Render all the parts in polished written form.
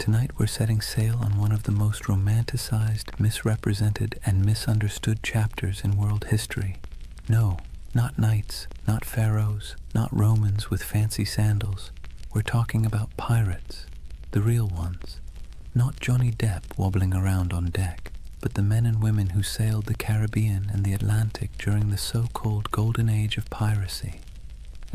Tonight we're setting sail on one of the most romanticized, misrepresented, and misunderstood chapters in world history. No, not knights, not pharaohs, not Romans with fancy sandals. We're talking about pirates, the real ones. Not Johnny Depp wobbling around on deck, but the men and women who sailed the Caribbean and the Atlantic during the so-called Golden Age of Piracy.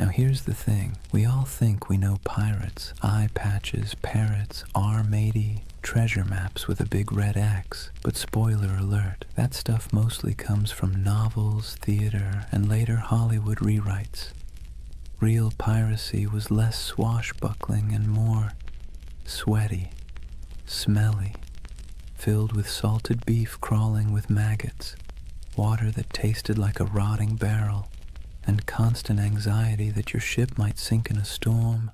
Now here's the thing, we all think we know pirates, eye patches, parrots, R-matey, treasure maps with a big red X, but spoiler alert, that stuff mostly comes from novels, theater, and later Hollywood rewrites. Real piracy was less swashbuckling and more sweaty, smelly, filled with salted beef crawling with maggots, water that tasted like a rotting barrel, and constant anxiety that your ship might sink in a storm,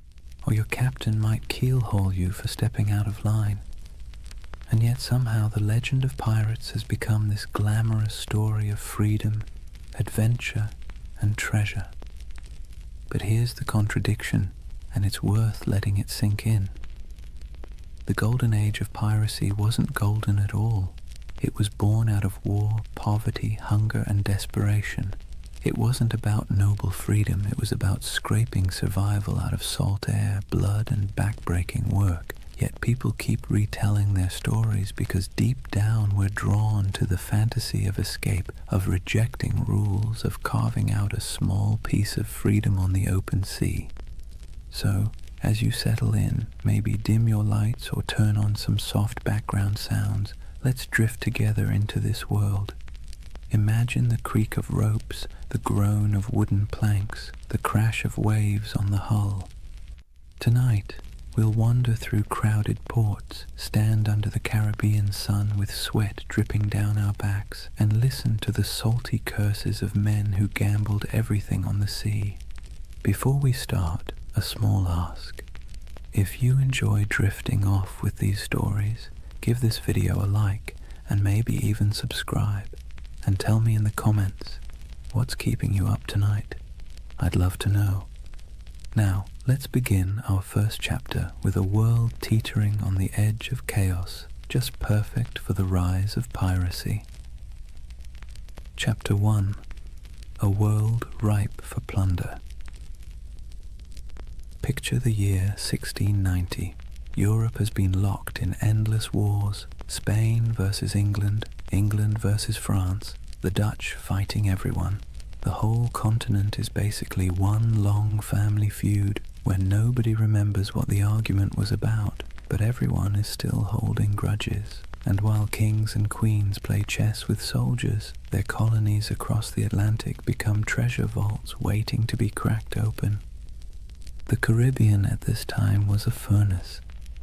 or your captain might keelhaul you for stepping out of line. And yet somehow the legend of pirates has become this glamorous story of freedom, adventure, and treasure. But here's the contradiction, and it's worth letting it sink in. The Golden Age of Piracy wasn't golden at all. It was born out of war, poverty, hunger, and desperation. It wasn't about noble freedom, it was about scraping survival out of salt air, blood, and backbreaking work. Yet people keep retelling their stories because deep down we're drawn to the fantasy of escape, of rejecting rules, of carving out a small piece of freedom on the open sea. So, as you settle in, maybe dim your lights or turn on some soft background sounds, let's drift together into this world. Imagine the creak of ropes, the groan of wooden planks, the crash of waves on the hull. Tonight, we'll wander through crowded ports, stand under the Caribbean sun with sweat dripping down our backs, and listen to the salty curses of men who gambled everything on the sea. Before we start, a small ask. If you enjoy drifting off with these stories, give this video a like, and maybe even subscribe. And tell me in the comments, what's keeping you up tonight? I'd love to know. Now, let's begin our first chapter with a world teetering on the edge of chaos, just perfect for the rise of piracy. Chapter 1. A world ripe for plunder. Picture the year 1690. Europe has been locked in endless wars, Spain versus England, England versus France, the Dutch fighting everyone. The whole continent is basically one long family feud where nobody remembers what the argument was about, but everyone is still holding grudges. And while kings and queens play chess with soldiers, their colonies across the Atlantic become treasure vaults waiting to be cracked open. The Caribbean at this time was a furnace,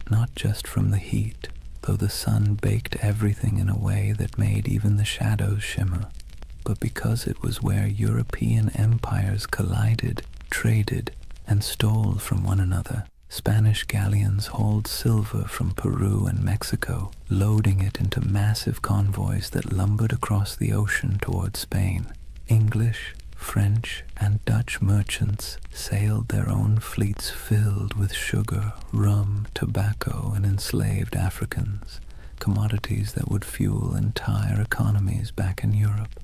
not just from the heat, though the sun baked everything in a way that made even the shadows shimmer, but because it was where European empires collided, traded, and stole from one another. Spanish galleons hauled silver from Peru and Mexico, loading it into massive convoys that lumbered across the ocean toward Spain. English, French, and Dutch merchants sailed their own fleets filled with sugar, rum, tobacco, and enslaved Africans, commodities that would fuel entire economies back in Europe.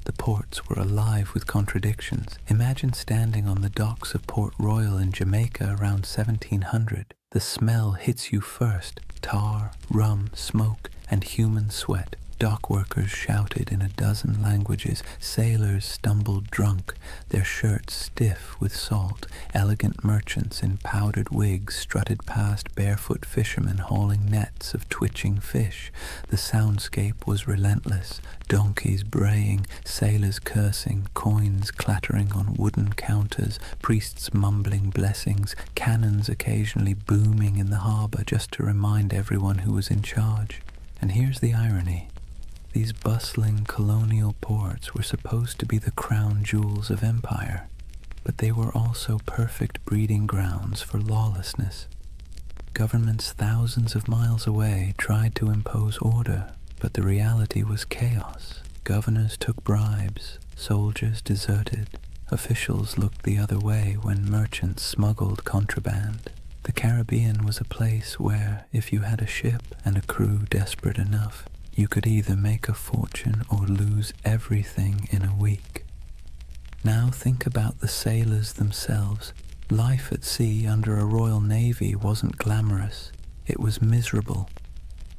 The ports were alive with contradictions. Imagine standing on the docks of Port Royal in Jamaica around 1700. The smell hits you first: tar, rum, smoke, and human sweat. Dock workers shouted in a dozen languages, sailors stumbled drunk, their shirts stiff with salt, elegant merchants in powdered wigs strutted past barefoot fishermen hauling nets of twitching fish. The soundscape was relentless, donkeys braying, sailors cursing, coins clattering on wooden counters, priests mumbling blessings, cannons occasionally booming in the harbor just to remind everyone who was in charge. And here's the irony. These bustling colonial ports were supposed to be the crown jewels of empire, but they were also perfect breeding grounds for lawlessness. Governments thousands of miles away tried to impose order, but the reality was chaos. Governors took bribes, soldiers deserted, officials looked the other way when merchants smuggled contraband. The Caribbean was a place where, if you had a ship and a crew desperate enough, you could either make a fortune or lose everything in a week. Now think about the sailors themselves. Life at sea under a Royal Navy wasn't glamorous. It was miserable.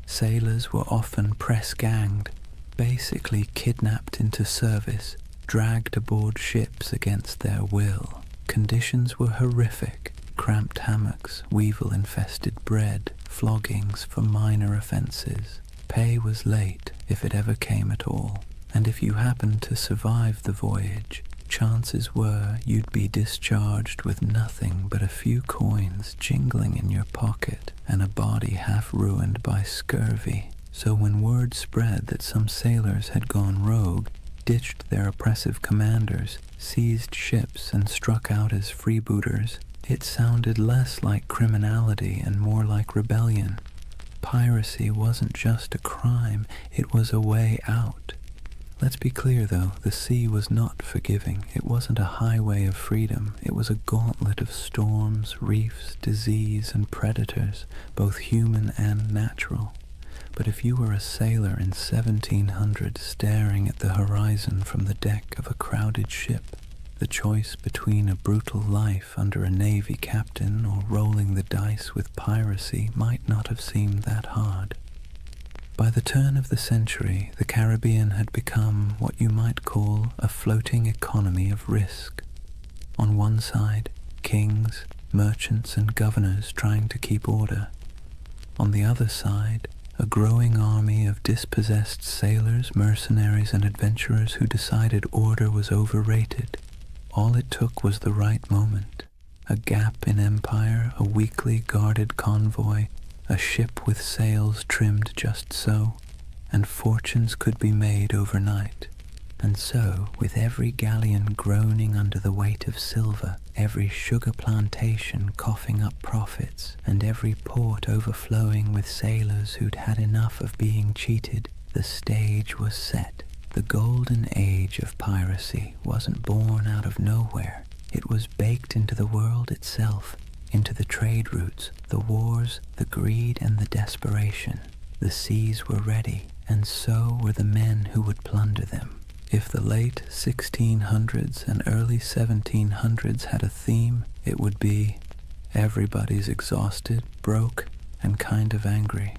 Sailors were often press-ganged, basically kidnapped into service, dragged aboard ships against their will. Conditions were horrific. Cramped hammocks, weevil-infested bread, floggings for minor offences. Pay was late, if it ever came at all, and if you happened to survive the voyage, chances were you'd be discharged with nothing but a few coins jingling in your pocket and a body half ruined by scurvy. So when word spread that some sailors had gone rogue, ditched their oppressive commanders, seized ships and struck out as freebooters, it sounded less like criminality and more like rebellion. Piracy wasn't just a crime, it was a way out. Let's be clear though, the sea was not forgiving. It wasn't a highway of freedom. It was a gauntlet of storms, reefs, disease, and predators, both human and natural. But if you were a sailor in 1700 staring at the horizon from the deck of a crowded ship, the choice between a brutal life under a navy captain or rolling the dice with piracy might not have seemed that hard. By the turn of the century, the Caribbean had become what you might call a floating economy of risk. On one side, kings, merchants, and governors trying to keep order. On the other side, a growing army of dispossessed sailors, mercenaries, and adventurers who decided order was overrated. All it took was the right moment, a gap in empire, a weakly guarded convoy, a ship with sails trimmed just so, and fortunes could be made overnight. And so, with every galleon groaning under the weight of silver, every sugar plantation coughing up profits, and every port overflowing with sailors who'd had enough of being cheated, the stage was set. The Golden Age of Piracy wasn't born out of nowhere. It was baked into the world itself, into the trade routes, the wars, the greed, and the desperation. The seas were ready, and so were the men who would plunder them. If the late 1600s and early 1700s had a theme, it would be, everybody's exhausted, broke, and kind of angry.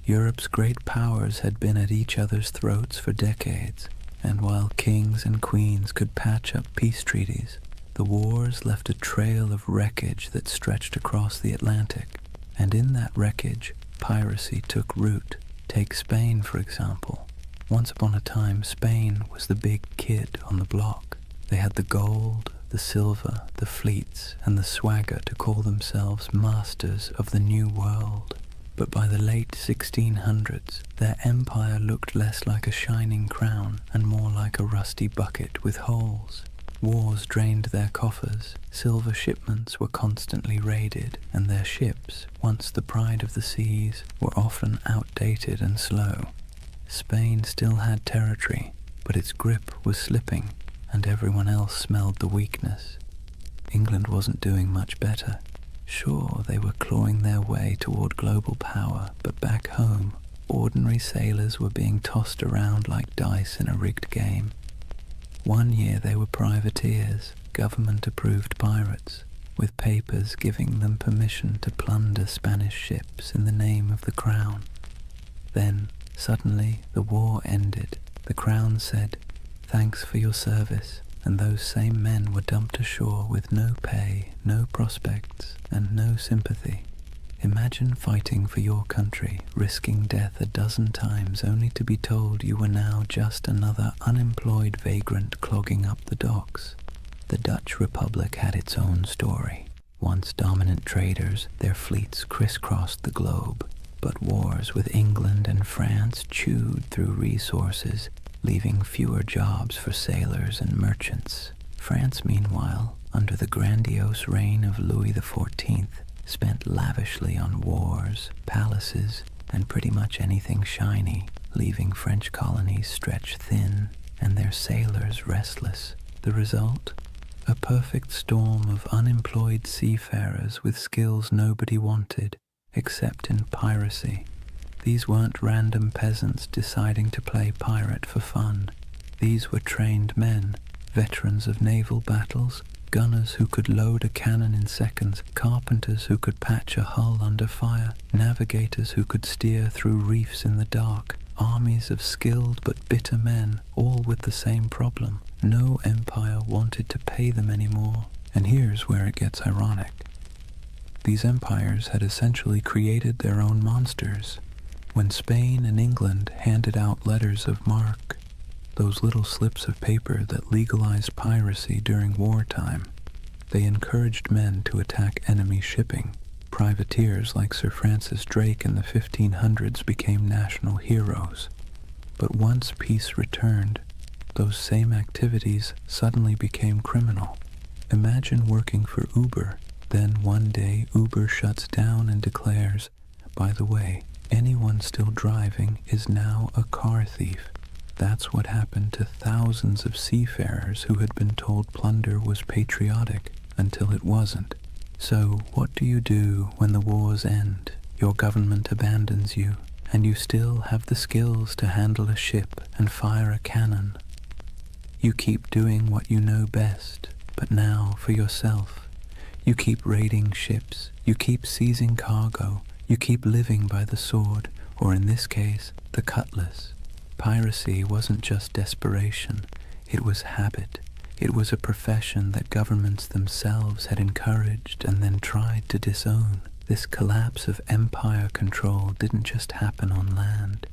Europe's great powers had been at each other's throats for decades, and while kings and queens could patch up peace treaties, the wars left a trail of wreckage that stretched across the Atlantic, and in that wreckage, piracy took root. Take Spain, for example. Once upon a time, Spain was the big kid on the block. They had the gold, the silver, the fleets, and the swagger to call themselves masters of the New World. But by the late 1600s, their empire looked less like a shining crown and more like a rusty bucket with holes. Wars drained their coffers, silver shipments were constantly raided, and their ships, once the pride of the seas, were often outdated and slow. Spain still had territory, but its grip was slipping, and everyone else smelled the weakness. England wasn't doing much better. Sure, they were clawing their way toward global power, but back home, ordinary sailors were being tossed around like dice in a rigged game. One year they were privateers, government-approved pirates, with papers giving them permission to plunder Spanish ships in the name of the crown. Then, suddenly, the war ended. The crown said, "Thanks for your service," and those same men were dumped ashore with no pay, no prospects, and no sympathy. Imagine fighting for your country, risking death a dozen times only to be told you were now just another unemployed vagrant clogging up the docks. The Dutch Republic had its own story. Once dominant traders, their fleets crisscrossed the globe, but wars with England and France chewed through resources, leaving fewer jobs for sailors and merchants. France, meanwhile, under the grandiose reign of Louis XIV, spent lavishly on wars, palaces, and pretty much anything shiny, leaving French colonies stretched thin and their sailors restless. The result? a perfect storm of unemployed seafarers with skills nobody wanted except in piracy. These weren't random peasants deciding to play pirate for fun. These were trained men, veterans of naval battles, gunners who could load a cannon in seconds, carpenters who could patch a hull under fire, navigators who could steer through reefs in the dark, armies of skilled but bitter men, all with the same problem. No empire wanted to pay them anymore. And here's where it gets ironic. These empires had essentially created their own monsters. When Spain and England handed out letters of marque, those little slips of paper that legalized piracy during wartime, they encouraged men to attack enemy shipping. Privateers like Sir Francis Drake in the 1500s became national heroes. But once peace returned, those same activities suddenly became criminal. Imagine working for Uber, then one day Uber shuts down and declares, by the way, anyone still driving is now a car thief. That's what happened to thousands of seafarers who had been told plunder was patriotic until it wasn't. So what do you do when the wars end, your government abandons you, and you still have the skills to handle a ship and fire a cannon? You keep doing what you know best, but now for yourself. You keep raiding ships, you keep seizing cargo, you keep living by the sword, or in this case, the cutlass. Piracy wasn't just desperation, it was habit. It was a profession that governments themselves had encouraged and then tried to disown. This collapse of empire control didn't just happen on land.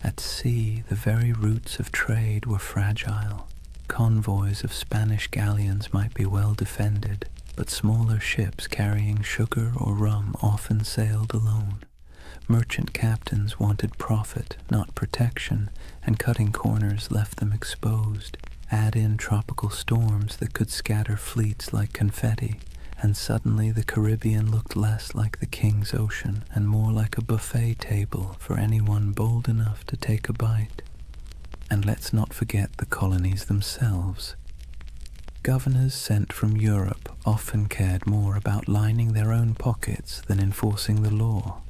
At sea, the very roots of trade were fragile. Convoys of Spanish galleons might be well defended, but smaller ships carrying sugar or rum often sailed alone. Merchant captains wanted profit, not protection, and cutting corners left them exposed. Add in tropical storms that could scatter fleets like confetti, and suddenly the Caribbean looked less like the King's Ocean and more like a buffet table for anyone bold enough to take a bite. And let's not forget the colonies themselves. Governors sent from Europe often cared more about lining their own pockets than enforcing the law.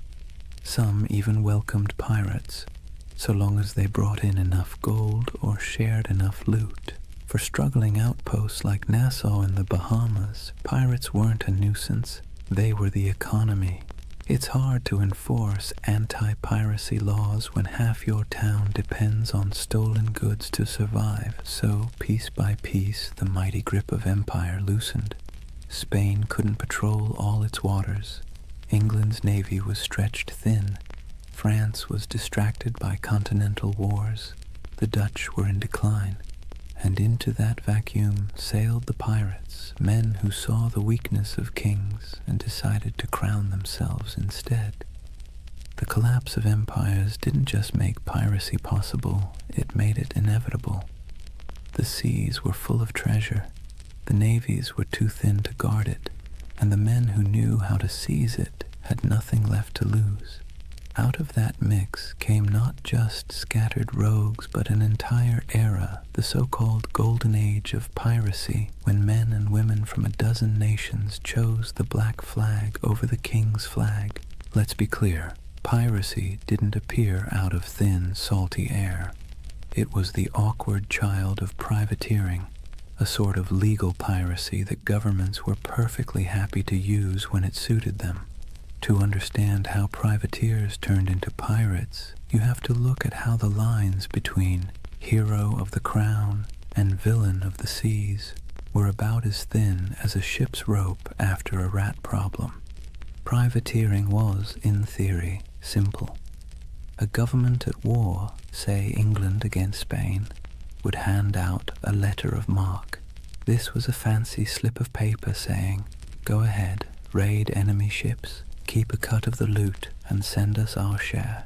Some even welcomed pirates, so long as they brought in enough gold or shared enough loot. For struggling outposts like Nassau in the Bahamas, pirates weren't a nuisance, they were the economy. It's hard to enforce anti-piracy laws when half your town depends on stolen goods to survive, so piece by piece the mighty grip of empire loosened. Spain couldn't patrol all its waters. England's navy was stretched thin. France was distracted by continental wars. The Dutch were in decline. And into that vacuum sailed the pirates, men who saw the weakness of kings and decided to crown themselves instead. The collapse of empires didn't just make piracy possible, it made it inevitable. The seas were full of treasure. The navies were too thin to guard it, and the men who knew how to seize it had nothing left to lose. Out of that mix came not just scattered rogues, but an entire era, the so-called Golden Age of Piracy, when men and women from a dozen nations chose the black flag over the king's flag. Let's be clear, piracy didn't appear out of thin, salty air. It was the awkward child of privateering, a sort of legal piracy that governments were perfectly happy to use when it suited them. To understand how privateers turned into pirates, you have to look at how the lines between hero of the crown and villain of the seas were about as thin as a ship's rope after a rat problem. Privateering was, in theory, simple. A government at war, say England against Spain, would hand out a letter of marque. This was a fancy slip of paper saying, "Go ahead, raid enemy ships, keep a cut of the loot, and send us our share."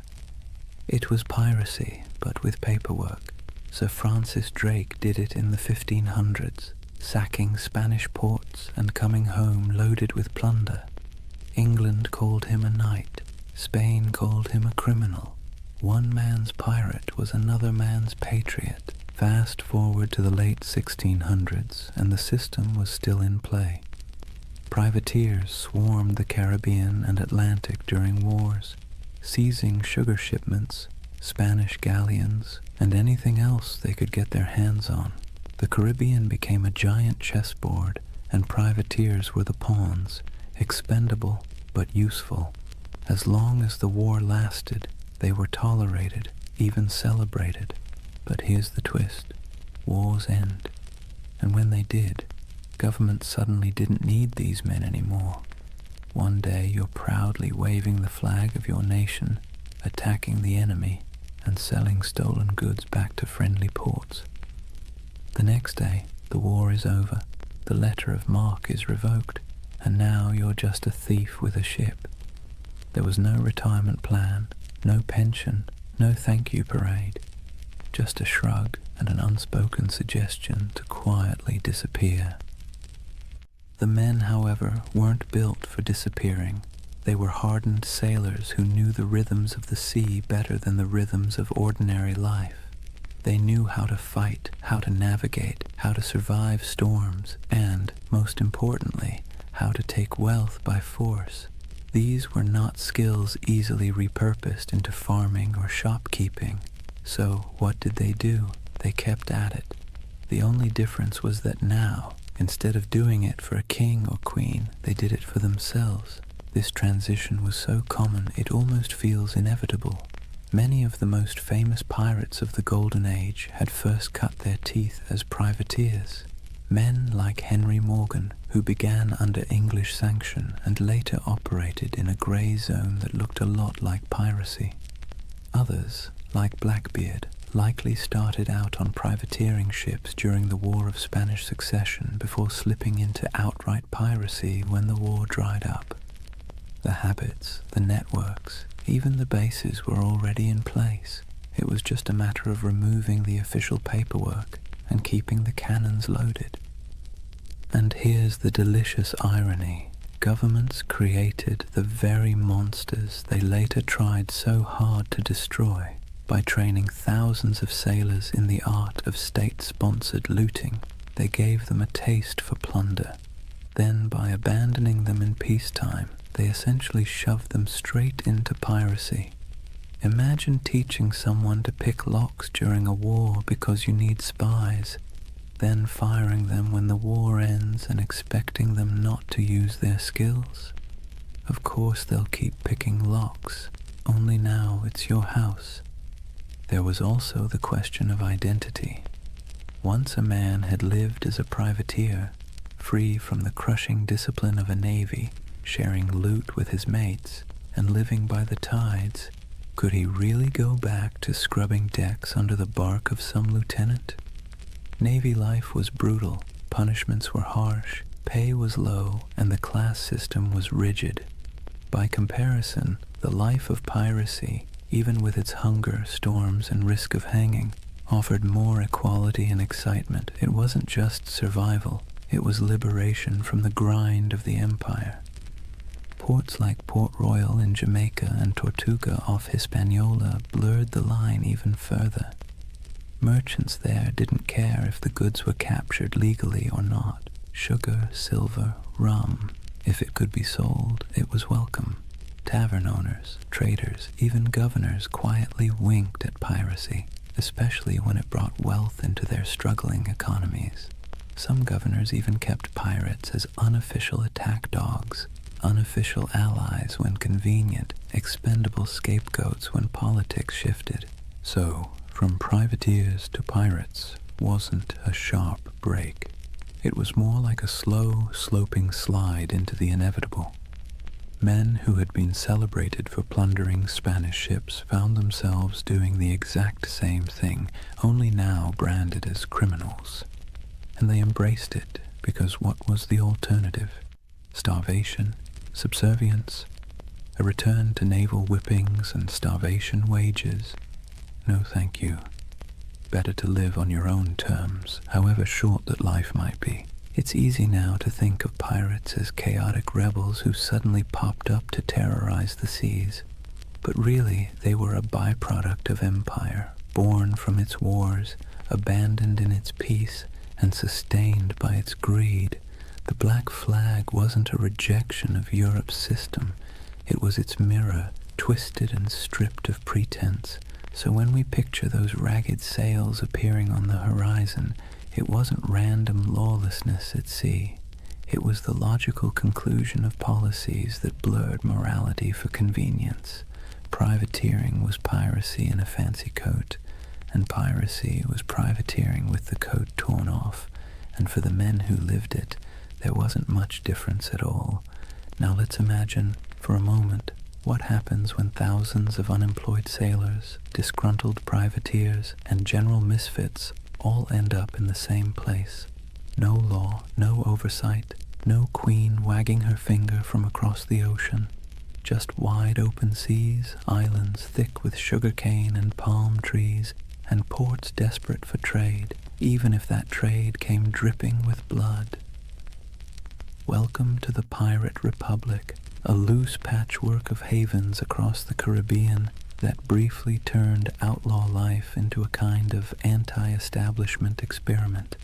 It was piracy, but with paperwork. Sir Francis Drake did it in the 1500s, sacking Spanish ports and coming home loaded with plunder. England called him a knight, Spain called him a criminal. One man's pirate was another man's patriot. Fast forward to the late 1600s, and the system was still in play. Privateers swarmed the Caribbean and Atlantic during wars, seizing sugar shipments, Spanish galleons, and anything else they could get their hands on. The Caribbean became a giant chessboard, and privateers were the pawns, expendable but useful. As long as the war lasted, they were tolerated, even celebrated. But here's the twist. Wars end. And when they did, governments suddenly didn't need these men anymore. One day you're proudly waving the flag of your nation, attacking the enemy, and selling stolen goods back to friendly ports. The next day, the war is over, the letter of marque is revoked, and now you're just a thief with a ship. There was no retirement plan, no pension, no thank you parade, just a shrug and an unspoken suggestion to quietly disappear. The men, however, weren't built for disappearing. They were hardened sailors who knew the rhythms of the sea better than the rhythms of ordinary life. They knew how to fight, how to navigate, how to survive storms, and, most importantly, how to take wealth by force. These were not skills easily repurposed into farming or shopkeeping. So what did they do? They kept at it. The only difference was that now, instead of doing it for a king or queen, they did it for themselves. This transition was so common it almost feels inevitable. Many of the most famous pirates of the Golden Age had first cut their teeth as privateers. Men like Henry Morgan, who began under English sanction and later operated in a grey zone that looked a lot like piracy. Others, like Blackbeard, likely started out on privateering ships during the War of Spanish Succession before slipping into outright piracy when the war dried up. The habits, the networks, even the bases were already in place. It was just a matter of removing the official paperwork and keeping the cannons loaded. And here's the delicious irony. Governments created the very monsters they later tried so hard to destroy by training thousands of sailors in the art of state-sponsored looting. They gave them a taste for plunder. Then, by abandoning them in peacetime, they essentially shoved them straight into piracy. Imagine teaching someone to pick locks during a war because you need spies, then firing them when the war ends and expecting them not to use their skills. Of course they'll keep picking locks, only now it's your house. There was also the question of identity. Once a man had lived as a privateer, free from the crushing discipline of a navy, sharing loot with his mates, and living by the tides, could he really go back to scrubbing decks under the bark of some lieutenant? Navy life was brutal, punishments were harsh, pay was low, and the class system was rigid. By comparison, the life of piracy, even with its hunger, storms, and risk of hanging, offered more equality and excitement. It wasn't just survival, it was liberation from the grind of the empire. Ports like Port Royal in Jamaica and Tortuga off Hispaniola blurred the line even further. Merchants there didn't care if the goods were captured legally or not. Sugar, silver, rum, if it could be sold, it was welcome. Tavern owners, traders, even governors quietly winked at piracy, especially when it brought wealth into their struggling economies. Some governors even kept pirates as unofficial attack dogs, unofficial allies when convenient, expendable scapegoats when politics shifted. So, from privateers to pirates wasn't a sharp break. It was more like a slow, sloping slide into the inevitable. Men who had been celebrated for plundering Spanish ships found themselves doing the exact same thing, only now branded as criminals. And they embraced it because what was the alternative? Starvation? Subservience? A return to naval whippings and starvation wages? No thank you. Better to live on your own terms, however short that life might be. It's easy now to think of pirates as chaotic rebels who suddenly popped up to terrorize the seas. But really, they were a byproduct of empire, born from its wars, abandoned in its peace and sustained by its greed. The black flag wasn't a rejection of Europe's system. It was its mirror, twisted and stripped of pretense. So when we picture those ragged sails appearing on the horizon, it wasn't random lawlessness at sea. It was the logical conclusion of policies that blurred morality for convenience. Privateering was piracy in a fancy coat, and piracy was privateering with the coat torn off, and for the men who lived it, there wasn't much difference at all. Now let's imagine, for a moment, what happens when thousands of unemployed sailors, disgruntled privateers, and general misfits all end up in the same place. No law, no oversight, no queen wagging her finger from across the ocean. Just wide open seas, islands thick with sugarcane and palm trees, and ports desperate for trade, even if that trade came dripping with blood. Welcome to the Pirate Republic, a loose patchwork of havens across the Caribbean that briefly turned outlaw life into a kind of anti-establishment experiment.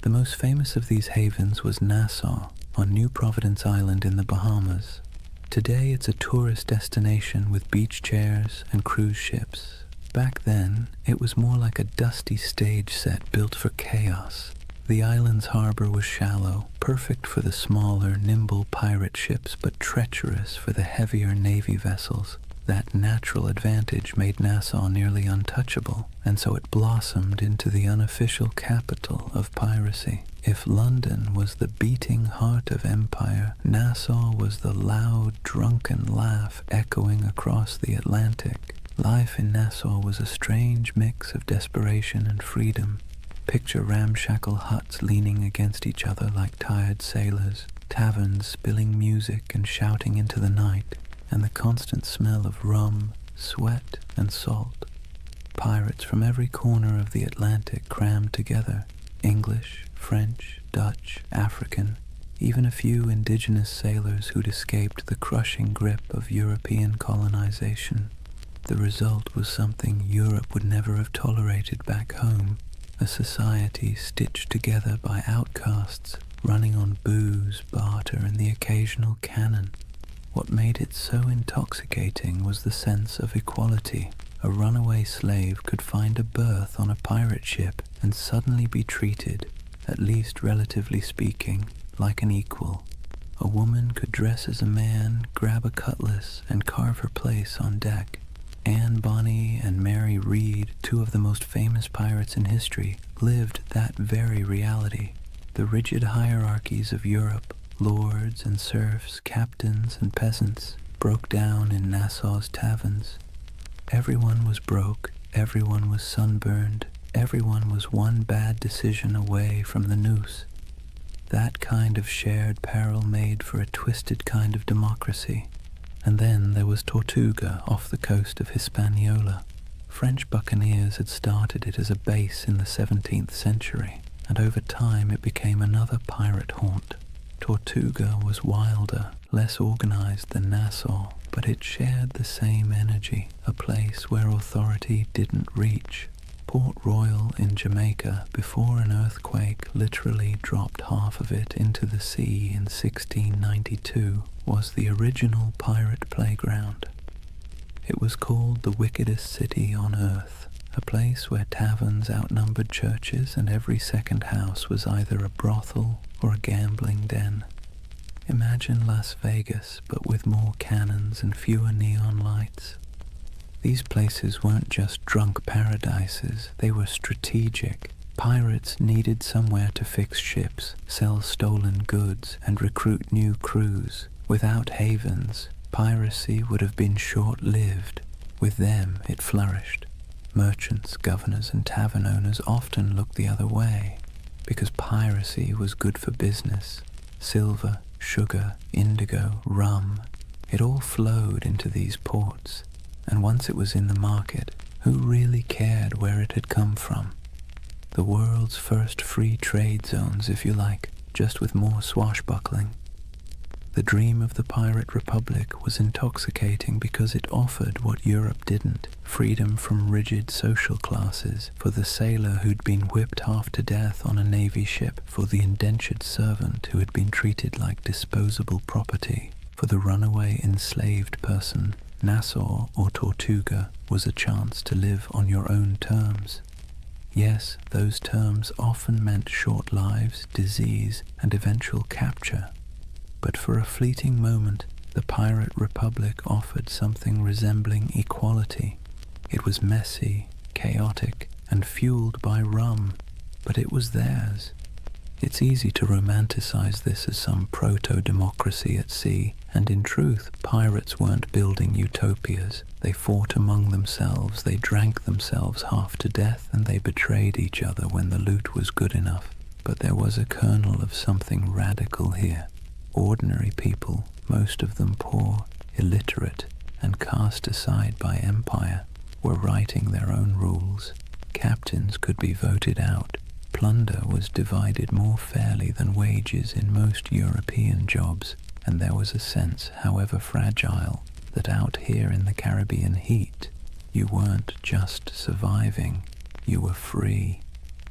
The most famous of these havens was Nassau, on New Providence Island in the Bahamas. Today it's a tourist destination with beach chairs and cruise ships. Back then, it was more like a dusty stage set built for chaos. The island's harbor was shallow, perfect for the smaller, nimble pirate ships, but treacherous for the heavier navy vessels. That natural advantage made Nassau nearly untouchable, and so it blossomed into the unofficial capital of piracy. If London was the beating heart of empire, Nassau was the loud, drunken laugh echoing across the Atlantic. Life in Nassau was a strange mix of desperation and freedom. Picture ramshackle huts leaning against each other like tired sailors, taverns spilling music and shouting into the night, and the constant smell of rum, sweat, and salt. Pirates from every corner of the Atlantic crammed together, English, French, Dutch, African, even a few indigenous sailors who'd escaped the crushing grip of European colonization. The result was something Europe would never have tolerated back home, a society stitched together by outcasts, running on booze, barter, and the occasional cannon. What made it so intoxicating was the sense of equality. A runaway slave could find a berth on a pirate ship and suddenly be treated, at least relatively speaking, like an equal. A woman could dress as a man, grab a cutlass, and carve her place on deck. Anne Bonny and Mary Read, two of the most famous pirates in history, lived that very reality. The rigid hierarchies of Europe, lords and serfs, captains and peasants, broke down in Nassau's taverns. Everyone was broke, everyone was sunburned, everyone was one bad decision away from the noose. That kind of shared peril made for a twisted kind of democracy. And then there was Tortuga off the coast of Hispaniola. French buccaneers had started it as a base in the 17th century, and over time it became another pirate haunt. Tortuga was wilder, less organized than Nassau, but it shared the same energy, a place where authority didn't reach. Port Royal in Jamaica, before an earthquake literally dropped half of it into the sea in 1692, was the original pirate playground. It was called the wickedest city on earth, a place where taverns outnumbered churches and every second house was either a brothel or a gambling den. Imagine Las Vegas, but with more cannons and fewer neon lights. These places weren't just drunk paradises, they were strategic. Pirates needed somewhere to fix ships, sell stolen goods, and recruit new crews. Without havens, piracy would have been short-lived. With them, it flourished. Merchants, governors, and tavern owners often looked the other way, because piracy was good for business. Silver, sugar, indigo, rum, it all flowed into these ports. And once it was in the market, who really cared where it had come from? The world's first free trade zones, if you like, just with more swashbuckling. The dream of the pirate republic was intoxicating because it offered what Europe didn't: freedom from rigid social classes, for the sailor who'd been whipped half to death on a navy ship, for the indentured servant who had been treated like disposable property, for the runaway enslaved person. Nassau or Tortuga was a chance to live on your own terms. Yes, those terms often meant short lives, disease, and eventual capture. But for a fleeting moment, the pirate republic offered something resembling equality. It was messy, chaotic, and fueled by rum, but it was theirs. It's easy to romanticize this as some proto-democracy at sea, and in truth, pirates weren't building utopias. They fought among themselves, they drank themselves half to death, and they betrayed each other when the loot was good enough. But there was a kernel of something radical here. Ordinary people, most of them poor, illiterate, and cast aside by empire, were writing their own rules. Captains could be voted out. Plunder was divided more fairly than wages in most European jobs, and there was a sense, however fragile, that out here in the Caribbean heat, you weren't just surviving, you were free.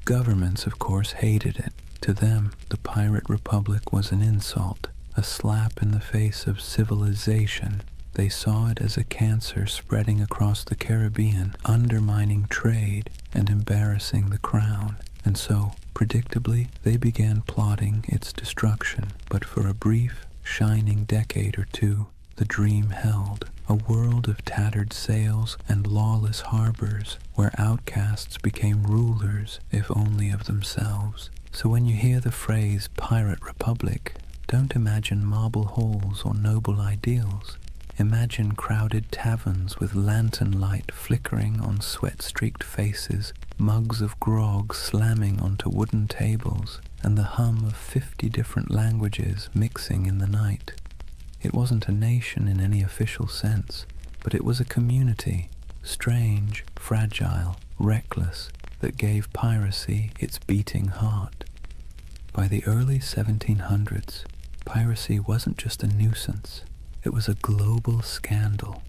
Governments, of course, hated it. To them, the pirate republic was an insult, a slap in the face of civilization. They saw it as a cancer spreading across the Caribbean, undermining trade and embarrassing the crown. And so, predictably, they began plotting its destruction. But for a brief, shining decade or two, the dream held. A world of tattered sails and lawless harbors, where outcasts became rulers, if only of themselves. So when you hear the phrase Pirate Republic, don't imagine marble halls or noble ideals. Imagine crowded taverns with lantern light flickering on sweat-streaked faces, mugs of grog slamming onto wooden tables, and the hum of 50 different languages mixing in the night. It wasn't a nation in any official sense, but it was a community, strange, fragile, reckless, that gave piracy its beating heart. By the early 1700s, piracy wasn't just a nuisance. It was a global scandal.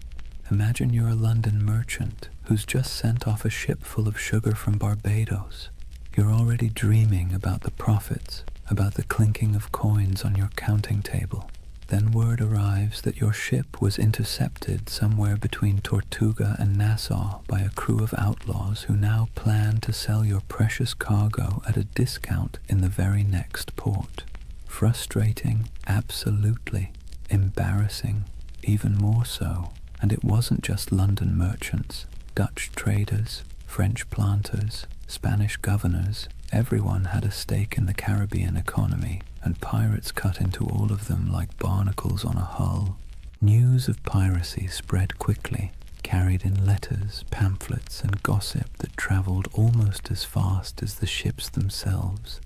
Imagine you're a London merchant who's just sent off a ship full of sugar from Barbados. You're already dreaming about the profits, about the clinking of coins on your counting table. Then word arrives that your ship was intercepted somewhere between Tortuga and Nassau by a crew of outlaws who now plan to sell your precious cargo at a discount in the very next port. Frustrating, absolutely. Embarrassing, even more so. And it wasn't just London merchants, Dutch traders, French planters, Spanish governors. Everyone had a stake in the Caribbean economy, and pirates cut into all of them like barnacles on a hull. News of piracy spread quickly, carried in letters, pamphlets, and gossip that traveled almost as fast as the ships themselves.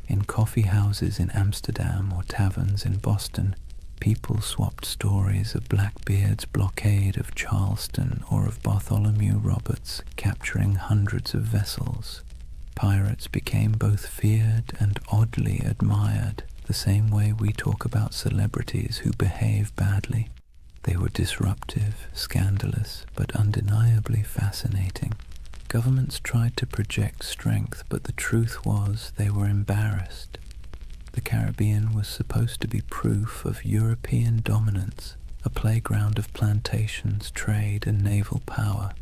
In coffee houses in Amsterdam or taverns in Boston, people swapped stories of Blackbeard's blockade of Charleston or of Bartholomew Roberts capturing hundreds of vessels. Pirates became both feared and oddly admired, the same way we talk about celebrities who behave badly. They were disruptive, scandalous, but undeniably fascinating. Governments tried to project strength, but the truth was they were embarrassed. The Caribbean was supposed to be proof of European dominance, a playground of plantations, trade, and naval power.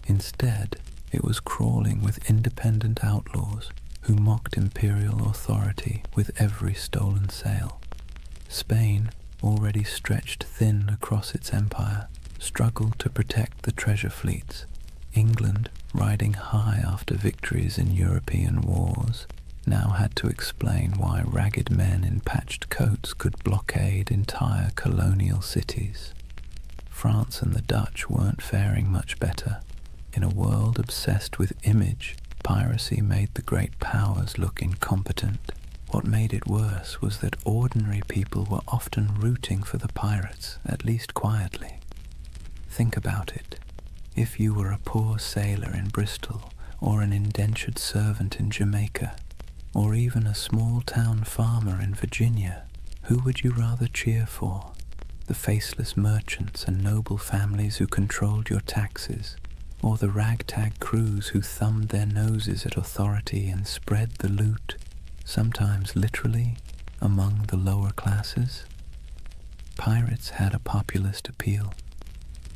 Instead, it was crawling with independent outlaws who mocked imperial authority with every stolen sail. Spain, already stretched thin across its empire, struggled to protect the treasure fleets. England, riding high after victories in European wars, now had to explain why ragged men in patched coats could blockade entire colonial cities. France and the Dutch weren't faring much better. In a world obsessed with image, piracy made the great powers look incompetent. What made it worse was that ordinary people were often rooting for the pirates, at least quietly. Think about it. If you were a poor sailor in Bristol, or an indentured servant in Jamaica, or even a small-town farmer in Virginia, Who would you rather cheer for? The faceless merchants and noble families who controlled your taxes, or the ragtag crews who thumbed their noses at authority and spread the loot, sometimes literally, among the lower classes? Pirates had a populist appeal.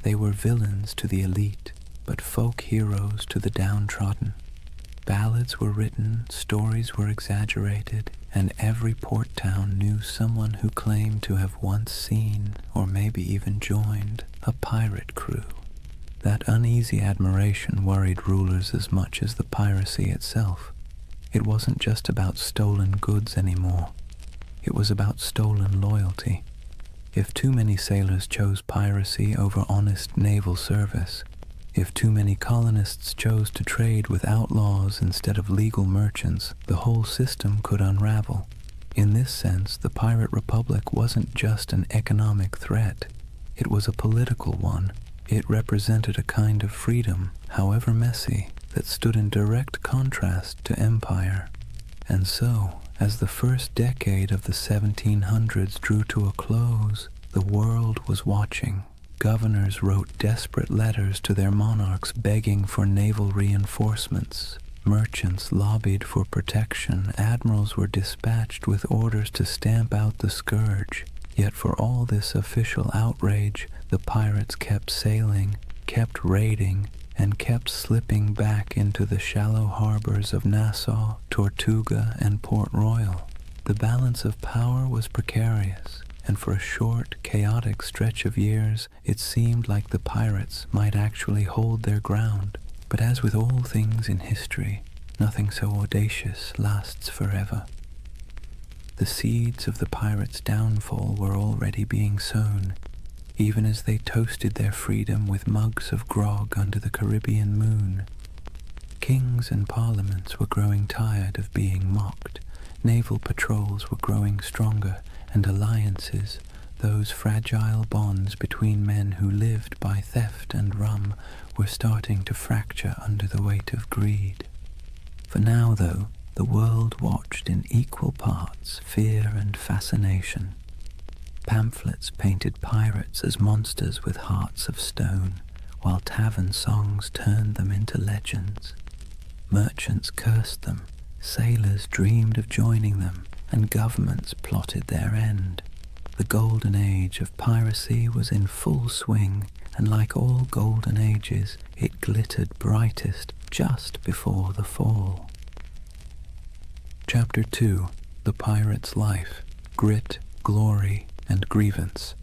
They were villains to the elite, but folk heroes to the downtrodden. Ballads were written, stories were exaggerated, and every port town knew someone who claimed to have once seen, or maybe even joined, a pirate crew. That uneasy admiration worried rulers as much as the piracy itself. It wasn't just about stolen goods anymore. It was about stolen loyalty. If too many sailors chose piracy over honest naval service, if too many colonists chose to trade with outlaws instead of legal merchants, the whole system could unravel. In this sense, the Pirate Republic wasn't just an economic threat. It was a political one. It represented a kind of freedom, however messy, that stood in direct contrast to empire. And so, as the first decade of the 1700s drew to a close, the world was watching. Governors wrote desperate letters to their monarchs begging for naval reinforcements. Merchants lobbied for protection. Admirals were dispatched with orders to stamp out the scourge. Yet for all this official outrage, the pirates kept sailing, kept raiding, and kept slipping back into the shallow harbors of Nassau, Tortuga, and Port Royal. The balance of power was precarious, and for a short, chaotic stretch of years, it seemed like the pirates might actually hold their ground. But as with all things in history, nothing so audacious lasts forever. The seeds of the pirates' downfall were already being sown, even as they toasted their freedom with mugs of grog under the Caribbean moon. Kings and parliaments were growing tired of being mocked. Naval patrols were growing stronger, and alliances, those fragile bonds between men who lived by theft and rum, were starting to fracture under the weight of greed. For now, though, the world watched in equal parts fear and fascination. Pamphlets painted pirates as monsters with hearts of stone, while tavern songs turned them into legends. Merchants cursed them, sailors dreamed of joining them, and governments plotted their end. The Golden Age of Piracy was in full swing, and like all golden ages, it glittered brightest just before the fall. Chapter 2. The Pirate's Life, Grit, Glory, and Grievance.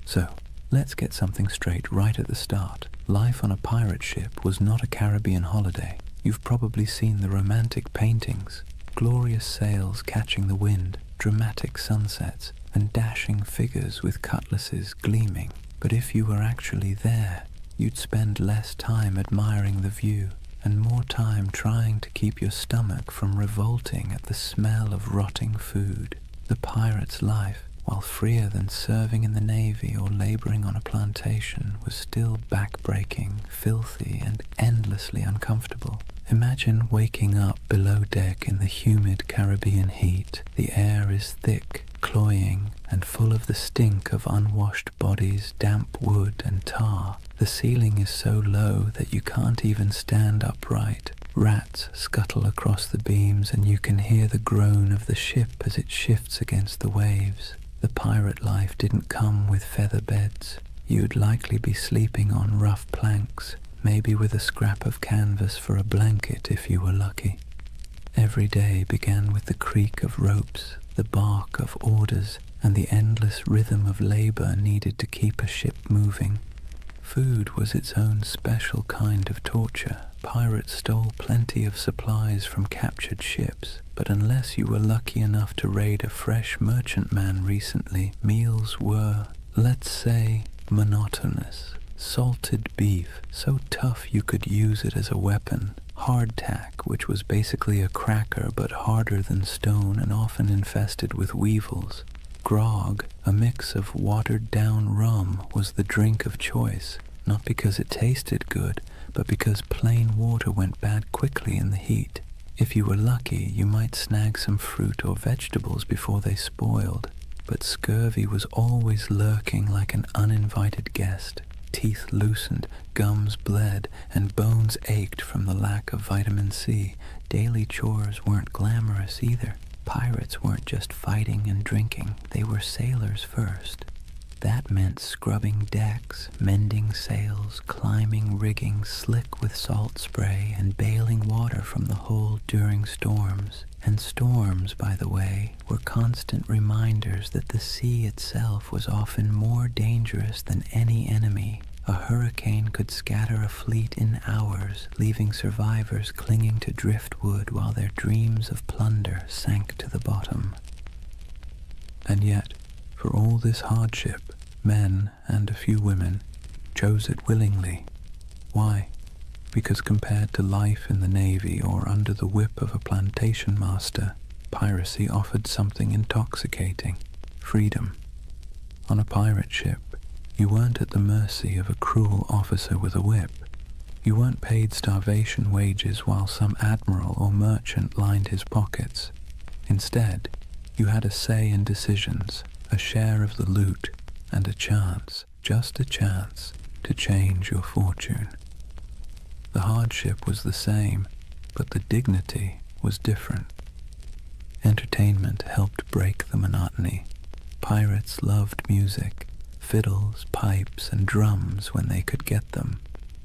So, let's get something straight right at the start. Life on a pirate ship was not a Caribbean holiday. You've probably seen the romantic paintings. Glorious sails catching the wind, dramatic sunsets, and dashing figures with cutlasses gleaming. But if you were actually there, you'd spend less time admiring the view, and more time trying to keep your stomach from revolting at the smell of rotting food. The pirate's life, while freer than serving in the Navy or laboring on a plantation, was still backbreaking, filthy, and endlessly uncomfortable. Imagine waking up below deck in the humid Caribbean heat. The air is thick, cloying, and full of the stink of unwashed bodies, damp wood, and tar. The ceiling is so low that you can't even stand upright. Rats scuttle across the beams, and you can hear the groan of the ship as it shifts against the waves. The pirate life didn't come with feather beds. You'd likely be sleeping on rough planks, maybe with a scrap of canvas for a blanket if you were lucky. Every day began with the creak of ropes, the bark of orders, and the endless rhythm of labor needed to keep a ship moving. Food was its own special kind of torture. Pirates stole plenty of supplies from captured ships, but unless you were lucky enough to raid a fresh merchantman recently, meals were, let's say, monotonous. Salted beef, so tough you could use it as a weapon. Hardtack, which was basically a cracker but harder than stone and often infested with weevils. Grog, a mix of watered-down rum, was the drink of choice, not because it tasted good, but because plain water went bad quickly in the heat. If you were lucky, you might snag some fruit or vegetables before they spoiled, but scurvy was always lurking like an uninvited guest. Teeth loosened, gums bled, and bones ached from the lack of vitamin C. Daily chores weren't glamorous either. Pirates weren't just fighting and drinking, they were sailors first. That meant scrubbing decks, mending sails, climbing rigging slick with salt spray, and bailing water from the hold during storms. And storms, by the way, were constant reminders that the sea itself was often more dangerous than any enemy. A hurricane could scatter a fleet in hours, leaving survivors clinging to driftwood while their dreams of plunder sank to the bottom. And yet, for all this hardship, men, and a few women, chose it willingly. Why? Because compared to life in the Navy or under the whip of a plantation master, piracy offered something intoxicating: freedom. On a pirate ship, you weren't at the mercy of a cruel officer with a whip. You weren't paid starvation wages while some admiral or merchant lined his pockets. Instead, you had a say in decisions, a share of the loot, and a chance, just a chance, to change your fortune. The hardship was the same, but the dignity was different. Entertainment helped break the monotony. Pirates loved music, fiddles, pipes, and drums when they could get them.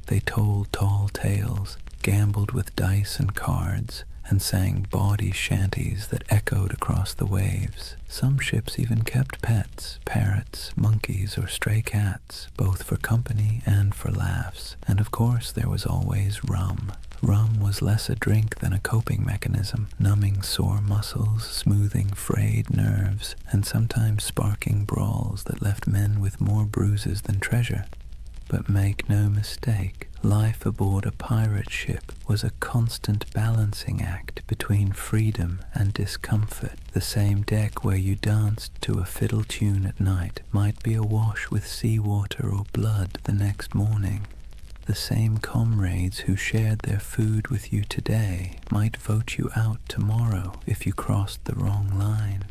They told tall tales, gambled with dice and cards, and sang bawdy shanties that echoed across the waves. Some ships even kept pets, parrots, monkeys, or stray cats, both for company and for laughs. And of course there was always rum. Rum was less a drink than a coping mechanism, numbing sore muscles, smoothing frayed nerves, and sometimes sparking brawls that left men with more bruises than treasure. But make no mistake, life aboard a pirate ship was a constant balancing act between freedom and discomfort. The same deck where you danced to a fiddle tune at night might be awash with seawater or blood the next morning. The same comrades who shared their food with you today might vote you out tomorrow if you crossed the wrong line.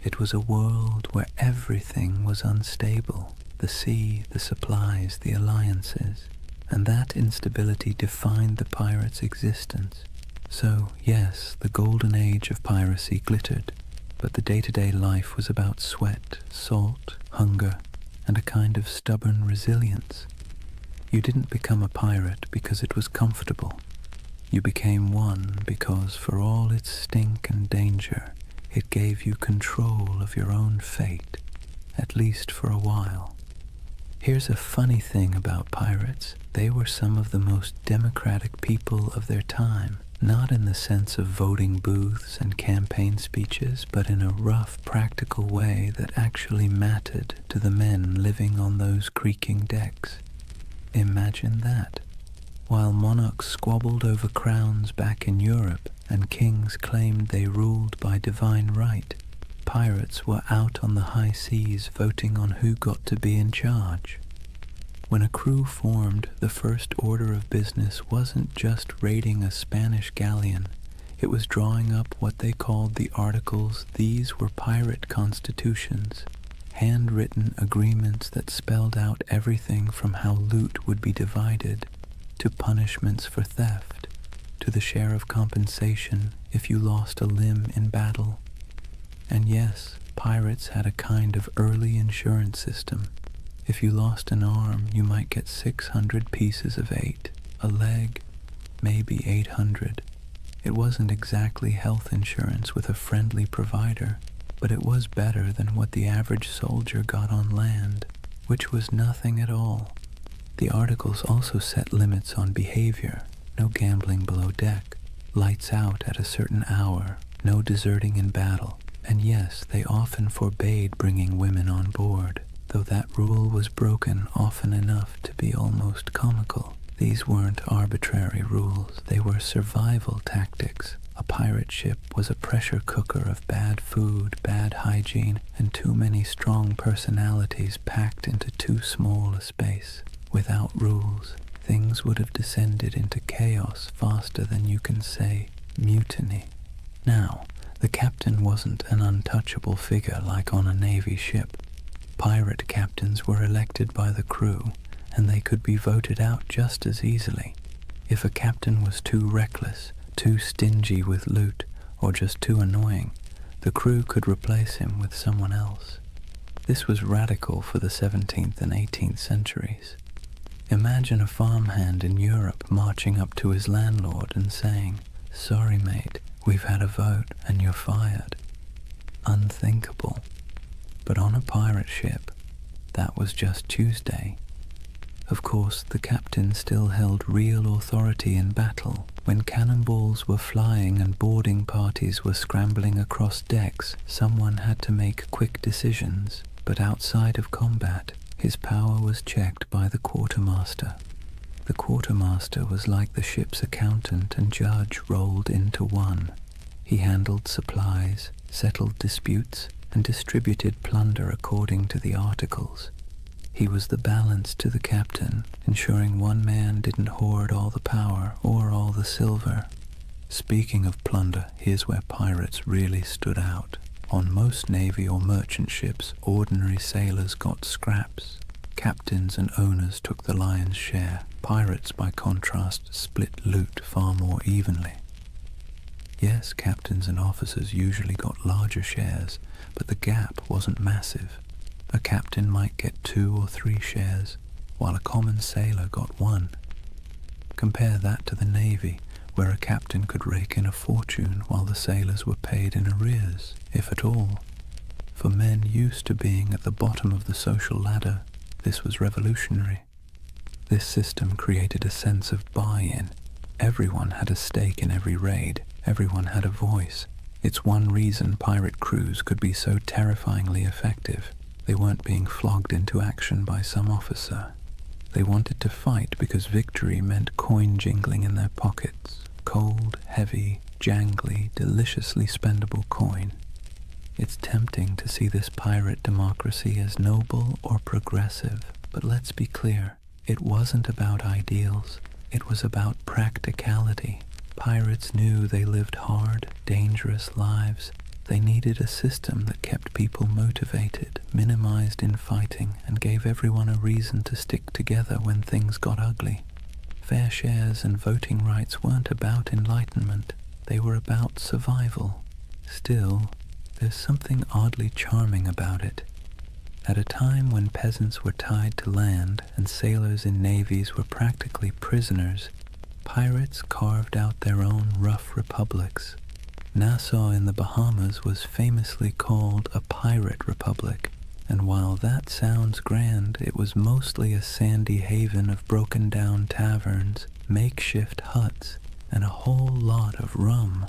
It was a world where everything was unstable. The sea, the supplies, the alliances, and that instability defined the pirate's existence. So, yes, the Golden Age of Piracy glittered, but the day-to-day life was about sweat, salt, hunger, and a kind of stubborn resilience. You didn't become a pirate because it was comfortable. You became one because, for all its stink and danger, it gave you control of your own fate, at least for a while. Here's a funny thing about pirates. They were some of the most democratic people of their time, not in the sense of voting booths and campaign speeches, but in a rough, practical way that actually mattered to the men living on those creaking decks. Imagine that. While monarchs squabbled over crowns back in Europe and kings claimed they ruled by divine right, pirates were out on the high seas voting on who got to be in charge. When a crew formed, the first order of business wasn't just raiding a Spanish galleon. It was drawing up what they called the Articles. These were pirate constitutions, handwritten agreements that spelled out everything from how loot would be divided, to punishments for theft, to the share of compensation if you lost a limb in battle. And yes, pirates had a kind of early insurance system. If you lost an arm, you might get 600 pieces of 8, a leg, maybe 800. It wasn't exactly health insurance with a friendly provider, but it was better than what the average soldier got on land, which was nothing at all. The articles also set limits on behavior: no gambling below deck, lights out at a certain hour, no deserting in battle. And yes, they often forbade bringing women on board, though that rule was broken often enough to be almost comical. These weren't arbitrary rules, they were survival tactics. A pirate ship was a pressure cooker of bad food, bad hygiene, and too many strong personalities packed into too small a space. Without rules, things would have descended into chaos faster than you can say. mutiny. Now, the captain wasn't an untouchable figure like on a Navy ship. Pirate captains were elected by the crew, and they could be voted out just as easily. If a captain was too reckless, too stingy with loot, or just too annoying, the crew could replace him with someone else. This was radical for the 17th and 18th centuries. Imagine a farmhand in Europe marching up to his landlord and saying, "Sorry mate, we've had a vote and you're fired." Unthinkable. But on a pirate ship, that was just Tuesday. Of course, the captain still held real authority in battle. When cannonballs were flying and boarding parties were scrambling across decks, someone had to make quick decisions. But outside of combat, his power was checked by the quartermaster. The quartermaster was like the ship's accountant and judge rolled into one. He handled supplies, settled disputes, and distributed plunder according to the articles. He was the balance to the captain, ensuring one man didn't hoard all the power or all the silver. Speaking of plunder, here's where pirates really stood out. On most navy or merchant ships, ordinary sailors got scraps. Captains and owners took the lion's share. Pirates, by contrast, split loot far more evenly. Yes, captains and officers usually got larger shares, but the gap wasn't massive. A captain might get 2 or 3 shares, while a common sailor got 1. Compare that to the Navy, where a captain could rake in a fortune while the sailors were paid in arrears, if at all. For men used to being at the bottom of the social ladder, this was revolutionary. This system created a sense of buy-in. Everyone had a stake in every raid. Everyone had a voice. It's one reason pirate crews could be so terrifyingly effective. They weren't being flogged into action by some officer. They wanted to fight because victory meant coin jingling in their pockets. Cold, heavy, jangly, deliciously spendable coin. It's tempting to see this pirate democracy as noble or progressive, but let's be clear, it wasn't about ideals. It was about practicality. Pirates knew they lived hard, dangerous lives. They needed a system that kept people motivated, minimized infighting, and gave everyone a reason to stick together when things got ugly. Fair shares and voting rights weren't about enlightenment. They were about survival. Still, there's something oddly charming about it. At a time when peasants were tied to land and sailors in navies were practically prisoners, pirates carved out their own rough republics. Nassau in the Bahamas was famously called a pirate republic, and while that sounds grand, it was mostly a sandy haven of broken-down taverns, makeshift huts, and a whole lot of rum.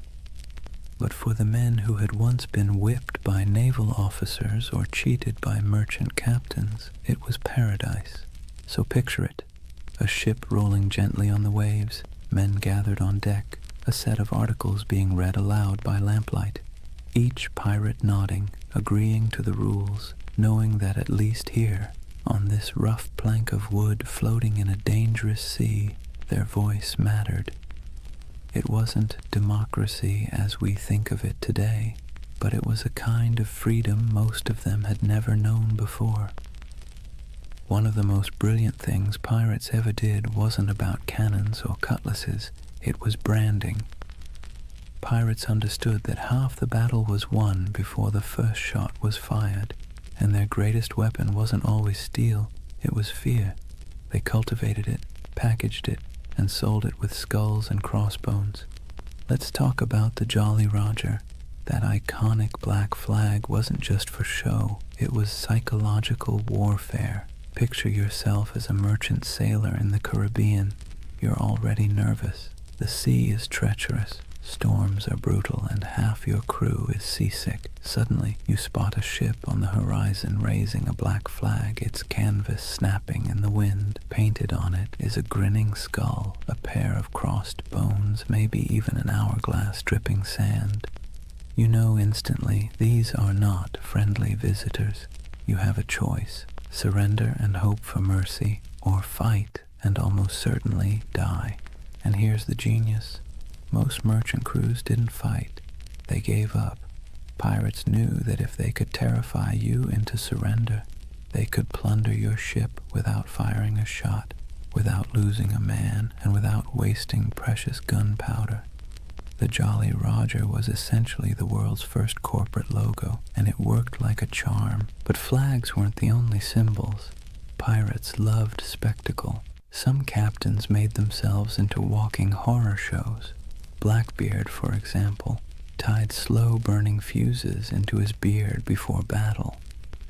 But for the men who had once been whipped by naval officers or cheated by merchant captains, it was paradise. So picture it. A ship rolling gently on the waves, men gathered on deck, a set of articles being read aloud by lamplight, each pirate nodding, agreeing to the rules, knowing that at least here, on this rough plank of wood floating in a dangerous sea, their voice mattered. It wasn't democracy as we think of it today, but it was a kind of freedom most of them had never known before. One of the most brilliant things pirates ever did wasn't about cannons or cutlasses. It was branding. Pirates understood that half the battle was won before the first shot was fired, and their greatest weapon wasn't always steel, it was fear. They cultivated it, packaged it, and sold it with skulls and crossbones. Let's talk about the Jolly Roger. That iconic black flag wasn't just for show, it was psychological warfare. Picture yourself as a merchant sailor in the Caribbean. You're already nervous. The sea is treacherous, storms are brutal, and half your crew is seasick. Suddenly, you spot a ship on the horizon raising a black flag, its canvas snapping in the wind. Painted on it is a grinning skull, a pair of crossed bones, maybe even an hourglass dripping sand. You know instantly these are not friendly visitors. You have a choice: surrender and hope for mercy, or fight and almost certainly die. And here's the genius. Most merchant crews didn't fight. They gave up. Pirates knew that if they could terrify you into surrender, they could plunder your ship without firing a shot, without losing a man, and without wasting precious gunpowder. The Jolly Roger was essentially the world's first corporate logo, and it worked like a charm. But flags weren't the only symbols. Pirates loved spectacle. Some captains made themselves into walking horror shows. Blackbeard, for example, tied slow-burning fuses into his beard before battle.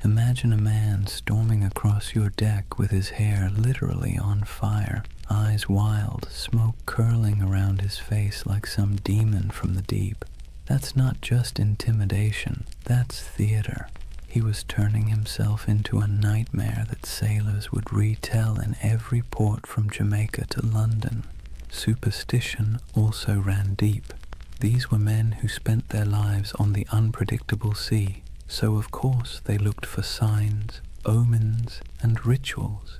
Imagine a man storming across your deck with his hair literally on fire, eyes wild, smoke curling around his face like some demon from the deep. That's not just intimidation, that's theater. He was turning himself into a nightmare that sailors would retell in every port from Jamaica to London. Superstition also ran deep. These were men who spent their lives on the unpredictable sea, so of course they looked for signs, omens, and rituals.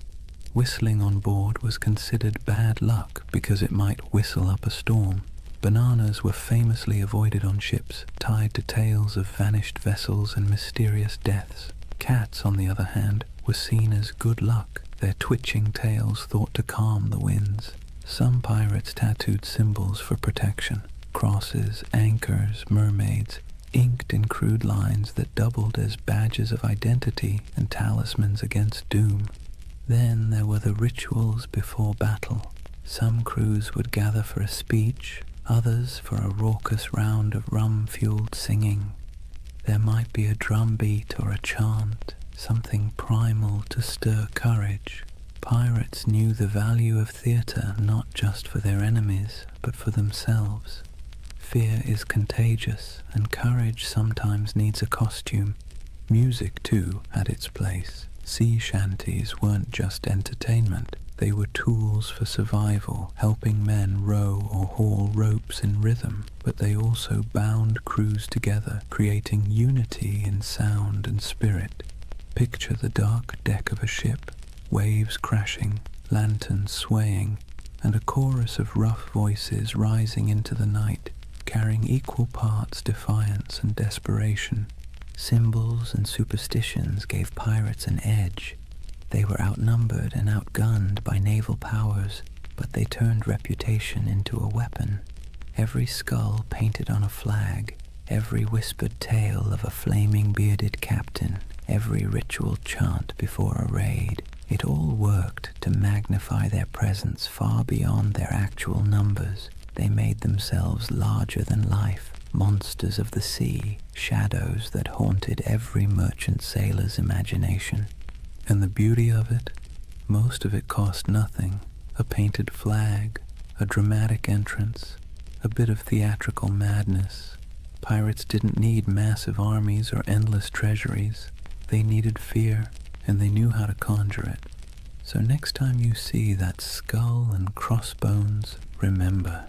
Whistling on board was considered bad luck because it might whistle up a storm. Bananas were famously avoided on ships, tied to tales of vanished vessels and mysterious deaths. Cats, on the other hand, were seen as good luck, their twitching tails thought to calm the winds. Some pirates tattooed symbols for protection: crosses, anchors, mermaids, inked in crude lines that doubled as badges of identity and talismans against doom. Then there were the rituals before battle. Some crews would gather for a speech, others for a raucous round of rum-fueled singing. There might be a drumbeat or a chant, something primal to stir courage. Pirates knew the value of theatre not just for their enemies, but for themselves. Fear is contagious, and courage sometimes needs a costume. Music, too, had its place. Sea shanties weren't just entertainment. They were tools for survival, helping men row or haul ropes in rhythm, but they also bound crews together, creating unity in sound and spirit. Picture the dark deck of a ship, waves crashing, lanterns swaying, and a chorus of rough voices rising into the night, carrying equal parts defiance and desperation. Symbols and superstitions gave pirates an edge. They were outnumbered and outgunned by naval powers, but they turned reputation into a weapon. Every skull painted on a flag, every whispered tale of a flaming bearded captain, every ritual chant before a raid, it all worked to magnify their presence far beyond their actual numbers. They made themselves larger than life, monsters of the sea, shadows that haunted every merchant sailor's imagination. And the beauty of it? Most of it cost nothing. A painted flag, a dramatic entrance, a bit of theatrical madness. Pirates didn't need massive armies or endless treasuries. They needed fear, and they knew how to conjure it. So next time you see that skull and crossbones, remember,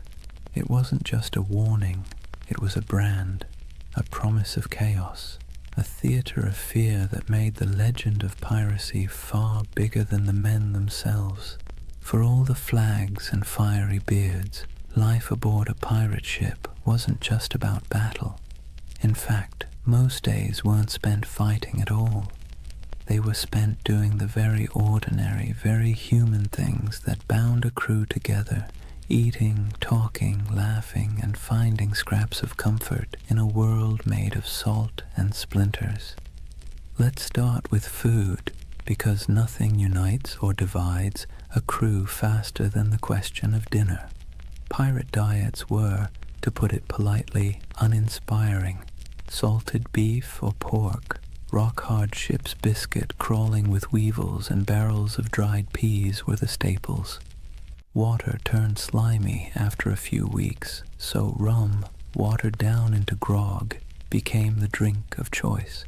it wasn't just a warning, it was a brand, a promise of chaos, a theater of fear that made the legend of piracy far bigger than the men themselves. For all the flags and fiery beards, life aboard a pirate ship wasn't just about battle. In fact, most days weren't spent fighting at all. They were spent doing the very ordinary, very human things that bound a crew together, eating, talking, laughing, and finding scraps of comfort in a world made of salt and splinters. Let's start with food, because nothing unites or divides a crew faster than the question of dinner. Pirate diets were, to put it politely, uninspiring. Salted beef or pork, rock-hard ship's biscuit crawling with weevils and barrels of dried peas were the staples. Water turned slimy after a few weeks, so rum, watered down into grog, became the drink of choice.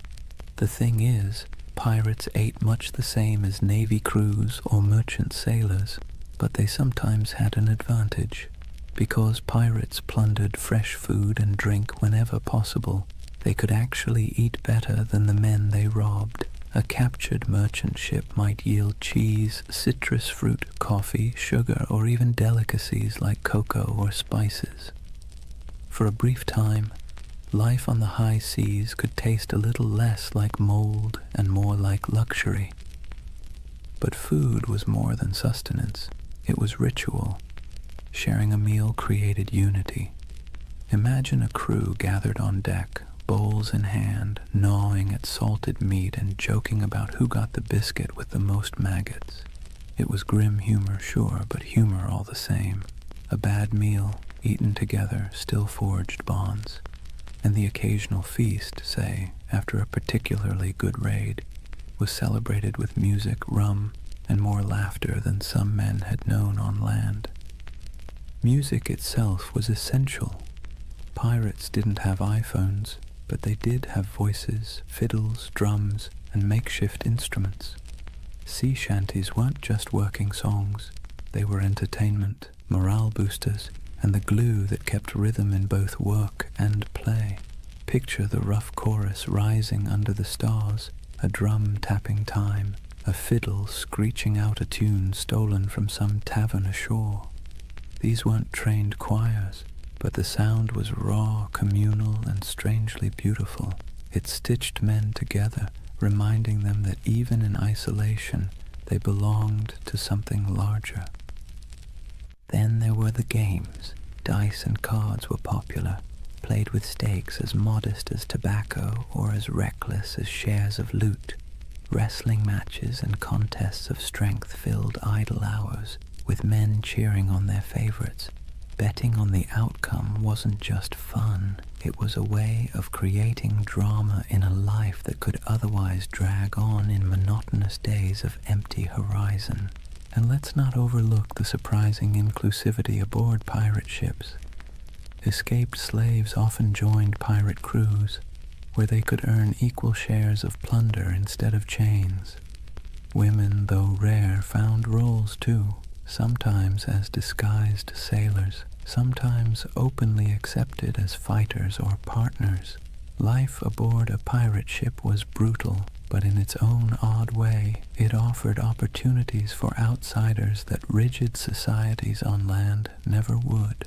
The thing is, pirates ate much the same as navy crews or merchant sailors, but they sometimes had an advantage. Because pirates plundered fresh food and drink whenever possible, they could actually eat better than the men they robbed. A captured merchant ship might yield cheese, citrus fruit, coffee, sugar, or even delicacies like cocoa or spices. For a brief time, life on the high seas could taste a little less like mold and more like luxury. But food was more than sustenance. It was ritual. Sharing a meal created unity. Imagine a crew gathered on deck, bowls in hand, gnawing at salted meat and joking about who got the biscuit with the most maggots. It was grim humor, sure, but humor all the same. A bad meal, eaten together, still forged bonds. And the occasional feast, say, after a particularly good raid, was celebrated with music, rum, and more laughter than some men had known on land. Music itself was essential. Pirates didn't have iPhones, but they did have voices, fiddles, drums, and makeshift instruments. Sea shanties weren't just working songs. They were entertainment, morale boosters, and the glue that kept rhythm in both work and play. Picture the rough chorus rising under the stars, a drum tapping time, a fiddle screeching out a tune stolen from some tavern ashore. These weren't trained choirs, but the sound was raw, communal, and strangely beautiful. It stitched men together, reminding them that even in isolation, they belonged to something larger. Then there were the games. Dice and cards were popular, played with stakes as modest as tobacco or as reckless as shares of loot. Wrestling matches and contests of strength filled idle hours, with men cheering on their favorites. Betting on the outcome wasn't just fun, it was a way of creating drama in a life that could otherwise drag on in monotonous days of empty horizon. And let's not overlook the surprising inclusivity aboard pirate ships. Escaped slaves often joined pirate crews, where they could earn equal shares of plunder instead of chains. Women, though rare, found roles too, sometimes as disguised sailors, sometimes openly accepted as fighters or partners. Life aboard a pirate ship was brutal, but in its own odd way, it offered opportunities for outsiders that rigid societies on land never would.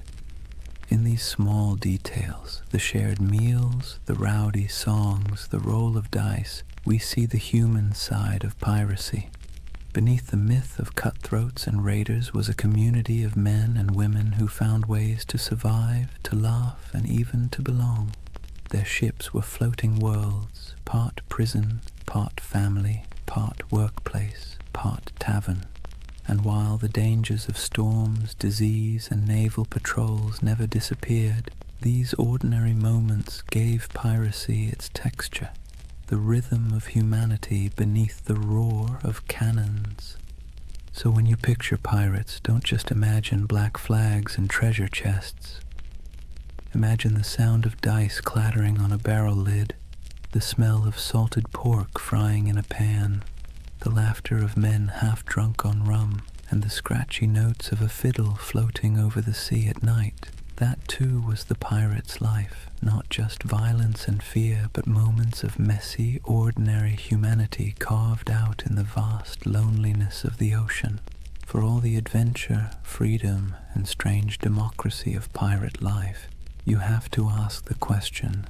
In these small details, the shared meals, the rowdy songs, the roll of dice, we see the human side of piracy. Beneath the myth of cutthroats and raiders was a community of men and women who found ways to survive, to laugh, and even to belong. Their ships were floating worlds, part prison, part family, part workplace, part tavern. And while the dangers of storms, disease, and naval patrols never disappeared, these ordinary moments gave piracy its texture, the rhythm of humanity beneath the roar of cannons. So when you picture pirates, don't just imagine black flags and treasure chests. Imagine the sound of dice clattering on a barrel lid, the smell of salted pork frying in a pan, the laughter of men half drunk on rum, and the scratchy notes of a fiddle floating over the sea at night. That too was the pirate's life, not just violence and fear, but moments of messy, ordinary humanity carved out in the vast loneliness of the ocean. For all the adventure, freedom, and strange democracy of pirate life, you have to ask the question,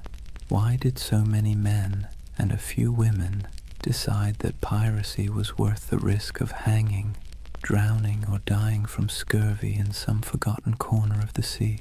why did so many men and a few women decide that piracy was worth the risk of hanging, drowning, or dying from scurvy in some forgotten corner of the sea?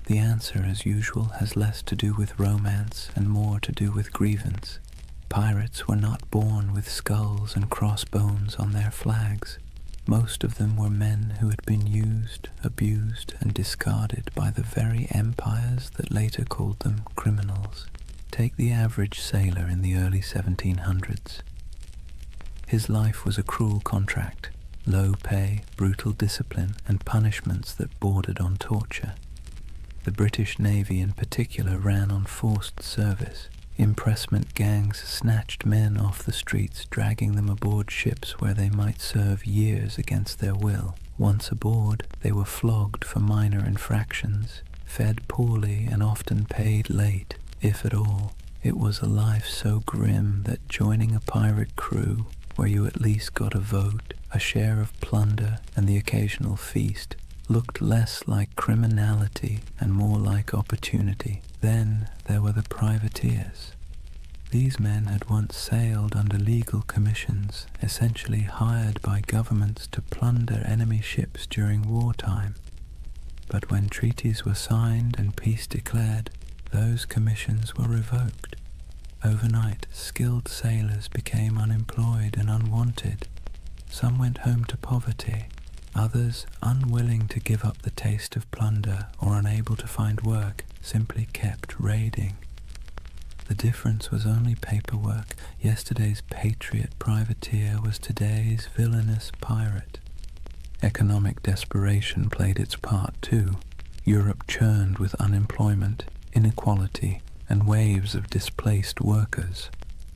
The answer, as usual, has less to do with romance and more to do with grievance. Pirates were not born with skulls and crossbones on their flags. Most of them were men who had been used, abused, and discarded by the very empires that later called them criminals. Take the average sailor in the early 1700s. His life was a cruel contract, low pay, brutal discipline, and punishments that bordered on torture. The British Navy in particular ran on forced service. Impressment gangs snatched men off the streets, dragging them aboard ships where they might serve years against their will. Once aboard, they were flogged for minor infractions, fed poorly, and often paid late, if at all. It was a life so grim that joining a pirate crew, where you at least got a vote, a share of plunder, and the occasional feast, looked less like criminality and more like opportunity. Then there were the privateers. These men had once sailed under legal commissions, essentially hired by governments to plunder enemy ships during wartime. But when treaties were signed and peace declared, those commissions were revoked. Overnight, skilled sailors became unemployed and unwanted. Some went home to poverty. Others, unwilling to give up the taste of plunder or unable to find work, simply kept raiding. The difference was only paperwork. Yesterday's patriot privateer was today's villainous pirate. Economic desperation played its part too. Europe churned with unemployment, inequality, and waves of displaced workers.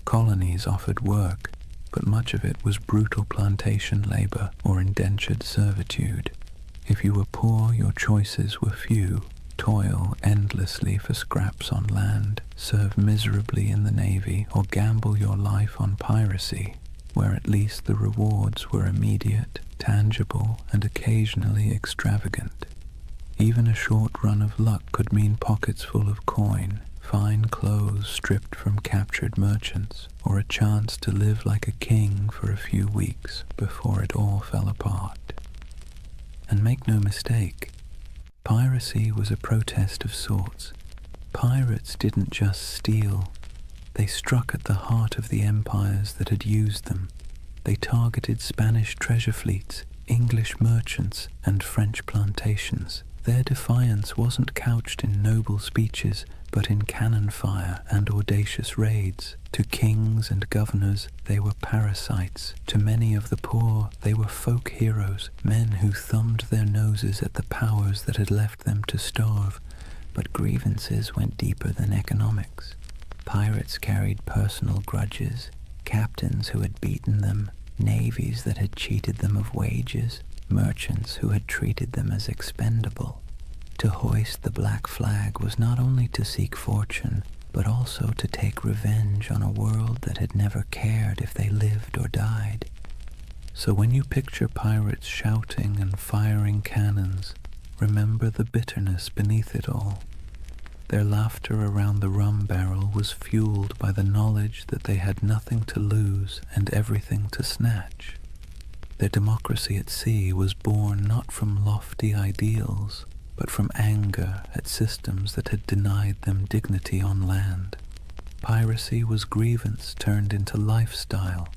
Colonies offered work, but much of it was brutal plantation labor or indentured servitude. If you were poor, your choices were few. Toil endlessly for scraps on land, serve miserably in the navy, or gamble your life on piracy, where at least the rewards were immediate, tangible, and occasionally extravagant. Even a short run of luck could mean pockets full of coin, fine clothes stripped from captured merchants, or a chance to live like a king for a few weeks before it all fell apart. And make no mistake, piracy was a protest of sorts. Pirates didn't just steal. They struck at the heart of the empires that had used them. They targeted Spanish treasure fleets, English merchants, and French plantations. Their defiance wasn't couched in noble speeches, but in cannon fire and audacious raids. To kings and governors, they were parasites. To many of the poor, they were folk heroes, men who thumbed their noses at the powers that had left them to starve. But grievances went deeper than economics. Pirates carried personal grudges, captains who had beaten them, navies that had cheated them of wages, merchants who had treated them as expendable. To hoist the black flag was not only to seek fortune, but also to take revenge on a world that had never cared if they lived or died. So when you picture pirates shouting and firing cannons, remember the bitterness beneath it all. Their laughter around the rum barrel was fueled by the knowledge that they had nothing to lose and everything to snatch. Their democracy at sea was born not from lofty ideals, but from anger at systems that had denied them dignity on land. Piracy was grievance turned into lifestyle,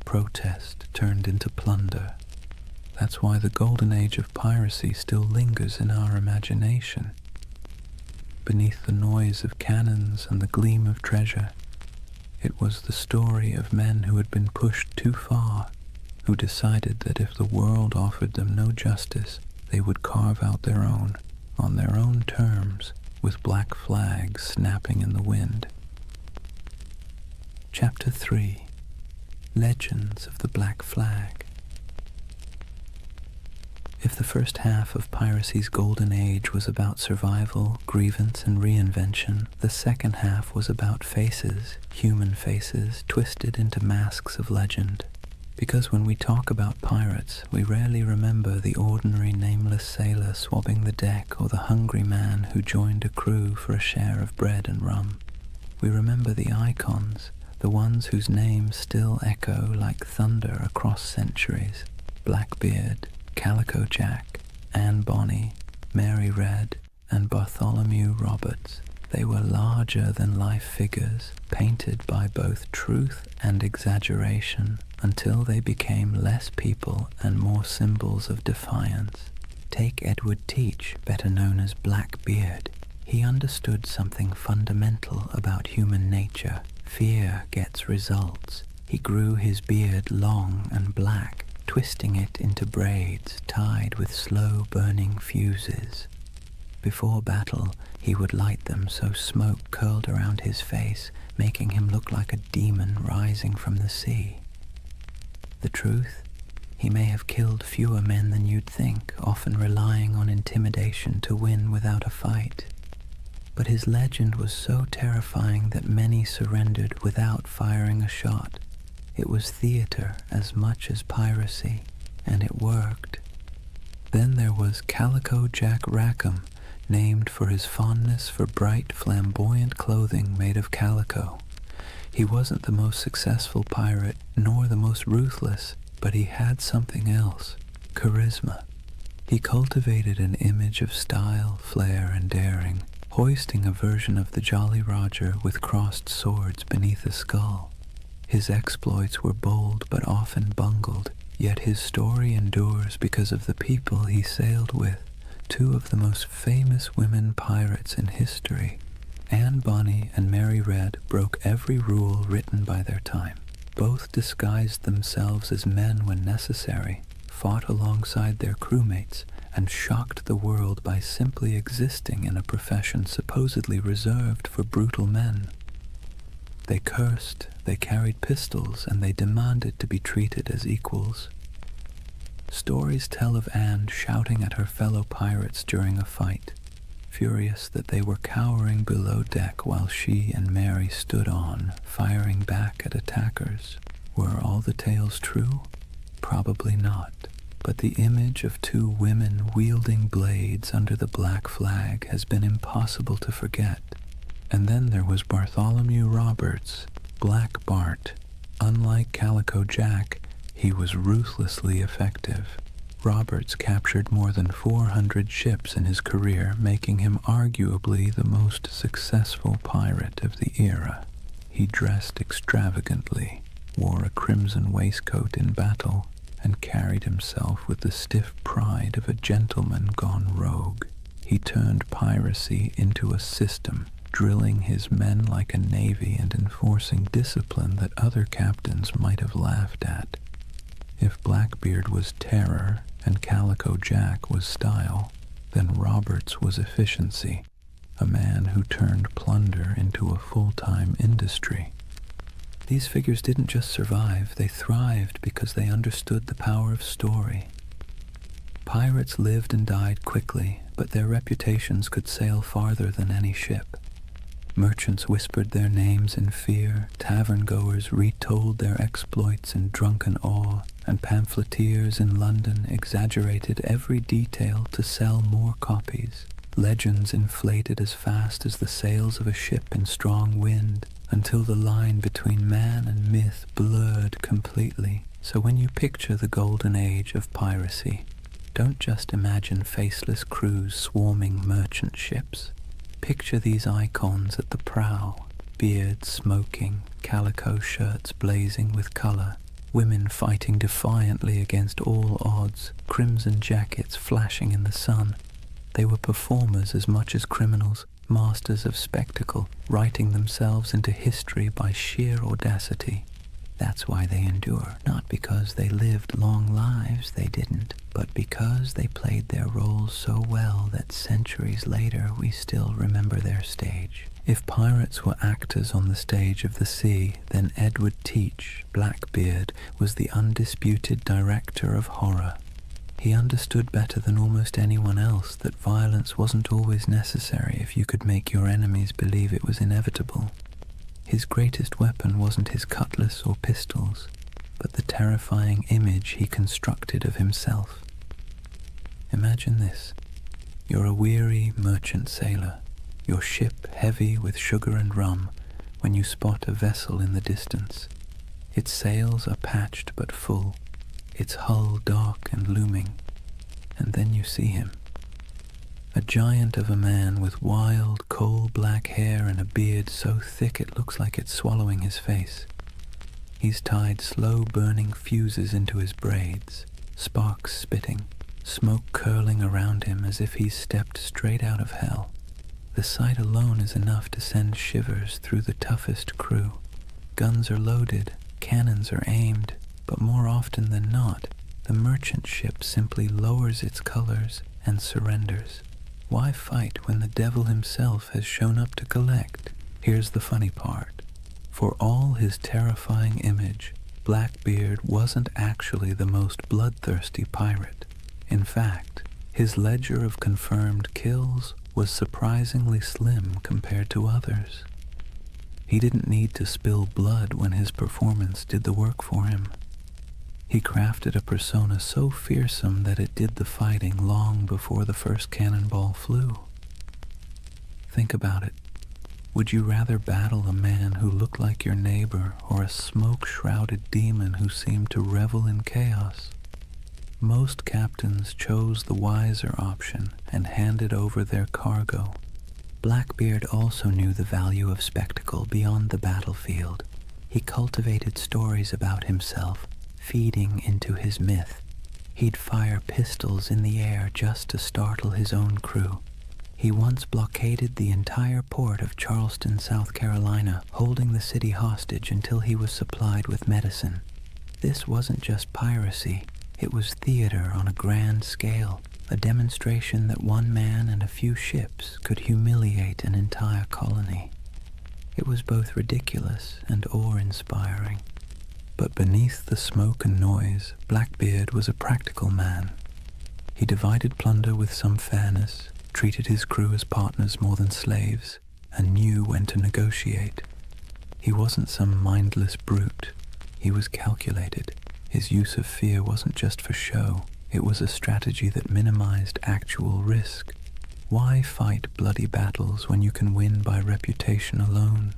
protest turned into plunder. That's why the Golden Age of Piracy still lingers in our imagination. Beneath the noise of cannons and the gleam of treasure, it was the story of men who had been pushed too far, who decided that if the world offered them no justice, they would carve out their own, on their own terms, with black flags snapping in the wind. Chapter 3. Legends of the Black Flag. If the first half of piracy's golden age was about survival, grievance, and reinvention, the second half was about faces, human faces, twisted into masks of legend. Because when we talk about pirates, we rarely remember the ordinary nameless sailor swabbing the deck or the hungry man who joined a crew for a share of bread and rum. We remember the icons, the ones whose names still echo like thunder across centuries: Blackbeard, Calico Jack, Anne Bonny, Mary Red, and Bartholomew Roberts. They were larger-than-life figures, painted by both truth and exaggeration, until they became less people and more symbols of defiance. Take Edward Teach, better known as Blackbeard. He understood something fundamental about human nature. Fear gets results. He grew his beard long and black, twisting it into braids tied with slow-burning fuses. Before battle, he would light them so smoke curled around his face, making him look like a demon rising from the sea. The truth? He may have killed fewer men than you'd think, often relying on intimidation to win without a fight. But his legend was so terrifying that many surrendered without firing a shot. It was theater as much as piracy, and it worked. Then there was Calico Jack Rackham, named for his fondness for bright, flamboyant clothing made of calico. He wasn't the most successful pirate, nor the most ruthless, but he had something else: charisma. He cultivated an image of style, flair, and daring, hoisting a version of the Jolly Roger with crossed swords beneath a skull. His exploits were bold but often bungled, yet his story endures because of the people he sailed with. Two of the most famous women pirates in history, Anne Bonny and Mary Red, broke every rule written by their time. Both disguised themselves as men when necessary, fought alongside their crewmates, and shocked the world by simply existing in a profession supposedly reserved for brutal men. They cursed, they carried pistols, and they demanded to be treated as equals. Stories tell of Anne shouting at her fellow pirates during a fight, furious that they were cowering below deck while she and Mary stood on, firing back at attackers. Were all the tales true? Probably not. But the image of two women wielding blades under the black flag has been impossible to forget. And then there was Bartholomew Roberts, Black Bart. Unlike Calico Jack, he was ruthlessly effective. Roberts captured more than 400 ships in his career, making him arguably the most successful pirate of the era. He dressed extravagantly, wore a crimson waistcoat in battle, and carried himself with the stiff pride of a gentleman gone rogue. He turned piracy into a system, drilling his men like a navy and enforcing discipline that other captains might have laughed at. If Blackbeard was terror and Calico Jack was style, then Roberts was efficiency, a man who turned plunder into a full-time industry. These figures didn't just survive, they thrived because they understood the power of story. Pirates lived and died quickly, but their reputations could sail farther than any ship. Merchants whispered their names in fear, tavern-goers retold their exploits in drunken awe, and pamphleteers in London exaggerated every detail to sell more copies. Legends inflated as fast as the sails of a ship in strong wind, until the line between man and myth blurred completely. So when you picture the Golden Age of Piracy, don't just imagine faceless crews swarming merchant ships. Picture these icons at the prow, beards smoking, calico shirts blazing with color, women fighting defiantly against all odds, crimson jackets flashing in the sun. They were performers as much as criminals, masters of spectacle, writing themselves into history by sheer audacity. That's why they endure, not because they lived long lives, they didn't, but because they played their roles so well that centuries later we still remember their stage. If pirates were actors on the stage of the sea, then Edward Teach, Blackbeard, was the undisputed director of horror. He understood better than almost anyone else that violence wasn't always necessary if you could make your enemies believe it was inevitable. His greatest weapon wasn't his cutlass or pistols, but the terrifying image he constructed of himself. Imagine this. You're a weary merchant sailor, your ship heavy with sugar and rum, when you spot a vessel in the distance. Its sails are patched but full, its hull dark and looming, and then you see him. A giant of a man with wild, coal-black hair and a beard so thick it looks like it's swallowing his face. He's tied slow-burning fuses into his braids, sparks spitting, smoke curling around him as if he's stepped straight out of hell. The sight alone is enough to send shivers through the toughest crew. Guns are loaded, cannons are aimed, but more often than not, the merchant ship simply lowers its colors and surrenders. Why fight when the devil himself has shown up to collect? Here's the funny part. For all his terrifying image, Blackbeard wasn't actually the most bloodthirsty pirate. In fact, his ledger of confirmed kills was surprisingly slim compared to others. He didn't need to spill blood when his performance did the work for him. He crafted a persona so fearsome that it did the fighting long before the first cannonball flew. Think about it. Would you rather battle a man who looked like your neighbor or a smoke-shrouded demon who seemed to revel in chaos? Most captains chose the wiser option and handed over their cargo. Blackbeard also knew the value of spectacle beyond the battlefield. He cultivated stories about himself, feeding into his myth. He'd fire pistols in the air just to startle his own crew. He once blockaded the entire port of Charleston, South Carolina, holding the city hostage until he was supplied with medicine. This wasn't just piracy, it was theater on a grand scale, a demonstration that one man and a few ships could humiliate an entire colony. It was both ridiculous and awe-inspiring. But beneath the smoke and noise, Blackbeard was a practical man. He divided plunder with some fairness, treated his crew as partners more than slaves, and knew when to negotiate. He wasn't some mindless brute. He was calculated. His use of fear wasn't just for show. It was a strategy that minimized actual risk. Why fight bloody battles when you can win by reputation alone?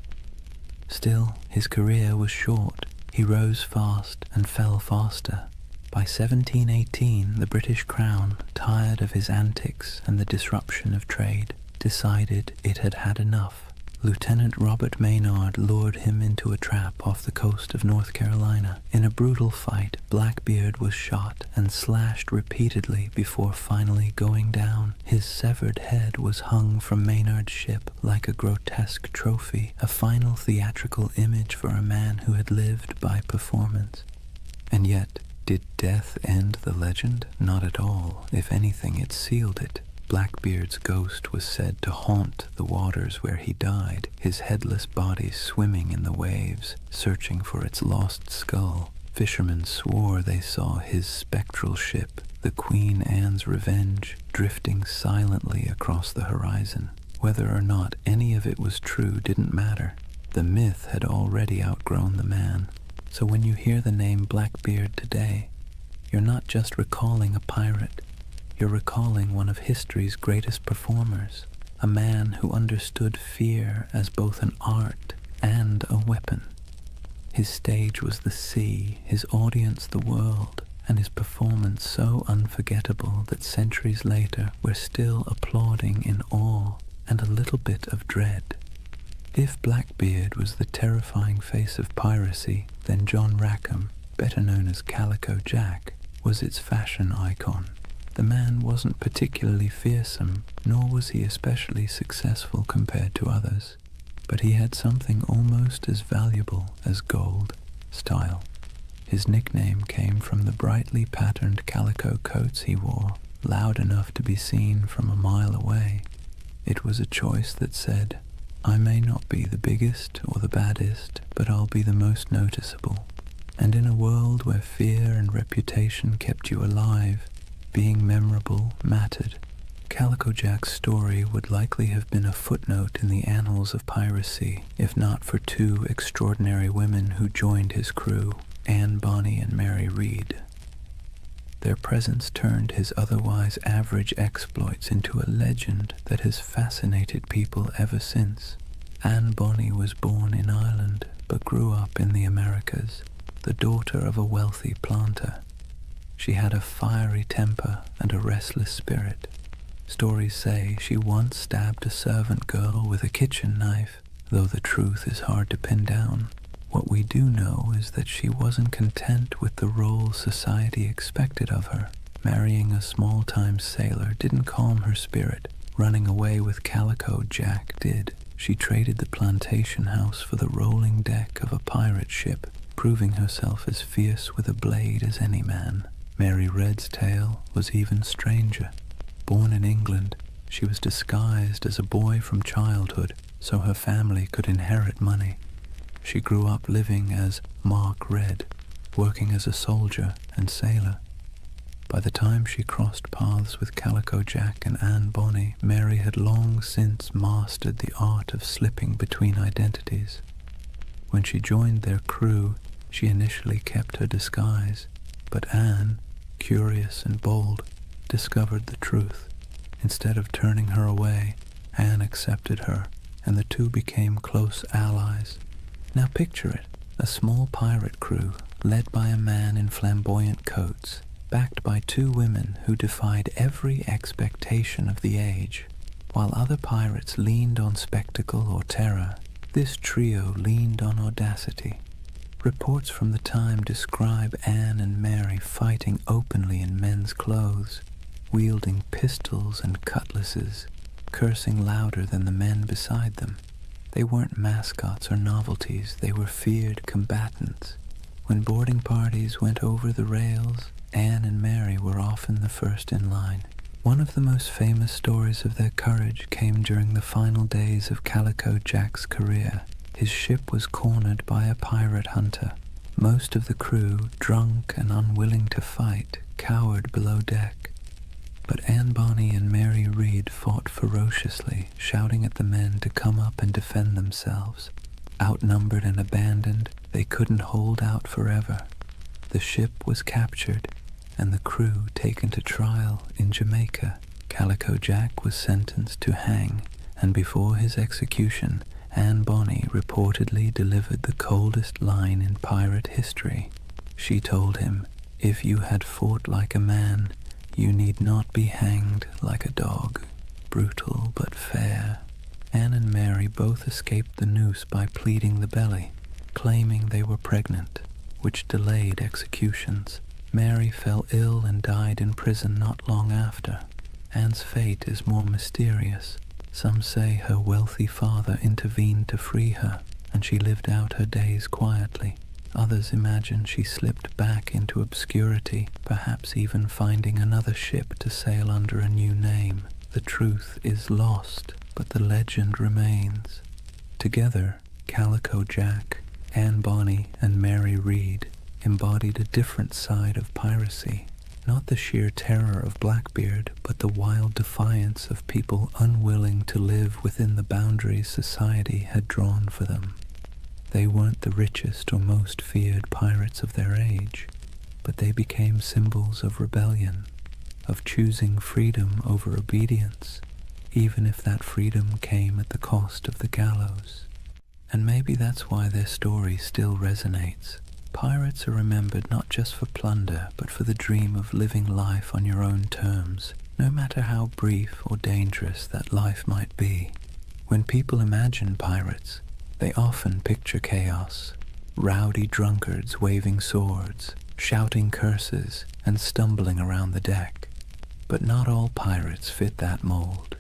Still, his career was short. He rose fast and fell faster. By 1718, the British Crown, tired of his antics and the disruption of trade, decided it had had enough. Lieutenant Robert Maynard lured him into a trap off the coast of North Carolina. In a brutal fight, Blackbeard was shot and slashed repeatedly before finally going down. His severed head was hung from Maynard's ship like a grotesque trophy, a final theatrical image for a man who had lived by performance. And yet, did death end the legend? Not at all. If anything, it sealed it. Blackbeard's ghost was said to haunt the waters where he died, his headless body swimming in the waves, searching for its lost skull. Fishermen swore they saw his spectral ship, the Queen Anne's Revenge, drifting silently across the horizon. Whether or not any of it was true didn't matter. The myth had already outgrown the man. So when you hear the name Blackbeard today, you're not just recalling a pirate. You're recalling one of history's greatest performers, a man who understood fear as both an art and a weapon. His stage was the sea, his audience the world, and his performance so unforgettable that centuries later we're still applauding in awe and a little bit of dread. If Blackbeard was the terrifying face of piracy, then John Rackham, better known as Calico Jack, was its fashion icon. The man wasn't particularly fearsome, nor was he especially successful compared to others, but he had something almost as valuable as gold: style. His nickname came from the brightly patterned calico coats he wore, loud enough to be seen from a mile away. It was a choice that said, "I may not be the biggest or the baddest, but I'll be the most noticeable." And in a world where fear and reputation kept you alive, being memorable mattered. Calico Jack's story would likely have been a footnote in the annals of piracy, if not for two extraordinary women who joined his crew, Anne Bonny and Mary Read. Their presence turned his otherwise average exploits into a legend that has fascinated people ever since. Anne Bonny was born in Ireland, but grew up in the Americas, the daughter of a wealthy planter. She had a fiery temper and a restless spirit. Stories say she once stabbed a servant girl with a kitchen knife, though the truth is hard to pin down. What we do know is that she wasn't content with the role society expected of her. Marrying a small-time sailor didn't calm her spirit. Running away with Calico Jack did. She traded the plantation house for the rolling deck of a pirate ship, proving herself as fierce with a blade as any man. Mary Red's tale was even stranger. Born in England, she was disguised as a boy from childhood so her family could inherit money. She grew up living as Mark Red, working as a soldier and sailor. By the time she crossed paths with Calico Jack and Anne Bonny, Mary had long since mastered the art of slipping between identities. When she joined their crew, she initially kept her disguise. But Anne, curious and bold, discovered the truth. Instead of turning her away, Anne accepted her, and the two became close allies. Now picture it, a small pirate crew led by a man in flamboyant coats, backed by two women who defied every expectation of the age. While other pirates leaned on spectacle or terror, this trio leaned on audacity. Reports from the time describe Anne and Mary fighting openly in men's clothes, wielding pistols and cutlasses, cursing louder than the men beside them. They weren't mascots or novelties, they were feared combatants. When boarding parties went over the rails, Anne and Mary were often the first in line. One of the most famous stories of their courage came during the final days of Calico Jack's career. His ship was cornered by a pirate hunter. Most of the crew, drunk and unwilling to fight, cowered below deck. But Anne Bonny and Mary Read fought ferociously, shouting at the men to come up and defend themselves. Outnumbered and abandoned, they couldn't hold out forever. The ship was captured, and the crew taken to trial in Jamaica. Calico Jack was sentenced to hang, and before his execution, Anne Bonny reportedly delivered the coldest line in pirate history. She told him, "If you had fought like a man, you need not be hanged like a dog." Brutal but fair. Anne and Mary both escaped the noose by pleading the belly, claiming they were pregnant, which delayed executions. Mary fell ill and died in prison not long after. Anne's fate is more mysterious. Some say her wealthy father intervened to free her, and she lived out her days quietly. Others imagine she slipped back into obscurity, perhaps even finding another ship to sail under a new name. The truth is lost, but the legend remains. Together, Calico Jack, Anne Bonny, and Mary Read embodied a different side of piracy. Not the sheer terror of Blackbeard, but the wild defiance of people unwilling to live within the boundaries society had drawn for them. They weren't the richest or most feared pirates of their age, but they became symbols of rebellion, of choosing freedom over obedience, even if that freedom came at the cost of the gallows. And maybe that's why their story still resonates. Pirates are remembered not just for plunder, but for the dream of living life on your own terms, no matter how brief or dangerous that life might be. When people imagine pirates, they often picture chaos, rowdy drunkards waving swords, shouting curses, and stumbling around the deck. But not all pirates fit that mold.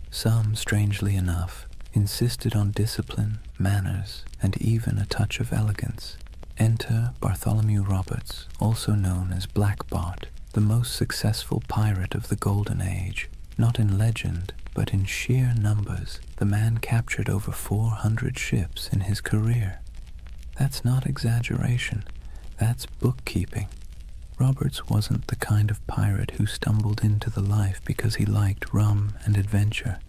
Some, strangely enough, insisted on discipline, manners, and even a touch of elegance. Enter Bartholomew Roberts, also known as Black Bart, the most successful pirate of the Golden Age. Not in legend, but in sheer numbers, the man captured over 400 ships in his career. That's not exaggeration, that's bookkeeping. Roberts wasn't the kind of pirate who stumbled into the life because he liked rum and adventure.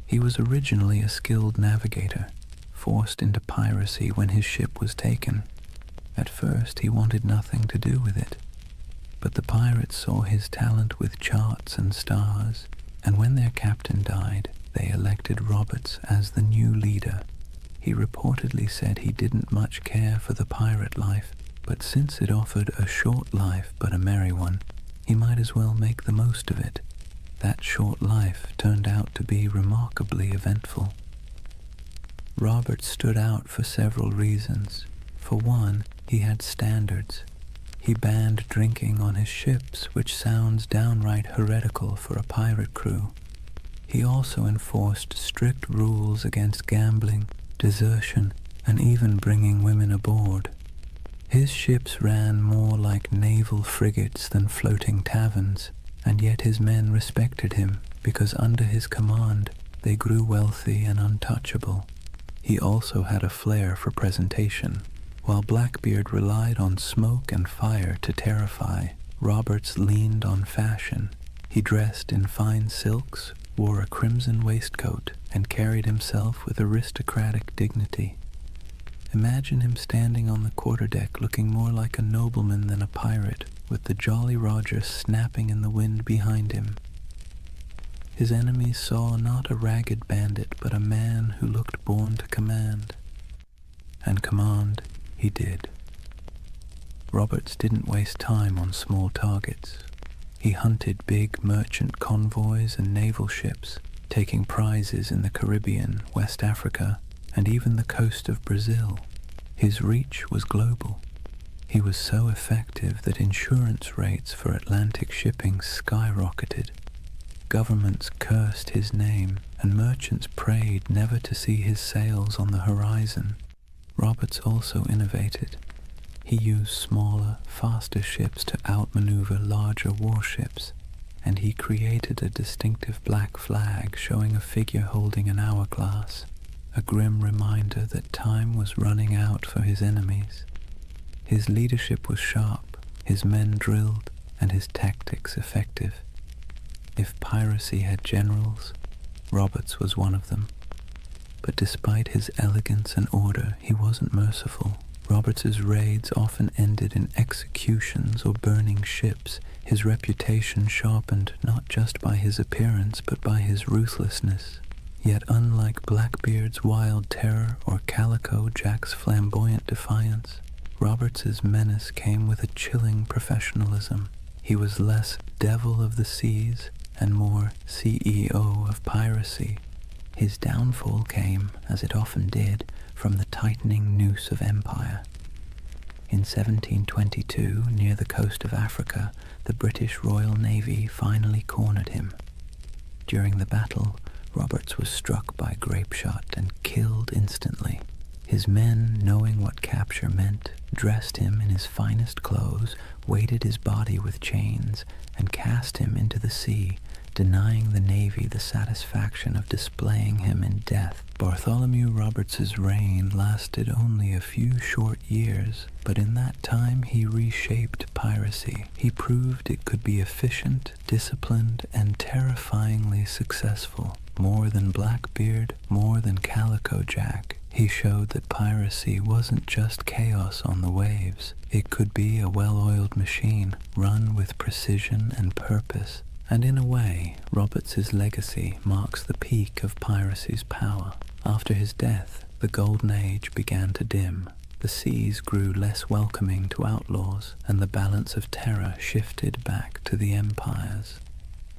He was originally a skilled navigator, forced into piracy when his ship was taken. At first, he wanted nothing to do with it, but the pirates saw his talent with charts and stars, and when their captain died, they elected Roberts as the new leader. He reportedly said he didn't much care for the pirate life, but since it offered a short life but a merry one, he might as well make the most of it. That short life turned out to be remarkably eventful. Roberts stood out for several reasons. For one, he had standards. He banned drinking on his ships, which sounds downright heretical for a pirate crew. He also enforced strict rules against gambling, desertion, and even bringing women aboard. His ships ran more like naval frigates than floating taverns, and yet his men respected him because under his command they grew wealthy and untouchable. He also had a flair for presentation. While Blackbeard relied on smoke and fire to terrify, Roberts leaned on fashion. He dressed in fine silks, wore a crimson waistcoat, and carried himself with aristocratic dignity. Imagine him standing on the quarterdeck looking more like a nobleman than a pirate, with the Jolly Roger snapping in the wind behind him. His enemies saw not a ragged bandit, but a man who looked born to command. And command he did. Roberts didn't waste time on small targets. He hunted big merchant convoys and naval ships, taking prizes in the Caribbean, West Africa, and even the coast of Brazil. His reach was global. He was so effective that insurance rates for Atlantic shipping skyrocketed. Governments cursed his name, and merchants prayed never to see his sails on the horizon. Roberts also innovated. He used smaller, faster ships to outmaneuver larger warships, and he created a distinctive black flag showing a figure holding an hourglass, a grim reminder that time was running out for his enemies. His leadership was sharp, his men drilled, and his tactics effective. If piracy had generals, Roberts was one of them. But despite his elegance and order, he wasn't merciful. Roberts's raids often ended in executions or burning ships, his reputation sharpened not just by his appearance but by his ruthlessness. Yet unlike Blackbeard's wild terror or Calico Jack's flamboyant defiance, Roberts's menace came with a chilling professionalism. He was less devil of the seas and more CEO of piracy. His downfall came, as it often did, from the tightening noose of empire. In 1722, near the coast of Africa, the British Royal Navy finally cornered him. During the battle, Roberts was struck by grapeshot and killed instantly. His men, knowing what capture meant, dressed him in his finest clothes, weighted his body with chains, and cast him into the sea, denying the Navy the satisfaction of displaying him in death. Bartholomew Roberts's reign lasted only a few short years, but in that time he reshaped piracy. He proved it could be efficient, disciplined, and terrifyingly successful. More than Blackbeard, more than Calico Jack, he showed that piracy wasn't just chaos on the waves. It could be a well-oiled machine, run with precision and purpose. And in a way, Roberts's legacy marks the peak of piracy's power. After his death, the Golden Age began to dim. The seas grew less welcoming to outlaws, and the balance of terror shifted back to the empires.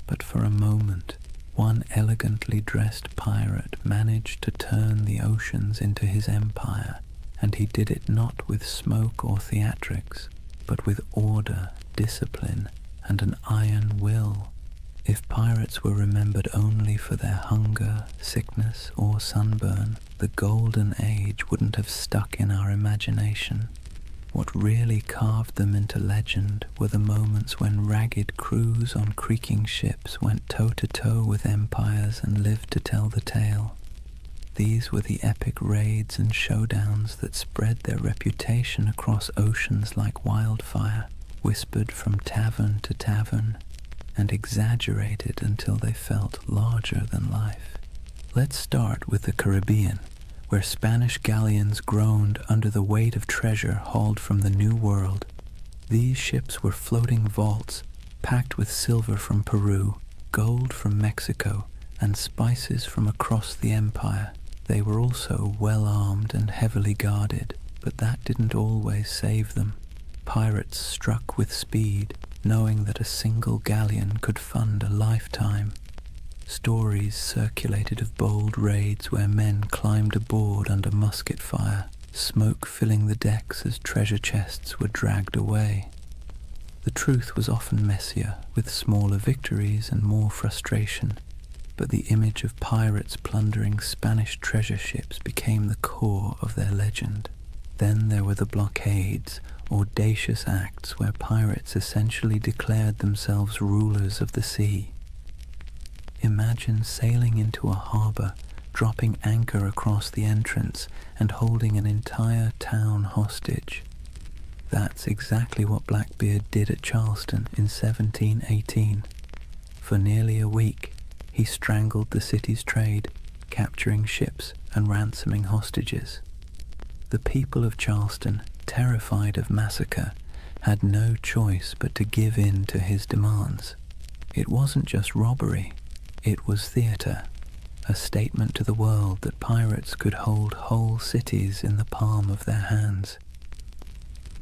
But for a moment, one elegantly dressed pirate managed to turn the oceans into his empire, and he did it not with smoke or theatrics, but with order, discipline, and an iron will. If pirates were remembered only for their hunger, sickness, or sunburn, the Golden Age wouldn't have stuck in our imagination. What really carved them into legend were the moments when ragged crews on creaking ships went toe-to-toe with empires and lived to tell the tale. These were the epic raids and showdowns that spread their reputation across oceans like wildfire, whispered from tavern to tavern, and exaggerated until they felt larger than life. Let's start with the Caribbean, where Spanish galleons groaned under the weight of treasure hauled from the New World. These ships were floating vaults, packed with silver from Peru, gold from Mexico, and spices from across the empire. They were also well-armed and heavily guarded, but that didn't always save them. Pirates struck with speed, knowing that a single galleon could fund a lifetime. Stories circulated of bold raids where men climbed aboard under musket fire, smoke filling the decks as treasure chests were dragged away. The truth was often messier, with smaller victories and more frustration, but the image of pirates plundering Spanish treasure ships became the core of their legend. Then there were the blockades, audacious acts where pirates essentially declared themselves rulers of the sea. Imagine sailing into a harbor, dropping anchor across the entrance, and holding an entire town hostage. That's exactly what Blackbeard did at Charleston in 1718. For nearly a week, he strangled the city's trade, capturing ships and ransoming hostages. The people of Charleston, terrified of massacre, had no choice but to give in to his demands. It wasn't just robbery, it was theater, a statement to the world that pirates could hold whole cities in the palm of their hands.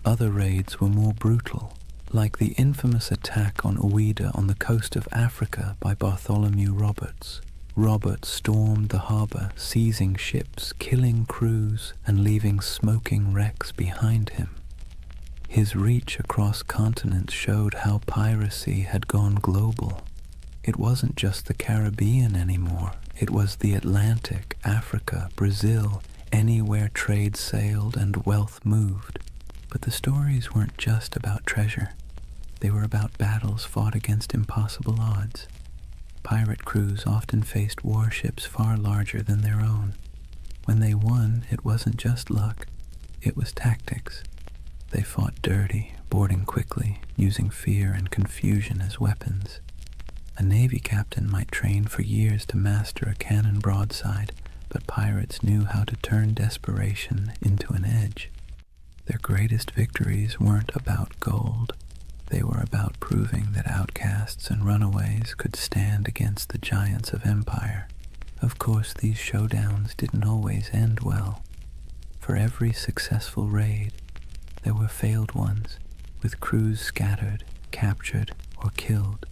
Other raids were more brutal, like the infamous attack on Ouida on the coast of Africa by Bartholomew Roberts. Roberts stormed the harbor, seizing ships, killing crews, and leaving smoking wrecks behind him. His reach across continents showed how piracy had gone global. It wasn't just the Caribbean anymore. It was the Atlantic, Africa, Brazil, anywhere trade sailed and wealth moved. But the stories weren't just about treasure. They were about battles fought against impossible odds. Pirate crews often faced warships far larger than their own. When they won, it wasn't just luck, it was tactics. They fought dirty, boarding quickly, using fear and confusion as weapons. A Navy captain might train for years to master a cannon broadside, but pirates knew how to turn desperation into an edge. Their greatest victories weren't about gold. They were about proving that outcasts and runaways could stand against the giants of empire. Of course, these showdowns didn't always end well. For every successful raid, there were failed ones, with crews scattered, captured, or killed.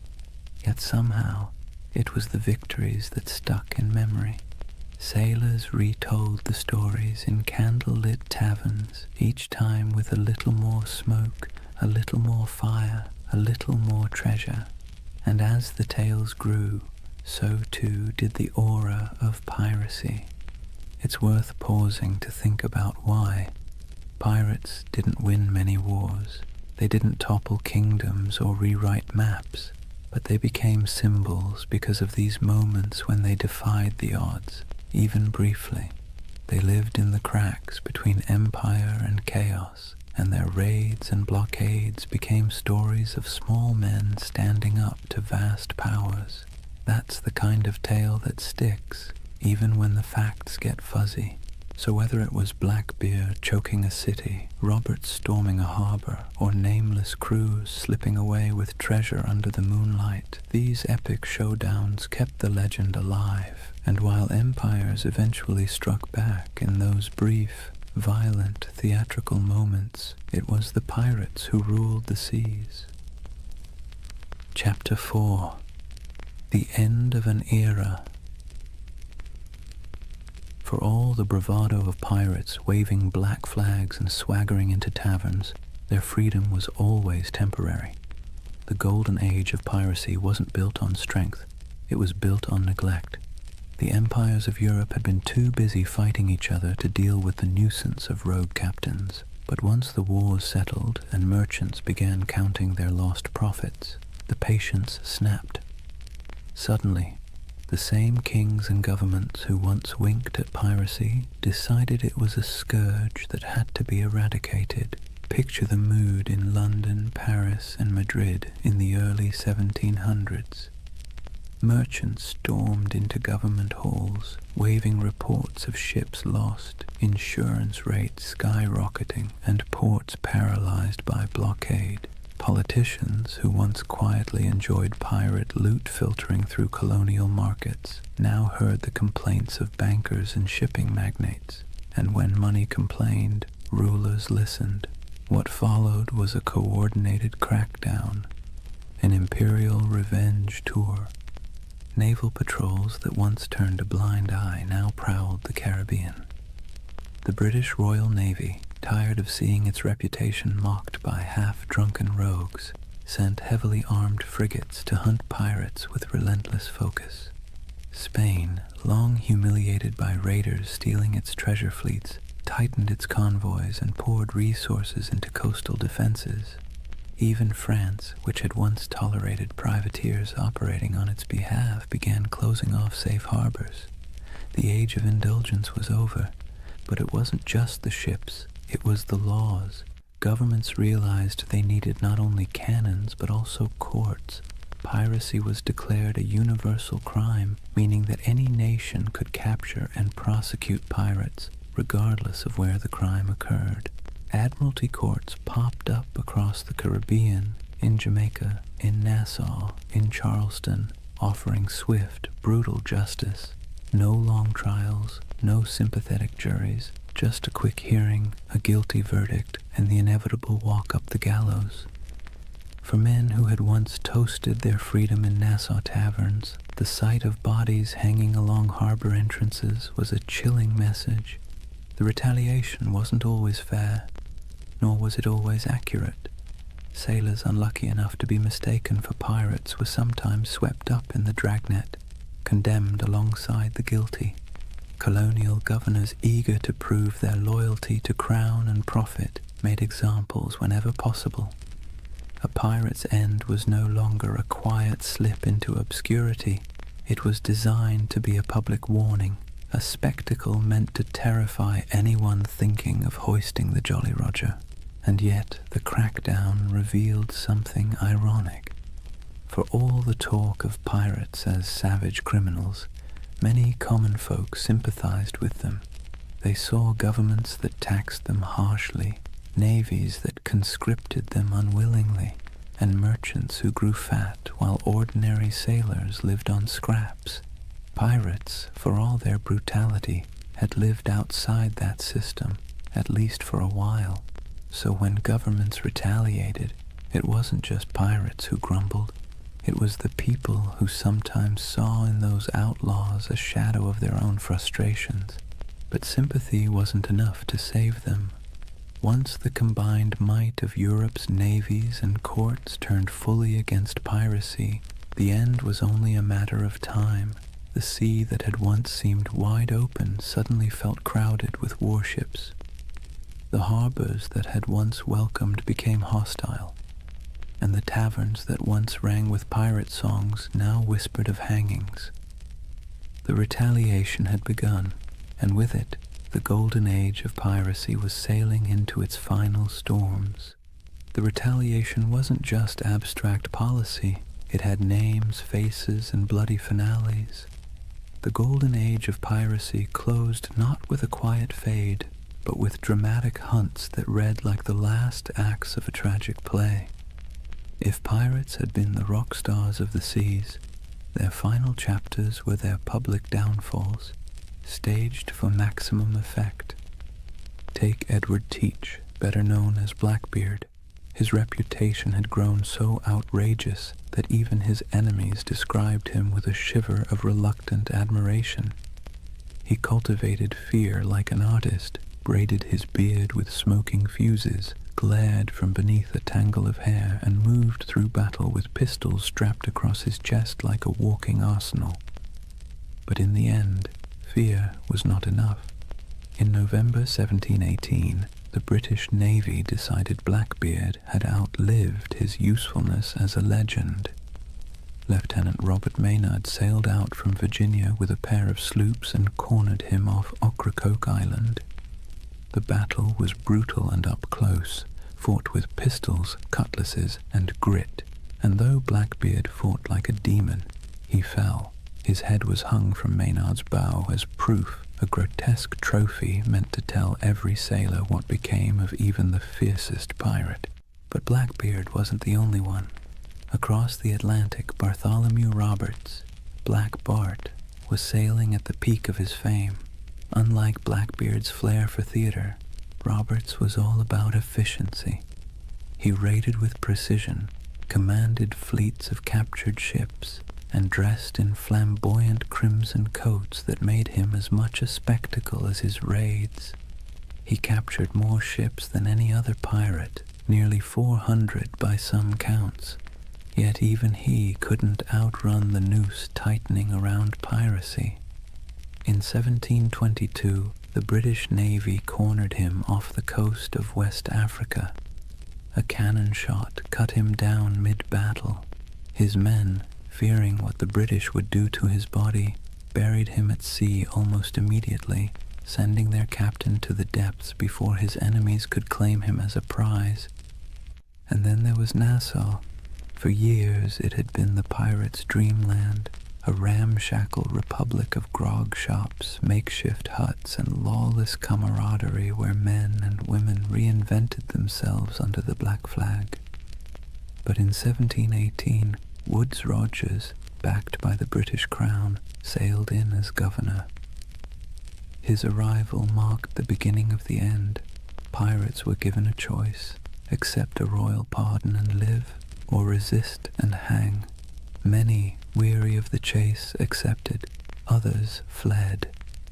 Yet somehow, it was the victories that stuck in memory. Sailors retold the stories in candle-lit taverns, each time with a little more smoke, a little more fire, a little more treasure. And as the tales grew, so too did the aura of piracy. It's worth pausing to think about why. Pirates didn't win many wars. They didn't topple kingdoms or rewrite maps, but they became symbols because of these moments when they defied the odds, even briefly. They lived in the cracks between empire and chaos, and their raids and blockades became stories of small men standing up to vast powers. That's the kind of tale that sticks, even when the facts get fuzzy. So whether it was Blackbeard choking a city, Roberts storming a harbor, or nameless crews slipping away with treasure under the moonlight, these epic showdowns kept the legend alive. And while empires eventually struck back in those brief, violent, theatrical moments, it was the pirates who ruled the seas. Chapter 4. The End of an Era. For all the bravado of pirates waving black flags and swaggering into taverns, their freedom was always temporary. The Golden Age of Piracy wasn't built on strength, it was built on neglect. The empires of Europe had been too busy fighting each other to deal with the nuisance of rogue captains. But once the wars settled and merchants began counting their lost profits, the patience snapped. Suddenly, the same kings and governments who once winked at piracy decided it was a scourge that had to be eradicated. Picture the mood in London, Paris, and Madrid in the early 1700s. Merchants stormed into government halls, waving reports of ships lost, insurance rates skyrocketing, and ports paralyzed by blockade. Politicians, who once quietly enjoyed pirate loot filtering through colonial markets, now heard the complaints of bankers and shipping magnates, and when money complained, rulers listened. What followed was a coordinated crackdown, an imperial revenge tour. Naval patrols that once turned a blind eye now prowled the Caribbean. The British Royal Navy, tired of seeing its reputation mocked by half-drunken rogues, sent heavily armed frigates to hunt pirates with relentless focus. Spain, long humiliated by raiders stealing its treasure fleets, tightened its convoys and poured resources into coastal defenses. Even France, which had once tolerated privateers operating on its behalf, began closing off safe harbors. The age of indulgence was over, but it wasn't just the ships, it was the laws. Governments realized they needed not only cannons but also courts. Piracy was declared a universal crime, meaning that any nation could capture and prosecute pirates, regardless of where the crime occurred. Admiralty courts popped up across the Caribbean, in Jamaica, in Nassau, in Charleston, offering swift, brutal justice. No long trials, no sympathetic juries, just a quick hearing, a guilty verdict, and the inevitable walk up the gallows. For men who had once toasted their freedom in Nassau taverns, the sight of bodies hanging along harbor entrances was a chilling message. The retaliation wasn't always fair, nor was it always accurate. Sailors unlucky enough to be mistaken for pirates were sometimes swept up in the dragnet, condemned alongside the guilty. Colonial governors eager to prove their loyalty to crown and profit made examples whenever possible. A pirate's end was no longer a quiet slip into obscurity. It was designed to be a public warning, a spectacle meant to terrify anyone thinking of hoisting the Jolly Roger. And yet the crackdown revealed something ironic. For all the talk of pirates as savage criminals, many common folk sympathized with them. They saw governments that taxed them harshly, navies that conscripted them unwillingly, and merchants who grew fat while ordinary sailors lived on scraps. Pirates, for all their brutality, had lived outside that system, at least for a while. So when governments retaliated, it wasn't just pirates who grumbled. It was the people who sometimes saw in those outlaws a shadow of their own frustrations. But sympathy wasn't enough to save them. Once the combined might of Europe's navies and courts turned fully against piracy, the end was only a matter of time. The sea that had once seemed wide open suddenly felt crowded with warships. The harbors that had once welcomed became hostile, and the taverns that once rang with pirate songs now whispered of hangings. The retaliation had begun, and with it, the Golden Age of Piracy was sailing into its final storms. The retaliation wasn't just abstract policy. It had names, faces, and bloody finales. The Golden Age of Piracy closed not with a quiet fade, but with dramatic hunts that read like the last acts of a tragic play. If pirates had been the rock stars of the seas, their final chapters were their public downfalls, staged for maximum effect. Take Edward Teach, better known as Blackbeard. His reputation had grown so outrageous that even his enemies described him with a shiver of reluctant admiration. He cultivated fear like an artist, braided his beard with smoking fuses, glared from beneath a tangle of hair, and moved through battle with pistols strapped across his chest like a walking arsenal. But in the end, fear was not enough. In November 1718, the British Navy decided Blackbeard had outlived his usefulness as a legend. Lieutenant Robert Maynard sailed out from Virginia with a pair of sloops and cornered him off Ocracoke Island. The battle was brutal and up close, fought with pistols, cutlasses, and grit, and though Blackbeard fought like a demon, he fell. His head was hung from Maynard's bow as proof, a grotesque trophy meant to tell every sailor what became of even the fiercest pirate. But Blackbeard wasn't the only one. Across the Atlantic, Bartholomew Roberts, Black Bart, was sailing at the peak of his fame. Unlike Blackbeard's flair for theater, Roberts was all about efficiency. He raided with precision, commanded fleets of captured ships, and dressed in flamboyant crimson coats that made him as much a spectacle as his raids. He captured more ships than any other pirate, nearly 400 by some counts, yet even he couldn't outrun the noose tightening around piracy. In 1722, the British Navy cornered him off the coast of West Africa. A cannon shot cut him down mid-battle. His men, fearing what the British would do to his body, buried him at sea almost immediately, sending their captain to the depths before his enemies could claim him as a prize. And then there was Nassau. For years it had been the pirates' dreamland, a ramshackle republic of grog shops, makeshift huts, and lawless camaraderie where men and women reinvented themselves under the black flag. But in 1718, Woodes Rogers, backed by the British Crown, sailed in as governor. His arrival marked the beginning of the end. Pirates were given a choice: accept a royal pardon and live, or resist and hang. Many, weary of the chase, accepted, others fled,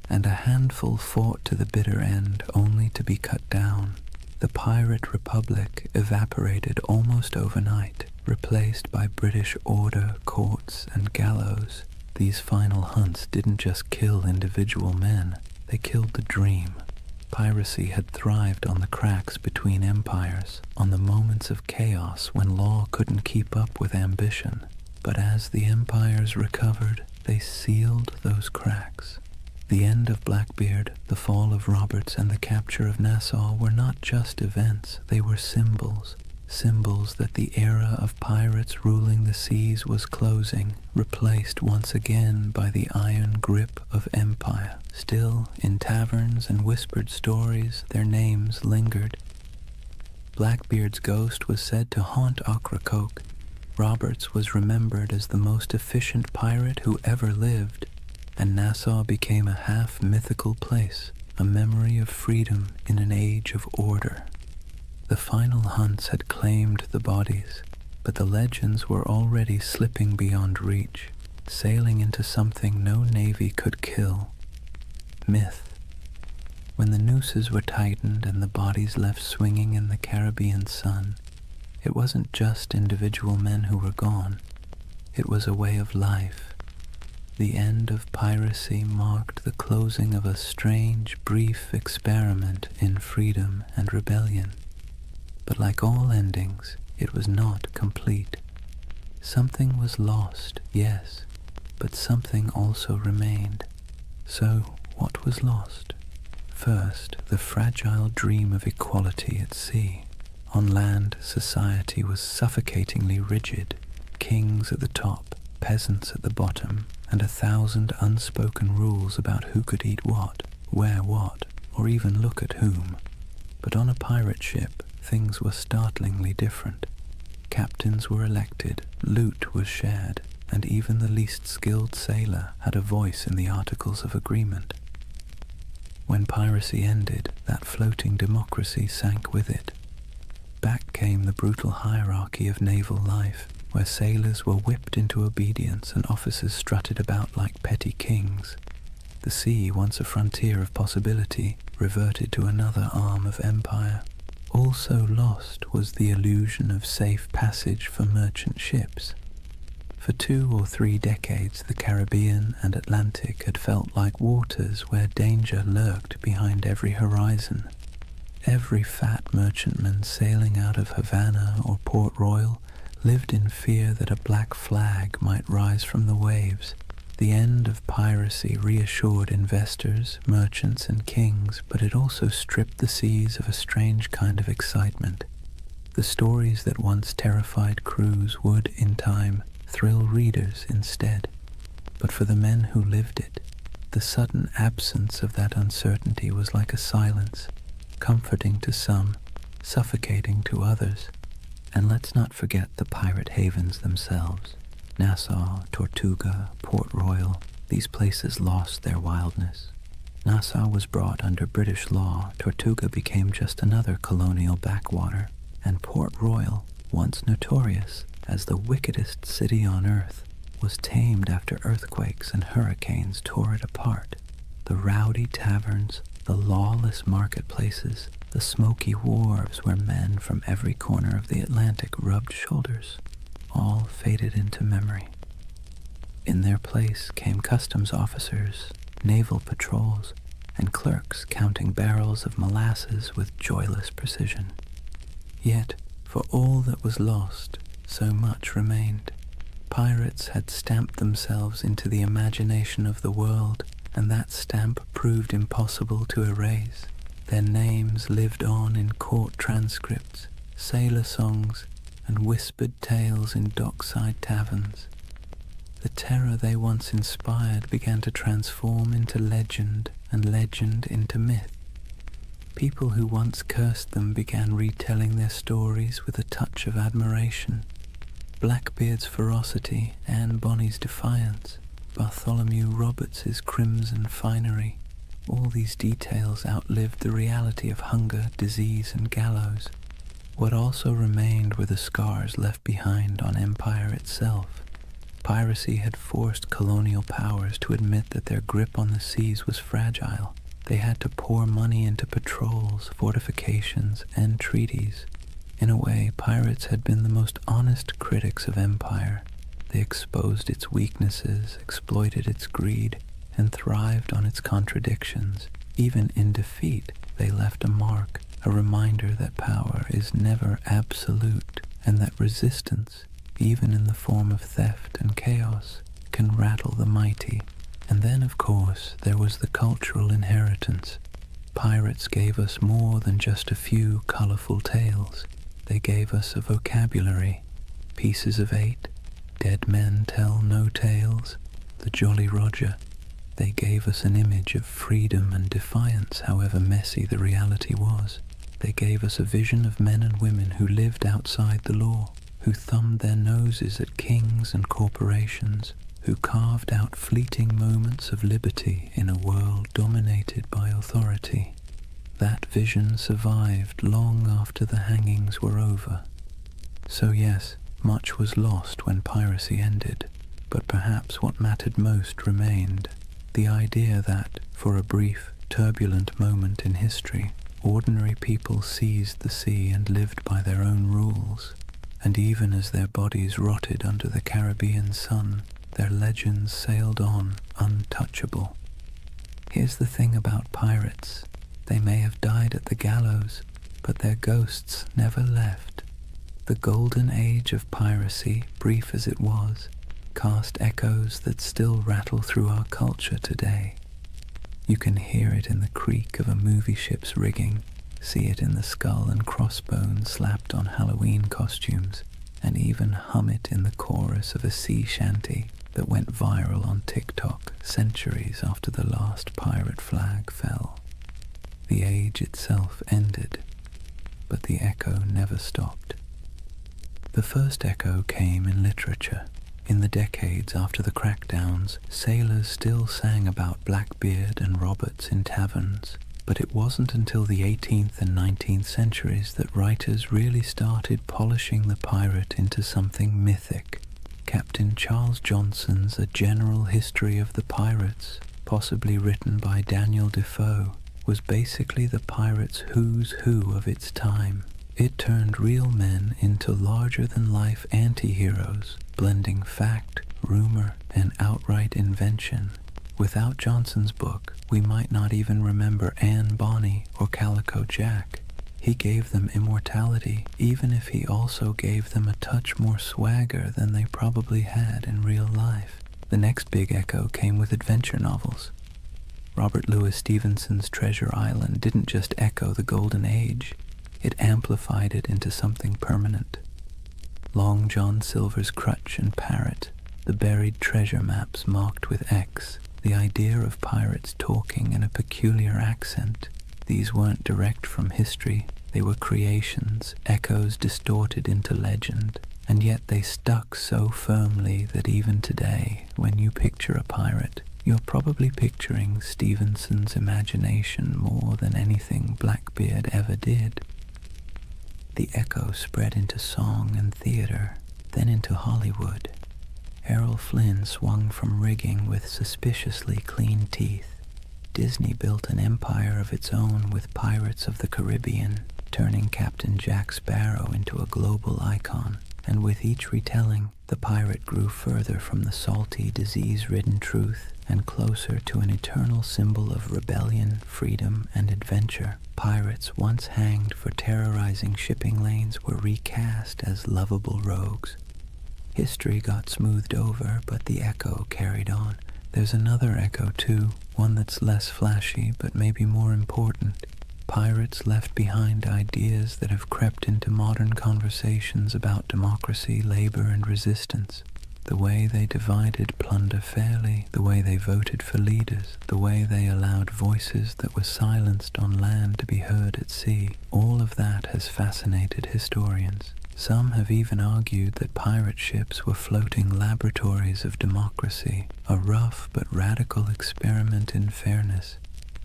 and a handful fought to the bitter end, only to be cut down. The pirate republic evaporated almost overnight, replaced by British order, courts, and gallows. These final hunts didn't just kill individual men, they killed the dream. Piracy had thrived on the cracks between empires, on the moments of chaos when law couldn't keep up with ambition. But as the empires recovered, they sealed those cracks. The end of Blackbeard, the fall of Roberts, and the capture of Nassau were not just events, they were symbols. Symbols that the era of pirates ruling the seas was closing, replaced once again by the iron grip of empire. Still, in taverns and whispered stories, their names lingered. Blackbeard's ghost was said to haunt Ocracoke. Roberts was remembered as the most efficient pirate who ever lived, and Nassau became a half-mythical place, a memory of freedom in an age of order. The final hunts had claimed the bodies, but the legends were already slipping beyond reach, sailing into something no navy could kill: myth. When the nooses were tightened and the bodies left swinging in the Caribbean sun, it wasn't just individual men who were gone, it was a way of life. The end of piracy marked the closing of a strange, brief experiment in freedom and rebellion. But like all endings, it was not complete. Something was lost, yes, but something also remained. So, what was lost? First, the fragile dream of equality at sea. On land, society was suffocatingly rigid. Kings at the top, peasants at the bottom, and 1,000 unspoken rules about who could eat what, wear what, or even look at whom. But on a pirate ship, things were startlingly different. Captains were elected, loot was shared, and even the least skilled sailor had a voice in the Articles of Agreement. When piracy ended, that floating democracy sank with it. Back came the brutal hierarchy of naval life, where sailors were whipped into obedience and officers strutted about like petty kings. The sea, once a frontier of possibility, reverted to another arm of empire. Also lost was the illusion of safe passage for merchant ships. For 2 or 3 decades, the Caribbean and Atlantic had felt like waters where danger lurked behind every horizon. Every fat merchantman sailing out of Havana or Port Royal lived in fear that a black flag might rise from the waves. The end of piracy reassured investors, merchants, and kings, but it also stripped the seas of a strange kind of excitement. The stories that once terrified crews would, in time, thrill readers instead. But for the men who lived it, the sudden absence of that uncertainty was like a silence, comforting to some, suffocating to others. And let's not forget the pirate havens themselves. Nassau, Tortuga, Port Royal, these places lost their wildness. Nassau was brought under British law, Tortuga became just another colonial backwater, and Port Royal, once notorious as the wickedest city on earth, was tamed after earthquakes and hurricanes tore it apart. The rowdy taverns, the lawless marketplaces, the smoky wharves where men from every corner of the Atlantic rubbed shoulders, all faded into memory. In their place came customs officers, naval patrols, and clerks counting barrels of molasses with joyless precision. Yet, for all that was lost, so much remained. Pirates had stamped themselves into the imagination of the world, and that stamp proved impossible to erase. Their names lived on in court transcripts, sailor songs, and whispered tales in dockside taverns. The terror they once inspired began to transform into legend, and legend into myth. People who once cursed them began retelling their stories with a touch of admiration. Blackbeard's ferocity, Anne Bonny's defiance, Bartholomew Roberts's crimson finery, all these details outlived the reality of hunger, disease, and gallows. What also remained were the scars left behind on empire itself. Piracy had forced colonial powers to admit that their grip on the seas was fragile. They had to pour money into patrols, fortifications, and treaties. In a way, pirates had been the most honest critics of empire. They exposed its weaknesses, exploited its greed, and thrived on its contradictions. Even in defeat, they left a mark, a reminder that power is never absolute, and that resistance, even in the form of theft and chaos, can rattle the mighty. And then, of course, there was the cultural inheritance. Pirates gave us more than just a few colorful tales. They gave us a vocabulary, Pieces of Eight, Dead Men Tell No Tales, the Jolly Roger. They gave us an image of freedom and defiance, however messy the reality was. They gave us a vision of men and women who lived outside the law, who thumbed their noses at kings and corporations, who carved out fleeting moments of liberty in a world dominated by authority. That vision survived long after the hangings were over. So yes, much was lost when piracy ended, but perhaps what mattered most remained. The idea that, for a brief, turbulent moment in history, ordinary people seized the sea and lived by their own rules, and even as their bodies rotted under the Caribbean sun, their legends sailed on untouchable. Here's the thing about pirates. They may have died at the gallows, but their ghosts never left. The Golden Age of Piracy, brief as it was, cast echoes that still rattle through our culture today. You can hear it in the creak of a movie ship's rigging, see it in the skull and crossbones slapped on Halloween costumes, and even hum it in the chorus of a sea shanty that went viral on TikTok centuries after the last pirate flag fell. The age itself ended, but the echo never stopped. The first echo came in literature. In the decades after the crackdowns, sailors still sang about Blackbeard and Roberts in taverns, but it wasn't until the 18th and 19th centuries that writers really started polishing the pirate into something mythic. Captain Charles Johnson's A General History of the Pirates, possibly written by Daniel Defoe, was basically the pirate's who's who of its time. It turned real men into larger-than-life anti-heroes, blending fact, rumor, and outright invention. Without Johnson's book, we might not even remember Anne Bonny or Calico Jack. He gave them immortality, even if he also gave them a touch more swagger than they probably had in real life. The next big echo came with adventure novels. Robert Louis Stevenson's Treasure Island didn't just echo the Golden Age, it amplified it into something permanent. Long John Silver's Crutch and Parrot, the buried treasure maps marked with X, the idea of pirates talking in a peculiar accent. These weren't direct from history, they were creations, echoes distorted into legend, and yet they stuck so firmly that even today, when you picture a pirate, you're probably picturing Stevenson's imagination more than anything Blackbeard ever did. The echo spread into song and theater, then into Hollywood. Errol Flynn swung from rigging with suspiciously clean teeth. Disney built an empire of its own with Pirates of the Caribbean, turning Captain Jack Sparrow into a global icon. And with each retelling, the pirate grew further from the salty, disease-ridden truth and closer to an eternal symbol of rebellion, freedom, and adventure. Pirates once hanged for terrorizing shipping lanes were recast as lovable rogues. History got smoothed over, but the echo carried on. There's another echo too, one that's less flashy but maybe more important. Pirates left behind ideas that have crept into modern conversations about democracy, labor, and resistance. The way they divided plunder fairly, the way they voted for leaders, the way they allowed voices that were silenced on land to be heard at sea, all of that has fascinated historians. Some have even argued that pirate ships were floating laboratories of democracy, a rough but radical experiment in fairness.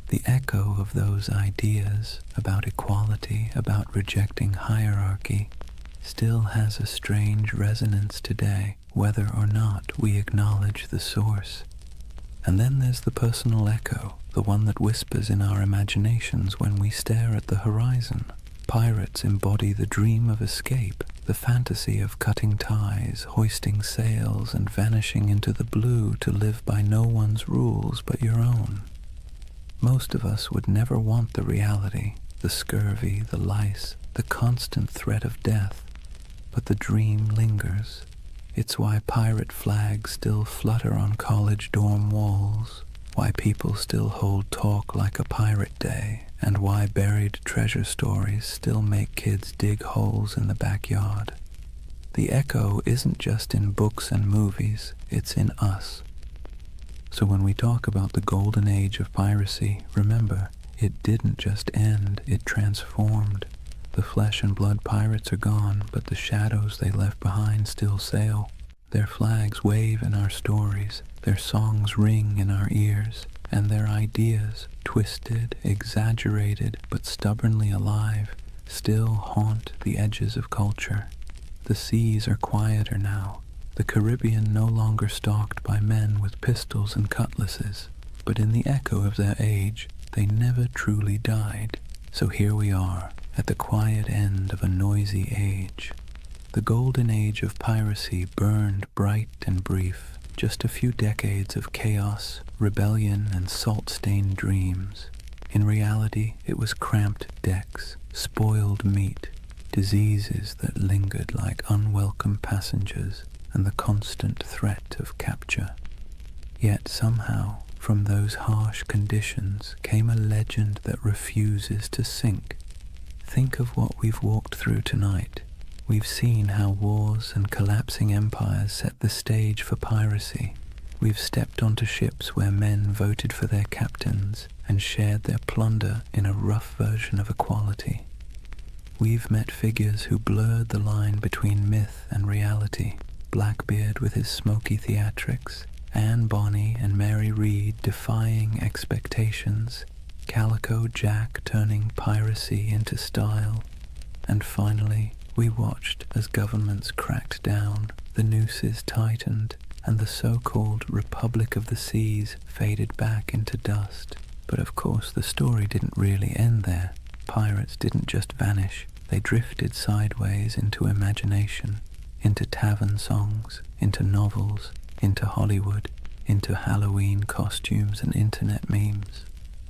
The echo of those ideas about equality, about rejecting hierarchy, still has a strange resonance today, whether or not we acknowledge the source. And then there's the personal echo, the one that whispers in our imaginations when we stare at the horizon. Pirates embody the dream of escape, the fantasy of cutting ties, hoisting sails, and vanishing into the blue to live by no one's rules but your own. Most of us would never want the reality, the scurvy, the lice, the constant threat of death, but the dream lingers. It's why pirate flags still flutter on college dorm walls, why people still hold talk like a pirate day, and why buried treasure stories still make kids dig holes in the backyard. The echo isn't just in books and movies, it's in us. So when we talk about the Golden Age of Piracy, remember, it didn't just end, it transformed. The flesh and blood pirates are gone, but the shadows they left behind still sail. Their flags wave in our stories, their songs ring in our ears, and their ideas, twisted, exaggerated, but stubbornly alive, still haunt the edges of culture. The seas are quieter now, the Caribbean no longer stalked by men with pistols and cutlasses, but in the echo of their age, they never truly died. So here we are, at the quiet end of a noisy age. The Golden Age of Piracy burned bright and brief, just a few decades of chaos, rebellion, and salt-stained dreams. In reality, it was cramped decks, spoiled meat, diseases that lingered like unwelcome passengers, and the constant threat of capture. Yet somehow, from those harsh conditions came a legend that refuses to sink. Think of what we've walked through tonight. We've seen how wars and collapsing empires set the stage for piracy. We've stepped onto ships where men voted for their captains and shared their plunder in a rough version of equality. We've met figures who blurred the line between myth and reality. Blackbeard with his smoky theatrics, Anne Bonny and Mary Read defying expectations, Calico Jack turning piracy into style, and finally, we watched as governments cracked down, the nooses tightened, and the so-called Republic of the Seas faded back into dust. But of course the story didn't really end there. Pirates didn't just vanish, they drifted sideways into imagination, into tavern songs, into novels, into Hollywood, into Halloween costumes and internet memes.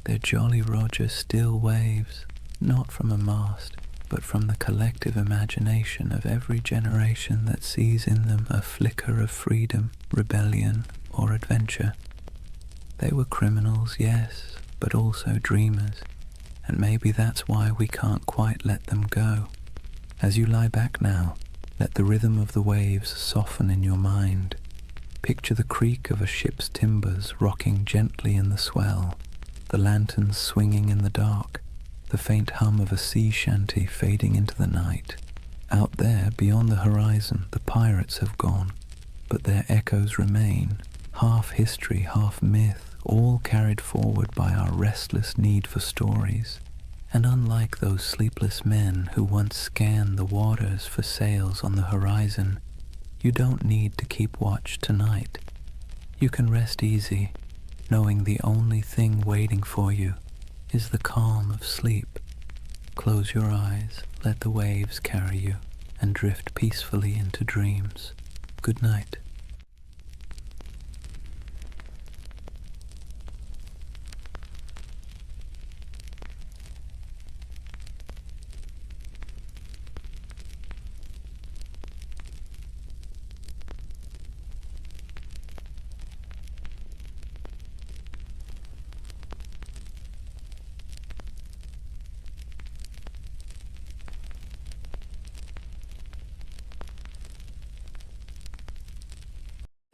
Their Jolly Roger still waves, not from a mast, but from the collective imagination of every generation that sees in them a flicker of freedom, rebellion, or adventure. They were criminals, yes, but also dreamers, and maybe that's why we can't quite let them go. As you lie back now, let the rhythm of the waves soften in your mind. Picture the creak of a ship's timbers rocking gently in the swell, the lanterns swinging in the dark, the faint hum of a sea shanty fading into the night. Out there, beyond the horizon, the pirates have gone, but their echoes remain, half history, half myth, all carried forward by our restless need for stories. And unlike those sleepless men who once scanned the waters for sails on the horizon, you don't need to keep watch tonight. You can rest easy, knowing the only thing waiting for you is the calm of sleep. Close your eyes, let the waves carry you, and drift peacefully into dreams. Good night.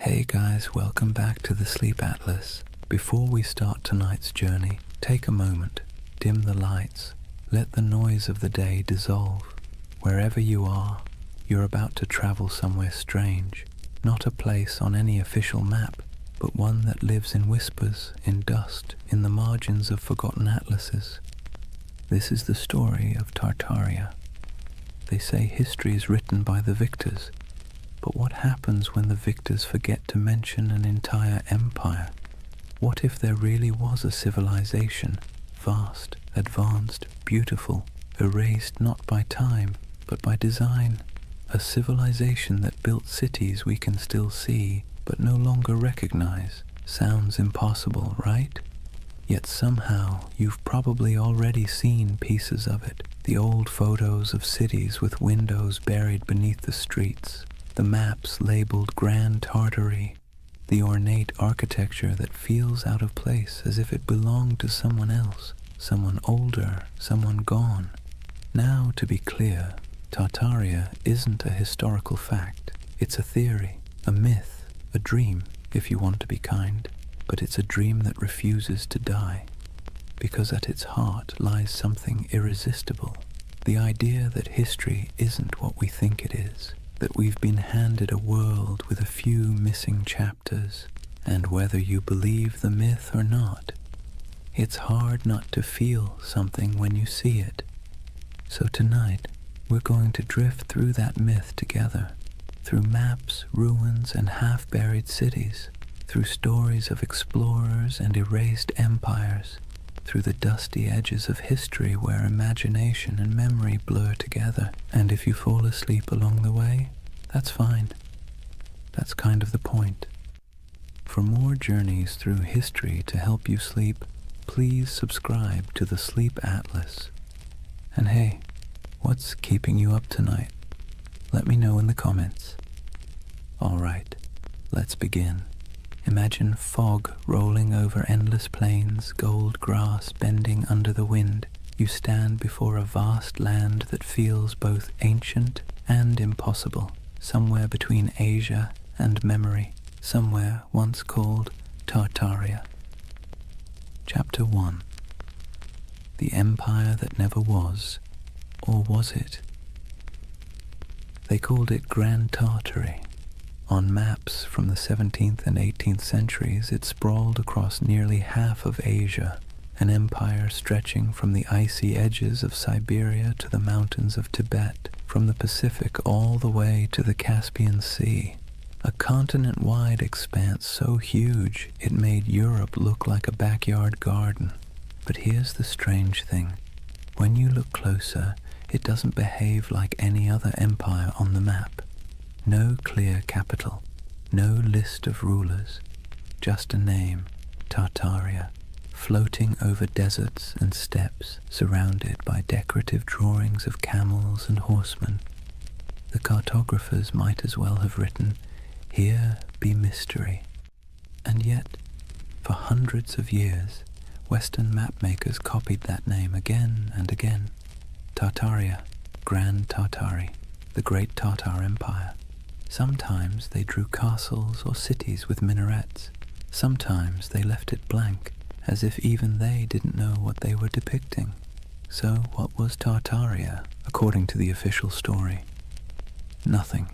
Hey guys, welcome back to the Sleep Atlas. Before we start tonight's journey, take a moment, dim the lights, let the noise of the day dissolve. Wherever you are, you're about to travel somewhere strange, not a place on any official map, but one that lives in whispers, in dust, in the margins of forgotten atlases. This is the story of Tartaria. They say history is written by the victors, but what happens when the victors forget to mention an entire empire? What if there really was a civilization, vast, advanced, beautiful, erased not by time, but by design? A civilization that built cities we can still see, but no longer recognize. Sounds impossible, right? Yet somehow you've probably already seen pieces of it. The old photos of cities with windows buried beneath the streets, the maps labeled Grand Tartary, the ornate architecture that feels out of place as if it belonged to someone else, someone older, someone gone. Now, to be clear, Tartaria isn't a historical fact. It's a theory, a myth, a dream, if you want to be kind. But it's a dream that refuses to die, because at its heart lies something irresistible. The idea that history isn't what we think it is, that we've been handed a world with a few missing chapters, and whether you believe the myth or not, it's hard not to feel something when you see it. So tonight, we're going to drift through that myth together, through maps, ruins, and half-buried cities, through stories of explorers and erased empires, through the dusty edges of history where imagination and memory blur together. And if you fall asleep along the way, that's fine. That's kind of the point. For more journeys through history to help you sleep, please subscribe to the Sleep Atlas. And hey, what's keeping you up tonight? Let me know in the comments. All right, let's begin. Imagine fog rolling over endless plains, gold grass bending under the wind. You stand before a vast land that feels both ancient and impossible, somewhere between Asia and memory, somewhere once called Tartaria. Chapter 1. The Empire That Never Was, or was it? They called it Grand Tartary. On maps from the 17th and 18th centuries, it sprawled across nearly half of Asia, an empire stretching from the icy edges of Siberia to the mountains of Tibet, from the Pacific all the way to the Caspian Sea. A continent-wide expanse so huge it made Europe look like a backyard garden. But here's the strange thing. When you look closer, it doesn't behave like any other empire on the map. No clear capital, no list of rulers, just a name, Tartaria, floating over deserts and steppes, surrounded by decorative drawings of camels and horsemen. The cartographers might as well have written, "Here be mystery." And yet, for hundreds of years, Western mapmakers copied that name again and again. Tartaria, Grand Tartary, the Great Tartar Empire. Sometimes they drew castles or cities with minarets. Sometimes they left it blank, as if even they didn't know what they were depicting. So what was Tartaria, according to the official story? Nothing.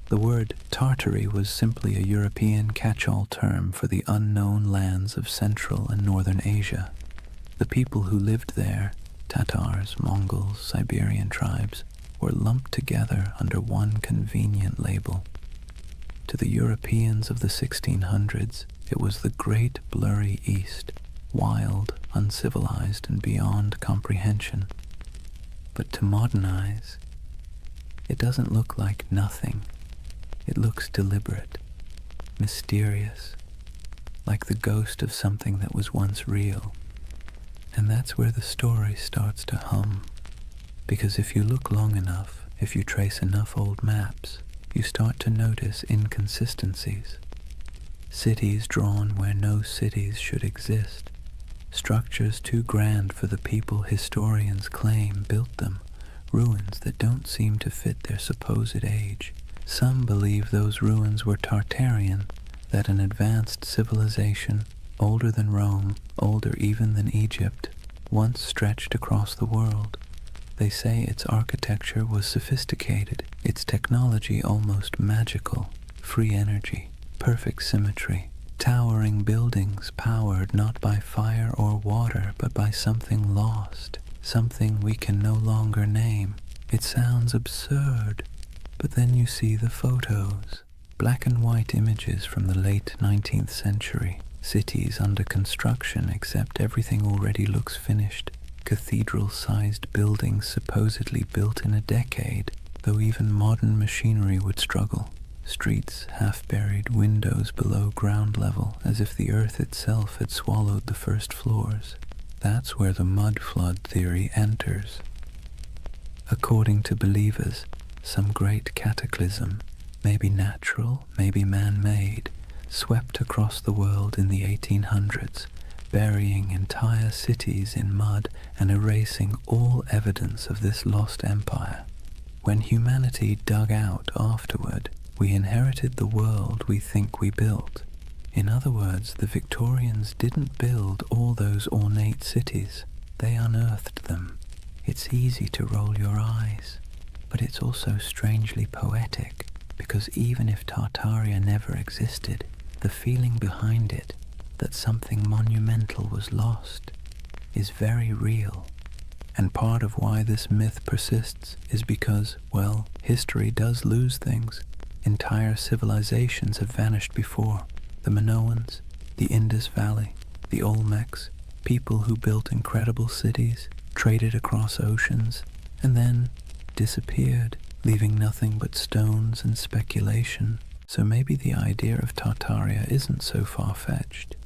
The word Tartary was simply a European catch-all term for the unknown lands of Central and Northern Asia. The people who lived there, Tatars, Mongols, Siberian tribes, were lumped together under one convenient label. To the Europeans of the 1600s, it was the great blurry East, wild, uncivilized, and beyond comprehension. But to modern eyes, it doesn't look like nothing. It looks deliberate, mysterious, like the ghost of something that was once real. And that's where the story starts to hum. Because if you look long enough, if you trace enough old maps, you start to notice inconsistencies. Cities drawn where no cities should exist. Structures too grand for the people historians claim built them. Ruins that don't seem to fit their supposed age. Some believe those ruins were Tartarian, that an advanced civilization, older than Rome, older even than Egypt, once stretched across the world. They say its architecture was sophisticated, its technology almost magical, free energy, perfect symmetry, towering buildings powered not by fire or water but by something lost, something we can no longer name. It sounds absurd, but then you see the photos, black and white images from the late 19th century, cities under construction except everything already looks finished, cathedral-sized buildings supposedly built in a decade, though even modern machinery would struggle, streets half-buried, windows below ground level, as if the earth itself had swallowed the first floors. That's where the mud flood theory enters. According to believers, some great cataclysm, maybe natural, maybe man-made, swept across the world in the 1800s, burying entire cities in mud and erasing all evidence of this lost empire. When humanity dug out afterward, we inherited the world we think we built. In other words, the Victorians didn't build all those ornate cities, they unearthed them. It's easy to roll your eyes, but it's also strangely poetic, because even if Tartaria never existed, the feeling behind it, that something monumental was lost, is very real. And part of why this myth persists is because, well, history does lose things. Entire civilizations have vanished before. The Minoans, the Indus Valley, the Olmecs, people who built incredible cities, traded across oceans, and then disappeared, leaving nothing but stones and speculation. So maybe the idea of Tartaria isn't so far-fetched.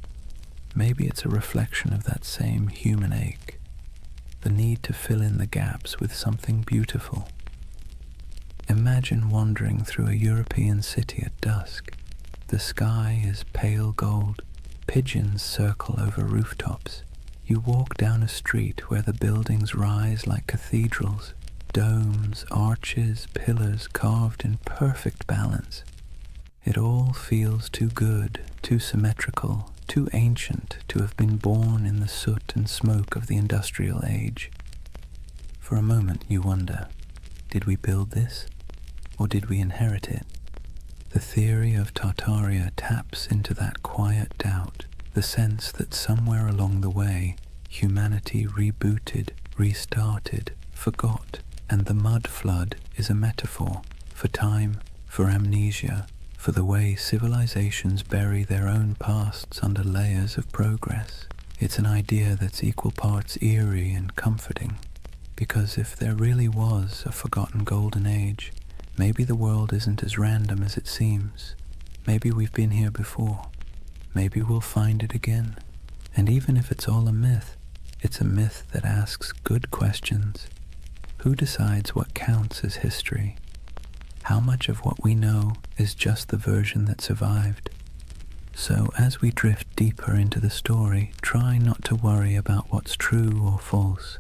Maybe it's a reflection of that same human ache, the need to fill in the gaps with something beautiful. Imagine wandering through a European city at dusk. The sky is pale gold, pigeons circle over rooftops. You walk down a street where the buildings rise like cathedrals, domes, arches, pillars carved in perfect balance. It all feels too good, too symmetrical, too ancient to have been born in the soot and smoke of the industrial age. For a moment you wonder, did we build this, or did we inherit it? The theory of Tartaria taps into that quiet doubt, the sense that somewhere along the way, humanity rebooted, restarted, forgot, and the mud flood is a metaphor for time, for amnesia, for the way civilizations bury their own pasts under layers of progress. It's an idea that's equal parts eerie and comforting, because if there really was a forgotten golden age, maybe the world isn't as random as it seems. Maybe we've been here before. Maybe we'll find it again. And even if it's all a myth, it's a myth that asks good questions. Who decides what counts as history? How much of what we know is just the version that survived? So as we drift deeper into the story, try not to worry about what's true or false.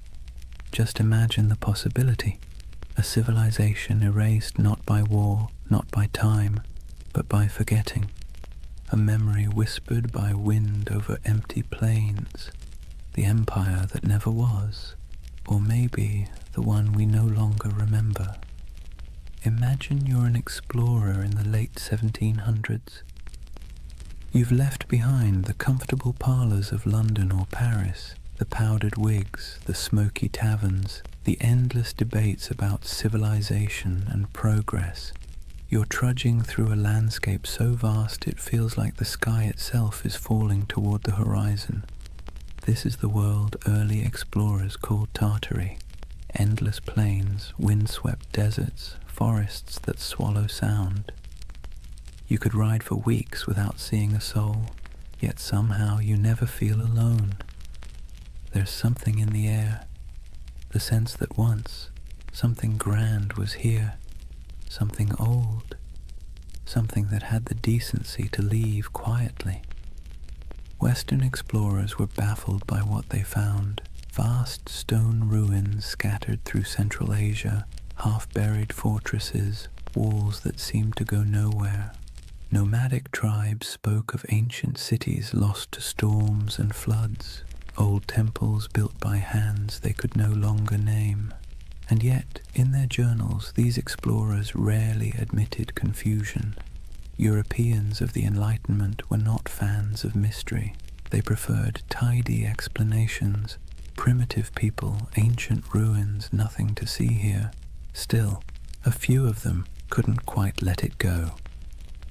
Just imagine the possibility. A civilization erased not by war, not by time, but by forgetting. A memory whispered by wind over empty plains. The empire that never was, or maybe the one we no longer remember. Imagine you're an explorer in the late 1700s. You've left behind the comfortable parlours of London or Paris, the powdered wigs, the smoky taverns, the endless debates about civilization and progress. You're trudging through a landscape so vast it feels like the sky itself is falling toward the horizon. This is the world early explorers called Tartary. Endless plains, windswept deserts, forests that swallow sound. You could ride for weeks without seeing a soul, yet somehow you never feel alone. There's something in the air, the sense that once something grand was here, something old, something that had the decency to leave quietly. Western explorers were baffled by what they found. Vast stone ruins scattered through Central Asia, half-buried fortresses, walls that seemed to go nowhere. Nomadic tribes spoke of ancient cities lost to storms and floods, old temples built by hands they could no longer name. And yet, in their journals, these explorers rarely admitted confusion. Europeans of the Enlightenment were not fans of mystery. They preferred tidy explanations. Primitive people, ancient ruins, nothing to see here. Still, a few of them couldn't quite let it go.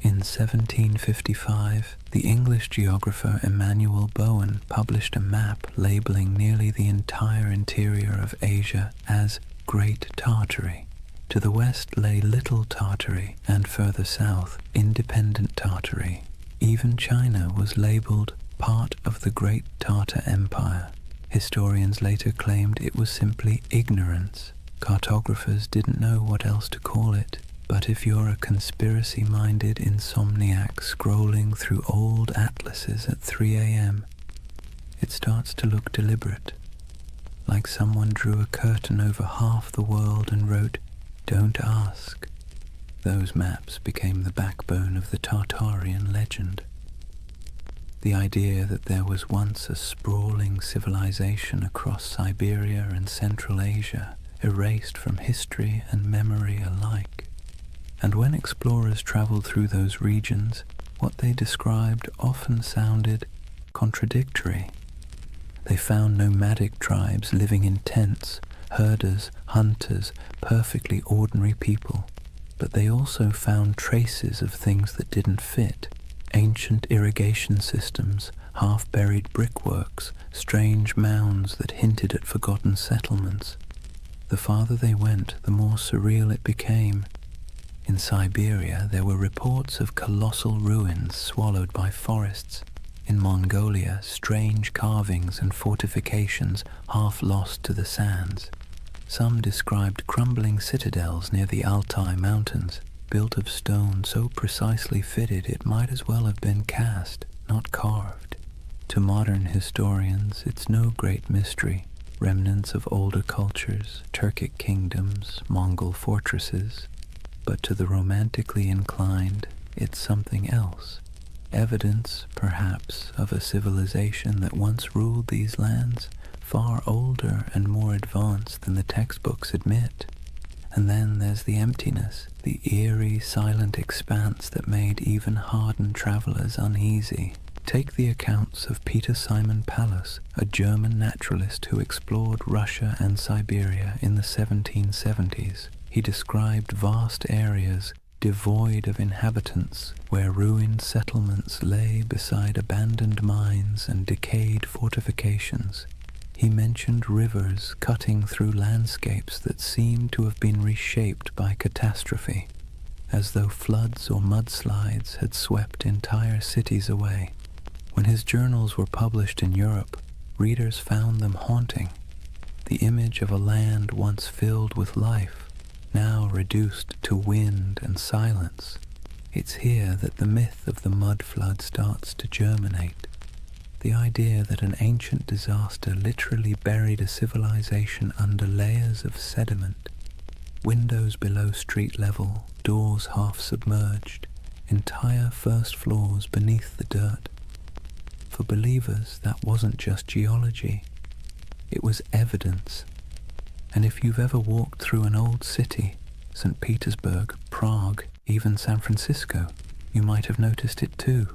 In 1755, the English geographer Emmanuel Bowen published a map labeling nearly the entire interior of Asia as Great Tartary. To the west lay Little Tartary, and further south, Independent Tartary. Even China was labeled part of the Great Tartar Empire. Historians later claimed it was simply ignorance. Cartographers didn't know what else to call it. But if you're a conspiracy-minded insomniac scrolling through old atlases at 3 a.m., it starts to look deliberate, like someone drew a curtain over half the world and wrote, "Don't ask." Those maps became the backbone of the Tartarian legend. The idea that there was once a sprawling civilization across Siberia and Central Asia, erased from history and memory alike. And when explorers traveled through those regions, what they described often sounded contradictory. They found nomadic tribes living in tents, herders, hunters, perfectly ordinary people. But they also found traces of things that didn't fit. Ancient irrigation systems, half-buried brickworks, strange mounds that hinted at forgotten settlements. The farther they went, the more surreal it became. In Siberia, there were reports of colossal ruins swallowed by forests. In Mongolia, strange carvings and fortifications half lost to the sands. Some described crumbling citadels near the Altai Mountains, built of stone so precisely fitted it might as well have been cast, not carved. To modern historians, it's no great mystery. Remnants of older cultures, Turkic kingdoms, Mongol fortresses. But to the romantically inclined, it's something else. Evidence, perhaps, of a civilization that once ruled these lands, far older and more advanced than the textbooks admit. And then there's the emptiness, the eerie, silent expanse that made even hardened travelers uneasy. Take the accounts of Peter Simon Pallas, a German naturalist who explored Russia and Siberia in the 1770s. He described vast areas devoid of inhabitants, where ruined settlements lay beside abandoned mines and decayed fortifications. He mentioned rivers cutting through landscapes that seemed to have been reshaped by catastrophe, as though floods or mudslides had swept entire cities away. When his journals were published in Europe, readers found them haunting. The image of a land once filled with life, now reduced to wind and silence. It's here that the myth of the mud flood starts to germinate. The idea that an ancient disaster literally buried a civilization under layers of sediment, windows below street level, doors half submerged, entire first floors beneath the dirt. For believers, that wasn't just geology, it was evidence. And if you've ever walked through an old city, St. Petersburg, Prague, even San Francisco, you might have noticed it too.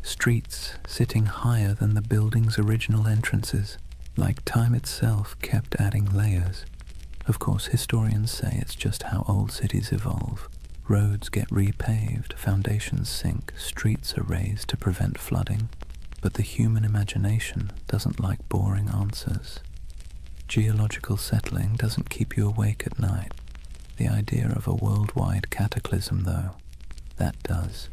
Streets sitting higher than the building's original entrances, like time itself kept adding layers. Of course, historians say it's just how old cities evolve. Roads get repaved, foundations sink, streets are raised to prevent flooding. But the human imagination doesn't like boring answers. Geological settling doesn't keep you awake at night. The idea of a worldwide cataclysm, though, that does.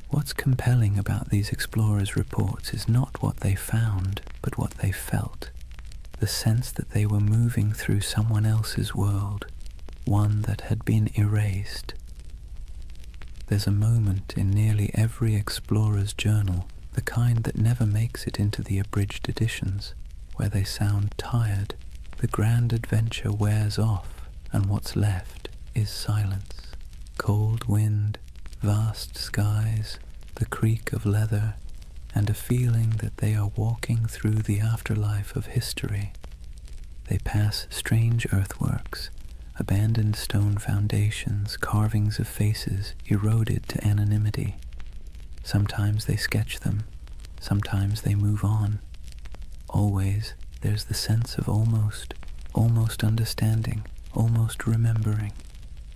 What's compelling about these explorers' reports is not what they found, but what they felt. The sense that they were moving through someone else's world, one that had been erased. There's a moment in nearly every explorer's journal, the kind that never makes it into the abridged editions, where they sound tired. The grand adventure wears off, and what's left is silence. Cold wind, vast skies, the creak of leather, and a feeling that they are walking through the afterlife of history. They pass strange earthworks, abandoned stone foundations, carvings of faces eroded to anonymity. Sometimes they sketch them, sometimes they move on. Always there's the sense of almost understanding, almost remembering.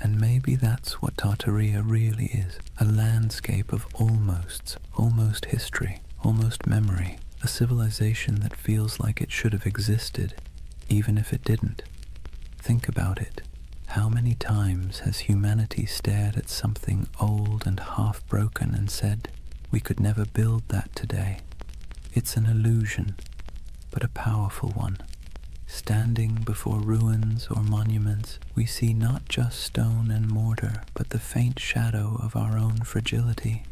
And maybe that's what Tartaria really is, a landscape of almosts, almost history, almost memory, a civilization that feels like it should have existed, even if it didn't. Think about it. How many times has humanity stared at something old and half-broken and said, we could never build that today? It's an illusion, but a powerful one. Standing before ruins or monuments, we see not just stone and mortar, but the faint shadow of our own fragility.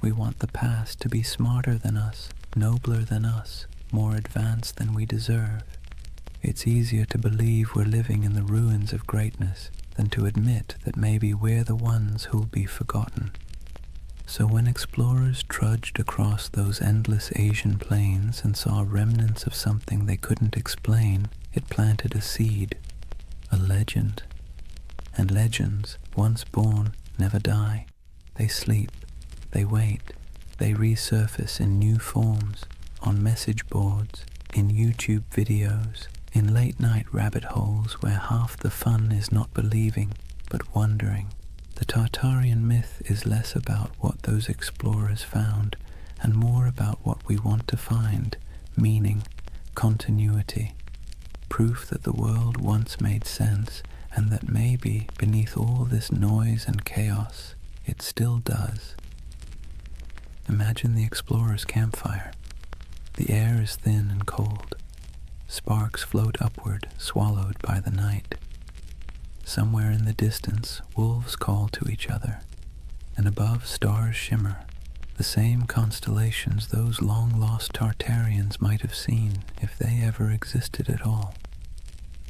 We want the past to be smarter than us, nobler than us, more advanced than we deserve. It's easier to believe we're living in the ruins of greatness than to admit that maybe we're the ones who'll be forgotten. So when explorers trudged across those endless Asian plains and saw remnants of something they couldn't explain, it planted a seed, a legend. And legends, once born, never die. They sleep, they wait, they resurface in new forms, on message boards, in YouTube videos, in late-night rabbit holes where half the fun is not believing, but wondering. The Tartarian myth is less about what those explorers found and more about what we want to find, meaning, continuity, proof that the world once made sense and that maybe beneath all this noise and chaos, it still does. Imagine the explorer's campfire. The air is thin and cold. Sparks float upward, swallowed by the night. Somewhere in the distance, wolves call to each other, and above stars shimmer, the same constellations those long-lost Tartarians might have seen if they ever existed at all.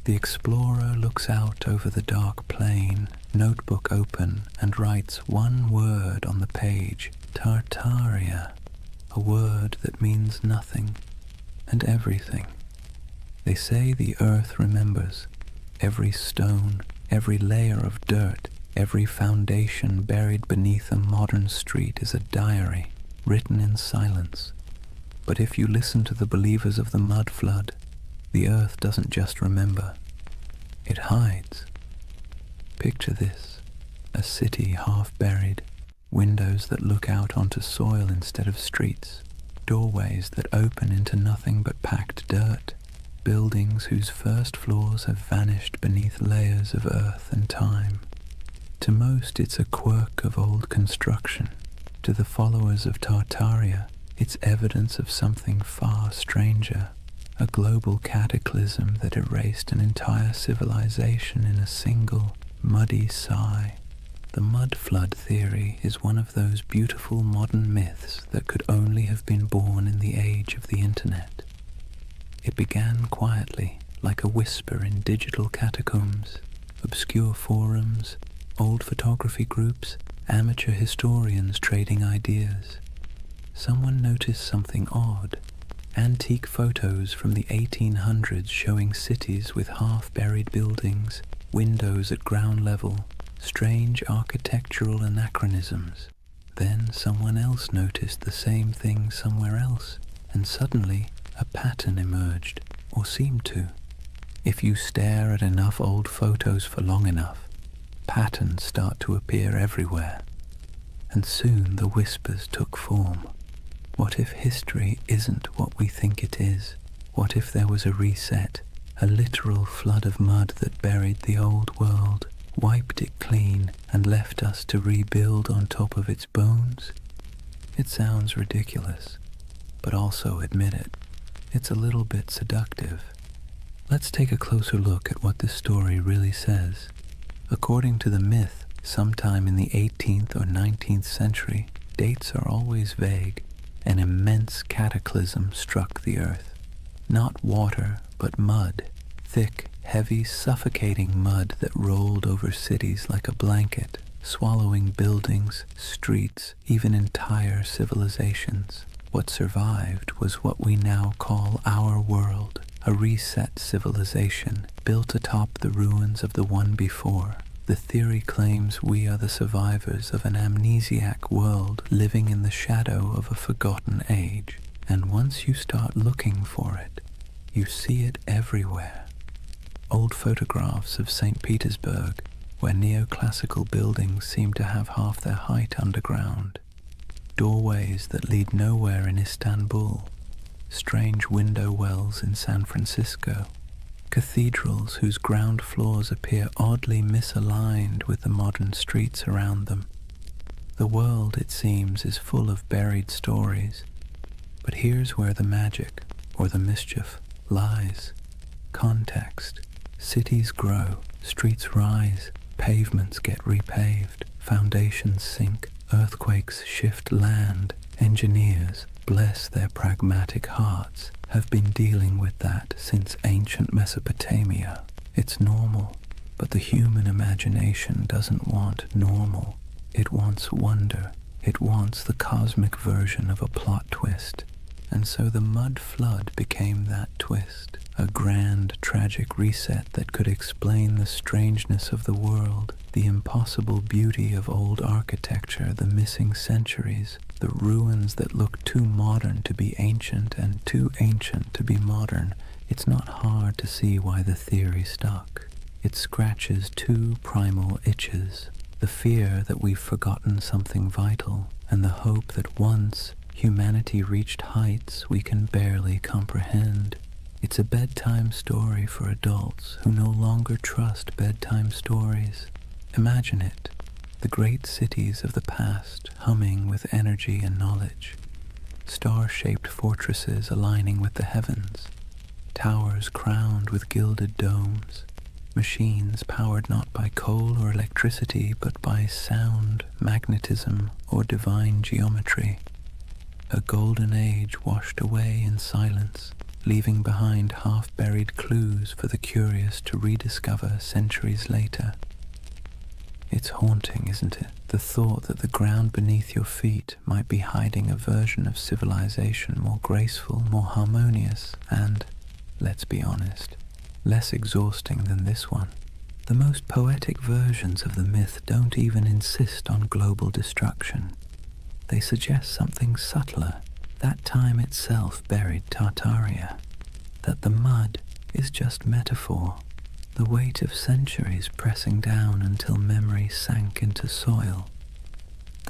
The explorer looks out over the dark plain, notebook open, and writes one word on the page, Tartaria, a word that means nothing and everything. They say the earth remembers. Every stone, every layer of dirt, every foundation buried beneath a modern street is a diary, written in silence. But if you listen to the believers of the mud flood, the earth doesn't just remember, it hides. Picture this, a city half buried, windows that look out onto soil instead of streets, doorways that open into nothing but packed dirt, buildings whose first floors have vanished beneath layers of earth and time. To most it's a quirk of old construction. To the followers of Tartaria, it's evidence of something far stranger, a global cataclysm that erased an entire civilization in a single, muddy sigh. The mud flood theory is one of those beautiful modern myths that could only have been born in the age of the internet. It began quietly, like a whisper in digital catacombs, obscure forums, old photography groups, amateur historians trading ideas. Someone noticed something odd. Antique photos from the 1800s showing cities with half-buried buildings, windows at ground level, strange architectural anachronisms. Then someone else noticed the same thing somewhere else, and suddenly a pattern emerged, or seemed to. If you stare at enough old photos for long enough, patterns start to appear everywhere, and soon the whispers took form. What if history isn't what we think it is? What if there was a reset, a literal flood of mud that buried the old world, wiped it clean, and left us to rebuild on top of its bones? It sounds ridiculous, but also admit it. It's a little bit seductive. Let's take a closer look at what this story really says. According to the myth, sometime in the 18th or 19th century, dates are always vague, an immense cataclysm struck the earth. Not water, but mud. Thick, heavy, suffocating mud that rolled over cities like a blanket. swallowing buildings, streets, even entire civilizations. What survived was what we now call our world, a reset civilization built atop the ruins of the one before. The theory claims we are the survivors of an amnesiac world living in the shadow of a forgotten age. And once you start looking for it, you see it everywhere. Old photographs of St. Petersburg, where neoclassical buildings seem to have half their height underground. Doorways that lead nowhere in Istanbul. Strange window wells in San Francisco. Cathedrals whose ground floors appear oddly misaligned with the modern streets around them. The world, it seems, is full of buried stories. But here's where the magic, or the mischief, lies. Context. Cities grow, streets rise, pavements get repaved, foundations sink, earthquakes shift land. Engineers, bless their pragmatic hearts, have been dealing with that since ancient Mesopotamia. It's normal, but the human imagination doesn't want normal. It wants wonder. It wants the cosmic version of a plot twist. And so the mud flood became that twist, a grand, tragic reset that could explain the strangeness of the world, the impossible beauty of old architecture, the missing centuries, the ruins that look too modern to be ancient and too ancient to be modern. It's not hard to see why the theory stuck. It scratches two primal itches, the fear that we've forgotten something vital, and the hope that once humanity reached heights we can barely comprehend. It's a bedtime story for adults who no longer trust bedtime stories. Imagine it, the great cities of the past humming with energy and knowledge, star-shaped fortresses aligning with the heavens, towers crowned with gilded domes, machines powered not by coal or electricity but by sound, magnetism, or divine geometry. A golden age washed away in silence, leaving behind half-buried clues for the curious to rediscover centuries later. It's haunting, isn't it? The thought that the ground beneath your feet might be hiding a version of civilization more graceful, more harmonious, and, let's be honest, less exhausting than this one. The most poetic versions of the myth don't even insist on global destruction. They suggest something subtler. That time itself buried Tartaria. That the mud is just metaphor. The weight of centuries pressing down until memory sank into soil.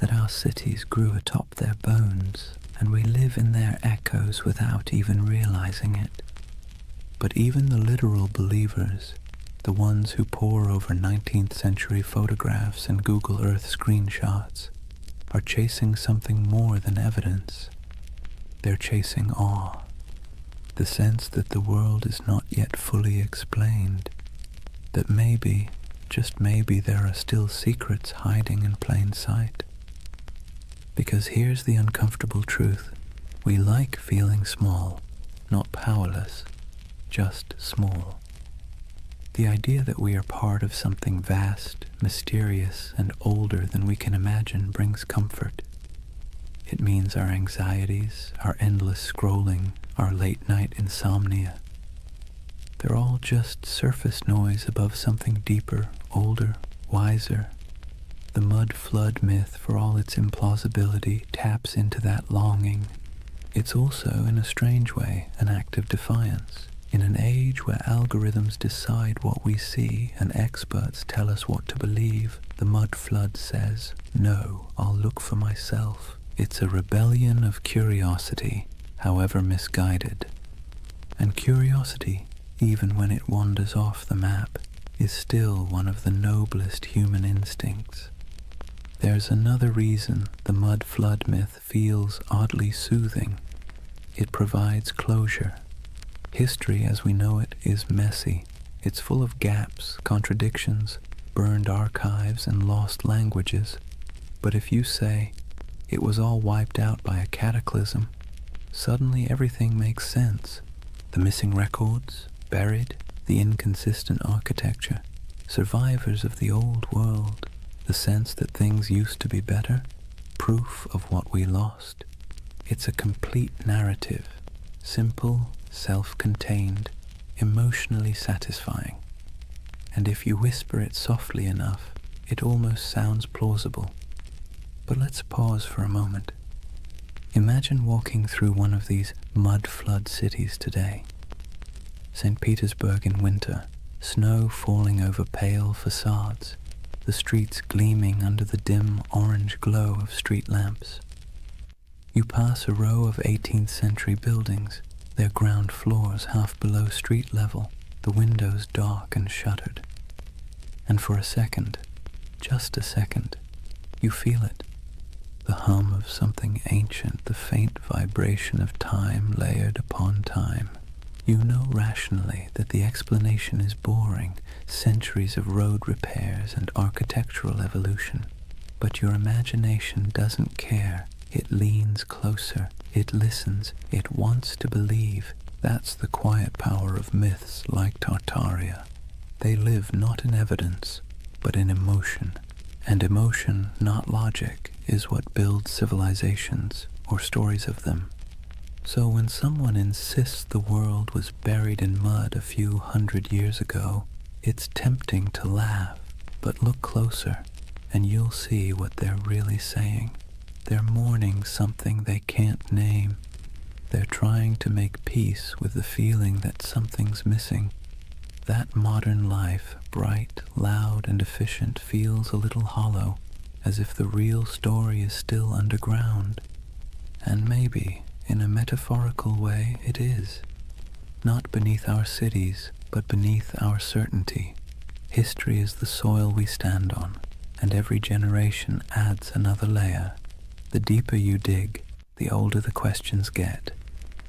That our cities grew atop their bones, and we live in their echoes without even realizing it. But even the literal believers, the ones who pore over 19th century photographs and Google Earth screenshots, are chasing something more than evidence. They're chasing awe, the sense that the world is not yet fully explained, that maybe, just maybe, there are still secrets hiding in plain sight. Because here's the uncomfortable truth. We like feeling small, not powerless, just small. The idea that we are part of something vast, mysterious, and older than we can imagine brings comfort. It means our anxieties, our endless scrolling, our late-night insomnia, they're all just surface noise above something deeper, older, wiser. The mud flood myth, for all its implausibility, taps into that longing. It's also, in a strange way, an act of defiance. In an age where algorithms decide what we see and experts tell us what to believe, the mud flood says, "No, I'll look for myself." It's a rebellion of curiosity, however misguided. And curiosity, even when it wanders off the map, is still one of the noblest human instincts. There's another reason the mud flood myth feels oddly soothing. It provides closure. History as we know it is messy. It's full of gaps, contradictions, burned archives, and lost languages. But if you say, it was all wiped out by a cataclysm, suddenly everything makes sense. The missing records, buried, the inconsistent architecture, survivors of the old world. The sense that things used to be better, proof of what we lost. It's a complete narrative, simple, self-contained, emotionally satisfying. And if you whisper it softly enough, it almost sounds plausible. But let's pause for a moment. Imagine walking through one of these mud flood cities today. St. Petersburg in winter, snow falling over pale facades, the streets gleaming under the dim orange glow of street lamps. You pass a row of 18th century buildings, their ground floors half below street level, the windows dark and shuttered. And for a second, just a second, you feel it. The hum of something ancient, the faint vibration of time layered upon time. You know rationally that the explanation is boring, centuries of road repairs and architectural evolution. But your imagination doesn't care. It leans closer. It listens. It wants to believe. That's the quiet power of myths like Tartaria. They live not in evidence, but in emotion. And emotion, not logic, is what builds civilizations, or stories of them. So when someone insists the world was buried in mud a few hundred years ago, it's tempting to laugh, but look closer, and you'll see what they're really saying. They're mourning something they can't name. They're trying to make peace with the feeling that something's missing. That modern life, bright, loud, and efficient, feels a little hollow, as if the real story is still underground. And maybe, in a metaphorical way, it is. Not beneath our cities, but beneath our certainty. History is the soil we stand on, and every generation adds another layer. The deeper you dig, the older the questions get,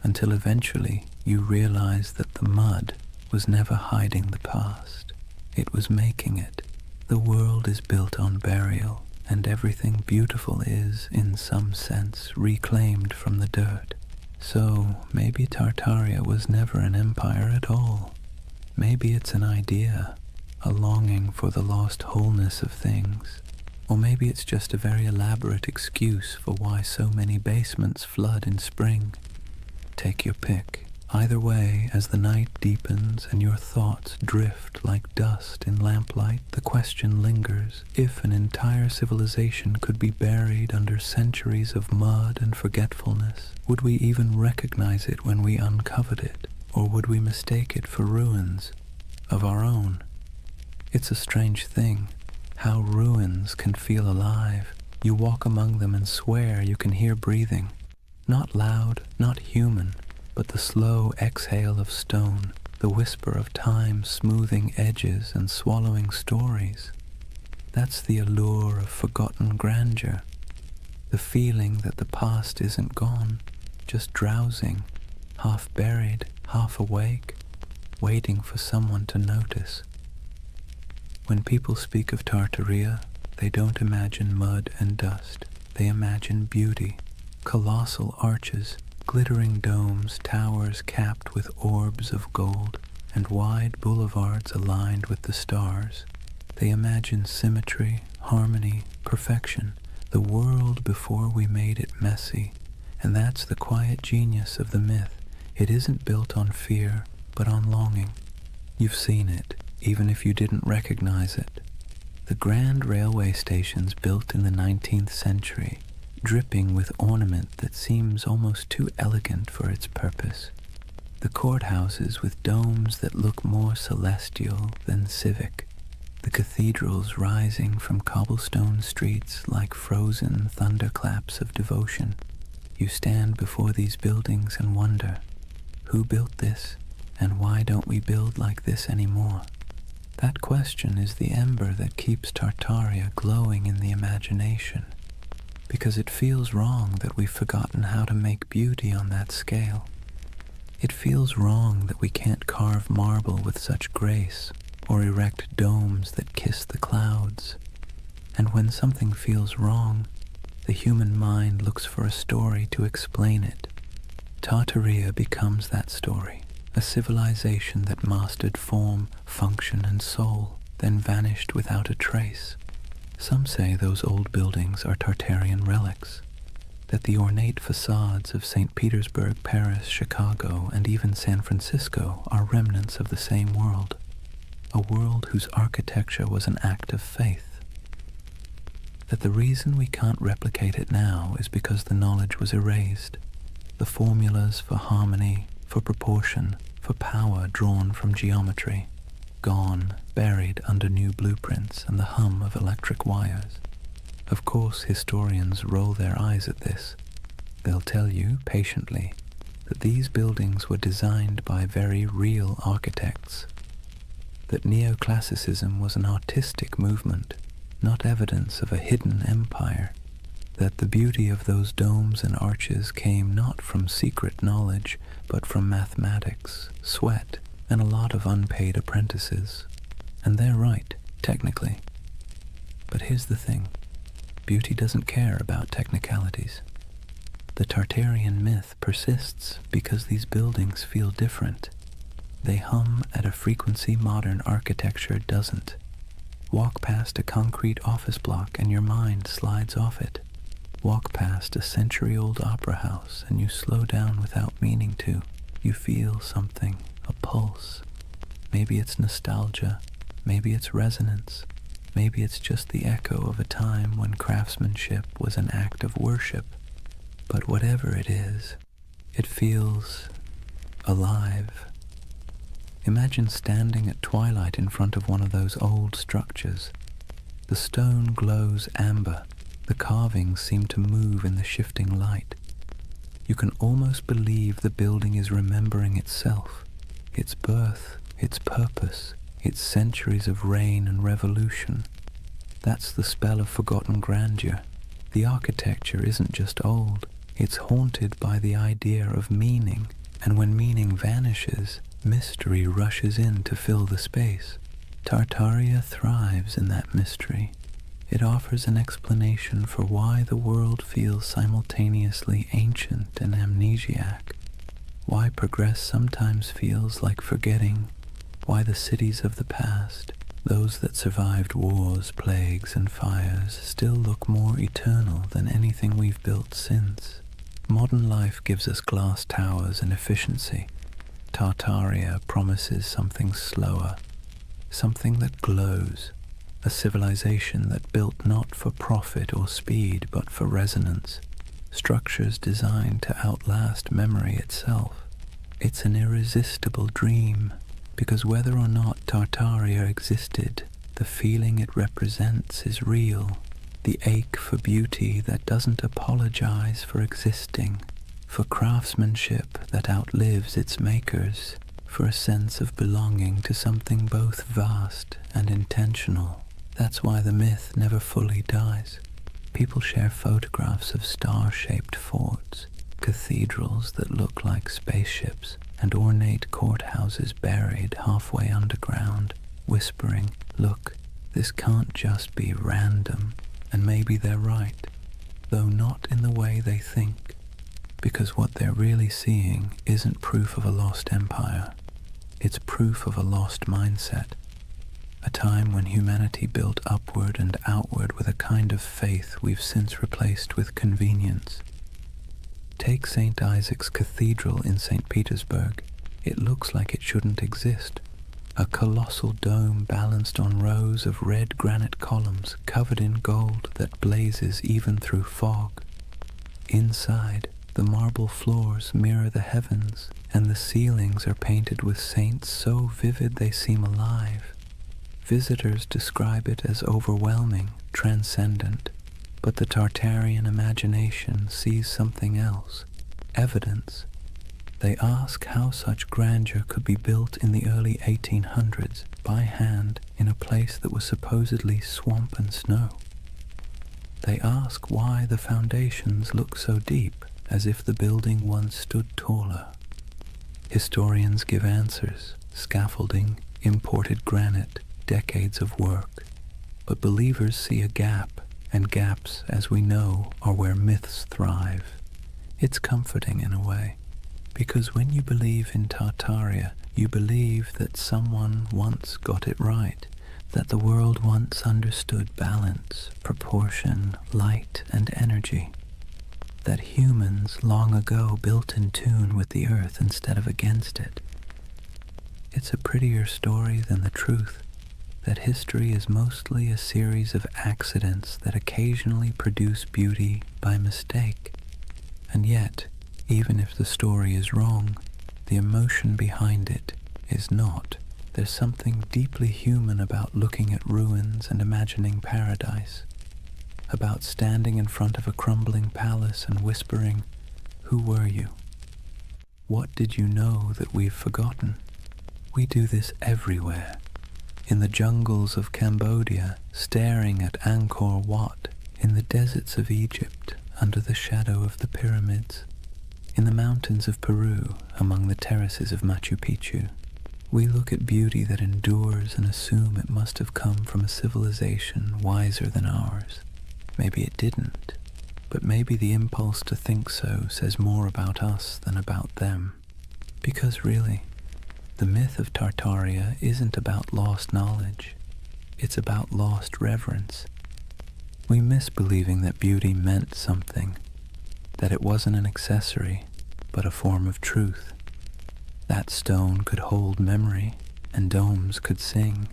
until eventually you realize that the mud was never hiding the past. It was making it. The world is built on burial, and everything beautiful is, in some sense, reclaimed from the dirt. So maybe Tartaria was never an empire at all. Maybe it's an idea, a longing for the lost wholeness of things. Or maybe it's just a very elaborate excuse for why so many basements flood in spring. Take your pick. Either way, as the night deepens and your thoughts drift like dust in lamplight, the question lingers: if an entire civilization could be buried under centuries of mud and forgetfulness, would we even recognize it when we uncovered it? Or would we mistake it for ruins of our own? It's a strange thing, how ruins can feel alive. You walk among them and swear you can hear breathing. Not loud, not human, but the slow exhale of stone, the whisper of time smoothing edges and swallowing stories. That's the allure of forgotten grandeur, the feeling that the past isn't gone, just drowsing, half buried, half awake, waiting for someone to notice. When people speak of Tartaria, they don't imagine mud and dust. They imagine beauty, colossal arches, glittering domes, towers capped with orbs of gold, and wide boulevards aligned with the stars. They imagine symmetry, harmony, perfection, the world before we made it messy. And that's the quiet genius of the myth. It isn't built on fear, but on longing. You've seen it, even if you didn't recognize it. The grand railway stations built in the 19th century, dripping with ornament that seems almost too elegant for its purpose. The courthouses with domes that look more celestial than civic. The cathedrals rising from cobblestone streets like frozen thunderclaps of devotion. You stand before these buildings and wonder, who built this, and why don't we build like this anymore? That question is the ember that keeps Tartaria glowing in the imagination, because it feels wrong that we've forgotten how to make beauty on that scale. It feels wrong that we can't carve marble with such grace, or erect domes that kiss the clouds. And when something feels wrong, the human mind looks for a story to explain it. Tartaria becomes that story, a civilization that mastered form, function, and soul, then vanished without a trace. Some say those old buildings are Tartarian relics, that the ornate facades of St. Petersburg, Paris, Chicago, and even San Francisco are remnants of the same world, a world whose architecture was an act of faith. That the reason we can't replicate it now is because the knowledge was erased, the formulas for harmony, for proportion, for power drawn from geometry, gone, buried under new blueprints and the hum of electric wires. Of course, historians roll their eyes at this. They'll tell you, patiently, that these buildings were designed by very real architects, that neoclassicism was an artistic movement, not evidence of a hidden empire, that the beauty of those domes and arches came not from secret knowledge, but from mathematics, sweat, and a lot of unpaid apprentices. And they're right, technically. But here's the thing. Beauty doesn't care about technicalities. The Tartarian myth persists because these buildings feel different. They hum at a frequency modern architecture doesn't. Walk past a concrete office block and your mind slides off it. Walk past a century-old opera house and you slow down without meaning to. You feel something, a pulse. Maybe it's nostalgia, maybe it's resonance, maybe it's just the echo of a time when craftsmanship was an act of worship. But whatever it is, it feels alive. Imagine standing at twilight in front of one of those old structures. The stone glows amber. The carvings seem to move in the shifting light. You can almost believe the building is remembering itself, its birth, its purpose, its centuries of reign and revolution. That's the spell of forgotten grandeur. The architecture isn't just old, it's haunted by the idea of meaning, and when meaning vanishes, mystery rushes in to fill the space. Tartaria thrives in that mystery. It offers an explanation for why the world feels simultaneously ancient and amnesiac, why progress sometimes feels like forgetting, why the cities of the past, those that survived wars, plagues, and fires, still look more eternal than anything we've built since. Modern life gives us glass towers and efficiency. Tartaria promises something slower, something that glows, a civilization that built not for profit or speed but for resonance, structures designed to outlast memory itself. It's an irresistible dream, because whether or not Tartaria existed, the feeling it represents is real, the ache for beauty that doesn't apologize for existing, for craftsmanship that outlives its makers, for a sense of belonging to something both vast and intentional. That's why the myth never fully dies. People share photographs of star-shaped forts, cathedrals that look like spaceships, and ornate courthouses buried halfway underground, whispering, "Look, this can't just be random." And maybe they're right, though not in the way they think, because what they're really seeing isn't proof of a lost empire. It's proof of a lost mindset. A time when humanity built upward and outward with a kind of faith we've since replaced with convenience. Take St. Isaac's Cathedral in St. Petersburg. It looks like it shouldn't exist. A colossal dome balanced on rows of red granite columns covered in gold that blazes even through fog. Inside, the marble floors mirror the heavens, and the ceilings are painted with saints so vivid they seem alive. Visitors describe it as overwhelming, transcendent, but the Tartarian imagination sees something else, evidence. They ask how such grandeur could be built in the early 1800s by hand in a place that was supposedly swamp and snow. They ask why the foundations look so deep, as if the building once stood taller. Historians give answers: scaffolding, imported granite, decades of work. But believers see a gap, and gaps, as we know, are where myths thrive. It's comforting in a way, because when you believe in Tartaria, you believe that someone once got it right, that the world once understood balance, proportion, light, and energy, that humans long ago built in tune with the earth instead of against it. It's a prettier story than the truth that history is mostly a series of accidents that occasionally produce beauty by mistake. And yet, even if the story is wrong, the emotion behind it is not. There's something deeply human about looking at ruins and imagining paradise, about standing in front of a crumbling palace and whispering, "Who were you? What did you know that we've forgotten?" We do this everywhere. In the jungles of Cambodia, staring at Angkor Wat, in the deserts of Egypt, under the shadow of the pyramids, in the mountains of Peru, among the terraces of Machu Picchu. We look at beauty that endures and assume it must have come from a civilization wiser than ours. Maybe it didn't, but maybe the impulse to think so says more about us than about them. Because really, the myth of Tartaria isn't about lost knowledge, it's about lost reverence. We miss believing that beauty meant something, that it wasn't an accessory, but a form of truth. That stone could hold memory, and domes could sing.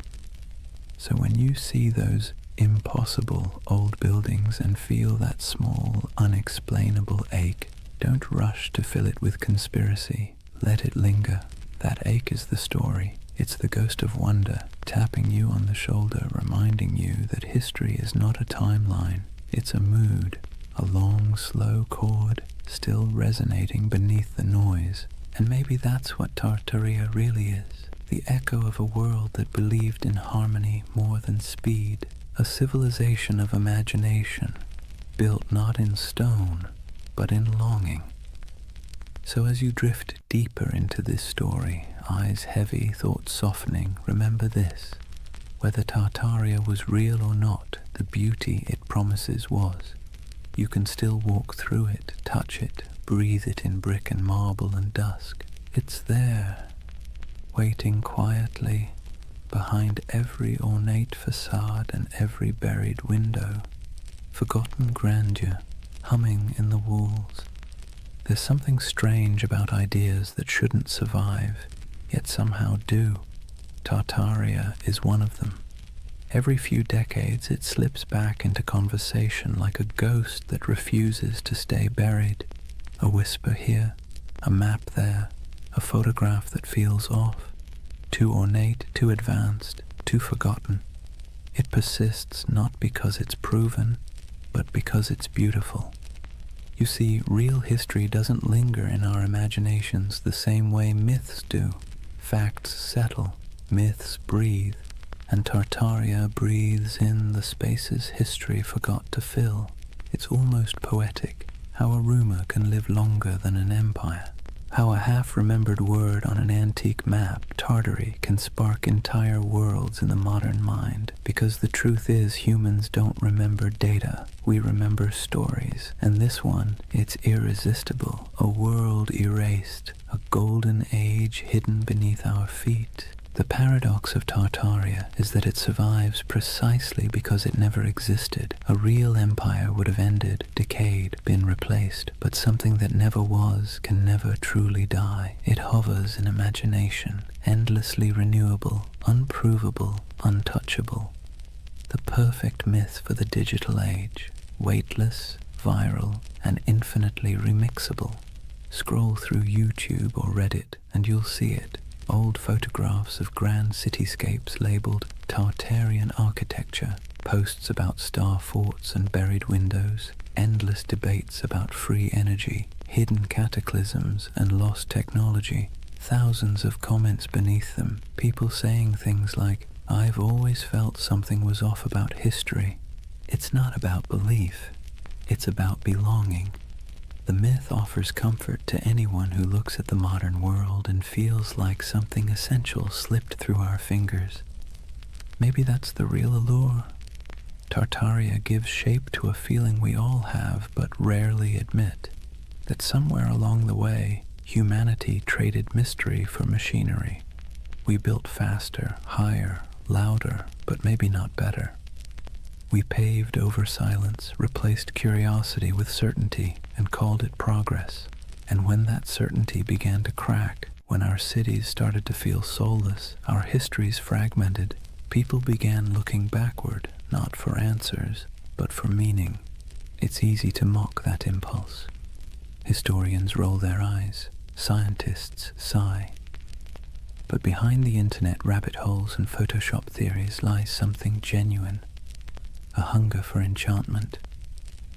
So when you see those impossible old buildings and feel that small, unexplainable ache, don't rush to fill it with conspiracy. Let it linger. That ache is the story. It's the ghost of wonder tapping you on the shoulder, reminding you that history is not a timeline. It's a mood, a long, slow chord still resonating beneath the noise. And maybe that's what Tartaria really is, the echo of a world that believed in harmony more than speed, a civilization of imagination, built not in stone, but in longing. So as you drift deeper into this story, eyes heavy, thoughts softening, remember this: whether Tartaria was real or not, the beauty it promises was. You can still walk through it, touch it, breathe it in brick and marble and dusk. It's there, waiting quietly behind every ornate facade and every buried window, forgotten grandeur humming in the walls. There's something strange about ideas that shouldn't survive, yet somehow do. Tartaria is one of them. Every few decades it slips back into conversation like a ghost that refuses to stay buried. A whisper here, a map there, a photograph that feels off, too ornate, too advanced, too forgotten. It persists not because it's proven, but because it's beautiful. You see, real history doesn't linger in our imaginations the same way myths do. Facts settle, myths breathe, and Tartaria breathes in the spaces history forgot to fill. It's almost poetic, how a rumor can live longer than an empire, how a half-remembered word on an antique map, Tartary, can spark entire worlds in the modern mind, because the truth is humans don't remember data, we remember stories, and this one, it's irresistible, a world erased, a golden age hidden beneath our feet. The paradox of Tartaria is that it survives precisely because it never existed. A real empire would have ended, decayed, been replaced, but something that never was can never truly die. It hovers in imagination, endlessly renewable, unprovable, untouchable. The perfect myth for the digital age, weightless, viral, and infinitely remixable. Scroll through YouTube or Reddit and you'll see it. Old photographs of grand cityscapes labeled Tartarian architecture, posts about star forts and buried windows, endless debates about free energy, hidden cataclysms and lost technology, thousands of comments beneath them, people saying things like, "I've always felt something was off about history." It's not about belief, it's about belonging. The myth offers comfort to anyone who looks at the modern world and feels like something essential slipped through our fingers. Maybe that's the real allure. Tartaria gives shape to a feeling we all have but rarely admit, that somewhere along the way, humanity traded mystery for machinery. We built faster, higher, louder, but maybe not better. We paved over silence, replaced curiosity with certainty, and called it progress. And when that certainty began to crack, when our cities started to feel soulless, our histories fragmented, people began looking backward, not for answers, but for meaning. It's easy to mock that impulse. Historians roll their eyes, scientists sigh. But behind the internet rabbit holes and Photoshop theories lies something genuine, a hunger for enchantment,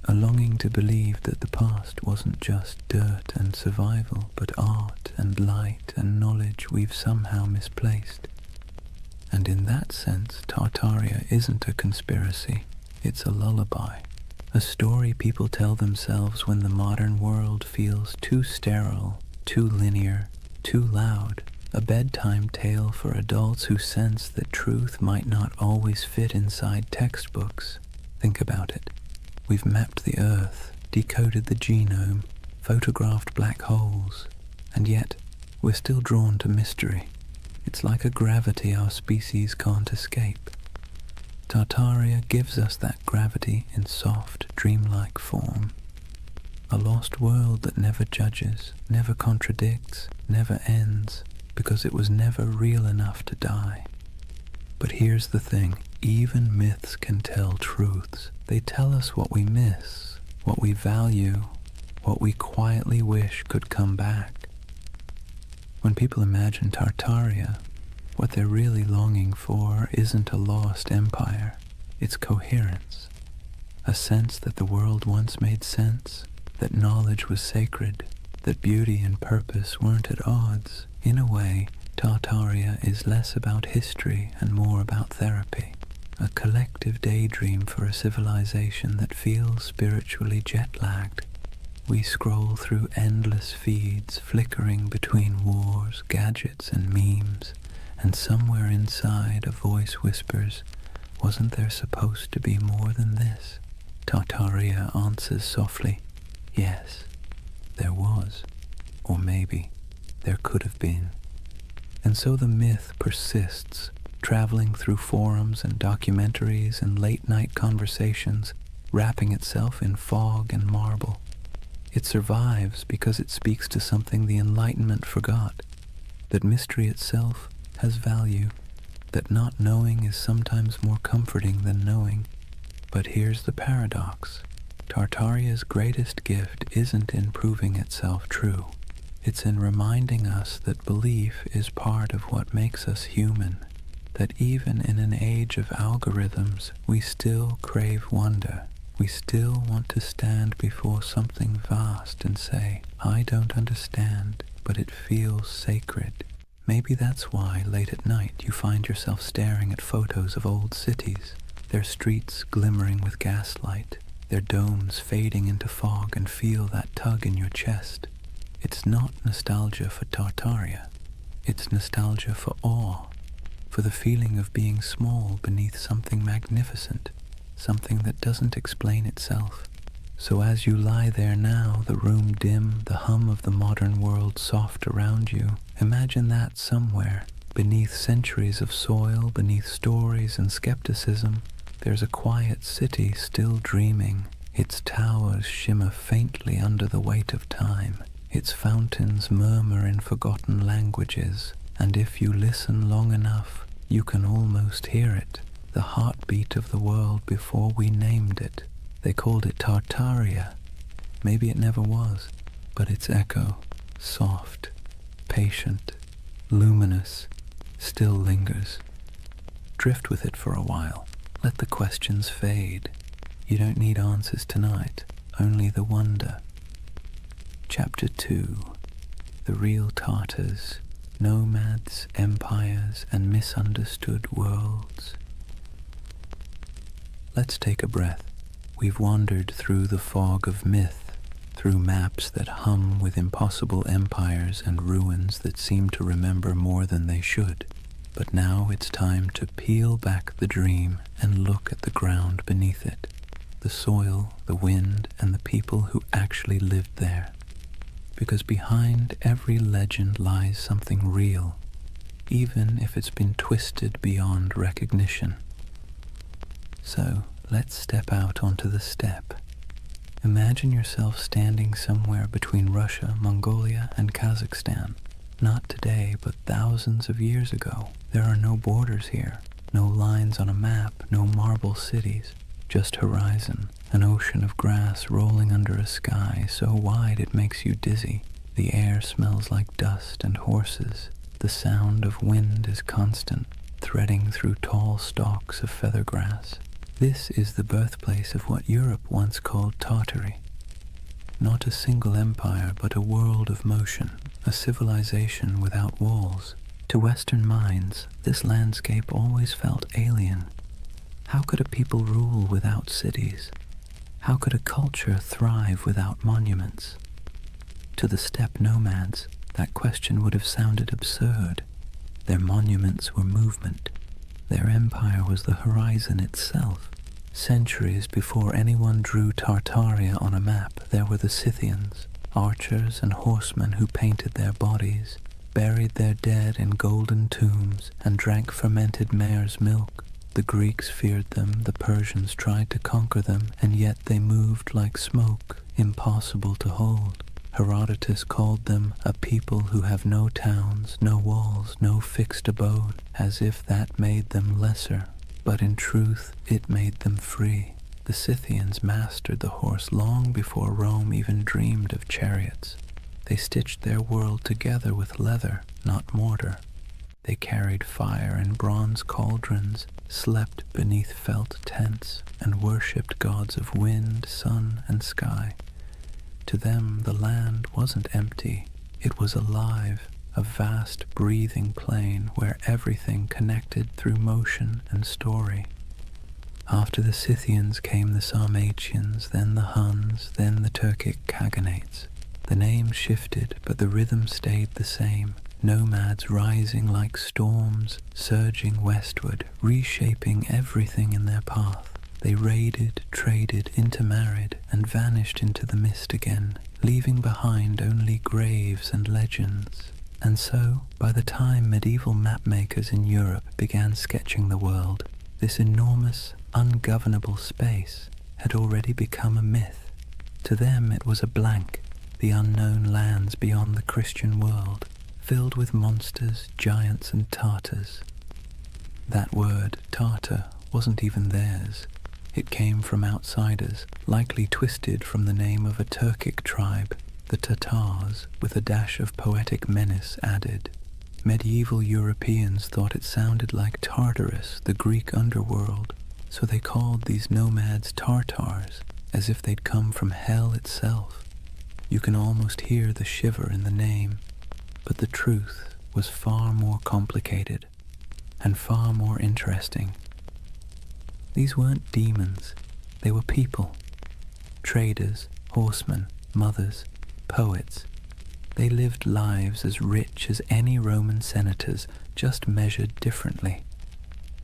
a longing to believe that the past wasn't just dirt and survival, but art and light and knowledge we've somehow misplaced. And in that sense, Tartaria isn't a conspiracy, it's a lullaby, a story people tell themselves when the modern world feels too sterile, too linear, too loud, a bedtime tale for adults who sense that truth might not always fit inside textbooks. Think about it. We've mapped the Earth, decoded the genome, photographed black holes, and yet we're still drawn to mystery. It's like a gravity our species can't escape. Tartaria gives us that gravity in soft, dreamlike form. A lost world that never judges, never contradicts, never ends, because it was never real enough to die. But here's the thing, even myths can tell truths. They tell us what we miss, what we value, what we quietly wish could come back. When people imagine Tartaria, what they're really longing for isn't a lost empire, it's coherence. A sense that the world once made sense, that knowledge was sacred, that beauty and purpose weren't at odds. In a way, Tartaria is less about history and more about therapy, a collective daydream for a civilization that feels spiritually jet-lagged. We scroll through endless feeds, flickering between wars, gadgets, and memes, and somewhere inside a voice whispers, "Wasn't there supposed to be more than this?" Tartaria answers softly, "Yes, there was, or maybe there could have been." And so the myth persists, traveling through forums and documentaries and late-night conversations, wrapping itself in fog and marble. It survives because it speaks to something the Enlightenment forgot, that mystery itself has value, that not knowing is sometimes more comforting than knowing. But here's the paradox. Tartaria's greatest gift isn't in proving itself true. It's in reminding us that belief is part of what makes us human, that even in an age of algorithms, we still crave wonder. We still want to stand before something vast and say, "I don't understand, but it feels sacred." Maybe that's why late at night you find yourself staring at photos of old cities, their streets glimmering with gaslight, their domes fading into fog, and feel that tug in your chest. It's not nostalgia for Tartaria. It's nostalgia for awe, for the feeling of being small beneath something magnificent, something that doesn't explain itself. So as you lie there now, the room dim, the hum of the modern world soft around you, imagine that somewhere, beneath centuries of soil, beneath stories and skepticism, there's a quiet city still dreaming. Its towers shimmer faintly under the weight of time. Its fountains murmur in forgotten languages, and if you listen long enough, you can almost hear it, the heartbeat of the world before we named it. They called it Tartaria. Maybe it never was, but its echo, soft, patient, luminous, still lingers. Drift with it for a while. Let the questions fade. You don't need answers tonight, only the wonder. Chapter 2. The Real Tartars, Nomads, Empires, and Misunderstood Worlds. Let's take a breath. We've wandered through the fog of myth, through maps that hum with impossible empires and ruins that seem to remember more than they should. But now it's time to peel back the dream and look at the ground beneath it, the soil, the wind, and the people who actually lived there. Because behind every legend lies something real, even if it's been twisted beyond recognition. So, let's step out onto the steppe. Imagine yourself standing somewhere between Russia, Mongolia, and Kazakhstan. Not today, but thousands of years ago. There are no borders here, no lines on a map, no marble cities, just horizon, an ocean of grass rolling under a sky so wide it makes you dizzy. The air smells like dust and horses. The sound of wind is constant, threading through tall stalks of feathergrass. This is the birthplace of what Europe once called Tartary. Not a single empire, but a world of motion, a civilization without walls. To Western minds, this landscape always felt alien. How could a people rule without cities? How could a culture thrive without monuments? To the steppe nomads, that question would have sounded absurd. Their monuments were movement. Their empire was the horizon itself. Centuries before anyone drew Tartaria on a map, there were the Scythians, archers and horsemen who painted their bodies, buried their dead in golden tombs, and drank fermented mare's milk. The Greeks feared them, the Persians tried to conquer them, and yet they moved like smoke, impossible to hold. Herodotus called them a people who have no towns, no walls, no fixed abode, as if that made them lesser. But in truth, it made them free. The Scythians mastered the horse long before Rome even dreamed of chariots. They stitched their world together with leather, not mortar. They carried fire in bronze cauldrons, slept beneath felt tents, and worshipped gods of wind, sun, and sky. To them, the land wasn't empty. It was alive, a vast breathing plain where everything connected through motion and story. After the Scythians came the Sarmatians, then the Huns, then the Turkic Khaganates. The names shifted, but the rhythm stayed the same. Nomads rising like storms, surging westward, reshaping everything in their path. They raided, traded, intermarried, and vanished into the mist again, leaving behind only graves and legends. And so, by the time medieval mapmakers in Europe began sketching the world, this enormous, ungovernable space had already become a myth. To them it was a blank, the unknown lands beyond the Christian world, filled with monsters, giants, and Tartars. That word, Tartar, wasn't even theirs. It came from outsiders, likely twisted from the name of a Turkic tribe, the Tatars, with a dash of poetic menace added. Medieval Europeans thought it sounded like Tartarus, the Greek underworld, so they called these nomads Tartars, as if they'd come from hell itself. You can almost hear the shiver in the name, but the truth was far more complicated and far more interesting. These weren't demons, they were people. Traders, horsemen, mothers, poets. They lived lives as rich as any Roman senators, just measured differently.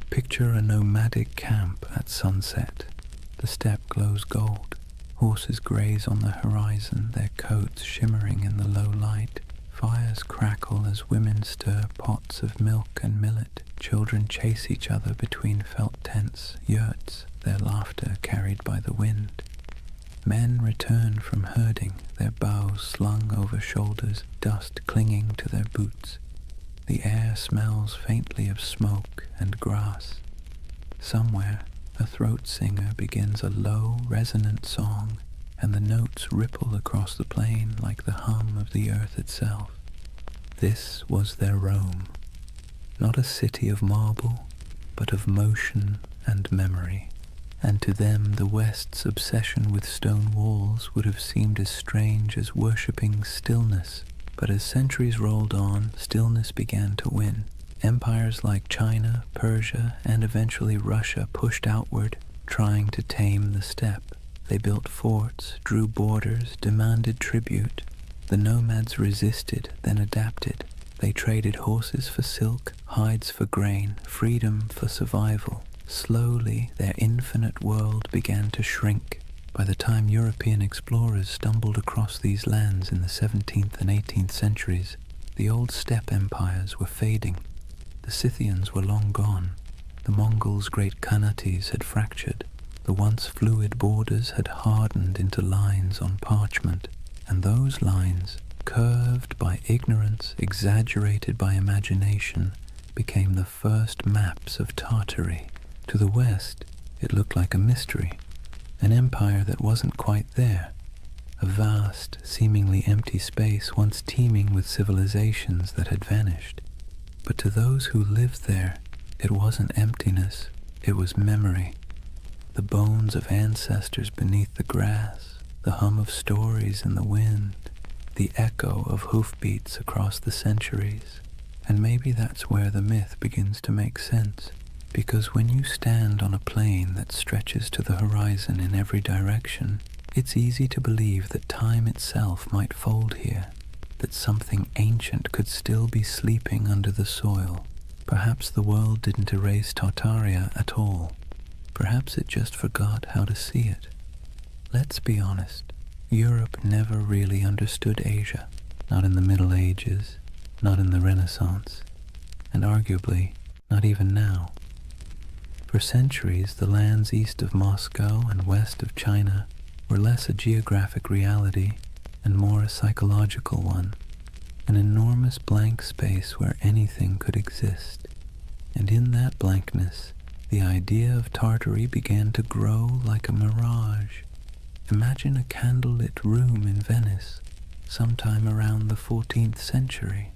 Picture a nomadic camp at sunset. The steppe glows gold. Horses graze on the horizon, their coats shimmering in the low light. Fires crackle as women stir pots of milk and millet. Children chase each other between felt tents, yurts, their laughter carried by the wind. Men return from herding, their bows slung over shoulders, dust clinging to their boots. The air smells faintly of smoke and grass. Somewhere, a throat singer begins a low, resonant song, and the notes ripple across the plain like the hum of the earth itself. This was their Rome, not a city of marble, but of motion and memory. And to them the West's obsession with stone walls would have seemed as strange as worshipping stillness. But as centuries rolled on, stillness began to win. Empires like China, Persia, and eventually Russia pushed outward, trying to tame the steppe. They built forts, drew borders, demanded tribute. The nomads resisted, then adapted. They traded horses for silk, hides for grain, freedom for survival. Slowly, their infinite world began to shrink. By the time European explorers stumbled across these lands in the 17th and 18th centuries, the old steppe empires were fading. The Scythians were long gone. The Mongols' great Khanates had fractured. The once fluid borders had hardened into lines on parchment, and those lines, curved by ignorance, exaggerated by imagination, became the first maps of Tartary. To the west, it looked like a mystery, an empire that wasn't quite there, a vast, seemingly empty space once teeming with civilizations that had vanished. But to those who lived there, it wasn't emptiness, it was memory. The bones of ancestors beneath the grass, the hum of stories in the wind, the echo of hoofbeats across the centuries. And maybe that's where the myth begins to make sense, because when you stand on a plain that stretches to the horizon in every direction, it's easy to believe that time itself might fold here, that something ancient could still be sleeping under the soil. Perhaps the world didn't erase Tartaria at all. Perhaps it just forgot how to see it. Let's be honest, Europe never really understood Asia, not in the Middle Ages, not in the Renaissance, and arguably not even now. For centuries, the lands east of Moscow and west of China were less a geographic reality and more a psychological one, an enormous blank space where anything could exist. And in that blankness, the idea of Tartary began to grow like a mirage. Imagine a candlelit room in Venice, sometime around the 14th century.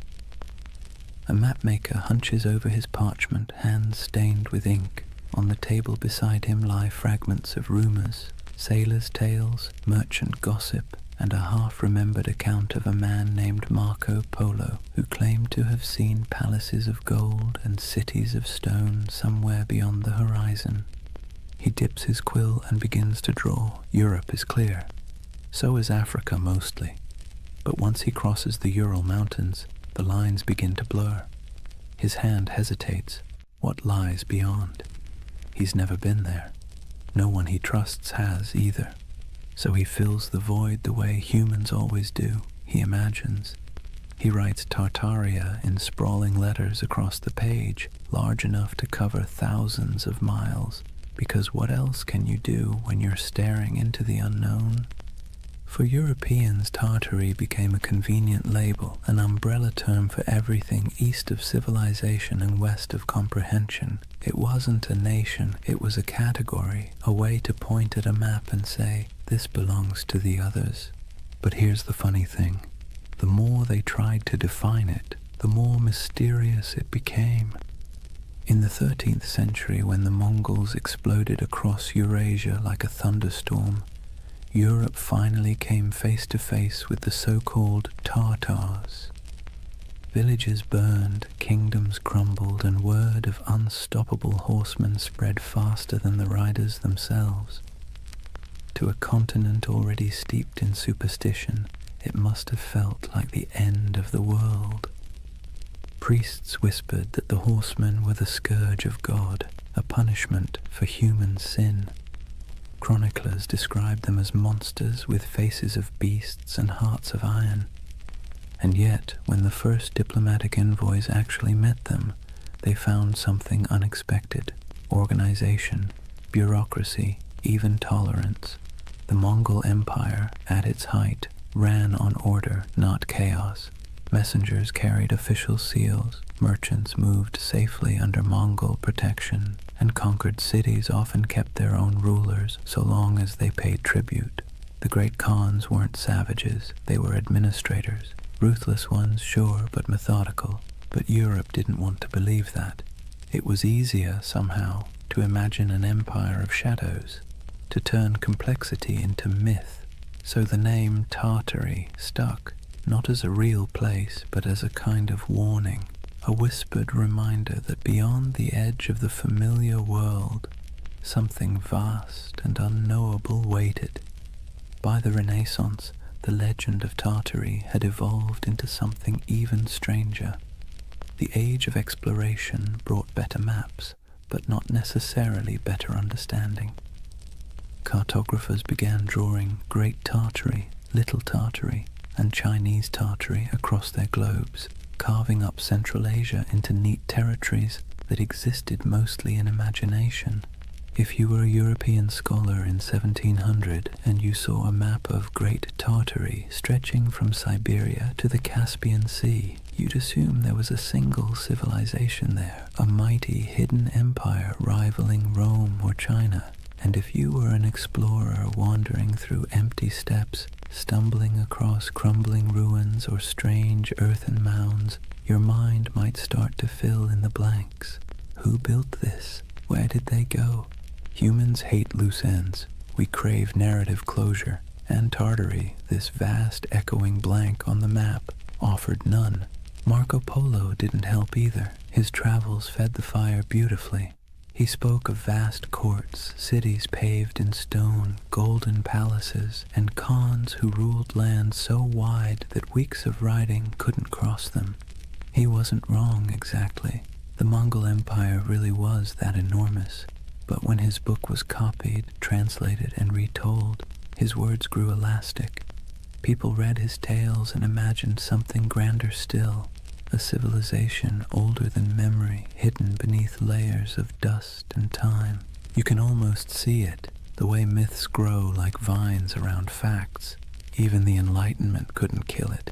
A mapmaker hunches over his parchment, hands stained with ink. On the table beside him lie fragments of rumors, sailors' tales, merchant gossip, and a half-remembered account of a man named Marco Polo, who claimed to have seen palaces of gold and cities of stone somewhere beyond the horizon. He dips his quill and begins to draw. Europe is clear. So is Africa mostly. But once he crosses the Ural Mountains, the lines begin to blur. His hand hesitates. What lies beyond? He's never been there. No one he trusts has either. So he fills the void the way humans always do. He imagines. He writes Tartaria in sprawling letters across the page, large enough to cover thousands of miles. Because what else can you do when you're staring into the unknown? For Europeans, Tartary became a convenient label, an umbrella term for everything east of civilization and west of comprehension. It wasn't a nation, it was a category, a way to point at a map and say, this belongs to the others. But here's the funny thing. The more they tried to define it, the more mysterious it became. In the 13th century, when the Mongols exploded across Eurasia like a thunderstorm, Europe finally came face to face with the so-called Tartars. Villages burned, kingdoms crumbled, and word of unstoppable horsemen spread faster than the riders themselves. To a continent already steeped in superstition, it must have felt like the end of the world. Priests whispered that the horsemen were the scourge of God, a punishment for human sin. Chroniclers described them as monsters with faces of beasts and hearts of iron. And yet, when the first diplomatic envoys actually met them, they found something unexpected: organization, bureaucracy, even tolerance. The Mongol Empire, at its height, ran on order, not chaos. Messengers carried official seals, merchants moved safely under Mongol protection, and conquered cities often kept their own rulers so long as they paid tribute. The great Khans weren't savages, they were administrators. Ruthless ones, sure, but methodical. But Europe didn't want to believe that. It was easier, somehow, to imagine an empire of shadows, to turn complexity into myth. So the name Tartary stuck, not as a real place, but as a kind of warning, a whispered reminder that beyond the edge of the familiar world, something vast and unknowable waited. By the Renaissance, the legend of Tartary had evolved into something even stranger. The age of exploration brought better maps, but not necessarily better understanding. Cartographers began drawing Great Tartary, Little Tartary, and Chinese Tartary across their globes. carving up Central Asia into neat territories that existed mostly in imagination. If you were a European scholar in 1700 and you saw a map of Great Tartary stretching from Siberia to the Caspian Sea, you'd assume there was a single civilization there, a mighty hidden empire rivaling Rome or China. And if you were an explorer wandering through empty steppes, stumbling across crumbling ruins or strange earthen mounds, your mind might start to fill in the blanks. Who built this? Where did they go? Humans hate loose ends. We crave narrative closure. And Tartary, this vast echoing blank on the map, offered none. Marco Polo didn't help either. His travels fed the fire beautifully. He spoke of vast courts, cities paved in stone, golden palaces, and khans who ruled lands so wide that weeks of riding couldn't cross them. He wasn't wrong exactly. The Mongol Empire really was that enormous. But when his book was copied, translated, and retold, his words grew elastic. People read his tales and imagined something grander still. A civilization older than memory, hidden beneath layers of dust and time. You can almost see it, the way myths grow like vines around facts. Even the Enlightenment couldn't kill it.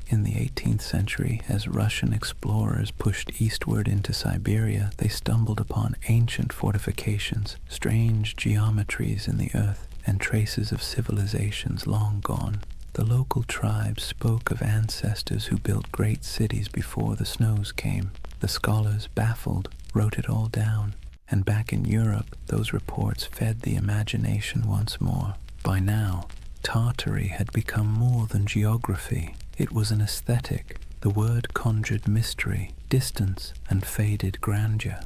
In the 18th century, as Russian explorers pushed eastward into Siberia, they stumbled upon ancient fortifications, strange geometries in the earth, and traces of civilizations long gone. The local tribes spoke of ancestors who built great cities before the snows came. The scholars, baffled, wrote it all down. And back in Europe, those reports fed the imagination once more. By now, Tartary had become more than geography. It was an aesthetic. The word conjured mystery, distance, and faded grandeur.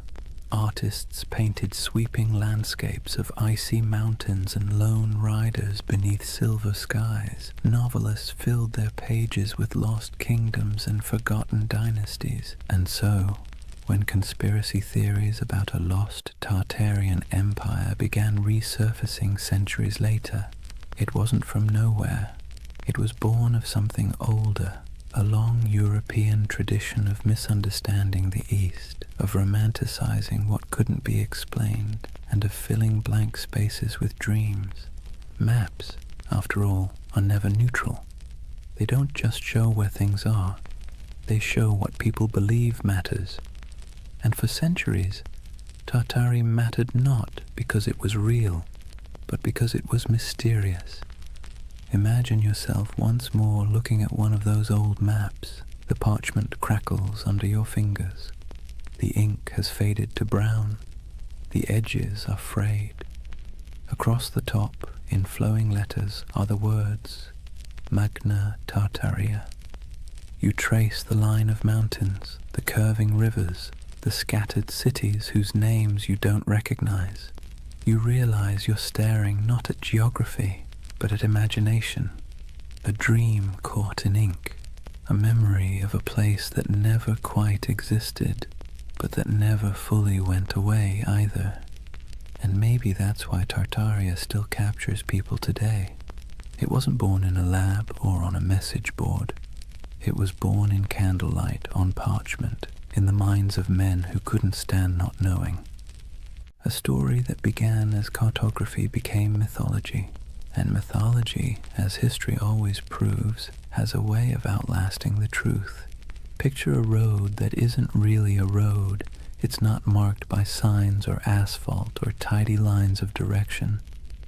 Artists painted sweeping landscapes of icy mountains and lone riders beneath silver skies. Novelists filled their pages with lost kingdoms and forgotten dynasties. And so, when conspiracy theories about a lost Tartarian empire began resurfacing centuries later, it wasn't from nowhere. It was born of something older, a long European tradition of misunderstanding the East, of romanticizing what couldn't be explained, and of filling blank spaces with dreams. Maps, after all, are never neutral. They don't just show where things are, they show what people believe matters. And for centuries, Tartary mattered not because it was real, but because it was mysterious. Imagine yourself once more looking at one of those old maps. The parchment crackles under your fingers. The ink has faded to brown. The edges are frayed. Across the top, in flowing letters, are the words, Magna Tartaria. You trace the line of mountains, the curving rivers, the scattered cities whose names you don't recognize. You realize you're staring not at geography, but at imagination, a dream caught in ink, a memory of a place that never quite existed, but that never fully went away either. And maybe that's why Tartaria still captures people today. It wasn't born in a lab or on a message board. It was born in candlelight on parchment, in the minds of men who couldn't stand not knowing. A story that began as cartography became mythology. And mythology, as history always proves, has a way of outlasting the truth. Picture a road that isn't really a road. It's not marked by signs or asphalt or tidy lines of direction.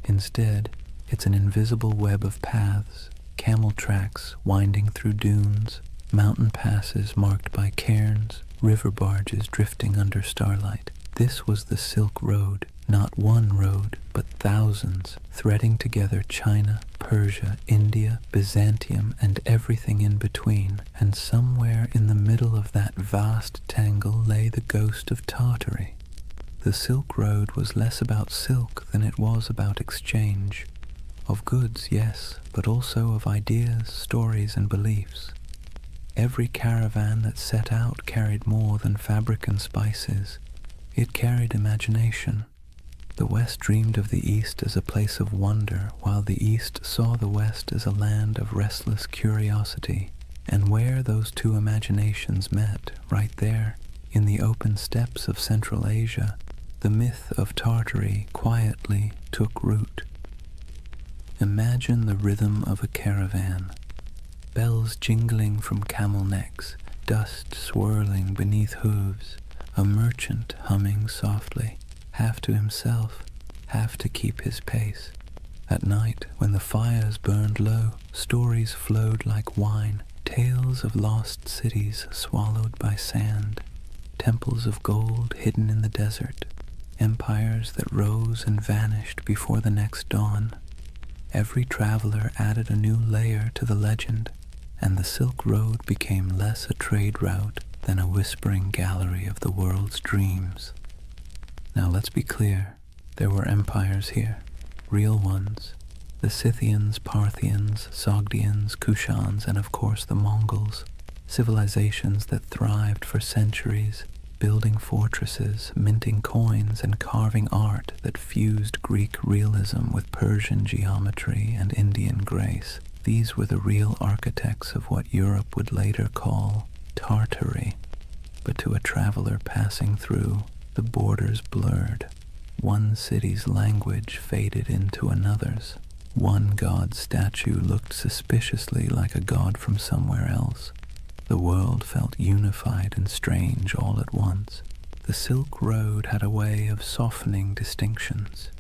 Instead, it's an invisible web of paths, camel tracks winding through dunes, mountain passes marked by cairns, river barges drifting under starlight. This was the Silk Road. Not one road, but thousands, threading together China, Persia, India, Byzantium, and everything in between. And somewhere in the middle of that vast tangle lay the ghost of Tartary. The Silk Road was less about silk than it was about exchange. Of goods, yes, but also of ideas, stories, and beliefs. Every caravan that set out carried more than fabric and spices. It carried imagination. The West dreamed of the East as a place of wonder, while the East saw the West as a land of restless curiosity. And where those two imaginations met, right there, in the open steppes of Central Asia, the myth of Tartary quietly took root. Imagine the rhythm of a caravan, bells jingling from camel necks, dust swirling beneath hooves, a merchant humming softly, half to himself, half to keep his pace. At night, when the fires burned low, stories flowed like wine, tales of lost cities swallowed by sand, temples of gold hidden in the desert, empires that rose and vanished before the next dawn. Every traveler added a new layer to the legend, and the Silk Road became less a trade route than a whispering gallery of the world's dreams. Now let's be clear, there were empires here, real ones. The Scythians, Parthians, Sogdians, Kushans, and of course the Mongols, civilizations that thrived for centuries, building fortresses, minting coins, and carving art that fused Greek realism with Persian geometry and Indian grace. These were the real architects of what Europe would later call Tartary. But to a traveler passing through, the borders blurred. One city's language faded into another's. One god's statue looked suspiciously like a god from somewhere else. The world felt unified and strange all at once. The Silk Road had a way of softening distinctions.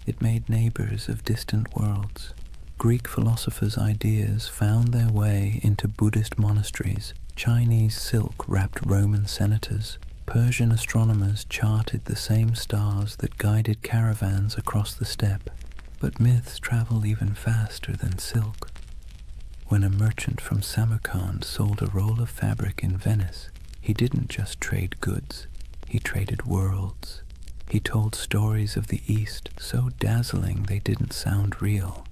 It made neighbors of distant worlds. Greek philosophers' ideas found their way into Buddhist monasteries. Chinese silk wrapped Roman senators. Persian astronomers charted the same stars that guided caravans across the steppe. But myths travel even faster than silk. When a merchant from Samarkand sold a roll of fabric in Venice, he didn't just trade goods, he traded worlds. He told stories of the East so dazzling they didn't sound real.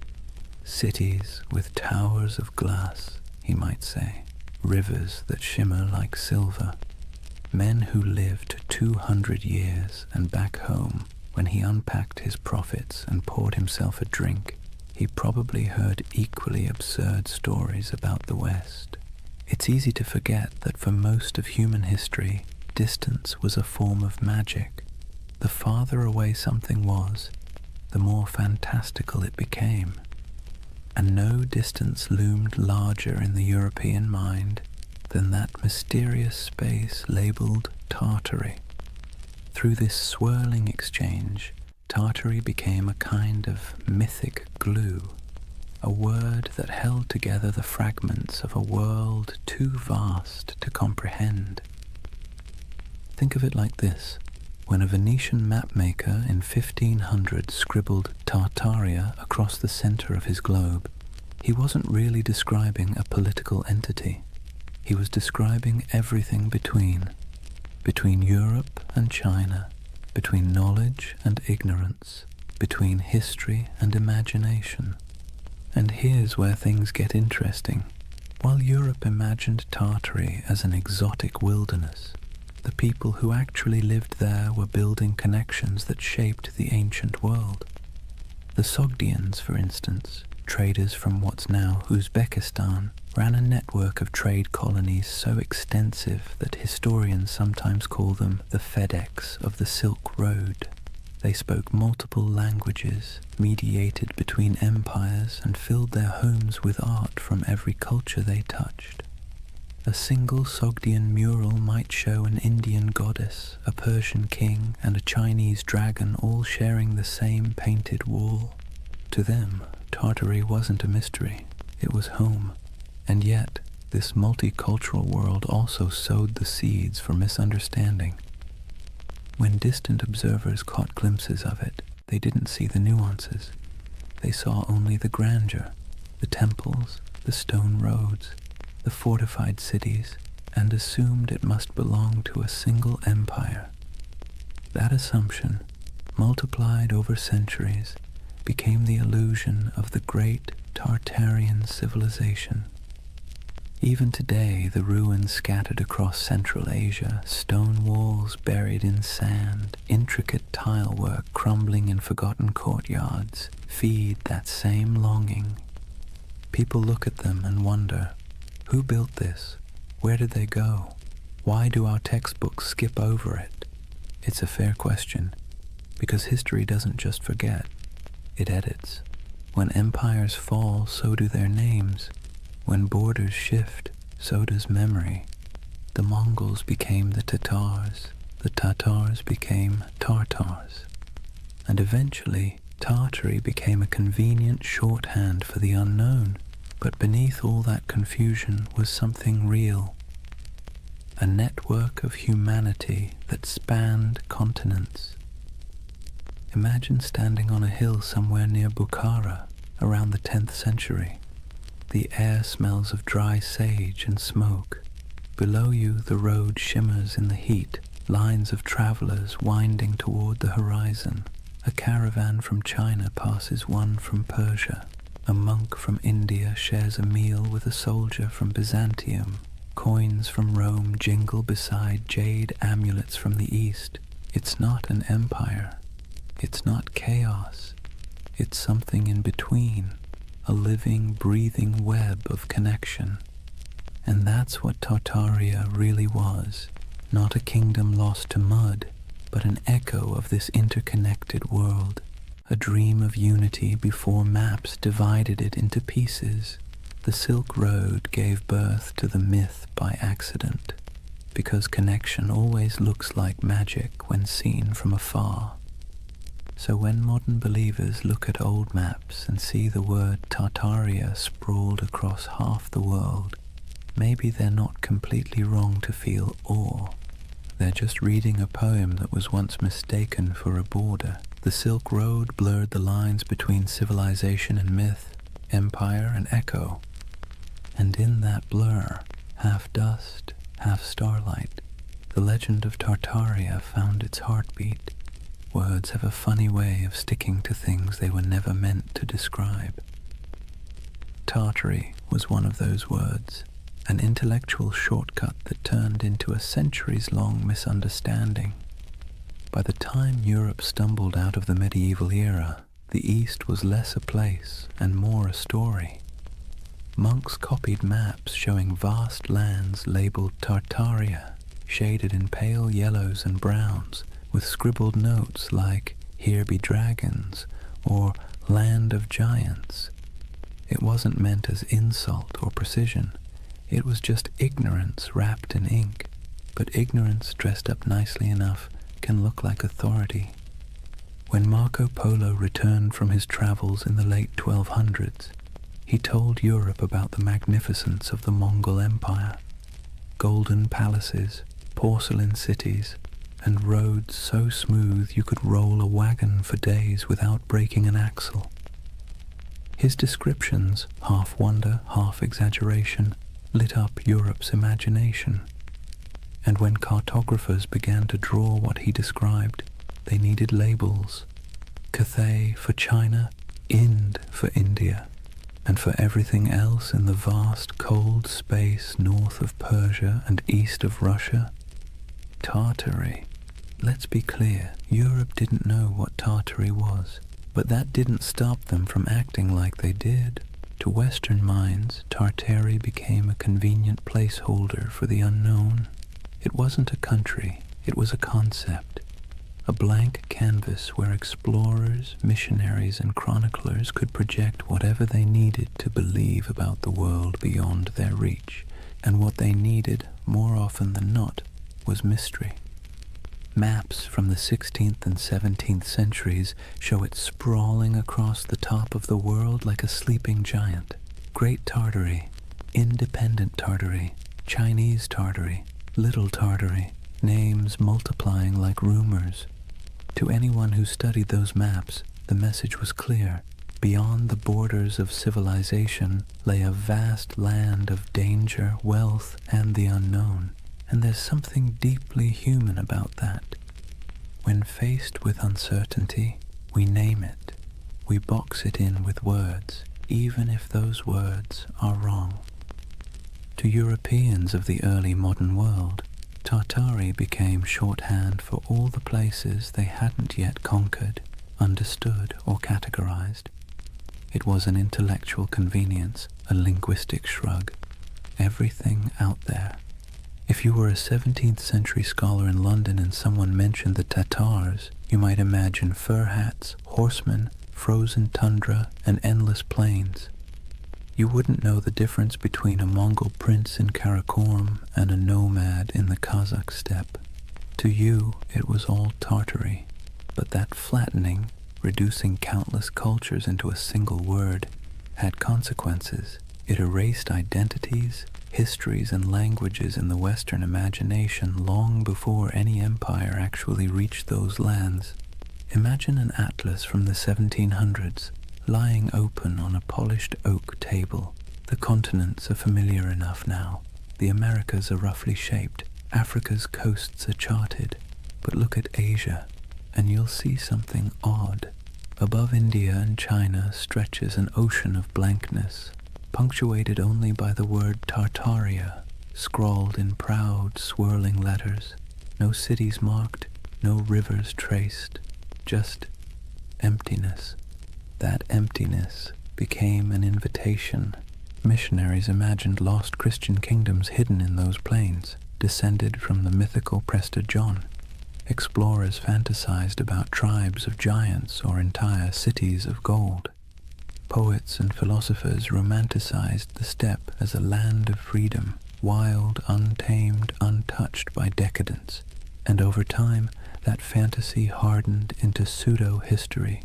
Cities with towers of glass, he might say, rivers that shimmer like silver. Men who lived 200 years, and back home, when he unpacked his profits and poured himself a drink, he probably heard equally absurd stories about the West. It's easy to forget that for most of human history, distance was a form of magic. The farther away something was, the more fantastical it became. And no distance loomed larger in the European mind than that mysterious space labeled Tartary. Through this swirling exchange, Tartary became a kind of mythic glue, a word that held together the fragments of a world too vast to comprehend. Think of it like this. When a Venetian mapmaker in 1500 scribbled Tartaria across the center of his globe, he wasn't really describing a political entity. He was describing everything between Europe and China, between knowledge and ignorance, between history and imagination. And here's where things get interesting. While Europe imagined Tartary as an exotic wilderness, the people who actually lived there were building connections that shaped the ancient world. The Sogdians, for instance, traders from what's now Uzbekistan, ran a network of trade colonies so extensive that historians sometimes call them the FedEx of the Silk Road. They spoke multiple languages, mediated between empires, and filled their homes with art from every culture they touched. A single Sogdian mural might show an Indian goddess, a Persian king, and a Chinese dragon all sharing the same painted wall. To them, Tartary wasn't a mystery, it was home. And yet, this multicultural world also sowed the seeds for misunderstanding. When distant observers caught glimpses of it, they didn't see the nuances. They saw only the grandeur, the temples, the stone roads, the fortified cities, and assumed it must belong to a single empire. That assumption, multiplied over centuries, became the illusion of the great Tartarian civilization. Even today, the ruins scattered across Central Asia, stone walls buried in sand, intricate tile work crumbling in forgotten courtyards, feed that same longing. People look at them and wonder, Who built this? Where did they go? Why do our textbooks skip over it? It's a fair question, because history doesn't just forget, it edits. When empires fall, so do their names. When borders shift, so does memory. The Mongols became the Tatars became Tartars. And eventually, Tartary became a convenient shorthand for the unknown. But beneath all that confusion was something real. A network of humanity that spanned continents. Imagine standing on a hill somewhere near Bukhara around the 10th century. The air smells of dry sage and smoke. Below you, the road shimmers in the heat, lines of travelers winding toward the horizon. A caravan from China passes one from Persia. A monk from India shares a meal with a soldier from Byzantium. Coins from Rome jingle beside jade amulets from the East. It's not an empire. It's not chaos. It's something in between, a living, breathing web of connection. And that's what Tartaria really was. Not a kingdom lost to mud, but an echo of this interconnected world. A dream of unity before maps divided it into pieces. The Silk Road gave birth to the myth by accident, because connection always looks like magic when seen from afar. So when modern believers look at old maps and see the word Tartaria sprawled across half the world, maybe they're not completely wrong to feel awe. They're just reading a poem that was once mistaken for a border. The Silk Road blurred the lines between civilization and myth, empire and echo. And in that blur, half dust, half starlight, the legend of Tartaria found its heartbeat. Words have a funny way of sticking to things they were never meant to describe. Tartary was one of those words, an intellectual shortcut that turned into a centuries-long misunderstanding. By the time Europe stumbled out of the medieval era, the East was less a place and more a story. Monks copied maps showing vast lands labeled Tartaria, shaded in pale yellows and browns, with scribbled notes like, "Here be dragons," or "Land of Giants." It wasn't meant as insult or precision. It was just ignorance wrapped in ink. But ignorance dressed up nicely enough can look like authority. When Marco Polo returned from his travels in the late 1200s, he told Europe about the magnificence of the Mongol Empire. Golden palaces, porcelain cities, and roads so smooth you could roll a wagon for days without breaking an axle. His descriptions, half wonder, half exaggeration, lit up Europe's imagination. And when cartographers began to draw what he described, they needed labels. Cathay for China, Ind for India, and for everything else in the vast cold space north of Persia and east of Russia, Tartary. Let's be clear, Europe didn't know what Tartary was, but that didn't stop them from acting like they did. To Western minds, Tartary became a convenient placeholder for the unknown. It wasn't a country, it was a concept. A blank canvas where explorers, missionaries, and chroniclers could project whatever they needed to believe about the world beyond their reach. And what they needed, more often than not, was mystery. Maps from the 16th and 17th centuries show it sprawling across the top of the world like a sleeping giant. Great Tartary, Independent Tartary, Chinese Tartary, Little Tartary, names multiplying like rumors. To anyone who studied those maps, the message was clear. Beyond the borders of civilization lay a vast land of danger, wealth, and the unknown. And there's something deeply human about that. When faced with uncertainty, we name it. We box it in with words, even if those words are wrong. To Europeans of the early modern world, Tartary became shorthand for all the places they hadn't yet conquered, understood, or categorized. It was an intellectual convenience, a linguistic shrug. everything out there. If you were a 17th century scholar in London and someone mentioned the Tatars, you might imagine fur hats, horsemen, frozen tundra, and endless plains. You wouldn't know the difference between a Mongol prince in Karakorum and a nomad in the Kazakh steppe. To you, it was all Tartary, but that flattening, reducing countless cultures into a single word, had consequences. It erased identities, histories, and languages in the Western imagination long before any empire actually reached those lands. Imagine an atlas from the 1700s, lying open on a polished oak table. The continents are familiar enough now. The Americas are roughly shaped. Africa's coasts are charted. But look at Asia, and you'll see something odd. Above India and China stretches an ocean of blankness, punctuated only by the word Tartaria, scrawled in proud, swirling letters. No cities marked, no rivers traced, just emptiness. That emptiness became an invitation. Missionaries imagined lost Christian kingdoms hidden in those plains, descended from the mythical Prester John. Explorers fantasized about tribes of giants or entire cities of gold. Poets and philosophers romanticized the steppe as a land of freedom, wild, untamed, untouched by decadence. And over time, that fantasy hardened into pseudo-history.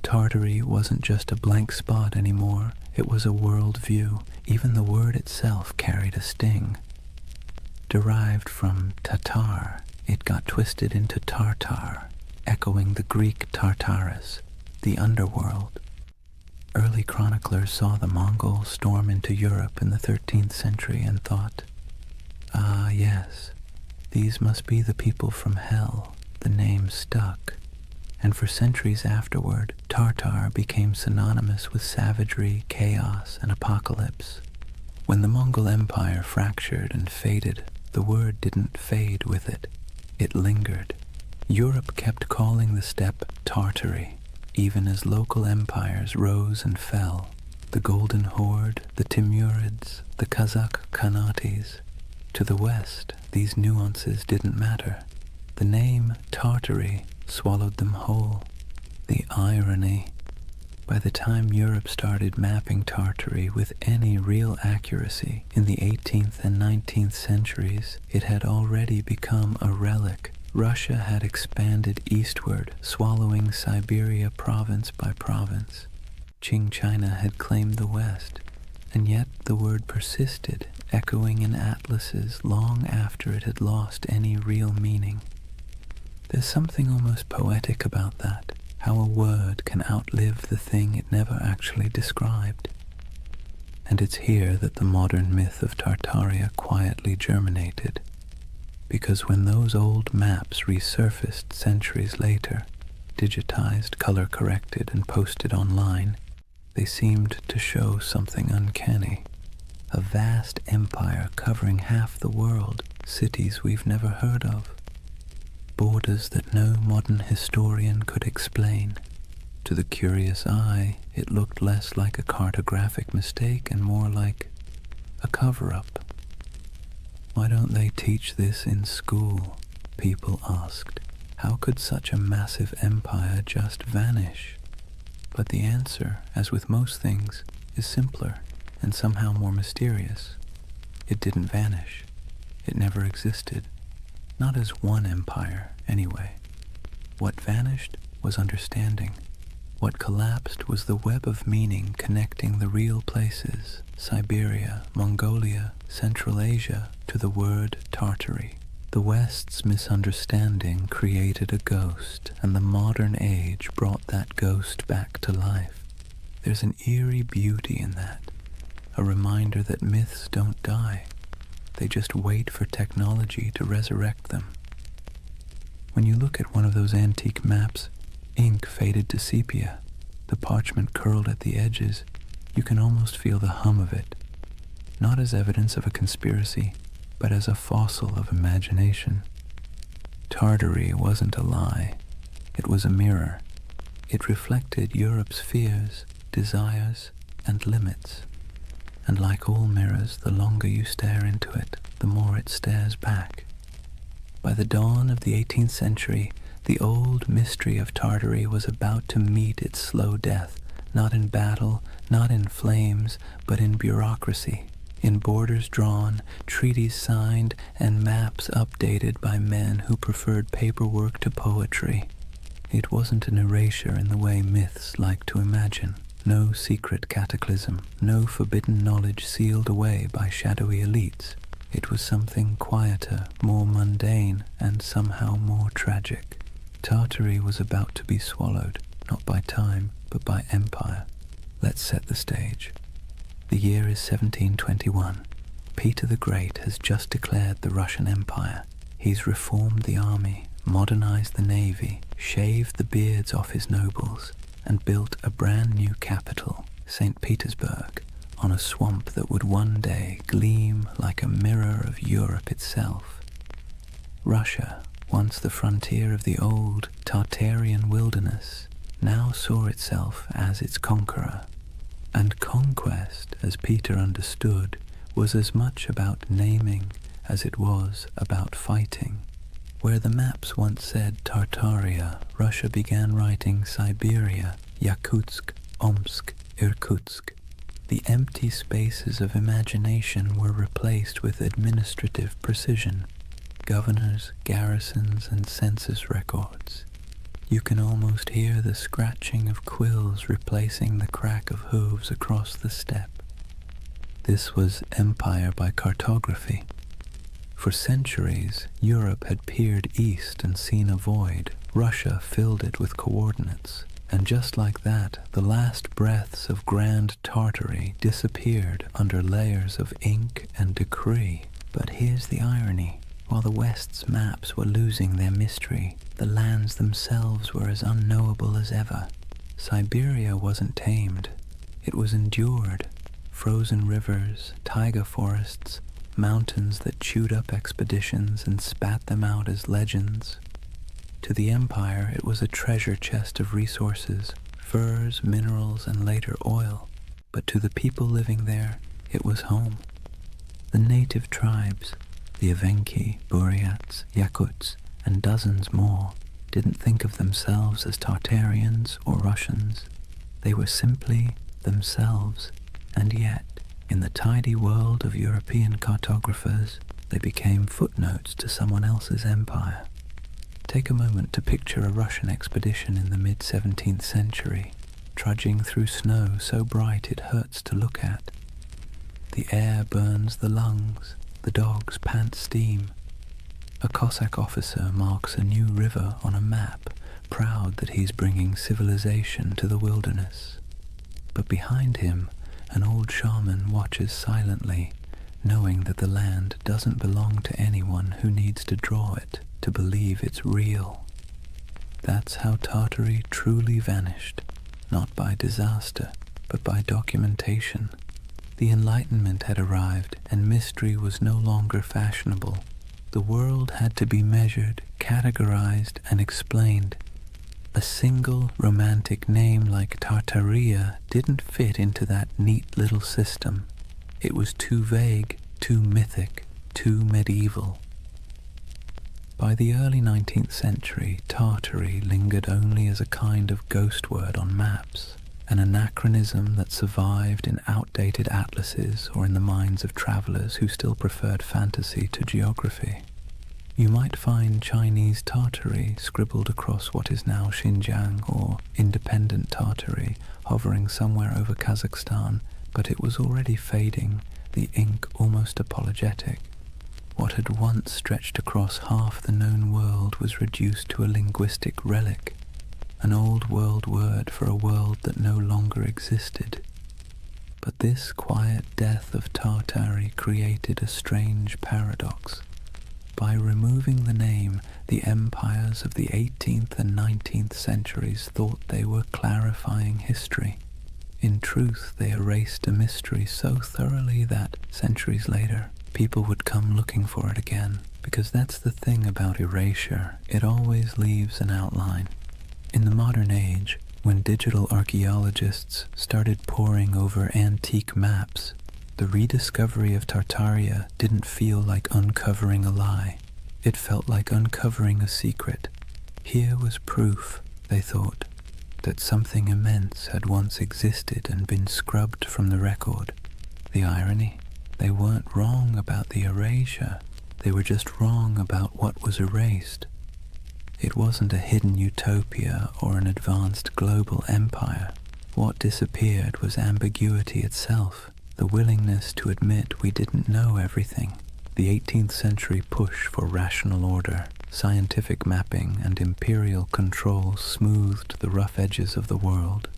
Tartary wasn't just a blank spot anymore, it was a world view. Even the word itself carried a sting. Derived from Tatar, it got twisted into Tartar, echoing the Greek Tartarus, the underworld. Early chroniclers saw the Mongols storm into Europe in the 13th century and thought, "Ah, yes, these must be the people from hell." The name stuck, and for centuries afterward, Tartar became synonymous with savagery, chaos, and apocalypse. When the Mongol Empire fractured and faded, the word didn't fade with it. It lingered. Europe kept calling the steppe Tartary, even as local empires rose and fell. The Golden Horde, the Timurids, the Kazakh Khanates. To the west, these nuances didn't matter. The name Tartary swallowed them whole. The irony. By the time Europe started mapping Tartary with any real accuracy in the 18th and 19th centuries, it had already become a relic. Russia had expanded eastward, swallowing Siberia province by province. Qing China had claimed the west, and yet the word persisted, echoing in atlases long after it had lost any real meaning. There's something almost poetic about that, how a word can outlive the thing it never actually described. And it's here that the modern myth of Tartaria quietly germinated, because when those old maps resurfaced centuries later, digitized, color-corrected, and posted online, they seemed to show something uncanny. A vast empire covering half the world, cities we've never heard of. Borders that no modern historian could explain. To the curious eye, it looked less like a cartographic mistake and more like a cover-up. Why don't they teach this in school? People asked. How could such a massive empire just vanish? But the answer, as with most things, is simpler and somehow more mysterious. It didn't vanish. It never existed. Not as one empire, anyway. What vanished was understanding. What collapsed was the web of meaning connecting the real places, Siberia, Mongolia, Central Asia, to the word Tartary. The West's misunderstanding created a ghost, and the modern age brought that ghost back to life. There's an eerie beauty in that, a reminder that myths don't die. They just wait for technology to resurrect them. When you look at one of those antique maps, ink faded to sepia, the parchment curled at the edges, you can almost feel the hum of it, not as evidence of a conspiracy, but as a fossil of imagination. Tartary wasn't a lie. It was a mirror. It reflected Europe's fears, desires, and limits. and like all mirrors, the longer you stare into it, the more it stares back. By the dawn of the 18th century, the old mystery of Tartary was about to meet its slow death, not in battle, not in flames, but in bureaucracy, in borders drawn, treaties signed, and maps updated by men who preferred paperwork to poetry. It wasn't an erasure in the way myths like to imagine. No secret cataclysm, no forbidden knowledge sealed away by shadowy elites. It was something quieter, more mundane, and somehow more tragic. Tartary was about to be swallowed, not by time, but by empire. Let's set the stage. The year is 1721. Peter the Great has just declared the Russian Empire. He's reformed the army, modernized the navy, shaved the beards off his nobles, and built a brand new capital, St. Petersburg, on a swamp that would one day gleam like a mirror of Europe itself. Russia, once the frontier of the old Tartarian wilderness, now saw itself as its conqueror. And conquest, as Peter understood, was as much about naming as it was about fighting. Where the maps once said Tartaria, Russia began writing Siberia, Yakutsk, Omsk, Irkutsk. The empty spaces of imagination were replaced with administrative precision. Governors, garrisons, and census records. You can almost hear the scratching of quills replacing the crack of hooves across the steppe. This was empire by cartography. For centuries, Europe had peered east and seen a void. Russia filled it with coordinates. And just like that, the last breaths of Grand Tartary disappeared under layers of ink and decree. But here's the irony. While the West's maps were losing their mystery, the lands themselves were as unknowable as ever. Siberia wasn't tamed. It was endured. Frozen rivers, taiga forests, mountains that chewed up expeditions and spat them out as legends. To the empire, it was a treasure chest of resources, furs, minerals, and later oil. But to the people living there, it was home. The native tribes, the Evenki, Buryats, Yakuts, and dozens more, didn't think of themselves as Tartarians or Russians. They were simply themselves, and yet, in the tidy world of European cartographers, they became footnotes to someone else's empire. Take a moment to picture a Russian expedition in the mid-17th century, trudging through snow so bright it hurts to look at. The air burns the lungs, the dogs pant steam. A Cossack officer marks a new river on a map, proud that he's bringing civilization to the wilderness. But behind him, an old shaman watches silently, knowing that the land doesn't belong to anyone who needs to draw it to believe it's real. That's how Tartary truly vanished, not by disaster, but by documentation. The Enlightenment had arrived, and mystery was no longer fashionable. The world had to be measured, categorized, and explained. A single romantic name like Tartaria didn't fit into that neat little system. It was too vague, too mythic, too medieval. By the early 19th century, Tartary lingered only as a kind of ghost word on maps, an anachronism that survived in outdated atlases or in the minds of travelers who still preferred fantasy to geography. You might find Chinese Tartary scribbled across what is now Xinjiang, or independent Tartary hovering somewhere over Kazakhstan, but it was already fading, the ink almost apologetic. What had once stretched across half the known world was reduced to a linguistic relic, an old world word for a world that no longer existed. But this quiet death of Tartary created a strange paradox. By removing the name, the empires of the 18th and 19th centuries thought they were clarifying history. In truth, they erased a mystery so thoroughly that, centuries later, people would come looking for it again, because that's the thing about erasure, it always leaves an outline. In the modern age, when digital archaeologists started poring over antique maps, The rediscovery of Tartaria didn't feel like uncovering a lie. It felt like uncovering a secret. Here was proof, they thought, that something immense had once existed and been scrubbed from the record. The irony? They weren't wrong about the erasure. They were just wrong about what was erased. It wasn't a hidden utopia or an advanced global empire. What disappeared was ambiguity itself, the willingness to admit we didn't know everything. The 18th century push for rational order, scientific mapping, and imperial control smoothed the rough edges of the world,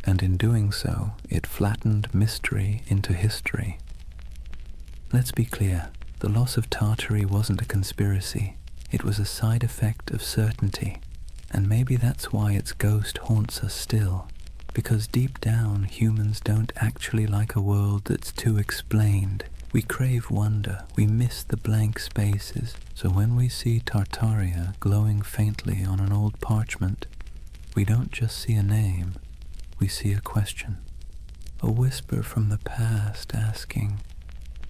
and in doing so, it flattened mystery into history. Let's be clear, the loss of Tartary wasn't a conspiracy. It was a side effect of certainty, and maybe that's why its ghost haunts us still, because deep down humans don't actually like a world that's too explained. We crave wonder, we miss the blank spaces, so when we see Tartaria glowing faintly on an old parchment, we don't just see a name, we see a question. A whisper from the past asking,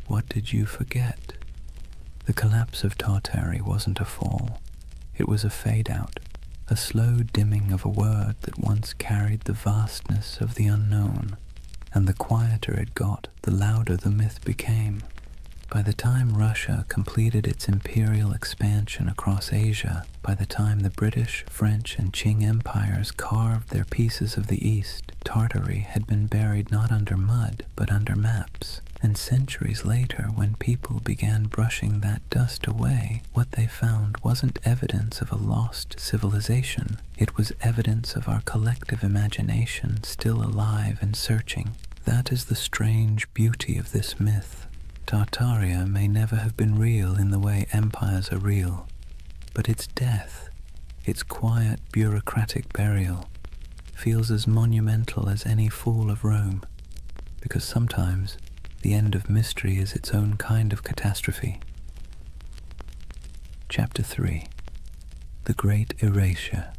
"What did you forget?" The collapse of Tartary wasn't a fall. It was a fade-out, a slow dimming of a word that once carried the vastness of the unknown, and the quieter it got, the louder the myth became. By the time Russia completed its imperial expansion across Asia, by the time the British, French, and Qing empires carved their pieces of the East, Tartary had been buried not under mud, but under maps. And centuries later, when people began brushing that dust away, what they found wasn't evidence of a lost civilization. It was evidence of our collective imagination still alive and searching. That is the strange beauty of this myth. Tartaria may never have been real in the way empires are real, but its death, its quiet bureaucratic burial, feels as monumental as any fall of Rome, because sometimes the end of mystery is its own kind of catastrophe. Chapter 3. The Great Erasure.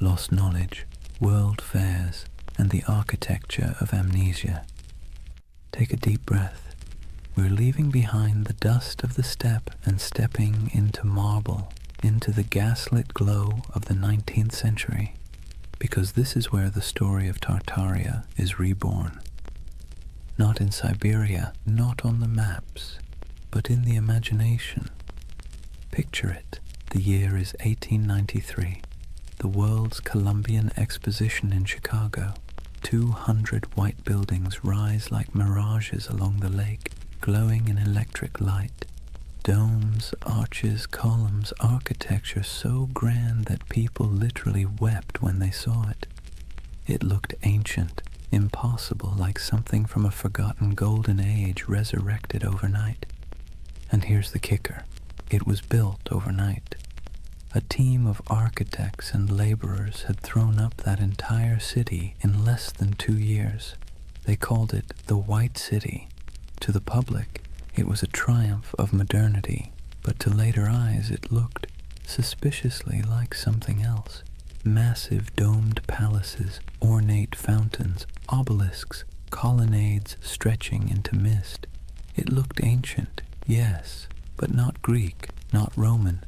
Lost knowledge, world fairs, and the architecture of amnesia. Take a deep breath. We're leaving behind the dust of the steppe and stepping into marble, into the gaslit glow of the 19th century, because this is where the story of Tartaria is reborn. Not in Siberia, not on the maps, but in the imagination. Picture it. The year is 1893. The World's Columbian Exposition in Chicago. 200 white buildings rise like mirages along the lake, glowing in electric light. Domes, arches, columns, architecture so grand that people literally wept when they saw it. It looked ancient, impossible, like something from a forgotten golden age resurrected overnight. And here's the kicker. It was built overnight. A team of architects and laborers had thrown up that entire city in less than 2 years. They called it the White City. To the public, it was a triumph of modernity, but to later eyes it looked suspiciously like something else. Massive domed palaces, ornate fountains, obelisks, colonnades stretching into mist. It looked ancient, yes, but not Greek, not Roman.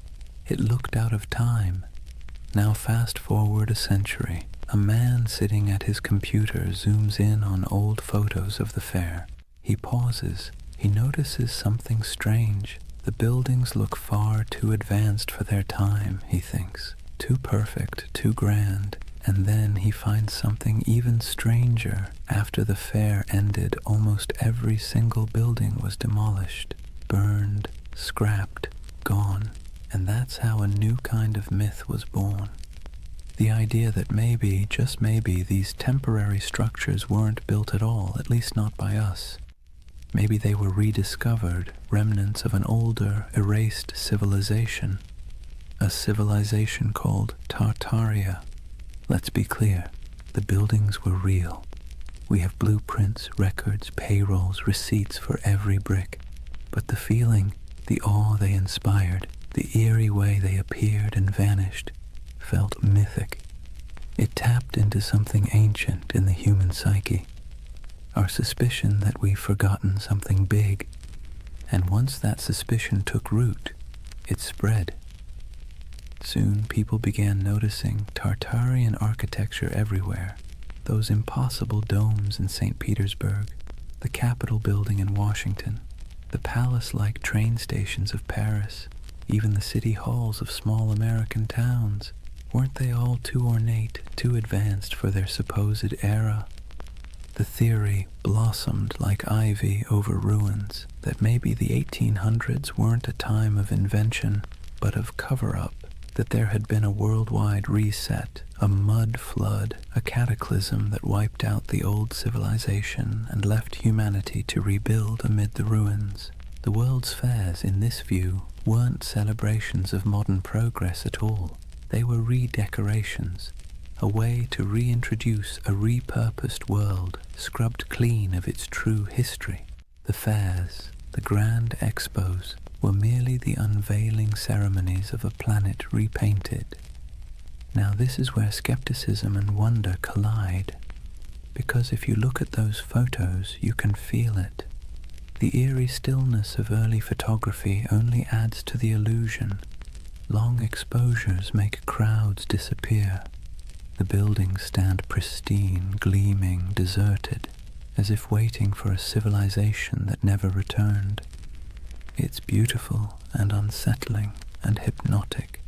It looked out of time. Now fast forward a century. A man sitting at his computer zooms in on old photos of the fair. He pauses. He notices something strange. The buildings look far too advanced for their time, he thinks. Too perfect, too grand. And then he finds something even stranger. After the fair ended, almost every single building was demolished, burned, scrapped, gone. And that's how a new kind of myth was born. The idea that maybe, just maybe, these temporary structures weren't built at all, at least not by us. Maybe they were rediscovered, remnants of an older, erased civilization. A civilization called Tartaria. Let's be clear, the buildings were real. We have blueprints, records, payrolls, receipts for every brick. But the feeling, the awe they inspired, the eerie way they appeared and vanished, felt mythic. It tapped into something ancient in the human psyche. our suspicion that we've forgotten something big. And once that suspicion took root, it spread. Soon people began noticing Tartarian architecture everywhere. Those impossible domes in St. Petersburg, the Capitol building in Washington, the palace-like train stations of Paris, even the city halls of small American towns. Weren't they all too ornate, too advanced for their supposed era? The theory blossomed like ivy over ruins that maybe the 1800s weren't a time of invention, but of cover-up, that there had been a worldwide reset, a mud flood, a cataclysm that wiped out the old civilization and left humanity to rebuild amid the ruins. The world's fairs, in this view, weren't celebrations of modern progress at all. They were redecorations, a way to reintroduce a repurposed world, scrubbed clean of its true history. The fairs, the grand expos, were merely the unveiling ceremonies of a planet repainted. Now this is where skepticism and wonder collide, because if you look at those photos, you can feel it. The eerie stillness of early photography only adds to the illusion. Long exposures make crowds disappear. The buildings stand pristine, gleaming, deserted, as if waiting for a civilization that never returned. It's beautiful and unsettling and hypnotic.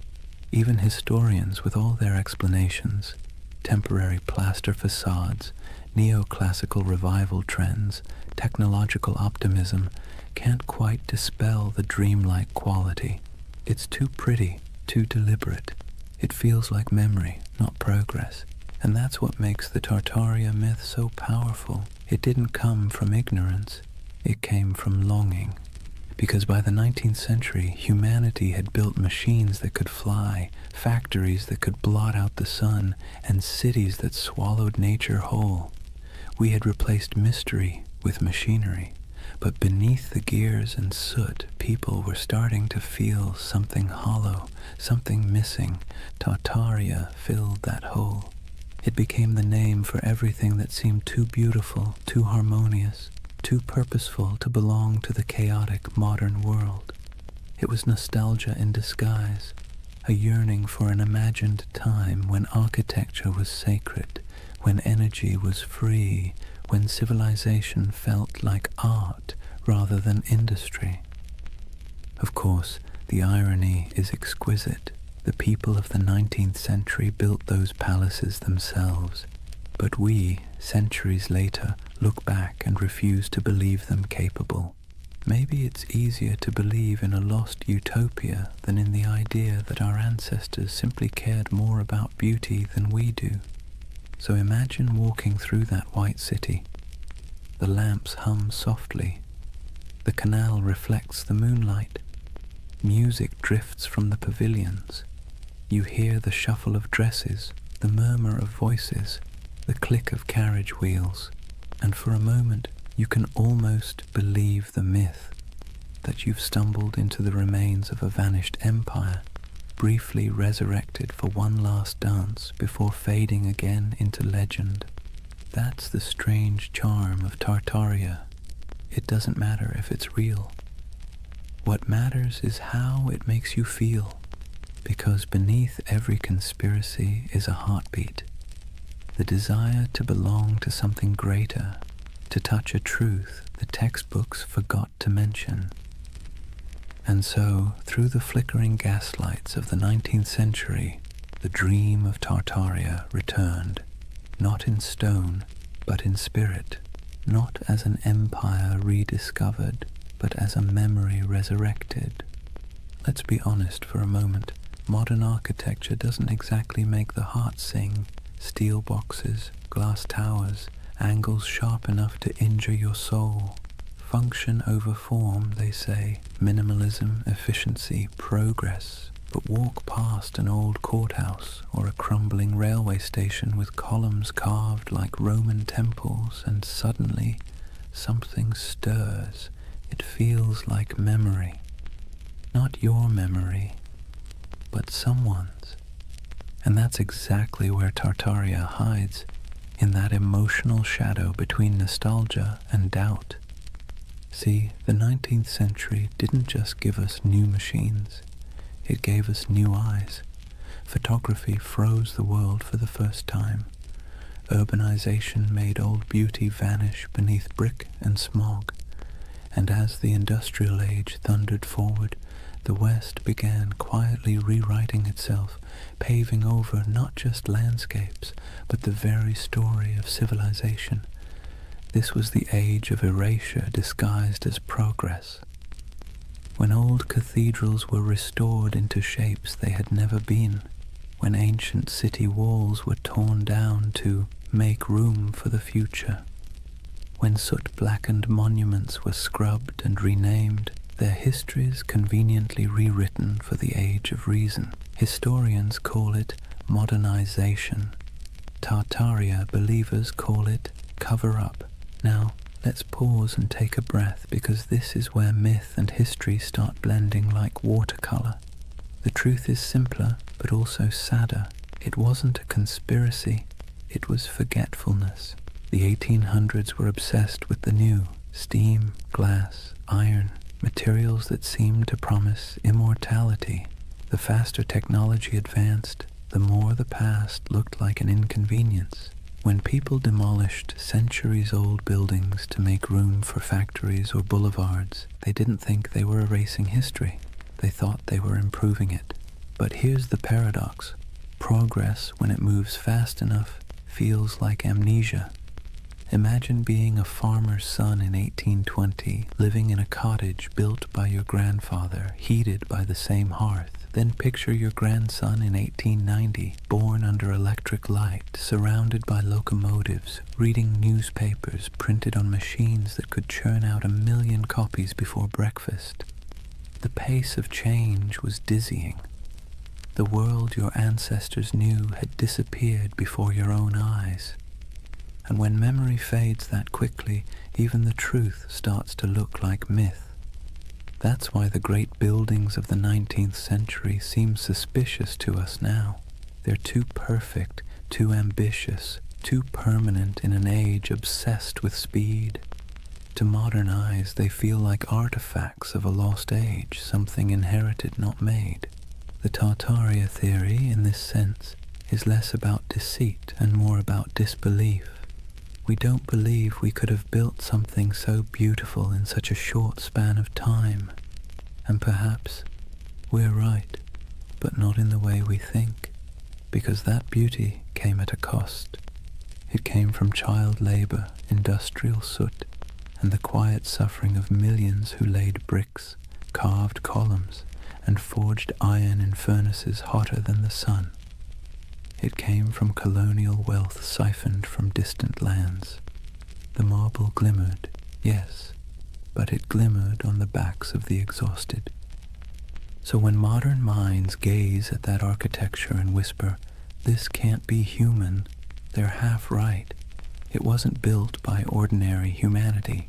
Even historians, with all their explanations, temporary plaster facades, neoclassical revival trends, technological optimism, can't quite dispel the dreamlike quality. It's too pretty, too deliberate. It feels like memory, not progress. And that's what makes the Tartaria myth so powerful. It didn't come from ignorance. It came from longing. Because by the 19th century, humanity had built machines that could fly, factories that could blot out the sun, and cities that swallowed nature whole. We had replaced mystery with machinery. But beneath the gears and soot, people were starting to feel something hollow, something missing. Tartaria filled that hole. It became the name for everything that seemed too beautiful, too harmonious, too purposeful to belong to the chaotic modern world. It was nostalgia in disguise, a yearning for an imagined time when architecture was sacred, when energy was free, when civilization felt like art rather than industry. Of course, the irony is exquisite. The people of the 19th century built those palaces themselves, but we, centuries later, look back and refuse to believe them capable. Maybe it's easier to believe in a lost utopia than in the idea that our ancestors simply cared more about beauty than we do. So imagine walking through that white city. The lamps hum softly. The canal reflects the moonlight. Music drifts from the pavilions. You hear the shuffle of dresses, the murmur of voices, the click of carriage wheels, and for a moment you can almost believe the myth that you've stumbled into the remains of a vanished empire, briefly resurrected for one last dance before fading again into legend. That's the strange charm of Tartaria. It doesn't matter if it's real. What matters is how it makes you feel, because beneath every conspiracy is a heartbeat, the desire to belong to something greater, to touch a truth the textbooks forgot to mention. And so, through the flickering gaslights of the 19th century, the dream of Tartaria returned, not in stone, but in spirit, not as an empire rediscovered, but as a memory resurrected. Let's be honest for a moment. Modern architecture doesn't exactly make the heart sing. Steel boxes, glass towers, angles sharp enough to injure your soul. Function over form, they say. Minimalism, efficiency, progress. But walk past an old courthouse or a crumbling railway station with columns carved like Roman temples, and suddenly something stirs. It feels like memory. Not your memory, but someone's. And that's exactly where Tartaria hides, in that emotional shadow between nostalgia and doubt. See, the 19th century didn't just give us new machines, it gave us new eyes. Photography froze the world for the first time. Urbanization made old beauty vanish beneath brick and smog. And as the industrial age thundered forward, the West began quietly rewriting itself, paving over not just landscapes, but the very story of civilization. This was the age of erasure disguised as progress. When old cathedrals were restored into shapes they had never been, when ancient city walls were torn down to make room for the future, when soot-blackened monuments were scrubbed and renamed, their histories conveniently rewritten for the age of reason. Historians call it modernization. Tartaria believers call it cover-up. Now, let's pause and take a breath, because this is where myth and history start blending like watercolor. The truth is simpler, but also sadder. It wasn't a conspiracy, it was forgetfulness. The 1800s were obsessed with the new: steam, glass, iron, materials that seemed to promise immortality. The faster technology advanced, the more the past looked like an inconvenience. When people demolished centuries-old buildings to make room for factories or boulevards, they didn't think they were erasing history. They thought they were improving it. But here's the paradox. Progress, when it moves fast enough, feels like amnesia. Imagine being a farmer's son in 1820, living in a cottage built by your grandfather, heated by the same hearth. Then picture your grandson in 1890, born under electric light, surrounded by locomotives, reading newspapers printed on machines that could churn out 1 million copies before breakfast. The pace of change was dizzying. The world your ancestors knew had disappeared before your own eyes. And when memory fades that quickly, even the truth starts to look like myth. That's why the great buildings of the 19th century seem suspicious to us now. They're too perfect, too ambitious, too permanent in an age obsessed with speed. To modern eyes, they feel like artifacts of a lost age, something inherited, not made. The Tartaria theory, in this sense, is less about deceit and more about disbelief. We don't believe we could have built something so beautiful in such a short span of time. And perhaps we're right, but not in the way we think, because that beauty came at a cost. It came from child labor, industrial soot, and the quiet suffering of millions who laid bricks, carved columns, and forged iron in furnaces hotter than the sun. It came from colonial wealth siphoned from distant lands. The marble glimmered, yes, but it glimmered on the backs of the exhausted. So when modern minds gaze at that architecture and whisper, "This can't be human," they're half right. It wasn't built by ordinary humanity.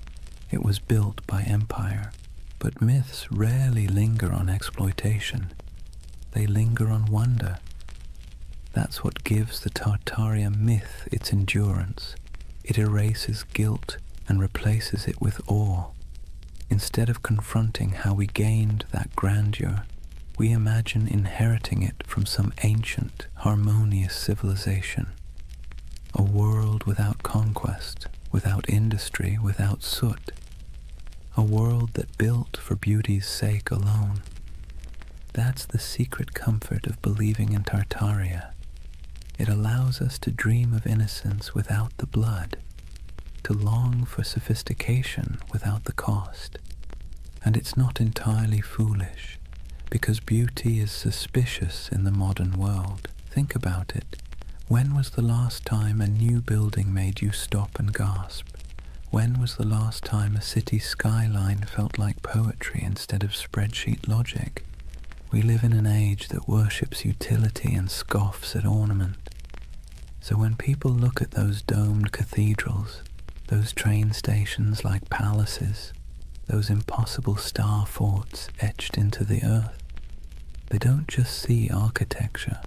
It was built by empire. But myths rarely linger on exploitation. They linger on wonder. That's what gives the Tartaria myth its endurance. It erases guilt and replaces it with awe. Instead of confronting how we gained that grandeur, we imagine inheriting it from some ancient, harmonious civilization. A world without conquest, without industry, without soot. A world that built for beauty's sake alone. That's the secret comfort of believing in Tartaria. It allows us to dream of innocence without the blood, to long for sophistication without the cost. And it's not entirely foolish, because beauty is suspicious in the modern world. Think about it. When was the last time a new building made you stop and gasp? When was the last time a city skyline felt like poetry instead of spreadsheet logic? We live in an age that worships utility and scoffs at ornament. So when people look at those domed cathedrals, those train stations like palaces, those impossible star forts etched into the earth, they don't just see architecture,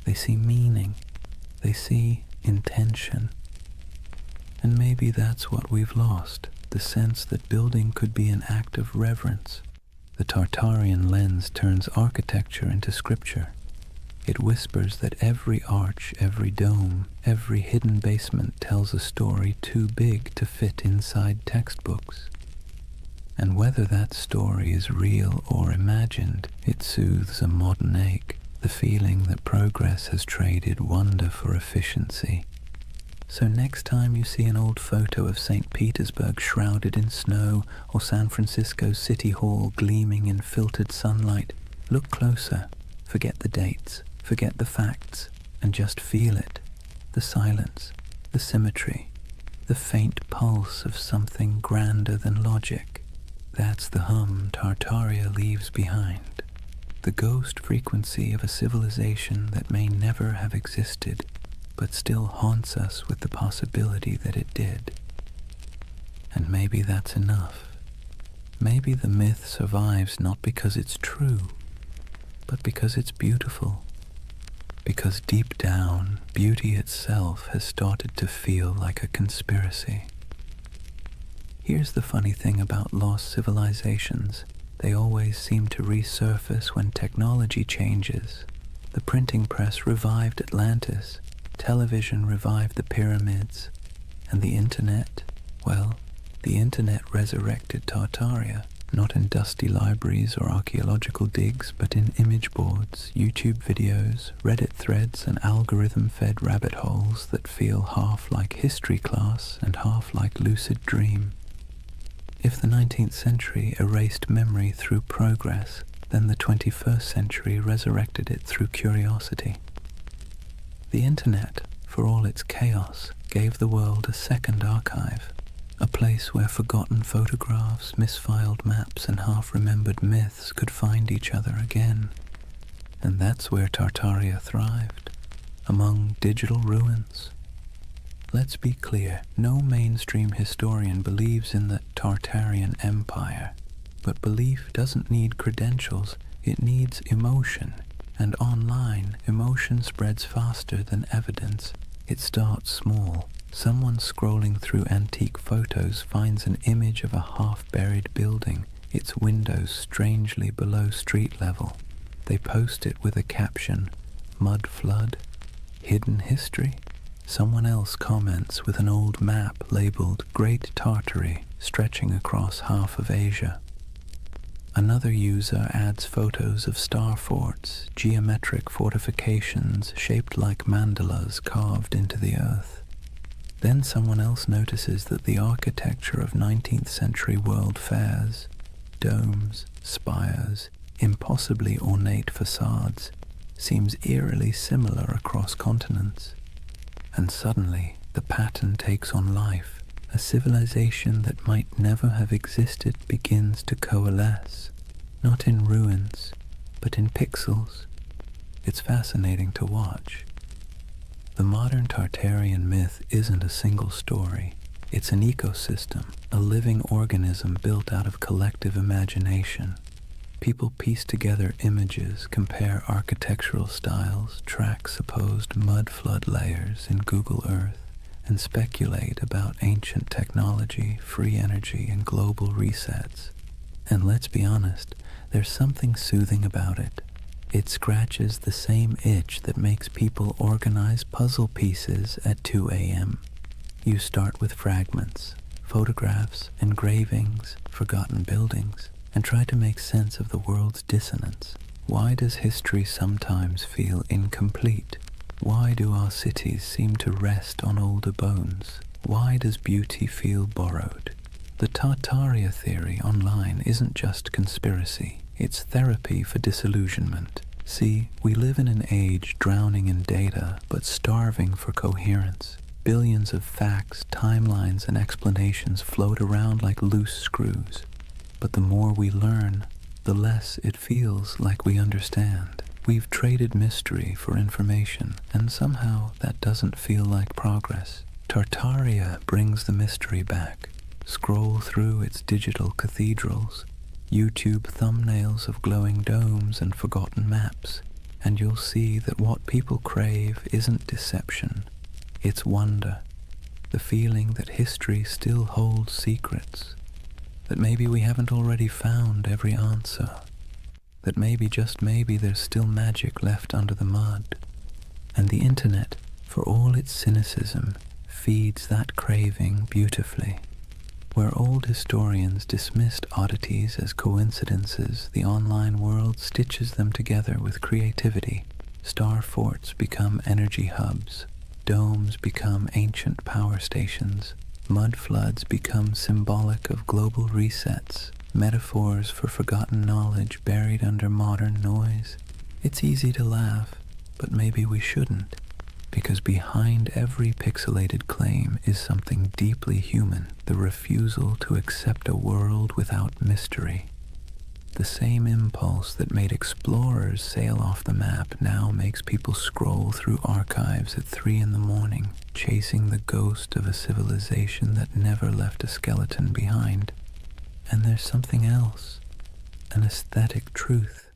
they see meaning, they see intention. And maybe that's what we've lost, the sense that building could be an act of reverence. The Tartarian lens turns architecture into scripture. It whispers that every arch, every dome, every hidden basement tells a story too big to fit inside textbooks. And whether that story is real or imagined, it soothes a modern ache, the feeling that progress has traded wonder for efficiency. So next time you see an old photo of St. Petersburg shrouded in snow or San Francisco City Hall gleaming in filtered sunlight, look closer, forget the dates, forget the facts, and just feel it. The silence, the symmetry, the faint pulse of something grander than logic. That's the hum Tartaria leaves behind, the ghost frequency of a civilization that may never have existed, but still haunts us with the possibility that it did. And maybe that's enough. Maybe the myth survives not because it's true, but because it's beautiful. Because deep down, beauty itself has started to feel like a conspiracy. Here's the funny thing about lost civilizations. They always seem to resurface when technology changes. The printing press revived Atlantis, television revived the pyramids, and the internet, well, the internet resurrected Tartaria, not in dusty libraries or archaeological digs, but in image boards, YouTube videos, Reddit threads, and algorithm-fed rabbit holes that feel half like history class and half like lucid dream. If the 19th century erased memory through progress, then the 21st century resurrected it through curiosity. The internet, for all its chaos, gave the world a second archive, a place where forgotten photographs, misfiled maps, and half-remembered myths could find each other again. And that's where Tartaria thrived, among digital ruins. Let's be clear, no mainstream historian believes in the Tartarian Empire, but belief doesn't need credentials, it needs emotion. And online, emotion spreads faster than evidence. It starts small. Someone scrolling through antique photos finds an image of a half-buried building, its windows strangely below street level. They post it with a caption, "Mud flood? Hidden history?" Someone else comments with an old map labeled Great Tartary, stretching across half of Asia. Another user adds photos of star forts, geometric fortifications shaped like mandalas carved into the earth. Then someone else notices that the architecture of 19th century world fairs, domes, spires, impossibly ornate facades, seems eerily similar across continents. And suddenly, the pattern takes on life. A civilization that might never have existed begins to coalesce, not in ruins, but in pixels. It's fascinating to watch. The modern Tartarian myth isn't a single story. It's an ecosystem, a living organism built out of collective imagination. People piece together images, compare architectural styles, track supposed mud flood layers in Google Earth, and speculate about ancient technology, free energy, and global resets. And let's be honest, there's something soothing about it. It scratches the same itch that makes people organize puzzle pieces at 2 a.m. You start with fragments, photographs, engravings, forgotten buildings, and try to make sense of the world's dissonance. Why does history sometimes feel incomplete? Why do our cities seem to rest on older bones? Why does beauty feel borrowed? The Tartaria theory online isn't just conspiracy, it's therapy for disillusionment. See, we live in an age drowning in data, but starving for coherence. Billions of facts, timelines, and explanations float around like loose screws. But the more we learn, the less it feels like we understand. We've traded mystery for information, and somehow that doesn't feel like progress. Tartaria brings the mystery back. Scroll through its digital cathedrals, YouTube thumbnails of glowing domes and forgotten maps, and you'll see that what people crave isn't deception, it's wonder. the feeling that history still holds secrets, that maybe we haven't already found every answer, that maybe, just maybe, there's still magic left under the mud. And the internet, for all its cynicism, feeds that craving beautifully. Where old historians dismissed oddities as coincidences, the online world stitches them together with creativity. Star forts become energy hubs, domes become ancient power stations, mud floods become symbolic of global resets, metaphors for forgotten knowledge buried under modern noise. It's easy to laugh, but maybe we shouldn't, because behind every pixelated claim is something deeply human, the refusal to accept a world without mystery. The same impulse that made explorers sail off the map now makes people scroll through archives at 3 in the morning, chasing the ghost of a civilization that never left a skeleton behind. And there's something else, an aesthetic truth.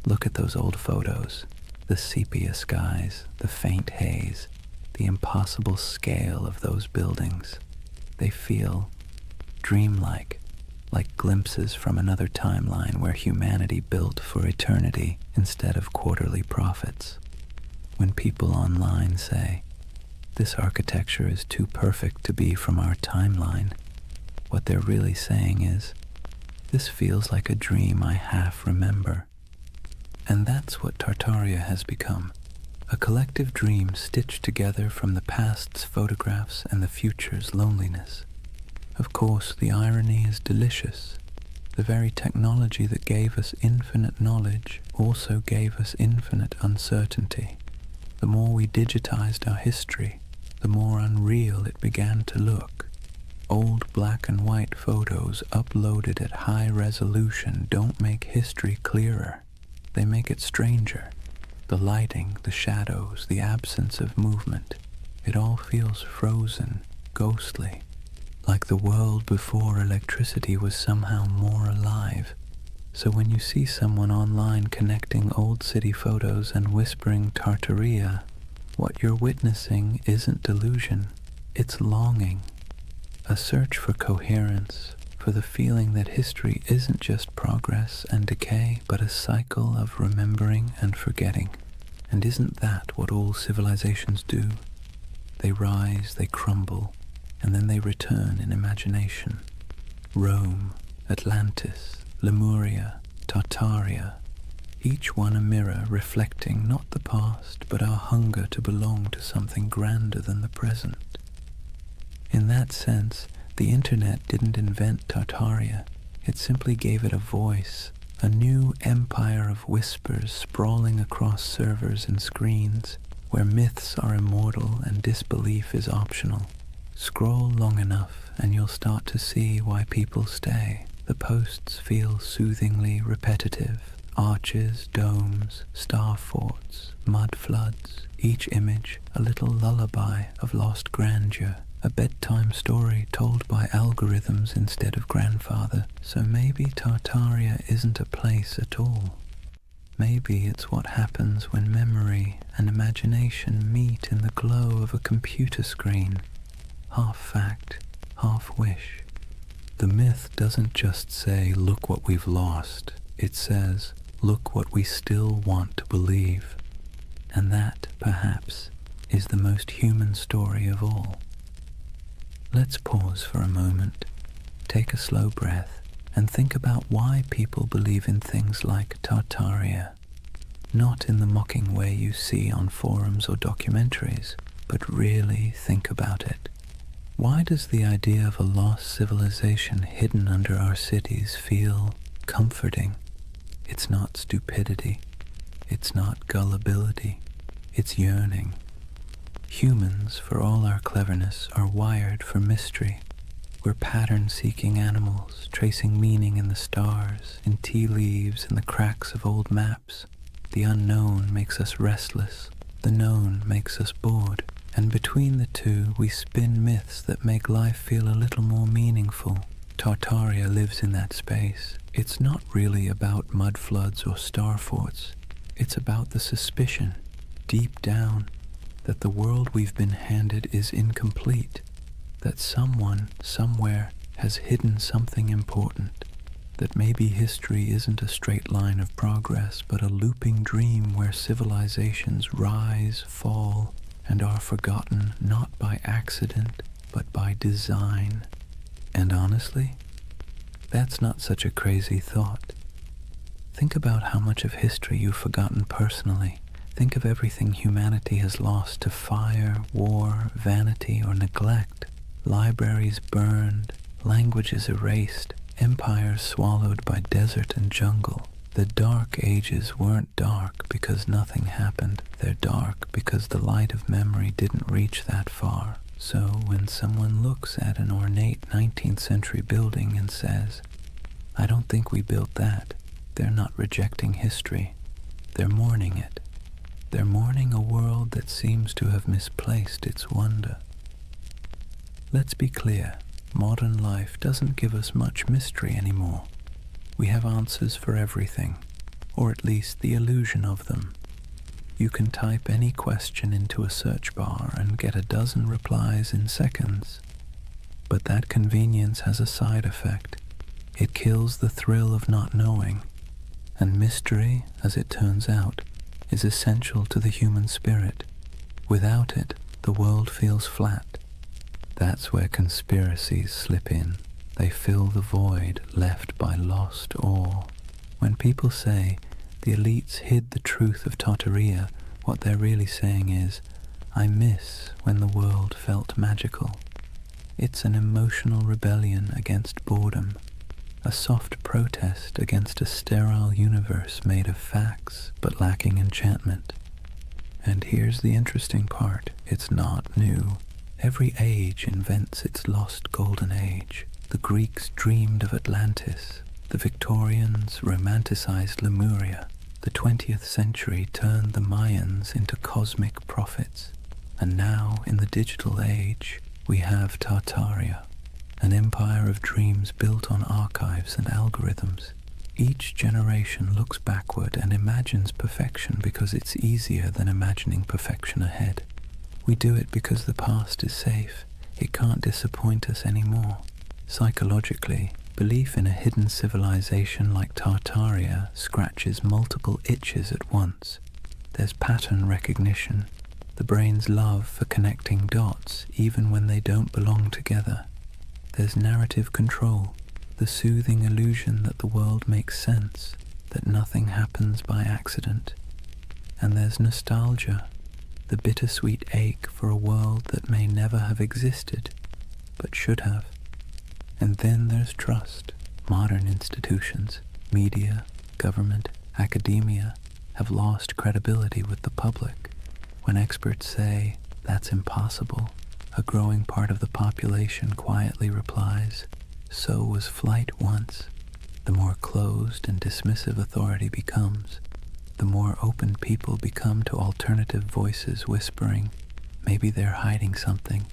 Look at those old photos, the sepia skies, the faint haze, the impossible scale of those buildings. They feel dreamlike, like glimpses from another timeline where humanity built for eternity instead of quarterly profits. When people online say, "This architecture is too perfect to be from our timeline," what they're really saying is, "This feels like a dream I half remember." And that's what Tartaria has become, a collective dream stitched together from the past's photographs and the future's loneliness. Of course, the irony is delicious. The very technology that gave us infinite knowledge also gave us infinite uncertainty. The more we digitized our history, the more unreal it began to look. Old black and white photos uploaded at high resolution don't make history clearer. They make it stranger. The lighting, the shadows, the absence of movement, it all feels frozen, ghostly, like the world before electricity was somehow more alive. So when you see someone online connecting old city photos and whispering Tartaria, what you're witnessing isn't delusion, it's longing, a search for coherence, for the feeling that history isn't just progress and decay, but a cycle of remembering and forgetting. And isn't that what all civilizations do? They rise, they crumble, and then they return in imagination. Rome, Atlantis, Lemuria, Tartaria, each one a mirror reflecting not the past, but our hunger to belong to something grander than the present. In that sense, the internet didn't invent Tartaria, it simply gave it a voice, a new empire of whispers sprawling across servers and screens, where myths are immortal and disbelief is optional. Scroll long enough and you'll start to see why people stay. The posts feel soothingly repetitive. Arches, domes, star forts, mud floods, each image a little lullaby of lost grandeur. A bedtime story told by algorithms instead of grandfather. So maybe Tartaria isn't a place at all. Maybe it's what happens when memory and imagination meet in the glow of a computer screen. Half fact, half wish. The myth doesn't just say, "Look what we've lost." It says, "Look what we still want to believe." And that, perhaps, is the most human story of all. Let's pause for a moment, take a slow breath, and think about why people believe in things like Tartaria. Not in the mocking way you see on forums or documentaries, but really think about it. Why does the idea of a lost civilization hidden under our cities feel comforting? It's not stupidity, it's not gullibility, it's yearning. Humans, for all our cleverness, are wired for mystery. We're pattern-seeking animals, tracing meaning in the stars, in tea leaves, in the cracks of old maps. The unknown makes us restless, the known makes us bored, and between the two we spin myths that make life feel a little more meaningful. Tartaria lives in that space. It's not really about mud floods or star forts. It's about the suspicion, deep down, that the world we've been handed is incomplete, that someone, somewhere, has hidden something important, that maybe history isn't a straight line of progress, but a looping dream where civilizations rise, fall, and are forgotten not by accident, but by design. And honestly, that's not such a crazy thought. Think about how much of history you've forgotten personally. Think of everything humanity has lost to fire, war, vanity, or neglect. Libraries burned, languages erased, empires swallowed by desert and jungle. The dark ages weren't dark because nothing happened. They're dark because the light of memory didn't reach that far. So when someone looks at an ornate 19th century building and says, "I don't think we built that," they're not rejecting history. They're mourning it. They're mourning a world that seems to have misplaced its wonder. Let's be clear, modern life doesn't give us much mystery anymore. We have answers for everything, or at least the illusion of them. You can type any question into a search bar and get a dozen replies in seconds. But that convenience has a side effect. It kills the thrill of not knowing. And mystery, as it turns out, is essential to the human spirit. Without it, the world feels flat. That's where conspiracies slip in. They fill the void left by lost awe. When people say the elites hid the truth of Tartaria, what they're really saying is, I miss when the world felt magical. It's an emotional rebellion against boredom, a soft protest against a sterile universe made of facts but lacking enchantment. And here's the interesting part, it's not new. Every age invents its lost golden age. The Greeks dreamed of Atlantis, the Victorians romanticized Lemuria, the 20th century turned the Mayans into cosmic prophets, and now in the digital age we have Tartaria, an empire of dreams built on archives and algorithms. Each generation looks backward and imagines perfection because it's easier than imagining perfection ahead. We do it because the past is safe. It can't disappoint us anymore. Psychologically, belief in a hidden civilization like Tartaria scratches multiple itches at once. There's pattern recognition, the brain's love for connecting dots even when they don't belong together. There's narrative control, the soothing illusion that the world makes sense, that nothing happens by accident. And there's nostalgia, the bittersweet ache for a world that may never have existed, but should have. And then there's trust. Modern institutions, media, government, academia, have lost credibility with the public. When experts say, that's impossible, a growing part of the population quietly replies, so was flight once. The more closed and dismissive authority becomes, the more open people become to alternative voices whispering, maybe they're hiding something.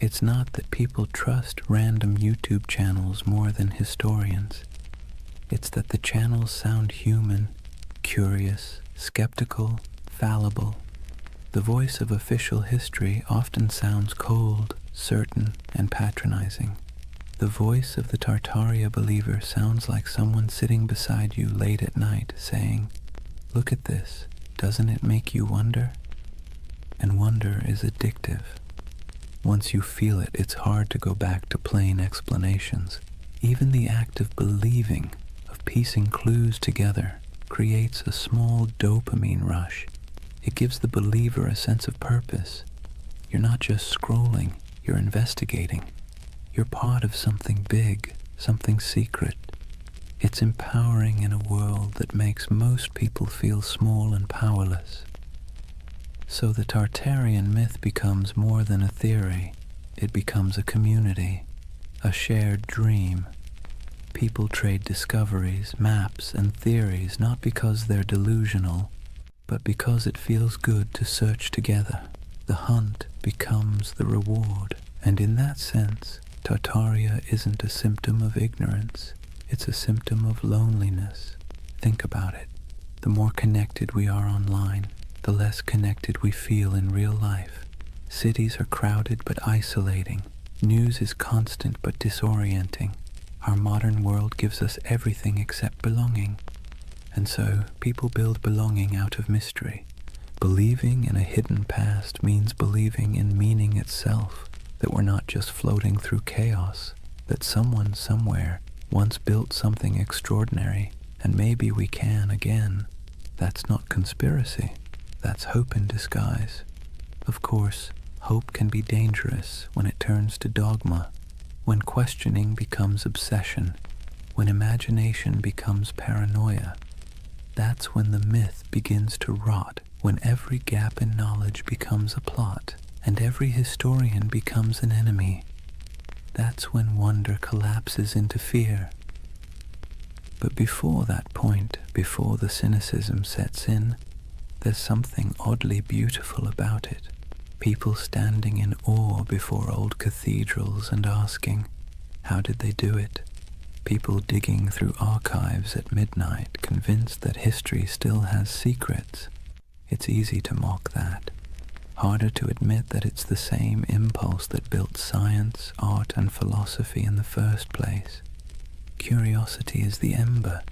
It's not that people trust random YouTube channels more than historians. It's that the channels sound human, curious, skeptical, fallible. The voice of official history often sounds cold, certain, and patronizing. The voice of the Tartaria believer sounds like someone sitting beside you late at night saying, "Look at this, doesn't it make you wonder?" And wonder is addictive. Once you feel it, it's hard to go back to plain explanations. Even the act of believing, of piecing clues together, creates a small dopamine rush. It gives the believer a sense of purpose. You're not just scrolling, you're investigating. You're part of something big, something secret. It's empowering in a world that makes most people feel small and powerless. So the Tartarian myth becomes more than a theory. It becomes a community, a shared dream. People trade discoveries, maps, and theories not because they're delusional, but because it feels good to search together. The hunt becomes the reward, and in that sense, Tartaria isn't a symptom of ignorance. It's a symptom of loneliness. Think about it. The more connected we are online, the less connected we feel in real life. Cities are crowded but isolating. News is constant but disorienting. Our modern world gives us everything except belonging. And so, people build belonging out of mystery. Believing in a hidden past means believing in meaning itself, that we're not just floating through chaos, that someone somewhere once built something extraordinary, and maybe we can again. That's not conspiracy. That's hope in disguise. Of course, hope can be dangerous when it turns to dogma, when questioning becomes obsession, when imagination becomes paranoia. That's when the myth begins to rot, when every gap in knowledge becomes a plot, and every historian becomes an enemy. That's when wonder collapses into fear. But before that point, before the cynicism sets in, there's something oddly beautiful about it. People standing in awe before old cathedrals and asking, how did they do it? People digging through archives at midnight, convinced that history still has secrets. It's easy to mock that. Harder to admit that it's the same impulse that built science, art, and philosophy in the first place. Curiosity is the ember.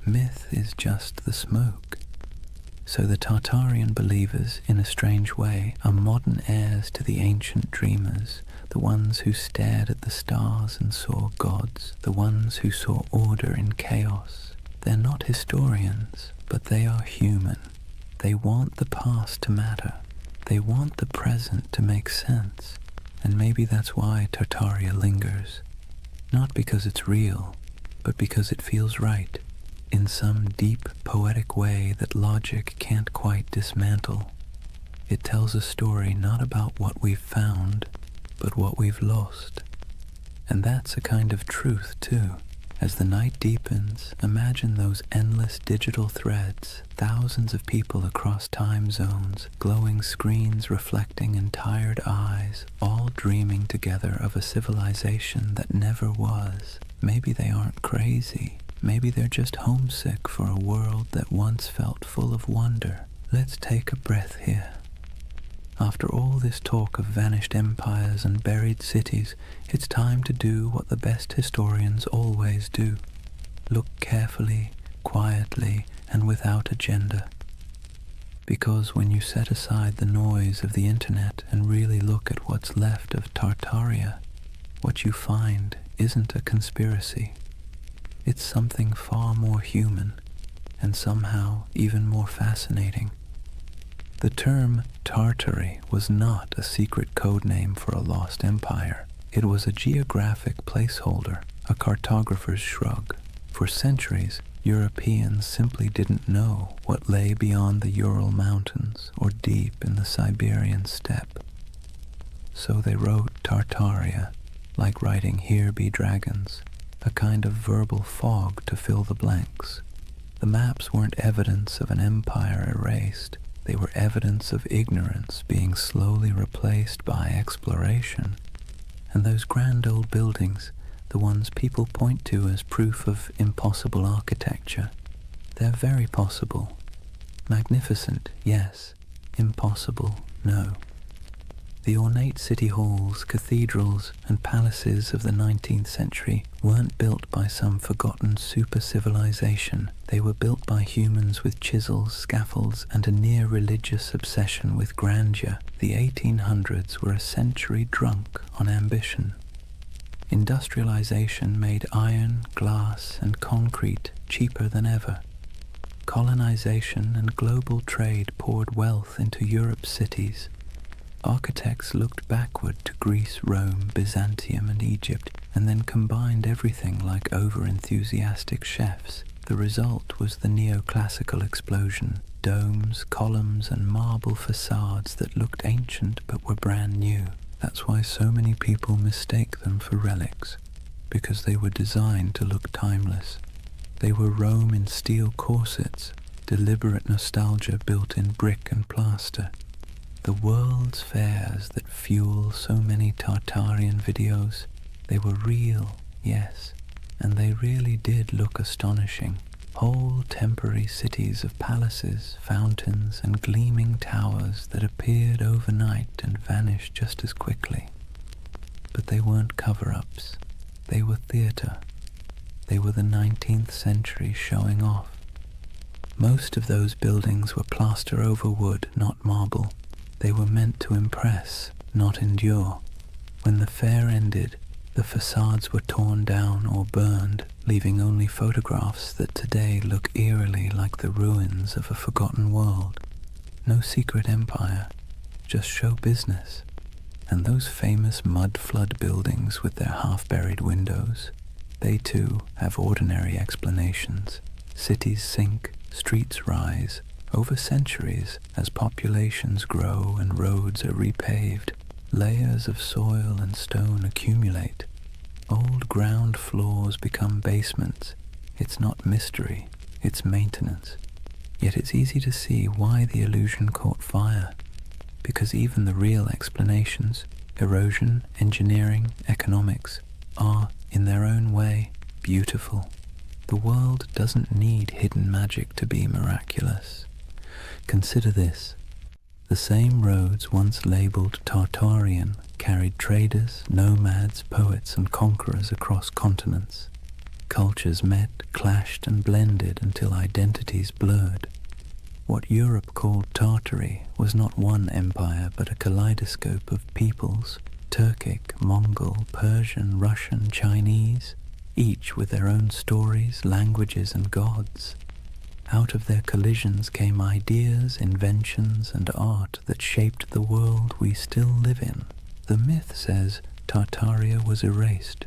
Myth is just the smoke. So the Tartarian believers, in a strange way, are modern heirs to the ancient dreamers, the ones who stared at the stars and saw gods, the ones who saw order in chaos. They're not historians, but they are human. They want the past to matter. They want the present to make sense. And maybe that's why Tartaria lingers. Not because it's real, but because it feels right, in some deep, poetic way that logic can't quite dismantle. It tells a story not about what we've found, but what we've lost. And that's a kind of truth, too. As the night deepens, imagine those endless digital threads, thousands of people across time zones, glowing screens reflecting in tired eyes, all dreaming together of a civilization that never was. Maybe they aren't crazy. Maybe they're just homesick for a world that once felt full of wonder. Let's take a breath here. After all this talk of vanished empires and buried cities, it's time to do what the best historians always do. Look carefully, quietly, and without agenda. Because when you set aside the noise of the internet and really look at what's left of Tartaria, what you find isn't a conspiracy. It's something far more human, and somehow even more fascinating. The term Tartary was not a secret code name for a lost empire. It was a geographic placeholder, a cartographer's shrug. For centuries, Europeans simply didn't know what lay beyond the Ural Mountains or deep in the Siberian steppe. So they wrote Tartaria, like writing "Here be dragons," a kind of verbal fog to fill the blanks. The maps weren't evidence of an empire erased. They were evidence of ignorance being slowly replaced by exploration. And those grand old buildings, the ones people point to as proof of impossible architecture, they're very possible. Magnificent, yes. Impossible, no. The ornate city halls, cathedrals, and palaces of the 19th century weren't built by some forgotten super-civilization. They were built by humans with chisels, scaffolds, and a near-religious obsession with grandeur. The 1800s were a century drunk on ambition. Industrialization made iron, glass, and concrete cheaper than ever. Colonization and global trade poured wealth into Europe's cities. Architects looked backward to Greece, Rome, Byzantium, and Egypt, and then combined everything like over-enthusiastic chefs. The result was the neoclassical explosion. Domes, columns, and marble facades that looked ancient but were brand new. That's why so many people mistake them for relics, because they were designed to look timeless. They were Rome in steel corsets, deliberate nostalgia built in brick and plaster. The world's fairs that fuel so many Tartarian videos, they were real, yes, and they really did look astonishing. Whole temporary cities of palaces, fountains, and gleaming towers that appeared overnight and vanished just as quickly. But they weren't cover-ups. They were theatre. They were the 19th century showing off. Most of those buildings were plaster over wood, not marble. They were meant to impress, not endure. When the fair ended, the facades were torn down or burned, leaving only photographs that today look eerily like the ruins of a forgotten world. No secret empire, just show business. And those famous mud flood buildings with their half-buried windows, they too have ordinary explanations. Cities sink, streets rise, over centuries as populations grow and roads are repaved. Layers of soil and stone accumulate. Old ground floors become basements. It's not mystery, it's maintenance. Yet it's easy to see why the illusion caught fire. Because even the real explanations, erosion, engineering, economics, are, in their own way, beautiful. The world doesn't need hidden magic to be miraculous. Consider this. The same roads once labeled Tartarian carried traders, nomads, poets, and conquerors across continents. Cultures met, clashed, and blended until identities blurred. What Europe called Tartary was not one empire but a kaleidoscope of peoples, Turkic, Mongol, Persian, Russian, Chinese, each with their own stories, languages, and gods. Out of their collisions came ideas, inventions, and art that shaped the world we still live in. The myth says Tartaria was erased.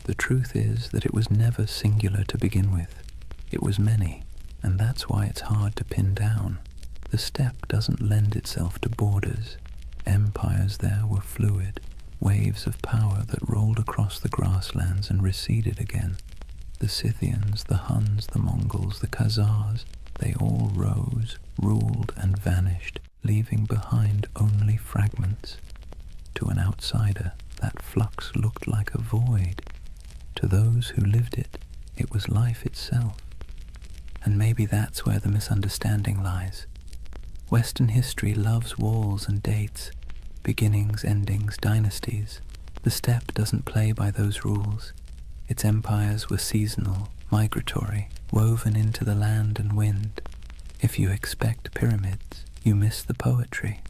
The truth is that it was never singular to begin with. It was many, and that's why it's hard to pin down. The steppe doesn't lend itself to borders. Empires there were fluid, waves of power that rolled across the grasslands and receded again. The Scythians, the Huns, the Mongols, the Khazars, they all rose, ruled, and vanished, leaving behind only fragments. To an outsider, that flux looked like a void. To those who lived it, it was life itself. And maybe that's where the misunderstanding lies. Western history loves walls and dates, beginnings, endings, dynasties. The steppe doesn't play by those rules. Its empires were seasonal, migratory, woven into the land and wind. If you expect pyramids, you miss the poetry.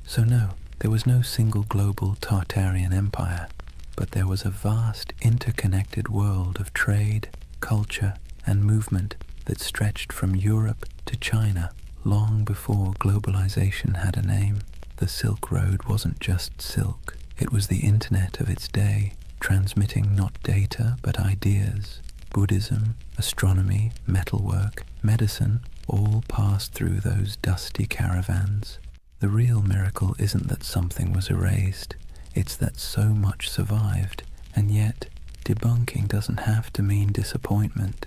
So no, there was no single global Tartarian empire, but there was a vast interconnected world of trade, culture, and movement that stretched from Europe to China long before globalization had a name. The Silk Road wasn't just silk, it was the internet of its day, transmitting not data but ideas. Buddhism, astronomy, metalwork, medicine all passed through those dusty caravans. The real miracle isn't that something was erased, it's that so much survived, and yet debunking doesn't have to mean disappointment.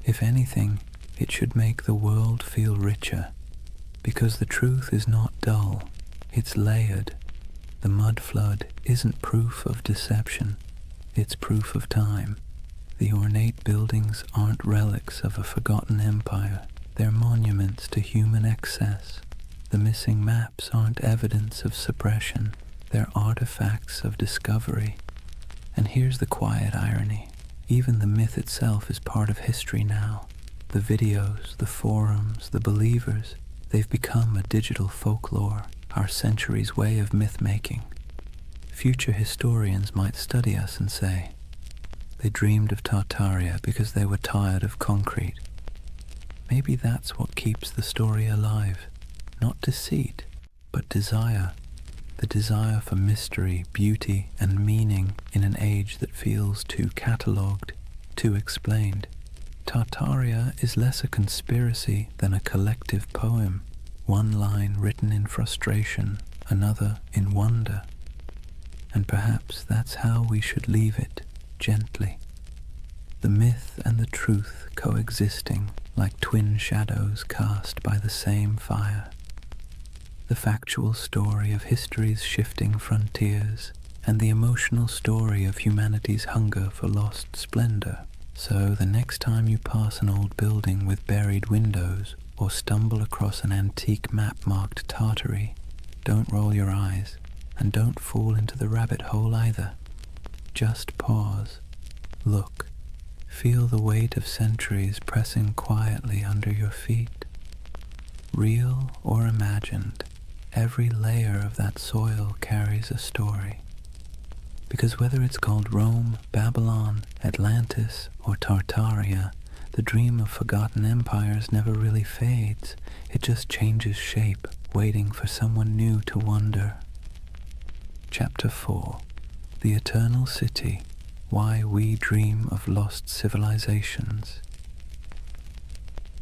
If anything, it should make the world feel richer, because the truth is not dull, it's layered. The mud flood isn't proof of deception, it's proof of time. The ornate buildings aren't relics of a forgotten empire, they're monuments to human excess. The missing maps aren't evidence of suppression, they're artifacts of discovery. And here's the quiet irony. Even the myth itself is part of history now. The videos, the forums, the believers, they've become a digital folklore, our century's way of myth-making. Future historians might study us and say, they dreamed of Tartaria because they were tired of concrete. Maybe that's what keeps the story alive. Not deceit, but desire. The desire for mystery, beauty, and meaning in an age that feels too catalogued, too explained. Tartaria is less a conspiracy than a collective poem, one line written in frustration, another in wonder. And perhaps that's how we should leave it, gently. The myth and the truth coexisting like twin shadows cast by the same fire. The factual story of history's shifting frontiers and the emotional story of humanity's hunger for lost splendor. So the next time you pass an old building with buried windows or stumble across an antique map marked Tartary, don't roll your eyes. And don't fall into the rabbit hole either. Just pause, look, feel the weight of centuries pressing quietly under your feet. Real or imagined, every layer of that soil carries a story. Because whether it's called Rome, Babylon, Atlantis, or Tartaria, the dream of forgotten empires never really fades. It just changes shape, waiting for someone new to wonder. Chapter 4. The Eternal City. Why We Dream of Lost Civilizations.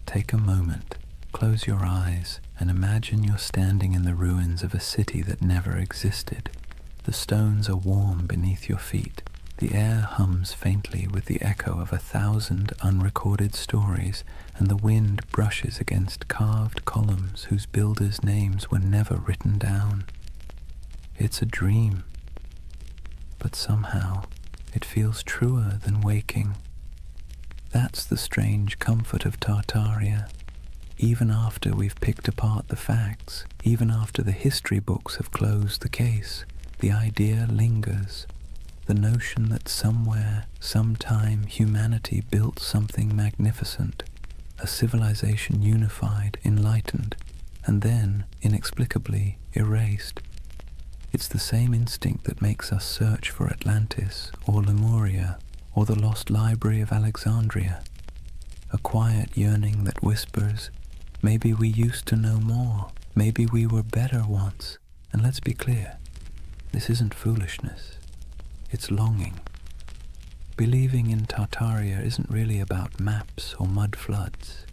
Take a moment, close your eyes, and imagine you're standing in the ruins of a city that never existed. The stones are warm beneath your feet. The air hums faintly with the echo of 1,000 unrecorded stories, and the wind brushes against carved columns whose builders' names were never written down. It's a dream, but somehow it feels truer than waking. That's the strange comfort of Tartaria. Even after we've picked apart the facts, even after the history books have closed the case, the idea lingers. The notion that somewhere, sometime, humanity built something magnificent, a civilization unified, enlightened, and then, inexplicably, erased. It's the same instinct that makes us search for Atlantis, or Lemuria, or the lost library of Alexandria. A quiet yearning that whispers, maybe we used to know more, maybe we were better once. And let's be clear, this isn't foolishness, it's longing. Believing in Tartaria isn't really about maps or mud floods.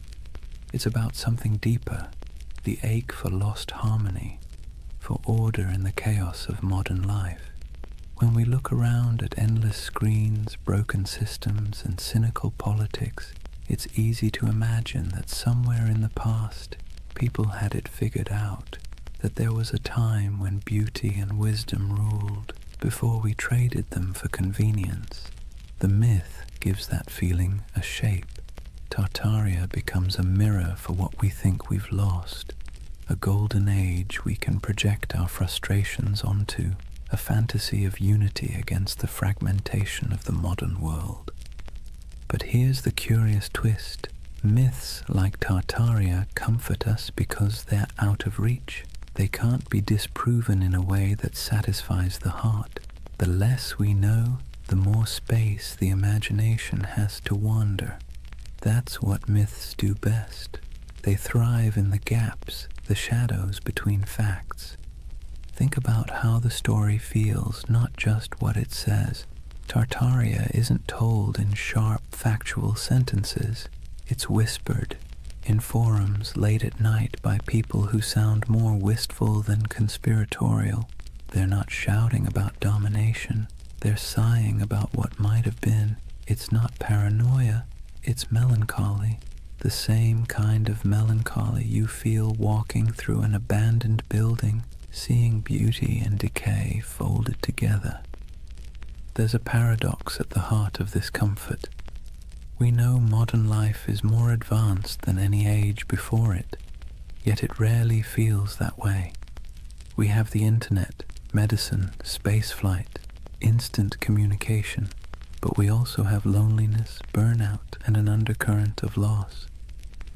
It's about something deeper, the ache for lost harmony, for order in the chaos of modern life. When we look around at endless screens, broken systems, and cynical politics, it's easy to imagine that somewhere in the past, people had it figured out, that there was a time when beauty and wisdom ruled, before we traded them for convenience. The myth gives that feeling a shape. Tartaria becomes a mirror for what we think we've lost, a golden age we can project our frustrations onto, a fantasy of unity against the fragmentation of the modern world. But here's the curious twist. Myths like Tartaria comfort us because they're out of reach. They can't be disproven in a way that satisfies the heart. The less we know, the more space the imagination has to wander. That's what myths do best. They thrive in the gaps, the shadows between facts. Think about how the story feels, not just what it says. Tartaria isn't told in sharp, factual sentences. It's whispered in forums late at night by people who sound more wistful than conspiratorial. They're not shouting about domination. They're sighing about what might have been. It's not paranoia, it's melancholy. The same kind of melancholy you feel walking through an abandoned building, seeing beauty and decay folded together. There's a paradox at the heart of this comfort. We know modern life is more advanced than any age before it, yet it rarely feels that way. We have the internet, medicine, spaceflight, instant communication, but we also have loneliness, burnout, and an undercurrent of loss.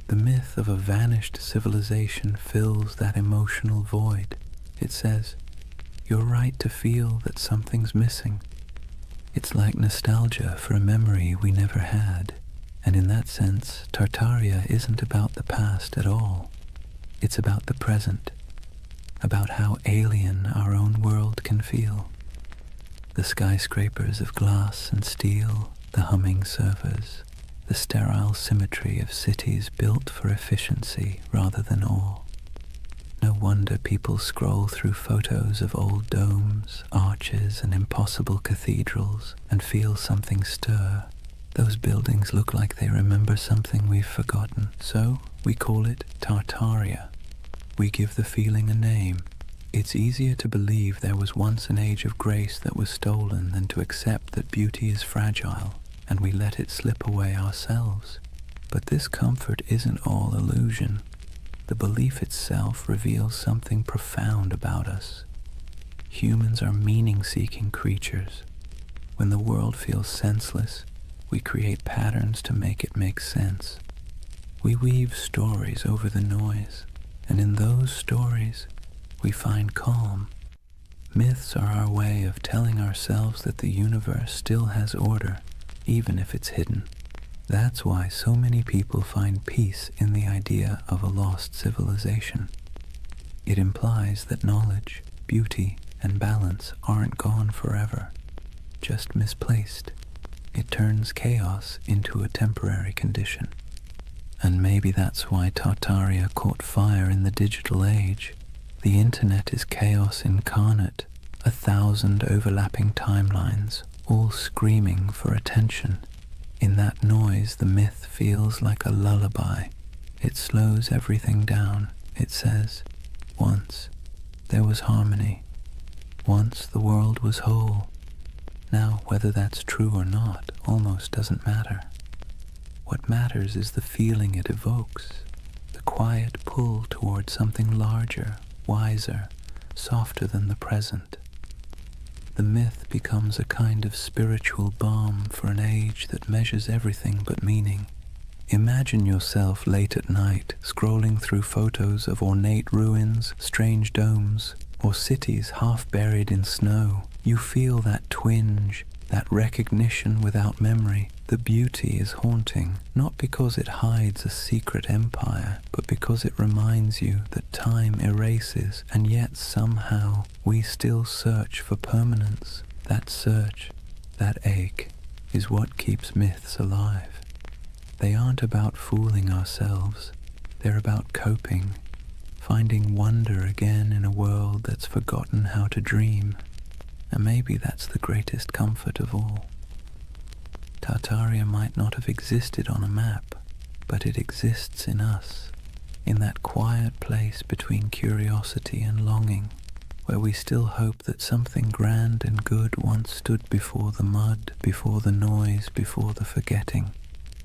The myth of a vanished civilization fills that emotional void. It says, you're right to feel that something's missing. It's like nostalgia for a memory we never had, and in that sense, Tartaria isn't about the past at all. It's about the present, about how alien our own world can feel. The skyscrapers of glass and steel, the humming servers, the sterile symmetry of cities built for efficiency rather than awe. No wonder people scroll through photos of old domes, arches, and impossible cathedrals and feel something stir. Those buildings look like they remember something we've forgotten, so we call it Tartaria. We give the feeling a name. It's easier to believe there was once an age of grace that was stolen than to accept that beauty is fragile, and we let it slip away ourselves. But this comfort isn't all illusion. The belief itself reveals something profound about us. Humans are meaning-seeking creatures. When the world feels senseless, we create patterns to make it make sense. We weave stories over the noise, and in those stories, we find calm. Myths are our way of telling ourselves that the universe still has order, even if it's hidden. That's why so many people find peace in the idea of a lost civilization. It implies that knowledge, beauty, and balance aren't gone forever, just misplaced. It turns chaos into a temporary condition. And maybe that's why Tartaria caught fire in the digital age. The internet is chaos incarnate, 1,000 overlapping timelines, all screaming for attention. In that noise, the myth feels like a lullaby. It slows everything down. It says, once there was harmony. Once the world was whole. Now, whether that's true or not almost doesn't matter. What matters is the feeling it evokes, the quiet pull toward something larger, wiser, softer than the present. The myth becomes a kind of spiritual balm for an age that measures everything but meaning. Imagine yourself late at night, scrolling through photos of ornate ruins, strange domes, or cities half buried in snow. You feel that twinge, that recognition without memory. The beauty is haunting, not because it hides a secret empire, but because it reminds you that time erases, and yet somehow we still search for permanence. That search, that ache, is what keeps myths alive. They aren't about fooling ourselves. They're about coping, finding wonder again in a world that's forgotten how to dream. And maybe that's the greatest comfort of all. Tartaria might not have existed on a map, but it exists in us, in that quiet place between curiosity and longing, where we still hope that something grand and good once stood before the mud, before the noise, before the forgetting.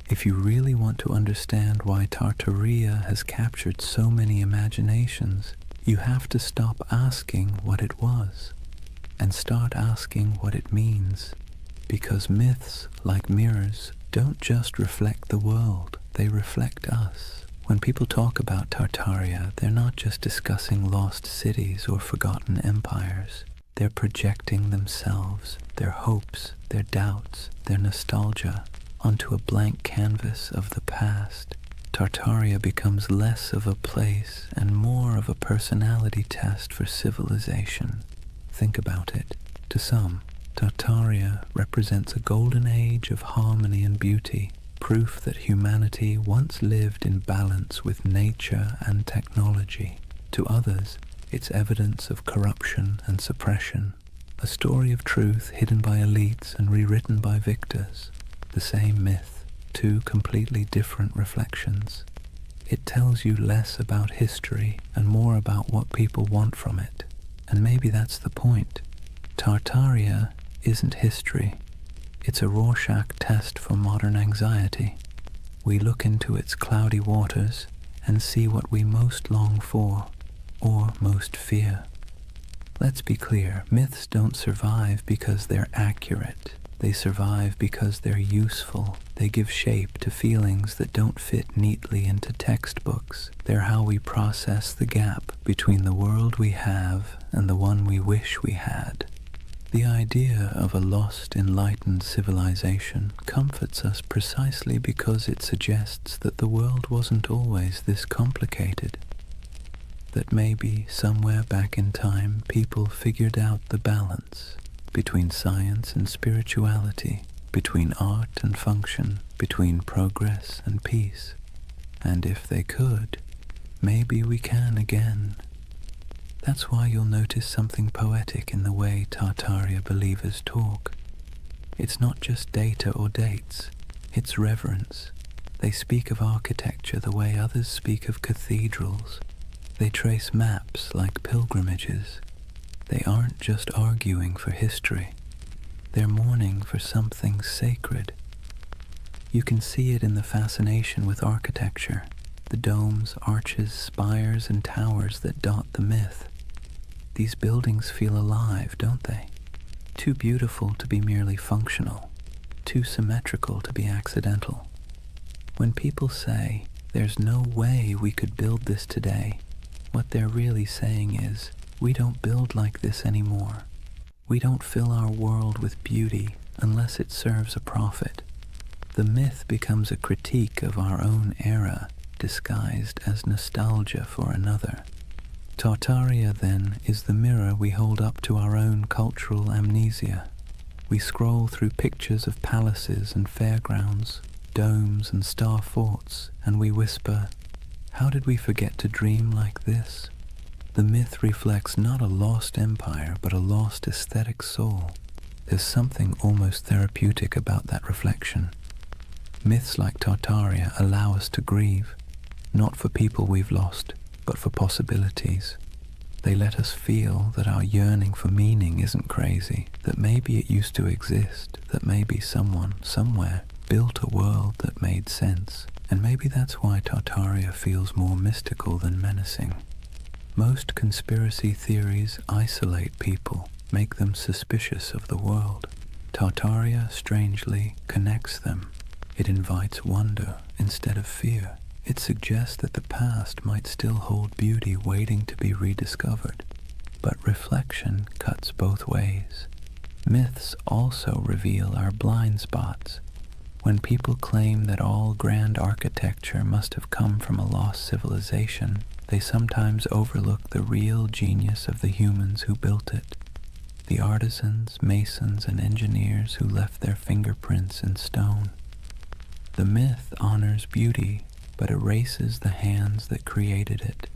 If you really want to understand why Tartaria has captured so many imaginations, you have to stop asking what it was and start asking what it means. Because myths, like mirrors, don't just reflect the world, they reflect us. When people talk about Tartaria, they're not just discussing lost cities or forgotten empires. They're projecting themselves, their hopes, their doubts, their nostalgia, onto a blank canvas of the past. Tartaria becomes less of a place and more of a personality test for civilization. Think about it. To some, Tartaria represents a golden age of harmony and beauty, proof that humanity once lived in balance with nature and technology. To others, it's evidence of corruption and suppression, a story of truth hidden by elites and rewritten by victors. The same myth, two completely different reflections. It tells you less about history and more about what people want from it. And maybe that's the point. Tartaria isn't history. It's a Rorschach test for modern anxiety. We look into its cloudy waters and see what we most long for, or most fear. Let's be clear, myths don't survive because they're accurate. They survive because they're useful. They give shape to feelings that don't fit neatly into textbooks. They're how we process the gap between the world we have and the one we wish we had. The idea of a lost, enlightened civilization comforts us precisely because it suggests that the world wasn't always this complicated. That maybe, somewhere back in time, people figured out the balance between science and spirituality, between art and function, between progress and peace. And if they could, maybe we can again. That's why you'll notice something poetic in the way Tartaria believers talk. It's not just data or dates, it's reverence. They speak of architecture the way others speak of cathedrals. They trace maps like pilgrimages. They aren't just arguing for history. They're mourning for something sacred. You can see it in the fascination with architecture, the domes, arches, spires, and towers that dot the myth. These buildings feel alive, don't they? Too beautiful to be merely functional, too symmetrical to be accidental. When people say, "There's no way we could build this today," what they're really saying is, we don't build like this anymore. We don't fill our world with beauty unless it serves a profit. The myth becomes a critique of our own era, disguised as nostalgia for another. Tartaria, then, is the mirror we hold up to our own cultural amnesia. We scroll through pictures of palaces and fairgrounds, domes and star forts, and we whisper, "How did we forget to dream like this?" The myth reflects not a lost empire, but a lost aesthetic soul. There's something almost therapeutic about that reflection. Myths like Tartaria allow us to grieve, not for people we've lost, but for possibilities. They let us feel that our yearning for meaning isn't crazy, that maybe it used to exist, that maybe someone, somewhere, built a world that made sense, and maybe that's why Tartaria feels more mystical than menacing. Most conspiracy theories isolate people, make them suspicious of the world. Tartaria, strangely, connects them. It invites wonder instead of fear. It suggests that the past might still hold beauty waiting to be rediscovered. But reflection cuts both ways. Myths also reveal our blind spots. When people claim that all grand architecture must have come from a lost civilization, they sometimes overlook the real genius of the humans who built it. The artisans, masons, and engineers who left their fingerprints in stone. The myth honors beauty, but erases the hands that created it.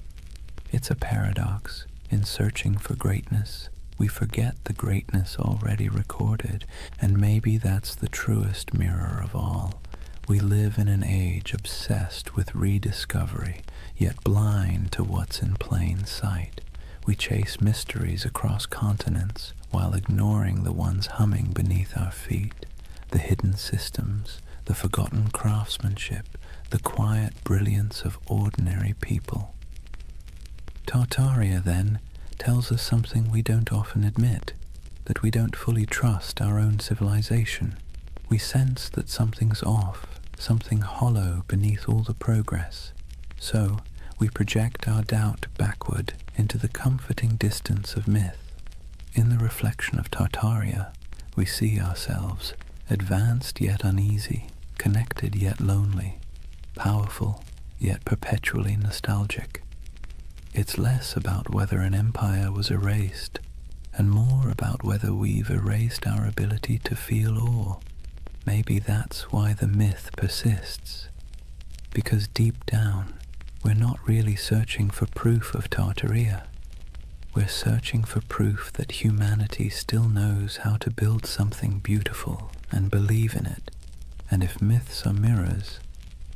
It's a paradox. In searching for greatness, we forget the greatness already recorded, and maybe that's the truest mirror of all. We live in an age obsessed with rediscovery, yet blind to what's in plain sight. We chase mysteries across continents while ignoring the ones humming beneath our feet, the hidden systems, the forgotten craftsmanship, the quiet brilliance of ordinary people. Tartaria, then, tells us something we don't often admit, that we don't fully trust our own civilization. We sense that something's off, something hollow beneath all the progress. So, we project our doubt backward into the comforting distance of myth. In the reflection of Tartaria, we see ourselves, advanced yet uneasy, connected yet lonely, powerful yet perpetually nostalgic. It's less about whether an empire was erased, and more about whether we've erased our ability to feel awe. Maybe that's why the myth persists, because deep down, we're not really searching for proof of Tartaria. We're searching for proof that humanity still knows how to build something beautiful and believe in it. And if myths are mirrors,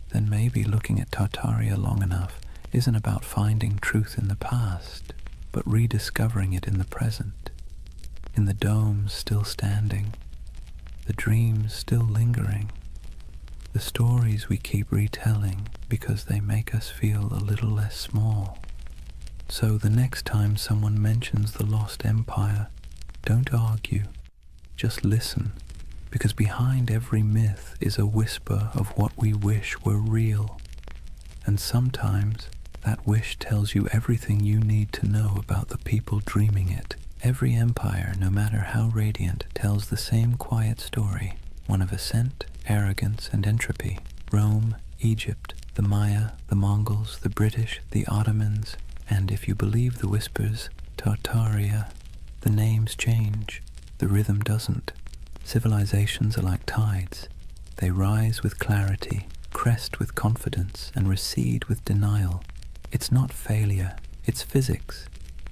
then maybe looking at Tartaria long enough isn't about finding truth in the past, but rediscovering it in the present, in the domes still standing, the dreams still lingering, the stories we keep retelling because they make us feel a little less small. So the next time someone mentions the lost empire, don't argue, just listen, because behind every myth is a whisper of what we wish were real. And sometimes that wish tells you everything you need to know about the people dreaming it. Every empire, no matter how radiant, tells the same quiet story, one of ascent, arrogance, and entropy. Rome, Egypt, the Maya, the Mongols, the British, the Ottomans, and if you believe the whispers, Tartaria. The names change, the rhythm doesn't. Civilizations are like tides. They rise with clarity, crest with confidence, and recede with denial. It's not failure, it's physics.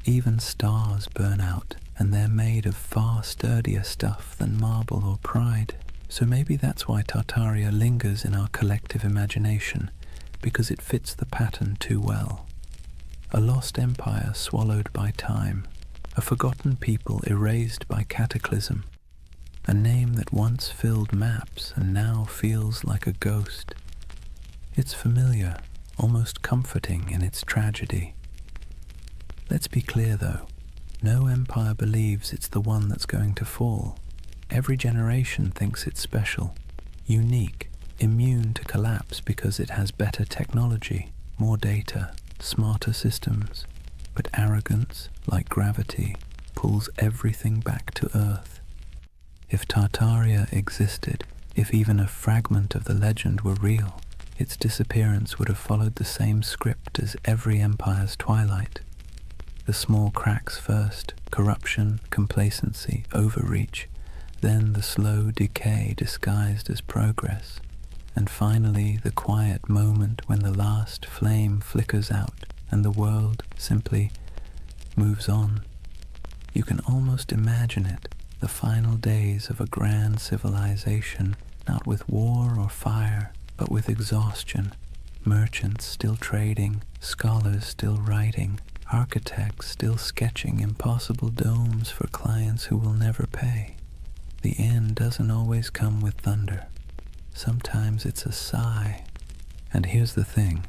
Even stars burn out, and they're made of far sturdier stuff than marble or pride. So maybe that's why Tartaria lingers in our collective imagination, because it fits the pattern too well. A lost empire swallowed by time, a forgotten people erased by cataclysm, a name that once filled maps and now feels like a ghost. It's familiar, almost comforting in its tragedy. Let's be clear though, No empire believes it's the one that's going to fall. Every generation thinks it's special, unique, immune to collapse because it has better technology, more data, smarter systems. But arrogance, like gravity, pulls everything back to Earth. If Tartaria existed, if even a fragment of the legend were real, its disappearance would have followed the same script as every empire's twilight. The small cracks first, corruption, complacency, overreach, then the slow decay disguised as progress, and finally the quiet moment when the last flame flickers out and the world simply moves on. You can almost imagine it, the final days of a grand civilization, not with war or fire, but with exhaustion, merchants still trading, scholars still writing, architects still sketching impossible domes for clients who will never pay. The end doesn't always come with thunder. Sometimes it's a sigh. And here's the thing.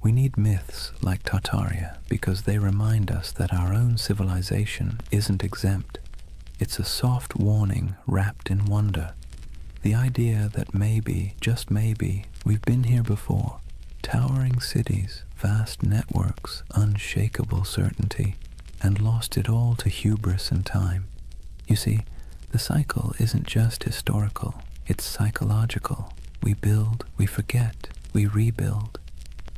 We need myths like Tartaria because they remind us that our own civilization isn't exempt. It's a soft warning wrapped in wonder. The idea that maybe, just maybe, we've been here before. Towering cities, vast networks, unshakable certainty, and lost it all to hubris and time. You see, the cycle isn't just historical, it's psychological. We build, we forget, we rebuild.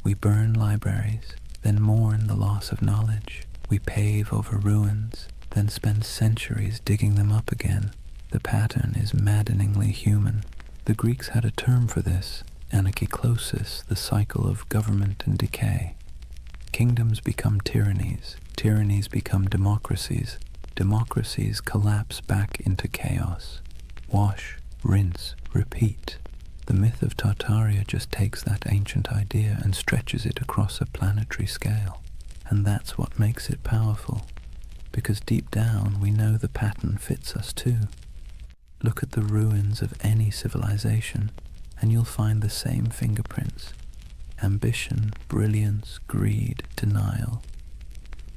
We burn libraries, then mourn the loss of knowledge. We pave over ruins, then spend centuries digging them up again. The pattern is maddeningly human. The Greeks had a term for this, anarchiklosis, the cycle of government and decay. Kingdoms become tyrannies, tyrannies become democracies, democracies collapse back into chaos. Wash, rinse, repeat. The myth of Tartaria just takes that ancient idea and stretches it across a planetary scale. And that's what makes it powerful, because deep down we know the pattern fits us too. Look at the ruins of any civilization, and you'll find the same fingerprints. Ambition, brilliance, greed, denial.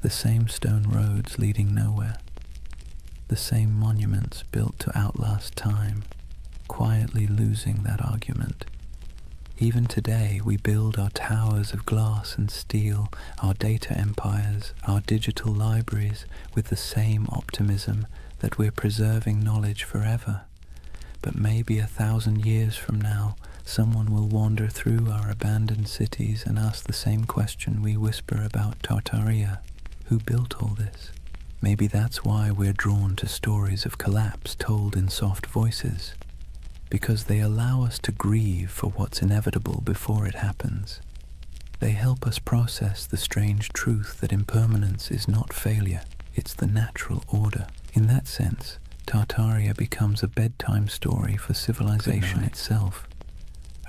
The same stone roads leading nowhere. The same monuments built to outlast time, quietly losing that argument. Even today we build our towers of glass and steel, our data empires, our digital libraries with the same optimism that we're preserving knowledge forever. But maybe 1,000 years from now, someone will wander through our abandoned cities and ask the same question we whisper about Tartaria. Who built all this? Maybe that's why we're drawn to stories of collapse told in soft voices, because they allow us to grieve for what's inevitable before it happens. They help us process the strange truth that impermanence is not failure, it's the natural order. In that sense, Tartaria becomes a bedtime story for civilization itself,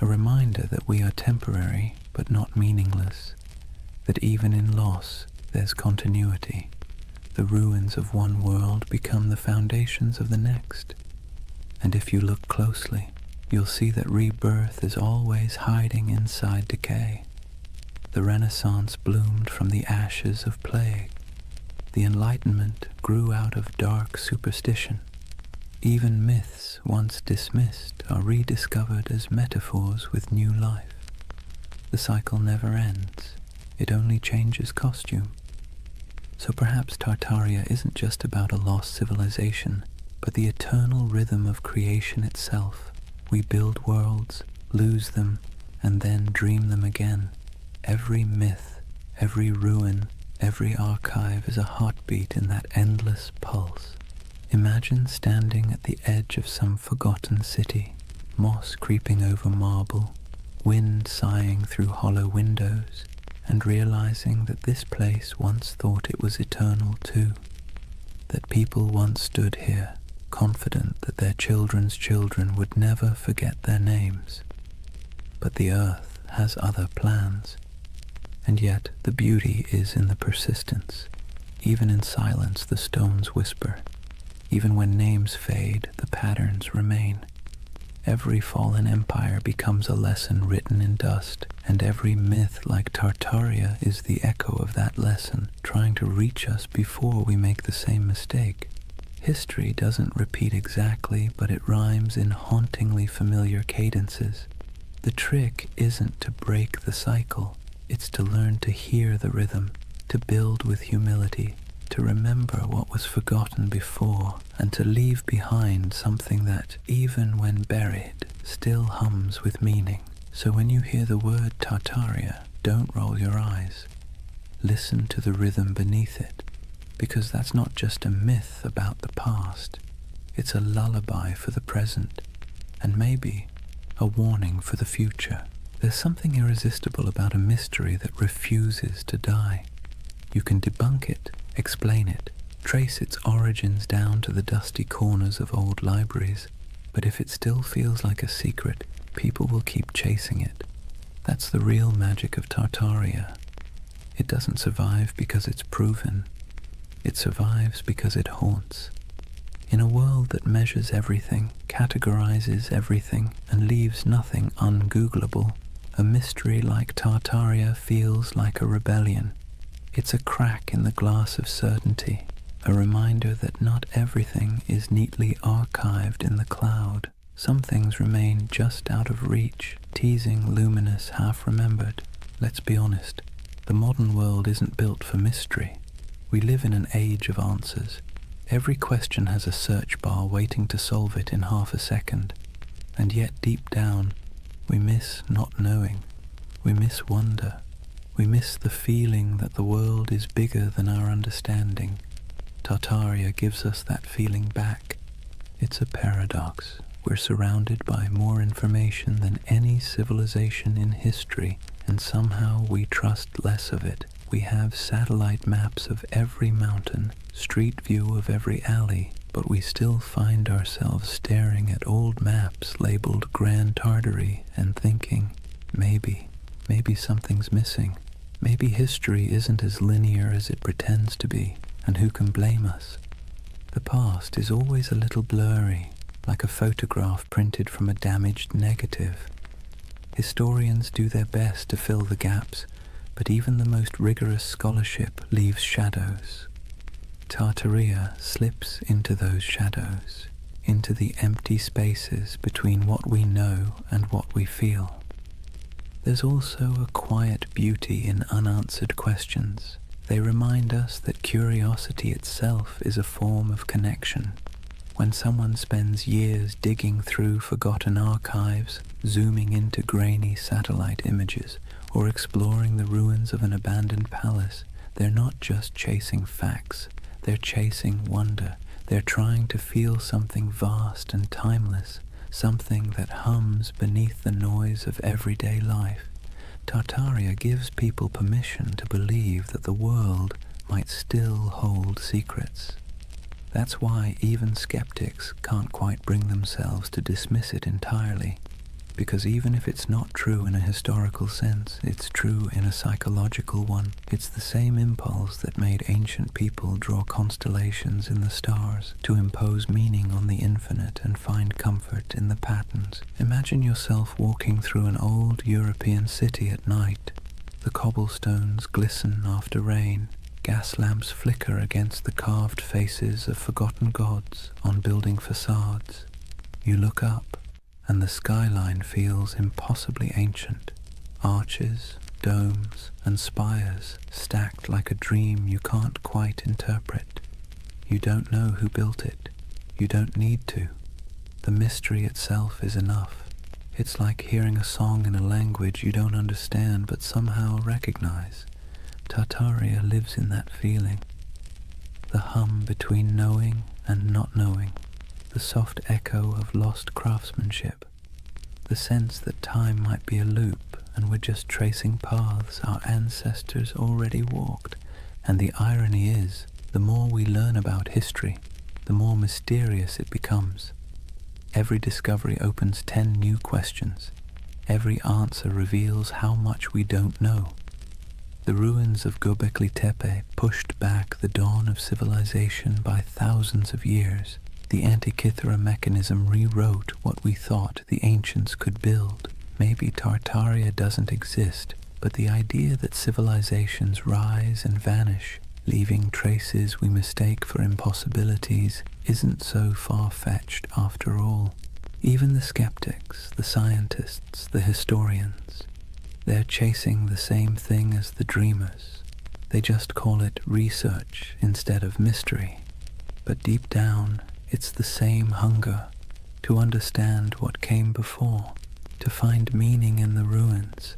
a reminder that we are temporary but not meaningless, that even in loss there's continuity. The ruins of one world become the foundations of the next. And if you look closely, you'll see that rebirth is always hiding inside decay. The Renaissance bloomed from the ashes of plague. The Enlightenment grew out of dark superstition. Even myths once dismissed are rediscovered as metaphors with new life. The cycle never ends. It only changes costume. So perhaps Tartaria isn't just about a lost civilization, but the eternal rhythm of creation itself. We build worlds, lose them, and then dream them again. Every myth, every ruin, every archive is a heartbeat in that endless pulse. Imagine standing at the edge of some forgotten city, moss creeping over marble, wind sighing through hollow windows, and realizing that this place once thought it was eternal too, that people once stood here, confident that their children's children would never forget their names. But the earth has other plans, and yet the beauty is in the persistence. Even in silence the stones whisper. Even when names fade, the patterns remain. Every fallen empire becomes a lesson written in dust, and every myth like Tartaria is the echo of that lesson, trying to reach us before we make the same mistake. History doesn't repeat exactly, but it rhymes in hauntingly familiar cadences. The trick isn't to break the cycle, it's to learn to hear the rhythm, to build with humility, to remember what was forgotten before, and to leave behind something that, even when buried, still hums with meaning. So when you hear the word Tartaria, don't roll your eyes. Listen to the rhythm beneath it, because that's not just a myth about the past. It's a lullaby for the present, and maybe a warning for the future. There's something irresistible about a mystery that refuses to die. You can debunk it, explain it, trace its origins down to the dusty corners of old libraries, but if it still feels like a secret, people will keep chasing it. That's the real magic of Tartaria. It doesn't survive because it's proven. It survives because it haunts. In a world that measures everything, categorizes everything, and leaves nothing ungoogleable, a mystery like Tartaria feels like a rebellion. It's a crack in the glass of certainty, a reminder that not everything is neatly archived in the cloud. Some things remain just out of reach, teasing luminous half-remembered. Let's be honest, the modern world isn't built for mystery. We live in an age of answers. Every question has a search bar waiting to solve it in half a second. And yet deep down, we miss not knowing. We miss wonder. We miss the feeling that the world is bigger than our understanding. Tartaria gives us that feeling back. It's a paradox. We're surrounded by more information than any civilization in history, and somehow we trust less of it. We have satellite maps of every mountain, street view of every alley, but we still find ourselves staring at old maps labeled Grand Tartary and thinking, maybe something's missing. Maybe history isn't as linear as it pretends to be, and who can blame us? The past is always a little blurry, like a photograph printed from a damaged negative. Historians do their best to fill the gaps, but even the most rigorous scholarship leaves shadows. Tartaria slips into those shadows, into the empty spaces between what we know and what we feel. There's also a quiet beauty in unanswered questions. They remind us that curiosity itself is a form of connection. When someone spends years digging through forgotten archives, zooming into grainy satellite images, or exploring the ruins of an abandoned palace, they're not just chasing facts, they're chasing wonder. They're trying to feel something vast and timeless, something that hums beneath the noise of everyday life. Tartaria gives people permission to believe that the world might still hold secrets. That's why even skeptics can't quite bring themselves to dismiss it entirely, because even if it's not true in a historical sense, it's true in a psychological one. It's the same impulse that made ancient people draw constellations in the stars, to impose meaning on the infinite and find comfort in the patterns. Imagine yourself walking through an old European city at night. The cobblestones glisten after rain. Gas lamps flicker against the carved faces of forgotten gods on building facades. You look up, and the skyline feels impossibly ancient. Arches, domes, and spires stacked like a dream you can't quite interpret. You don't know who built it. You don't need to. The mystery itself is enough. It's like hearing a song in a language you don't understand but somehow recognize. Tartaria lives in that feeling. The hum between knowing and not knowing. The soft echo of lost craftsmanship, the sense that time might be a loop and we're just tracing paths our ancestors already walked. And the irony is, the more we learn about history, the more mysterious it becomes. Every discovery opens 10 new questions. Every answer reveals how much we don't know. The ruins of Göbekli Tepe pushed back the dawn of civilization by thousands of years. The Antikythera mechanism rewrote what we thought the ancients could build. Maybe Tartaria doesn't exist, but the idea that civilizations rise and vanish, leaving traces we mistake for impossibilities, isn't so far-fetched after all. Even the skeptics, the scientists, the historians, they're chasing the same thing as the dreamers. They just call it research instead of mystery. But deep down, it's the same hunger to understand what came before, to find meaning in the ruins.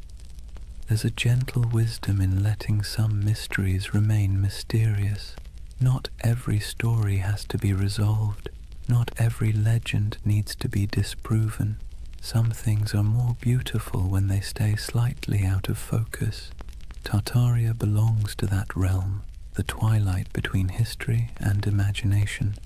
There's a gentle wisdom in letting some mysteries remain mysterious. Not every story has to be resolved. Not every legend needs to be disproven. Some things are more beautiful when they stay slightly out of focus. Tartaria belongs to that realm, the twilight between history and imagination.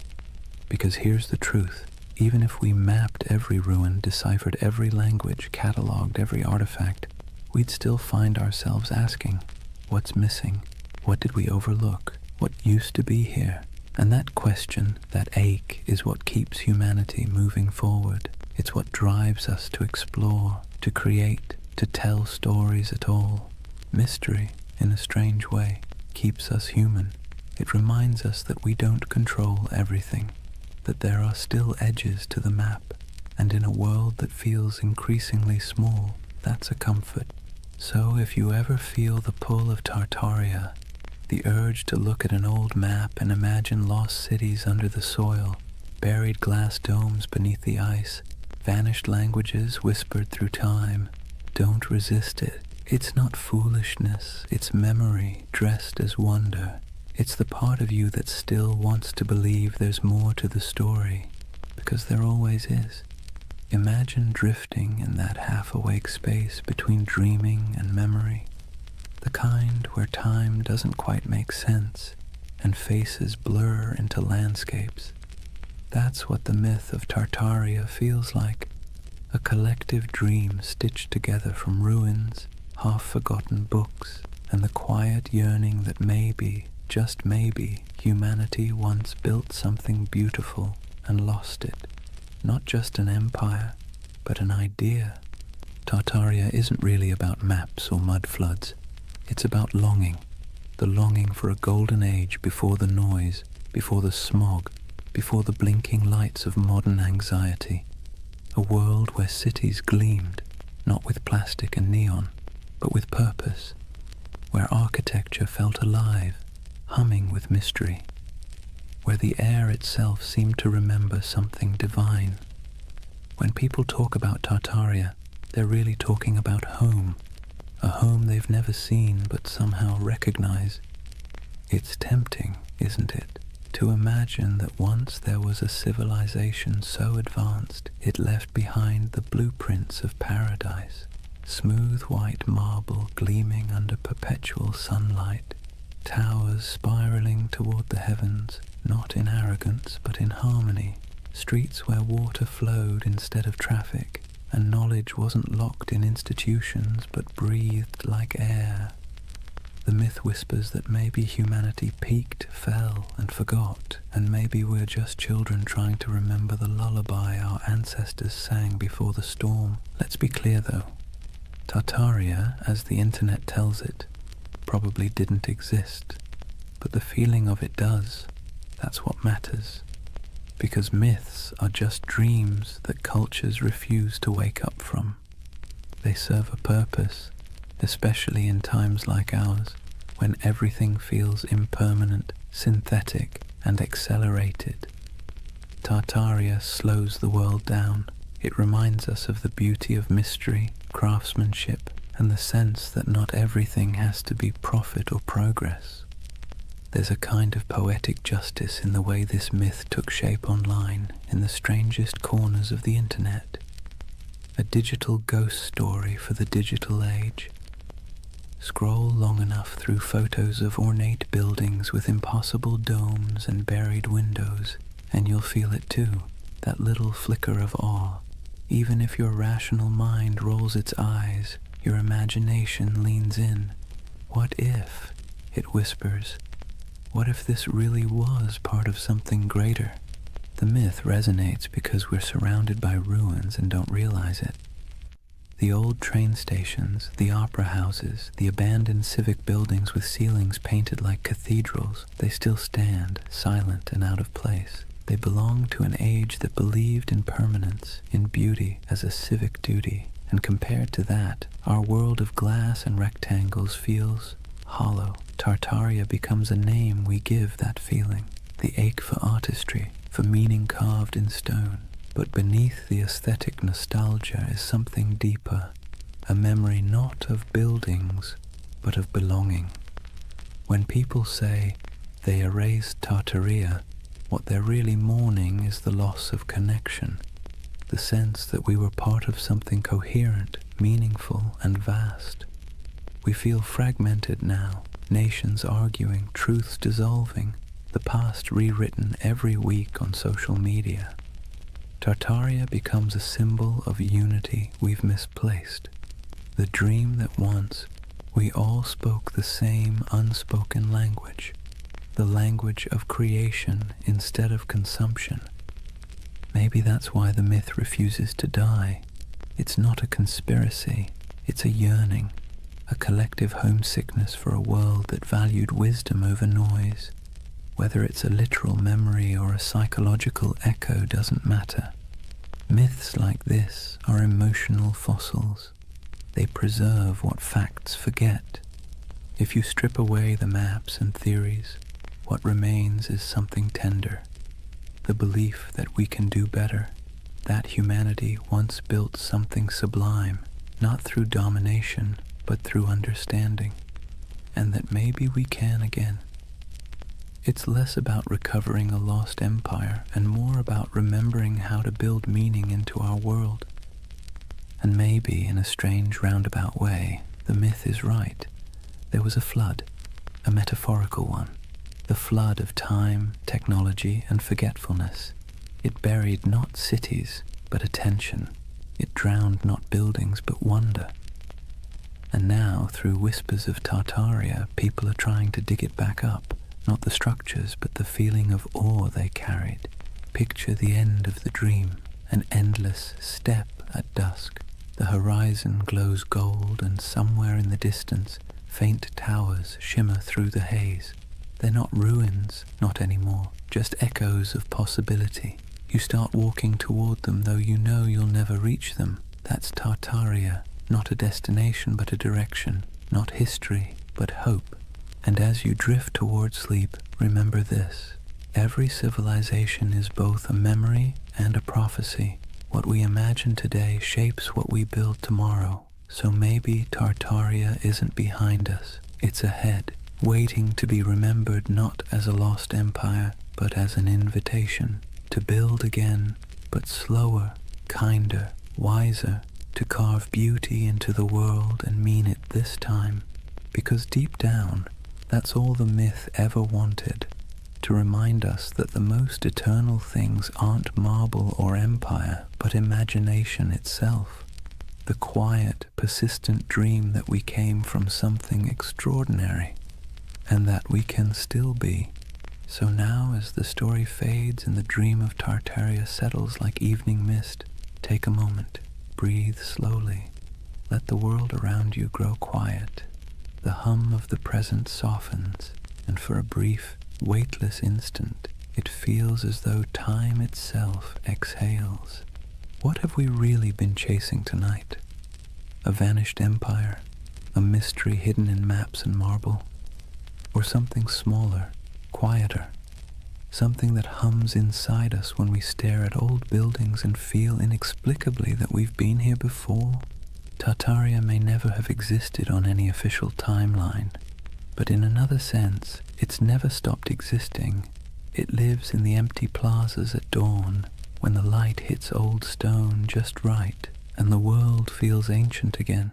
Because here's the truth. Even if we mapped every ruin, deciphered every language, catalogued every artifact, we'd still find ourselves asking, what's missing? What did we overlook? What used to be here? And that question, that ache, is what keeps humanity moving forward. It's what drives us to explore, to create, to tell stories at all. Mystery, in a strange way, keeps us human. It reminds us that we don't control everything, that there are still edges to the map, and in a world that feels increasingly small, that's a comfort. So if you ever feel the pull of Tartaria, the urge to look at an old map and imagine lost cities under the soil, buried glass domes beneath the ice, vanished languages whispered through time, don't resist it. It's not foolishness, it's memory dressed as wonder. It's the part of you that still wants to believe there's more to the story, because there always is. Imagine drifting in that half-awake space between dreaming and memory, the kind where time doesn't quite make sense and faces blur into landscapes. That's what the myth of Tartaria feels like, a collective dream stitched together from ruins, half-forgotten books, and the quiet yearning that maybe, just maybe, humanity once built something beautiful and lost it. Not just an empire, but an idea. Tartaria isn't really about maps or mud floods. It's about longing. The longing for a golden age before the noise, before the smog, before the blinking lights of modern anxiety. A world where cities gleamed, not with plastic and neon, but with purpose. Where architecture felt alive, humming with mystery. Where the air itself seemed to remember something divine. When people talk about Tartaria, they're really talking about home, a home they've never seen but somehow recognize. It's tempting, isn't it, to imagine that once there was a civilization so advanced it left behind the blueprints of paradise, smooth white marble gleaming under perpetual sunlight, towers spiraling toward the heavens, not in arrogance but in harmony, streets where water flowed instead of traffic, and knowledge wasn't locked in institutions but breathed like air. The myth whispers that maybe humanity peaked, fell, and forgot, and maybe we're just children trying to remember the lullaby our ancestors sang before the storm. Let's be clear though, Tartaria, as the internet tells it, probably didn't exist, but the feeling of it does. That's what matters. Because myths are just dreams that cultures refuse to wake up from. They serve a purpose, especially in times like ours, when everything feels impermanent, synthetic, and accelerated. Tartaria slows the world down. It reminds us of the beauty of mystery, craftsmanship, and the sense that not everything has to be profit or progress. There's a kind of poetic justice in the way this myth took shape online, in the strangest corners of the internet. A digital ghost story for the digital age. Scroll long enough through photos of ornate buildings with impossible domes and buried windows, and you'll feel it too, that little flicker of awe. Even if your rational mind rolls its eyes, your imagination leans in. What if, it whispers, what if this really was part of something greater? The myth resonates because we're surrounded by ruins and don't realize it. The old train stations, the opera houses, the abandoned civic buildings with ceilings painted like cathedrals, they still stand, silent and out of place. They belong to an age that believed in permanence, in beauty as a civic duty, and compared to that, our world of glass and rectangles feels hollow. Tartaria becomes a name we give that feeling, the ache for artistry, for meaning carved in stone. But beneath the aesthetic nostalgia is something deeper, a memory not of buildings, but of belonging. When people say they erased Tartaria, what they're really mourning is the loss of connection, the sense that we were part of something coherent, meaningful, and vast. We feel fragmented now, nations arguing, truths dissolving, the past rewritten every week on social media. Tartaria becomes a symbol of unity we've misplaced, the dream that once we all spoke the same unspoken language, the language of creation instead of consumption. Maybe that's why the myth refuses to die. It's not a conspiracy, it's a yearning, a collective homesickness for a world that valued wisdom over noise. Whether it's a literal memory or a psychological echo doesn't matter. Myths like this are emotional fossils. They preserve what facts forget. If you strip away the maps and theories, what remains is something tender. The belief that we can do better, that humanity once built something sublime, not through domination, but through understanding, and that maybe we can again. It's less about recovering a lost empire and more about remembering how to build meaning into our world. And maybe, in a strange roundabout way, the myth is right. There was a flood, a metaphorical one, the flood of time, technology, and forgetfulness. It buried not cities, but attention. It drowned not buildings, but wonder. And now, through whispers of Tartaria, people are trying to dig it back up. Not the structures, but the feeling of awe they carried. Picture the end of the dream, an endless step at dusk. The horizon glows gold, and somewhere in the distance, faint towers shimmer through the haze. They're not ruins, not anymore, just echoes of possibility. You start walking toward them, though you know you'll never reach them. That's Tartaria, not a destination, but a direction, not history, but hope. And as you drift toward sleep, remember this. Every civilization is both a memory and a prophecy. What we imagine today shapes what we build tomorrow. So maybe Tartaria isn't behind us. It's ahead, waiting to be remembered not as a lost empire, but as an invitation to build again, but slower, kinder, wiser, to carve beauty into the world and mean it this time. Because deep down, that's all the myth ever wanted, to remind us that the most eternal things aren't marble or empire, but imagination itself. The quiet, persistent dream that we came from something extraordinary, and that we can still be. So now, as the story fades and the dream of Tartaria settles like evening mist, take a moment, breathe slowly, let the world around you grow quiet. The hum of the present softens, and for a brief, weightless instant, it feels as though time itself exhales. What have we really been chasing tonight? A vanished empire? A mystery hidden in maps and marble? Or something smaller, quieter? Something that hums inside us when we stare at old buildings and feel inexplicably that we've been here before? Tartaria may never have existed on any official timeline, but in another sense, it's never stopped existing. It lives in the empty plazas at dawn, when the light hits old stone just right, and the world feels ancient again.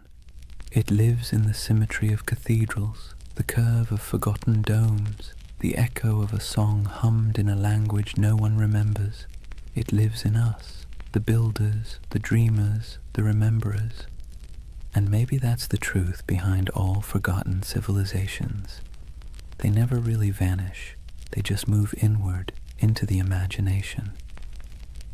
It lives in the symmetry of cathedrals, the curve of forgotten domes, the echo of a song hummed in a language no one remembers. It lives in us, the builders, the dreamers, the rememberers. And maybe that's the truth behind all forgotten civilizations. They never really vanish, they just move inward into the imagination.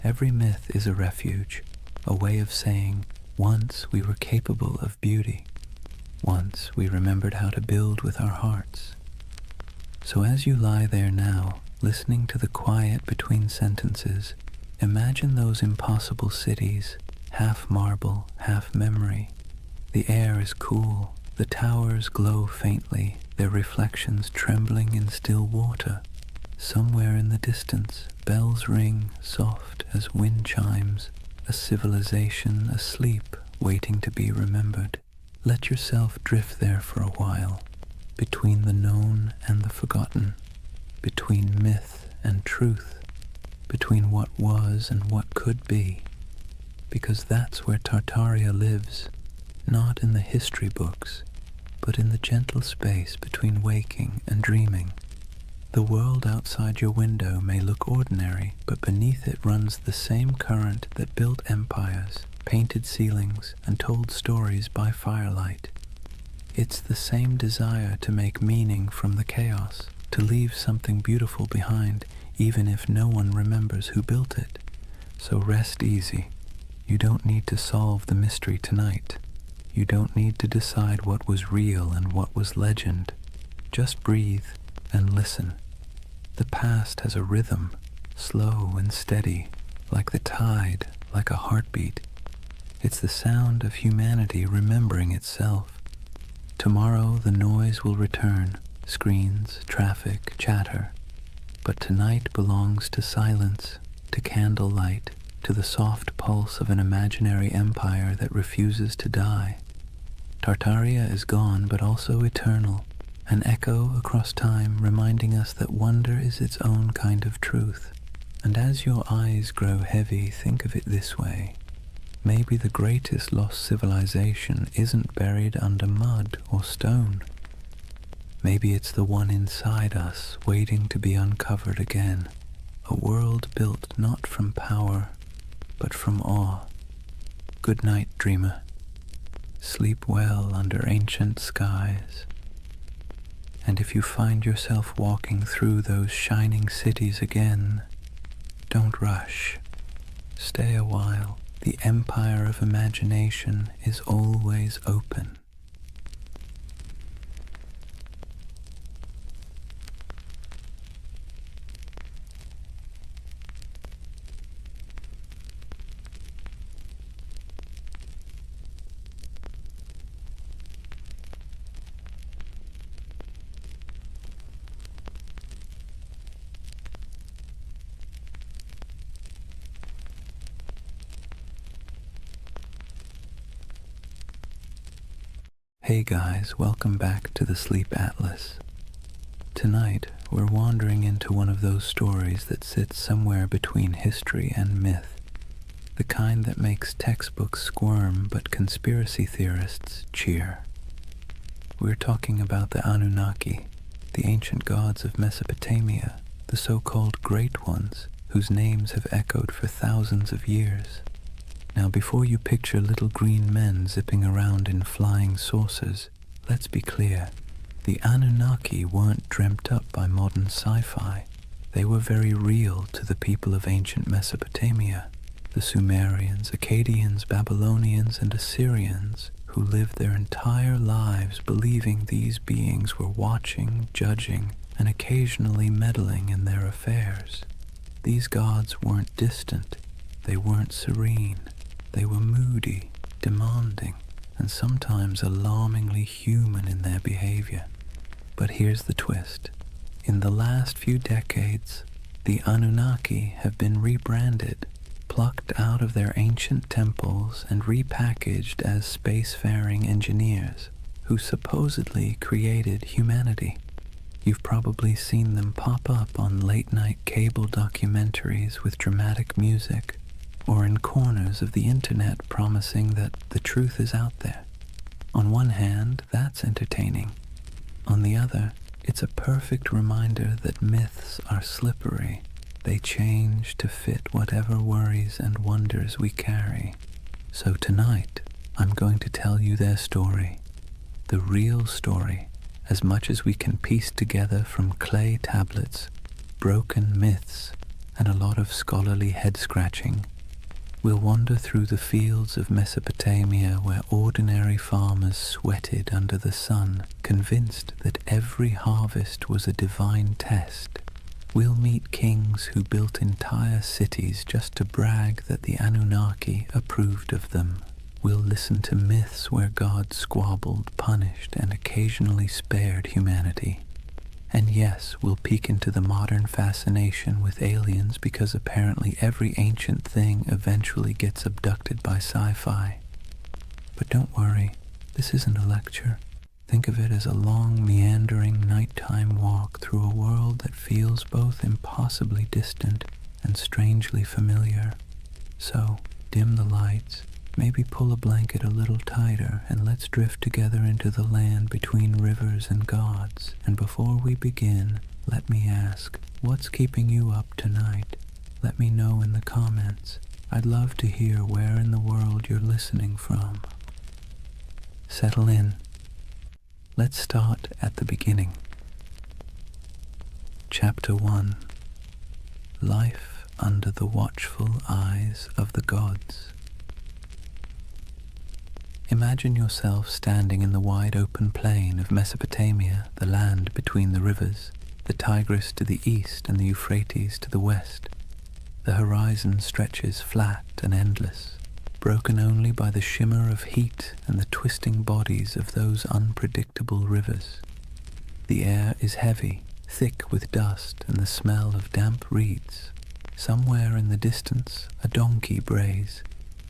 Every myth is a refuge, a way of saying, once we were capable of beauty. Once we remembered how to build with our hearts. So as you lie there now, listening to the quiet between sentences, imagine those impossible cities, half marble, half memory. The air is cool, the towers glow faintly, their reflections trembling in still water. Somewhere in the distance, bells ring, soft as wind chimes, a civilization asleep, waiting to be remembered. Let yourself drift there for a while, between the known and the forgotten, between myth and truth, between what was and what could be, because that's where Tartaria lives, not in the history books, but in the gentle space between waking and dreaming. The world outside your window may look ordinary, but beneath it runs the same current that built empires, painted ceilings, and told stories by firelight. It's the same desire to make meaning from the chaos, to leave something beautiful behind, even if no one remembers who built it. So rest easy. You don't need to solve the mystery tonight. You don't need to decide what was real and what was legend. Just breathe and listen. The past has a rhythm, slow and steady, like the tide, like a heartbeat. It's the sound of humanity remembering itself. Tomorrow the noise will return, screens, traffic, chatter. But tonight belongs to silence, to candlelight, to the soft pulse of an imaginary empire that refuses to die. Tartaria is gone, but also eternal, an echo across time reminding us that wonder is its own kind of truth. And as your eyes grow heavy, think of it this way. Maybe the greatest lost civilization isn't buried under mud or stone. Maybe it's the one inside us, waiting to be uncovered again. A world built not from power, but from awe. Good night, dreamer. Sleep well under ancient skies. And if you find yourself walking through those shining cities again, don't rush. Stay a while. The empire of imagination is always open. Hey guys, welcome back to the Sleep Atlas. Tonight, we're wandering into one of those stories that sits somewhere between history and myth, the kind that makes textbooks squirm but conspiracy theorists cheer. We're talking about the Anunnaki, the ancient gods of Mesopotamia, the so-called Great Ones, whose names have echoed for thousands of years. Now, before you picture little green men zipping around in flying saucers, let's be clear. The Anunnaki weren't dreamt up by modern sci-fi. They were very real to the people of ancient Mesopotamia, the Sumerians, Akkadians, Babylonians, and Assyrians, who lived their entire lives believing these beings were watching, judging, and occasionally meddling in their affairs. These gods weren't distant. They weren't serene. They were moody, demanding, and sometimes alarmingly human in their behavior. But here's the twist. In the last few decades, the Anunnaki have been rebranded, plucked out of their ancient temples and repackaged as spacefaring engineers who supposedly created humanity. You've probably seen them pop up on late-night cable documentaries with dramatic music, or in corners of the internet promising that the truth is out there. On one hand, that's entertaining. On the other, it's a perfect reminder that myths are slippery. They change to fit whatever worries and wonders we carry. So tonight, I'm going to tell you their story. The real story, as much as we can piece together from clay tablets, broken myths, and a lot of scholarly head-scratching. We'll wander through the fields of Mesopotamia where ordinary farmers sweated under the sun, convinced that every harvest was a divine test. We'll meet kings who built entire cities just to brag that the Anunnaki approved of them. We'll listen to myths where God squabbled, punished, and occasionally spared humanity. And yes, we'll peek into the modern fascination with aliens because apparently every ancient thing eventually gets abducted by sci-fi. But don't worry, this isn't a lecture. Think of it as a long, meandering, nighttime walk through a world that feels both impossibly distant and strangely familiar. So, dim the lights, maybe pull a blanket a little tighter, and let's drift together into the land between rivers and gods. And before we begin, let me ask, what's keeping you up tonight? Let me know in the comments. I'd love to hear where in the world you're listening from. Settle in. Let's start at the beginning. Chapter 1. Life under the watchful eyes of the gods. Imagine yourself standing in the wide open plain of Mesopotamia, the land between the rivers, the Tigris to the east and the Euphrates to the west. The horizon stretches flat and endless, broken only by the shimmer of heat and the twisting bodies of those unpredictable rivers. The air is heavy, thick with dust and the smell of damp reeds. Somewhere in the distance, a donkey brays,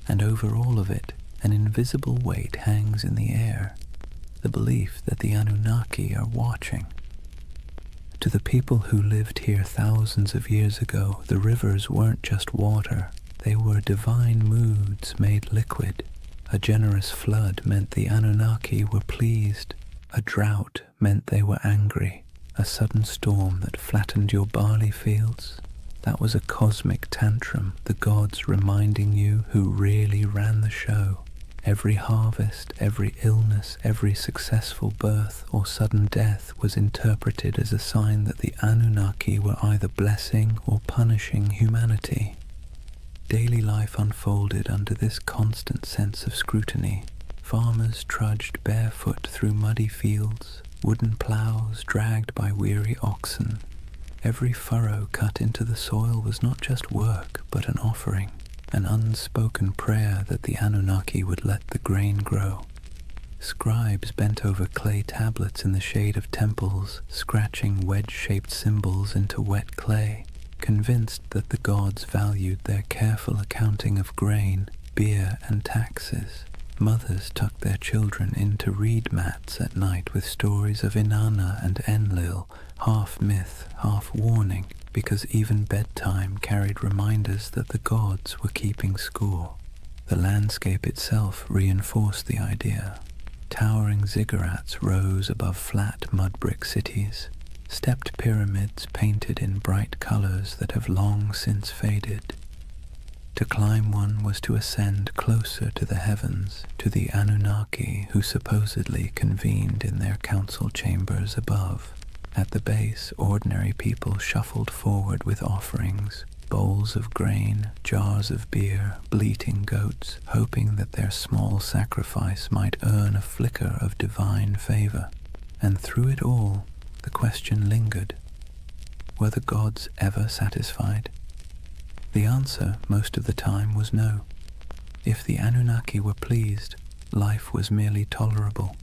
and over all of it, an invisible weight hangs in the air, the belief that the Anunnaki are watching. To the people who lived here thousands of years ago, the rivers weren't just water, they were divine moods made liquid. A generous flood meant the Anunnaki were pleased, a drought meant they were angry, a sudden storm that flattened your barley fields. That was a cosmic tantrum, the gods reminding you who really ran the show. Every harvest, every illness, every successful birth or sudden death was interpreted as a sign that the Anunnaki were either blessing or punishing humanity. Daily life unfolded under this constant sense of scrutiny. Farmers trudged barefoot through muddy fields, wooden plows dragged by weary oxen. Every furrow cut into the soil was not just work, but an offering. An unspoken prayer that the Anunnaki would let the grain grow. Scribes bent over clay tablets in the shade of temples, scratching wedge-shaped symbols into wet clay, convinced that the gods valued their careful accounting of grain, beer, and taxes. Mothers tucked their children into reed mats at night with stories of Inanna and Enlil, half myth, half warning, because even bedtime carried reminders that the gods were keeping score. The landscape itself reinforced the idea. Towering ziggurats rose above flat mud-brick cities, stepped pyramids painted in bright colors that have long since faded. To climb one was to ascend closer to the heavens, to the Anunnaki who supposedly convened in their council chambers above. At the base, ordinary people shuffled forward with offerings, bowls of grain, jars of beer, bleating goats, hoping that their small sacrifice might earn a flicker of divine favor. And through it all, the question lingered. Were the gods ever satisfied? The answer, most of the time, was no. If the Anunnaki were pleased, life was merely tolerable.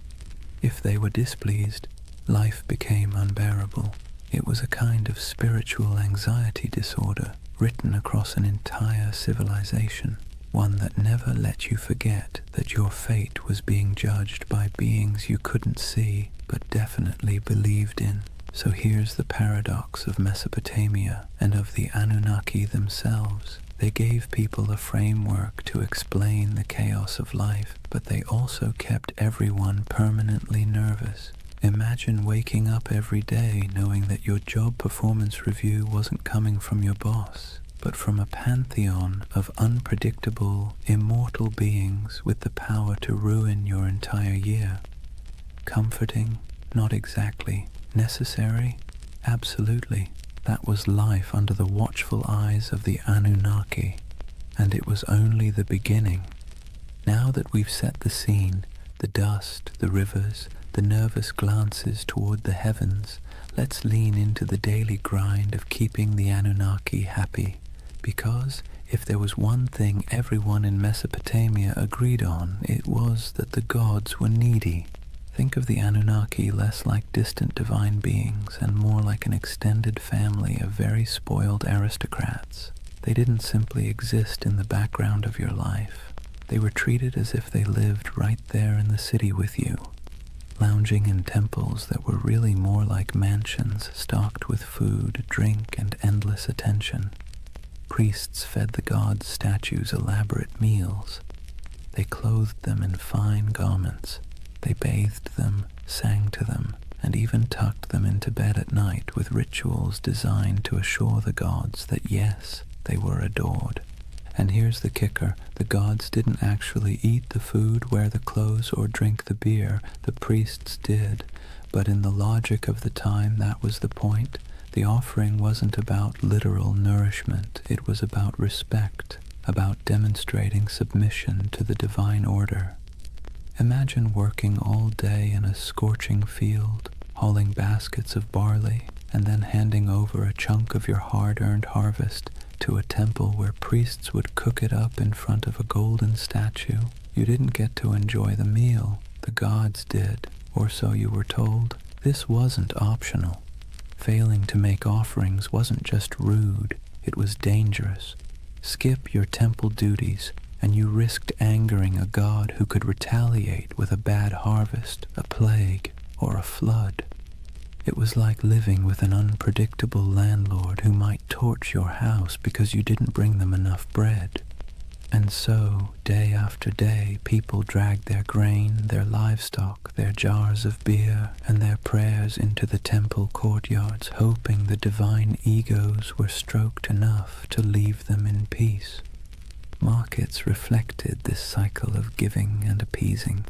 If they were displeased, life became unbearable. It was a kind of spiritual anxiety disorder written across an entire civilization, one that never let you forget that your fate was being judged by beings you couldn't see but definitely believed in. So here's the paradox of Mesopotamia and of the Anunnaki themselves. They gave people a framework to explain the chaos of life, but they also kept everyone permanently nervous. Imagine waking up every day knowing that your job performance review wasn't coming from your boss, but from a pantheon of unpredictable, immortal beings with the power to ruin your entire year. Comforting? Not exactly. Necessary? Absolutely. That was life under the watchful eyes of the Anunnaki, and it was only the beginning. Now that we've set the scene, the dust, the rivers, the nervous glances toward the heavens, let's lean into the daily grind of keeping the Anunnaki happy, because if there was one thing everyone in Mesopotamia agreed on, it was that the gods were needy. Think of the Anunnaki less like distant divine beings and more like an extended family of very spoiled aristocrats. They didn't simply exist in the background of your life. They were treated as if they lived right there in the city with you, lounging in temples that were really more like mansions stocked with food, drink, and endless attention. Priests fed the gods' statues elaborate meals. They clothed them in fine garments. They bathed them, sang to them, and even tucked them into bed at night with rituals designed to assure the gods that yes, they were adored. And here's the kicker, the gods didn't actually eat the food, wear the clothes, or drink the beer. The priests did, but in the logic of the time that was the point. The offering wasn't about literal nourishment, it was about respect, about demonstrating submission to the divine order. Imagine working all day in a scorching field, hauling baskets of barley, and then handing over a chunk of your hard-earned harvest to a temple where priests would cook it up in front of a golden statue. You didn't get to enjoy the meal, the gods did, or so you were told. This wasn't optional. Failing to make offerings wasn't just rude, it was dangerous. Skip your temple duties, and you risked angering a god who could retaliate with a bad harvest, a plague, or a flood. It was like living with an unpredictable landlord who might torch your house because you didn't bring them enough bread. And so, day after day, people dragged their grain, their livestock, their jars of beer, and their prayers into the temple courtyards, hoping the divine egos were stroked enough to leave them in peace. Markets reflected this cycle of giving and appeasing.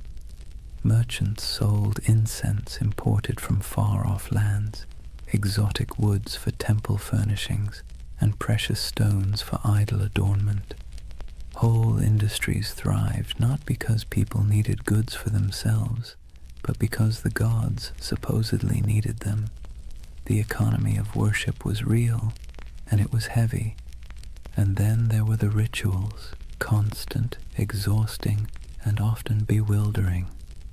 Merchants sold incense imported from far-off lands, exotic woods for temple furnishings, and precious stones for idol adornment. Whole industries thrived not because people needed goods for themselves, but because the gods supposedly needed them. The economy of worship was real, and it was heavy. And then there were the rituals, constant, exhausting, and often bewildering.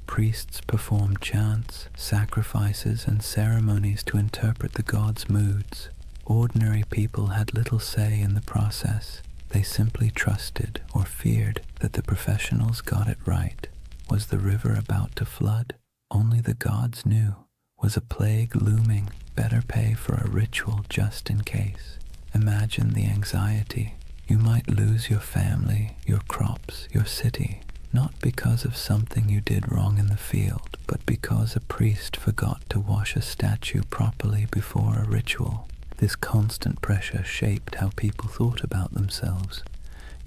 Priests performed chants, sacrifices, and ceremonies to interpret the gods' moods. Ordinary people had little say in the process. They simply trusted or feared that the professionals got it right. Was the river about to flood? Only the gods knew. Was a plague looming? Better pay for a ritual just in case. Imagine the anxiety. You might lose your family, your crops, your city, not because of something you did wrong in the field, but because a priest forgot to wash a statue properly before a ritual. This constant pressure shaped how people thought about themselves.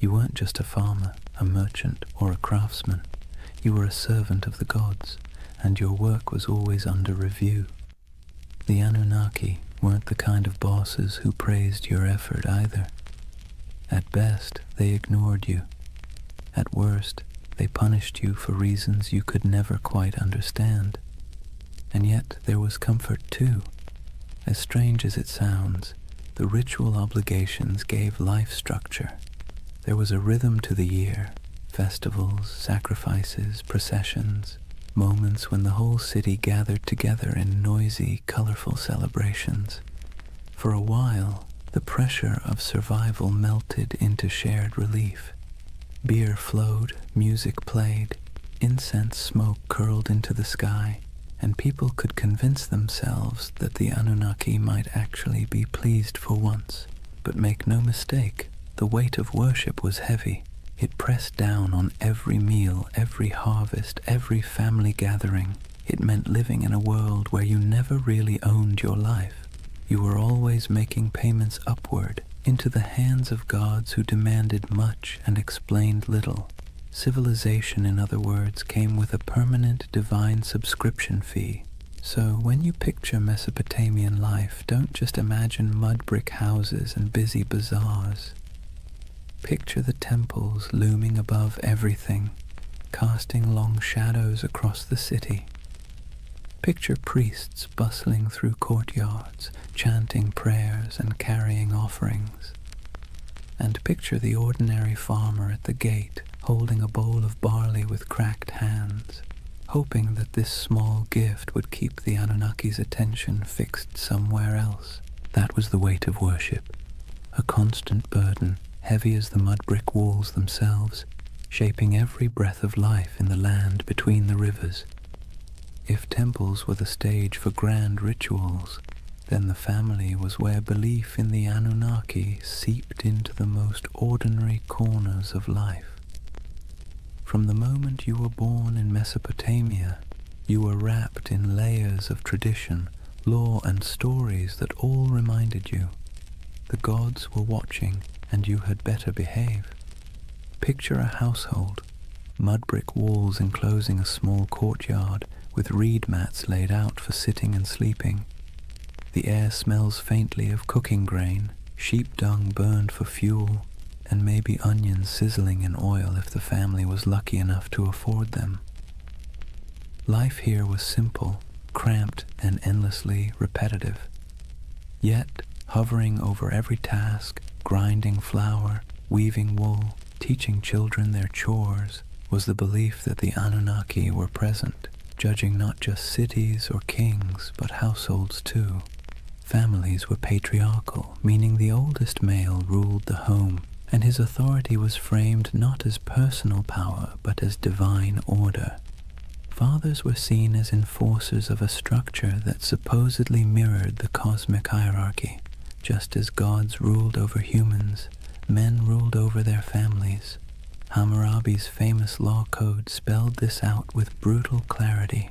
You weren't just a farmer, a merchant, or a craftsman. You were a servant of the gods, and your work was always under review. The Anunnaki weren't the kind of bosses who praised your effort either. At best, they ignored you. At worst, they punished you for reasons you could never quite understand. And yet there was comfort too. As strange as it sounds, the ritual obligations gave life structure. There was a rhythm to the year, festivals, sacrifices, processions, moments when the whole city gathered together in noisy, colorful celebrations. For a while, the pressure of survival melted into shared relief. Beer flowed, music played, incense smoke curled into the sky, and people could convince themselves that the Anunnaki might actually be pleased for once. But make no mistake, the weight of worship was heavy. It pressed down on every meal, every harvest, every family gathering. It meant living in a world where you never really owned your life. You were always making payments upward, into the hands of gods who demanded much and explained little. Civilization, in other words, came with a permanent divine subscription fee. So when you picture Mesopotamian life, don't just imagine mud brick houses and busy bazaars. Picture the temples looming above everything, casting long shadows across the city. Picture priests bustling through courtyards, chanting prayers and carrying offerings. And picture the ordinary farmer at the gate, holding a bowl of barley with cracked hands, hoping that this small gift would keep the Anunnaki's attention fixed somewhere else. That was the weight of worship, a constant burden, heavy as the mud brick walls themselves, shaping every breath of life in the land between the rivers. If temples were the stage for grand rituals, then the family was where belief in the Anunnaki seeped into the most ordinary corners of life. From the moment you were born in Mesopotamia, you were wrapped in layers of tradition, lore and stories that all reminded you the gods were watching and you had better behave. Picture a household, mud brick walls enclosing a small courtyard with reed mats laid out for sitting and sleeping. The air smells faintly of cooking grain, sheep dung burned for fuel, and maybe onions sizzling in oil if the family was lucky enough to afford them. Life here was simple, cramped, and endlessly repetitive. Yet, hovering over every task, grinding flour, weaving wool, teaching children their chores, was the belief that the Anunnaki were present, judging not just cities or kings, but households too. Families were patriarchal, meaning the oldest male ruled the home, and his authority was framed not as personal power, but as divine order. Fathers were seen as enforcers of a structure that supposedly mirrored the cosmic hierarchy. Just as gods ruled over humans, men ruled over their families. Hammurabi's famous law code spelled this out with brutal clarity.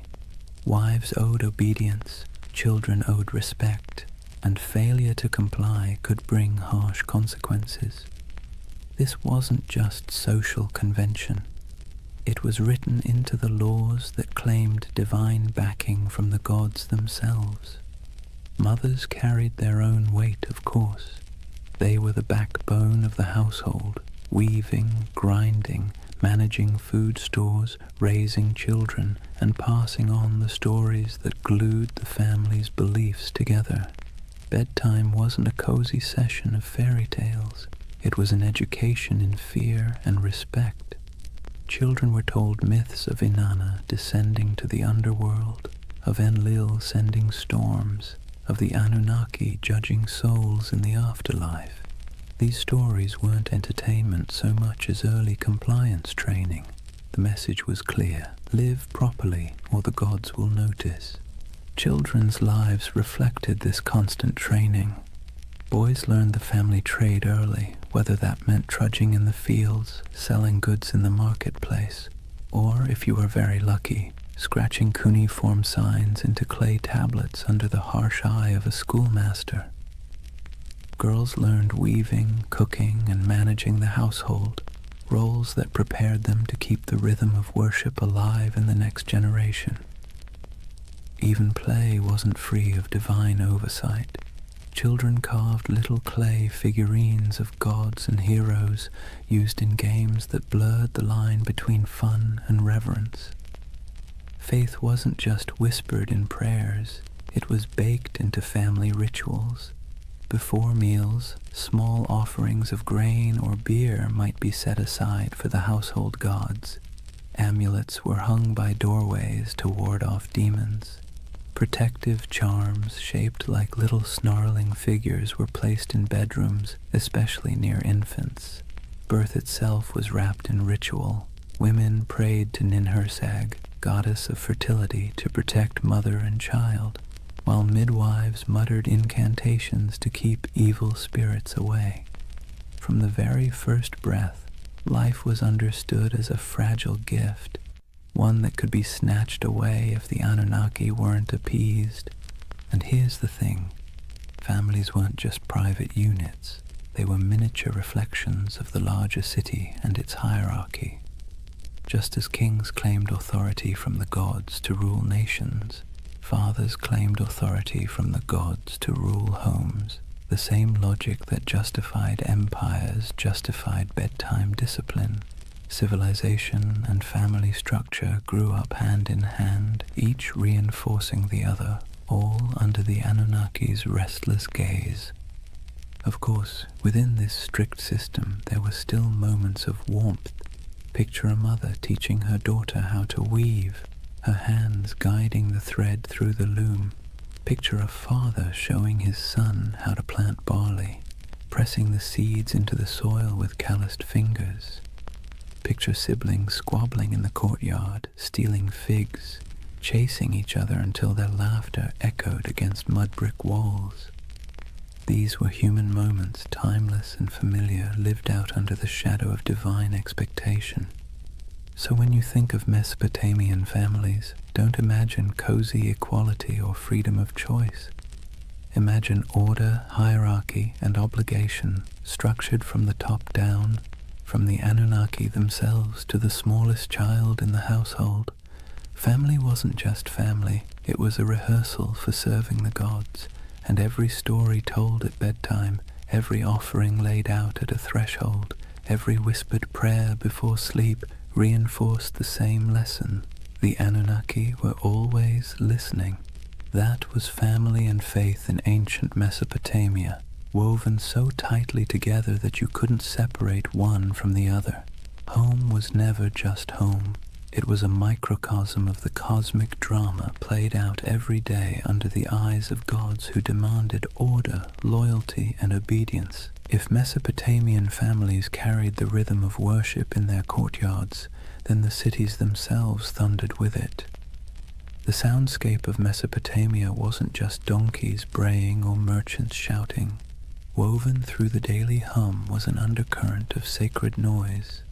Wives owed obedience, children owed respect, and failure to comply could bring harsh consequences. This wasn't just social convention. It was written into the laws that claimed divine backing from the gods themselves. Mothers carried their own weight, of course. They were the backbone of the household, weaving, grinding, managing food stores, raising children, and passing on the stories that glued the family's beliefs together. Bedtime wasn't a cozy session of fairy tales. It was an education in fear and respect. Children were told myths of Inanna descending to the underworld, of Enlil sending storms, of the Anunnaki judging souls in the afterlife. These stories weren't entertainment so much as early compliance training. The message was clear: live properly or the gods will notice. Children's lives reflected this constant training. Boys learned the family trade early, whether that meant trudging in the fields, selling goods in the marketplace, or, if you were very lucky, scratching cuneiform signs into clay tablets under the harsh eye of a schoolmaster. Girls learned weaving, cooking, and managing the household, roles that prepared them to keep the rhythm of worship alive in the next generation. Even play wasn't free of divine oversight. Children carved little clay figurines of gods and heroes used in games that blurred the line between fun and reverence. Faith wasn't just whispered in prayers, it was baked into family rituals. Before meals, small offerings of grain or beer might be set aside for the household gods. Amulets were hung by doorways to ward off demons. Protective charms shaped like little snarling figures were placed in bedrooms, especially near infants. Birth itself was wrapped in ritual. Women prayed to Ninhursag, goddess of fertility, to protect mother and child, while midwives muttered incantations to keep evil spirits away. From the very first breath, life was understood as a fragile gift, one that could be snatched away if the Anunnaki weren't appeased. And here's the thing, families weren't just private units, they were miniature reflections of the larger city and its hierarchy. Just as kings claimed authority from the gods to rule nations, Fathers claimed authority from the gods to rule homes. The same logic that justified empires justified bedtime discipline. Civilization and family structure grew up hand in hand, each reinforcing the other, all under the Anunnaki's restless gaze. Of course, within this strict system there were still moments of warmth. Picture a mother teaching her daughter how to weave, her hands guiding the thread through the loom. Picture a father showing his son how to plant barley, pressing the seeds into the soil with calloused fingers. Picture siblings squabbling in the courtyard, stealing figs, chasing each other until their laughter echoed against mud brick walls. These were human moments, timeless and familiar, lived out under the shadow of divine expectation. So when you think of Mesopotamian families, don't imagine cozy equality or freedom of choice. Imagine order, hierarchy, and obligation, structured from the top down, from the Anunnaki themselves to the smallest child in the household. Family wasn't just family, it was a rehearsal for serving the gods, and every story told at bedtime, every offering laid out at a threshold, every whispered prayer before sleep reinforced the same lesson. The Anunnaki were always listening. That was family and faith in ancient Mesopotamia, woven so tightly together that you couldn't separate one from the other. Home was never just home. It was a microcosm of the cosmic drama played out every day under the eyes of gods who demanded order, loyalty, and obedience. If Mesopotamian families carried the rhythm of worship in their courtyards, then the cities themselves thundered with it. The soundscape of Mesopotamia wasn't just donkeys braying or merchants shouting. Woven through the daily hum was an undercurrent of sacred noise,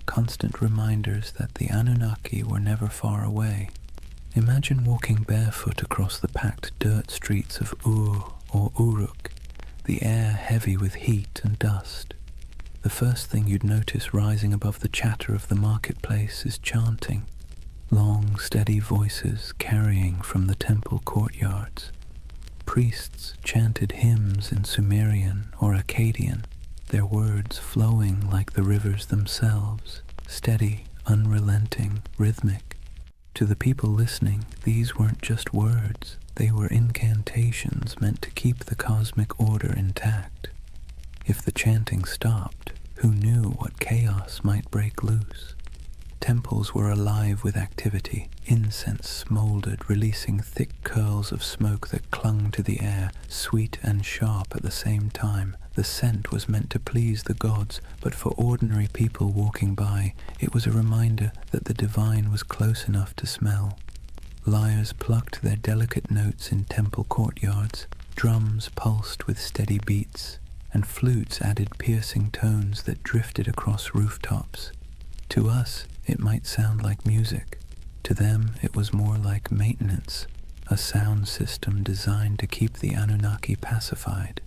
constant reminders that the Anunnaki were never far away. Imagine walking barefoot across the packed dirt streets of Ur or Uruk, the air heavy with heat and dust. The first thing you'd notice rising above the chatter of the marketplace is chanting, long, steady voices carrying from the temple courtyards. Priests chanted hymns in Sumerian or Akkadian, their words flowing like the rivers themselves, steady, unrelenting, rhythmic. To the people listening, these weren't just words, they were incantations meant to keep the cosmic order intact. If the chanting stopped, who knew what chaos might break loose? Temples were alive with activity. Incense smoldered, releasing thick curls of smoke that clung to the air, sweet and sharp at the same time. The scent was meant to please the gods, but for ordinary people walking by, it was a reminder that the divine was close enough to smell. Lyres plucked their delicate notes in temple courtyards, drums pulsed with steady beats, and flutes added piercing tones that drifted across rooftops. To us, it might sound like music. To them, it was more like maintenance, a sound system designed to keep the Anunnaki pacified.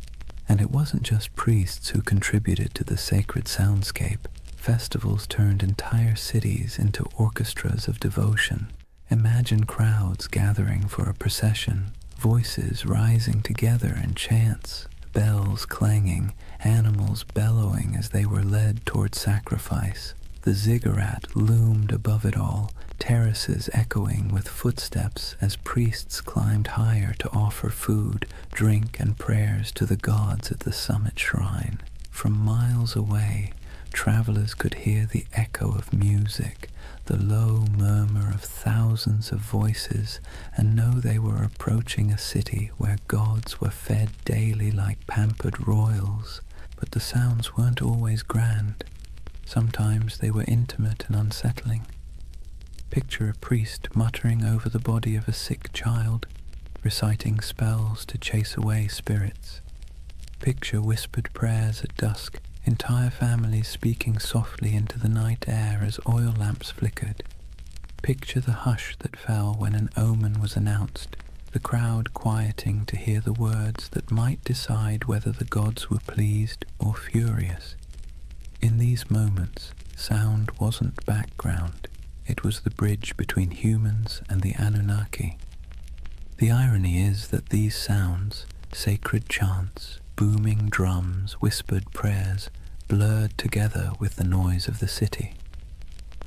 And it wasn't just priests who contributed to the sacred soundscape. Festivals turned entire cities into orchestras of devotion. Imagine crowds gathering for a procession, voices rising together in chants, bells clanging, animals bellowing as they were led toward sacrifice. The ziggurat loomed above it all, terraces echoing with footsteps as priests climbed higher to offer food, drink, and prayers to the gods at the summit shrine. From miles away, travelers could hear the echo of music, the low murmur of thousands of voices, and know they were approaching a city where gods were fed daily like pampered royals. But the sounds weren't always grand. Sometimes they were intimate and unsettling. Picture a priest muttering over the body of a sick child, reciting spells to chase away spirits. Picture whispered prayers at dusk, entire families speaking softly into the night air as oil lamps flickered. Picture the hush that fell when an omen was announced, the crowd quieting to hear the words that might decide whether the gods were pleased or furious. In these moments, sound wasn't background. It was the bridge between humans and the Anunnaki. The irony is that these sounds, sacred chants, booming drums, whispered prayers, blurred together with the noise of the city.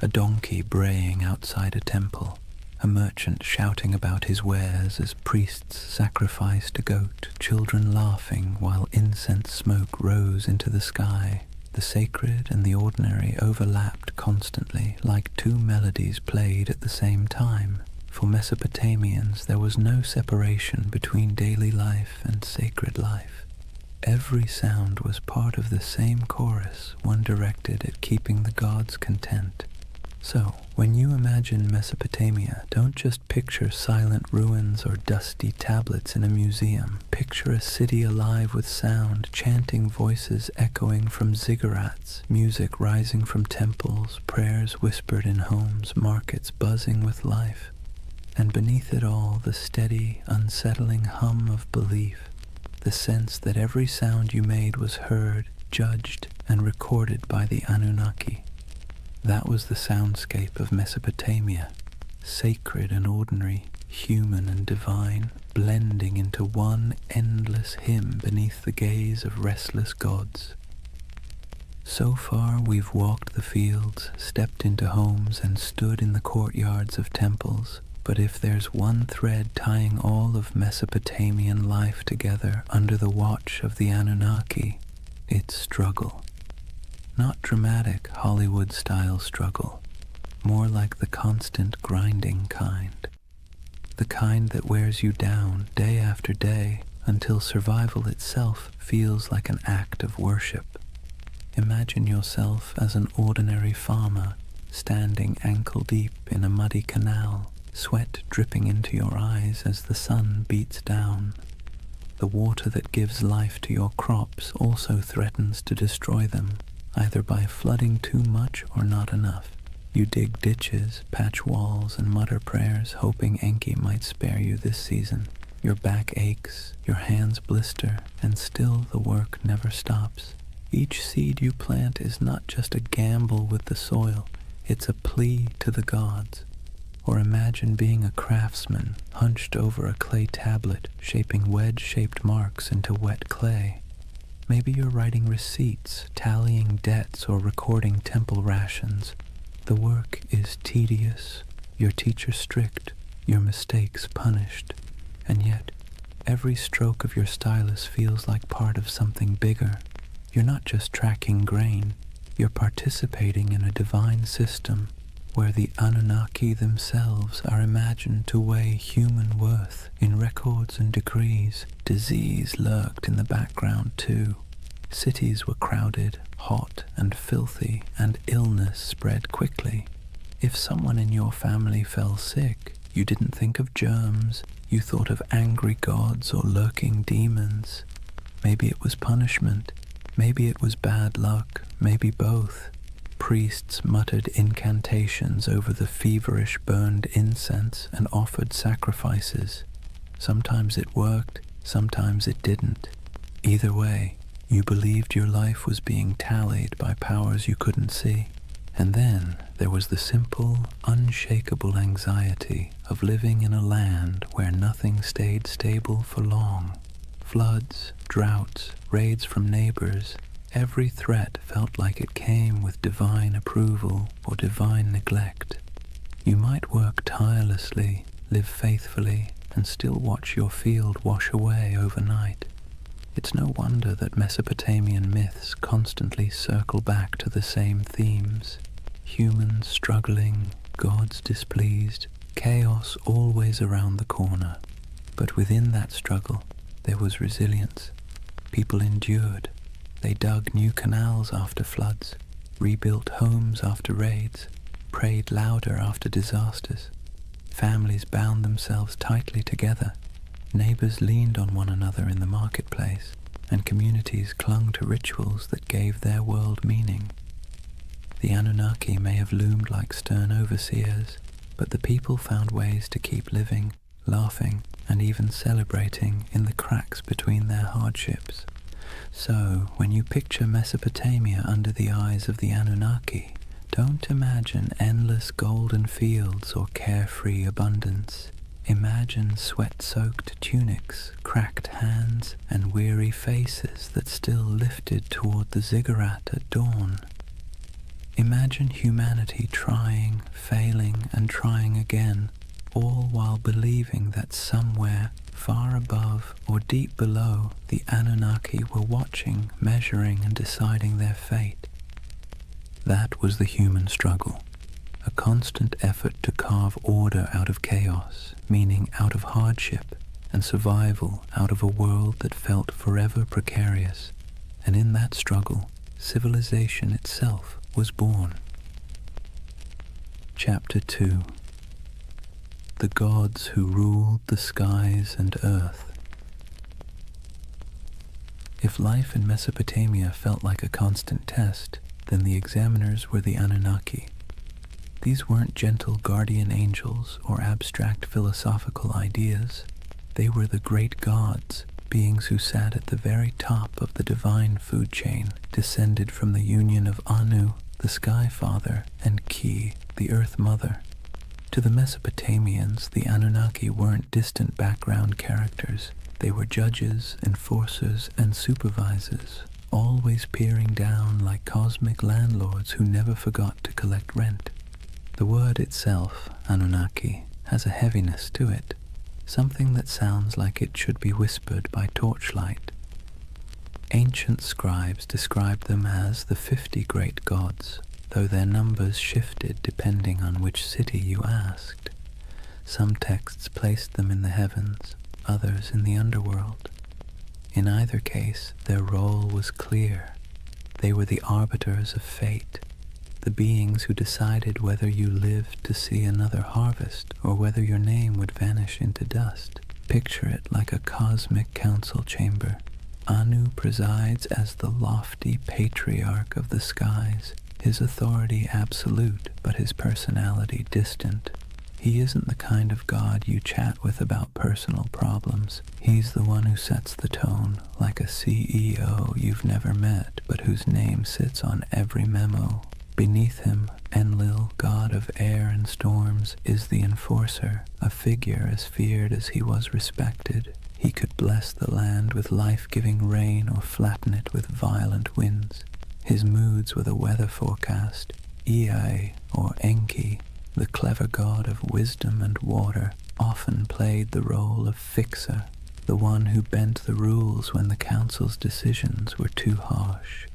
A donkey braying outside a temple, a merchant shouting about his wares as priests sacrificed a goat, children laughing while incense smoke rose into the sky. The sacred and the ordinary overlapped constantly, like two melodies played at the same time. For Mesopotamians, there was no separation between daily life and sacred life. Every sound was part of the same chorus, one directed at keeping the gods content. So, when you imagine Mesopotamia, don't just picture silent ruins or dusty tablets in a museum. Picture a city alive with sound, chanting voices echoing from ziggurats, music rising from temples, prayers whispered in homes, markets buzzing with life. And beneath it all, the steady, unsettling hum of belief, the sense that every sound you made was heard, judged, and recorded by the Anunnaki. That was the soundscape of Mesopotamia, sacred and ordinary, human and divine, blending into one endless hymn beneath the gaze of restless gods. So far we've walked the fields, stepped into homes, and stood in the courtyards of temples. But if there's one thread tying all of Mesopotamian life together under the watch of the Anunnaki, it's struggle. Not dramatic Hollywood-style struggle, more like the constant grinding kind. The kind that wears you down day after day until survival itself feels like an act of worship. Imagine yourself as an ordinary farmer standing ankle-deep in a muddy canal, sweat dripping into your eyes as the sun beats down. The water that gives life to your crops also threatens to destroy them, either by flooding too much or not enough. You dig ditches, patch walls, and mutter prayers, hoping Enki might spare you this season. Your back aches, your hands blister, and still the work never stops. Each seed you plant is not just a gamble with the soil, it's a plea to the gods. Or imagine being a craftsman, hunched over a clay tablet, shaping wedge-shaped marks into wet clay. Maybe you're writing receipts, tallying debts, or recording temple rations. The work is tedious, your teacher strict, your mistakes punished, and yet every stroke of your stylus feels like part of something bigger. You're not just tracking grain, you're participating in a divine system where the Anunnaki themselves are imagined to weigh human worth in records and decrees. Disease lurked in the background too. Cities were crowded, hot and filthy, and illness spread quickly. If someone in your family fell sick, you didn't think of germs, you thought of angry gods or lurking demons. Maybe it was punishment, maybe it was bad luck, maybe both. Priests muttered incantations over the feverish burned incense and offered sacrifices. Sometimes it worked, sometimes it didn't. Either way, you believed your life was being tallied by powers you couldn't see. And then there was the simple, unshakable anxiety of living in a land where nothing stayed stable for long. Floods, droughts, raids from neighbors, every threat felt like it came with divine approval or divine neglect. You might work tirelessly, live faithfully, and still watch your field wash away overnight. It's no wonder that Mesopotamian myths constantly circle back to the same themes. Humans struggling, gods displeased, chaos always around the corner. But within that struggle, there was resilience. People endured. They dug new canals after floods, rebuilt homes after raids, prayed louder after disasters. Families bound themselves tightly together. Neighbors leaned on one another in the marketplace, and communities clung to rituals that gave their world meaning. The Anunnaki may have loomed like stern overseers, but the people found ways to keep living, laughing, and even celebrating in the cracks between their hardships. So, when you picture Mesopotamia under the eyes of the Anunnaki, don't imagine endless golden fields or carefree abundance. Imagine sweat-soaked tunics, cracked hands, and weary faces that still lifted toward the ziggurat at dawn. Imagine humanity trying, failing, and trying again, all while believing that somewhere, far above or deep below, the Anunnaki were watching, measuring, and deciding their fate. That was the human struggle, a constant effort to carve order out of chaos, meaning out of hardship, and survival out of a world that felt forever precarious. And in that struggle, civilization itself was born. Chapter 2. The Gods Who Ruled the Skies and Earth. If life in Mesopotamia felt like a constant test, then the examiners were the Anunnaki. These weren't gentle guardian angels or abstract philosophical ideas. They were the great gods, beings who sat at the very top of the divine food chain, descended from the union of Anu, the Sky Father, and Ki, the Earth Mother. To the Mesopotamians, the Anunnaki weren't distant background characters. They were judges, enforcers, and supervisors, always peering down like cosmic landlords who never forgot to collect rent. The word itself, Anunnaki, has a heaviness to it, something that sounds like it should be whispered by torchlight. Ancient scribes described them as the 50 great gods, though their numbers shifted depending on which city you asked. Some texts placed them in the heavens, others in the underworld. In either case, their role was clear. They were the arbiters of fate, the beings who decided whether you lived to see another harvest or whether your name would vanish into dust. Picture it like a cosmic council chamber. Anu presides as the lofty patriarch of the skies, his authority absolute, but his personality distant. He isn't the kind of god you chat with about personal problems. He's the one who sets the tone, like a CEO you've never met, but whose name sits on every memo. Beneath him, Enlil, god of air and storms, is the enforcer, a figure as feared as he was respected. He could bless the land with life-giving rain or flatten it with violent winds. His moods were the weather forecast. Ea, or Enki, the clever god of wisdom and water, often played the role of fixer, the one who bent the rules when the council's decisions were too harsh.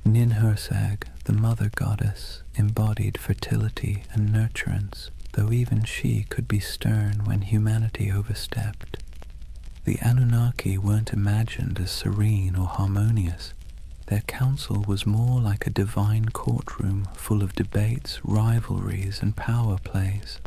Ninhursag, the mother goddess, embodied fertility and nurturance, though even she could be stern when humanity overstepped. The Anunnaki weren't imagined as serene or harmonious. Their council was more like a divine courtroom full of debates, rivalries, and power plays.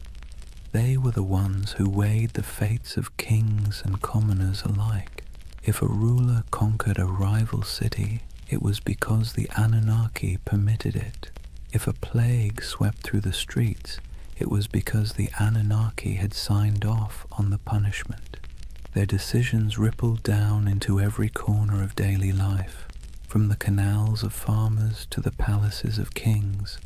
They were the ones who weighed the fates of kings and commoners alike. If a ruler conquered a rival city, it was because the Anunnaki permitted it. If a plague swept through the streets, it was because the Anunnaki had signed off on the punishment. Their decisions rippled down into every corner of daily life, from the canals of farmers to the palaces of kings.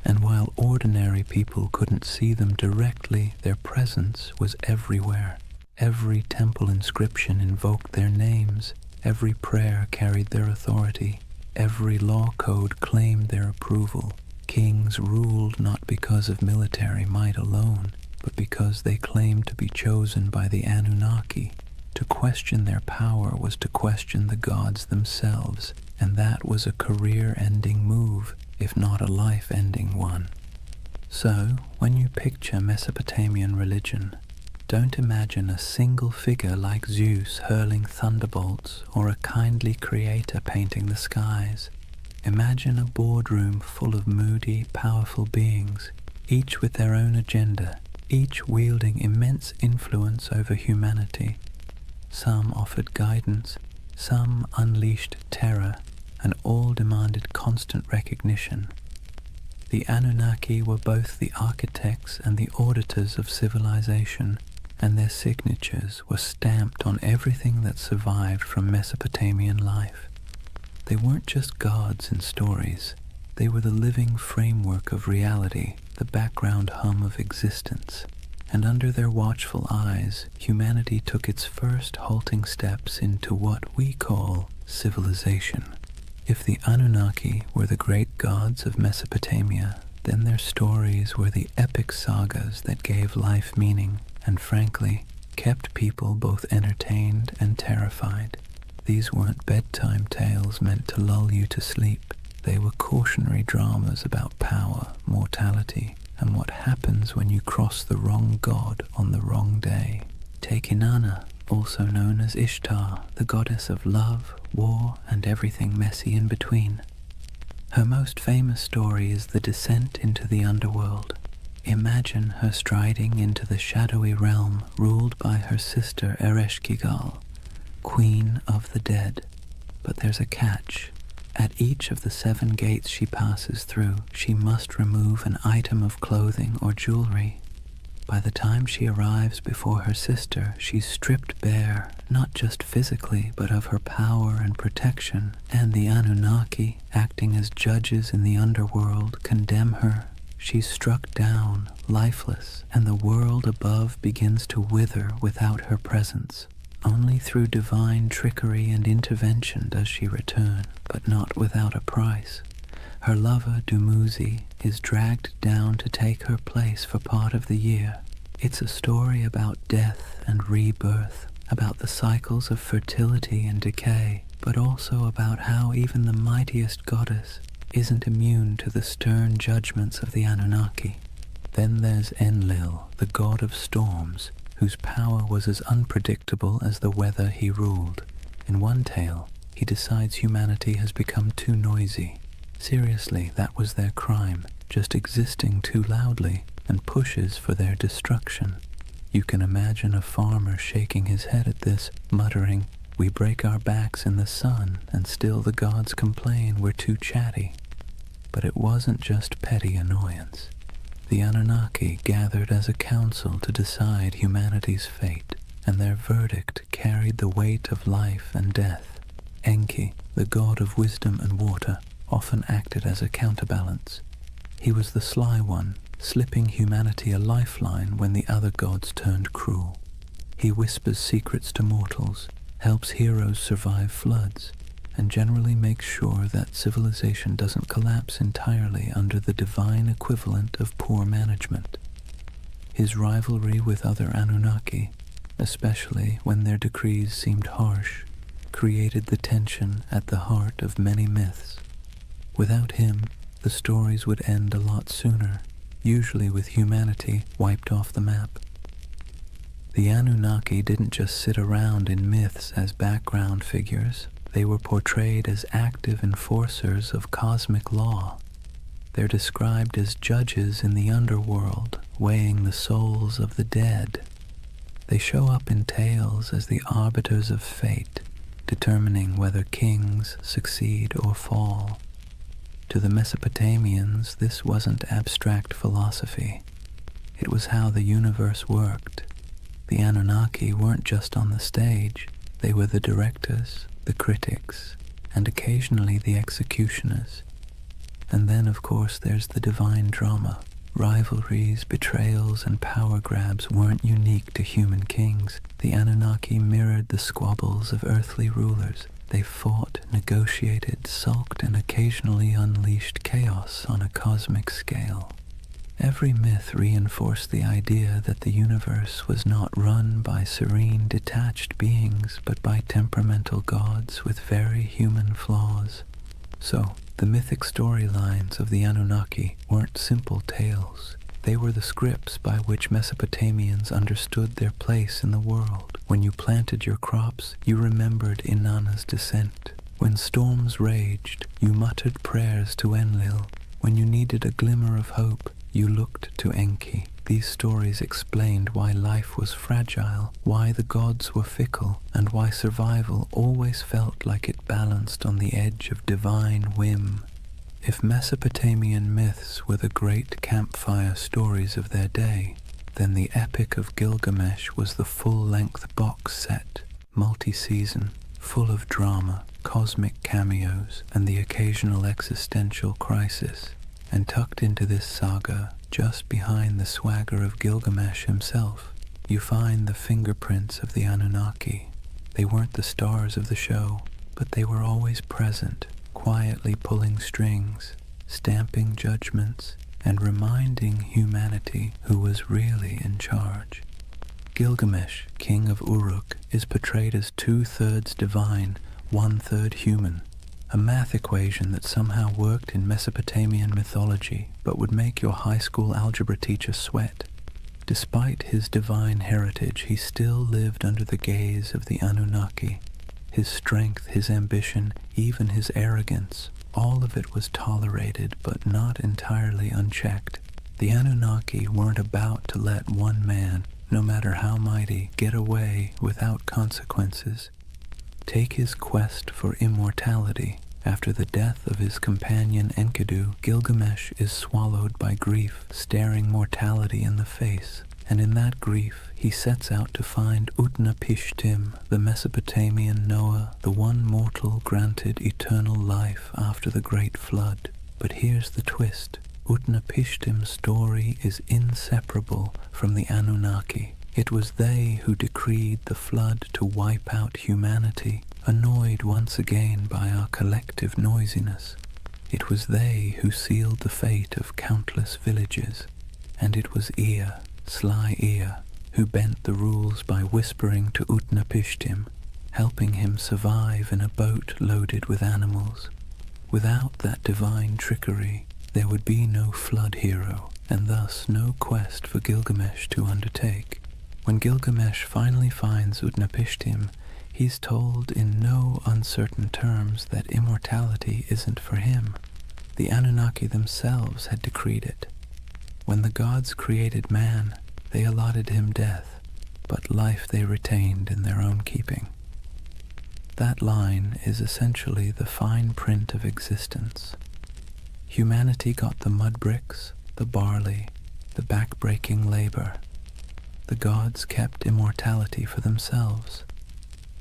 And while ordinary people couldn't see them directly, their presence was everywhere. Every temple inscription invoked their names. Every prayer carried their authority. Every law code claimed their approval. Kings ruled not because of military might alone, but because they claimed to be chosen by the Anunnaki. To question their power was to question the gods themselves, and that was a career-ending move, if not a life-ending one. So, when you picture Mesopotamian religion, don't imagine a single figure like Zeus hurling thunderbolts or a kindly creator painting the skies. Imagine a boardroom full of moody, powerful beings, each with their own agenda, each wielding immense influence over humanity. Some offered guidance, some unleashed terror, and all demanded constant recognition. The Anunnaki were both the architects and the auditors of civilization, and their signatures were stamped on everything that survived from Mesopotamian life. They weren't just gods in stories. They were the living framework of reality, the background hum of existence. and under their watchful eyes, humanity took its first halting steps into what we call civilization. If the Anunnaki were the great gods of Mesopotamia, then their stories were the epic sagas that gave life meaning and, frankly, kept people both entertained and terrified. These weren't bedtime tales meant to lull you to sleep. They were cautionary dramas about power, mortality, and what happens when you cross the wrong god on the wrong day. Take Inanna, also known as Ishtar, the goddess of love, war, and everything messy in between. Her most famous story is the descent into the underworld. Imagine her striding into the shadowy realm ruled by her sister Ereshkigal, Queen of the Dead. But there's a catch. At each of the 7 gates she passes through, she must remove an item of clothing or jewelry. By the time she arrives before her sister, she's stripped bare, not just physically, but of her power and protection, and the Anunnaki, acting as judges in the underworld, condemn her. She's struck down, lifeless, and the world above begins to wither without her presence. Only through divine trickery and intervention does she return, but not without a price. Her lover, Dumuzi, is dragged down to take her place for part of the year. It's a story about death and rebirth, about the cycles of fertility and decay, but also about how even the mightiest goddess isn't immune to the stern judgments of the Anunnaki. Then there's Enlil, the god of storms, whose power was as unpredictable as the weather he ruled. In one tale, he decides humanity has become too noisy. Seriously, that was their crime, just existing too loudly, and pushes for their destruction. You can imagine a farmer shaking his head at this, muttering, "We break our backs in the sun, and still the gods complain we're too chatty." But it wasn't just petty annoyance. The Anunnaki gathered as a council to decide humanity's fate, and their verdict carried the weight of life and death. Enki, the god of wisdom and water, often acted as a counterbalance. He was the sly one, slipping humanity a lifeline when the other gods turned cruel. He whispers secrets to mortals, helps heroes survive floods, and generally makes sure that civilization doesn't collapse entirely under the divine equivalent of poor management. His rivalry with other Anunnaki, especially when their decrees seemed harsh, created the tension at the heart of many myths. Without him, the stories would end a lot sooner, usually with humanity wiped off the map. The Anunnaki didn't just sit around in myths as background figures. They were portrayed as active enforcers of cosmic law. They're described as judges in the underworld, weighing the souls of the dead. They show up in tales as the arbiters of fate, determining whether kings succeed or fall. To the Mesopotamians, this wasn't abstract philosophy. It was how the universe worked. The Anunnaki weren't just on the stage. They were the directors, the critics, and occasionally the executioners. And then, of course, there's the divine drama. Rivalries, betrayals, and power grabs weren't unique to human kings. The Anunnaki mirrored the squabbles of earthly rulers. They fought, negotiated, sulked, and occasionally unleashed chaos on a cosmic scale. Every myth reinforced the idea that the universe was not run by serene, detached beings, but by temperamental gods with very human flaws. So, the mythic storylines of the Anunnaki weren't simple tales. They were the scripts by which Mesopotamians understood their place in the world. When you planted your crops, you remembered Inanna's descent. When storms raged, you muttered prayers to Enlil. When you needed a glimmer of hope, you looked to Enki. These stories explained why life was fragile, why the gods were fickle, and why survival always felt like it balanced on the edge of divine whim. If Mesopotamian myths were the great campfire stories of their day, then the Epic of Gilgamesh was the full-length box set, multi-season, full of drama, cosmic cameos, and the occasional existential crisis. And tucked into this saga, just behind the swagger of Gilgamesh himself, you find the fingerprints of the Anunnaki. They weren't the stars of the show, but they were always present, quietly pulling strings, stamping judgments, and reminding humanity who was really in charge. Gilgamesh, king of Uruk, is portrayed as 2/3 divine, 1/3 human, a math equation that somehow worked in Mesopotamian mythology but would make your high school algebra teacher sweat. Despite his divine heritage, he still lived under the gaze of the Anunnaki. His strength, his ambition, even his arrogance, all of it was tolerated but not entirely unchecked. The Anunnaki weren't about to let one man, no matter how mighty, get away without consequences. Take his quest for immortality. After the death of his companion Enkidu, Gilgamesh is swallowed by grief, staring mortality in the face. And in that grief, he sets out to find Utnapishtim, the Mesopotamian Noah, the one mortal granted eternal life after the Great Flood. But here's the twist. Utnapishtim's story is inseparable from the Anunnaki. It was they who decreed the flood to wipe out humanity, annoyed once again by our collective noisiness. It was they who sealed the fate of countless villages. And it was Ea, sly Ea, who bent the rules by whispering to Utnapishtim, helping him survive in a boat loaded with animals. Without that divine trickery, there would be no flood hero, and thus no quest for Gilgamesh to undertake. When Gilgamesh finally finds Utnapishtim, he's told in no uncertain terms that immortality isn't for him. The Anunnaki themselves had decreed it. When the gods created man, they allotted him death, but life they retained in their own keeping. That line is essentially the fine print of existence. Humanity got the mud bricks, the barley, the back-breaking labor. The gods kept immortality for themselves.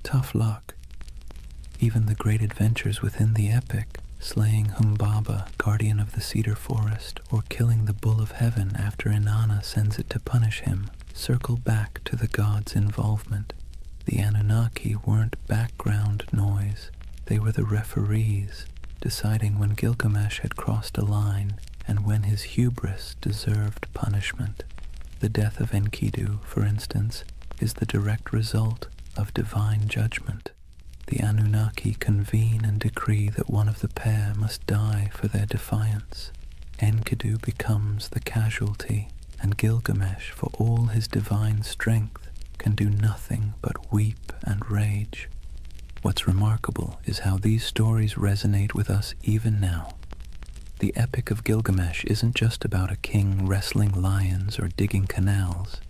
Tough luck. Even the great adventures within the epic, slaying Humbaba, guardian of the cedar forest, or killing the bull of heaven after Inanna sends it to punish him, circle back to the gods' involvement. The Anunnaki weren't background noise. They were the referees, deciding when Gilgamesh had crossed a line and when his hubris deserved punishment. The death of Enkidu, for instance, is the direct result of divine judgment. The Anunnaki convene and decree that one of the pair must die for their defiance. Enkidu becomes the casualty, and Gilgamesh, for all his divine strength, can do nothing but weep and rage. What's remarkable is how these stories resonate with us even now. The Epic of Gilgamesh isn't just about a king wrestling lions or digging canals.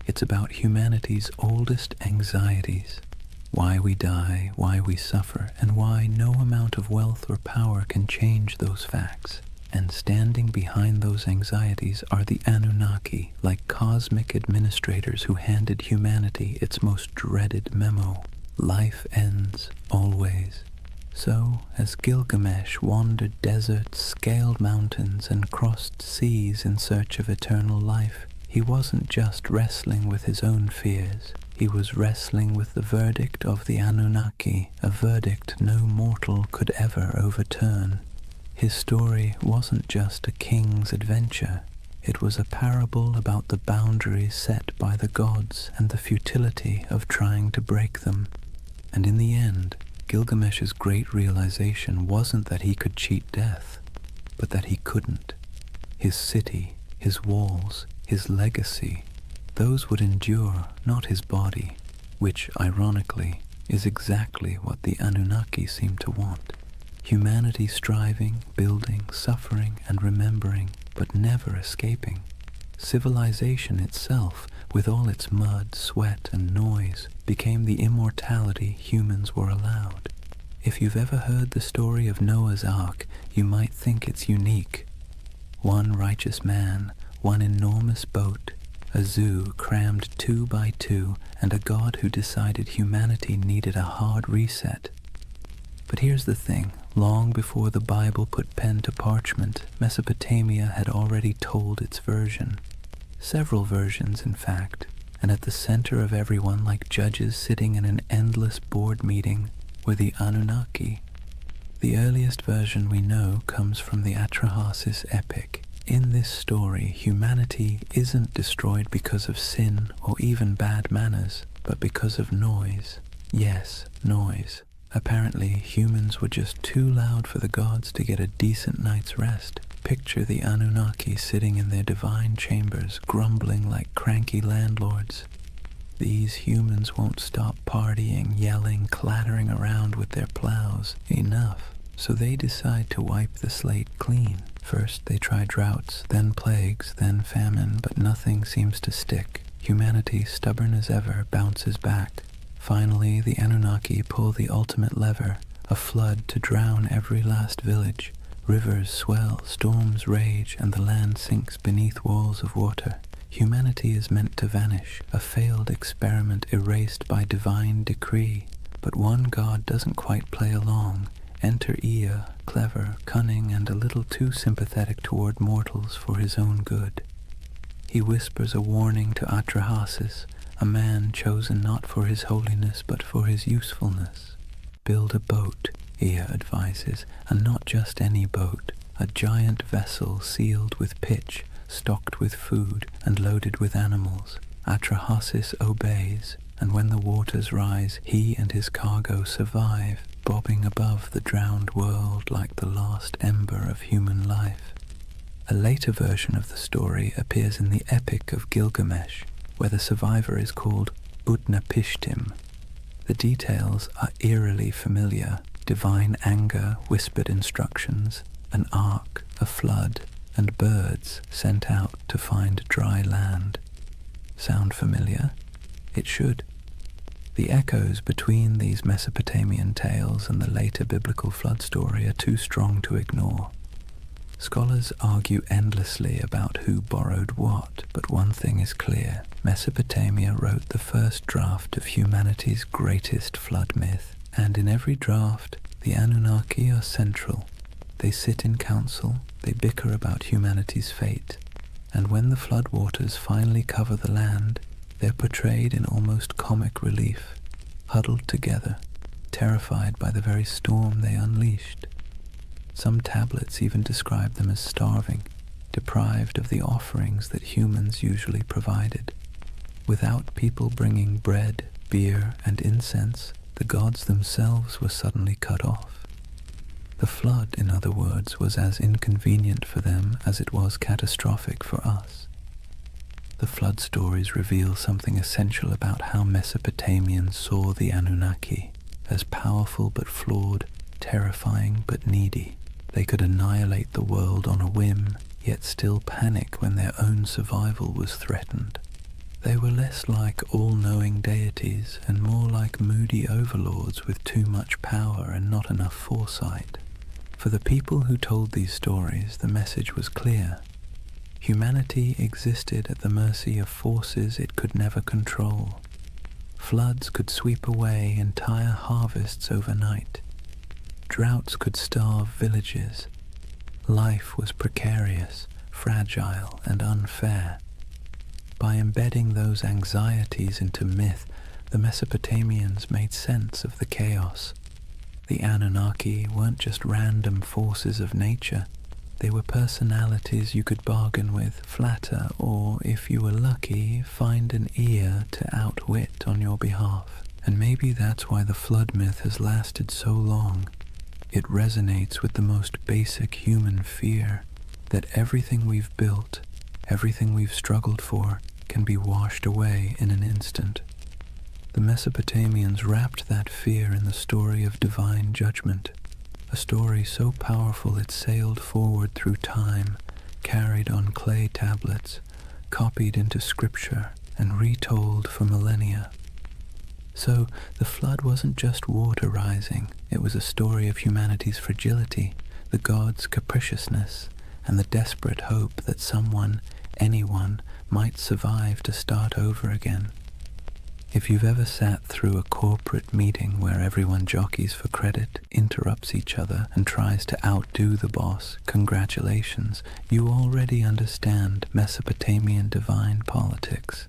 It's about humanity's oldest anxieties. Why we die, why we suffer, and why no amount of wealth or power can change those facts. And standing behind those anxieties are the Anunnaki, like cosmic administrators who handed humanity its most dreaded memo. Life ends, always. So, as Gilgamesh wandered deserts, scaled mountains, and crossed seas in search of eternal life, he wasn't just wrestling with his own fears. He was wrestling with the verdict of the Anunnaki, a verdict no mortal could ever overturn. His story wasn't just a king's adventure. It was a parable about the boundaries set by the gods and the futility of trying to break them. And in the end, Gilgamesh's great realization wasn't that he could cheat death, but that he couldn't. His city, his walls, his legacy, those would endure, not his body, which, ironically, is exactly what the Anunnaki seem to want. Humanity striving, building, suffering, and remembering, but never escaping. Civilization itself, with all its mud, sweat, and noise, became the immortality humans were allowed. If you've ever heard the story of Noah's Ark, you might think it's unique. One righteous man, one enormous boat, a zoo crammed 2 by 2, and a god who decided humanity needed a hard reset. But here's the thing, Long before the Bible put pen to parchment, Mesopotamia had already told its version. Several versions, in fact, and at the center of everyone, like judges sitting in an endless board meeting, were the Anunnaki. The earliest version we know comes from the Atrahasis epic. In this story, humanity isn't destroyed because of sin or even bad manners, but because of noise. Yes, noise. Apparently, humans were just too loud for the gods to get a decent night's rest. Picture the Anunnaki sitting in their divine chambers, grumbling like cranky landlords. These humans won't stop partying, yelling, clattering around with their plows. Enough. So they decide to wipe the slate clean. First they try droughts, then plagues, then famine, but nothing seems to stick. Humanity, stubborn as ever, bounces back. Finally, the Anunnaki pull the ultimate lever, a flood to drown every last village. Rivers swell, storms rage, and the land sinks beneath walls of water. Humanity is meant to vanish, a failed experiment erased by divine decree. But one god doesn't quite play along. Enter Ea, clever, cunning, and a little too sympathetic toward mortals for his own good. He whispers a warning to Atrahasis, a man chosen not for his holiness but for his usefulness. Build a boat, Ea advises, and not just any boat, a giant vessel sealed with pitch, stocked with food, and loaded with animals. Atrahasis obeys, and when the waters rise, he and his cargo survive, bobbing above the drowned world like the last ember of human life. A later version of the story appears in the Epic of Gilgamesh, where the survivor is called Utnapishtim. The details are eerily familiar: divine anger, whispered instructions, an ark, a flood, and birds sent out to find dry land. Sound familiar? It should. The echoes between these Mesopotamian tales and the later biblical flood story are too strong to ignore. Scholars argue endlessly about who borrowed what, but one thing is clear: Mesopotamia wrote the first draft of humanity's greatest flood myth, and in every draft, the Anunnaki are central. They sit in council, they bicker about humanity's fate, and when the floodwaters finally cover the land, they're portrayed in almost comic relief, huddled together, terrified by the very storm they unleashed. Some tablets even describe them as starving, deprived of the offerings that humans usually provided. Without people bringing bread, beer, and incense, the gods themselves were suddenly cut off. The flood, in other words, was as inconvenient for them as it was catastrophic for us. The flood stories reveal something essential about how Mesopotamians saw the Anunnaki, as powerful but flawed, terrifying but needy. They could annihilate the world on a whim, yet still panic when their own survival was threatened. They were less like all-knowing deities and more like moody overlords with too much power and not enough foresight. For the people who told these stories, the message was clear. Humanity existed at the mercy of forces it could never control. Floods could sweep away entire harvests overnight. Droughts could starve villages. Life was precarious, fragile, and unfair. By embedding those anxieties into myth, the Mesopotamians made sense of the chaos. The Anunnaki weren't just random forces of nature. They were personalities you could bargain with, flatter, or, if you were lucky, find an ear to outwit on your behalf. And maybe that's why the flood myth has lasted so long. It resonates with the most basic human fear, that everything we've built, everything we've struggled for, can be washed away in an instant. The Mesopotamians wrapped that fear in the story of divine judgment, a story so powerful it sailed forward through time, carried on clay tablets, copied into scripture, and retold for millennia. So the flood wasn't just water rising, it was a story of humanity's fragility, the gods' capriciousness, and the desperate hope that someone, anyone, might survive to start over again. If you've ever sat through a corporate meeting where everyone jockeys for credit, interrupts each other, and tries to outdo the boss, congratulations, you already understand Mesopotamian divine politics.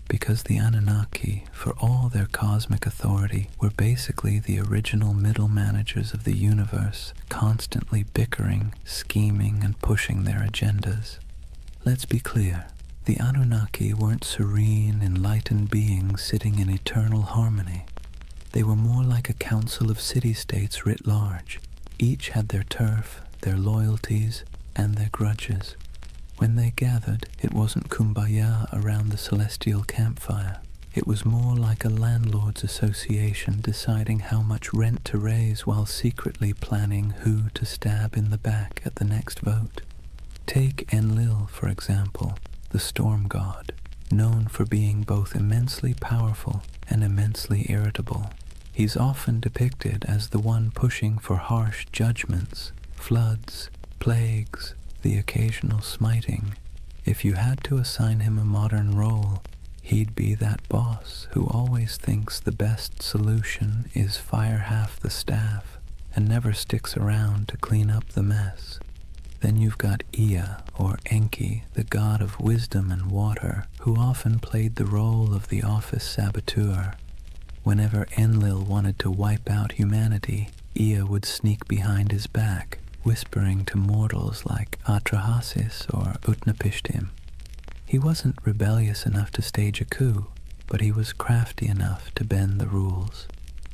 Because the Anunnaki, for all their cosmic authority, were basically the original middle managers of the universe, constantly bickering, scheming, and pushing their agendas. Let's be clear. The Anunnaki weren't serene, enlightened beings sitting in eternal harmony. They were more like a council of city-states writ large. Each had their turf, their loyalties, and their grudges. When they gathered, it wasn't kumbaya around the celestial campfire. It was more like a landlord's association deciding how much rent to raise while secretly planning who to stab in the back at the next vote. Take Enlil, for example, the storm god, known for being both immensely powerful and immensely irritable. He's often depicted as the one pushing for harsh judgments, floods, plagues, the occasional smiting. If you had to assign him a modern role, he'd be that boss who always thinks the best solution is fire half the staff and never sticks around to clean up the mess. Then you've got Ea, or Enki, the god of wisdom and water, who often played the role of the office saboteur. Whenever Enlil wanted to wipe out humanity, Ea would sneak behind his back, whispering to mortals like Atrahasis or Utnapishtim. He wasn't rebellious enough to stage a coup, but he was crafty enough to bend the rules.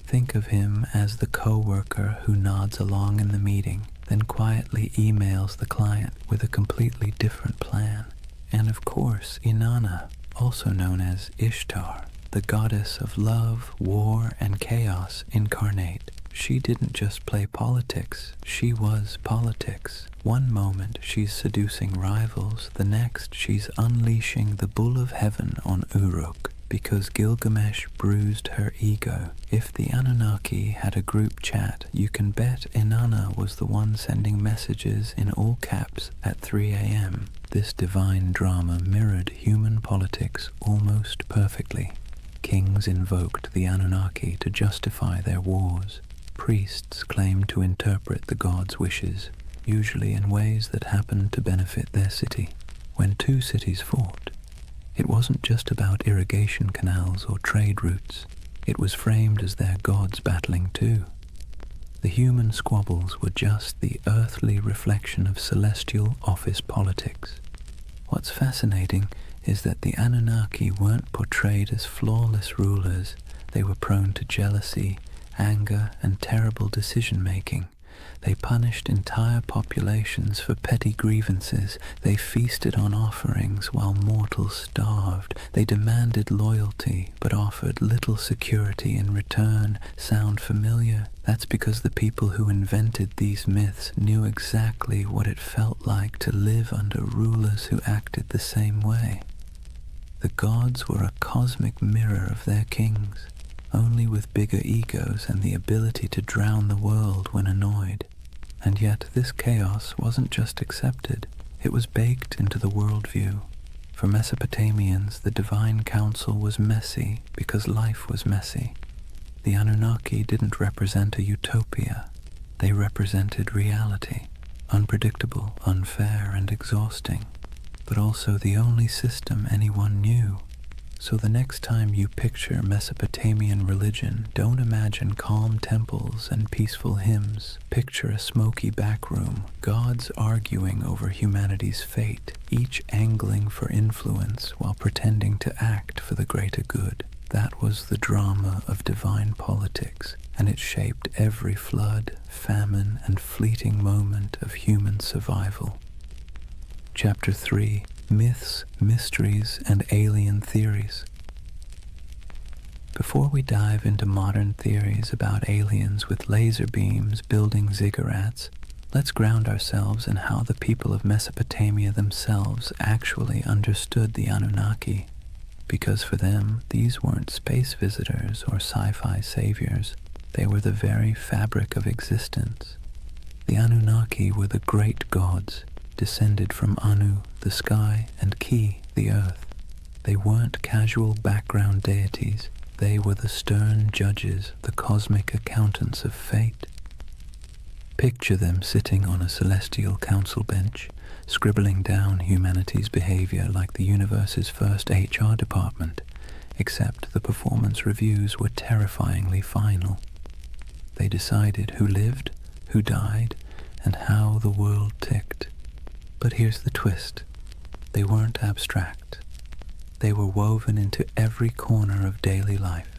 Think of him as the co-worker who nods along in the meeting, then quietly emails the client with a completely different plan. And of course, Inanna, also known as Ishtar, the goddess of love, war, and chaos incarnate. She didn't just play politics, she was politics. One moment she's seducing rivals, the next she's unleashing the bull of heaven on Uruk, because Gilgamesh bruised her ego. If the Anunnaki had a group chat, you can bet Inanna was the one sending messages in all caps at 3 a.m. This divine drama mirrored human politics almost perfectly. Kings invoked the Anunnaki to justify their wars. Priests claimed to interpret the gods' wishes, usually in ways that happened to benefit their city. When two cities fought, it wasn't just about irrigation canals or trade routes. It was framed as their gods battling too. The human squabbles were just the earthly reflection of celestial office politics. What's fascinating is that the Anunnaki weren't portrayed as flawless rulers. They were prone to jealousy, anger, and terrible decision-making. They punished entire populations for petty grievances. They feasted on offerings while mortals starved. They demanded loyalty, but offered little security in return. Sound familiar? That's because the people who invented these myths knew exactly what it felt like to live under rulers who acted the same way. The gods were a cosmic mirror of their kings, only with bigger egos and the ability to drown the world when annoyed. And yet this chaos wasn't just accepted, it was baked into the worldview. For Mesopotamians, the divine council was messy because life was messy. The Anunnaki didn't represent a utopia, they represented reality, unpredictable, unfair, and exhausting, but also the only system anyone knew. So the next time you picture Mesopotamian religion, don't imagine calm temples and peaceful hymns. Picture a smoky back room, gods arguing over humanity's fate, each angling for influence while pretending to act for the greater good. That was the drama of divine politics, and it shaped every flood, famine, and fleeting moment of human survival. Chapter 3. Myths, Mysteries, and Alien Theories. Before we dive into modern theories about aliens with laser beams building ziggurats, let's ground ourselves in how the people of Mesopotamia themselves actually understood the Anunnaki. Because for them, these weren't space visitors or sci-fi saviors. They were the very fabric of existence. The Anunnaki were the great gods, descended from Anu, the sky, and Ki, the earth. They weren't casual background deities. They were the stern judges, the cosmic accountants of fate. Picture them sitting on a celestial council bench, scribbling down humanity's behavior like the universe's first HR department, except the performance reviews were terrifyingly final. They decided who lived, who died, and how the world ticked. But here's the twist. They weren't abstract. They were woven into every corner of daily life.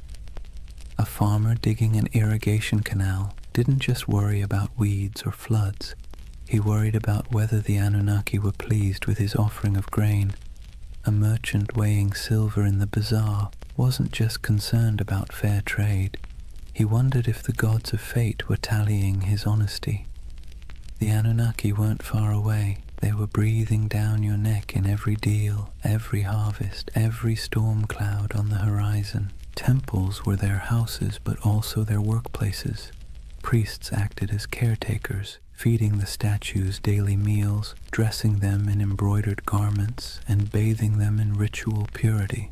A farmer digging an irrigation canal didn't just worry about weeds or floods. He worried about whether the Anunnaki were pleased with his offering of grain. A merchant weighing silver in the bazaar wasn't just concerned about fair trade. He wondered if the gods of fate were tallying his honesty. The Anunnaki weren't far away. They were breathing down your neck in every deal, every harvest, every storm cloud on the horizon. Temples were their houses, but also their workplaces. Priests acted as caretakers, feeding the statues daily meals, dressing them in embroidered garments, and bathing them in ritual purity.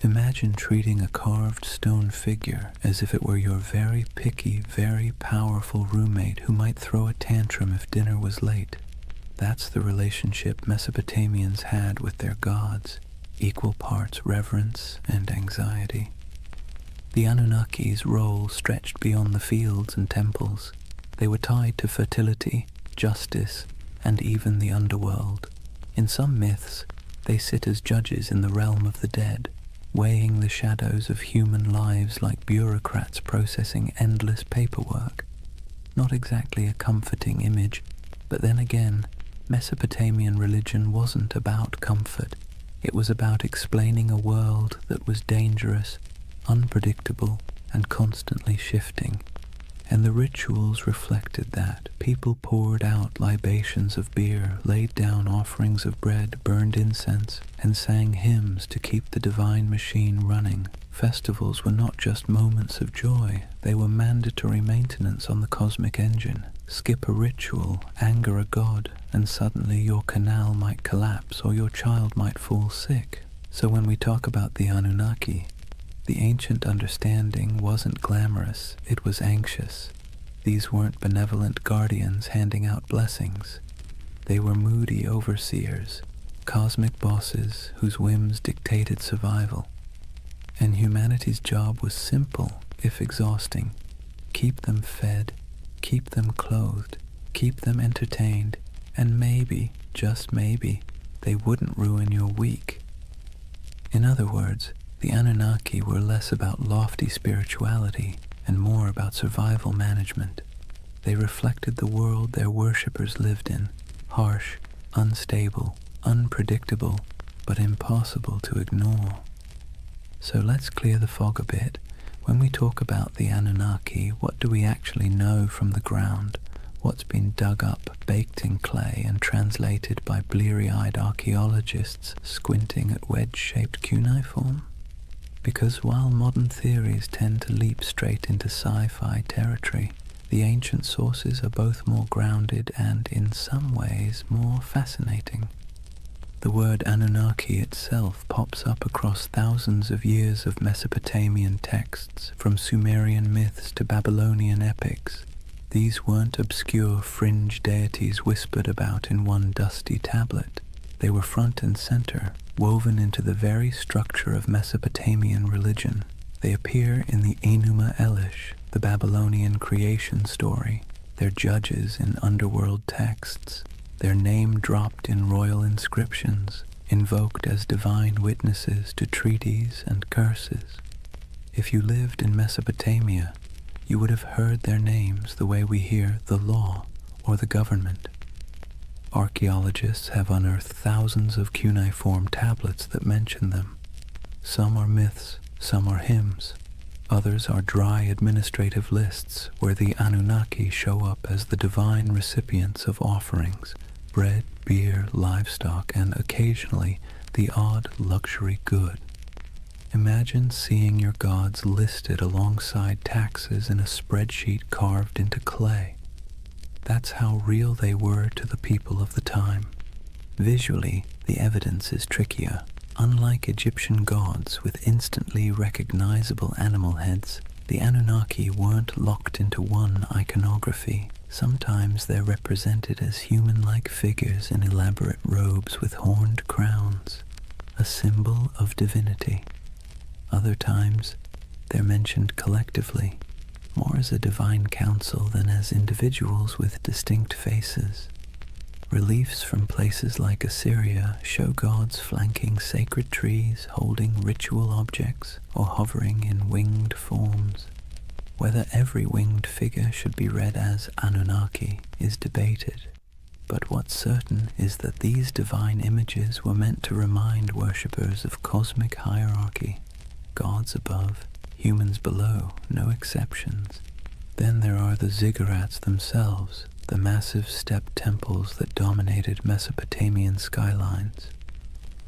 Imagine treating a carved stone figure as if it were your very picky, very powerful roommate who might throw a tantrum if dinner was late. That's the relationship Mesopotamians had with their gods, equal parts reverence and anxiety. The Anunnaki's role stretched beyond the fields and temples. They were tied to fertility, justice, and even the underworld. In some myths, they sit as judges in the realm of the dead, weighing the shadows of human lives like bureaucrats processing endless paperwork. Not exactly a comforting image, but then again, Mesopotamian religion wasn't about comfort. It was about explaining a world that was dangerous, unpredictable, and constantly shifting. And the rituals reflected that. People poured out libations of beer, laid down offerings of bread, burned incense, and sang hymns to keep the divine machine running. Festivals were not just moments of joy, they were mandatory maintenance on the cosmic engine. Skip a ritual, anger a god, and suddenly your canal might collapse or your child might fall sick. So when we talk about the Anunnaki, the ancient understanding wasn't glamorous, it was anxious. These weren't benevolent guardians handing out blessings. They were moody overseers, cosmic bosses whose whims dictated survival. And humanity's job was simple, if exhausting. Keep them fed, keep them clothed, keep them entertained, and maybe, just maybe, they wouldn't ruin your week. In other words, the Anunnaki were less about lofty spirituality and more about survival management. They reflected the world their worshippers lived in, harsh, unstable, unpredictable, but impossible to ignore. So let's clear the fog a bit. When we talk about the Anunnaki, what do we actually know from the ground? What's been dug up, baked in clay, and translated by bleary-eyed archaeologists squinting at wedge-shaped cuneiform? Because while modern theories tend to leap straight into sci-fi territory, the ancient sources are both more grounded and, in some ways, more fascinating. The word Anunnaki itself pops up across thousands of years of Mesopotamian texts, from Sumerian myths to Babylonian epics. These weren't obscure fringe deities whispered about in one dusty tablet. They were front and center, woven into the very structure of Mesopotamian religion. They appear in the Enuma Elish, the Babylonian creation story, their judges in underworld texts, their name dropped in royal inscriptions, invoked as divine witnesses to treaties and curses. If you lived in Mesopotamia, you would have heard their names the way we hear the law or the government. Archaeologists have unearthed thousands of cuneiform tablets that mention them. Some are myths, some are hymns. Others are dry administrative lists where the Anunnaki show up as the divine recipients of offerings, bread, beer, livestock, and occasionally the odd luxury good. Imagine seeing your gods listed alongside taxes in a spreadsheet carved into clay. That's how real they were to the people of the time. Visually, the evidence is trickier. unlike Egyptian gods with instantly recognizable animal heads, the Anunnaki weren't locked into one iconography. Sometimes they're represented as human-like figures in elaborate robes with horned crowns, a symbol of divinity. Other times, they're mentioned collectively, more as a divine council than as individuals with distinct faces. Reliefs from places like Assyria show gods flanking sacred trees, holding ritual objects, or hovering in winged forms. Whether every winged figure should be read as Anunnaki is debated, but what's certain is that these divine images were meant to remind worshippers of cosmic hierarchy, gods above, humans below, no exceptions. Then there are the ziggurats themselves, the massive step temples that dominated Mesopotamian skylines.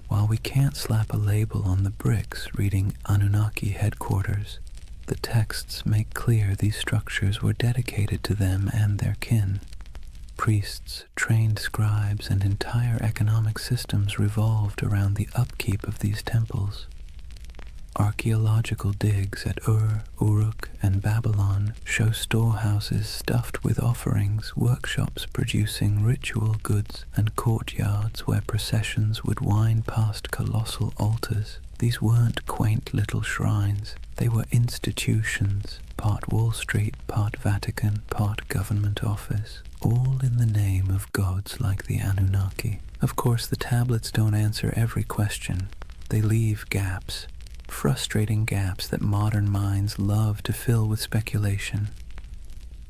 While we can't slap a label on the bricks reading Anunnaki headquarters, the texts make clear these structures were dedicated to them and their kin. Priests, trained scribes, and entire economic systems revolved around the upkeep of these temples. Archaeological digs at Ur, Uruk, and Babylon show storehouses stuffed with offerings, workshops producing ritual goods, and courtyards where processions would wind past colossal altars. These weren't quaint little shrines. They were institutions, part Wall Street, part Vatican, part government office, all in the name of gods like the Anunnaki. Of course, the tablets don't answer every question. They leave gaps. Frustrating gaps that modern minds love to fill with speculation.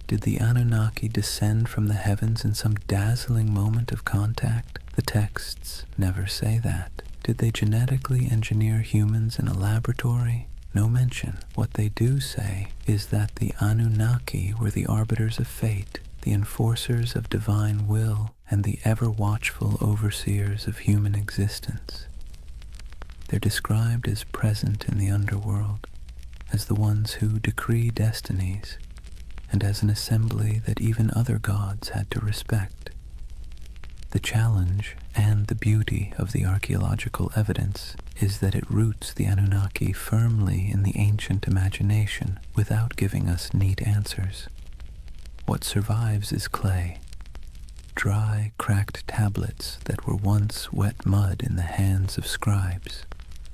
Did the Anunnaki descend from the heavens in some dazzling moment of contact? The texts never say that. Did they genetically engineer humans in a laboratory? No mention. What they do say is that the Anunnaki were the arbiters of fate, the enforcers of divine will, and the ever-watchful overseers of human existence. They're described as present in the underworld, as the ones who decree destinies, and as an assembly that even other gods had to respect. The challenge and the beauty of the archaeological evidence is that it roots the Anunnaki firmly in the ancient imagination without giving us neat answers. What survives is clay, dry, cracked tablets that were once wet mud in the hands of scribes.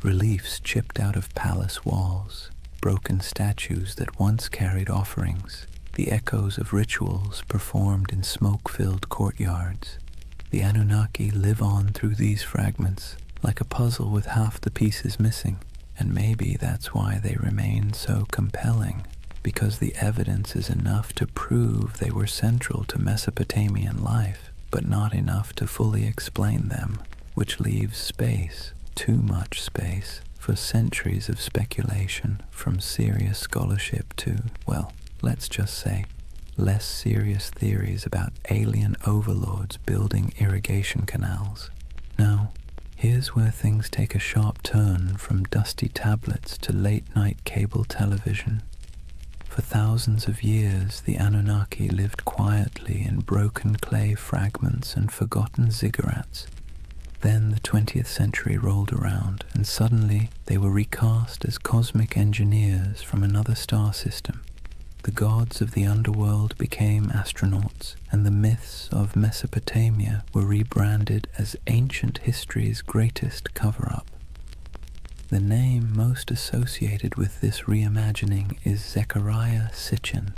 Reliefs chipped out of palace walls, broken statues that once carried offerings, the echoes of rituals performed in smoke-filled courtyards. The Anunnaki live on through these fragments, like a puzzle with half the pieces missing, and maybe that's why they remain so compelling, because the evidence is enough to prove they were central to Mesopotamian life, but not enough to fully explain them, which leaves space, too much space, for centuries of speculation, from serious scholarship to, well, let's just say, less serious theories about alien overlords building irrigation canals. Now, here's where things take a sharp turn from dusty tablets to late-night cable television. For thousands of years, the Anunnaki lived quietly in broken clay fragments and forgotten ziggurats. Then the 20th century rolled around, and suddenly they were recast as cosmic engineers from another star system. The gods of the underworld became astronauts, and the myths of Mesopotamia were rebranded as ancient history's greatest cover-up. The name most associated with this reimagining is Zecharia Sitchin,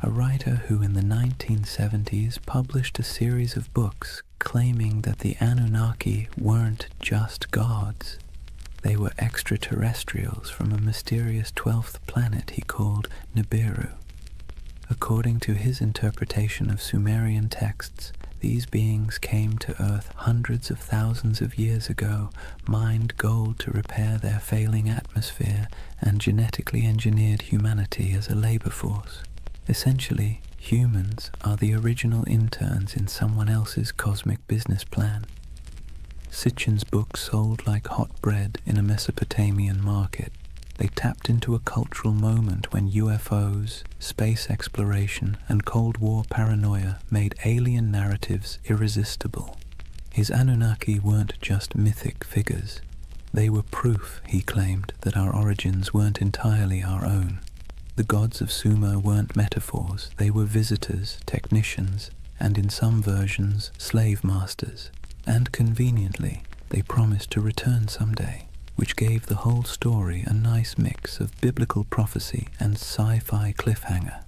a writer who in the 1970s published a series of books claiming that the Anunnaki weren't just gods. They were extraterrestrials from a mysterious 12th planet he called Nibiru. According to his interpretation of Sumerian texts, these beings came to Earth hundreds of thousands of years ago, mined gold to repair their failing atmosphere, and genetically engineered humanity as a labor force. Essentially, humans are the original interns in someone else's cosmic business plan. Sitchin's book sold like hot bread in a Mesopotamian market. They tapped into a cultural moment when UFOs, space exploration, and Cold War paranoia made alien narratives irresistible. His Anunnaki weren't just mythic figures. They were proof, he claimed, that our origins weren't entirely our own. The gods of Sumer weren't metaphors, they were visitors, technicians, and in some versions, slave masters. And conveniently, they promised to return someday, which gave the whole story a nice mix of biblical prophecy and sci-fi cliffhanger.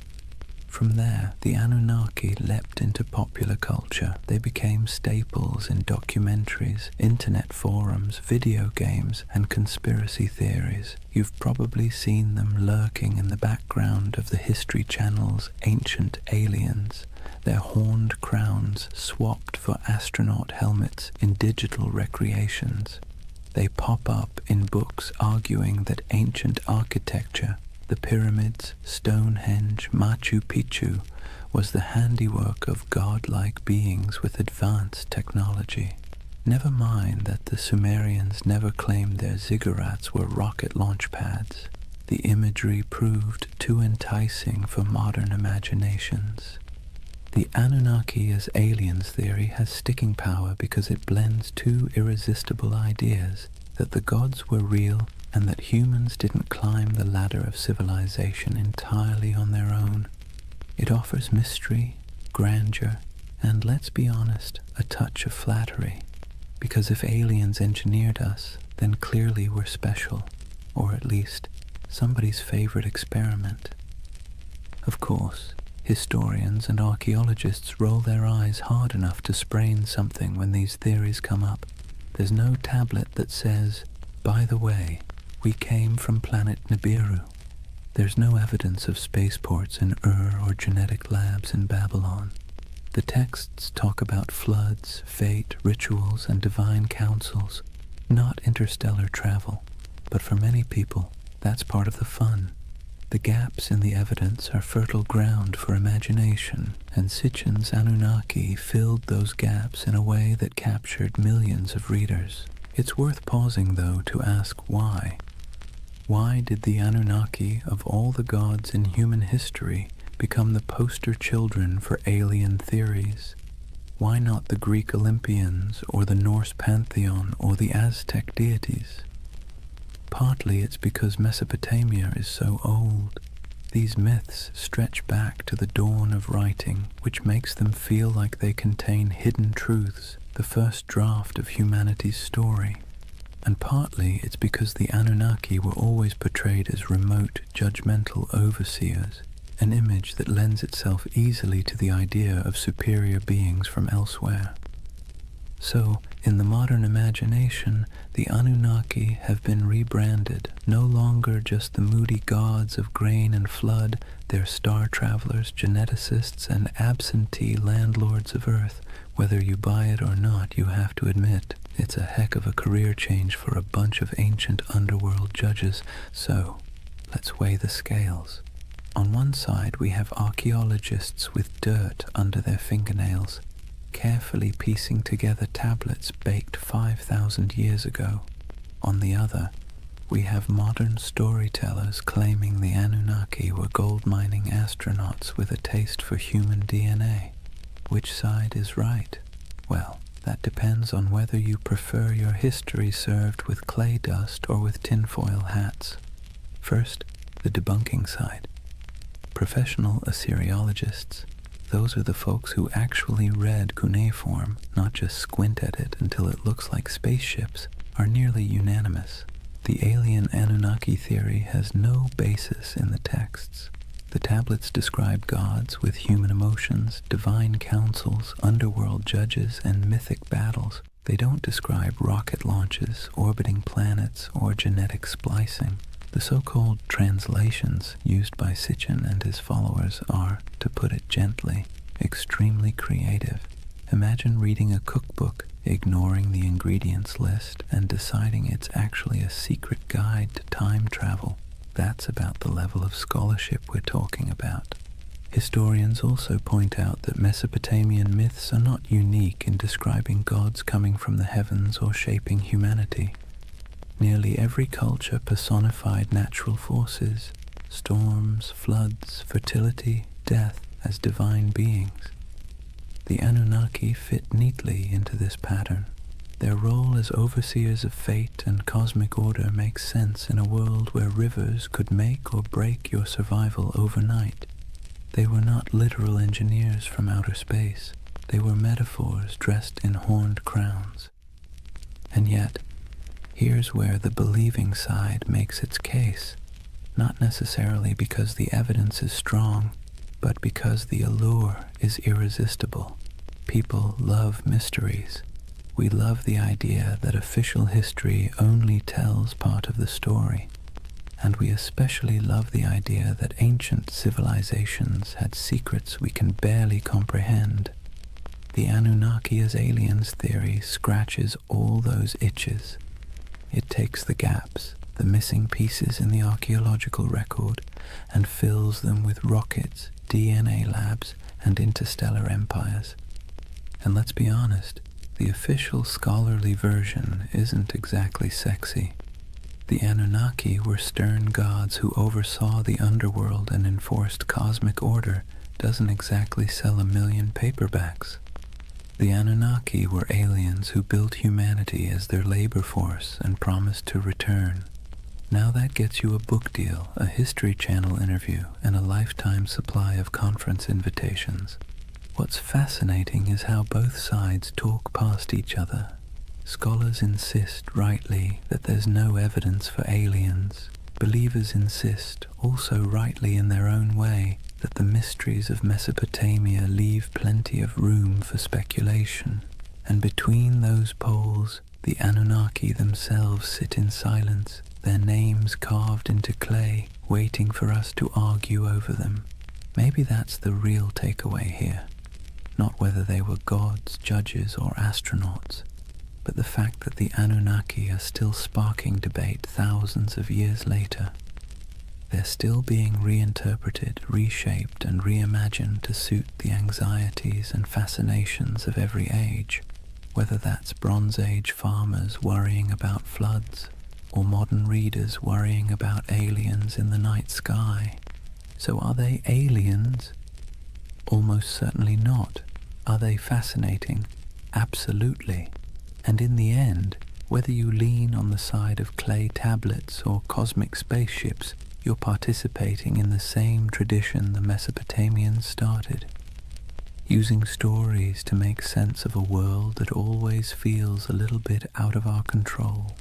From there, the Anunnaki leapt into popular culture. They became staples in documentaries, internet forums, video games, and conspiracy theories. You've probably seen them lurking in the background of the History Channel's Ancient Aliens, their horned crowns swapped for astronaut helmets in digital recreations. They pop up in books arguing that ancient architecture, the pyramids, Stonehenge, Machu Picchu, was the handiwork of godlike beings with advanced technology. Never mind that the Sumerians never claimed their ziggurats were rocket launch pads. The imagery proved too enticing for modern imaginations. The Anunnaki as aliens theory has sticking power because it blends two irresistible ideas, that the gods were real and that humans didn't climb the ladder of civilization entirely on their own. It offers mystery, grandeur, and, let's be honest, a touch of flattery. Because if aliens engineered us, then clearly we're special, or at least somebody's favorite experiment. Of course, historians and archaeologists roll their eyes hard enough to sprain something when these theories come up. There's no tablet that says, by the way, we came from planet Nibiru. There's no evidence of spaceports in Ur or genetic labs in Babylon. The texts talk about floods, fate, rituals, and divine councils, not interstellar travel. But for many people, that's part of the fun. The gaps in the evidence are fertile ground for imagination, and Sitchin's Anunnaki filled those gaps in a way that captured millions of readers. It's worth pausing, though, to ask why. Why did the Anunnaki, of all the gods in human history, become the poster children for alien theories? Why not the Greek Olympians, or the Norse pantheon, or the Aztec deities? Partly it's because Mesopotamia is so old. These myths stretch back to the dawn of writing, which makes them feel like they contain hidden truths, the first draft of humanity's story. And partly it's because the Anunnaki were always portrayed as remote, judgmental overseers, an image that lends itself easily to the idea of superior beings from elsewhere. So, in the modern imagination, the Anunnaki have been rebranded, no longer just the moody gods of grain and flood, they're star travelers, geneticists, and absentee landlords of Earth. Whether you buy it or not, you have to admit, it's a heck of a career change for a bunch of ancient underworld judges. So, let's weigh the scales. On one side, we have archaeologists with dirt under their fingernails, carefully piecing together tablets baked 5,000 years ago. On the other, we have modern storytellers claiming the Anunnaki were gold-mining astronauts with a taste for human DNA. Which side is right? Well, that depends on whether you prefer your history served with clay dust or with tinfoil hats. First, the debunking side. Professional Assyriologists, those are the folks who actually read cuneiform, not just squint at it until it looks like spaceships, are nearly unanimous. The alien Anunnaki theory has no basis in the texts. The tablets describe gods with human emotions, divine councils, underworld judges, and mythic battles. They don't describe rocket launches, orbiting planets, or genetic splicing. The so-called translations used by Sitchin and his followers are, to put it gently, extremely creative. Imagine reading a cookbook, ignoring the ingredients list, and deciding it's actually a secret guide to time travel. That's about the level of scholarship we're talking about. Historians also point out that Mesopotamian myths are not unique in describing gods coming from the heavens or shaping humanity. Nearly every culture personified natural forces, storms, floods, fertility, death, as divine beings. The Anunnaki fit neatly into this pattern. Their role as overseers of fate and cosmic order makes sense in a world where rivers could make or break your survival overnight. They were not literal engineers from outer space. They were metaphors dressed in horned crowns. And yet, here's where the believing side makes its case, not necessarily because the evidence is strong, but because the allure is irresistible. People love mysteries. We love the idea that official history only tells part of the story, and we especially love the idea that ancient civilizations had secrets we can barely comprehend. The Anunnaki as aliens theory scratches all those itches. It takes the gaps, the missing pieces in the archaeological record, and fills them with rockets, DNA labs, and interstellar empires. And let's be honest, the official scholarly version isn't exactly sexy. The Anunnaki were stern gods who oversaw the underworld and enforced cosmic order doesn't exactly sell a million paperbacks. The Anunnaki were aliens who built humanity as their labor force and promised to return. Now that gets you a book deal, a History Channel interview, and a lifetime supply of conference invitations. What's fascinating is how both sides talk past each other. Scholars insist, rightly, that there's no evidence for aliens. Believers insist, also rightly in their own way, that the mysteries of Mesopotamia leave plenty of room for speculation. And between those poles, the Anunnaki themselves sit in silence, their names carved into clay, waiting for us to argue over them. Maybe that's the real takeaway here. Not whether they were gods, judges, or astronauts, but the fact that the Anunnaki are still sparking debate thousands of years later. They're still being reinterpreted, reshaped, and reimagined to suit the anxieties and fascinations of every age, whether that's Bronze Age farmers worrying about floods, or modern readers worrying about aliens in the night sky. So are they aliens? Almost certainly not. Are they fascinating? Absolutely. And in the end, whether you lean on the side of clay tablets or cosmic spaceships, you're participating in the same tradition the Mesopotamians started, using stories to make sense of a world that always feels a little bit out of our control.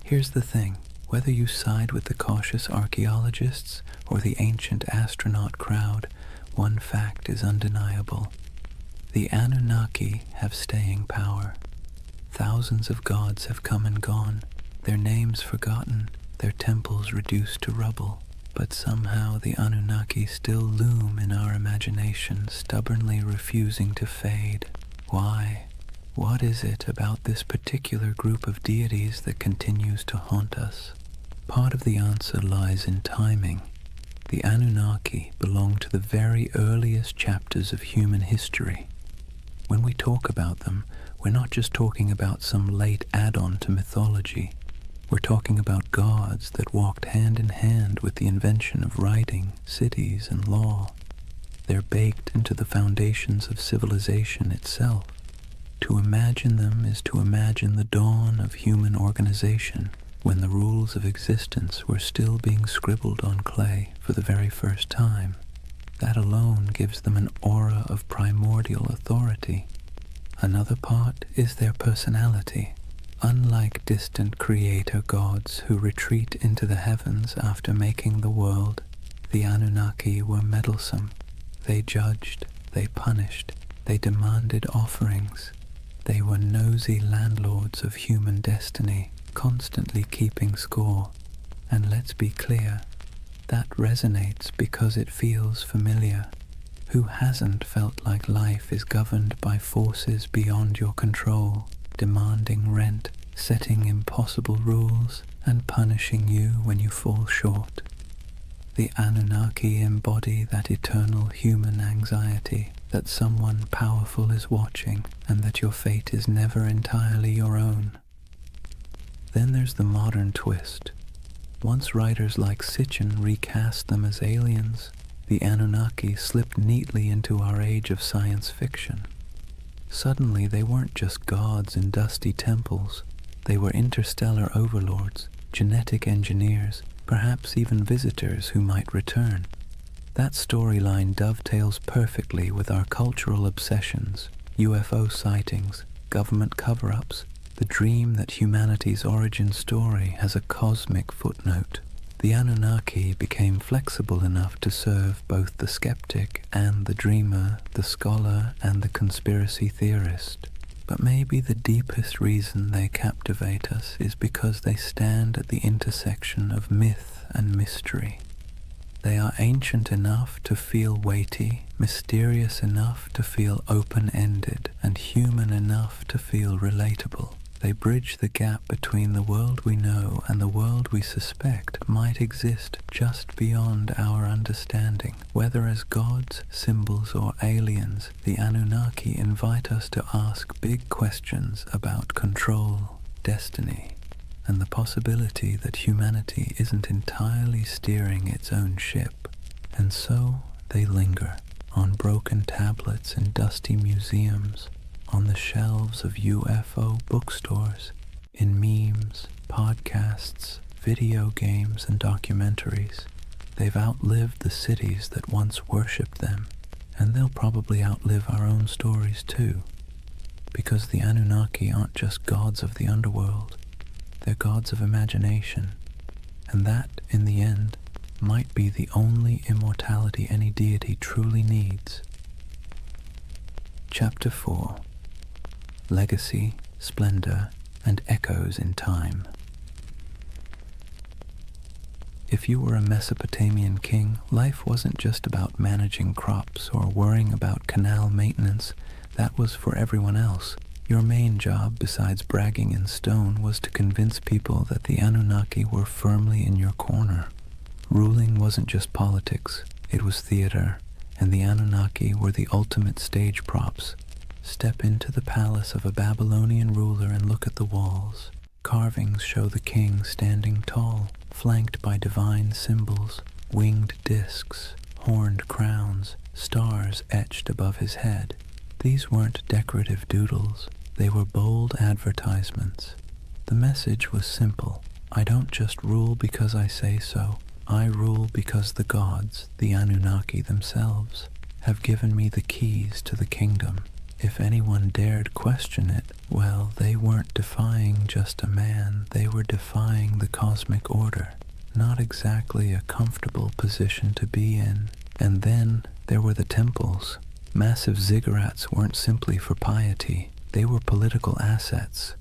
Here's the thing, whether you side with the cautious archaeologists or the ancient astronaut crowd, one fact is undeniable. The Anunnaki have staying power. Thousands of gods have come and gone, their names forgotten, their temples reduced to rubble, but somehow the Anunnaki still loom in our imagination, stubbornly refusing to fade. Why? What is it about this particular group of deities that continues to haunt us? Part of the answer lies in timing. The Anunnaki belong to the very earliest chapters of human history. When we talk about them, we're not just talking about some late add-on to mythology. We're talking about gods that walked hand in hand with the invention of writing, cities, and law. They're baked into the foundations of civilization itself. To imagine them is to imagine the dawn of human organization, when the rules of existence were still being scribbled on clay for the very first time. That alone gives them an aura of primordial authority. Another part is their personality. Unlike distant creator gods who retreat into the heavens after making the world, the Anunnaki were meddlesome. They judged, they punished, they demanded offerings. They were nosy landlords of human destiny, constantly keeping score. And let's be clear, that resonates because it feels familiar. Who hasn't felt like life is governed by forces beyond your control, demanding rent, setting impossible rules, and punishing you when you fall short? The Anunnaki embody that eternal human anxiety that someone powerful is watching and that your fate is never entirely your own. Then there's the modern twist. Once writers like Sitchin recast them as aliens, the Anunnaki slipped neatly into our age of science fiction. Suddenly they weren't just gods in dusty temples. They were interstellar overlords, genetic engineers, perhaps even visitors who might return. That storyline dovetails perfectly with our cultural obsessions, UFO sightings, government cover-ups, the dream that humanity's origin story has a cosmic footnote. The Anunnaki became flexible enough to serve both the skeptic and the dreamer, the scholar and the conspiracy theorist. But maybe the deepest reason they captivate us is because they stand at the intersection of myth and mystery. They are ancient enough to feel weighty, mysterious enough to feel open-ended, and human enough to feel relatable. They bridge the gap between the world we know and the world we suspect might exist just beyond our understanding. Whether as gods, symbols, or aliens, the Anunnaki invite us to ask big questions about control, destiny, and the possibility that humanity isn't entirely steering its own ship. And so they linger on broken tablets in dusty museums, on the shelves of UFO bookstores, in memes, podcasts, video games, and documentaries. They've outlived the cities that once worshipped them, and they'll probably outlive our own stories too, because the Anunnaki aren't just gods of the underworld, they're gods of imagination, and that, in the end, might be the only immortality any deity truly needs. Chapter 4. Legacy, Splendor, and Echoes in Time. If you were a Mesopotamian king, life wasn't just about managing crops or worrying about canal maintenance. That was for everyone else. Your main job, besides bragging in stone, was to convince people that the Anunnaki were firmly in your corner. Ruling wasn't just politics, it was theater, and the Anunnaki were the ultimate stage props. Step into the palace of a Babylonian ruler and look at the walls. Carvings show the king standing tall, flanked by divine symbols, winged discs, horned crowns, stars etched above his head. These weren't decorative doodles, they were bold advertisements. The message was simple: I don't just rule because I say so, I rule because the gods, the Anunnaki themselves, have given me the keys to the kingdom. If anyone dared question it, well, they weren't defying just a man, they were defying the cosmic order. Not exactly a comfortable position to be in. And then there were the temples. Massive ziggurats weren't simply for piety, they were political assets.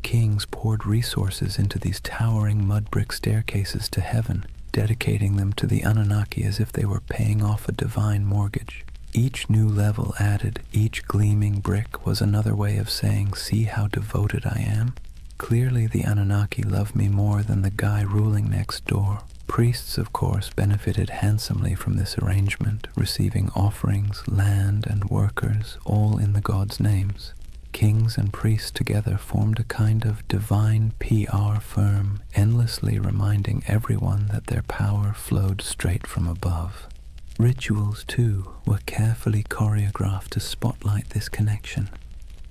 Kings poured resources into these towering mud brick staircases to heaven, dedicating them to the Anunnaki as if they were paying off a divine mortgage. Each new level added, each gleaming brick was another way of saying, see how devoted I am? Clearly the Anunnaki love me more than the guy ruling next door. Priests, of course, benefited handsomely from this arrangement, receiving offerings, land, and workers, all in the gods' names. Kings and priests together formed a kind of divine PR firm, endlessly reminding everyone that their power flowed straight from above. Rituals, too, were carefully choreographed to spotlight this connection.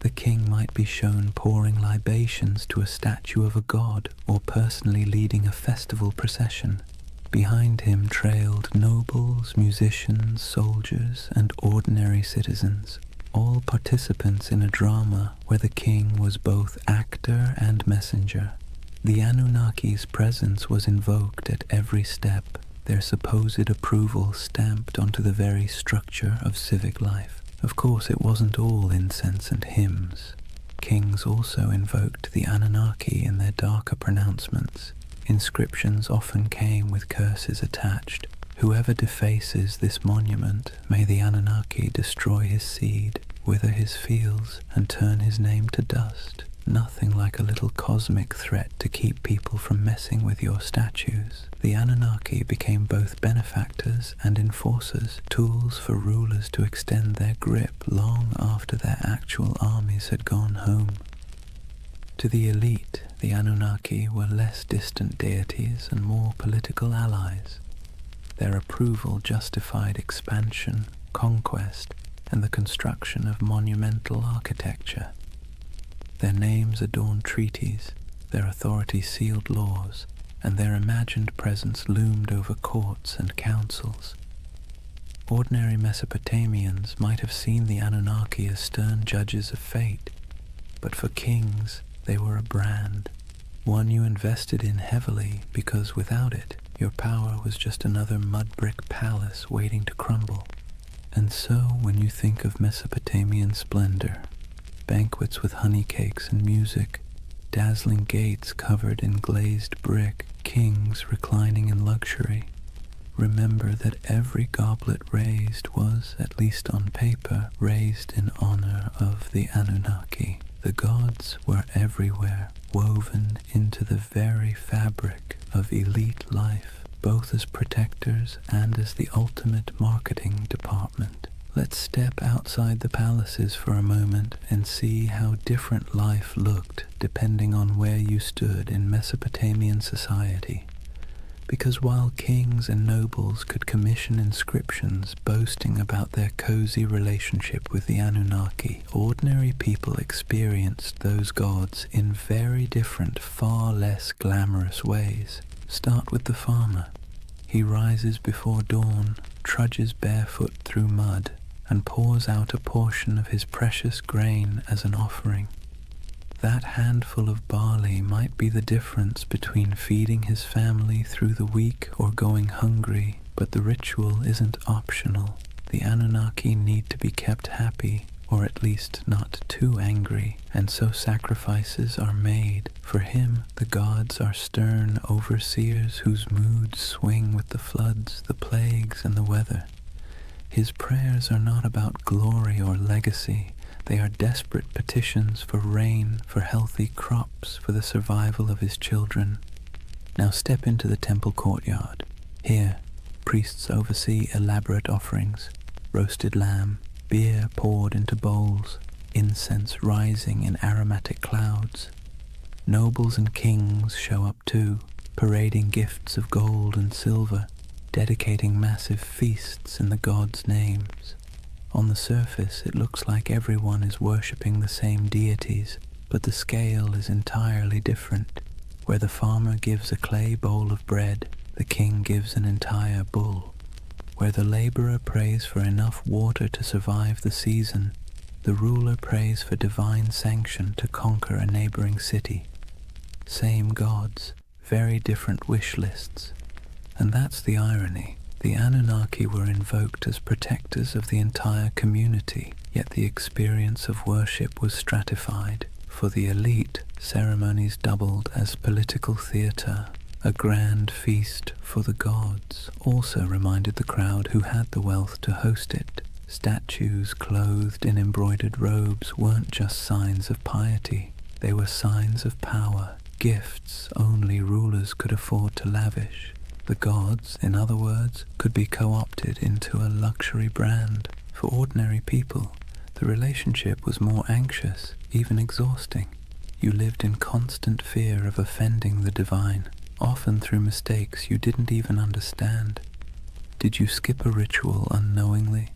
The king might be shown pouring libations to a statue of a god or personally leading a festival procession. Behind him trailed nobles, musicians, soldiers, and ordinary citizens, all participants in a drama where the king was both actor and messenger. The Anunnaki's presence was invoked at every step, their supposed approval stamped onto the very structure of civic life. Of course, it wasn't all incense and hymns. Kings also invoked the Anunnaki in their darker pronouncements. Inscriptions often came with curses attached. Whoever defaces this monument, may the Anunnaki destroy his seed, wither his fields, and turn his name to dust. Nothing like a little cosmic threat to keep people from messing with your statues. The Anunnaki became both benefactors and enforcers, tools for rulers to extend their grip long after their actual armies had gone home. To the elite, the Anunnaki were less distant deities and more political allies. Their approval justified expansion, conquest, and the construction of monumental architecture. Their names adorned treaties, their authority sealed laws, and their imagined presence loomed over courts and councils. Ordinary Mesopotamians might have seen the Anunnaki as stern judges of fate, but for kings they were a brand, one you invested in heavily because without it your power was just another mud-brick palace waiting to crumble. And so when you think of Mesopotamian splendor, banquets with honey cakes and music, dazzling gates covered in glazed brick, kings reclining in luxury, remember that every goblet raised was, at least on paper, raised in honor of the Anunnaki. The gods were everywhere, woven into the very fabric of elite life, both as protectors and as the ultimate marketing department. Let's step outside the palaces for a moment and see how different life looked depending on where you stood in Mesopotamian society. Because while kings and nobles could commission inscriptions boasting about their cozy relationship with the Anunnaki, ordinary people experienced those gods in very different, far less glamorous ways. Start with the farmer. He rises before dawn, trudges barefoot through mud, and pours out a portion of his precious grain as an offering. That handful of barley might be the difference between feeding his family through the week or going hungry, but the ritual isn't optional. The Anunnaki need to be kept happy, or at least not too angry, and so sacrifices are made. For him, the gods are stern overseers whose moods swing with the floods, the plagues, and the weather. His prayers are not about glory or legacy. They are desperate petitions for rain, for healthy crops, for the survival of his children. Now step into the temple courtyard. Here, priests oversee elaborate offerings, roasted lamb, beer poured into bowls, incense rising in aromatic clouds. Nobles and kings show up too, parading gifts of gold and silver, dedicating massive feasts in the gods' names. On the surface, it looks like everyone is worshipping the same deities, but the scale is entirely different. Where the farmer gives a clay bowl of bread, the king gives an entire bull. Where the laborer prays for enough water to survive the season, the ruler prays for divine sanction to conquer a neighboring city. Same gods, very different wish lists. And that's the irony. The Anunnaki were invoked as protectors of the entire community, yet the experience of worship was stratified. For the elite, ceremonies doubled as political theater. A grand feast for the gods also reminded the crowd who had the wealth to host it. Statues clothed in embroidered robes weren't just signs of piety, they were signs of power, gifts only rulers could afford to lavish. The gods, in other words, could be co-opted into a luxury brand. For ordinary people, the relationship was more anxious, even exhausting. You lived in constant fear of offending the divine, often through mistakes you didn't even understand. Did you skip a ritual unknowingly?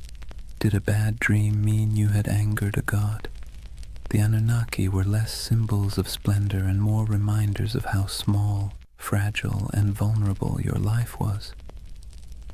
Did a bad dream mean you had angered a god? The Anunnaki were less symbols of splendor and more reminders of how small, fragile, and vulnerable your life was.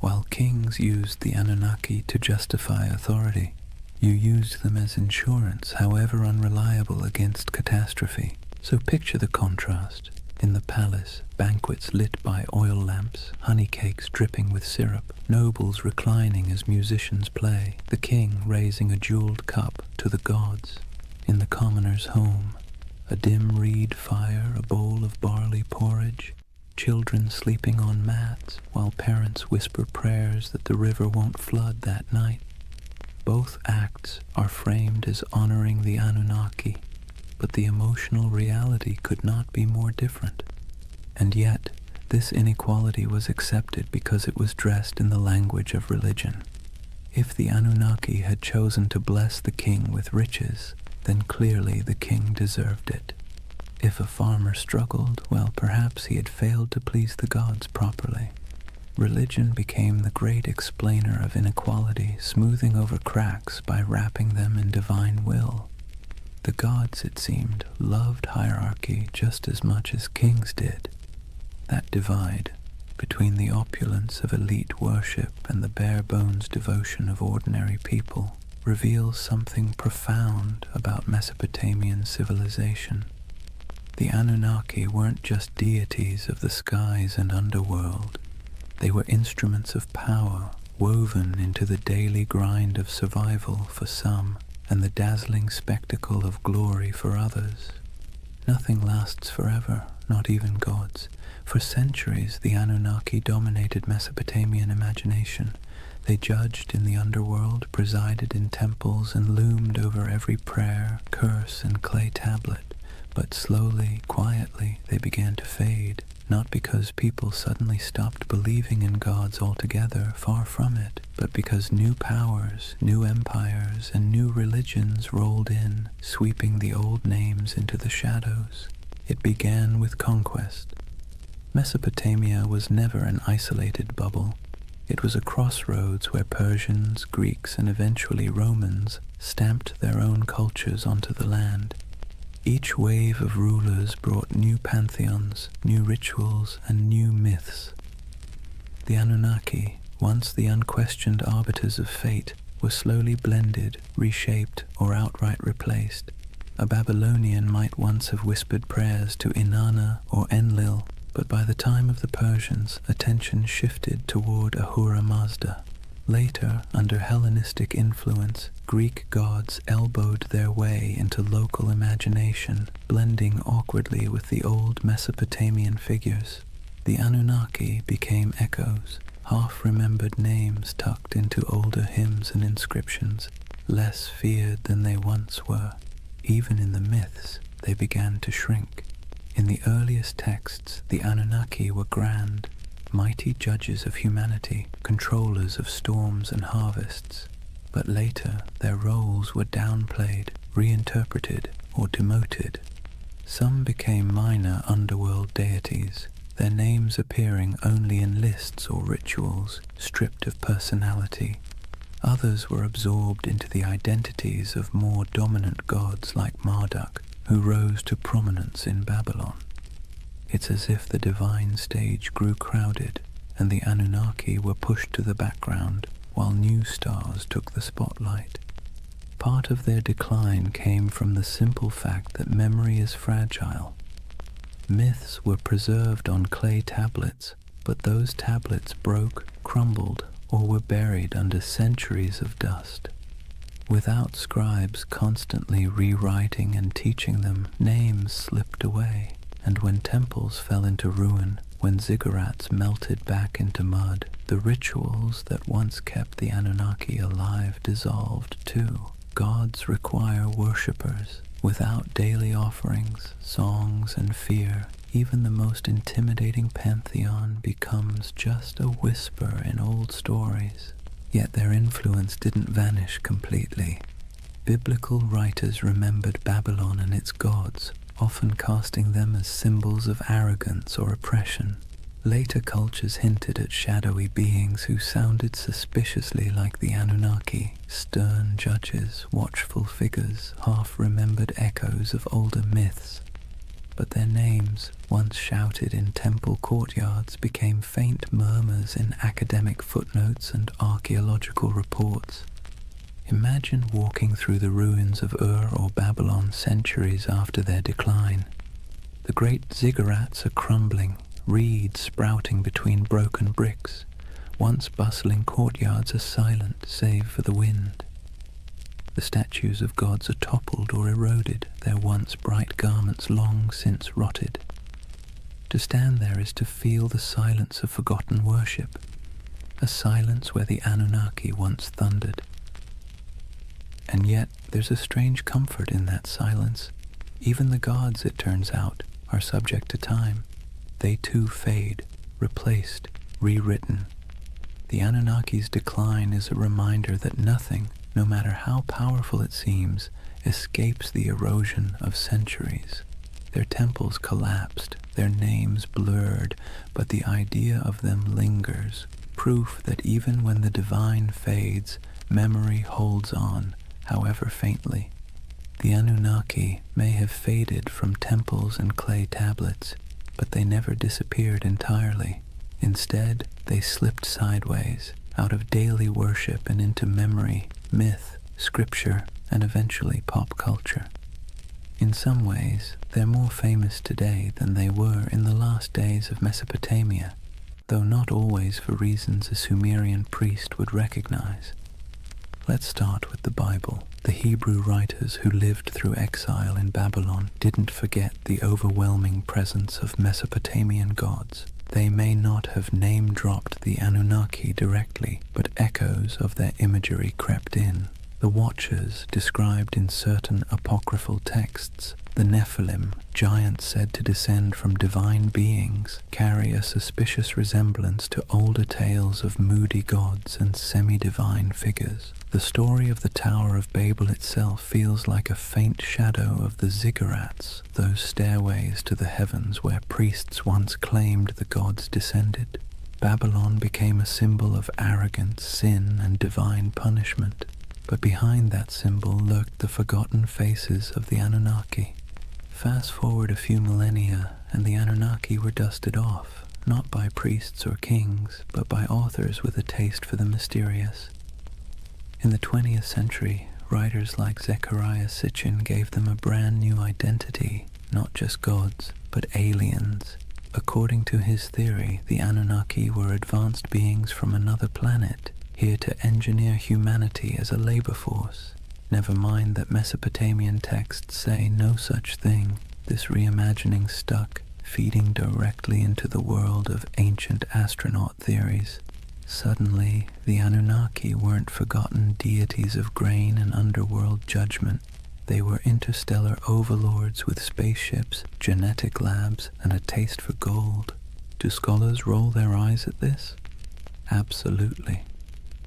While kings used the Anunnaki to justify authority, you used them as insurance, however unreliable, against catastrophe. So picture the contrast. In the palace, banquets lit by oil lamps, honey cakes dripping with syrup, nobles reclining as musicians play, the king raising a jeweled cup to the gods. In the commoner's home, a dim reed fire, a bowl of barley porridge, children sleeping on mats while parents whisper prayers that the river won't flood that night. Both acts are framed as honoring the Anunnaki, but the emotional reality could not be more different. And yet, this inequality was accepted because it was dressed in the language of religion. If the Anunnaki had chosen to bless the king with riches, then clearly the king deserved it. If a farmer struggled, well, perhaps he had failed to please the gods properly. Religion became the great explainer of inequality, smoothing over cracks by wrapping them in divine will. The gods, it seemed, loved hierarchy just as much as kings did. That divide between the opulence of elite worship and the bare-bones devotion of ordinary people reveals something profound about Mesopotamian civilization. The Anunnaki weren't just deities of the skies and underworld. They were instruments of power, woven into the daily grind of survival for some, and the dazzling spectacle of glory for others. Nothing lasts forever, not even gods. For centuries, the Anunnaki dominated Mesopotamian imagination. They judged in the underworld, presided in temples, and loomed over every prayer, curse, and clay tablet. But slowly, quietly, they began to fade, not because people suddenly stopped believing in gods altogether, far from it, but because new powers, new empires, and new religions rolled in, sweeping the old names into the shadows. It began with conquest. Mesopotamia was never an isolated bubble. It was a crossroads where Persians, Greeks, and eventually Romans stamped their own cultures onto the land. Each wave of rulers brought new pantheons, new rituals, and new myths. The Anunnaki, once the unquestioned arbiters of fate, were slowly blended, reshaped, or outright replaced. A Babylonian might once have whispered prayers to Inanna or Enlil, but by the time of the Persians, attention shifted toward Ahura Mazda. Later, under Hellenistic influence, Greek gods elbowed their way into local imagination, blending awkwardly with the old Mesopotamian figures. The Anunnaki became echoes, half-remembered names tucked into older hymns and inscriptions, less feared than they once were. Even in the myths, they began to shrink. In the earliest texts, the Anunnaki were grand, mighty judges of humanity, controllers of storms and harvests. But later, their roles were downplayed, reinterpreted, or demoted. Some became minor underworld deities, their names appearing only in lists or rituals, stripped of personality. Others were absorbed into the identities of more dominant gods like Marduk, who rose to prominence in Babylon. It's as if the divine stage grew crowded, and the Anunnaki were pushed to the background, while new stars took the spotlight. Part of their decline came from the simple fact that memory is fragile. Myths were preserved on clay tablets, but those tablets broke, crumbled, or were buried under centuries of dust. Without scribes constantly rewriting and teaching them, names slipped away. And when temples fell into ruin, when ziggurats melted back into mud, the rituals that once kept the Anunnaki alive dissolved too. Gods require worshippers. Without daily offerings, songs, and fear, even the most intimidating pantheon becomes just a whisper in old stories. Yet their influence didn't vanish completely. Biblical writers remembered Babylon and its gods, often casting them as symbols of arrogance or oppression. Later cultures hinted at shadowy beings who sounded suspiciously like the Anunnaki, stern judges, watchful figures, half-remembered echoes of older myths. But their names, once shouted in temple courtyards, became faint murmurs in academic footnotes and archaeological reports. Imagine walking through the ruins of Ur or Babylon centuries after their decline. The great ziggurats are crumbling, reeds sprouting between broken bricks. Once bustling courtyards are silent, save for the wind. The statues of gods are toppled or eroded, their once bright garments long since rotted. To stand there is to feel the silence of forgotten worship, a silence where the Anunnaki once thundered. And yet there's a strange comfort in that silence. Even the gods, it turns out, are subject to time. They too fade, replaced, rewritten. The Anunnaki's decline is a reminder that nothing, no matter how powerful it seems, escapes the erosion of centuries. Their temples collapsed, their names blurred, but the idea of them lingers, proof that even when the divine fades, memory holds on, however faintly. The Anunnaki may have faded from temples and clay tablets, but they never disappeared entirely. Instead, they slipped sideways, out of daily worship and into memory, myth, scripture, and eventually pop culture. In some ways, they're more famous today than they were in the last days of Mesopotamia, though not always for reasons a Sumerian priest would recognize. Let's start with the Bible. The Hebrew writers who lived through exile in Babylon didn't forget the overwhelming presence of Mesopotamian gods. They may not have name-dropped the Anunnaki directly, but echoes of their imagery crept in. The Watchers, described in certain apocryphal texts, the Nephilim, giants said to descend from divine beings, carry a suspicious resemblance to older tales of moody gods and semi-divine figures. The story of the Tower of Babel itself feels like a faint shadow of the ziggurats, those stairways to the heavens where priests once claimed the gods descended. Babylon became a symbol of arrogance, sin, and divine punishment. But behind that symbol lurked the forgotten faces of the Anunnaki. Fast forward a few millennia, and the Anunnaki were dusted off, not by priests or kings, but by authors with a taste for the mysterious. In the 20th century, writers like Zecharia Sitchin gave them a brand new identity, not just gods, but aliens. According to his theory, the Anunnaki were advanced beings from another planet, here to engineer humanity as a labor force. Never mind that Mesopotamian texts say no such thing. This reimagining stuck, feeding directly into the world of ancient astronaut theories. Suddenly, the Anunnaki weren't forgotten deities of grain and underworld judgment. They were interstellar overlords with spaceships, genetic labs, and a taste for gold. Do scholars roll their eyes at this? Absolutely.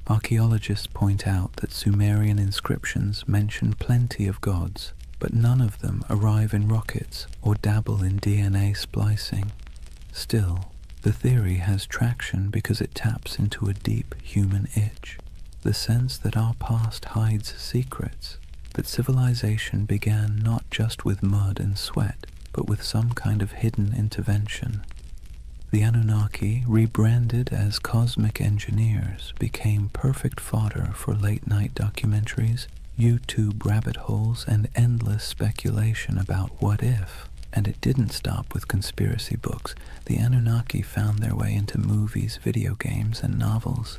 Archaeologists point out that Sumerian inscriptions mention plenty of gods, but none of them arrive in rockets or dabble in DNA splicing. Still, the theory has traction because it taps into a deep human itch, the sense that our past hides secrets, that civilization began not just with mud and sweat, but with some kind of hidden intervention. The Anunnaki, rebranded as cosmic engineers, became perfect fodder for late-night documentaries, YouTube rabbit holes, and endless speculation about what if. And it didn't stop with conspiracy books. The Anunnaki found their way into movies, video games, and novels.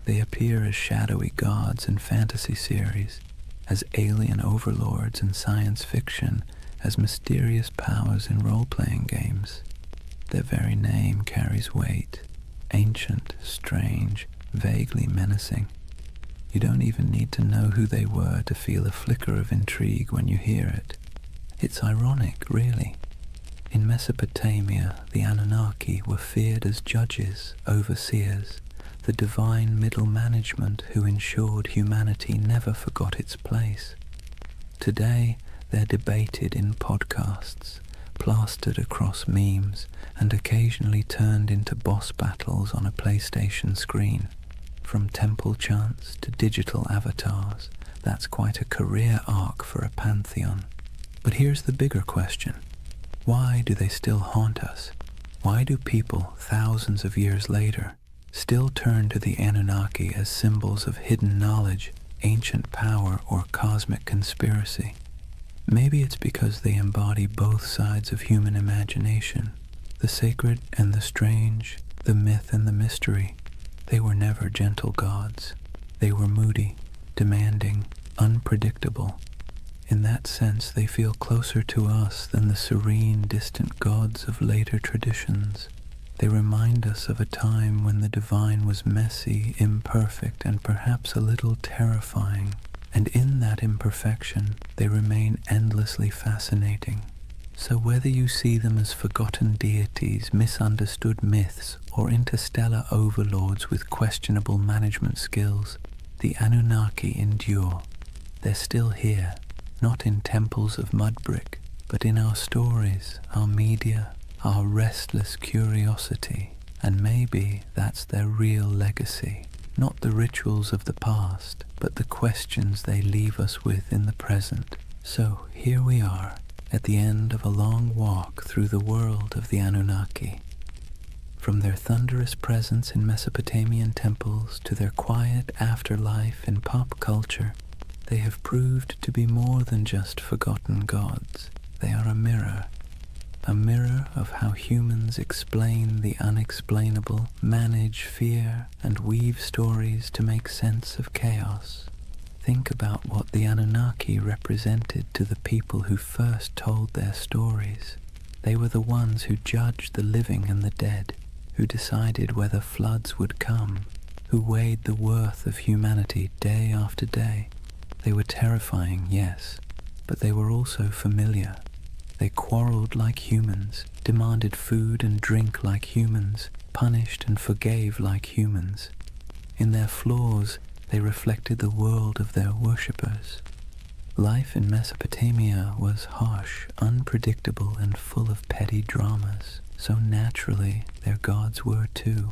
They appear as shadowy gods in fantasy series, as alien overlords in science fiction, as mysterious powers in role-playing games. Their very name carries weight, ancient, strange, vaguely menacing. You don't even need to know who they were to feel a flicker of intrigue when you hear it. It's ironic, really. In Mesopotamia, the Anunnaki were feared as judges, overseers, the divine middle management who ensured humanity never forgot its place. Today, they're debated in podcasts, plastered across memes, and occasionally turned into boss battles on a PlayStation screen. From temple chants to digital avatars, that's quite a career arc for a pantheon. But here's the bigger question. Why do they still haunt us? Why do people, thousands of years later, still turn to the Anunnaki as symbols of hidden knowledge, ancient power, or cosmic conspiracy? Maybe it's because they embody both sides of human imagination, the sacred and the strange, the myth and the mystery. They were never gentle gods. They were moody, demanding, unpredictable. In that sense, they feel closer to us than the serene, distant gods of later traditions. They remind us of a time when the divine was messy, imperfect, and perhaps a little terrifying. And in that imperfection, they remain endlessly fascinating. So whether you see them as forgotten deities, misunderstood myths, or interstellar overlords with questionable management skills, the Anunnaki endure. They're still here, not in temples of mud brick, but in our stories, our media, our restless curiosity, and maybe that's their real legacy. Not the rituals of the past, but the questions they leave us with in the present. So here we are, at the end of a long walk through the world of the Anunnaki. From their thunderous presence in Mesopotamian temples to their quiet afterlife in pop culture, they have proved to be more than just forgotten gods. They are a mirror of how humans explain the unexplainable, manage fear, and weave stories to make sense of chaos. Think about what the Anunnaki represented to the people who first told their stories. They were the ones who judged the living and the dead, who decided whether floods would come, who weighed the worth of humanity day after day. They were terrifying, yes, but they were also familiar. They quarreled like humans, demanded food and drink like humans, punished and forgave like humans. In their flaws, they reflected the world of their worshippers. Life in Mesopotamia was harsh, unpredictable, and full of petty dramas. So naturally, their gods were too.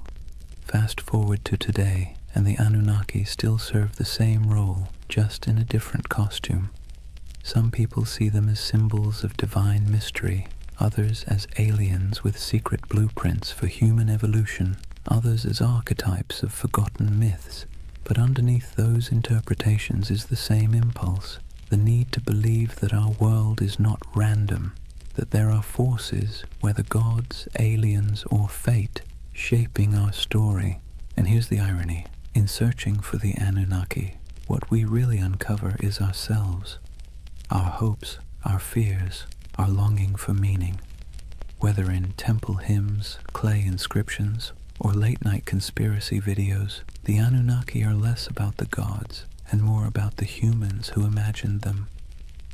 Fast forward to today, and the Anunnaki still serve the same role, just in a different costume. Some people see them as symbols of divine mystery, others as aliens with secret blueprints for human evolution, others as archetypes of forgotten myths. But underneath those interpretations is the same impulse, the need to believe that our world is not random, that there are forces, whether gods, aliens, or fate, shaping our story. And here's the irony. In searching for the Anunnaki, what we really uncover is ourselves. Our hopes, our fears, our longing for meaning. Whether in temple hymns, clay inscriptions, or late-night conspiracy videos, the Anunnaki are less about the gods and more about the humans who imagined them.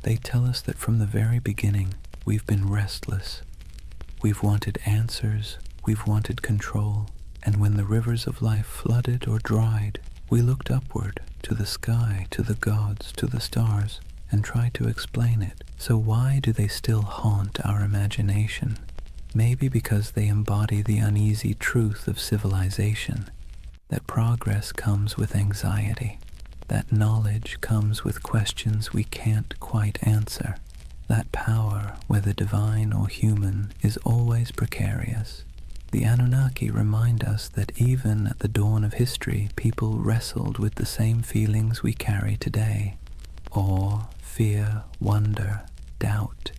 They tell us that from the very beginning, we've been restless. We've wanted answers, we've wanted control, and when the rivers of life flooded or dried, we looked upward, to the sky, to the gods, to the stars, and tried to explain it. So why do they still haunt our imagination? Maybe because they embody the uneasy truth of civilization, that progress comes with anxiety, that knowledge comes with questions we can't quite answer, that power, whether divine or human, is always precarious. The Anunnaki remind us that even at the dawn of history, people wrestled with the same feelings we carry today: awe, fear, wonder, doubt.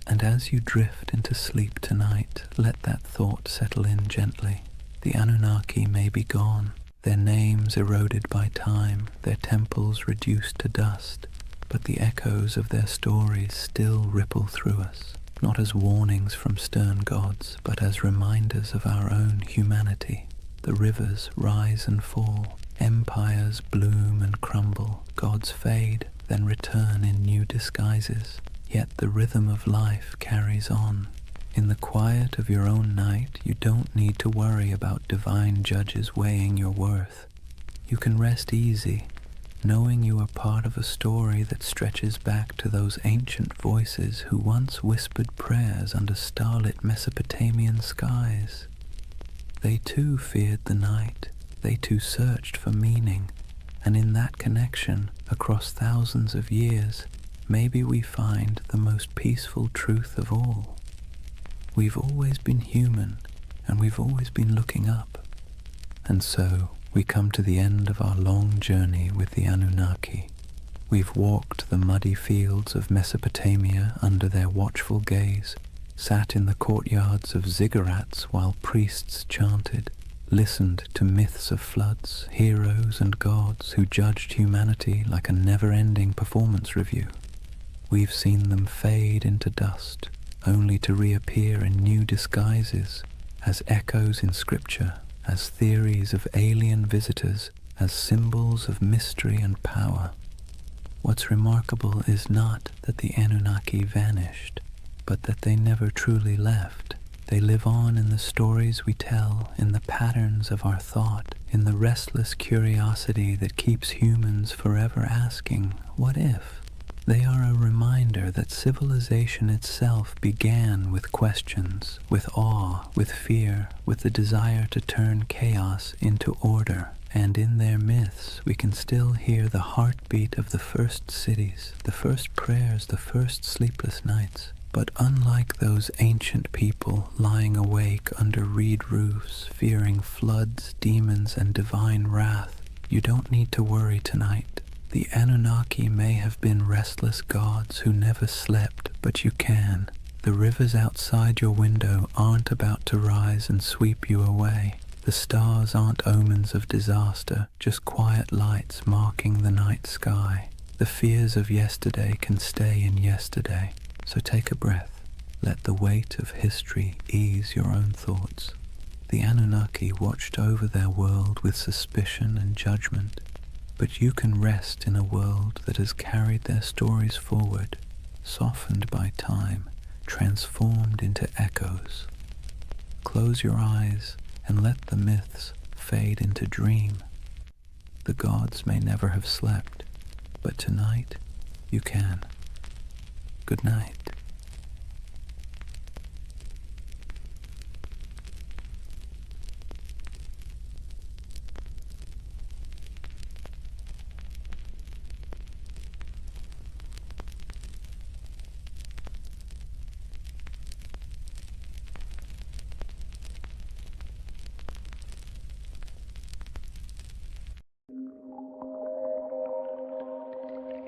And as you drift into sleep tonight, let that thought settle in gently. The Anunnaki may be gone, their names eroded by time, their temples reduced to dust, but the echoes of their stories still ripple through us, not as warnings from stern gods, but as reminders of our own humanity. The rivers rise and fall, empires bloom and crumble, gods fade, then return in new disguises. Yet the rhythm of life carries on. In the quiet of your own night, you don't need to worry about divine judges weighing your worth. You can rest easy, knowing you are part of a story that stretches back to those ancient voices who once whispered prayers under starlit Mesopotamian skies. They too feared the night, they too searched for meaning, and in that connection, across thousands of years, maybe we find the most peaceful truth of all. We've always been human, and we've always been looking up. And so, we come to the end of our long journey with the Anunnaki. We've walked the muddy fields of Mesopotamia under their watchful gaze, sat in the courtyards of ziggurats while priests chanted, listened to myths of floods, heroes and gods who judged humanity like a never-ending performance review. We've seen them fade into dust, only to reappear in new disguises, as echoes in scripture, as theories of alien visitors, as symbols of mystery and power. What's remarkable is not that the Anunnaki vanished, but that they never truly left. They live on in the stories we tell, in the patterns of our thought, in the restless curiosity that keeps humans forever asking, what if? They are a reminder that civilization itself began with questions, with awe, with fear, with the desire to turn chaos into order. And in their myths, we can still hear the heartbeat of the first cities, the first prayers, the first sleepless nights. But unlike those ancient people lying awake under reed roofs, fearing floods, demons, and divine wrath, you don't need to worry tonight. The Anunnaki may have been restless gods who never slept, but you can. The rivers outside your window aren't about to rise and sweep you away. The stars aren't omens of disaster, just quiet lights marking the night sky. The fears of yesterday can stay in yesterday, so take a breath. Let the weight of history ease your own thoughts. The Anunnaki watched over their world with suspicion and judgment, but you can rest in a world that has carried their stories forward, softened by time, transformed into echoes. Close your eyes and let the myths fade into dream. The gods may never have slept, but tonight you can. Good night.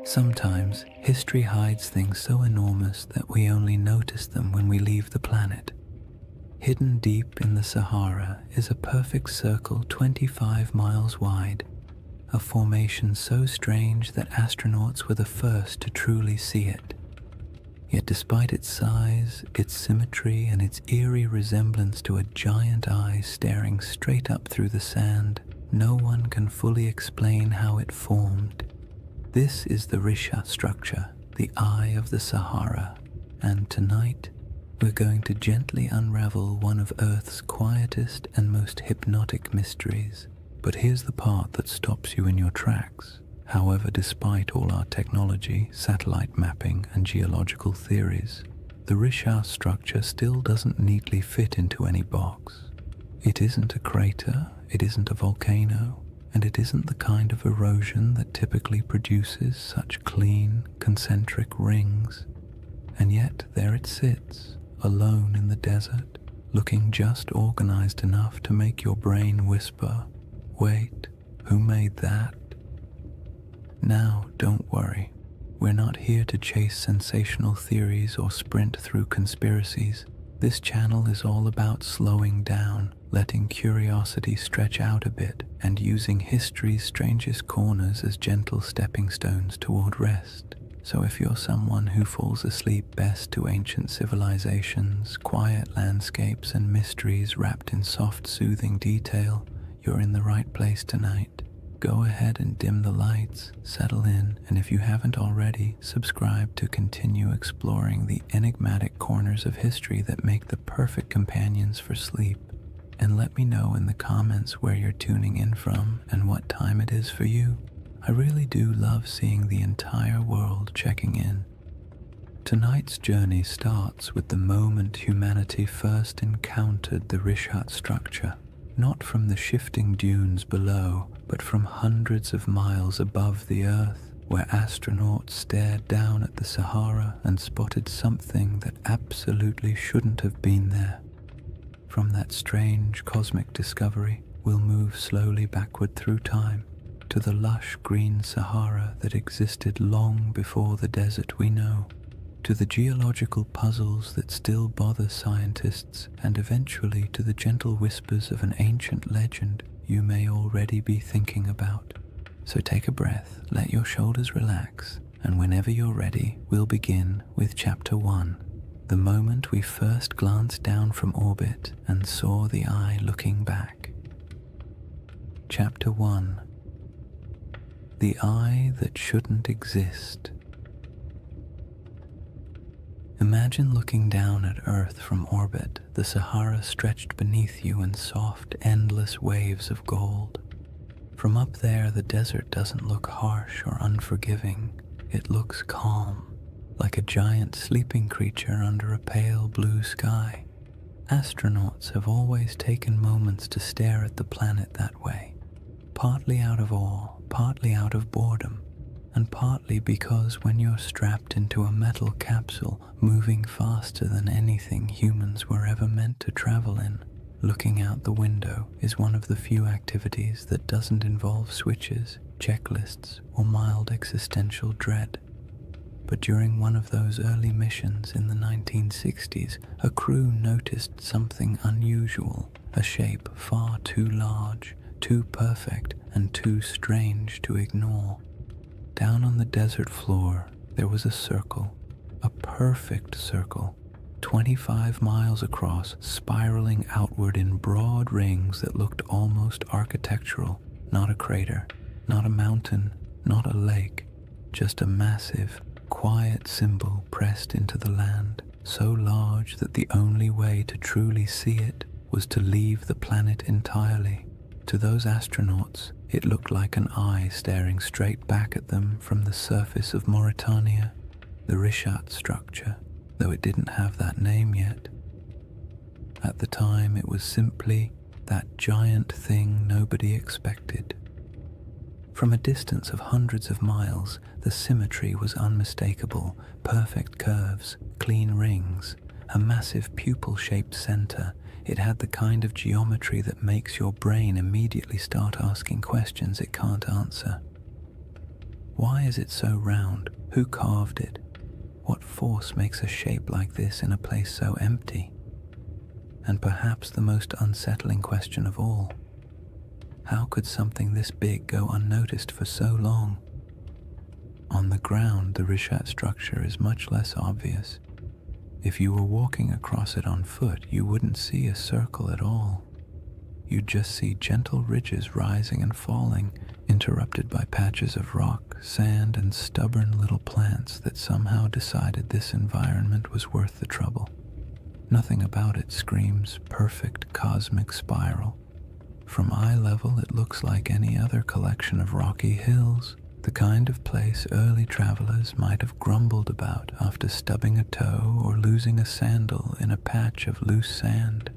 Sometimes history hides things so enormous that we only notice them when we leave the planet. Hidden deep in the Sahara is a perfect circle 25 miles wide, a formation so strange that astronauts were the first to truly see it. Yet despite its size, its symmetry, and its eerie resemblance to a giant eye staring straight up through the sand, no one can fully explain how it formed. This is the Risha structure, the Eye of the Sahara, and tonight we're going to gently unravel one of Earth's quietest and most hypnotic mysteries. But here's the part that stops you in your tracks. However, despite all our technology, satellite mapping, and geological theories, the Risha structure still doesn't neatly fit into any box. It isn't a crater, it isn't a volcano, and it isn't the kind of erosion that typically produces such clean, concentric rings. And yet there it sits, alone in the desert, looking just organized enough to make your brain whisper, "Wait, who made that?" Now, don't worry. We're not here to chase sensational theories or sprint through conspiracies. This channel is all about slowing down, letting curiosity stretch out a bit, and using history's strangest corners as gentle stepping stones toward rest. So if you're someone who falls asleep best to ancient civilizations, quiet landscapes, and mysteries wrapped in soft, soothing detail, you're in the right place tonight. Go ahead and dim the lights, settle in, and if you haven't already, subscribe to continue exploring the enigmatic corners of history that make the perfect companions for sleep. And let me know in the comments where you're tuning in from and what time it is for you. I really do love seeing the entire world checking in. Tonight's journey starts with the moment humanity first encountered the Rishat structure. Not from the shifting dunes below, but from hundreds of miles above the Earth, where astronauts stared down at the Sahara and spotted something that absolutely shouldn't have been there. From that strange cosmic discovery, we'll move slowly backward through time to the lush green Sahara that existed long before the desert we know, to the geological puzzles that still bother scientists, and eventually to the gentle whispers of an ancient legend you may already be thinking about. So take a breath, let your shoulders relax, and whenever you're ready, we'll begin with Chapter 1. The moment we first glanced down from orbit and saw the eye looking back. Chapter 1. The Eye That Shouldn't Exist. Imagine looking down at Earth from orbit, the Sahara stretched beneath you in soft, endless waves of gold. From up there, the desert doesn't look harsh or unforgiving. It looks calm, like a giant sleeping creature under a pale blue sky. Astronauts have always taken moments to stare at the planet that way, partly out of awe, partly out of boredom, and partly because when you're strapped into a metal capsule moving faster than anything humans were ever meant to travel in, looking out the window is one of the few activities that doesn't involve switches, checklists, or mild existential dread. But during one of those early missions in the 1960s, a crew noticed something unusual, a shape far too large, too perfect, and too strange to ignore. Down on the desert floor, there was a circle, a perfect circle, 25 miles across, spiraling outward in broad rings that looked almost architectural. Not a crater, not a mountain, not a lake, just a massive, quiet symbol pressed into the land, so large that the only way to truly see it was to leave the planet entirely. To those astronauts, it looked like an eye staring straight back at them from the surface of Mauritania, the Richat structure, though it didn't have that name yet. At the time, it was simply that giant thing nobody expected. From a distance of hundreds of miles, the symmetry was unmistakable, perfect curves, clean rings, a massive pupil-shaped center. It had the kind of geometry that makes your brain immediately start asking questions it can't answer. Why is it so round? Who carved it? What force makes a shape like this in a place so empty? And perhaps the most unsettling question of all, how could something this big go unnoticed for so long? On the ground, the Richat structure is much less obvious. If you were walking across it on foot, you wouldn't see a circle at all. You'd just see gentle ridges rising and falling, interrupted by patches of rock, sand, and stubborn little plants that somehow decided this environment was worth the trouble. Nothing about it screams perfect cosmic spiral. From eye level, it looks like any other collection of rocky hills, the kind of place early travelers might have grumbled about after stubbing a toe or losing a sandal in a patch of loose sand.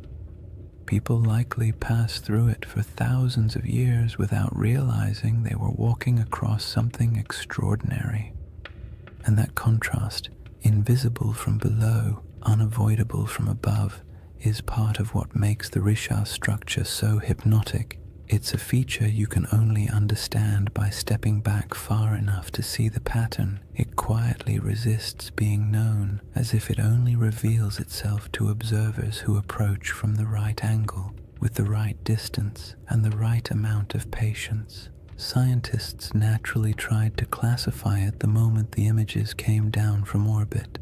People likely passed through it for thousands of years without realizing they were walking across something extraordinary. And that contrast, invisible from below, unavoidable from above, is part of what makes the Richat structure so hypnotic. It's a feature you can only understand by stepping back far enough to see the pattern. It quietly resists being known, as if it only reveals itself to observers who approach from the right angle, with the right distance, and the right amount of patience. Scientists naturally tried to classify it the moment the images came down from orbit.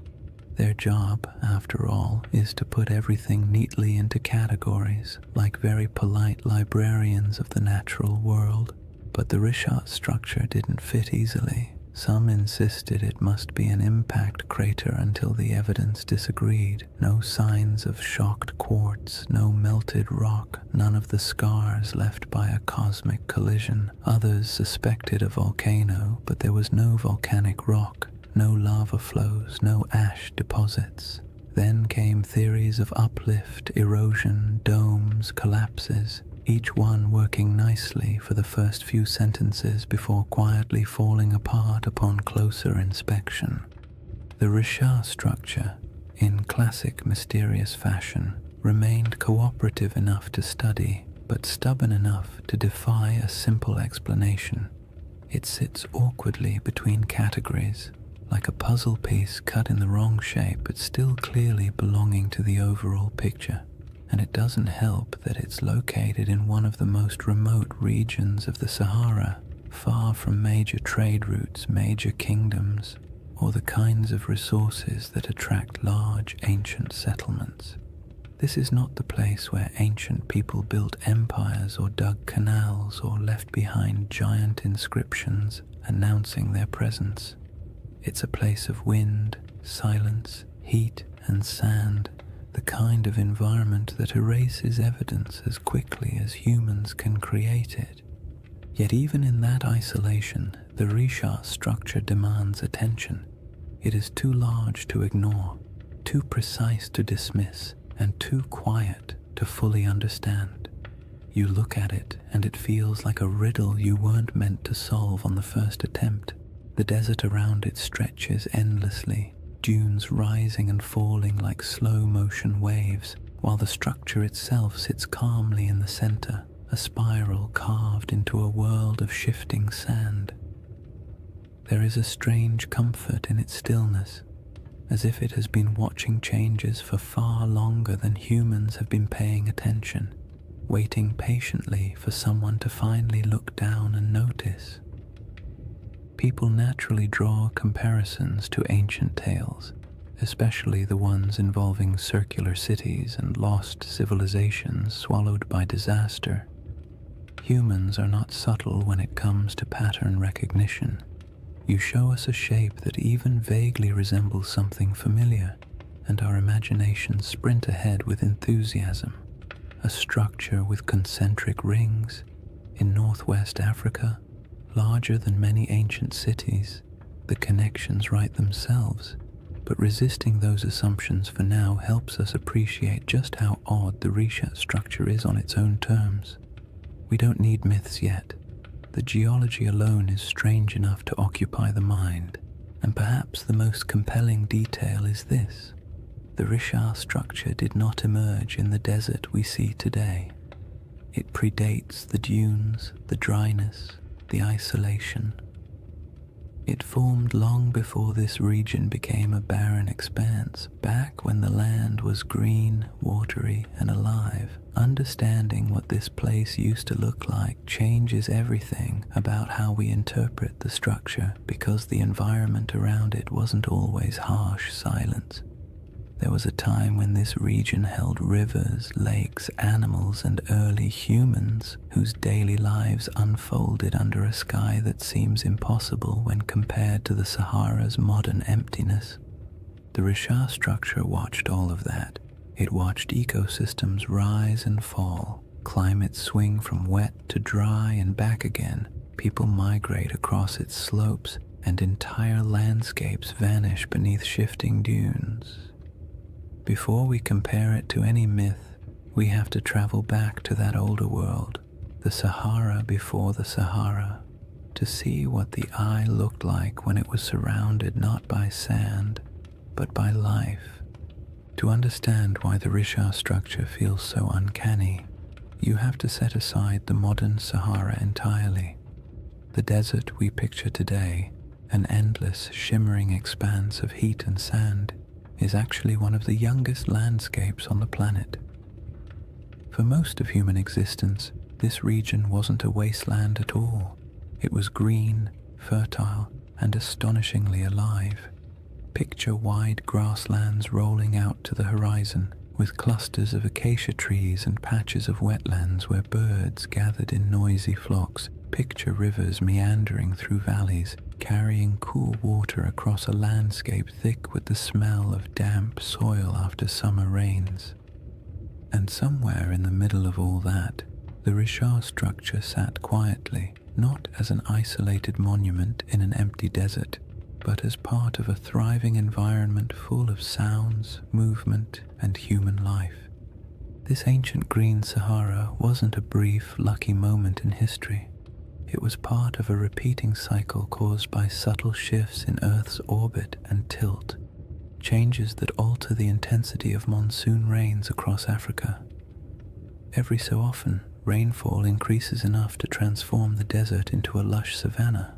Their job, after all, is to put everything neatly into categories, like very polite librarians of the natural world. But the Richat structure didn't fit easily. Some insisted it must be an impact crater until the evidence disagreed. No signs of shocked quartz, no melted rock, none of the scars left by a cosmic collision. Others suspected a volcano, but there was no volcanic rock. No lava flows, no ash deposits. Then came theories of uplift, erosion, domes, collapses, each one working nicely for the first few sentences before quietly falling apart upon closer inspection. The Richat structure, in classic mysterious fashion, remained cooperative enough to study, but stubborn enough to defy a simple explanation. It sits awkwardly between categories, like a puzzle piece cut in the wrong shape but still clearly belonging to the overall picture. And it doesn't help that it's located in one of the most remote regions of the Sahara, far from major trade routes, major kingdoms, or the kinds of resources that attract large ancient settlements. This is not the place where ancient people built empires or dug canals or left behind giant inscriptions announcing their presence. It's a place of wind, silence, heat, and sand, the kind of environment that erases evidence as quickly as humans can create it. Yet even in that isolation, The Risha structure demands attention. It is too large to ignore, too precise to dismiss, and too quiet to fully understand. You look at it and it feels like a riddle you weren't meant to solve on the first attempt. The desert around it stretches endlessly, dunes rising and falling like slow-motion waves, while the structure itself sits calmly in the center, a spiral carved into a world of shifting sand. There is a strange comfort in its stillness, as if it has been watching changes for far longer than humans have been paying attention, waiting patiently for someone to finally look down and notice. People naturally draw comparisons to ancient tales, especially the ones involving circular cities and lost civilizations swallowed by disaster. Humans are not subtle when it comes to pattern recognition. You show us a shape that even vaguely resembles something familiar, and our imaginations sprint ahead with enthusiasm. A structure with concentric rings in northwest Africa, larger than many ancient cities. The connections write themselves, but resisting those assumptions for now helps us appreciate just how odd the Risha structure is on its own terms. We don't need myths yet. The geology alone is strange enough to occupy the mind, and perhaps the most compelling detail is this. The Risha structure did not emerge in the desert we see today. It predates the dunes, the dryness, the isolation. It formed long before this region became a barren expanse, back when the land was green, watery, and alive. Understanding what this place used to look like changes everything about how we interpret the structure, because the environment around it wasn't always harsh silence. There was a time when this region held rivers, lakes, animals, and early humans whose daily lives unfolded under a sky that seems impossible when compared to the Sahara's modern emptiness. The Risha structure watched all of that. It watched ecosystems rise and fall, climates swing from wet to dry and back again, people migrate across its slopes, and entire landscapes vanish beneath shifting dunes. Before we compare it to any myth, we have to travel back to that older world, the Sahara before the Sahara, to see what the eye looked like when it was surrounded not by sand, but by life. To understand why the Risha structure feels so uncanny, you have to set aside the modern Sahara entirely. The desert we picture today, an endless, shimmering expanse of heat and sand, is actually one of the youngest landscapes on the planet. For most of human existence, this region wasn't a wasteland at all. It was green, fertile, and astonishingly alive. Picture wide grasslands rolling out to the horizon, with clusters of acacia trees and patches of wetlands where birds gathered in noisy flocks. Picture rivers meandering through valleys, carrying cool water across a landscape thick with the smell of damp soil after summer rains. And somewhere in the middle of all that, the Risha structure sat quietly, not as an isolated monument in an empty desert, but as part of a thriving environment full of sounds, movement, and human life. This ancient green Sahara wasn't a brief, lucky moment in history. It was part of a repeating cycle caused by subtle shifts in Earth's orbit and tilt, changes that alter the intensity of monsoon rains across Africa. Every so often, rainfall increases enough to transform the desert into a lush savanna.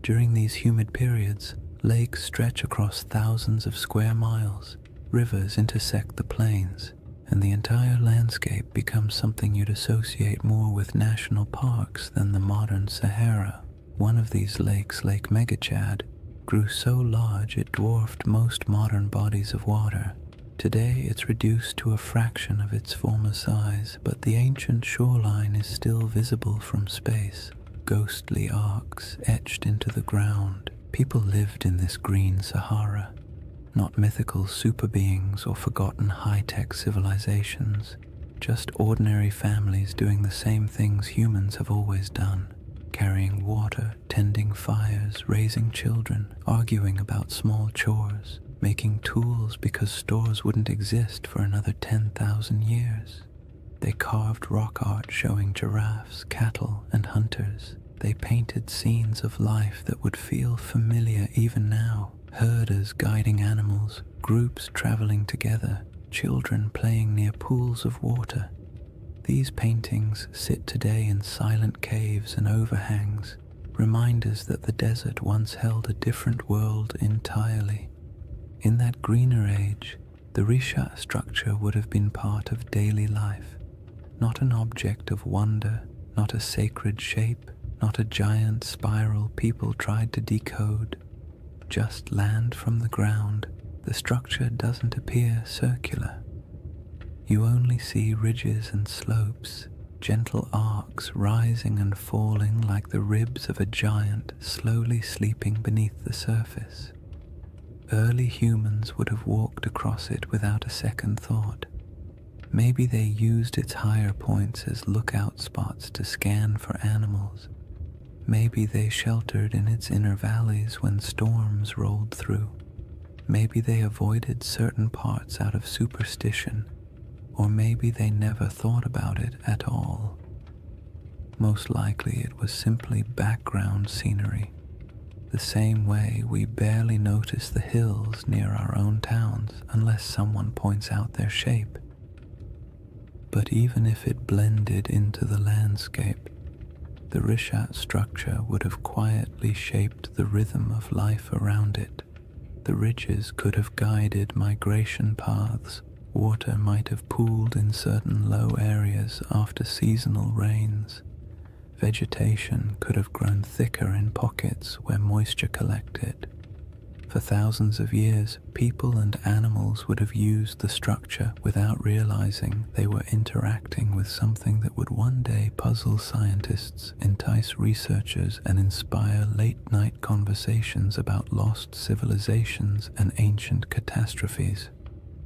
During these humid periods, lakes stretch across thousands of square miles, rivers intersect the plains, and the entire landscape becomes something you'd associate more with national parks than the modern Sahara. One of these lakes, Lake Megachad, grew so large it dwarfed most modern bodies of water. Today it's reduced to a fraction of its former size, but the ancient shoreline is still visible from space. Ghostly arcs etched into the ground. People lived in this green Sahara, not mythical super beings or forgotten high-tech civilizations, just ordinary families doing the same things humans have always done, carrying water, tending fires, raising children, arguing about small chores, making tools because stores wouldn't exist for another 10,000 years. They carved rock art showing giraffes, cattle, and hunters. They painted scenes of life that would feel familiar even now. Herders guiding animals, groups traveling together, children playing near pools of water. These paintings sit today in silent caves and overhangs, reminders that the desert once held a different world entirely. In that greener age, the Risha structure would have been part of daily life, not an object of wonder, not a sacred shape, not a giant spiral people tried to decode. Just land from the ground, the structure doesn't appear circular. You only see ridges and slopes, gentle arcs rising and falling like the ribs of a giant slowly sleeping beneath the surface. Early humans would have walked across it without a second thought. Maybe they used its higher points as lookout spots to scan for animals. Maybe they sheltered in its inner valleys when storms rolled through. Maybe they avoided certain parts out of superstition, or maybe they never thought about it at all. Most likely it was simply background scenery, the same way we barely notice the hills near our own towns unless someone points out their shape. But even if it blended into the landscape, the Rishat structure would have quietly shaped the rhythm of life around it. The ridges could have guided migration paths. Water might have pooled in certain low areas after seasonal rains. Vegetation could have grown thicker in pockets where moisture collected. For thousands of years, people and animals would have used the structure without realizing they were interacting with something that would one day puzzle scientists, entice researchers, and inspire late-night conversations about lost civilizations and ancient catastrophes.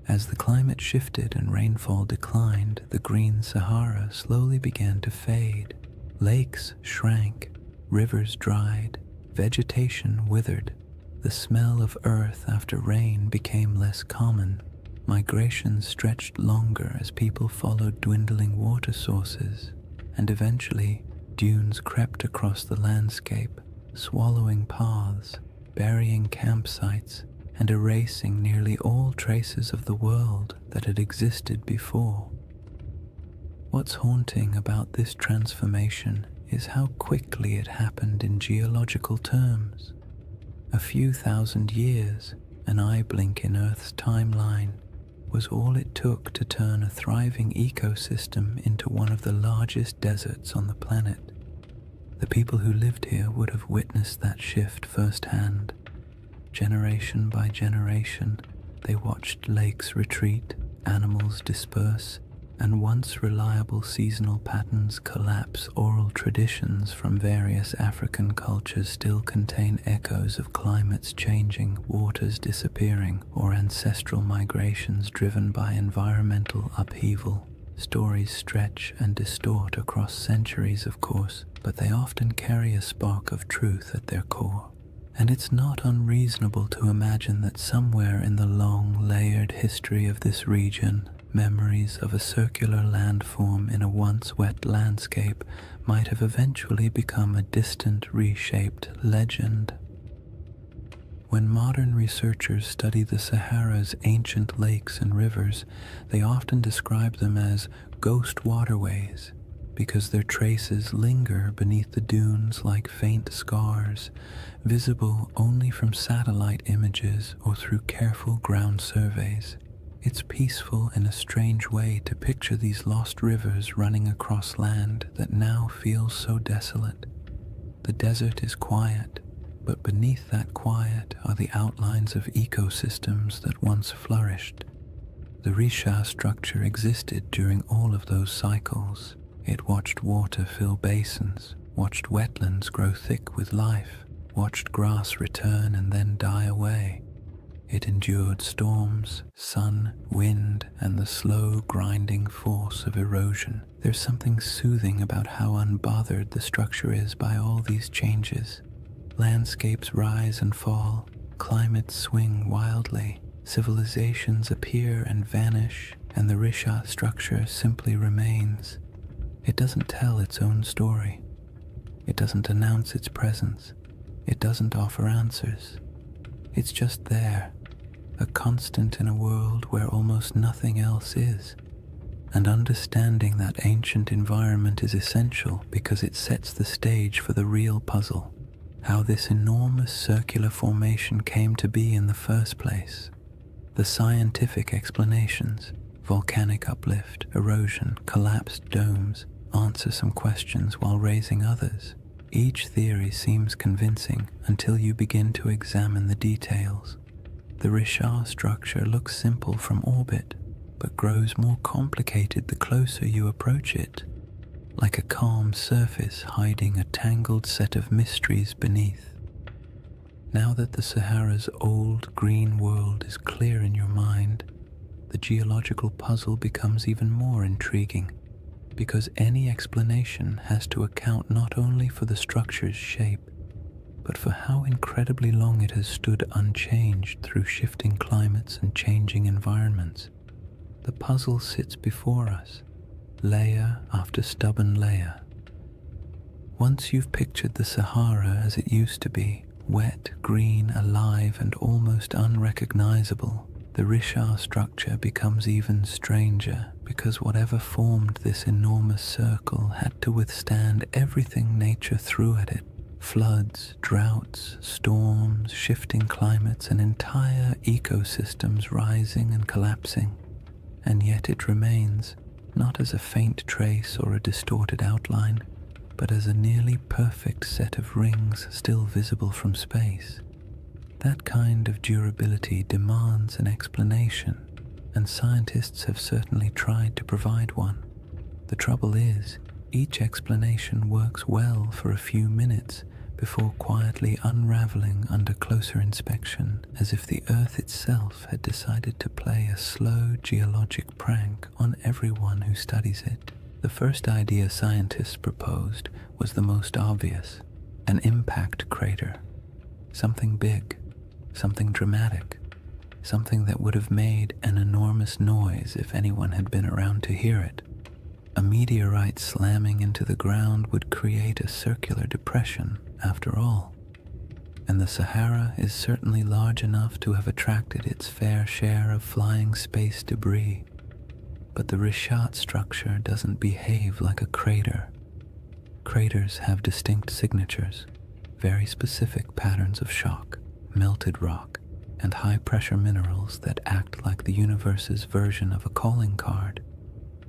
As the climate shifted and rainfall declined, the green Sahara slowly began to fade. Lakes shrank, rivers dried, vegetation withered. The smell of earth after rain became less common. Migration stretched longer as people followed dwindling water sources, and eventually dunes crept across the landscape, swallowing paths, burying campsites, and erasing nearly all traces of the world that had existed before. What's haunting about this transformation is how quickly it happened in geological terms. A few thousand years, an eye blink in Earth's timeline, was all it took to turn a thriving ecosystem into one of the largest deserts on the planet. The people who lived here would have witnessed that shift firsthand. Generation by generation, they watched lakes retreat, animals disperse, and once reliable seasonal patterns collapse. Oral traditions from various African cultures still contain echoes of climates changing, waters disappearing, or ancestral migrations driven by environmental upheaval. Stories stretch and distort across centuries, of course, but they often carry a spark of truth at their core. And it's not unreasonable to imagine that somewhere in the long, layered history of this region, memories of a circular landform in a once wet landscape might have eventually become a distant, reshaped legend. When modern researchers study the Sahara's ancient lakes and rivers, they often describe them as ghost waterways, because their traces linger beneath the dunes like faint scars, visible only from satellite images or through careful ground surveys. It's peaceful in a strange way to picture these lost rivers running across land that now feels so desolate. The desert is quiet, but beneath that quiet are the outlines of ecosystems that once flourished. The Risha structure existed during all of those cycles. It watched water fill basins, watched wetlands grow thick with life, watched grass return and then die away. It endured storms, sun, wind, and the slow grinding force of erosion. There's something soothing about how unbothered the structure is by all these changes. Landscapes rise and fall, climates swing wildly, civilizations appear and vanish, and the Risha structure simply remains. It doesn't tell its own story. It doesn't announce its presence. It doesn't offer answers. It's just there, a constant in a world where almost nothing else is. And understanding that ancient environment is essential because it sets the stage for the real puzzle, how this enormous circular formation came to be in the first place. The scientific explanations, volcanic uplift, erosion, collapsed domes, answer some questions while raising others. Each theory seems convincing until you begin to examine the details. The Risha structure looks simple from orbit, but grows more complicated the closer you approach it, like a calm surface hiding a tangled set of mysteries beneath. Now that the Sahara's old green world is clear in your mind, the geological puzzle becomes even more intriguing, because any explanation has to account not only for the structure's shape, but for how incredibly long it has stood unchanged through shifting climates and changing environments. The puzzle sits before us, layer after stubborn layer. Once you've pictured the Sahara as it used to be, wet, green, alive, and almost unrecognizable, the Risha structure becomes even stranger, because whatever formed this enormous circle had to withstand everything nature threw at it. Floods, droughts, storms, shifting climates, and entire ecosystems rising and collapsing. And yet it remains, not as a faint trace or a distorted outline, but as a nearly perfect set of rings still visible from space. That kind of durability demands an explanation, and scientists have certainly tried to provide one. The trouble is, each explanation works well for a few minutes before quietly unraveling under closer inspection, as if the Earth itself had decided to play a slow geologic prank on everyone who studies it. The first idea scientists proposed was the most obvious: an impact crater. Something big, something dramatic, something that would have made an enormous noise if anyone had been around to hear it. A meteorite slamming into the ground would create a circular depression, after all. And the Sahara is certainly large enough to have attracted its fair share of flying space debris. But the Rishat structure doesn't behave like a crater. Craters have distinct signatures, very specific patterns of shock, melted rock, and high-pressure minerals that act like the universe's version of a calling card.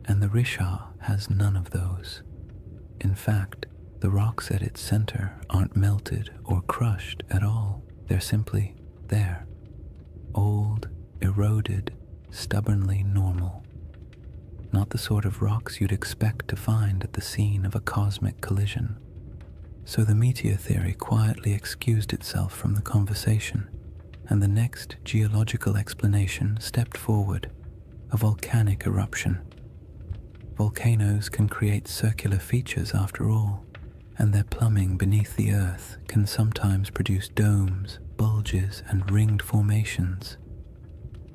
And the Risha has none of those. In fact, the rocks at its center aren't melted or crushed at all. They're simply there. Old, eroded, stubbornly normal. Not the sort of rocks you'd expect to find at the scene of a cosmic collision. So the meteor theory quietly excused itself from the conversation, and the next geological explanation stepped forward: a volcanic eruption. Volcanoes can create circular features after all, and their plumbing beneath the earth can sometimes produce domes, bulges, and ringed formations.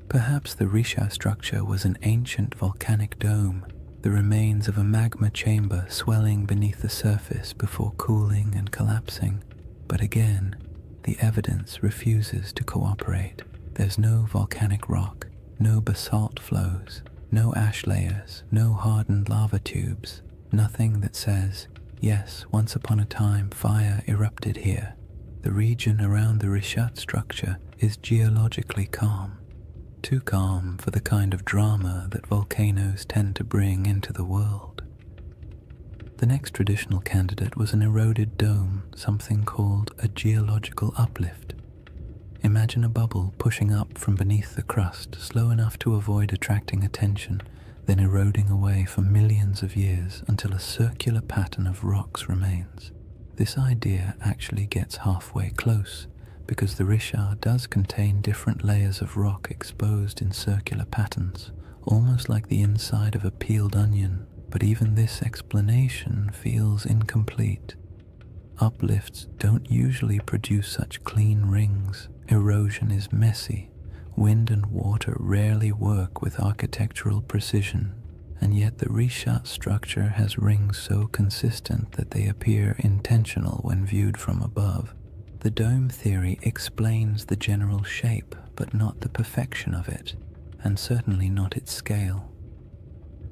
Perhaps the Risha structure was an ancient volcanic dome, the remains of a magma chamber swelling beneath the surface before cooling and collapsing. But again, the evidence refuses to cooperate. There's no volcanic rock, no basalt flows, no ash layers, no hardened lava tubes, nothing that says, yes, once upon a time fire erupted here. The region around the Rishat structure is geologically calm. Too calm for the kind of drama that volcanoes tend to bring into the world. The next traditional candidate was an eroded dome, something called a geological uplift. Imagine a bubble pushing up from beneath the crust, slow enough to avoid attracting attention, then eroding away for millions of years until a circular pattern of rocks remains. This idea actually gets halfway close, because the Risha does contain different layers of rock exposed in circular patterns, almost like the inside of a peeled onion, but even this explanation feels incomplete. Uplifts don't usually produce such clean rings. Erosion is messy. Wind and water rarely work with architectural precision, and yet the Risha structure has rings so consistent that they appear intentional when viewed from above. The dome theory explains the general shape, but not the perfection of it, and certainly not its scale.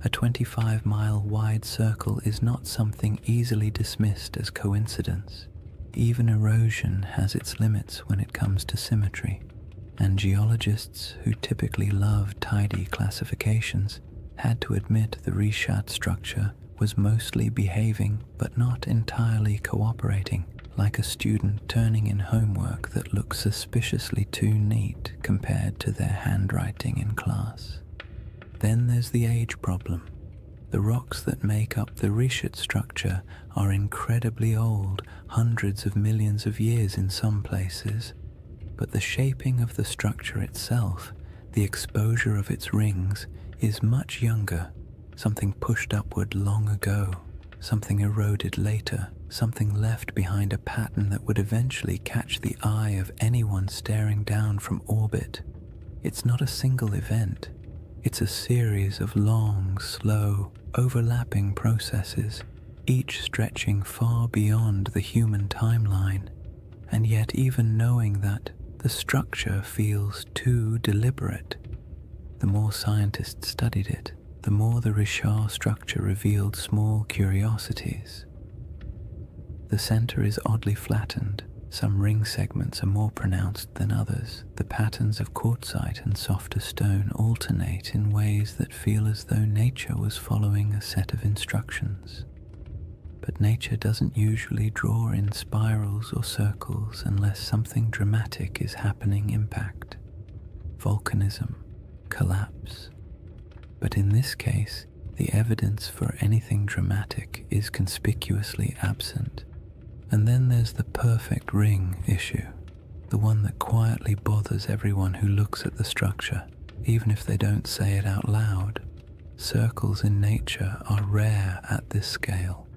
A 25-mile wide circle is not something easily dismissed as coincidence. Even erosion has its limits when it comes to symmetry, and geologists who typically love tidy classifications had to admit the Risha structure was mostly behaving but not entirely cooperating, like a student turning in homework that looks suspiciously too neat compared to their handwriting in class. Then there's the age problem. The rocks that make up the Risha structure are incredibly old, hundreds of millions of years in some places, but the shaping of the structure itself, the exposure of its rings, is much younger, something pushed upward long ago, something eroded later, something left behind a pattern that would eventually catch the eye of anyone staring down from orbit. It's not a single event. It's a series of long, slow, overlapping processes, each stretching far beyond the human timeline. And yet even knowing that, the structure feels too deliberate. The more scientists studied it, the more the Risha structure revealed small curiosities. The center is oddly flattened. Some ring segments are more pronounced than others. The patterns of quartzite and softer stone alternate in ways that feel as though nature was following a set of instructions. But nature doesn't usually draw in spirals or circles unless something dramatic is happening. Impact, volcanism, collapse. But in this case, the evidence for anything dramatic is conspicuously absent. And then there's the perfect ring issue, the one that quietly bothers everyone who looks at the structure, even if they don't say it out loud. Circles in nature are rare at this scale.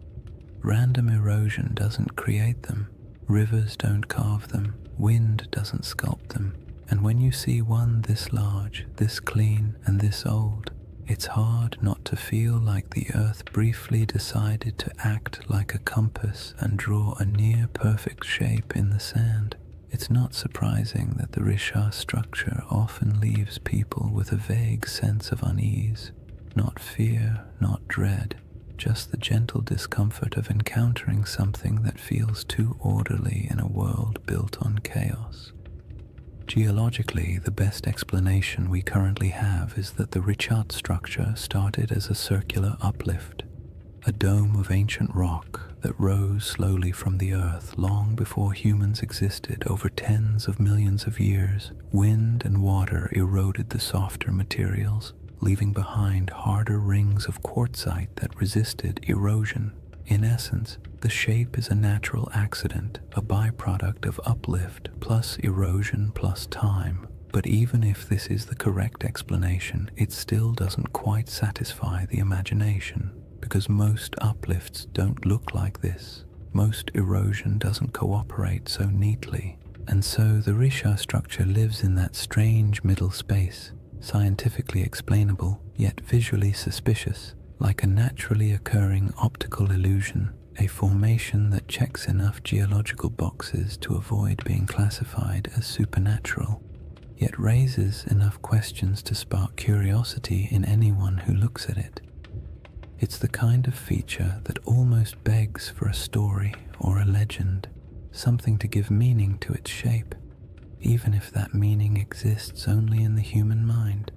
Random erosion doesn't create them, rivers don't carve them, wind doesn't sculpt them, and when you see one this large, this clean, and this old, it's hard not to feel like the earth briefly decided to act like a compass and draw a near-perfect shape in the sand. It's not surprising that the Risha structure often leaves people with a vague sense of unease, not fear, not dread, just the gentle discomfort of encountering something that feels too orderly in a world built on chaos. Geologically, the best explanation we currently have is that the Risha structure started as a circular uplift, a dome of ancient rock that rose slowly from the earth long before humans existed. Over tens of millions of years, wind and water eroded the softer materials, leaving behind harder rings of quartzite that resisted erosion. In essence, the shape is a natural accident, a byproduct of uplift plus erosion plus time. But even if this is the correct explanation, it still doesn't quite satisfy the imagination, because most uplifts don't look like this. Most erosion doesn't cooperate so neatly. And so the Risha structure lives in that strange middle space, scientifically explainable, yet visually suspicious, like a naturally occurring optical illusion, a formation that checks enough geological boxes to avoid being classified as supernatural, yet raises enough questions to spark curiosity in anyone who looks at it. It's the kind of feature that almost begs for a story or a legend, something to give meaning to its shape, even if that meaning exists only in the human mind.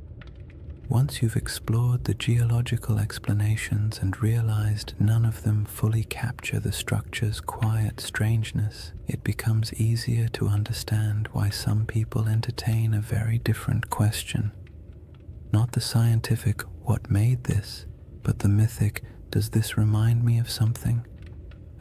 Once you've explored the geological explanations and realized none of them fully capture the structure's quiet strangeness, it becomes easier to understand why some people entertain a very different question. Not the scientific, what made this, but the mythic, does this remind me of something?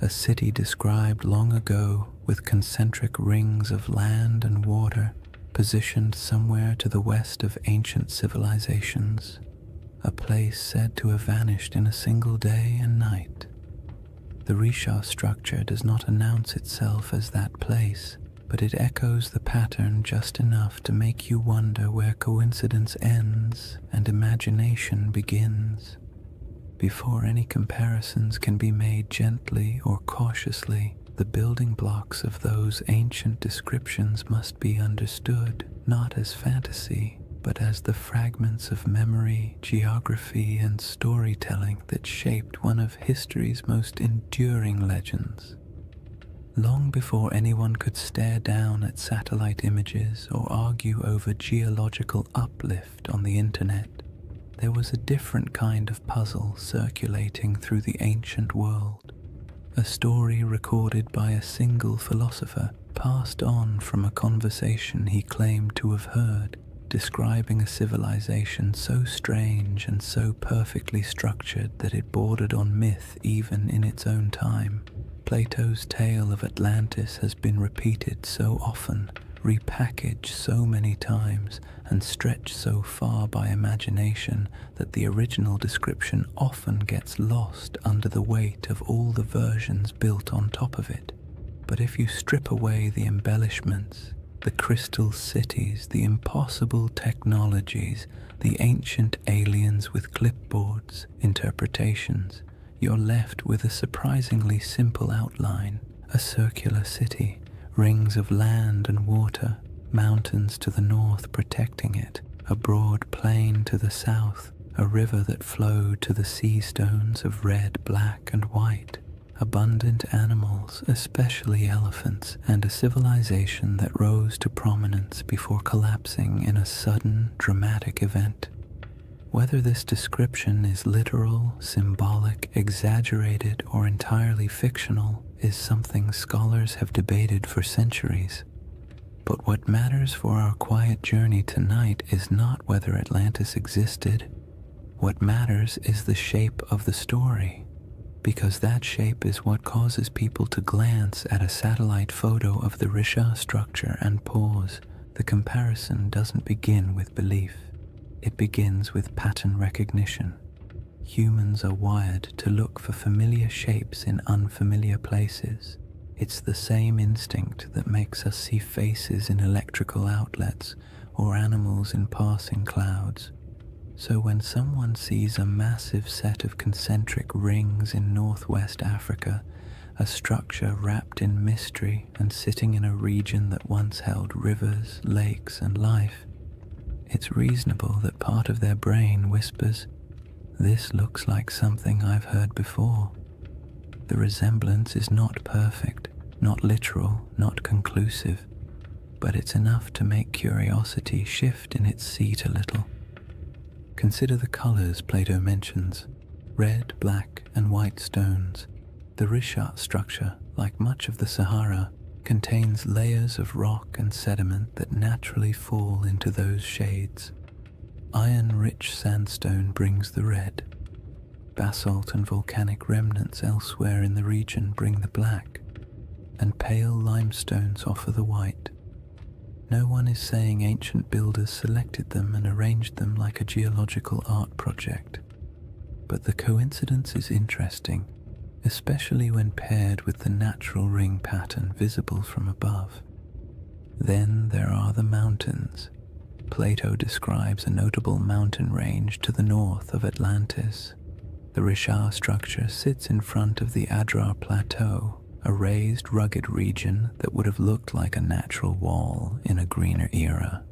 A city described long ago with concentric rings of land and water positioned somewhere to the west of ancient civilizations, a place said to have vanished in a single day and night. The Risha structure does not announce itself as that place, but it echoes the pattern just enough to make you wonder where coincidence ends and imagination begins. Before any comparisons can be made gently or cautiously, the building blocks of those ancient descriptions must be understood not as fantasy, but as the fragments of memory, geography, and storytelling that shaped one of history's most enduring legends. Long before anyone could stare down at satellite images or argue over geological uplift on the internet, there was a different kind of puzzle circulating through the ancient world. A story recorded by a single philosopher, passed on from a conversation he claimed to have heard, describing a civilization so strange and so perfectly structured that it bordered on myth even in its own time. Plato's tale of Atlantis has been repeated so often, repackaged so many times, and stretched so far by imagination that the original description often gets lost under the weight of all the versions built on top of it. But if you strip away the embellishments, the crystal cities, the impossible technologies, the ancient aliens with clipboards, interpretations, you're left with a surprisingly simple outline: a circular city, rings of land and water, mountains to the north protecting it, a broad plain to the south, a river that flowed to the sea stones of red, black, and white, abundant animals, especially elephants, and a civilization that rose to prominence before collapsing in a sudden, dramatic event. Whether this description is literal, symbolic, exaggerated, or entirely fictional is something scholars have debated for centuries. But what matters for our quiet journey tonight is not whether Atlantis existed. What matters is the shape of the story, because that shape is what causes people to glance at a satellite photo of the Risha structure and pause. The comparison doesn't begin with belief. It begins with pattern recognition. Humans are wired to look for familiar shapes in unfamiliar places. It's the same instinct that makes us see faces in electrical outlets or animals in passing clouds. So when someone sees a massive set of concentric rings in northwest Africa, a structure wrapped in mystery and sitting in a region that once held rivers, lakes, and life, it's reasonable that part of their brain whispers, "This looks like something I've heard before." The resemblance is not perfect, not literal, not conclusive, but it's enough to make curiosity shift in its seat a little. Consider the colors Plato mentions: red, black, and white stones. The Risha structure, like much of the Sahara, contains layers of rock and sediment that naturally fall into those shades. Iron-rich sandstone brings the red. Basalt and volcanic remnants elsewhere in the region bring the black, and pale limestones offer the white. No one is saying ancient builders selected them and arranged them like a geological art project, but the coincidence is interesting, especially when paired with the natural ring pattern visible from above. Then there are the mountains. Plato describes a notable mountain range to the north of Atlantis. The Risha structure sits in front of the Adrar Plateau, a raised, rugged region that would have looked like a natural wall in a greener era.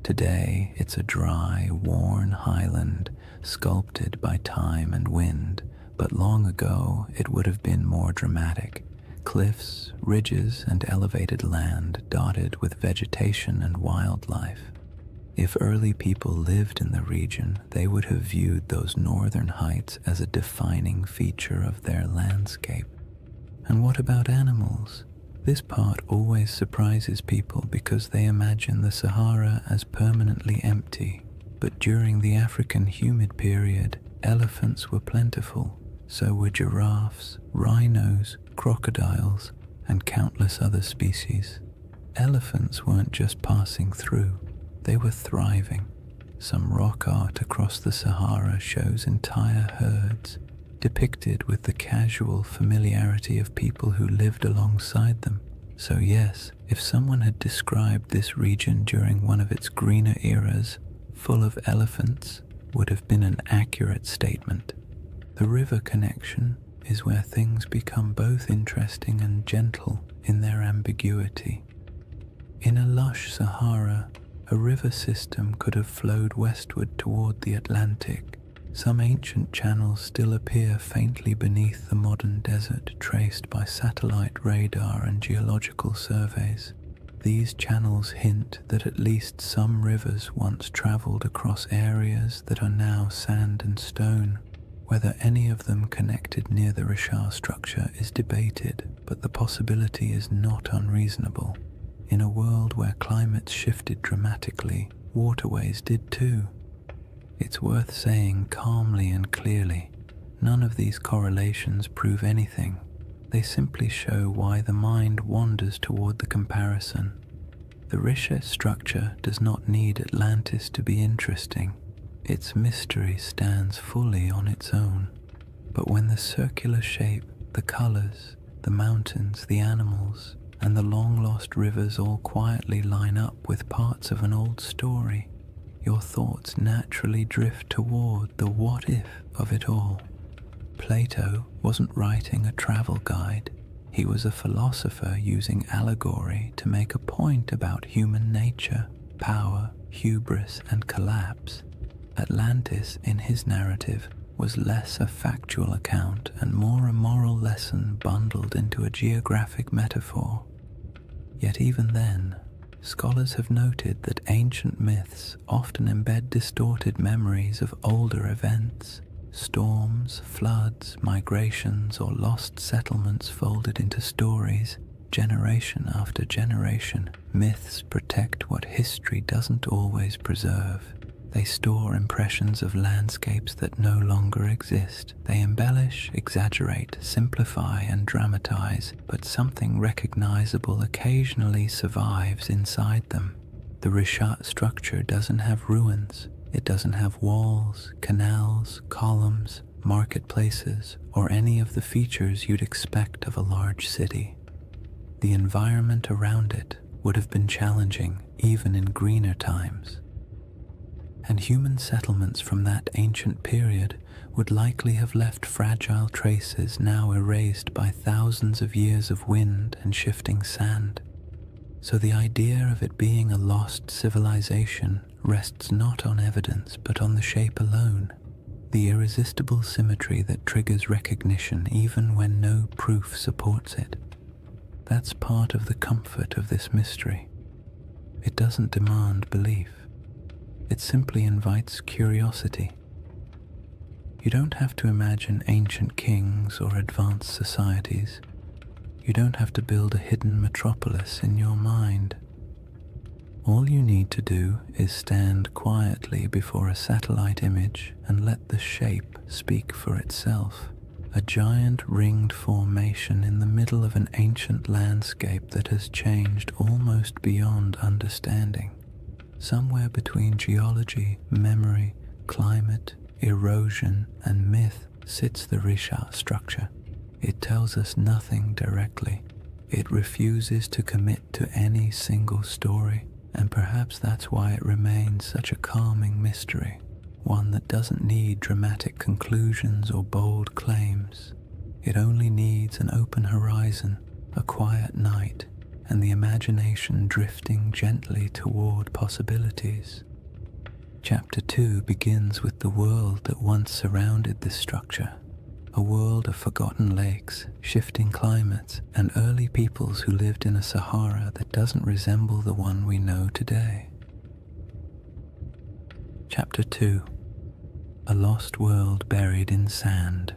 Today, it's a dry, worn highland, sculpted by time and wind, but long ago it would have been more dramatic. Cliffs, ridges, and elevated land dotted with vegetation and wildlife. If early people lived in the region, they would have viewed those northern heights as a defining feature of their landscape. And what about animals? This part always surprises people because they imagine the Sahara as permanently empty. But during the African humid period, elephants were plentiful. So were giraffes, rhinos, crocodiles, and countless other species. Elephants weren't just passing through, they were thriving. Some rock art across the Sahara shows entire herds, depicted with the casual familiarity of people who lived alongside them. So yes, if someone had described this region during one of its greener eras, full of elephants, would have been an accurate statement. The river connection is where things become both interesting and gentle in their ambiguity. In a lush Sahara, a river system could have flowed westward toward the Atlantic. Some ancient channels still appear faintly beneath the modern desert, traced by satellite radar and geological surveys. These channels hint that at least some rivers once traveled across areas that are now sand and stone. Whether any of them connected near the Richat structure is debated, but the possibility is not unreasonable. In a world where climates shifted dramatically, waterways did too. It's worth saying calmly and clearly, none of these correlations prove anything. They simply show why the mind wanders toward the comparison. The Richat structure does not need Atlantis to be interesting. Its mystery stands fully on its own. But when the circular shape, the colors, the mountains, the animals, and the long-lost rivers all quietly line up with parts of an old story, your thoughts naturally drift toward the what-if of it all. Plato wasn't writing a travel guide. He was a philosopher using allegory to make a point about human nature, power, hubris, and collapse. Atlantis, in his narrative, was less a factual account and more a moral lesson bundled into a geographic metaphor. Yet even then, scholars have noted that ancient myths often embed distorted memories of older events. Storms, floods, migrations, or lost settlements folded into stories, generation after generation. Myths protect what history doesn't always preserve. They store impressions of landscapes that no longer exist. They embellish, exaggerate, simplify, and dramatize, but something recognizable occasionally survives inside them. The Richat structure doesn't have ruins. It doesn't have walls, canals, columns, marketplaces, or any of the features you'd expect of a large city. The environment around it would have been challenging even in greener times. And human settlements from that ancient period would likely have left fragile traces now erased by thousands of years of wind and shifting sand. So the idea of it being a lost civilization rests not on evidence but on the shape alone, the irresistible symmetry that triggers recognition even when no proof supports it. That's part of the comfort of this mystery. It doesn't demand belief. It simply invites curiosity. You don't have to imagine ancient kings or advanced societies. You don't have to build a hidden metropolis in your mind. All you need to do is stand quietly before a satellite image and let the shape speak for itself. A giant ringed formation in the middle of an ancient landscape that has changed almost beyond understanding. Somewhere between geology, memory, climate, erosion, and myth sits the Richat structure. It tells us nothing directly. It refuses to commit to any single story, and perhaps that's why it remains such a calming mystery, one that doesn't need dramatic conclusions or bold claims. It only needs an open horizon, a quiet night, and the imagination drifting gently toward possibilities. Chapter 2 begins with the world that once surrounded this structure, a world of forgotten lakes, shifting climates, and early peoples who lived in a Sahara that doesn't resemble the one we know today. Chapter 2: A Lost World Buried in Sand.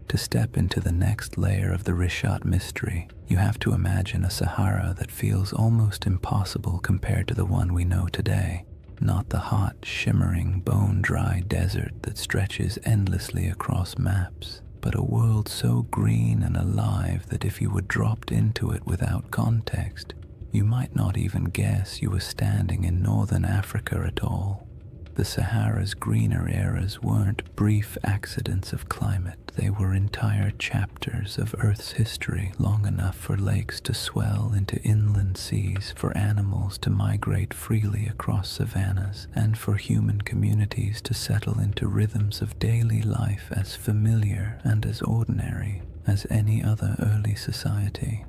To step into the next layer of the Richat mystery, you have to imagine a Sahara that feels almost impossible compared to the one we know today, not the hot, shimmering, bone-dry desert that stretches endlessly across maps. but a world so green and alive that if you were dropped into it without context, you might not even guess you were standing in northern Africa at all. The Sahara's greener eras weren't brief accidents of climate, they were entire chapters of Earth's history, long enough for lakes to swell into inland seas, for animals to migrate freely across savannas, and for human communities to settle into rhythms of daily life as familiar and as ordinary as any other early society.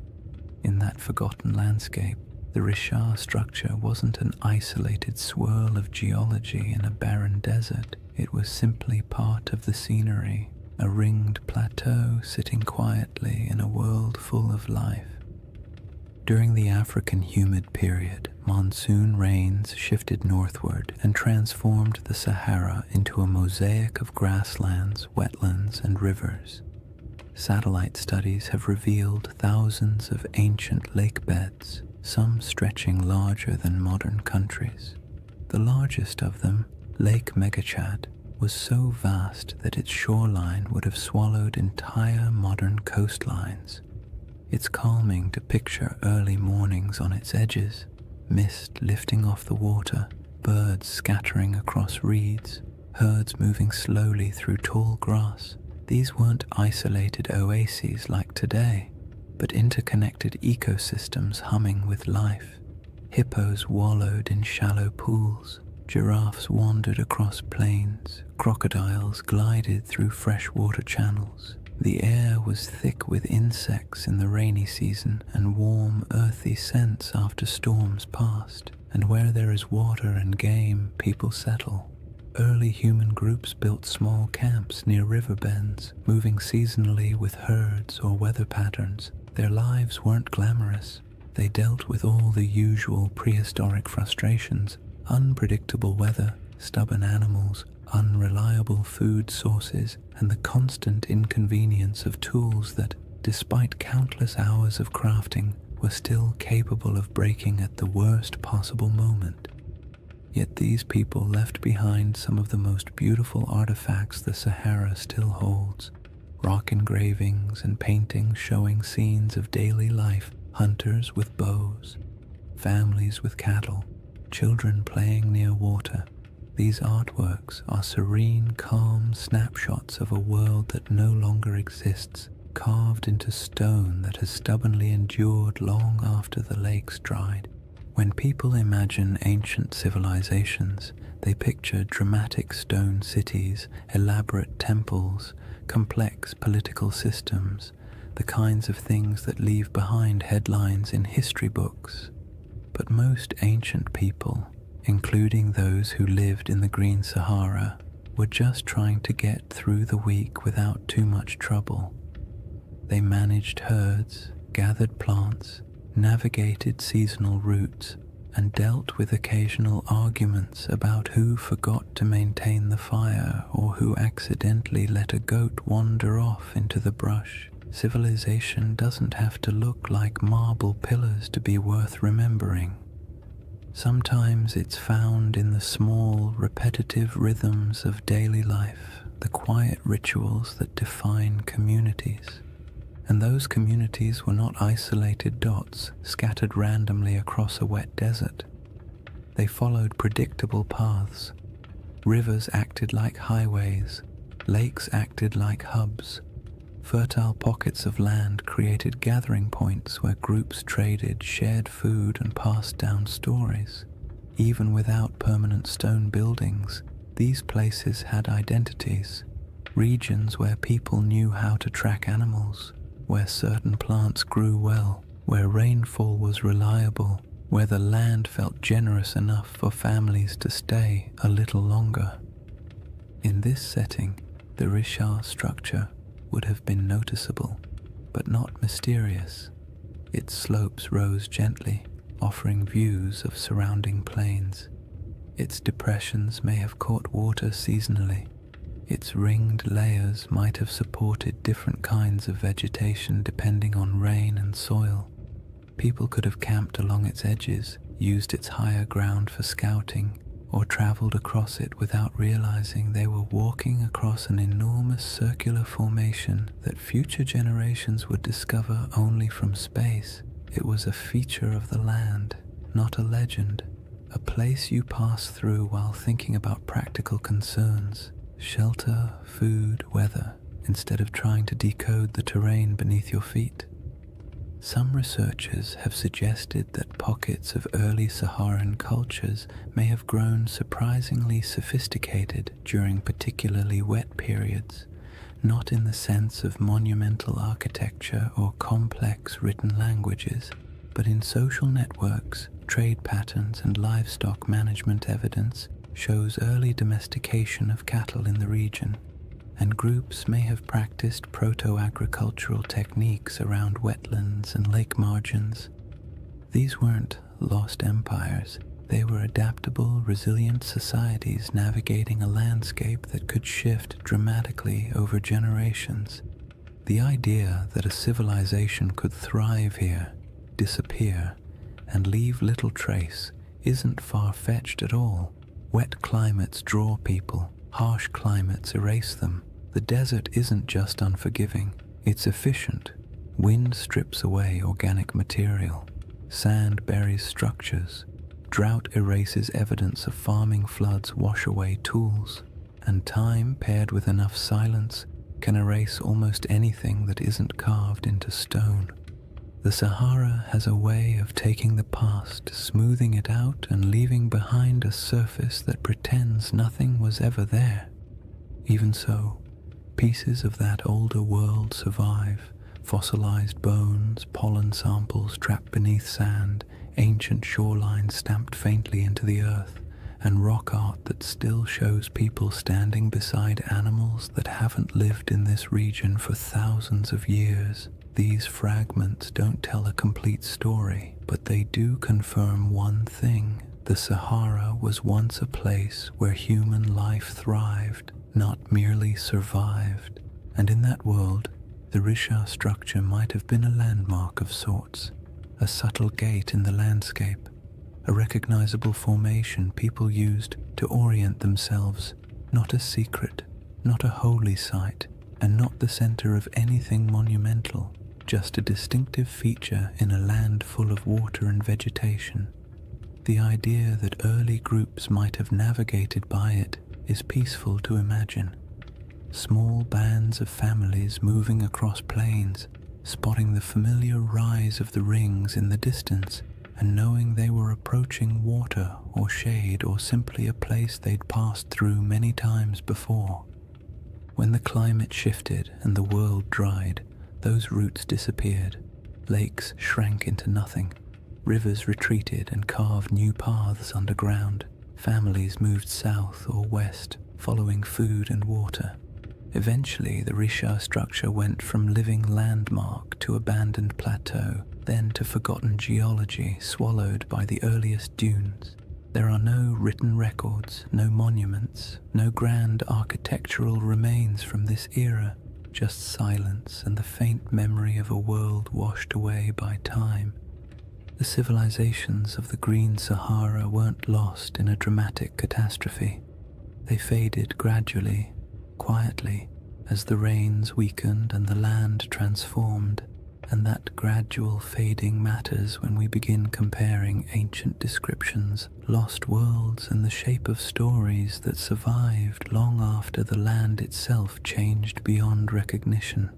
In that forgotten landscape, the Richard structure wasn't an isolated swirl of geology in a barren desert. It was simply part of the scenery, a ringed plateau sitting quietly in a world full of life. During the African humid period, monsoon rains shifted northward and transformed the Sahara into a mosaic of grasslands, wetlands, and rivers. Satellite studies have revealed thousands of ancient lake beds, some stretching larger than modern countries. The largest of them, Lake Megachad, was so vast that its shoreline would have swallowed entire modern coastlines. It's calming to picture early mornings on its edges, mist lifting off the water, birds scattering across reeds, herds moving slowly through tall grass. These weren't isolated oases like today, but interconnected ecosystems humming with life. Hippos wallowed in shallow pools, giraffes wandered across plains, crocodiles glided through freshwater channels. The air was thick with insects in the rainy season and warm, earthy scents after storms passed. And where there is water and game, people settle. Early human groups built small camps near river bends, moving seasonally with herds or weather patterns. Their lives weren't glamorous. They dealt with all the usual prehistoric frustrations: unpredictable weather, stubborn animals, unreliable food sources, and the constant inconvenience of tools that, despite countless hours of crafting, were still capable of breaking at the worst possible moment. Yet these people left behind some of the most beautiful artifacts the Sahara still holds: rock engravings and paintings showing scenes of daily life, hunters with bows, families with cattle, children playing near water. These artworks are serene, calm snapshots of a world that no longer exists, carved into stone that has stubbornly endured long after the lakes dried. When people imagine ancient civilizations, they picture dramatic stone cities, elaborate temples, complex political systems, the kinds of things that leave behind headlines in history books. But most ancient people, including those who lived in the Green Sahara, were just trying to get through the week without too much trouble. They managed herds, gathered plants, navigated seasonal routes, and dealt with occasional arguments about who forgot to maintain the fire or who accidentally let a goat wander off into the brush. Civilization doesn't have to look like marble pillars to be worth remembering. Sometimes it's found in the small, repetitive rhythms of daily life, the quiet rituals that define communities. And those communities were not isolated dots scattered randomly across a wet desert. They followed predictable paths. Rivers acted like highways, lakes acted like hubs. Fertile pockets of land created gathering points where groups traded, shared food, and passed down stories. Even without permanent stone buildings, these places had identities, regions where people knew how to track animals, where certain plants grew well, where rainfall was reliable, where the land felt generous enough for families to stay a little longer. In this setting, the Richard structure would have been noticeable, but not mysterious. Its slopes rose gently, offering views of surrounding plains. Its depressions may have caught water seasonally. Its ringed layers might have supported different kinds of vegetation depending on rain and soil. People could have camped along its edges, used its higher ground for scouting, or traveled across it without realizing they were walking across an enormous circular formation that future generations would discover only from space. It was a feature of the land, not a legend, a place you pass through while thinking about practical concerns, shelter, food, weather, instead of trying to decode the terrain beneath your feet. Some researchers have suggested that pockets of early Saharan cultures may have grown surprisingly sophisticated during particularly wet periods, not in the sense of monumental architecture or complex written languages, but in social networks, trade patterns, and livestock management. Evidence shows early domestication of cattle in the region, and groups may have practiced proto-agricultural techniques around wetlands and lake margins. These weren't lost empires. They were adaptable, resilient societies navigating a landscape that could shift dramatically over generations. The idea that a civilization could thrive here, disappear, and leave little trace isn't far-fetched at all. Wet climates draw people, harsh climates erase them. The desert isn't just unforgiving, it's efficient. Wind strips away organic material, sand buries structures, drought erases evidence of farming, floods wash away tools, and time paired with enough silence can erase almost anything that isn't carved into stone. The Sahara has a way of taking the past, smoothing it out, and leaving behind a surface that pretends nothing was ever there. Even so, pieces of that older world survive: fossilized bones, pollen samples trapped beneath sand, ancient shorelines stamped faintly into the earth, and rock art that still shows people standing beside animals that haven't lived in this region for thousands of years. These fragments don't tell a complete story, but they do confirm one thing: the Sahara was once a place where human life thrived, not merely survived. And in that world, the Risha structure might have been a landmark of sorts, a subtle gate in the landscape, a recognizable formation people used to orient themselves, not a secret, not a holy site, and not the center of anything monumental, just a distinctive feature in a land full of water and vegetation. The idea that early groups might have navigated by it is peaceful to imagine. Small bands of families moving across plains, spotting the familiar rise of the rings in the distance, and knowing they were approaching water or shade, or simply a place they'd passed through many times before. When the climate shifted and the world dried, those routes disappeared. Lakes shrank into nothing. Rivers retreated and carved new paths underground. Families moved south or west, following food and water. Eventually, the Risha structure went from living landmark to abandoned plateau, then to forgotten geology swallowed by the earliest dunes. There are no written records, no monuments, no grand architectural remains from this era, just silence and the faint memory of a world washed away by time. The civilizations of the Green Sahara weren't lost in a dramatic catastrophe. They faded gradually, quietly, as the rains weakened and the land transformed, and that gradual fading matters when we begin comparing ancient descriptions, lost worlds, and the shape of stories that survived long after the land itself changed beyond recognition.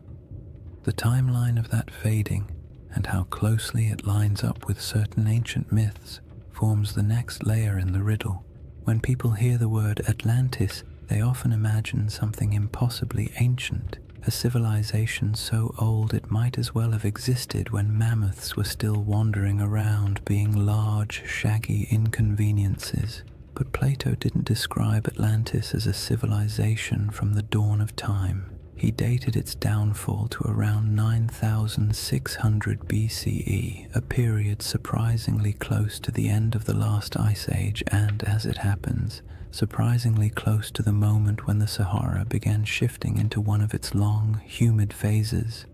The timeline of that fading, and how closely it lines up with certain ancient myths, forms the next layer in the riddle. When people hear the word Atlantis, they often imagine something impossibly ancient, a civilization so old it might as well have existed when mammoths were still wandering around, being large, shaggy inconveniences. But Plato didn't describe Atlantis as a civilization from the dawn of time. He dated its downfall to around 9,600 BCE, a period surprisingly close to the end of the last ice age and, as it happens, surprisingly close to the moment when the Sahara began shifting into one of its long, humid phases.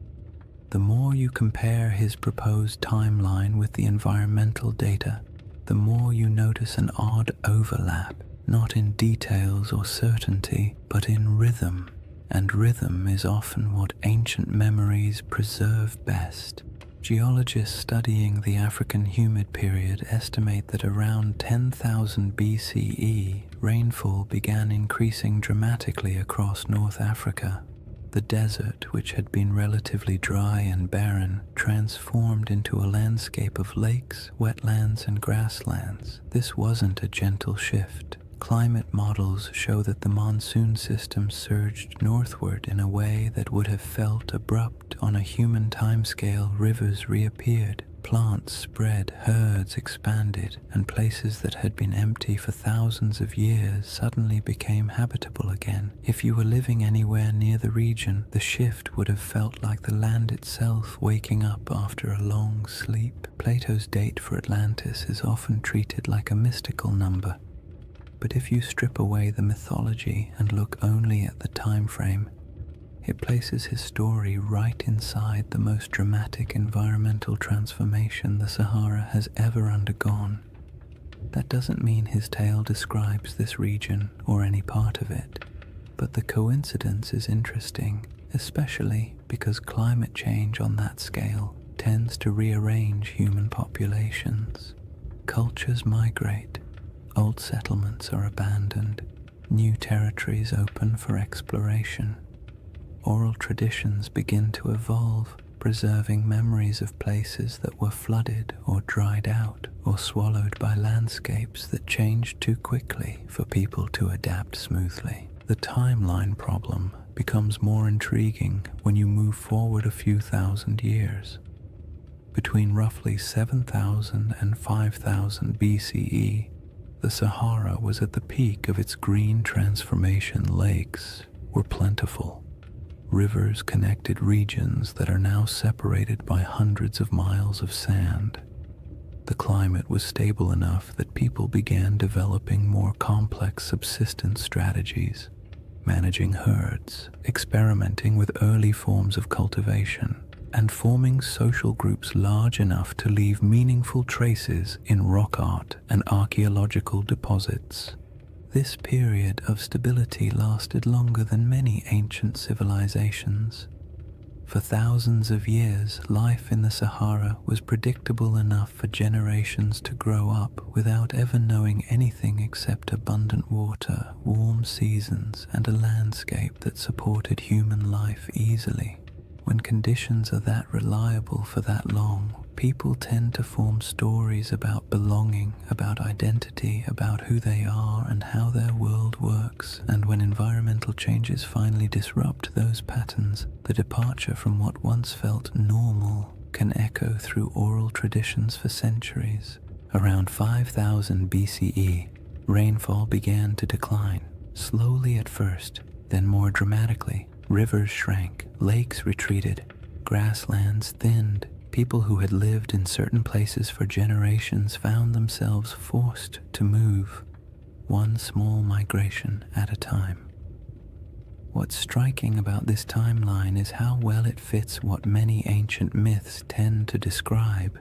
The more you compare his proposed timeline with the environmental data, the more you notice an odd overlap. not in details or certainty, but in rhythm. And rhythm is often what ancient memories preserve best. Geologists studying the African humid period estimate that around 10,000 BCE, rainfall began increasing dramatically across North Africa. The desert, which had been relatively dry and barren, transformed into a landscape of lakes, wetlands, and grasslands. This wasn't a gentle shift. Climate models show that the monsoon system surged northward in a way that would have felt abrupt on a human timescale. Rivers reappeared, plants spread, herds expanded, and places that had been empty for thousands of years suddenly became habitable again. If you were living anywhere near the region, the shift would have felt like the land itself waking up after a long sleep. Plato's date for Atlantis is often treated like a mystical number. But if you strip away the mythology and look only at the time frame, it places his story right inside the most dramatic environmental transformation the Sahara has ever undergone. That doesn't mean his tale describes this region or any part of it, but the coincidence is interesting, especially because climate change on that scale tends to rearrange human populations. Cultures migrate. Old settlements are abandoned, new territories open for exploration. Oral traditions begin to evolve, preserving memories of places that were flooded or dried out or swallowed by landscapes that changed too quickly for people to adapt smoothly. The timeline problem becomes more intriguing when you move forward a few thousand years. Between roughly 7,000 and 5,000 BCE, the Sahara was at the peak of its green transformation. Lakes were plentiful. Rivers connected regions that are now separated by hundreds of miles of sand. The climate was stable enough that people began developing more complex subsistence strategies, managing herds, experimenting with early forms of cultivation, and forming social groups large enough to leave meaningful traces in rock art and archaeological deposits. This period of stability lasted longer than many ancient civilizations. For thousands of years, life in the Sahara was predictable enough for generations to grow up without ever knowing anything except abundant water, warm seasons, and a landscape that supported human life easily. When conditions are that reliable for that long, people tend to form stories about belonging, about identity, about who they are and how their world works. And when environmental changes finally disrupt those patterns, the departure from what once felt normal can echo through oral traditions for centuries. Around 5000 BCE, rainfall began to decline, slowly at first, then more dramatically. Rivers shrank, lakes retreated, grasslands thinned. People who had lived in certain places for generations found themselves forced to move, one small migration at a time. What's striking about this timeline is how well it fits what many ancient myths tend to describe.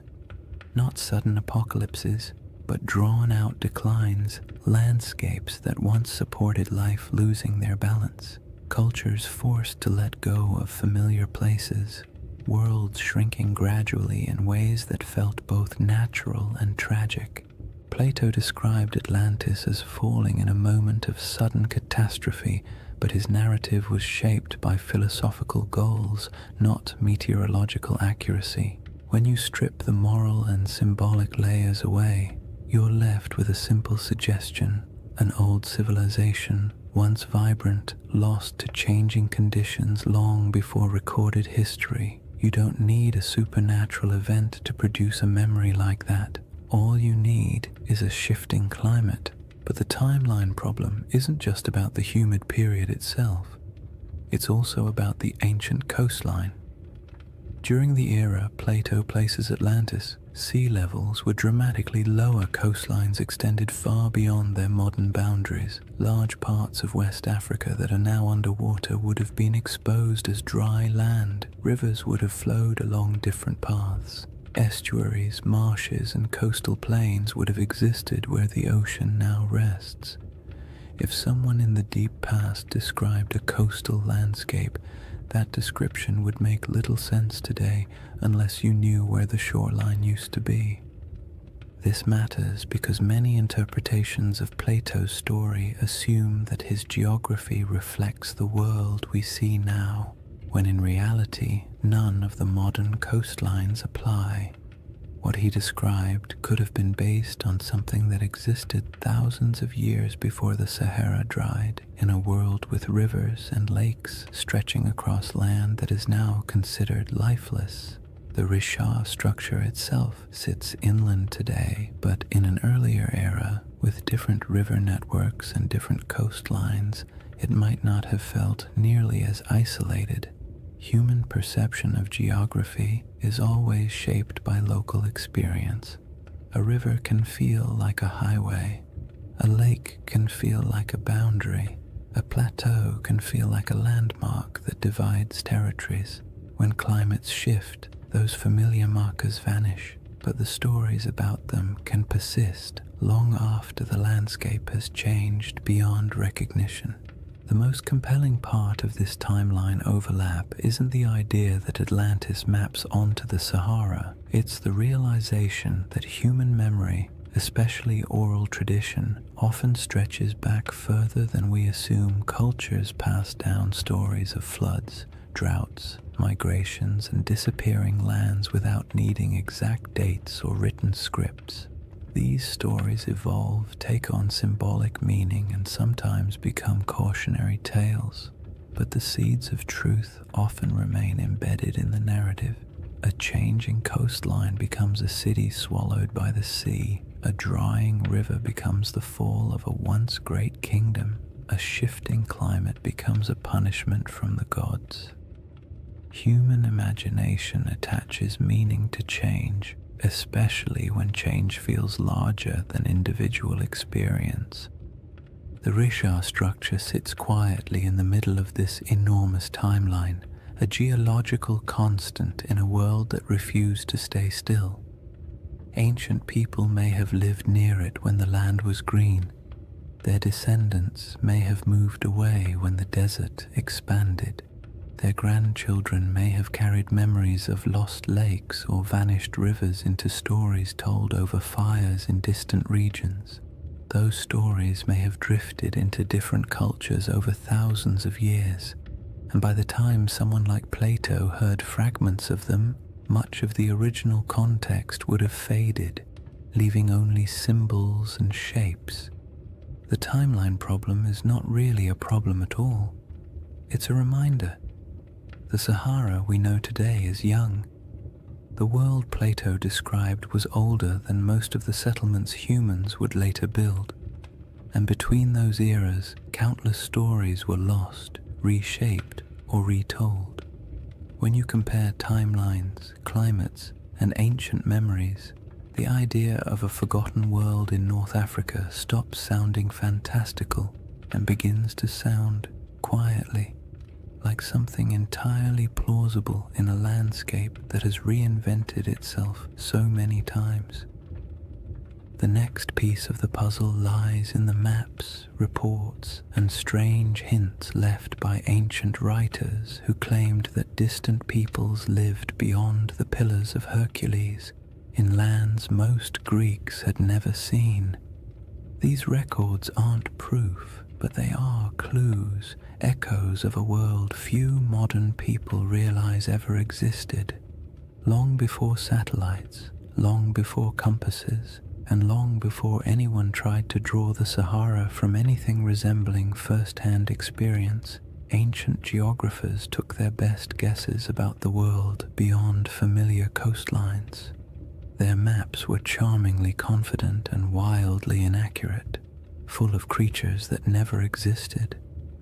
Not sudden apocalypses, but drawn-out declines, landscapes that once supported life losing their balance. Cultures forced to let go of familiar places, worlds shrinking gradually in ways that felt both natural and tragic. Plato described Atlantis as falling in a moment of sudden catastrophe, but his narrative was shaped by philosophical goals, not meteorological accuracy. When you strip the moral and symbolic layers away, you're left with a simple suggestion: an old civilization, once vibrant, lost to changing conditions long before recorded history. You don't need a supernatural event to produce a memory like that. All you need is a shifting climate. But the timeline problem isn't just about the humid period itself. It's also about the ancient coastline. During the era Plato places Atlantis, sea levels were dramatically lower. Coastlines extended far beyond their modern boundaries. Large parts of West Africa that are now underwater would have been exposed as dry land. Rivers would have flowed along different paths. Estuaries, marshes, and coastal plains would have existed where the ocean now rests. If someone in the deep past described a coastal landscape, that description would make little sense today unless you knew where the shoreline used to be. This matters because many interpretations of Plato's story assume that his geography reflects the world we see now, when in reality, none of the modern coastlines apply. What he described could have been based on something that existed thousands of years before the Sahara dried, in a world with rivers and lakes stretching across land that is now considered lifeless. The Risha structure itself sits inland today, but in an earlier era, with different river networks and different coastlines, it might not have felt nearly as isolated. Human perception of geography is always shaped by local experience. A river can feel like a highway. A lake can feel like a boundary. A plateau can feel like a landmark that divides territories. When climates shift, those familiar markers vanish, but the stories about them can persist long after the landscape has changed beyond recognition. The most compelling part of this timeline overlap isn't the idea that Atlantis maps onto the Sahara, it's the realization that human memory, especially oral tradition, often stretches back further than we assume. Cultures pass down stories of floods, droughts, migrations, and disappearing lands without needing exact dates or written scripts. These stories evolve, take on symbolic meaning, and sometimes become cautionary tales. But the seeds of truth often remain embedded in the narrative. A changing coastline becomes a city swallowed by the sea. A drying river becomes the fall of a once great kingdom. A shifting climate becomes a punishment from the gods. Human imagination attaches meaning to change, especially when change feels larger than individual experience. The Risha structure sits quietly in the middle of this enormous timeline, a geological constant in a world that refused to stay still. Ancient people may have lived near it when the land was green. Their descendants may have moved away when the desert expanded. Their grandchildren may have carried memories of lost lakes or vanished rivers into stories told over fires in distant regions. Those stories may have drifted into different cultures over thousands of years, and by the time someone like Plato heard fragments of them, much of the original context would have faded, leaving only symbols and shapes. The timeline problem is not really a problem at all. It's a reminder. The Sahara we know today is young. The world Plato described was older than most of the settlements humans would later build. And between those eras, countless stories were lost, reshaped, or retold. When you compare timelines, climates, and ancient memories, the idea of a forgotten world in North Africa stops sounding fantastical and begins to sound, quietly, like something entirely plausible in a landscape that has reinvented itself so many times. The next piece of the puzzle lies in the maps, reports, and strange hints left by ancient writers who claimed that distant peoples lived beyond the Pillars of Hercules, in lands most Greeks had never seen. These records aren't proof, but they are clues, echoes of a world few modern people realize ever existed. Long before satellites, long before compasses, and long before anyone tried to draw the Sahara from anything resembling first-hand experience, ancient geographers took their best guesses about the world beyond familiar coastlines. Their maps were charmingly confident and wildly inaccurate, full of creatures that never existed,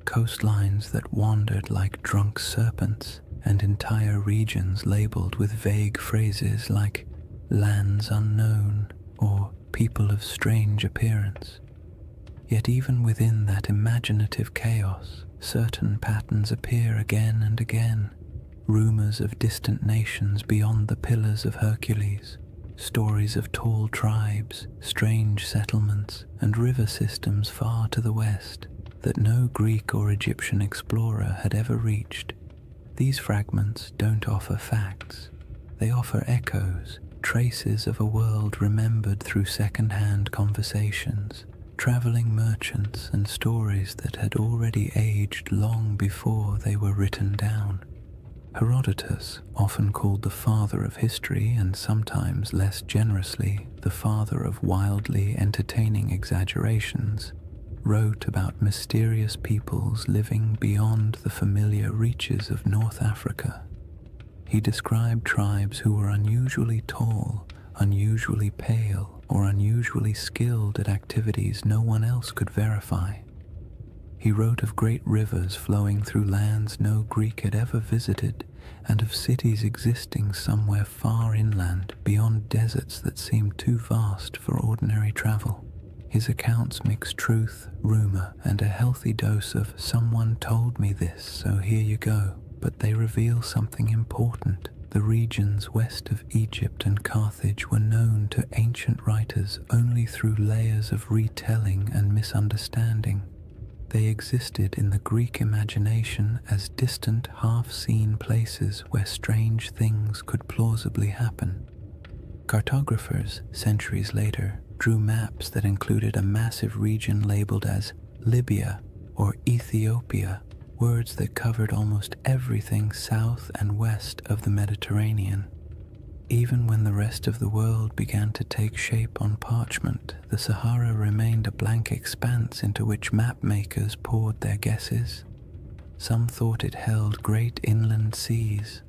coastlines that wandered like drunk serpents, and entire regions labeled with vague phrases like lands unknown or people of strange appearance. Yet even within that imaginative chaos, certain patterns appear again and again. Rumors of distant nations beyond the Pillars of Hercules, stories of tall tribes, strange settlements, and river systems far to the west that no Greek or Egyptian explorer had ever reached. These fragments don't offer facts. They offer echoes, traces of a world remembered through second-hand conversations, traveling merchants, and stories that had already aged long before they were written down. Herodotus, often called the father of history and sometimes less generously the father of wildly entertaining exaggerations, wrote about mysterious peoples living beyond the familiar reaches of North Africa. He described tribes who were unusually tall, unusually pale, or unusually skilled at activities no one else could verify. He wrote of great rivers flowing through lands no Greek had ever visited, and of cities existing somewhere far inland beyond deserts that seemed too vast for ordinary travel. His accounts mix truth, rumor, and a healthy dose of "someone told me this, so here you go," but they reveal something important. The regions west of Egypt and Carthage were known to ancient writers only through layers of retelling and misunderstanding. They existed in the Greek imagination as distant, half-seen places where strange things could plausibly happen. Cartographers, centuries later, drew maps that included a massive region labeled as Libya or Ethiopia, words that covered almost everything south and west of the Mediterranean. Even when the rest of the world began to take shape on parchment, the Sahara remained a blank expanse into which map makers poured their guesses. Some thought it held great inland seas.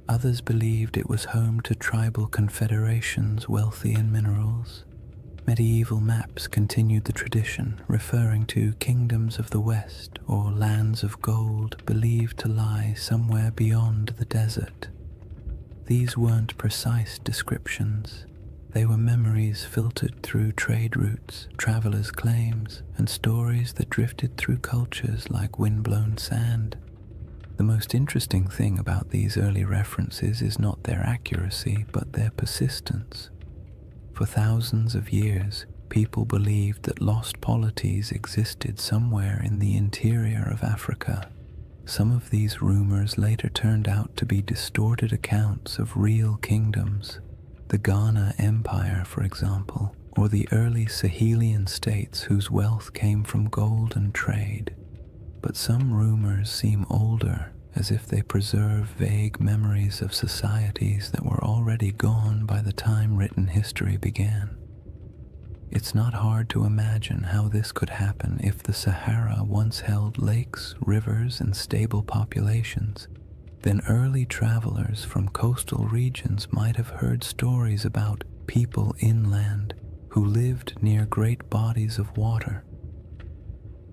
Others believed it was home to tribal confederations wealthy in minerals. Medieval maps continued the tradition, referring to kingdoms of the west or lands of gold believed to lie somewhere beyond the desert. These weren't precise descriptions. They were memories filtered through trade routes, travelers' claims, and stories that drifted through cultures like wind-blown sand. The most interesting thing about these early references is not their accuracy, but their persistence. For thousands of years, people believed that lost polities existed somewhere in the interior of Africa. Some of these rumors later turned out to be distorted accounts of real kingdoms. The Ghana Empire, for example, or the early Sahelian states whose wealth came from gold and trade. But some rumors seem older, as if they preserve vague memories of societies that were already gone by the time written history began. It's not hard to imagine how this could happen if the Sahara once held lakes, rivers, and stable populations. Then early travelers from coastal regions might have heard stories about people inland who lived near great bodies of water.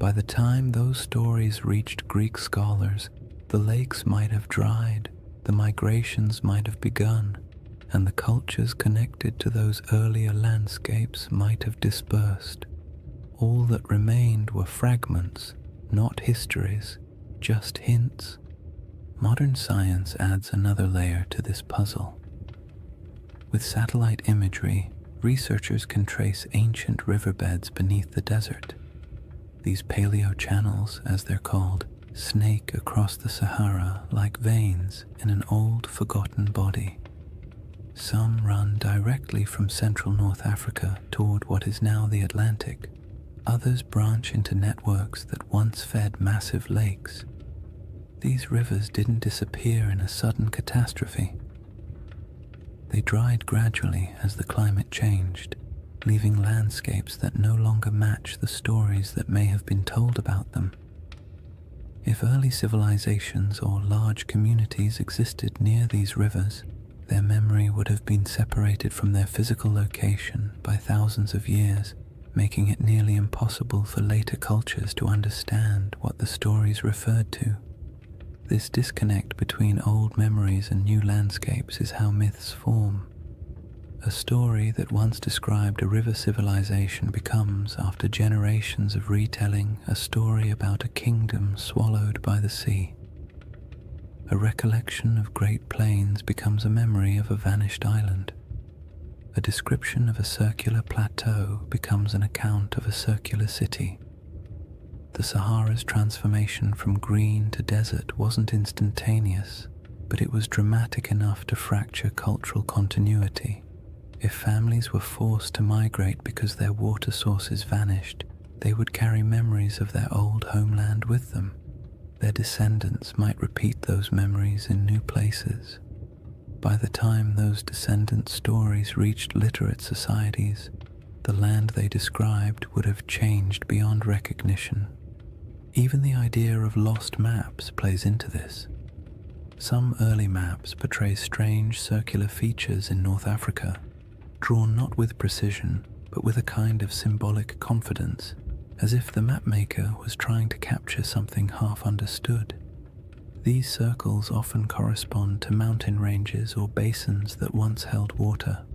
By the time those stories reached Greek scholars, the lakes might have dried, the migrations might have begun, and the cultures connected to those earlier landscapes might have dispersed. All that remained were fragments, not histories, just hints. Modern science adds another layer to this puzzle. With satellite imagery, researchers can trace ancient riverbeds beneath the desert. These paleo-channels, as they're called, snake across the Sahara like veins in an old, forgotten body. Some run directly from central North Africa toward what is now the Atlantic. Others branch into networks that once fed massive lakes. These rivers didn't disappear in a sudden catastrophe. They dried gradually as the climate changed, leaving landscapes that no longer match the stories that may have been told about them. If early civilizations or large communities existed near these rivers, their memory would have been separated from their physical location by thousands of years, making it nearly impossible for later cultures to understand what the stories referred to. This disconnect between old memories and new landscapes is how myths form. A story that once described a river civilization becomes, after generations of retelling, a story about a kingdom swallowed by the sea. A recollection of Great Plains becomes a memory of a vanished island. A description of a circular plateau becomes an account of a circular city. The Sahara's transformation from green to desert wasn't instantaneous, but it was dramatic enough to fracture cultural continuity. If families were forced to migrate because their water sources vanished, they would carry memories of their old homeland with them. Their descendants might repeat those memories in new places. By the time those descendant stories reached literate societies, the land they described would have changed beyond recognition. Even the idea of lost maps plays into this. Some early maps portray strange circular features in North Africa, drawn not with precision, but with a kind of symbolic confidence, as if the mapmaker was trying to capture something half understood. These circles often correspond to mountain ranges or basins that once held water.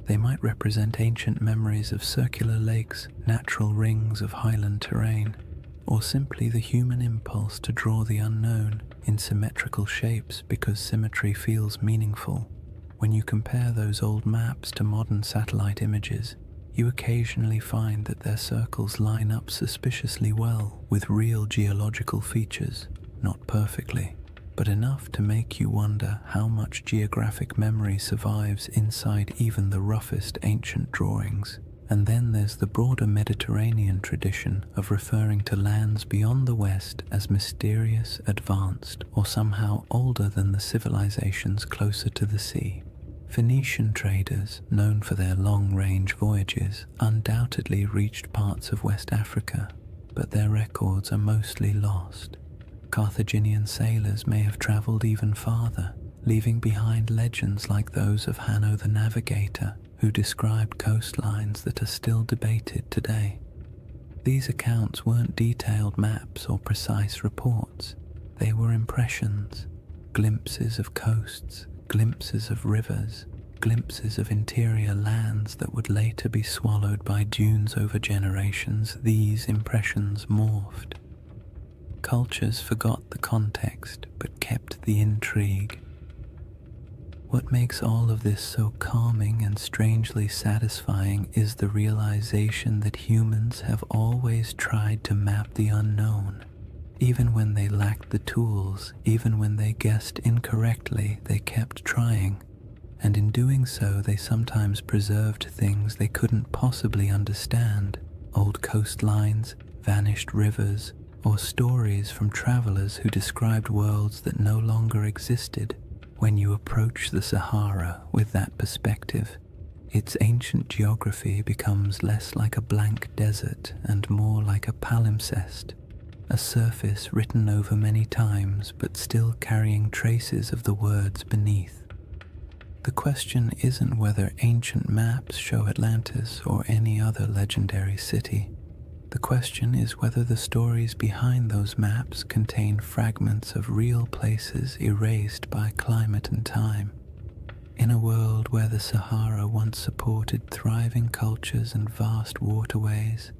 They might represent ancient memories of circular lakes, natural rings of highland terrain, or simply the human impulse to draw the unknown in symmetrical shapes because symmetry feels meaningful. When you compare those old maps to modern satellite images, you occasionally find that their circles line up suspiciously well with real geological features, not perfectly, but enough to make you wonder how much geographic memory survives inside even the roughest ancient drawings. And then there's the broader Mediterranean tradition of referring to lands beyond the West as mysterious, advanced, or somehow older than the civilizations closer to the sea. Phoenician traders, known for their long-range voyages, undoubtedly reached parts of West Africa, but their records are mostly lost. Carthaginian sailors may have traveled even farther, leaving behind legends like those of Hanno the Navigator, who described coastlines that are still debated today. These accounts weren't detailed maps or precise reports. They were impressions, glimpses of coasts, glimpses of rivers, glimpses of interior lands that would later be swallowed by dunes over generations. These impressions morphed. Cultures forgot the context but kept the intrigue. What makes all of this so calming and strangely satisfying is the realization that humans have always tried to map the unknown. Even when they lacked the tools, even when they guessed incorrectly, they kept trying. And in doing so, they sometimes preserved things they couldn't possibly understand. Old coastlines, vanished rivers, or stories from travelers who described worlds that no longer existed. When you approach the Sahara with that perspective, its ancient geography becomes less like a blank desert and more like a palimpsest, a surface written over many times but still carrying traces of the words beneath. The question isn't whether ancient maps show Atlantis or any other legendary city. The question is whether the stories behind those maps contain fragments of real places erased by climate and time. In a world where the Sahara once supported thriving cultures and vast waterways,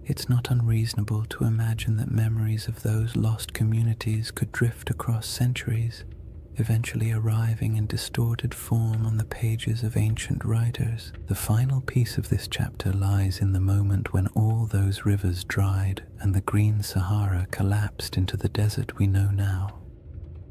it's not unreasonable to imagine that memories of those lost communities could drift across centuries, eventually arriving in distorted form on the pages of ancient writers. The final piece of this chapter lies in the moment when all those rivers dried and the green Sahara collapsed into the desert we know now.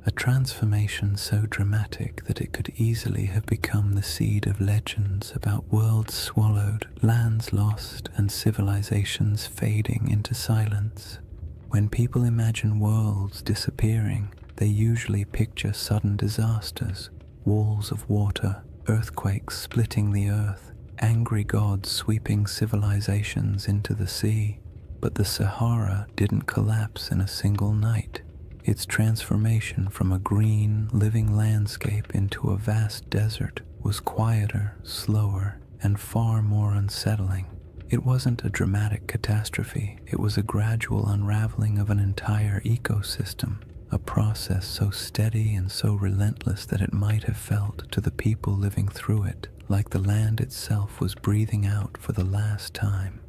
A transformation so dramatic that it could easily have become the seed of legends about worlds swallowed, lands lost, and civilizations fading into silence. When people imagine worlds disappearing, they usually picture sudden disasters, walls of water, earthquakes splitting the earth, angry gods sweeping civilizations into the sea. But the Sahara didn't collapse in a single night. Its transformation from a green, living landscape into a vast desert was quieter, slower, and far more unsettling. It wasn't a dramatic catastrophe, it was a gradual unraveling of an entire ecosystem. A process so steady and so relentless that it might have felt to the people living through it like the land itself was breathing out for the last time.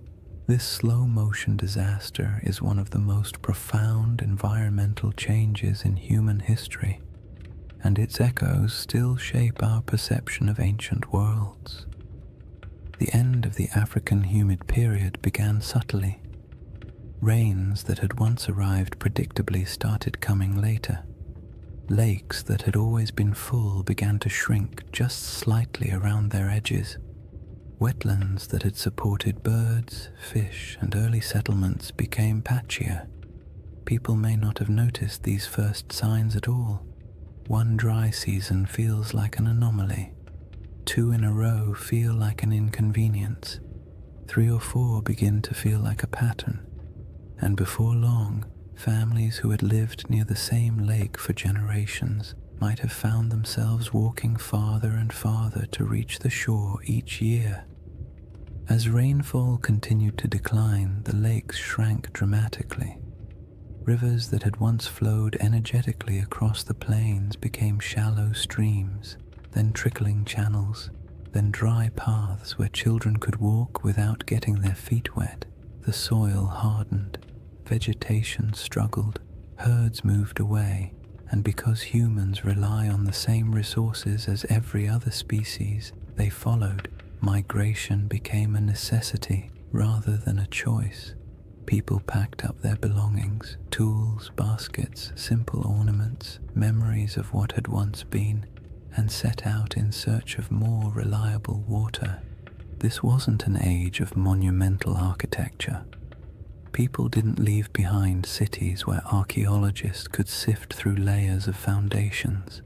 This slow-motion disaster is one of the most profound environmental changes in human history, and its echoes still shape our perception of ancient worlds. The end of the African humid period began subtly. Rains that had once arrived predictably started coming later. Lakes that had always been full began to shrink just slightly around their edges. Wetlands that had supported birds, fish, and early settlements became patchier. People may not have noticed these first signs at all. One dry season feels like an anomaly. 2 in a row feel like an inconvenience. 3 or 4 begin to feel like a pattern. And before long, families who had lived near the same lake for generations might have found themselves walking farther and farther to reach the shore each year. As rainfall continued to decline, the lakes shrank dramatically. Rivers that had once flowed energetically across the plains became shallow streams, then trickling channels, then dry paths where children could walk without getting their feet wet. The soil hardened, vegetation struggled, herds moved away, and because humans rely on the same resources as every other species, they followed. Migration became a necessity rather than a choice. People packed up their belongings, tools, baskets, simple ornaments, memories of what had once been, and set out in search of more reliable water. This wasn't an age of monumental architecture. People didn't leave behind cities where archaeologists could sift through layers of foundations.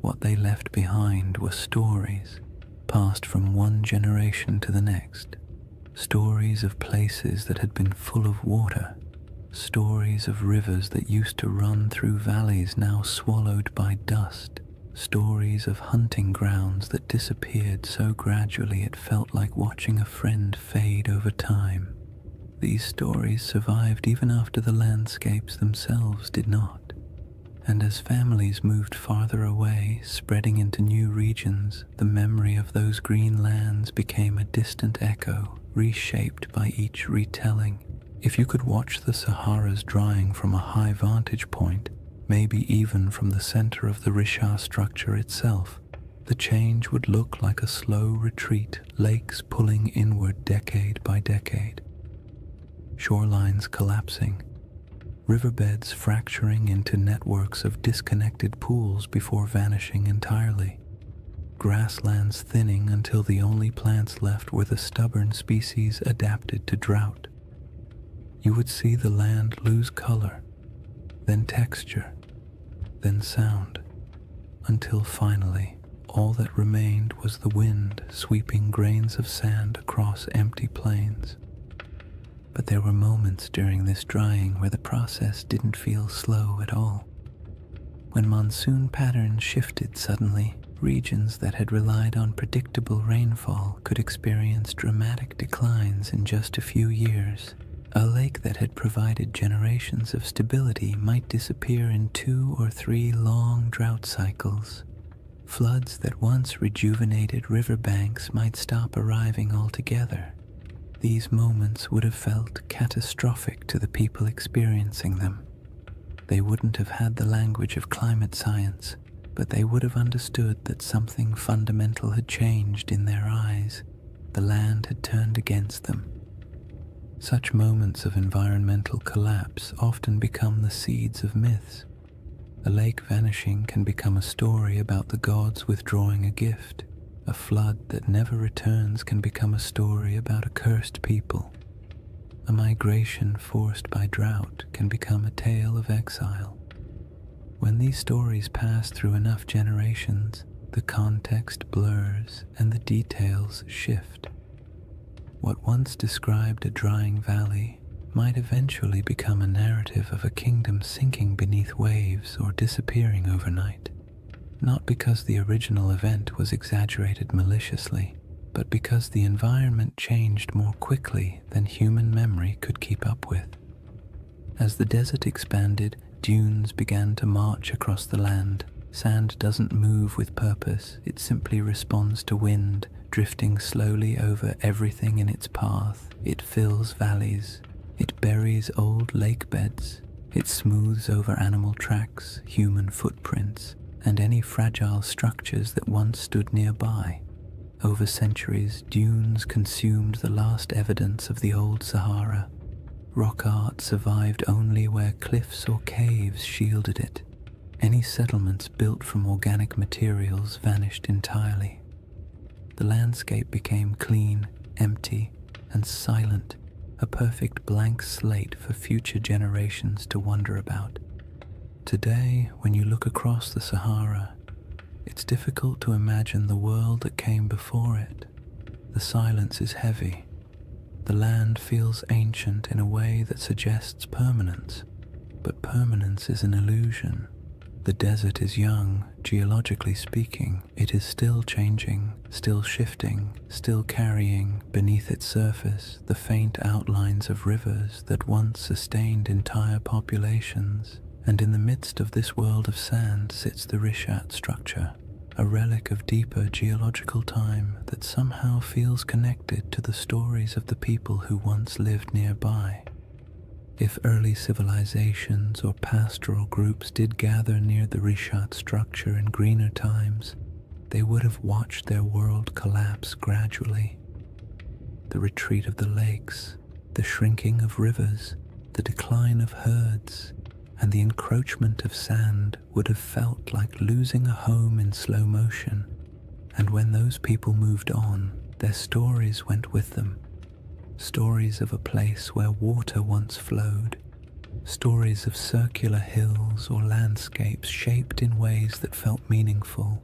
What they left behind were stories, passed from one generation to the next. Stories of places that had been full of water. Stories of rivers that used to run through valleys now swallowed by dust. Stories of hunting grounds that disappeared so gradually it felt like watching a friend fade over time. These stories survived even after the landscapes themselves did not. And as families moved farther away, spreading into new regions, the memory of those green lands became a distant echo, reshaped by each retelling. If you could watch the Sahara's drying from a high vantage point, maybe even from the center of the Richard structure itself, the change would look like a slow retreat, lakes pulling inward decade by decade. Shorelines collapsing, riverbeds fracturing into networks of disconnected pools before vanishing entirely, grasslands thinning until the only plants left were the stubborn species adapted to drought. You would see the land lose color, then texture, then sound, until finally all that remained was the wind sweeping grains of sand across empty plains. But there were moments during this drying where the process didn't feel slow at all. When monsoon patterns shifted suddenly, regions that had relied on predictable rainfall could experience dramatic declines in just a few years. A lake that had provided generations of stability might disappear in 2 or 3 long drought cycles. Floods that once rejuvenated riverbanks might stop arriving altogether. These moments would have felt catastrophic to the people experiencing them. They wouldn't have had the language of climate science, but they would have understood that something fundamental had changed in their eyes. The land had turned against them. Such moments of environmental collapse often become the seeds of myths. A lake vanishing can become a story about the gods withdrawing a gift. A flood that never returns can become a story about a cursed people. A migration forced by drought can become a tale of exile. When these stories pass through enough generations, the context blurs and the details shift. What once described a drying valley might eventually become a narrative of a kingdom sinking beneath waves or disappearing overnight. Not because the original event was exaggerated maliciously, but because the environment changed more quickly than human memory could keep up with. As the desert expanded, dunes began to march across the land. Sand doesn't move with purpose, it simply responds to wind, drifting slowly over everything in its path. It fills valleys, it buries old lake beds, it smooths over animal tracks, human footprints, and any fragile structures that once stood nearby. Over centuries, dunes consumed the last evidence of the old Sahara. Rock art survived only where cliffs or caves shielded it. Any settlements built from organic materials vanished entirely. The landscape became clean, empty, and silent, a perfect blank slate for future generations to wonder about. Today, when you look across the Sahara, it's difficult to imagine the world that came before it. The silence is heavy. The land feels ancient in a way that suggests permanence, but permanence is an illusion. The desert is young, geologically speaking. It is still changing, still shifting, still carrying beneath its surface the faint outlines of rivers that once sustained entire populations. And in the midst of this world of sand sits the Rishat structure, a relic of deeper geological time that somehow feels connected to the stories of the people who once lived nearby. If early civilizations or pastoral groups did gather near the Rishat structure in greener times, they would have watched their world collapse gradually. The retreat of the lakes, the shrinking of rivers, the decline of herds, and the encroachment of sand would have felt like losing a home in slow motion. And when those people moved on, their stories went with them. Stories of a place where water once flowed, stories of circular hills or landscapes shaped in ways that felt meaningful.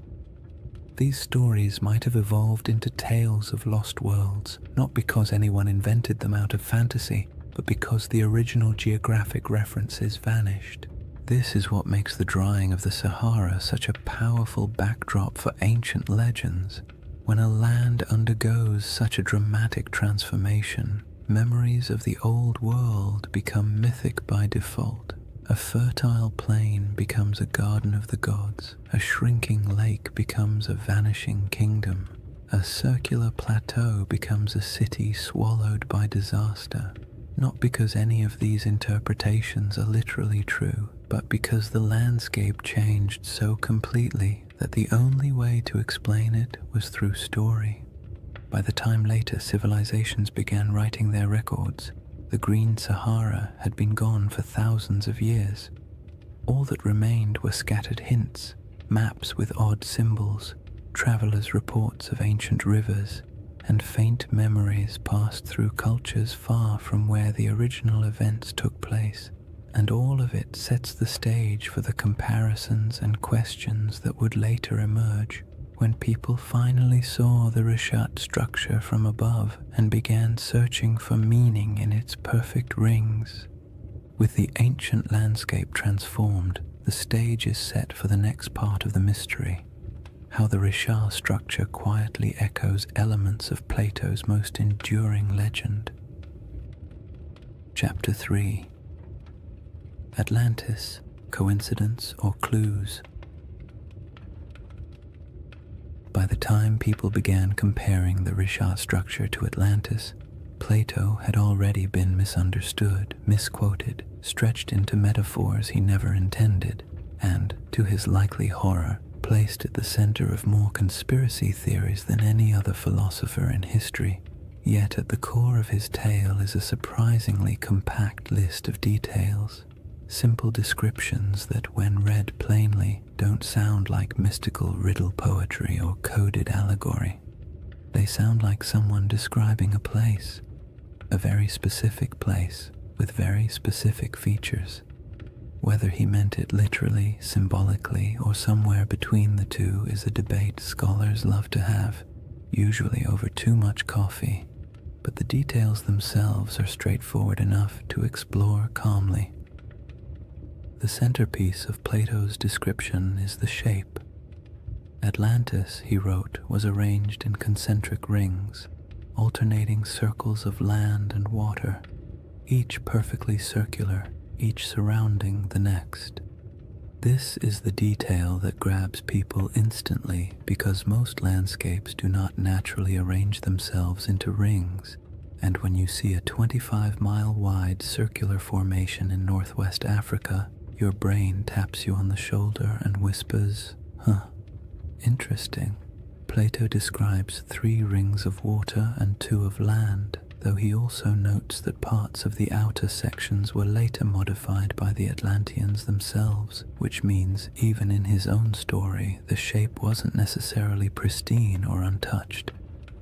These stories might have evolved into tales of lost worlds, not because anyone invented them out of fantasy, but because the original geographic references vanished. This is what makes the drying of the Sahara such a powerful backdrop for ancient legends. When a land undergoes such a dramatic transformation, memories of the old world become mythic by default. A fertile plain becomes a garden of the gods. A shrinking lake becomes a vanishing kingdom. A circular plateau becomes a city swallowed by disaster. Not because any of these interpretations are literally true, but because the landscape changed so completely that the only way to explain it was through story. By the time later civilizations began writing their records, the Green Sahara had been gone for thousands of years. All that remained were scattered hints, maps with odd symbols, travelers' reports of ancient rivers, and faint memories passed through cultures far from where the original events took place. And all of it sets the stage for the comparisons and questions that would later emerge when people finally saw the Rishat structure from above and began searching for meaning in its perfect rings. With the ancient landscape transformed, the stage is set for the next part of the mystery. How the Rishat structure quietly echoes elements of Plato's most enduring legend. Chapter 3. Atlantis, Coincidence or Clues? By the time people began comparing the Rishat structure to Atlantis, Plato had already been misunderstood, misquoted, stretched into metaphors he never intended, and, to his likely horror, placed at the center of more conspiracy theories than any other philosopher in history. Yet at the core of his tale is a surprisingly compact list of details, simple descriptions that, when read plainly, don't sound like mystical riddle poetry or coded allegory. They sound like someone describing a place, a very specific place with very specific features. Whether he meant it literally, symbolically, or somewhere between the two is a debate scholars love to have, usually over too much coffee, but the details themselves are straightforward enough to explore calmly. The centerpiece of Plato's description is the shape. Atlantis, he wrote, was arranged in concentric rings, alternating circles of land and water, each perfectly circular, each surrounding the next. This is the detail that grabs people instantly because most landscapes do not naturally arrange themselves into rings, and when you see a 25-mile-wide circular formation in northwest Africa, your brain taps you on the shoulder and whispers, "Huh, interesting." Plato describes 3 rings of water and 2 of land, though he also notes that parts of the outer sections were later modified by the Atlanteans themselves, which means even in his own story, the shape wasn't necessarily pristine or untouched.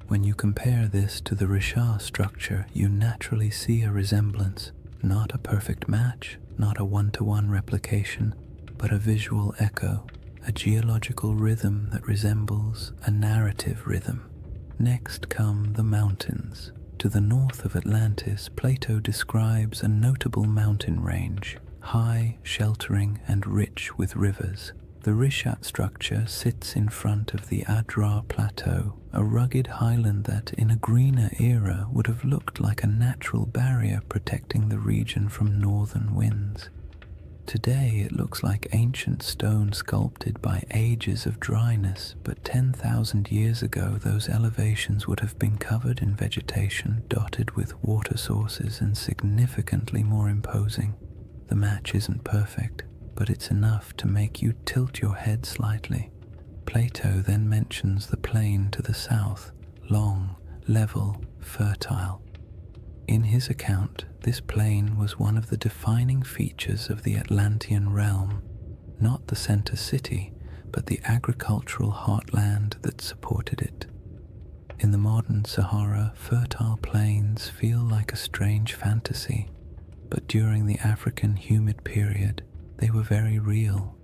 When you compare this to the Richard structure, you naturally see a resemblance, not a perfect match, not a one-to-one replication, but a visual echo, a geological rhythm that resembles a narrative rhythm. Next come the mountains. To the north of Atlantis, Plato describes a notable mountain range, high, sheltering, and rich with rivers. The Rishat structure sits in front of the Adrar Plateau, a rugged highland that, in a greener era, would have looked like a natural barrier protecting the region from northern winds. Today it looks like ancient stone sculpted by ages of dryness, but 10,000 years ago those elevations would have been covered in vegetation, dotted with water sources, and significantly more imposing. The match isn't perfect, but it's enough to make you tilt your head slightly. Plato then mentions the plain to the south, long, level, fertile. In his account, this plain was one of the defining features of the Atlantean realm, not the center city, but the agricultural heartland that supported it. In the modern Sahara, fertile plains feel like a strange fantasy, but during the African humid period, they were very real.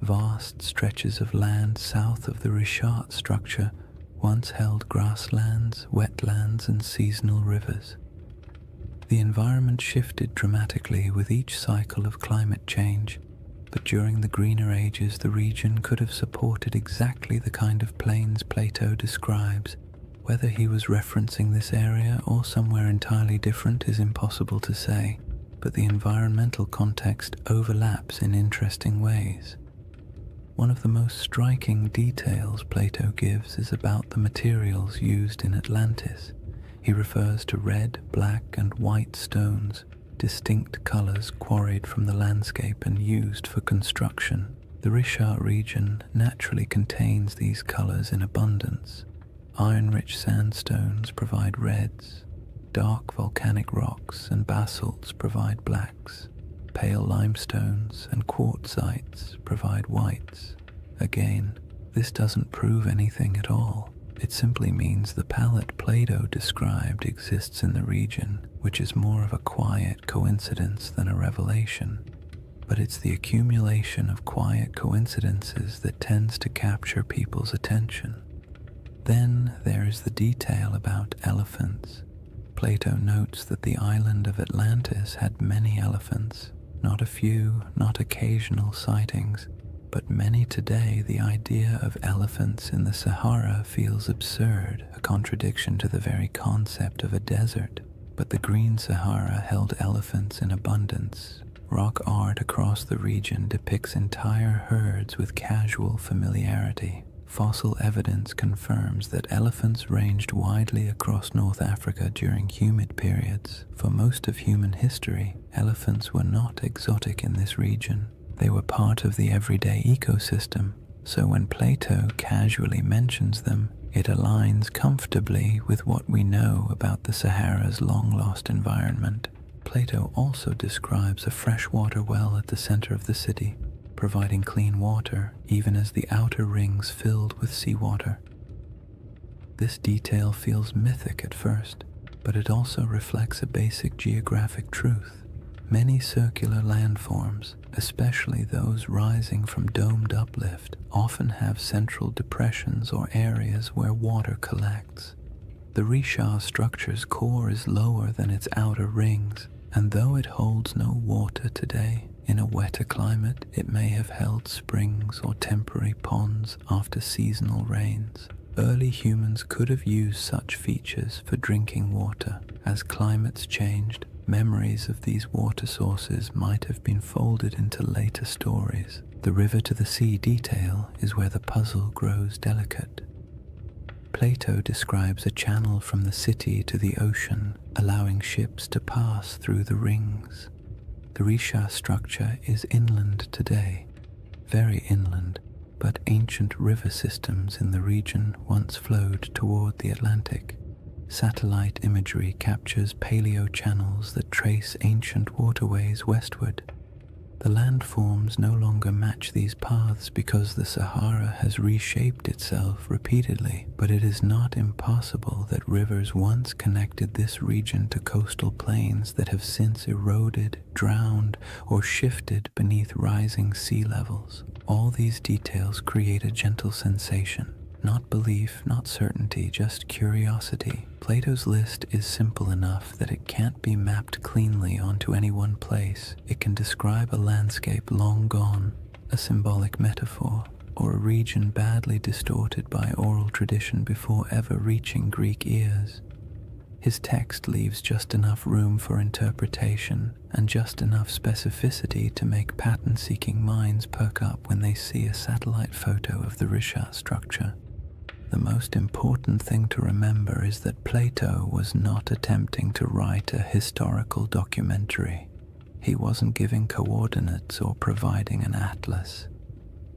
Vast stretches of land south of the Richat structure once held grasslands, wetlands, and seasonal rivers. The environment shifted dramatically with each cycle of climate change, but during the greener ages the region could have supported exactly the kind of plains Plato describes. Whether he was referencing this area or somewhere entirely different is impossible to say, but the environmental context overlaps in interesting ways. One of the most striking details Plato gives is about the materials used in Atlantis. He refers to red, black, and white stones, distinct colors quarried from the landscape and used for construction. The Richat region naturally contains these colors in abundance. Iron-rich sandstones provide reds, dark volcanic rocks and basalts provide blacks, pale limestones and quartzites provide whites. Again, this doesn't prove anything at all. It simply means the palette Plato described exists in the region, which is more of a quiet coincidence than a revelation. But it's the accumulation of quiet coincidences that tends to capture people's attention. Then there is the detail about elephants. Plato notes that the island of Atlantis had many elephants, not a few, not occasional sightings, but many today. The idea of elephants in the Sahara feels absurd, a contradiction to the very concept of a desert. But the Green Sahara held elephants in abundance. Rock art across the region depicts entire herds with casual familiarity. Fossil evidence confirms that elephants ranged widely across North Africa during humid periods. For most of human history, elephants were not exotic in this region. They were part of the everyday ecosystem, so when Plato casually mentions them, it aligns comfortably with what we know about the Sahara's long-lost environment. Plato also describes a freshwater well at the center of the city, providing clean water even as the outer rings filled with seawater. This detail feels mythic at first, but it also reflects a basic geographic truth. Many circular landforms, especially those rising from domed uplift, often have central depressions or areas where water collects. The Richat structure's core is lower than its outer rings, and though it holds no water today, in a wetter climate it may have held springs or temporary ponds after seasonal rains. Early humans could have used such features for drinking water. As climates changed, memories of these water sources might have been folded into later stories. The river to the sea detail is where the puzzle grows delicate. Plato describes a channel from the city to the ocean, allowing ships to pass through the rings. The Richat structure is inland today, very inland, but ancient river systems in the region once flowed toward the Atlantic. Satellite imagery captures paleo-channels that trace ancient waterways westward. The landforms no longer match these paths because the Sahara has reshaped itself repeatedly, but it is not impossible that rivers once connected this region to coastal plains that have since eroded, drowned, or shifted beneath rising sea levels. All these details create a gentle sensation. Not belief, not certainty, just curiosity. Plato's list is simple enough that it can't be mapped cleanly onto any one place. It can describe a landscape long gone, a symbolic metaphor, or a region badly distorted by oral tradition before ever reaching Greek ears. His text leaves just enough room for interpretation and just enough specificity to make pattern-seeking minds perk up when they see a satellite photo of the Risha structure. The most important thing to remember is that Plato was not attempting to write a historical documentary. He wasn't giving coordinates or providing an atlas.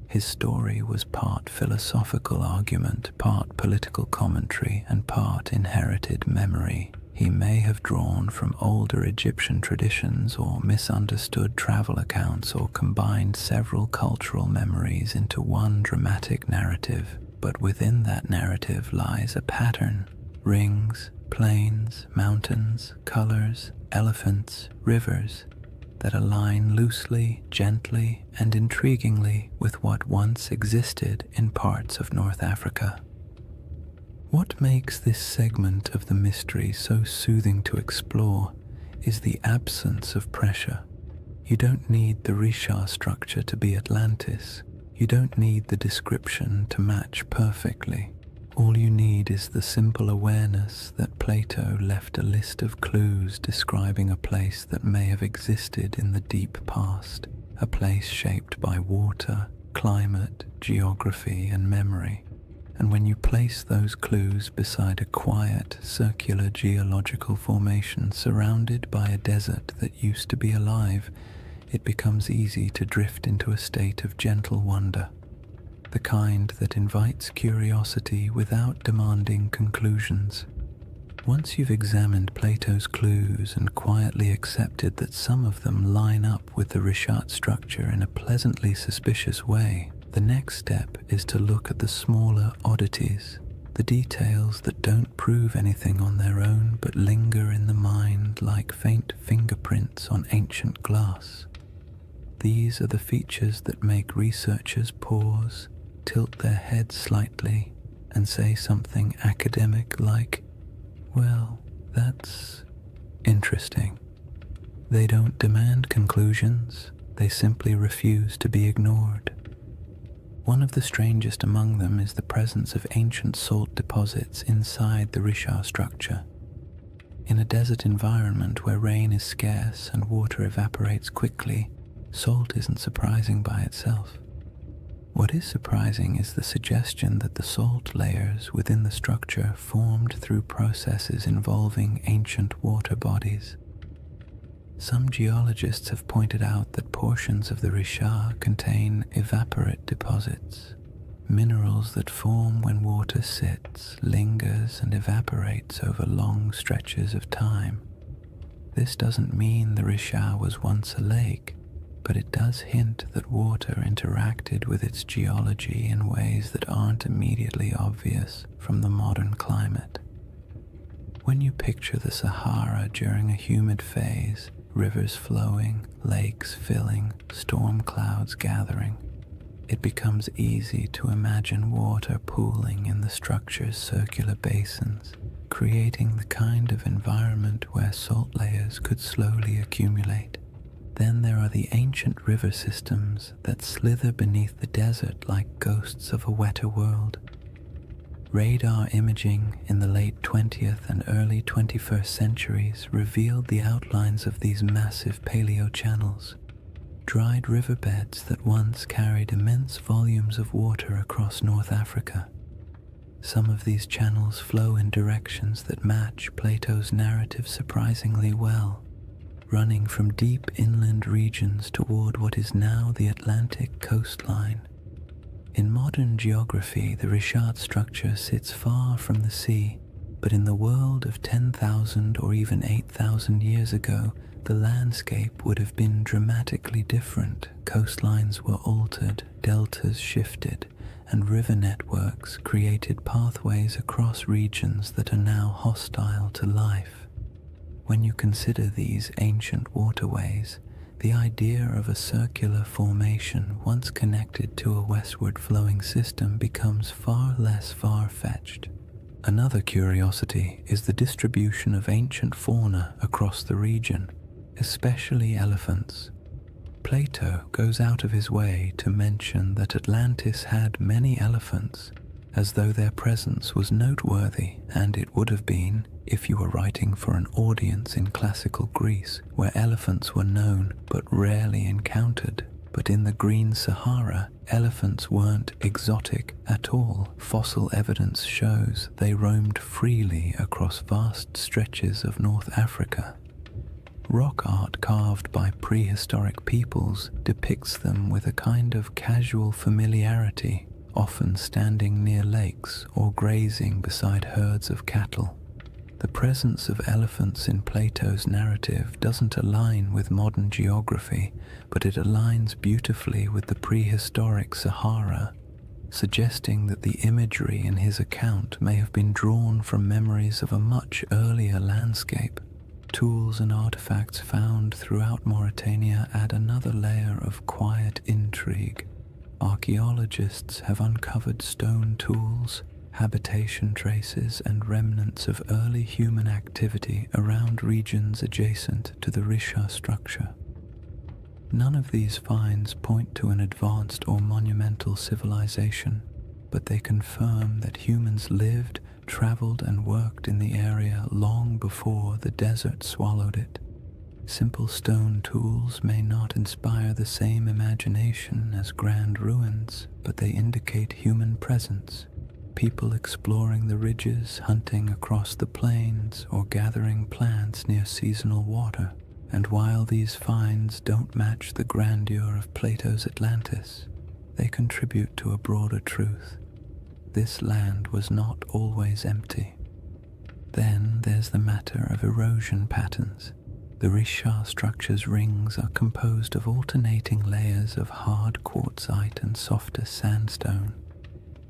His story was part philosophical argument, part political commentary, and part inherited memory. He may have drawn from older Egyptian traditions or misunderstood travel accounts or combined several cultural memories into one dramatic narrative. But within that narrative lies a pattern: rings, plains, mountains, colors, elephants, rivers that align loosely, gently, and intriguingly with what once existed in parts of North Africa. What makes this segment of the mystery so soothing to explore is the absence of pressure. You don't need the Risha structure to be Atlantis. You don't need the description to match perfectly. All you need is the simple awareness that Plato left a list of clues describing a place that may have existed in the deep past, a place shaped by water, climate, geography, and memory. And when you place those clues beside a quiet, circular geological formation surrounded by a desert that used to be alive, it becomes easy to drift into a state of gentle wonder, the kind that invites curiosity without demanding conclusions. Once you've examined Plato's clues and quietly accepted that some of them line up with the Rishat structure in a pleasantly suspicious way, the next step is to look at the smaller oddities, the details that don't prove anything on their own but linger in the mind like faint fingerprints on ancient glass. These are the features that make researchers pause, tilt their heads slightly, and say something academic like, "Well, that's interesting." They don't demand conclusions, they simply refuse to be ignored. One of the strangest among them is the presence of ancient salt deposits inside the Risha structure. In a desert environment where rain is scarce and water evaporates quickly, salt isn't surprising by itself. What is surprising is the suggestion that the salt layers within the structure formed through processes involving ancient water bodies. Some geologists have pointed out that portions of the Risha contain evaporate deposits, minerals that form when water sits, lingers, and evaporates over long stretches of time. This doesn't mean the Risha was once a lake, but it does hint that water interacted with its geology in ways that aren't immediately obvious from the modern climate. When you picture the Sahara during a humid phase, rivers flowing, lakes filling, storm clouds gathering, it becomes easy to imagine water pooling in the structure's circular basins, creating the kind of environment where salt layers could slowly accumulate. Then there are the ancient river systems that slither beneath the desert like ghosts of a wetter world. Radar imaging in the late 20th and early 21st centuries revealed the outlines of these massive paleo-channels, dried riverbeds that once carried immense volumes of water across North Africa. Some of these channels flow in directions that match Plato's narrative surprisingly well, running from deep inland regions toward what is now the Atlantic coastline. In modern geography, the Richard structure sits far from the sea, but in the world of 10,000 or even 8,000 years ago, the landscape would have been dramatically different. Coastlines were altered, deltas shifted, and river networks created pathways across regions that are now hostile to life. When you consider these ancient waterways, the idea of a circular formation once connected to a westward flowing system becomes far less far-fetched. Another curiosity is the distribution of ancient fauna across the region, especially elephants. Plato goes out of his way to mention that Atlantis had many elephants, as though their presence was noteworthy, and it would have been if you were writing for an audience in classical Greece, where elephants were known but rarely encountered. But in the Green Sahara, elephants weren't exotic at all. Fossil evidence shows they roamed freely across vast stretches of North Africa. Rock art carved by prehistoric peoples depicts them with a kind of casual familiarity, often standing near lakes or grazing beside herds of cattle. The presence of elephants in Plato's narrative doesn't align with modern geography, but it aligns beautifully with the prehistoric Sahara, suggesting that the imagery in his account may have been drawn from memories of a much earlier landscape. Tools and artifacts found throughout Mauritania add another layer of quiet intrigue. Archaeologists have uncovered stone tools, habitation traces, and remnants of early human activity around regions adjacent to the Richard structure. None of these finds point to an advanced or monumental civilization, but they confirm that humans lived, traveled, and worked in the area long before the desert swallowed it. Simple stone tools may not inspire the same imagination as grand ruins, but they indicate human presence. People exploring the ridges, hunting across the plains, or gathering plants near seasonal water. And while these finds don't match the grandeur of Plato's Atlantis, they contribute to a broader truth. This land was not always empty. Then there's the matter of erosion patterns. The Richard structure's rings are composed of alternating layers of hard quartzite and softer sandstone.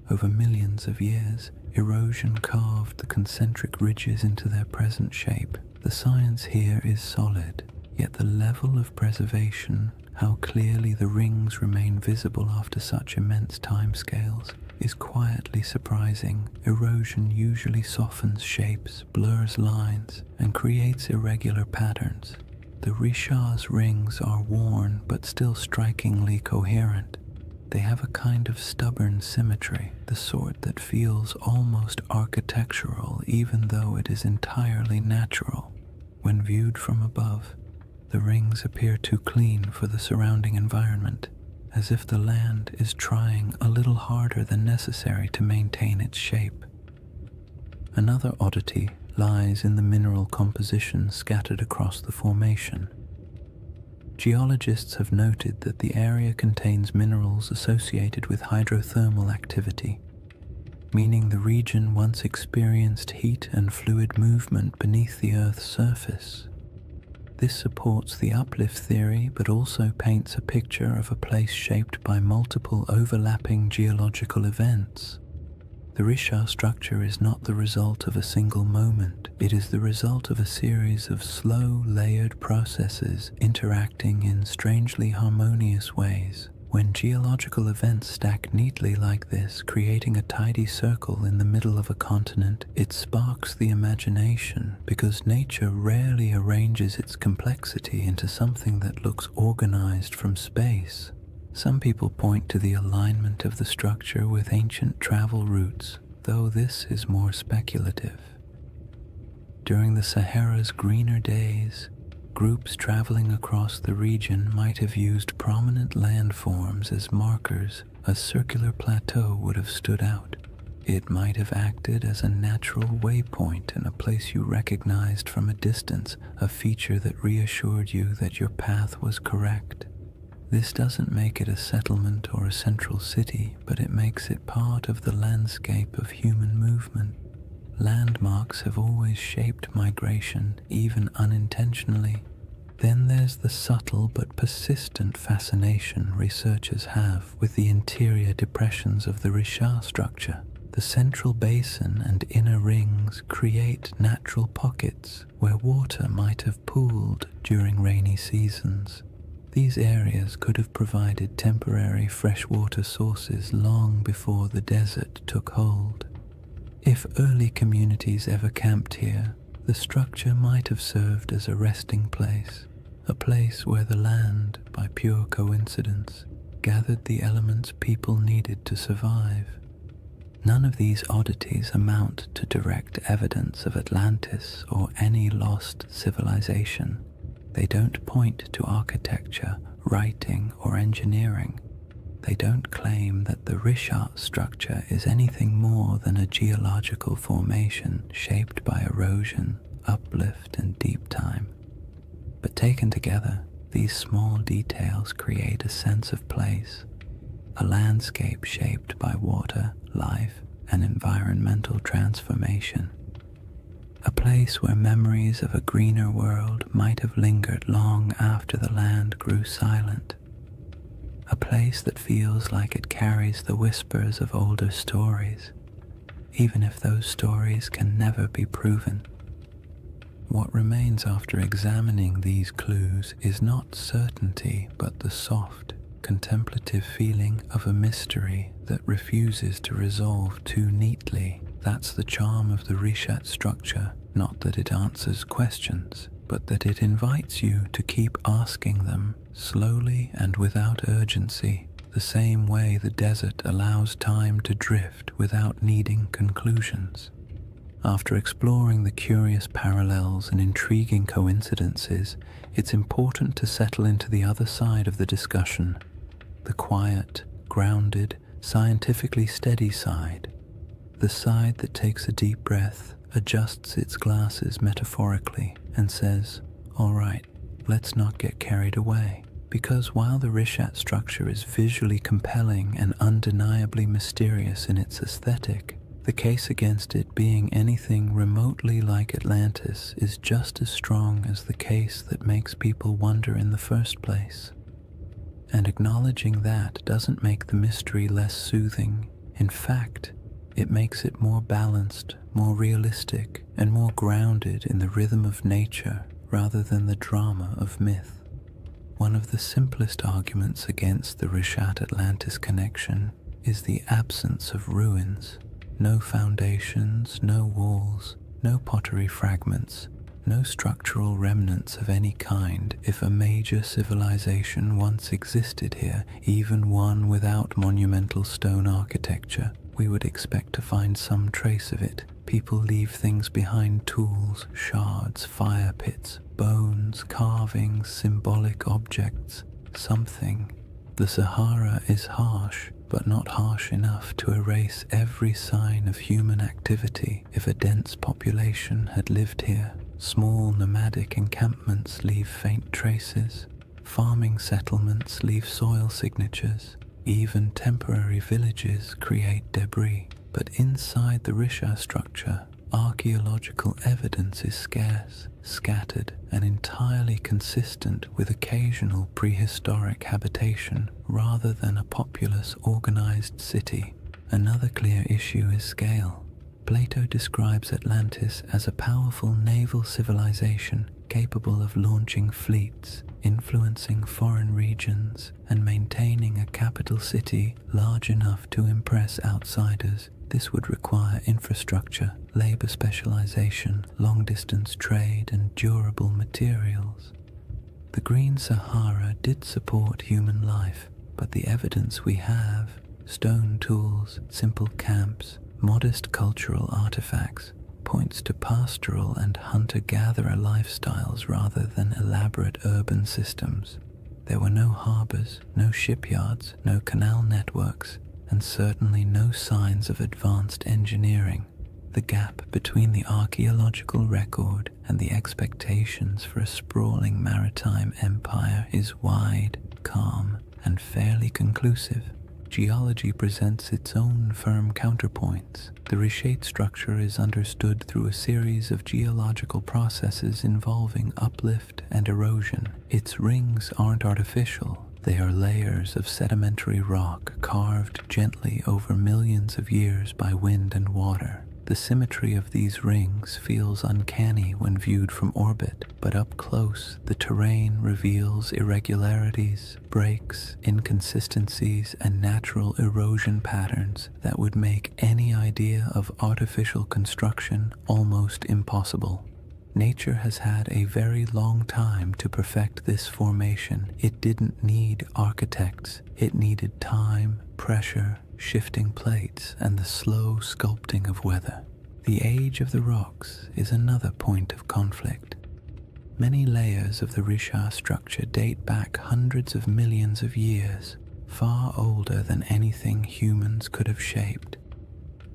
Over millions of years, erosion carved the concentric ridges into their present shape. The science here is solid, yet the level of preservation, how clearly the rings remain visible after such immense timescales, is quietly surprising. Erosion usually softens shapes, blurs lines, and creates irregular patterns. The Richard's rings are worn but still strikingly coherent. They have a kind of stubborn symmetry, the sort that feels almost architectural even though it is entirely natural. When viewed from above, the rings appear too clean for the surrounding environment, as if the land is trying a little harder than necessary to maintain its shape. Another oddity lies in the mineral composition scattered across the formation. Geologists have noted that the area contains minerals associated with hydrothermal activity, meaning the region once experienced heat and fluid movement beneath the Earth's surface. This supports the uplift theory, but also paints a picture of a place shaped by multiple overlapping geological events. The Richard structure is not the result of a single moment. It is the result of a series of slow, layered processes interacting in strangely harmonious ways. When geological events stack neatly like this, creating a tidy circle in the middle of a continent, it sparks the imagination, because nature rarely arranges its complexity into something that looks organized from space. Some people point to the alignment of the structure with ancient travel routes, though this is more speculative. During the Sahara's greener days, groups traveling across the region might have used prominent landforms as markers. A circular plateau would have stood out. It might have acted as a natural waypoint in a place you recognized from a distance, a feature that reassured you that your path was correct. This doesn't make it a settlement or a central city, but it makes it part of the landscape of human movement. Landmarks have always shaped migration, even unintentionally. Then there's the subtle but persistent fascination researchers have with the interior depressions of the Richat structure. The central basin and inner rings create natural pockets where water might have pooled during rainy seasons. These areas could have provided temporary freshwater sources long before the desert took hold. If early communities ever camped here, the structure might have served as a resting place, a place where the land, by pure coincidence, gathered the elements people needed to survive. None of these oddities amount to direct evidence of Atlantis or any lost civilization. They don't point to architecture, writing, or engineering. They don't claim that the Richat structure is anything more than a geological formation shaped by erosion, uplift, and deep time. But taken together, these small details create a sense of place, a landscape shaped by water, life, and environmental transformation. A place where memories of a greener world might have lingered long after the land grew silent. A place that feels like it carries the whispers of older stories, even if those stories can never be proven. What remains after examining these clues is not certainty, but the soft, contemplative feeling of a mystery that refuses to resolve too neatly. That's the charm of the Richat structure, not that it answers questions, but that it invites you to keep asking them slowly and without urgency, the same way the desert allows time to drift without needing conclusions. After exploring the curious parallels and intriguing coincidences, it's important to settle into the other side of the discussion, the quiet, grounded, scientifically steady side, the side that takes a deep breath, adjusts its glasses metaphorically, and says, "All right, let's not get carried away." Because while the Richat structure is visually compelling and undeniably mysterious in its aesthetic, the case against it being anything remotely like Atlantis is just as strong as the case that makes people wonder in the first place. And acknowledging that doesn't make the mystery less soothing. In fact, it makes it more balanced, more realistic, and more grounded in the rhythm of nature rather than the drama of myth. One of the simplest arguments against the Richat-Atlantis connection is the absence of ruins. No foundations, no walls, no pottery fragments, no structural remnants of any kind. If a major civilization once existed here, even one without monumental stone architecture, we would expect to find some trace of it. People leave things behind: tools, shards, fire pits, bones, carvings, symbolic objects, something. The Sahara is harsh, but not harsh enough to erase every sign of human activity. If a dense population had lived here, small nomadic encampments leave faint traces, farming settlements leave soil signatures, even temporary villages create debris. But inside the Richat structure, archaeological evidence is scarce, scattered, and entirely consistent with occasional prehistoric habitation rather than a populous, organized city. Another clear issue is scale. Plato describes Atlantis as a powerful naval civilization capable of launching fleets, influencing foreign regions, and maintaining a capital city large enough to impress outsiders. This would require infrastructure, labor specialization, long-distance trade, and durable materials. The Green Sahara did support human life, but the evidence we have, stone tools, simple camps, modest cultural artifacts, points to pastoral and hunter-gatherer lifestyles rather than elaborate urban systems. There were no harbors, no shipyards, no canal networks, and certainly no signs of advanced engineering. The gap between the archaeological record and the expectations for a sprawling maritime empire is wide. calm and fairly conclusive. Geology presents its own firm counterpoints. The reshaped structure is understood through a series of geological processes involving uplift and erosion. Its rings aren't artificial. They are layers of sedimentary rock carved gently over millions of years by wind and water. The symmetry of these rings feels uncanny when viewed from orbit, but up close, the terrain reveals irregularities, breaks, inconsistencies, and natural erosion patterns that would make any idea of artificial construction almost impossible. Nature has had a very long time to perfect this formation. It didn't need architects. It needed time, pressure, shifting plates, and the slow sculpting of weather. The age of the rocks is another point of conflict. Many layers of the Richat structure date back hundreds of millions of years, far older than anything humans could have shaped.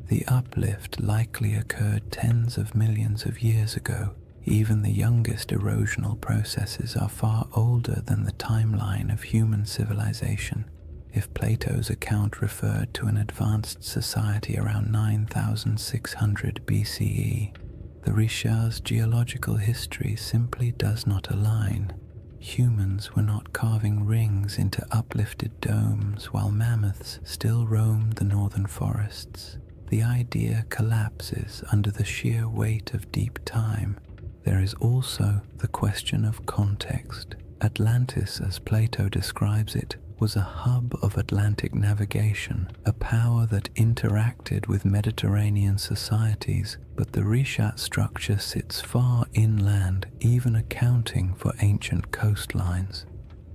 The uplift likely occurred tens of millions of years ago. Even the youngest erosional processes are far older than the timeline of human civilization. If Plato's account referred to an advanced society around 9600 BCE, the Richat's geological history simply does not align. Humans were not carving rings into uplifted domes while mammoths still roamed the northern forests. The idea collapses under the sheer weight of deep time. There is also the question of context. Atlantis, as Plato describes it, was a hub of Atlantic navigation, a power that interacted with Mediterranean societies, but the Richat structure sits far inland, even accounting for ancient coastlines.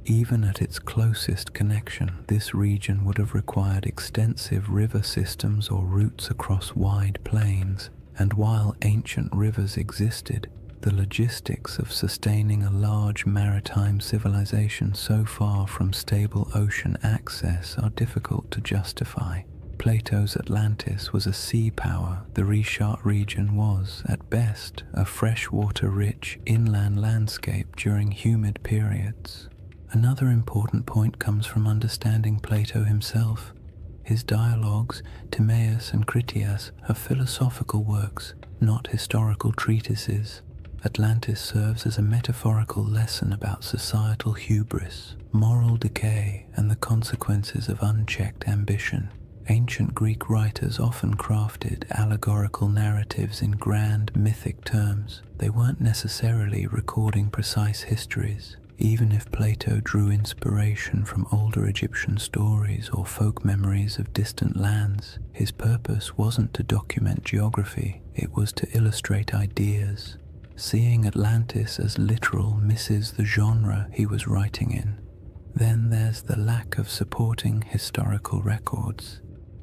Even at its closest connection, this region would have required extensive river systems or routes across wide plains, and while ancient rivers existed, the logistics of sustaining a large maritime civilization so far from stable ocean access are difficult to justify. Plato's Atlantis was a sea power. The Richat region was, at best, a freshwater-rich inland landscape during humid periods. Another important point comes from understanding Plato himself. His dialogues, Timaeus and Critias, are philosophical works, not historical treatises. Atlantis serves as a metaphorical lesson about societal hubris, moral decay, and the consequences of unchecked ambition. Ancient Greek writers often crafted allegorical narratives in grand mythic terms. They weren't necessarily recording precise histories. Even if Plato drew inspiration from older Egyptian stories or folk memories of distant lands, his purpose wasn't to document geography, it was to illustrate ideas. Seeing Atlantis as literal misses the genre he was writing in. Then there's the lack of supporting historical records.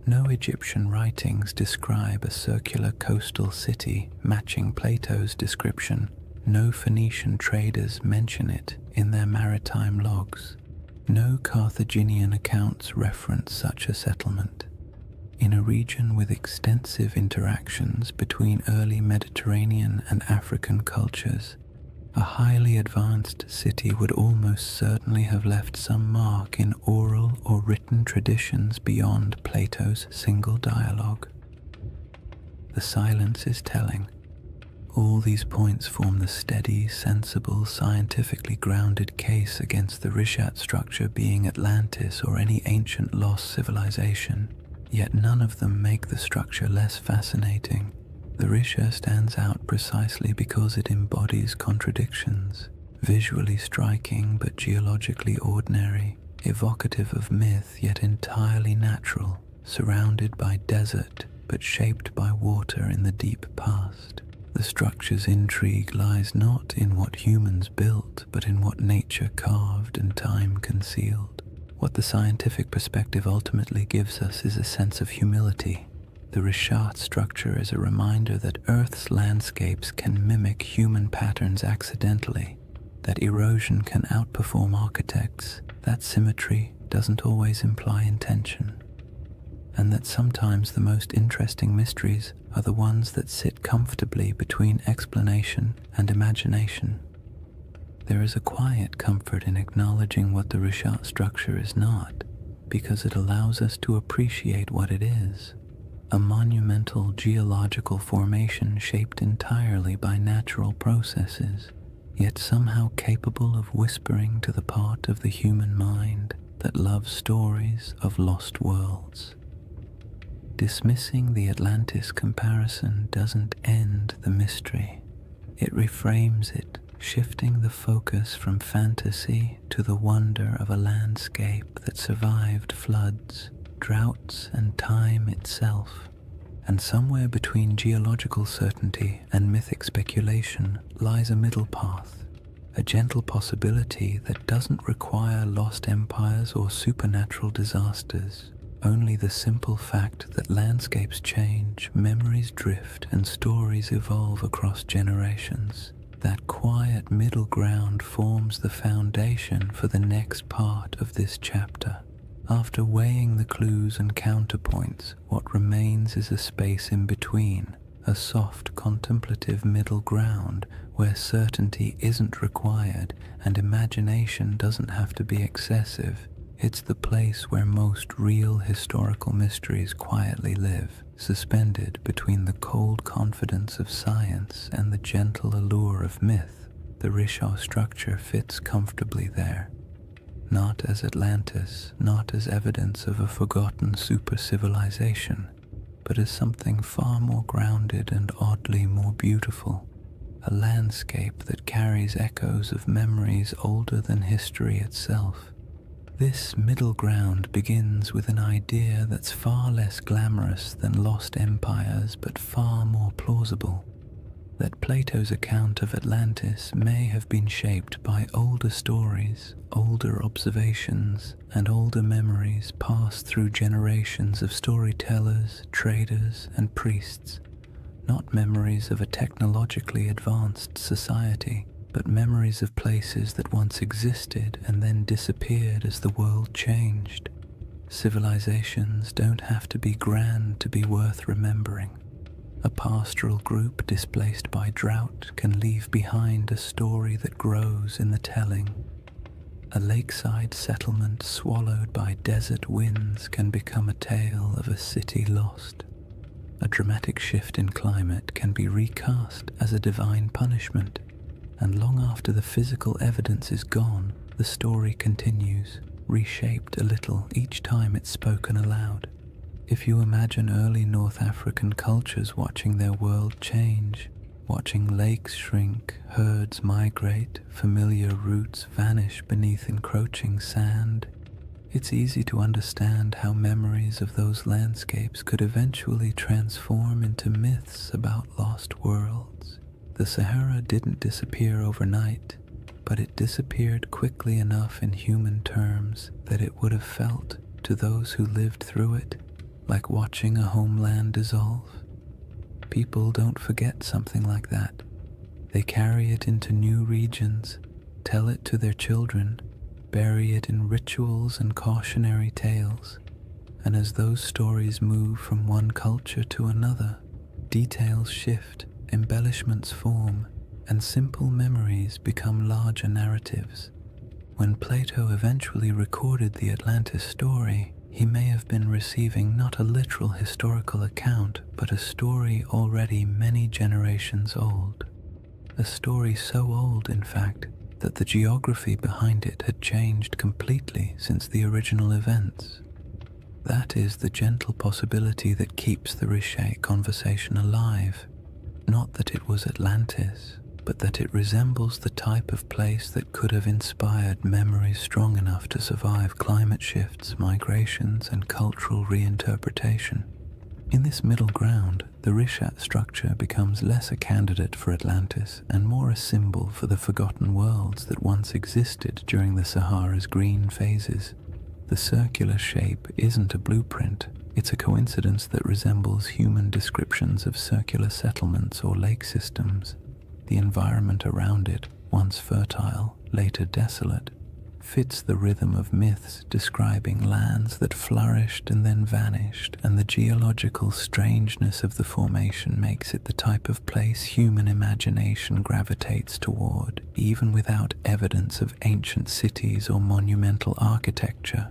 No Egyptian writings describe a circular coastal city matching Plato's description. No Phoenician traders mention it in their maritime logs. No Carthaginian accounts reference such a settlement. In a region with extensive interactions between early Mediterranean and African cultures, a highly advanced city would almost certainly have left some mark in oral or written traditions beyond Plato's single dialogue. The silence is telling. All these points form the steady, sensible, scientifically grounded case against the Richat structure being Atlantis or any ancient lost civilization. Yet none of them make the structure less fascinating. The Richat stands out precisely because it embodies contradictions, visually striking but geologically ordinary, evocative of myth yet entirely natural, surrounded by desert but shaped by water in the deep past. The structure's intrigue lies not in what humans built, but in what nature carved and time concealed. What the scientific perspective ultimately gives us is a sense of humility. The Richat structure is a reminder that Earth's landscapes can mimic human patterns accidentally, that erosion can outperform architects, that symmetry doesn't always imply intention, and that sometimes the most interesting mysteries are the ones that sit comfortably between explanation and imagination. There is a quiet comfort in acknowledging what the Rishat structure is not, because it allows us to appreciate what it is: a monumental geological formation shaped entirely by natural processes, yet somehow capable of whispering to the part of the human mind that loves stories of lost worlds. Dismissing the Atlantis comparison doesn't end the mystery. It reframes it, shifting the focus from fantasy to the wonder of a landscape that survived floods, droughts, and time itself. And somewhere between geological certainty and mythic speculation lies a middle path, a gentle possibility that doesn't require lost empires or supernatural disasters. Only the simple fact that landscapes change, memories drift, and stories evolve across generations. That quiet middle ground forms the foundation for the next part of this chapter. After weighing the clues and counterpoints, what remains is a space in between, a soft, contemplative middle ground where certainty isn't required and imagination doesn't have to be excessive. It's the place where most real historical mysteries quietly live, suspended between the cold confidence of science and the gentle allure of myth. The Risha structure fits comfortably there, not as Atlantis, not as evidence of a forgotten super-civilization, but as something far more grounded and oddly more beautiful, a landscape that carries echoes of memories older than history itself. This middle ground begins with an idea that's far less glamorous than lost empires but far more plausible: that Plato's account of Atlantis may have been shaped by older stories, older observations, and older memories passed through generations of storytellers, traders, and priests, not memories of a technologically advanced society, but memories of places that once existed and then disappeared as the world changed. Civilizations don't have to be grand to be worth remembering. A pastoral group displaced by drought can leave behind a story that grows in the telling. A lakeside settlement swallowed by desert winds can become a tale of a city lost. A dramatic shift in climate can be recast as a divine punishment, and long after the physical evidence is gone, the story continues, reshaped a little each time it's spoken aloud. If you imagine early North African cultures watching their world change, watching lakes shrink, herds migrate, familiar routes vanish beneath encroaching sand, it's easy to understand how memories of those landscapes could eventually transform into myths about lost worlds. The Sahara didn't disappear overnight, but it disappeared quickly enough in human terms that it would have felt, to those who lived through it, like watching a homeland dissolve. People don't forget something like that. They carry it into new regions, tell it to their children, bury it in rituals and cautionary tales, and as those stories move from one culture to another, details shift, embellishments form, and simple memories become larger narratives. When Plato eventually recorded the Atlantis story, he may have been receiving not a literal historical account, but a story already many generations old. A story so old, in fact, that the geography behind it had changed completely since the original events. That is the gentle possibility that keeps the Riche conversation alive. Not that it was Atlantis, but that it resembles the type of place that could have inspired memories strong enough to survive climate shifts, migrations, and cultural reinterpretation. In this middle ground, the Rishat structure becomes less a candidate for Atlantis and more a symbol for the forgotten worlds that once existed during the Sahara's green phases. The circular shape isn't a blueprint. It's a coincidence that resembles human descriptions of circular settlements or lake systems. The environment around it, once fertile, later desolate, fits the rhythm of myths describing lands that flourished and then vanished, and the geological strangeness of the formation makes it the type of place human imagination gravitates toward, even without evidence of ancient cities or monumental architecture.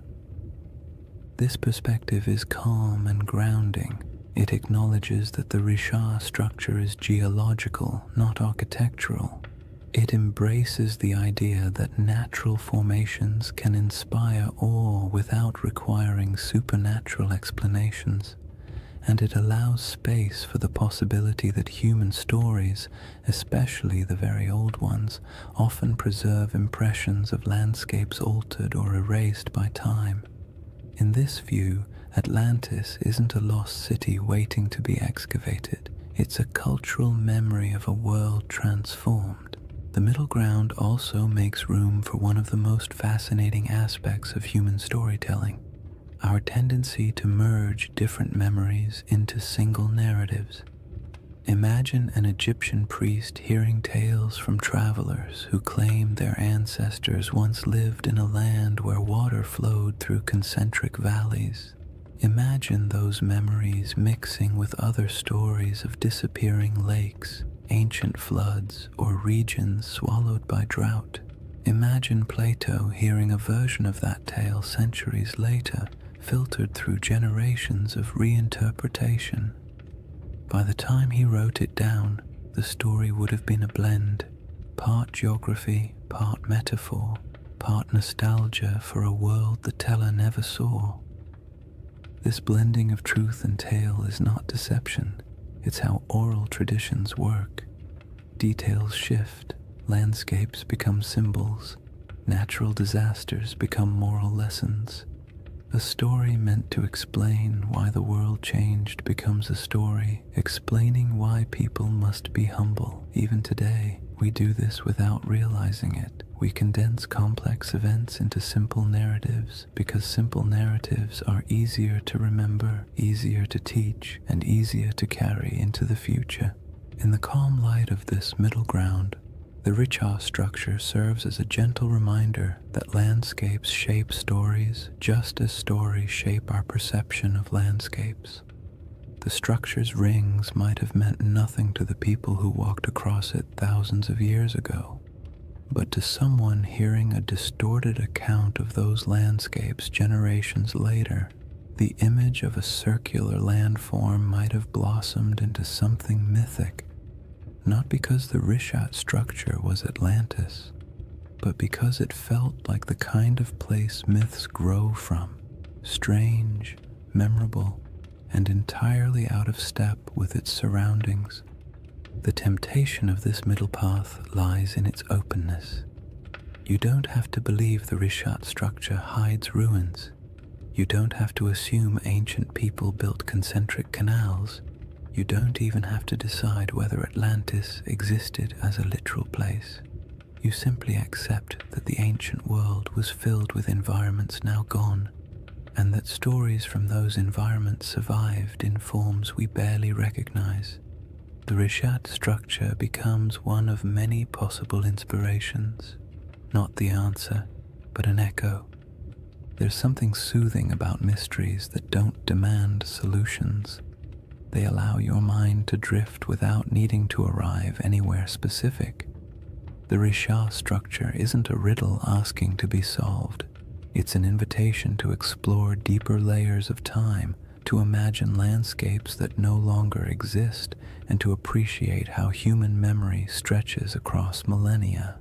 This perspective is calm and grounding. It acknowledges that the Richat structure is geological, not architectural. It embraces the idea that natural formations can inspire awe without requiring supernatural explanations, and it allows space for the possibility that human stories, especially the very old ones, often preserve impressions of landscapes altered or erased by time. In this view, Atlantis isn't a lost city waiting to be excavated. It's a cultural memory of a world transformed. The middle ground also makes room for one of the most fascinating aspects of human storytelling, our tendency to merge different memories into single narratives. Imagine an Egyptian priest hearing tales from travelers who claim their ancestors once lived in a land where water flowed through concentric valleys. Imagine those memories mixing with other stories of disappearing lakes, ancient floods, or regions swallowed by drought. Imagine Plato hearing a version of that tale centuries later, filtered through generations of reinterpretation. By the time he wrote it down, the story would have been a blend, part geography, part metaphor, part nostalgia for a world the teller never saw. This blending of truth and tale is not deception. It's how oral traditions work. Details shift, landscapes become symbols, natural disasters become moral lessons. A story meant to explain why the world changed becomes a story explaining why people must be humble. Even today, we do this without realizing it. We condense complex events into simple narratives because simple narratives are easier to remember, easier to teach, and easier to carry into the future. In the calm light of this middle ground, the Richat structure serves as a gentle reminder that landscapes shape stories just as stories shape our perception of landscapes. The structure's rings might have meant nothing to the people who walked across it thousands of years ago. But to someone hearing a distorted account of those landscapes generations later, the image of a circular landform might have blossomed into something mythic, not because the Richat structure was Atlantis, but because it felt like the kind of place myths grow from, strange, memorable, and entirely out of step with its surroundings. The temptation of this middle path lies in its openness. You don't have to believe the Richat structure hides ruins. You don't have to assume ancient people built concentric canals. You don't even have to decide whether Atlantis existed as a literal place. You simply accept that the ancient world was filled with environments now gone, and that stories from those environments survived in forms we barely recognize. The Richat structure becomes one of many possible inspirations, not the answer, but an echo. There's something soothing about mysteries that don't demand solutions. They allow your mind to drift without needing to arrive anywhere specific. The Richat structure isn't a riddle asking to be solved. It's an invitation to explore deeper layers of time, to imagine landscapes that no longer exist, and to appreciate how human memory stretches across millennia.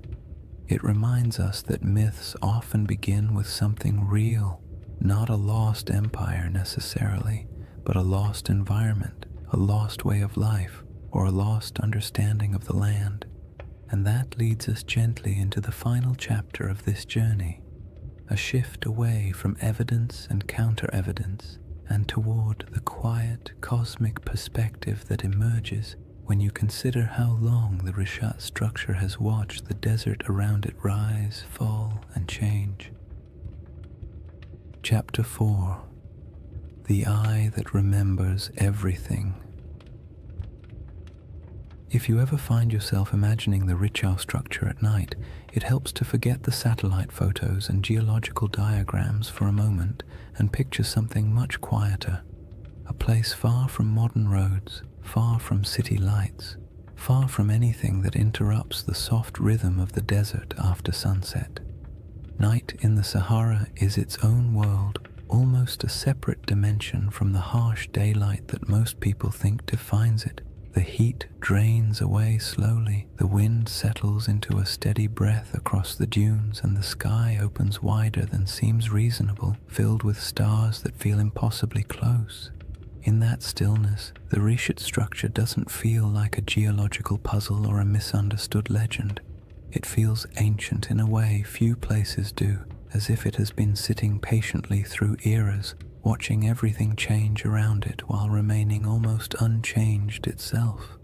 It reminds us that myths often begin with something real, not a lost empire necessarily, but a lost environment, a lost way of life, or a lost understanding of the land. And that leads us gently into the final chapter of this journey, a shift away from evidence and counter-evidence, and toward the quiet, cosmic perspective that emerges when you consider how long the Richat structure has watched the desert around it rise, fall, and change. Chapter 4. The Eye That Remembers Everything. If you ever find yourself imagining the Richau structure at night, it helps to forget the satellite photos and geological diagrams for a moment and picture something much quieter. A place far from modern roads, far from city lights, far from anything that interrupts the soft rhythm of the desert after sunset. Night in the Sahara is its own world, almost a separate dimension from the harsh daylight that most people think defines it. The heat drains away slowly, the wind settles into a steady breath across the dunes, and the sky opens wider than seems reasonable, filled with stars that feel impossibly close. In that stillness, the Richat structure doesn't feel like a geological puzzle or a misunderstood legend. It feels ancient in a way few places do, as if it has been sitting patiently through eras, watching everything change around it while remaining almost unchanged itself.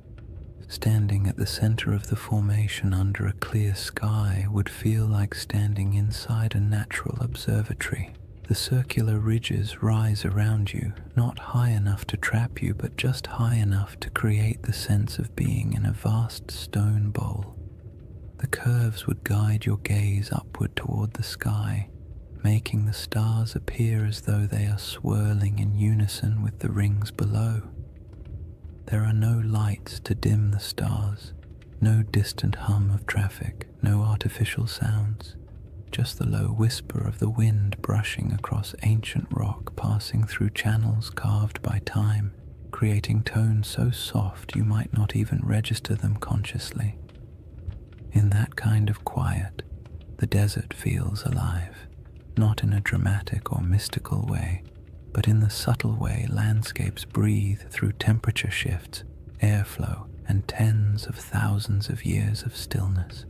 Standing at the center of the formation under a clear sky would feel like standing inside a natural observatory. The circular ridges rise around you, not high enough to trap you, but just high enough to create the sense of being in a vast stone bowl. The curves would guide your gaze upward toward the sky, making the stars appear as though they are swirling in unison with the rings below. There are no lights to dim the stars, no distant hum of traffic, no artificial sounds, just the low whisper of the wind brushing across ancient rock, passing through channels carved by time, creating tones so soft you might not even register them consciously. In that kind of quiet, the desert feels alive. Not in a dramatic or mystical way, but in the subtle way landscapes breathe through temperature shifts, airflow, and tens of thousands of years of stillness.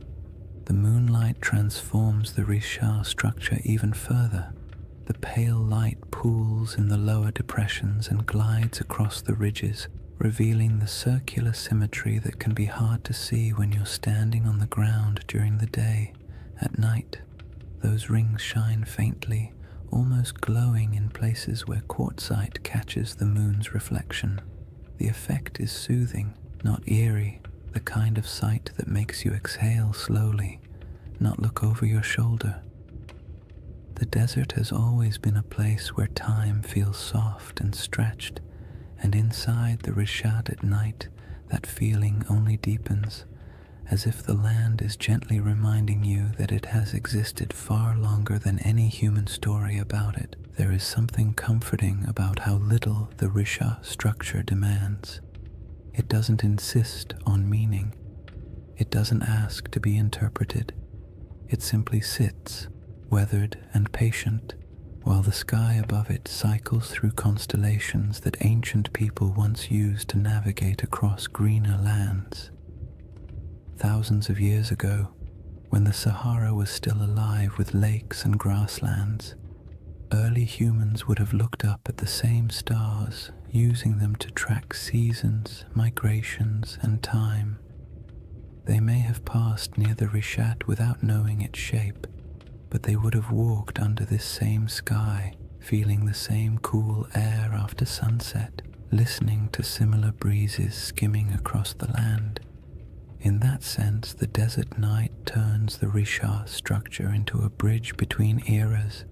The moonlight transforms the Richat structure even further. The pale light pools in the lower depressions and glides across the ridges, revealing the circular symmetry that can be hard to see when you're standing on the ground during the day. At night, those rings shine faintly, almost glowing in places where quartzite catches the moon's reflection. The effect is soothing, not eerie, the kind of sight that makes you exhale slowly, not look over your shoulder. The desert has always been a place where time feels soft and stretched, and inside the Richat at night, that feeling only deepens, as if the land is gently reminding you that it has existed far longer than any human story about it. There is something comforting about how little the Richat structure demands. It doesn't insist on meaning. It doesn't ask to be interpreted. It simply sits, weathered and patient, while the sky above it cycles through constellations that ancient people once used to navigate across greener lands. Thousands of years ago, when the Sahara was still alive with lakes and grasslands, early humans would have looked up at the same stars, using them to track seasons, migrations, and time. They may have passed near the Richat without knowing its shape, but they would have walked under this same sky, feeling the same cool air after sunset, listening to similar breezes skimming across the land. In that sense, the desert night turns the Richat structure into a bridge between eras,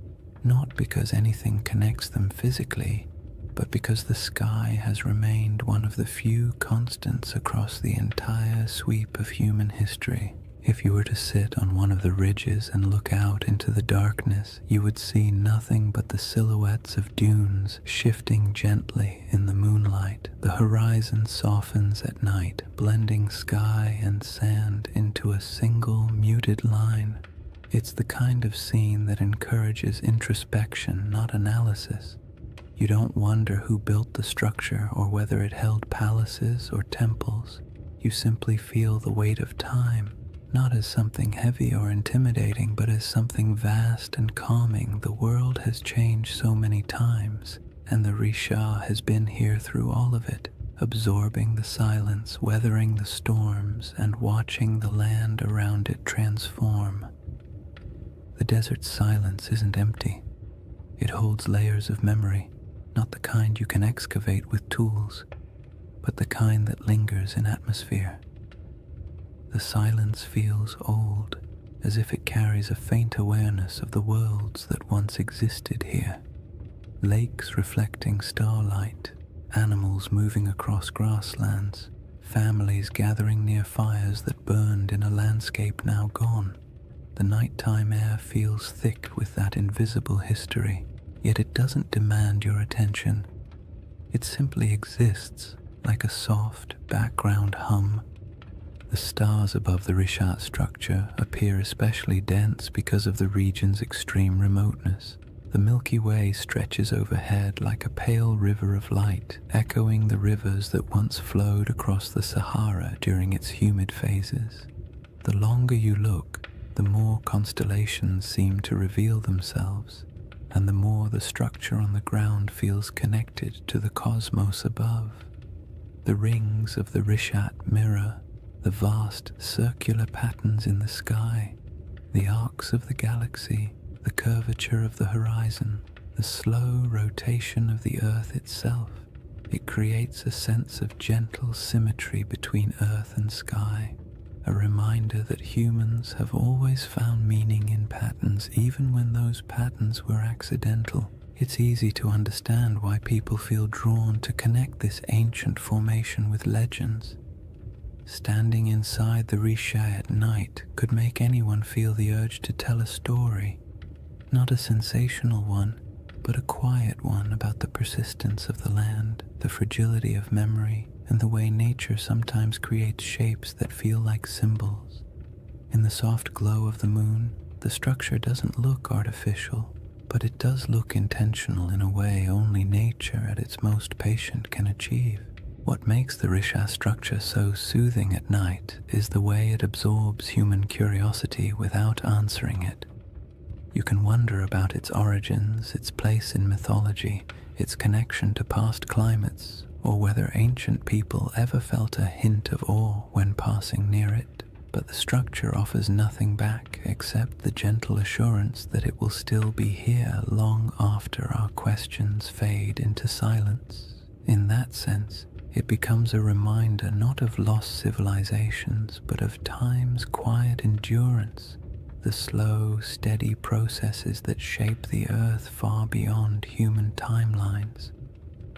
not because anything connects them physically, but because the sky has remained one of the few constants across the entire sweep of human history. If you were to sit on one of the ridges and look out into the darkness, you would see nothing but the silhouettes of dunes shifting gently in the moonlight. The horizon softens at night, blending sky and sand into a single muted line. It's the kind of scene that encourages introspection, not analysis. You don't wonder who built the structure or whether it held palaces or temples. You simply feel the weight of time, not as something heavy or intimidating, but as something vast and calming. The world has changed so many times, and the Richat has been here through all of it, absorbing the silence, weathering the storms, and watching the land around it transform. The desert's silence isn't empty. It holds layers of memory, not the kind you can excavate with tools, but the kind that lingers in atmosphere. The silence feels old, as if it carries a faint awareness of the worlds that once existed here. Lakes reflecting starlight, animals moving across grasslands, families gathering near fires that burned in a landscape now gone. The nighttime air feels thick with that invisible history, yet it doesn't demand your attention. It simply exists, like a soft background hum. The stars above the Rishat structure appear especially dense because of the region's extreme remoteness. The Milky Way stretches overhead like a pale river of light, echoing the rivers that once flowed across the Sahara during its humid phases. The longer you look, the more constellations seem to reveal themselves, and the more the structure on the ground feels connected to the cosmos above. The rings of the Rishat mirror the vast circular patterns in the sky, the arcs of the galaxy, the curvature of the horizon, the slow rotation of the Earth itself. It creates a sense of gentle symmetry between Earth and sky, a reminder that humans have always found meaning in patterns even when those patterns were accidental. It's easy to understand why people feel drawn to connect this ancient formation with legends. Standing inside the Risha at night could make anyone feel the urge to tell a story, not a sensational one, but a quiet one about the persistence of the land, the fragility of memory, and the way nature sometimes creates shapes that feel like symbols. In the soft glow of the moon, the structure doesn't look artificial, but it does look intentional in a way only nature at its most patient can achieve. What makes the Risha structure so soothing at night is the way it absorbs human curiosity without answering it. You can wonder about its origins, its place in mythology, its connection to past climates, or whether ancient people ever felt a hint of awe when passing near it. But the structure offers nothing back except the gentle assurance that it will still be here long after our questions fade into silence. In that sense, it becomes a reminder not of lost civilizations, but of time's quiet endurance, the slow, steady processes that shape the Earth far beyond human timelines.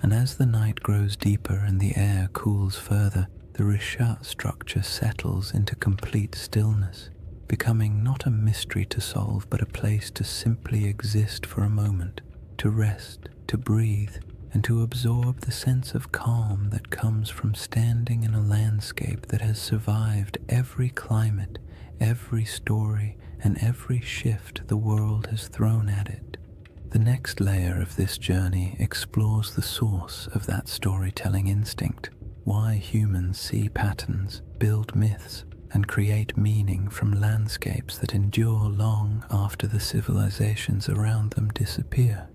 And as the night grows deeper and the air cools further, the Rishat structure settles into complete stillness, becoming not a mystery to solve, but a place to simply exist for a moment, to rest, to breathe, and to absorb the sense of calm that comes from standing in a landscape that has survived every climate, every story, and every shift the world has thrown at it. The next layer of this journey explores the source of that storytelling instinct, why humans see patterns, build myths, and create meaning from landscapes that endure long after the civilizations around them disappear.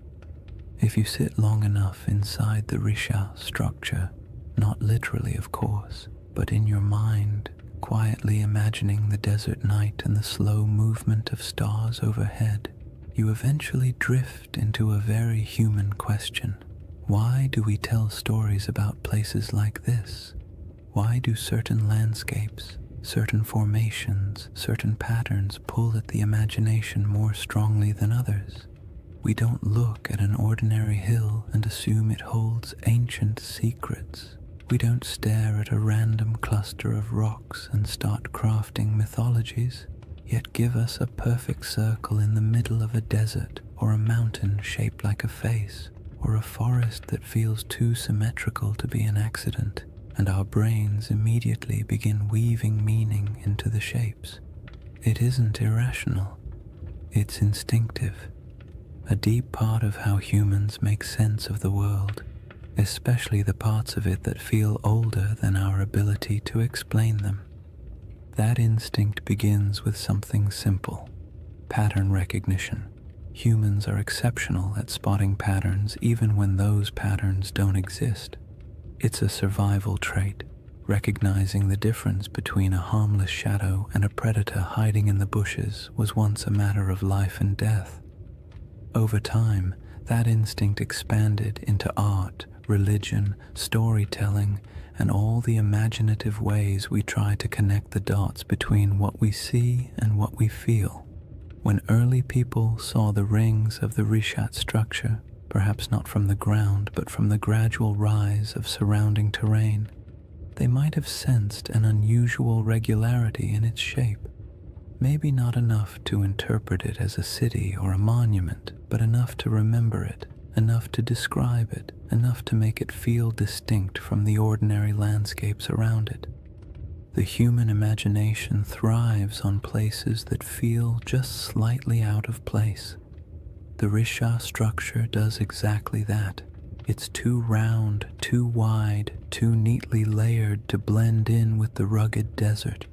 If you sit long enough inside the Risha structure, not literally of course, but in your mind, quietly imagining the desert night and the slow movement of stars overhead, you eventually drift into a very human question. Why do we tell stories about places like this? Why do certain landscapes, certain formations, certain patterns pull at the imagination more strongly than others? We don't look at an ordinary hill and assume it holds ancient secrets. We don't stare at a random cluster of rocks and start crafting mythologies, yet give us a perfect circle in the middle of a desert, or a mountain shaped like a face, or a forest that feels too symmetrical to be an accident, and our brains immediately begin weaving meaning into the shapes. It isn't irrational, it's instinctive. A deep part of how humans make sense of the world, especially the parts of it that feel older than our ability to explain them. That instinct begins with something simple: pattern recognition. Humans are exceptional at spotting patterns even when those patterns don't exist. It's a survival trait. Recognizing the difference between a harmless shadow and a predator hiding in the bushes was once a matter of life and death. Over time, that instinct expanded into art, religion, storytelling, and all the imaginative ways we try to connect the dots between what we see and what we feel. When early people saw the rings of the Rishat structure, perhaps not from the ground but from the gradual rise of surrounding terrain, they might have sensed an unusual regularity in its shape. Maybe not enough to interpret it as a city or a monument, but enough to remember it, enough to describe it, enough to make it feel distinct from the ordinary landscapes around it. The human imagination thrives on places that feel just slightly out of place. The Risha structure does exactly that. It's too round, too wide, too neatly layered to blend in with the rugged desert.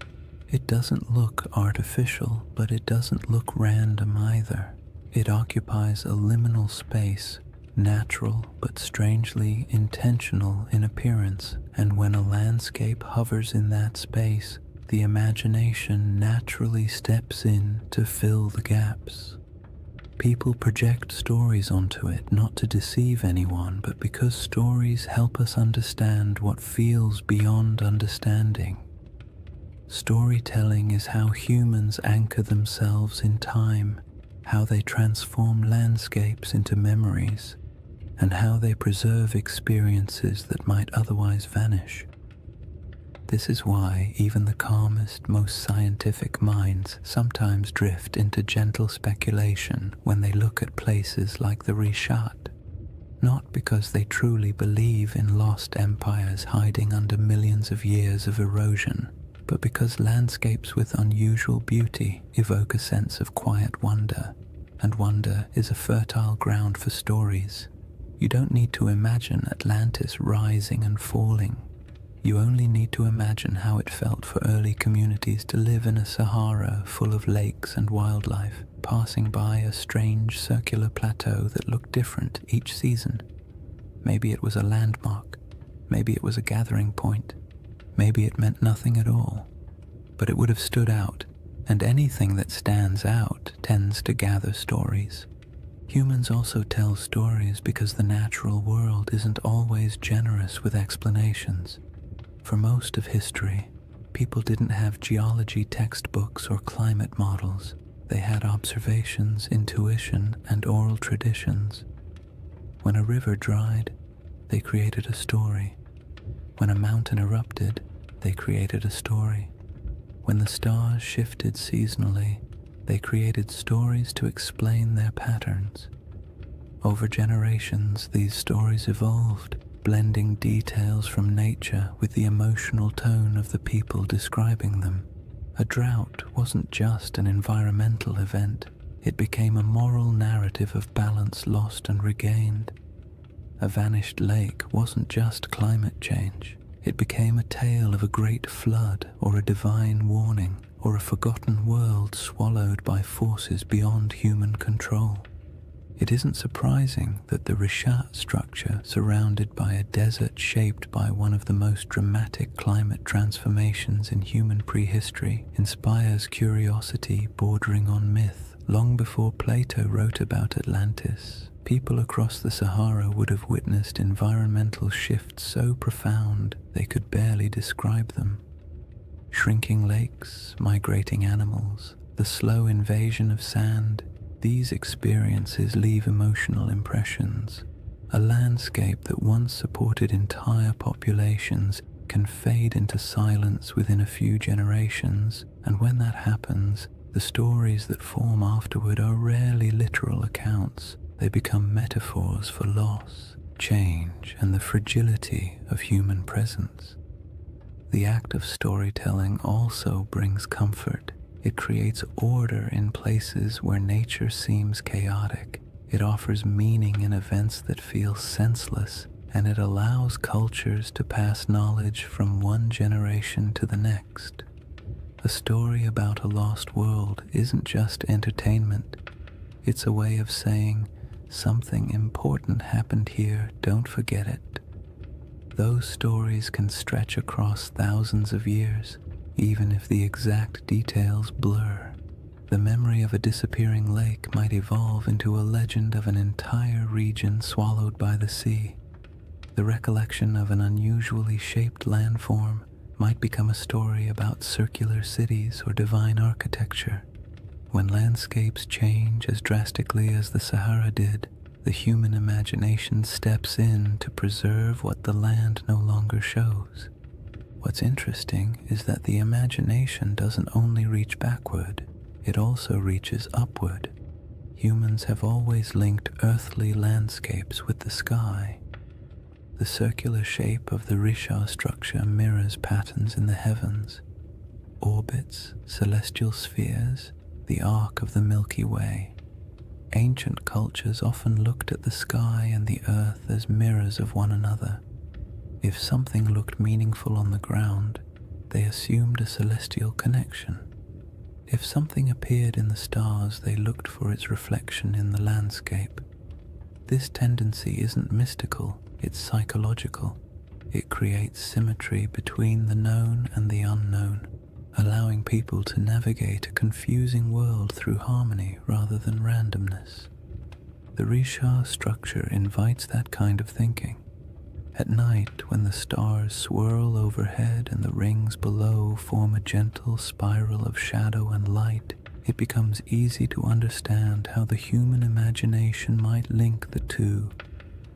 It doesn't look artificial, but it doesn't look random either. It occupies a liminal space, natural but strangely intentional in appearance, and when a landscape hovers in that space, the imagination naturally steps in to fill the gaps. People project stories onto it not to deceive anyone, but because stories help us understand what feels beyond understanding. Storytelling is how humans anchor themselves in time, how they transform landscapes into memories, and how they preserve experiences that might otherwise vanish. This is why even the calmest, most scientific minds sometimes drift into gentle speculation when they look at places like the Rishat, not because they truly believe in lost empires hiding under millions of years of erosion, but because landscapes with unusual beauty evoke a sense of quiet wonder, and wonder is a fertile ground for stories. You don't need to imagine Atlantis rising and falling. You only need to imagine how it felt for early communities to live in a Sahara full of lakes and wildlife, passing by a strange circular plateau that looked different each season. Maybe it was a landmark, maybe it was a gathering point, maybe it meant nothing at all, but it would have stood out, and anything that stands out tends to gather stories. Humans also tell stories because the natural world isn't always generous with explanations. For most of history, people didn't have geology textbooks or climate models. They had observations, intuition, and oral traditions. When a river dried, they created a story. When a mountain erupted, they created a story. When the stars shifted seasonally, they created stories to explain their patterns. Over generations, these stories evolved, blending details from nature with the emotional tone of the people describing them. A drought wasn't just an environmental event, it became a moral narrative of balance lost and regained. A vanished lake wasn't just climate change, it became a tale of a great flood or a divine warning or a forgotten world swallowed by forces beyond human control. It isn't surprising that the Rishat structure, surrounded by a desert shaped by one of the most dramatic climate transformations in human prehistory, inspires curiosity bordering on myth. Long before Plato wrote about Atlantis, people across the Sahara would have witnessed environmental shifts so profound they could barely describe them. Shrinking lakes, migrating animals, the slow invasion of sand, these experiences leave emotional impressions. A landscape that once supported entire populations can fade into silence within a few generations, and when that happens, the stories that form afterward are rarely literal accounts. They become metaphors for loss, change, and the fragility of human presence. The act of storytelling also brings comfort. It creates order in places where nature seems chaotic. It offers meaning in events that feel senseless, and it allows cultures to pass knowledge from one generation to the next. A story about a lost world isn't just entertainment. It's a way of saying, something important happened here, don't forget it. Those stories can stretch across thousands of years, even if the exact details blur. The memory of a disappearing lake might evolve into a legend of an entire region swallowed by the sea. The The recollection of an unusually shaped landform might become a story about circular cities or divine architecture. When landscapes change as drastically as the Sahara did, the human imagination steps in to preserve what the land no longer shows. What's interesting is that the imagination doesn't only reach backward, it also reaches upward. Humans have always linked earthly landscapes with the sky. The circular shape of the Risha structure mirrors patterns in the heavens, orbits, celestial spheres, the arc of the Milky Way. Ancient cultures often looked at the sky and the earth as mirrors of one another. If something looked meaningful on the ground, they assumed a celestial connection. If something appeared in the stars, they looked for its reflection in the landscape. This tendency isn't mystical, it's psychological. It creates symmetry between the known and the unknown, allowing people to navigate a confusing world through harmony rather than randomness. The Risha structure invites that kind of thinking. At night, when the stars swirl overhead and the rings below form a gentle spiral of shadow and light, it becomes easy to understand how the human imagination might link the two,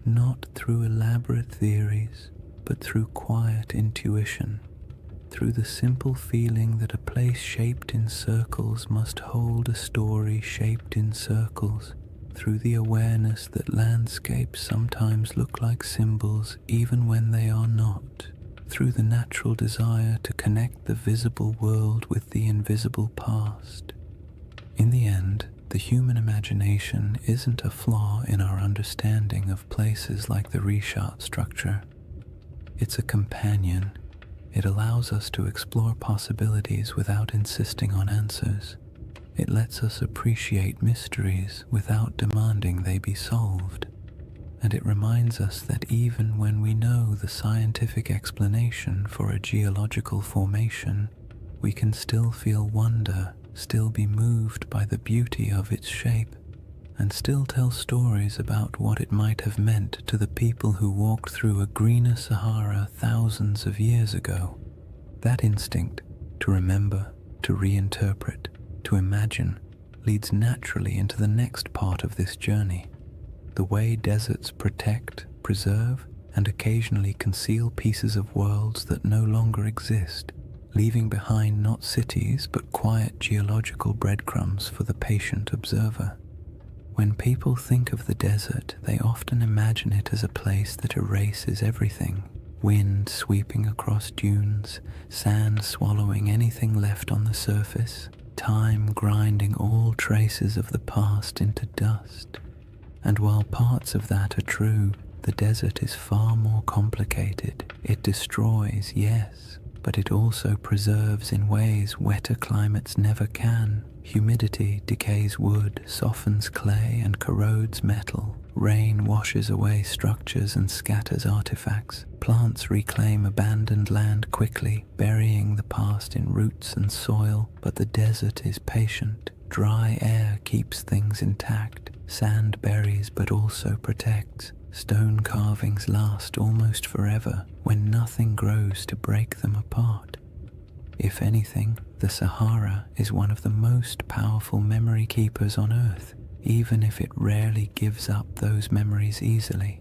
not through elaborate theories, but through quiet intuition, through the simple feeling that a place shaped in circles must hold a story shaped in circles, through the awareness that landscapes sometimes look like symbols even when they are not, through the natural desire to connect the visible world with the invisible past. In the end, the human imagination isn't a flaw in our understanding of places like the Risha structure. It's a companion. It allows us to explore possibilities without insisting on answers. It lets us appreciate mysteries without demanding they be solved. And it reminds us that even when we know the scientific explanation for a geological formation, we can still feel wonder, still be moved by the beauty of its shape, and still tell stories about what it might have meant to the people who walked through a greener Sahara thousands of years ago. That instinct to remember, to reinterpret, to imagine, leads naturally into the next part of this journey. The way deserts protect, preserve, and occasionally conceal pieces of worlds that no longer exist, leaving behind not cities but quiet geological breadcrumbs for the patient observer. When people think of the desert, they often imagine it as a place that erases everything. Wind sweeping across dunes, sand swallowing anything left on the surface, time grinding all traces of the past into dust. And while parts of that are true, the desert is far more complicated. It destroys, yes, but it also preserves in ways wetter climates never can. Humidity decays wood, softens clay, and corrodes metal. Rain washes away structures and scatters artifacts. Plants reclaim abandoned land quickly, burying the past in roots and soil. But the desert is patient. Dry air keeps things intact. Sand buries but also protects. Stone carvings last almost forever when nothing grows to break them apart. If anything, the Sahara is one of the most powerful memory keepers on Earth, even if it rarely gives up those memories easily.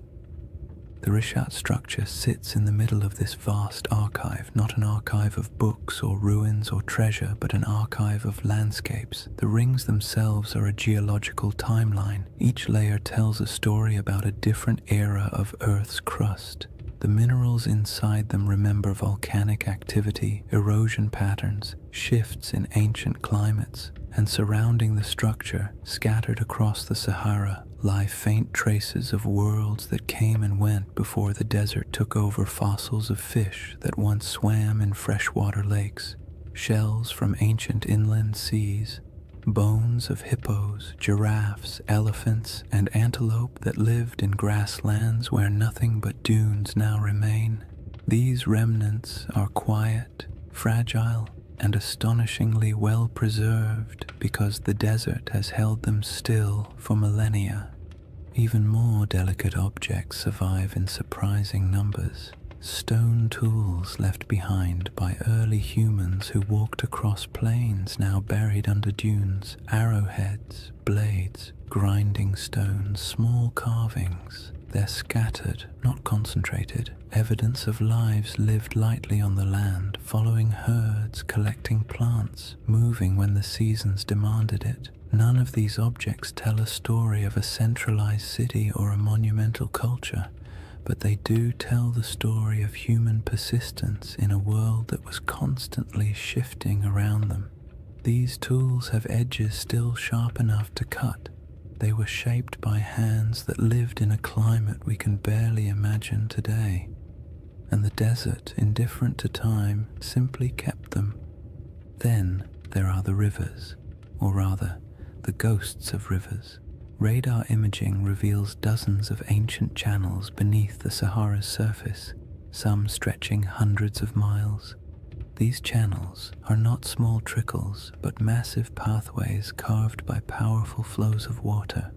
The Rishat structure sits in the middle of this vast archive, not an archive of books or ruins or treasure, but an archive of landscapes. The rings themselves are a geological timeline. Each layer tells a story about a different era of Earth's crust. The minerals inside them remember volcanic activity, erosion patterns, shifts in ancient climates, and surrounding the structure, scattered across the Sahara, lie faint traces of worlds that came and went before the desert took over. Fossils of fish that once swam in freshwater lakes, shells from ancient inland seas, bones of hippos, giraffes, elephants, and antelope that lived in grasslands where nothing but dunes now remain. These remnants are quiet, fragile, and astonishingly well preserved because the desert has held them still for millennia. Even more delicate objects survive in surprising numbers. Stone tools left behind by early humans who walked across plains now buried under dunes, arrowheads, blades, grinding stones, small carvings. They're scattered, not concentrated, evidence of lives lived lightly on the land, following herds, collecting plants, moving when the seasons demanded it. None of these objects tell a story of a centralized city or a monumental culture, but they do tell the story of human persistence in a world that was constantly shifting around them. These tools have edges still sharp enough to cut. They were shaped by hands that lived in a climate we can barely imagine today, and the desert, indifferent to time, simply kept them. Then there are the rivers, or rather, the ghosts of rivers. Radar imaging reveals dozens of ancient channels beneath the Sahara's surface, some stretching hundreds of miles. These channels are not small trickles, but massive pathways carved by powerful flows of water.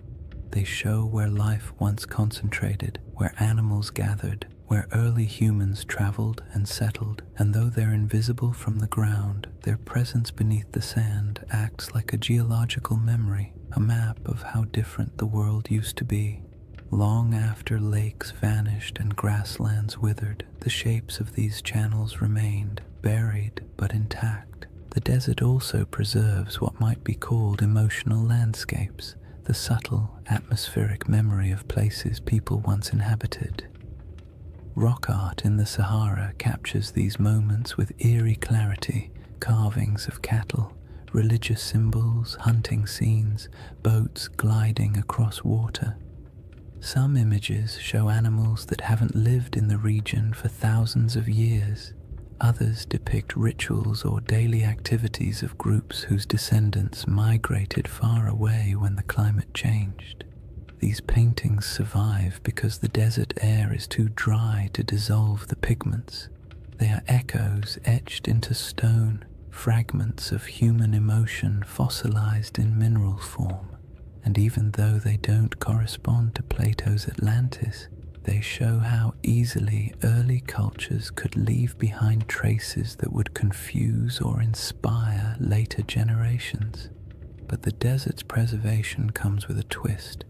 They show where life once concentrated, where animals gathered, where early humans traveled and settled, and though they're invisible from the ground, their presence beneath the sand acts like a geological memory, a map of how different the world used to be. Long after lakes vanished and grasslands withered, the shapes of these channels remained, buried but intact. The desert also preserves what might be called emotional landscapes, the subtle, atmospheric memory of places people once inhabited. Rock art in the Sahara captures these moments with eerie clarity, carvings of cattle, religious symbols, hunting scenes, boats gliding across water. Some images show animals that haven't lived in the region for thousands of years. Others depict rituals or daily activities of groups whose descendants migrated far away when the climate changed. These paintings survive because the desert air is too dry to dissolve the pigments. They are echoes etched into stone, fragments of human emotion fossilized in mineral form. And even though they don't correspond to Plato's Atlantis, they show how easily early cultures could leave behind traces that would confuse or inspire later generations. But the desert's preservation comes with a twist.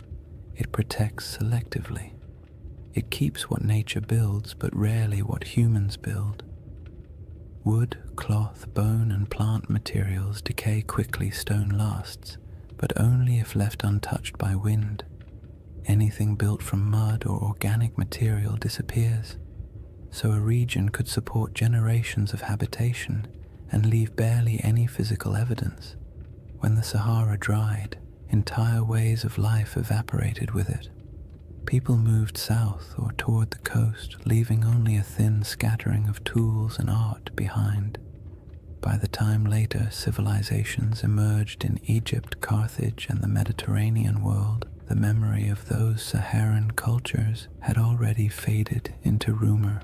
It protects selectively. It keeps what nature builds, but rarely what humans build. Wood, cloth, bone, and plant materials decay quickly, stone lasts, but only if left untouched by wind. Anything built from mud or organic material disappears, so a region could support generations of habitation and leave barely any physical evidence. When the Sahara dried, entire ways of life evaporated with it. People moved south or toward the coast, leaving only a thin scattering of tools and art behind. By the time later civilizations emerged in Egypt, Carthage, and the Mediterranean world, the memory of those Saharan cultures had already faded into rumor.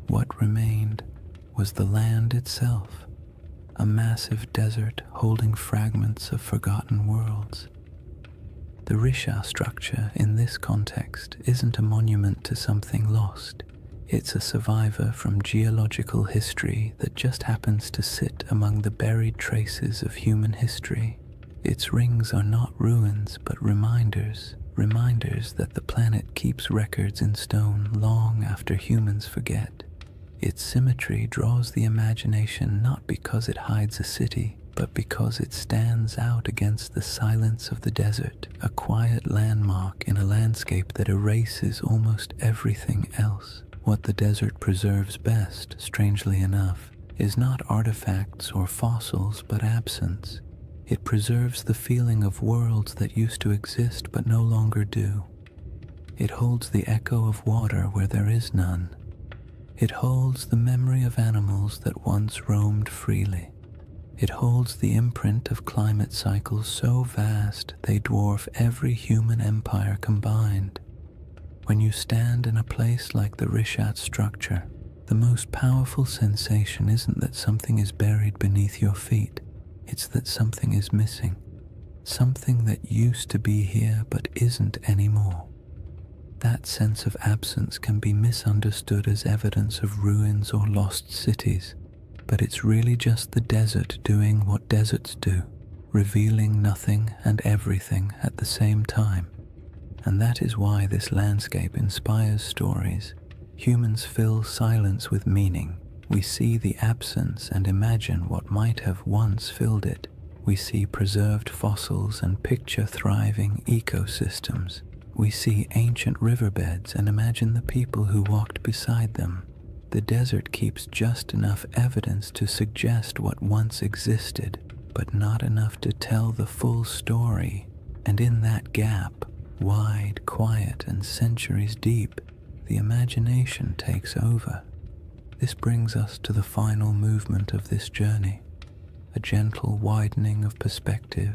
What remained was the land itself, a massive desert holding fragments of forgotten worlds. The Risha structure in this context isn't a monument to something lost. It's a survivor from geological history that just happens to sit among the buried traces of human history. Its rings are not ruins, but reminders that the planet keeps records in stone long after humans forget. Its symmetry draws the imagination not because it hides a city, but because it stands out against the silence of the desert, a quiet landmark in a landscape that erases almost everything else. What the desert preserves best, strangely enough, is not artifacts or fossils, but absence. It preserves the feeling of worlds that used to exist but no longer do. It holds the echo of water where there is none. It holds the memory of animals that once roamed freely. It holds the imprint of climate cycles so vast they dwarf every human empire combined. When you stand in a place like the Rishat structure, the most powerful sensation isn't that something is buried beneath your feet. It's that something is missing. something that used to be here but isn't anymore. That sense of absence can be misunderstood as evidence of ruins or lost cities, but it's really just the desert doing what deserts do, revealing nothing and everything at the same time. And that is why this landscape inspires stories. Humans fill silence with meaning. We see the absence and imagine what might have once filled it. We see preserved fossils and picture thriving ecosystems. We see ancient riverbeds and imagine the people who walked beside them. The desert keeps just enough evidence to suggest what once existed, but not enough to tell the full story. And in that gap, wide, quiet, and centuries deep, the imagination takes over. This brings us to the final movement of this journey, a gentle widening of perspective,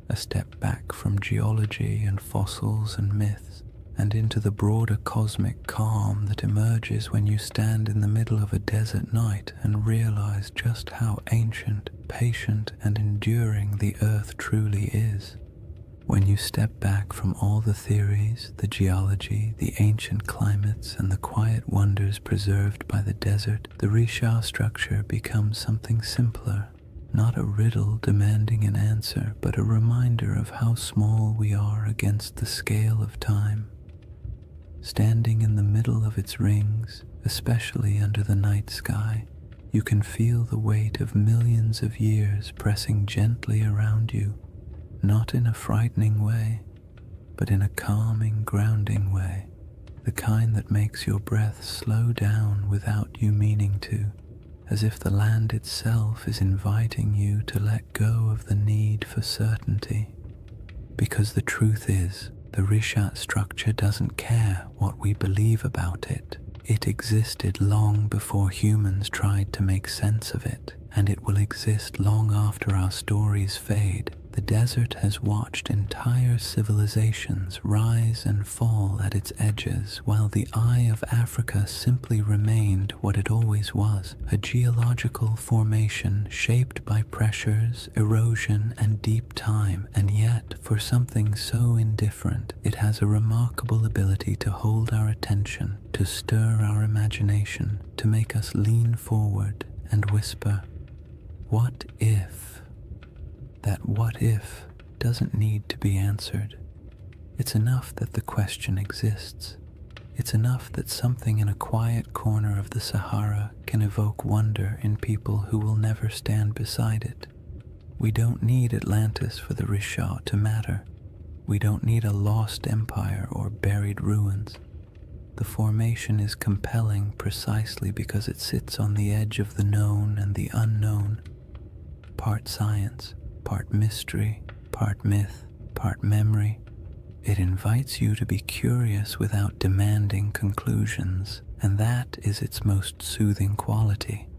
a step back from geology and fossils and myths, and into the broader cosmic calm that emerges when you stand in the middle of a desert night and realize just how ancient, patient, and enduring the earth truly is. When you step back from all the theories, the geology, the ancient climates, and the quiet wonders preserved by the desert, the Risha structure becomes something simpler. Not a riddle demanding an answer, but a reminder of how small we are against the scale of time. Standing in the middle of its rings, especially under the night sky, you can feel the weight of millions of years pressing gently around you, not in a frightening way, but in a calming, grounding way, the kind that makes your breath slow down without you meaning to, as if the land itself is inviting you to let go of the need for certainty. Because the truth is, the Rishat structure doesn't care what we believe about it. It existed long before humans tried to make sense of it, and it will exist long after our stories fade. The desert has watched entire civilizations rise and fall at its edges, while the eye of Africa simply remained what it always was, a geological formation shaped by pressures, erosion, and deep time. And yet, for something so indifferent, it has a remarkable ability to hold our attention, to stir our imagination, to make us lean forward and whisper, "What if?" That what if doesn't need to be answered. It's enough that the question exists. It's enough that something in a quiet corner of the Sahara can evoke wonder in people who will never stand beside it. We don't need Atlantis for the Risha to matter. We don't need a lost empire or buried ruins. The formation is compelling precisely because it sits on the edge of the known and the unknown, part science, part mystery, part myth, part memory. It invites you to be curious without demanding conclusions, and that is its most soothing quality.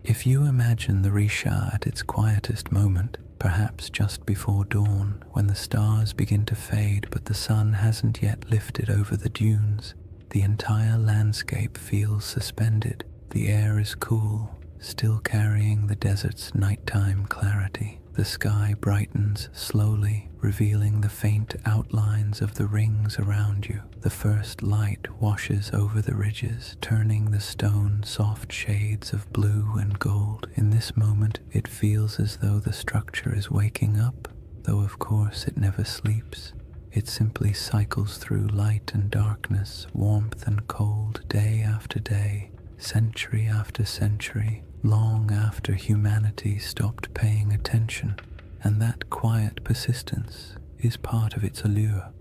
If you imagine the Risha at its quietest moment, perhaps just before dawn, when the stars begin to fade but the sun hasn't yet lifted over the dunes, the entire landscape feels suspended. The air is cool, still carrying the desert's nighttime clarity. The sky brightens slowly, revealing the faint outlines of the rings around you. The first light washes over the ridges, turning the stone soft shades of blue and gold. In this moment, it feels as though the structure is waking up, though of course it never sleeps. It simply cycles through light and darkness, warmth and cold, day after day, century after century, long after humanity stopped paying attention, and that quiet persistence is part of its allure.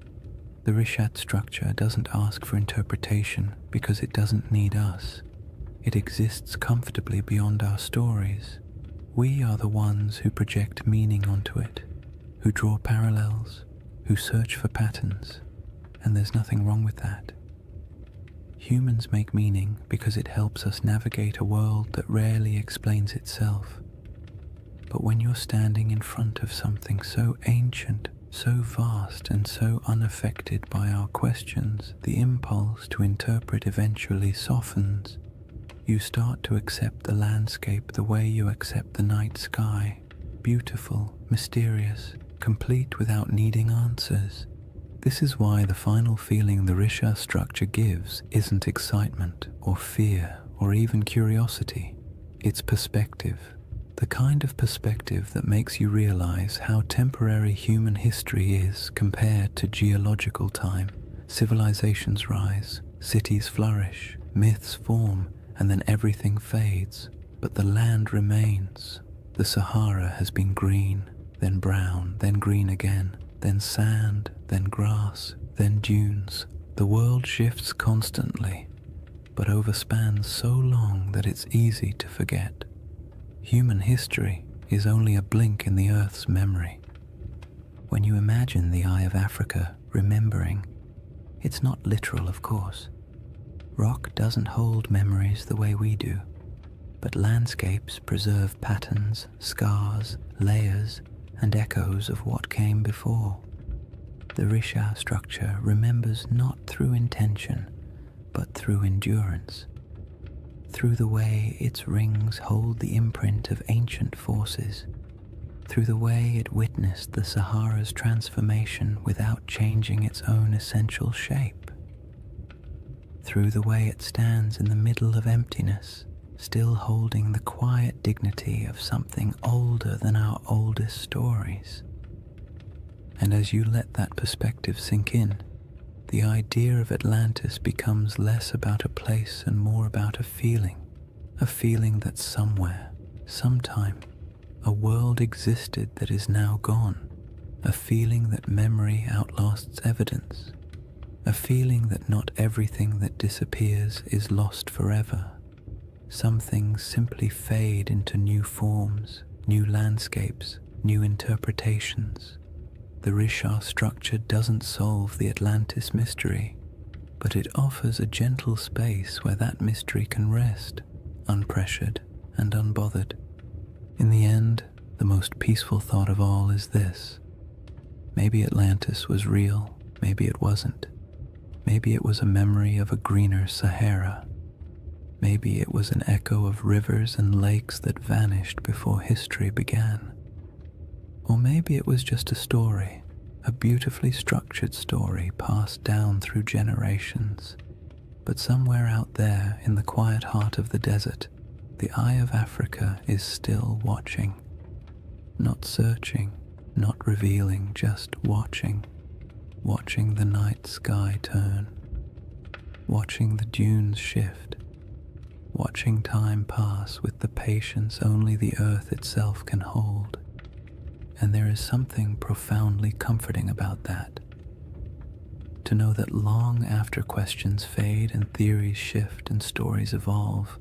The Rishat structure doesn't ask for interpretation because it doesn't need us. It exists comfortably beyond our stories. We are the ones who project meaning onto it, who draw parallels, who search for patterns, and there's nothing wrong with that. Humans make meaning because it helps us navigate a world that rarely explains itself. But when you're standing in front of something so ancient, so vast, and so unaffected by our questions, the impulse to interpret eventually softens. You start to accept the landscape the way you accept the night sky, beautiful, mysterious, complete without needing answers. This is why the final feeling the Risha structure gives isn't excitement or fear or even curiosity. It's perspective. The kind of perspective that makes you realize how temporary human history is compared to geological time. Civilizations rise, cities flourish, myths form, and then everything fades. But the land remains. The Sahara has been green, then brown, then green again, then sand, then grass, then dunes. The world shifts constantly, but overspans so long that it's easy to forget. Human history is only a blink in the Earth's memory. When you imagine the Eye of Africa remembering, it's not literal, of course. Rock doesn't hold memories the way we do, but landscapes preserve patterns, scars, layers, and echoes of what came before. The Risha structure remembers not through intention, but through endurance, through the way its rings hold the imprint of ancient forces, through the way it witnessed the Sahara's transformation without changing its own essential shape, through the way it stands in the middle of emptiness, still holding the quiet dignity of something older than our oldest stories. And as you let that perspective sink in, the idea of Atlantis becomes less about a place and more about a feeling that somewhere, sometime, a world existed that is now gone, a feeling that memory outlasts evidence, a feeling that not everything that disappears is lost forever. Some things simply fade into new forms, new landscapes, new interpretations. The Risha structure doesn't solve the Atlantis mystery, but it offers a gentle space where that mystery can rest, unpressured and unbothered. In the end, the most peaceful thought of all is this: maybe Atlantis was real, maybe it wasn't. Maybe it was a memory of a greener Sahara. Maybe it was an echo of rivers and lakes that vanished before history began. Or maybe it was just a story, a beautifully structured story passed down through generations. But somewhere out there in the quiet heart of the desert, the Eye of Africa is still watching. Not searching, not revealing, just watching. Watching the night sky turn. Watching the dunes shift. Watching time pass with the patience only the earth itself can hold. And there is something profoundly comforting about that. To know that long after questions fade and theories shift and stories evolve,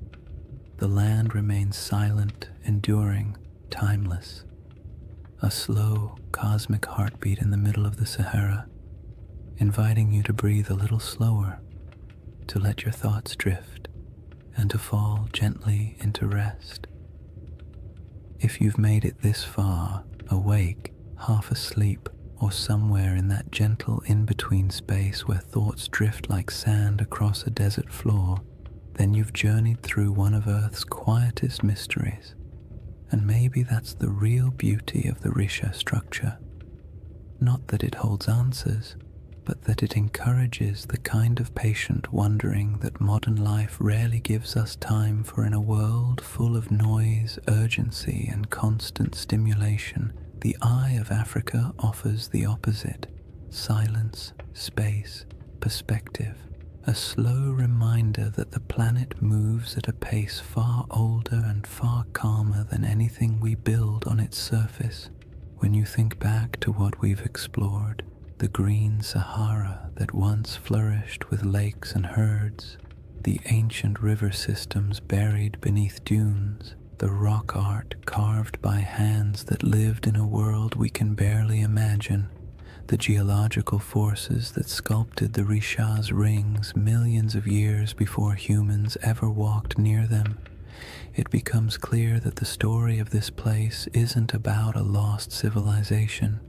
the land remains silent, enduring, timeless. A slow, cosmic heartbeat in the middle of the Sahara, inviting you to breathe a little slower, to let your thoughts drift, and to fall gently into rest. If you've made it this far, awake, half asleep, or somewhere in that gentle in-between space where thoughts drift like sand across a desert floor, then you've journeyed through one of Earth's quietest mysteries. And maybe that's the real beauty of the Risha structure. Not that it holds answers, but that it encourages the kind of patient wondering that modern life rarely gives us time for. In a world full of noise, urgency, and constant stimulation, the Eye of Africa offers the opposite: silence, space, perspective, a slow reminder that the planet moves at a pace far older and far calmer than anything we build on its surface. When you think back to what we've explored, the green Sahara that once flourished with lakes and herds, the ancient river systems buried beneath dunes, the rock art carved by hands that lived in a world we can barely imagine, the geological forces that sculpted the Risha's rings millions of years before humans ever walked near them, it becomes clear that the story of this place isn't about a lost civilization.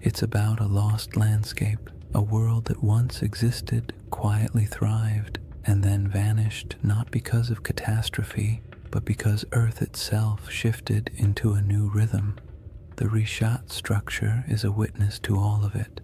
It's about a lost landscape, a world that once existed, quietly thrived, and then vanished not because of catastrophe, but because Earth itself shifted into a new rhythm. The Rishat structure is a witness to all of it,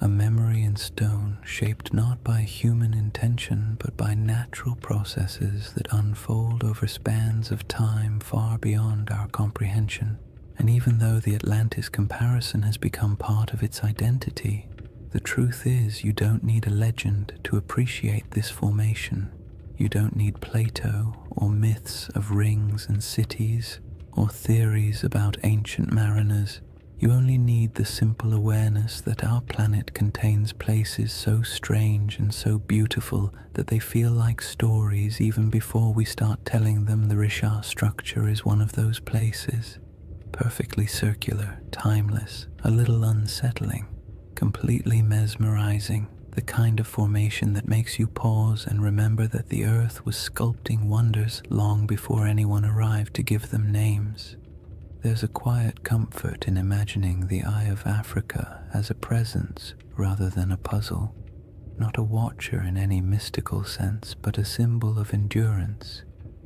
a memory in stone shaped not by human intention but by natural processes that unfold over spans of time far beyond our comprehension. And even though the Atlantis comparison has become part of its identity, the truth is you don't need a legend to appreciate this formation. You don't need Plato or myths of rings and cities or theories about ancient mariners. You only need the simple awareness that our planet contains places so strange and so beautiful that they feel like stories even before we start telling them. The Rishat structure is one of those places. Perfectly circular, timeless, a little unsettling, completely mesmerizing, the kind of formation that makes you pause and remember that the Earth was sculpting wonders long before anyone arrived to give them names. There's a quiet comfort in imagining the Eye of Africa as a presence rather than a puzzle, not a watcher in any mystical sense, but a symbol of endurance.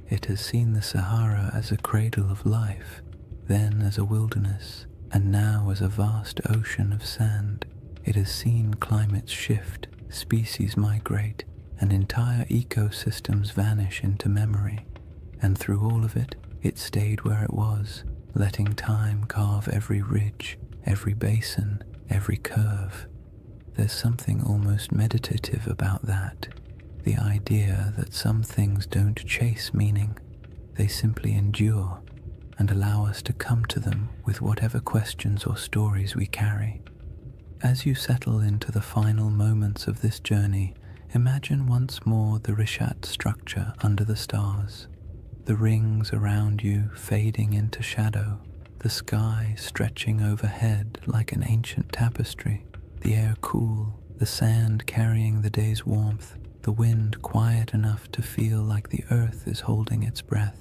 It has seen the Sahara as a cradle of life, then as a wilderness, and now as a vast ocean of sand. It has seen climates shift, species migrate, and entire ecosystems vanish into memory. And through all of it, it stayed where it was, letting time carve every ridge, every basin, every curve. There's something almost meditative about that, the idea that some things don't chase meaning, they simply endure and allow us to come to them with whatever questions or stories we carry. As you settle into the final moments of this journey, imagine once more the Rishat structure under the stars. The rings around you fading into shadow, the sky stretching overhead like an ancient tapestry, the air cool, the sand carrying the day's warmth, the wind quiet enough to feel like the earth is holding its breath.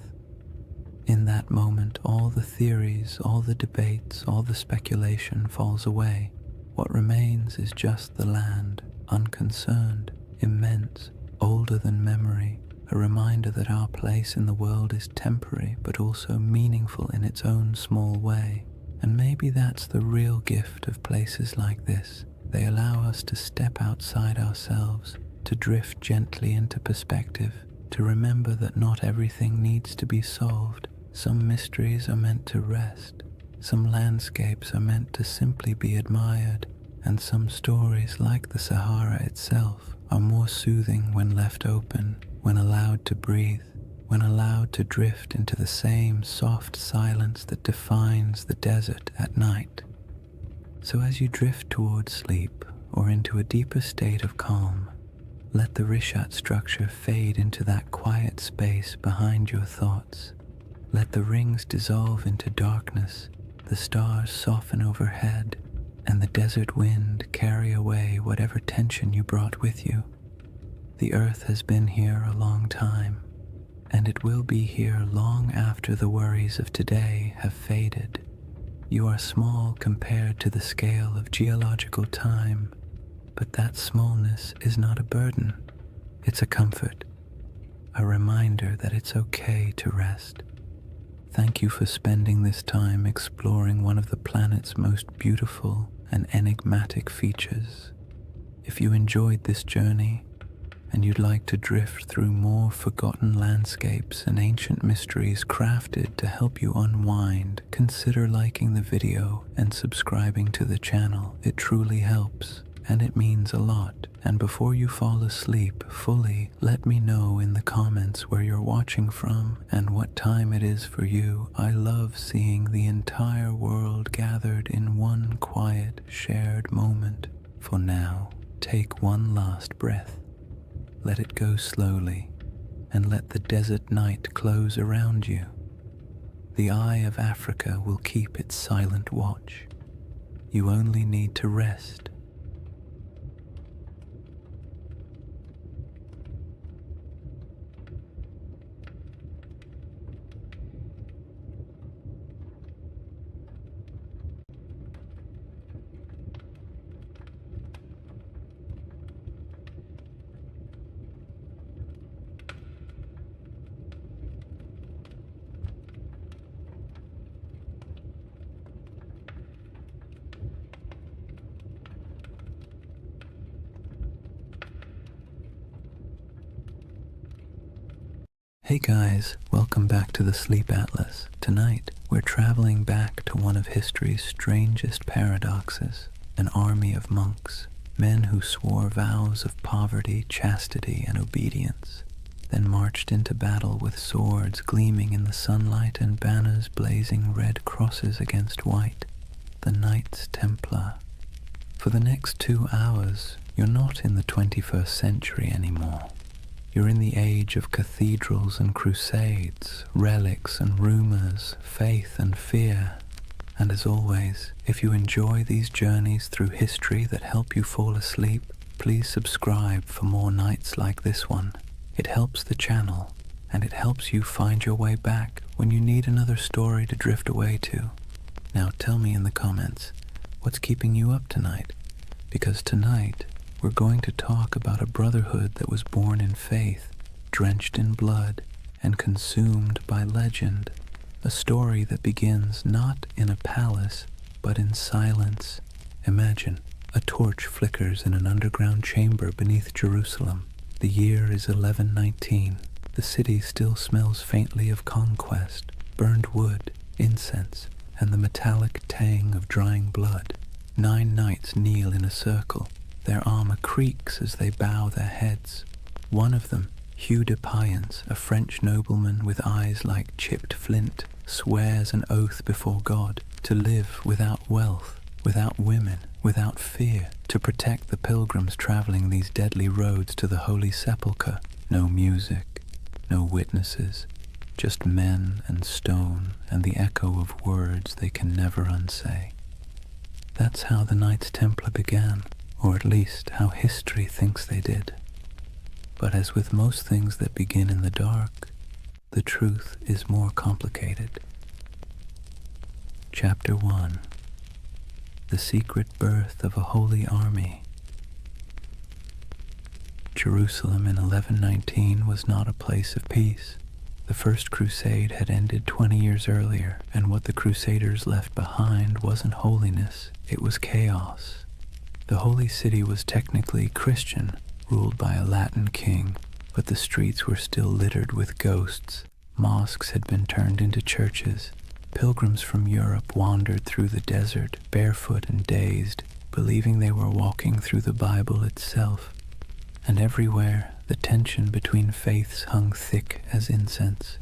In that moment, all the theories, all the debates, all the speculation falls away. What remains is just the land, unconcerned, immense, older than memory, a reminder that our place in the world is temporary but also meaningful in its own small way. And maybe that's the real gift of places like this. They allow us to step outside ourselves, to drift gently into perspective, to remember that not everything needs to be solved. Some mysteries are meant to rest, some landscapes are meant to simply be admired, and some stories, like the Sahara itself, are more soothing when left open, when allowed to breathe, when allowed to drift into the same soft silence that defines the desert at night. So as you drift towards sleep or into a deeper state of calm, let the Rishat structure fade into that quiet space behind your thoughts. Let the rings dissolve into darkness, the stars soften overhead, and the desert wind carry away whatever tension you brought with you. The earth has been here a long time, and it will be here long after the worries of today have faded. You are small compared to the scale of geological time, but that smallness is not a burden. It's a comfort, a reminder that it's okay to rest. Thank you for spending this time exploring one of the planet's most beautiful and enigmatic features. If you enjoyed this journey, and you'd like to drift through more forgotten landscapes and ancient mysteries crafted to help you unwind, consider liking the video and subscribing to the channel. It truly helps, and it means a lot. And before you fall asleep fully, let me know in the comments where you're watching from and what time it is for you. I love seeing the entire world gathered in one quiet, shared moment. For now, take one last breath. Let it go slowly, and let the desert night close around you. The Eye of Africa will keep its silent watch. You only need to rest. Hey guys, welcome back to the Sleep Atlas. Tonight, we're traveling back to one of history's strangest paradoxes, an army of monks, men who swore vows of poverty, chastity, and obedience, then marched into battle with swords gleaming in the sunlight and banners blazing red crosses against white, the Knights Templar. For the next 2 hours, you're not in the 21st century anymore. You're in the age of cathedrals and crusades, relics and rumors, faith and fear. And as always, if you enjoy these journeys through history that help you fall asleep, please subscribe for more nights like this one. It helps the channel, and it helps you find your way back when you need another story to drift away to. Now tell me in the comments, what's keeping you up tonight? Because tonight, we're going to talk about a brotherhood that was born in faith, drenched in blood, and consumed by legend. A story that begins not in a palace, but in silence. Imagine, a torch flickers in an underground chamber beneath Jerusalem. The year is 1119. The city still smells faintly of conquest, burned wood, incense, and the metallic tang of drying blood. 9 knights kneel in a circle. Their armor creaks as they bow their heads. One of them, Hugh de Payens, a French nobleman with eyes like chipped flint, swears an oath before God to live without wealth, without women, without fear, to protect the pilgrims traveling these deadly roads to the Holy Sepulchre. No music, no witnesses, just men and stone and the echo of words they can never unsay. That's how the Knights Templar began, or at least how history thinks they did. But as with most things that begin in the dark, the truth is more complicated. Chapter 1. The Secret Birth of a Holy Army. Jerusalem in 1119 was not a place of peace. The First Crusade had ended 20 years earlier, and what the Crusaders left behind wasn't holiness, it was chaos. The Holy City was technically Christian, ruled by a Latin king, but the streets were still littered with ghosts. Mosques had been turned into churches. Pilgrims from Europe wandered through the desert, barefoot and dazed, believing they were walking through the Bible itself. And everywhere, the tension between faiths hung thick as incense.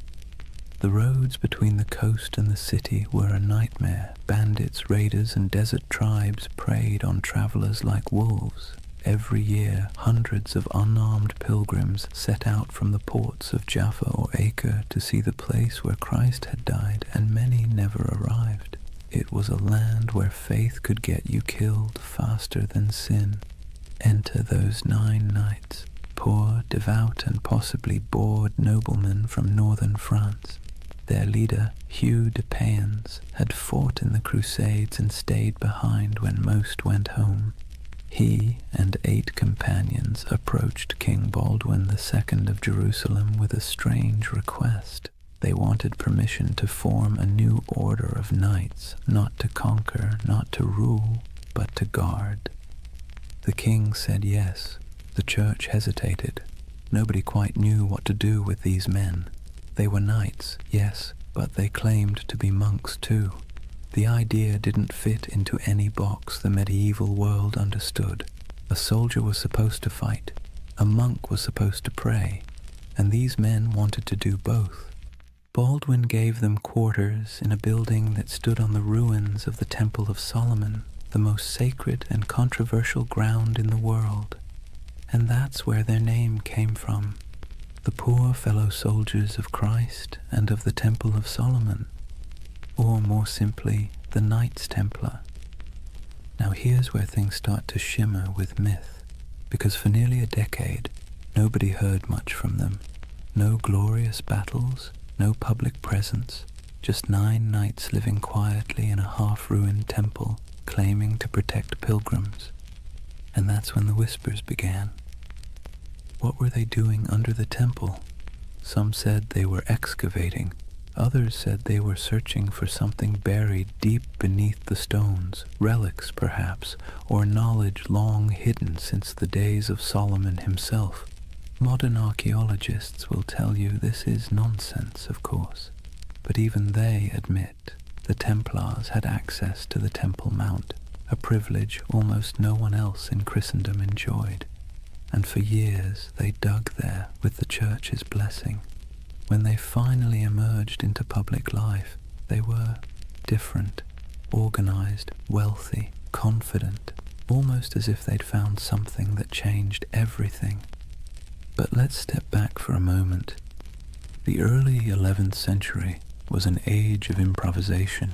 The roads between the coast and the city were a nightmare. Bandits, raiders, and desert tribes preyed on travelers like wolves. Every year, hundreds of unarmed pilgrims set out from the ports of Jaffa or Acre to see the place where Christ had died, and many never arrived. It was a land where faith could get you killed faster than sin. Enter those 9 knights, poor, devout, and possibly bored noblemen from northern France. Their leader, Hugh de Payens, had fought in the Crusades and stayed behind when most went home. He and 8 companions approached King Baldwin II of Jerusalem with a strange request. They wanted permission to form a new order of knights, not to conquer, not to rule, but to guard. The king said yes. The church hesitated. Nobody quite knew what to do with these men. They were knights, yes, but they claimed to be monks too. The idea didn't fit into any box the medieval world understood. A soldier was supposed to fight, a monk was supposed to pray, and these men wanted to do both. Baldwin gave them quarters in a building that stood on the ruins of the Temple of Solomon, the most sacred and controversial ground in the world. And that's where their name came from. The poor fellow soldiers of Christ and of the Temple of Solomon, or more simply, the Knights Templar. Now here's where things start to shimmer with myth, because for nearly a decade, nobody heard much from them. No glorious battles, no public presence, just 9 knights living quietly in a half-ruined temple, claiming to protect pilgrims. And that's when the whispers began. What were they doing under the temple? Some said they were excavating. Others said they were searching for something buried deep beneath the stones, relics perhaps, or knowledge long hidden since the days of Solomon himself. Modern archaeologists will tell you this is nonsense, of course, but even they admit the Templars had access to the Temple Mount, a privilege almost no one else in Christendom enjoyed, and for years they dug there with the Church's blessing. When they finally emerged into public life, they were different, organized, wealthy, confident, almost as if they'd found something that changed everything. But let's step back for a moment. The early 11th century was an age of improvisation.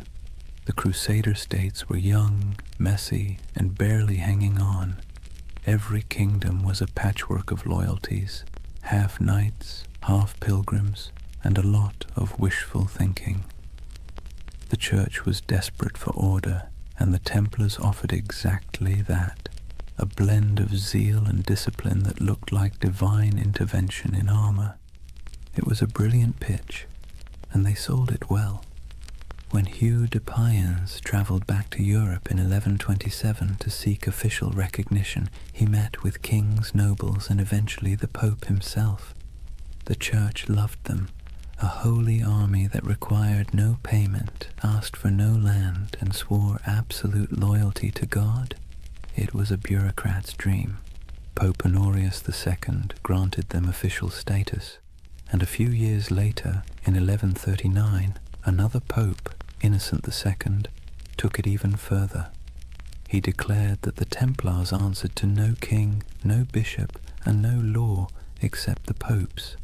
The Crusader states were young, messy, and barely hanging on. Every kingdom was a patchwork of loyalties, half knights, half pilgrims, and a lot of wishful thinking. The Church was desperate for order, and the Templars offered exactly that, a blend of zeal and discipline that looked like divine intervention in armor. It was a brilliant pitch, and they sold it well. When Hugh de Payens travelled back to Europe in 1127 to seek official recognition, he met with kings, nobles, and eventually the Pope himself. The Church loved them, a holy army that required no payment, asked for no land, and swore absolute loyalty to God. It was a bureaucrat's dream. Pope Honorius II granted them official status, and a few years later, in 1139, another pope, Innocent II, took it even further. He declared that the Templars answered to no king, no bishop, and no law except the popes.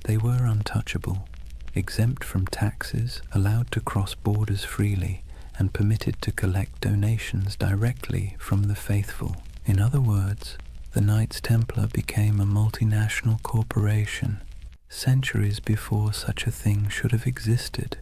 They were untouchable, exempt from taxes, allowed to cross borders freely, and permitted to collect donations directly from the faithful. In other words, the Knights Templar became a multinational corporation, centuries before such a thing should have existed.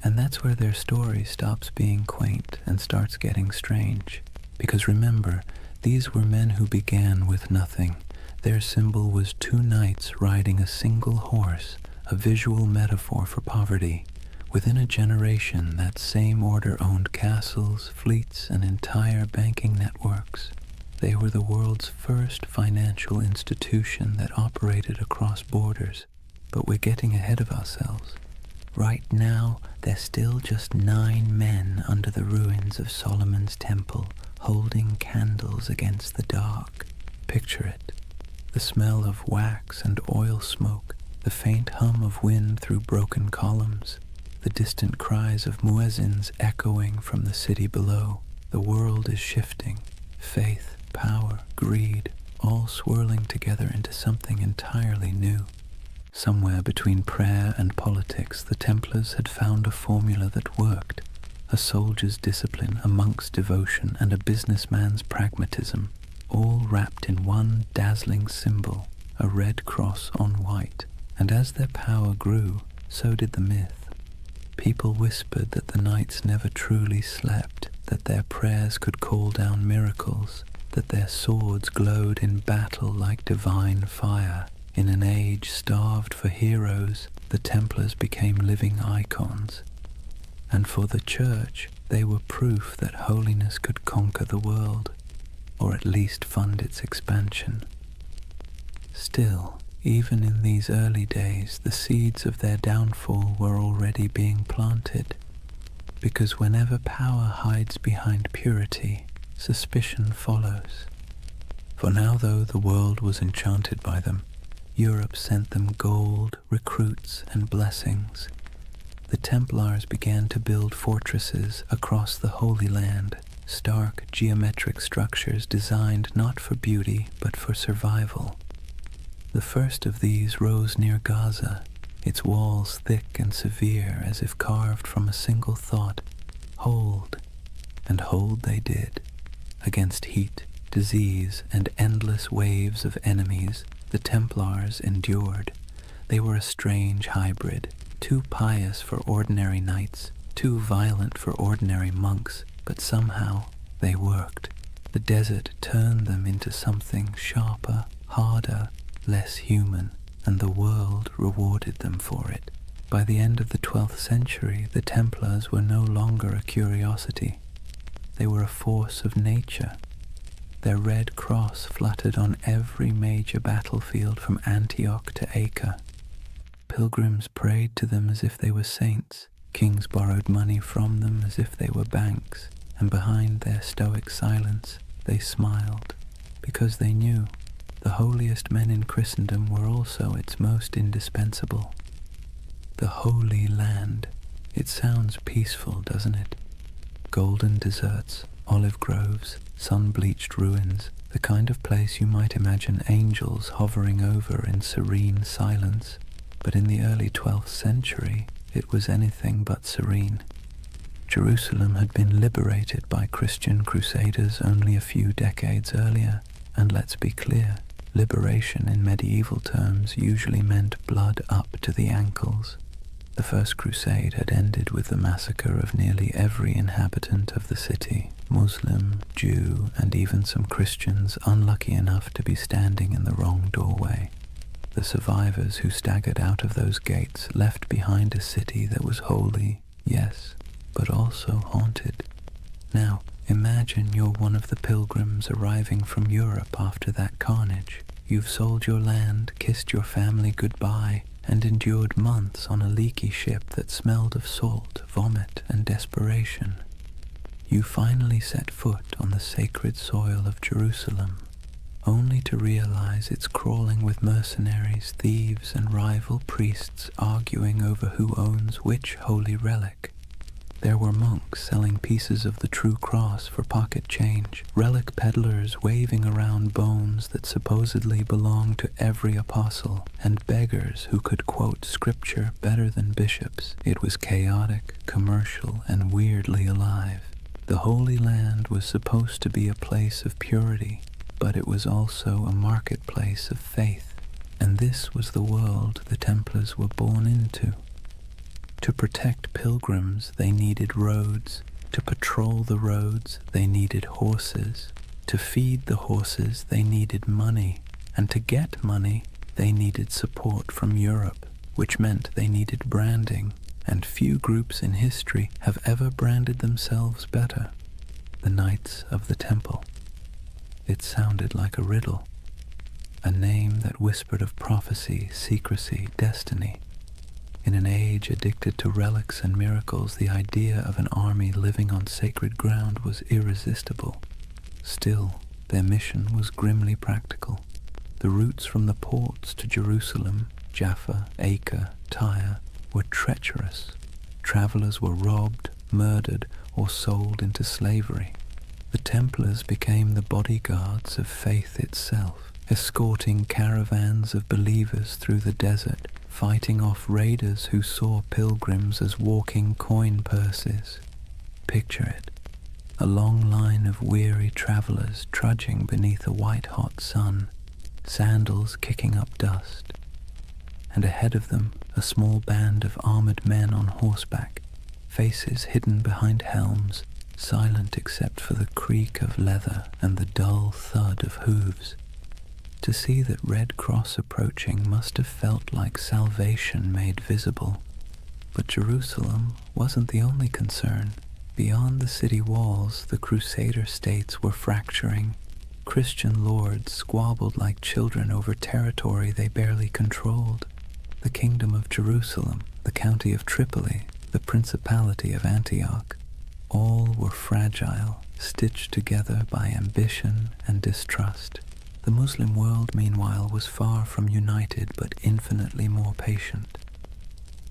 And that's where their story stops being quaint and starts getting strange. Because remember, these were men who began with nothing. Their symbol was two knights riding a single horse, a visual metaphor for poverty. Within a generation, that same order owned castles, fleets, and entire banking networks. They were the world's first financial institution that operated across borders. But we're getting ahead of ourselves. Right now, there's still just 9 men under the ruins of Solomon's temple, holding candles against the dark. Picture it. The smell of wax and oil smoke, the faint hum of wind through broken columns, the distant cries of muezzins echoing from the city below. The world is shifting. Faith, power, greed, all swirling together into something entirely new. Somewhere between prayer and politics, the Templars had found a formula that worked. A soldier's discipline, a monk's devotion, and a businessman's pragmatism, all wrapped in one dazzling symbol, a red cross on white. And as their power grew, so did the myth. People whispered that the knights never truly slept, that their prayers could call down miracles, that their swords glowed in battle like divine fire. In an age starved for heroes, the Templars became living icons. And for the Church, they were proof that holiness could conquer the world, or at least fund its expansion. Still, even in these early days, the seeds of their downfall were already being planted, because whenever power hides behind purity, suspicion follows. For now, though the world was enchanted by them, Europe sent them gold, recruits, and blessings. The Templars began to build fortresses across the Holy Land, stark geometric structures designed not for beauty but for survival. The first of these rose near Gaza, its walls thick and severe as if carved from a single thought, hold. And hold they did. Against heat, disease, and endless waves of enemies, the Templars endured. They were a strange hybrid, too pious for ordinary knights, too violent for ordinary monks, but somehow they worked. The desert turned them into something sharper, harder, less human, and the world rewarded them for it. By the end of the 12th century, the Templars were no longer a curiosity. They were a force of nature. Their red cross fluttered on every major battlefield from Antioch to Acre. Pilgrims prayed to them as if they were saints. Kings borrowed money from them as if they were banks, and behind their stoic silence they smiled, because they knew the holiest men in Christendom were also its most indispensable. The Holy Land. It sounds peaceful, doesn't it? Golden deserts, olive groves, sun-bleached ruins, the kind of place you might imagine angels hovering over in serene silence. But in the early 12th century, it was anything but serene. Jerusalem had been liberated by Christian crusaders only a few decades earlier, and let's be clear, liberation in medieval terms usually meant blood up to the ankles. The First Crusade had ended with the massacre of nearly every inhabitant of the city, Muslim, Jew, and even some Christians unlucky enough to be standing in the wrong doorway. The survivors who staggered out of those gates left behind a city that was holy, yes, but also haunted. Now, imagine you're one of the pilgrims arriving from Europe after that carnage. You've sold your land, kissed your family goodbye, and endured months on a leaky ship that smelled of salt, vomit, and desperation. You finally set foot on the sacred soil of Jerusalem, only to realize it's crawling with mercenaries, thieves, and rival priests arguing over who owns which holy relic. There were monks selling pieces of the true cross for pocket change, relic peddlers waving around bones that supposedly belonged to every apostle, and beggars who could quote scripture better than bishops. It was chaotic, commercial, and weirdly alive. The Holy Land was supposed to be a place of purity, but it was also a marketplace of faith, and this was the world the Templars were born into. To protect pilgrims, they needed roads. To patrol the roads, they needed horses. To feed the horses, they needed money. And to get money, they needed support from Europe, which meant they needed branding. And few groups in history have ever branded themselves better. The Knights of the Temple. It sounded like a riddle. A name that whispered of prophecy, secrecy, destiny. In an age addicted to relics and miracles, the idea of an army living on sacred ground was irresistible. Still, their mission was grimly practical. The routes from the ports to Jerusalem, Jaffa, Acre, Tyre, were treacherous. Travelers were robbed, murdered, or sold into slavery. The Templars became the bodyguards of faith itself, escorting caravans of believers through the desert, fighting off raiders who saw pilgrims as walking coin purses. Picture it, a long line of weary travelers trudging beneath a white-hot sun, sandals kicking up dust, and ahead of them a small band of armored men on horseback, faces hidden behind helms, silent except for the creak of leather and the dull thud of hooves. To see that Red Cross approaching must have felt like salvation made visible. But Jerusalem wasn't the only concern. Beyond the city walls, the Crusader states were fracturing. Christian lords squabbled like children over territory they barely controlled. The Kingdom of Jerusalem, the County of Tripoli, the Principality of Antioch, all were fragile, stitched together by ambition and distrust. The Muslim world, meanwhile, was far from united but infinitely more patient.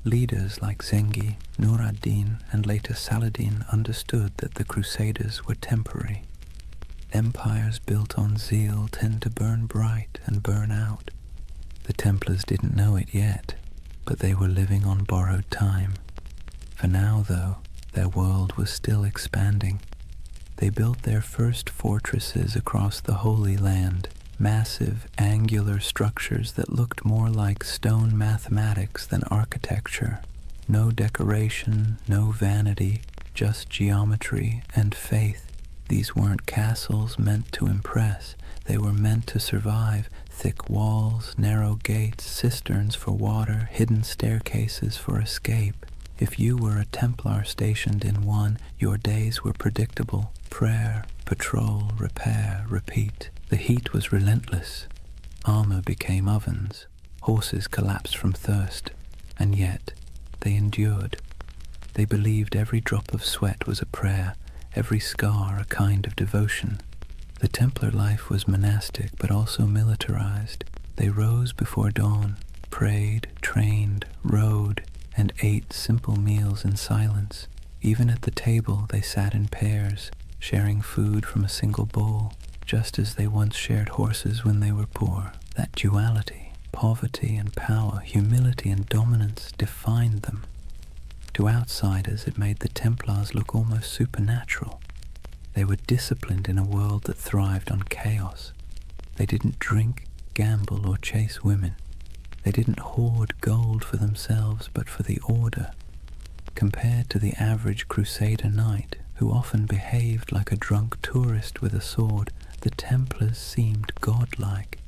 Leaders like Zengi, Nur ad-Din, and later Saladin understood that the Crusaders were temporary. Empires built on zeal tend to burn bright and burn out. The Templars didn't know it yet, but they were living on borrowed time. For now, though, their world was still expanding. They built their first fortresses across the Holy Land, massive, angular structures that looked more like stone mathematics than architecture. No decoration, no vanity, just geometry and faith. These weren't castles meant to impress. They were meant to survive. Thick walls, narrow gates, cisterns for water, hidden staircases for escape. If you were a Templar stationed in one, your days were predictable. Prayer, patrol, repair, repeat. The heat was relentless. Armor became ovens. Horses collapsed from thirst. And yet, they endured. They believed every drop of sweat was a prayer, every scar a kind of devotion. The Templar life was monastic but also militarized. They rose before dawn, prayed, trained, rode, and ate simple meals in silence. Even at the table they sat in pairs, sharing food from a single bowl, just as they once shared horses when they were poor. That duality, poverty and power, humility and dominance, defined them. To outsiders it made the Templars look almost supernatural. They were disciplined in a world that thrived on chaos. They didn't drink, gamble, or chase women. They didn't hoard gold for themselves, but for the order. Compared to the average crusader knight, who often behaved like a drunk tourist with a sword, the Templars seemed godlike.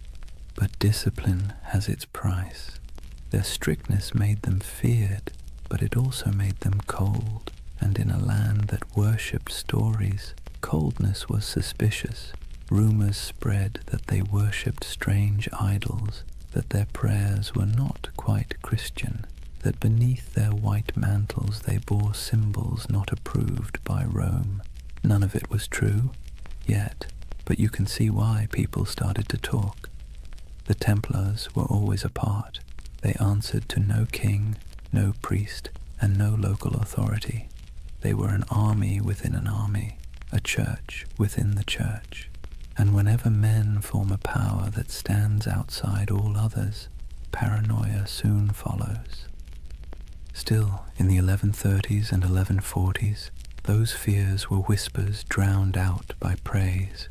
But discipline has its price. Their strictness made them feared, but it also made them cold. And in a land that worshipped stories, coldness was suspicious. Rumors spread that they worshipped strange idols, that their prayers were not quite Christian, that beneath their white mantles they bore symbols not approved by Rome. None of it was true, yet, but you can see why people started to talk. The Templars were always apart. They answered to no king, no priest, and no local authority. They were an army within an army, a church within the church. And whenever men form a power that stands outside all others, paranoia soon follows. Still, in the 1130s and 1140s, those fears were whispers drowned out by praise.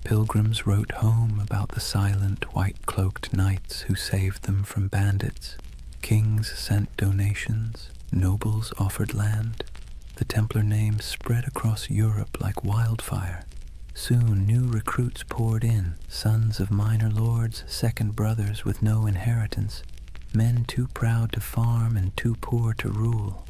Pilgrims wrote home about the silent, white-cloaked knights who saved them from bandits. Kings sent donations, nobles offered land. The Templar name spread across Europe like wildfire. Soon new recruits poured in, sons of minor lords, second brothers with no inheritance, men too proud to farm and too poor to rule.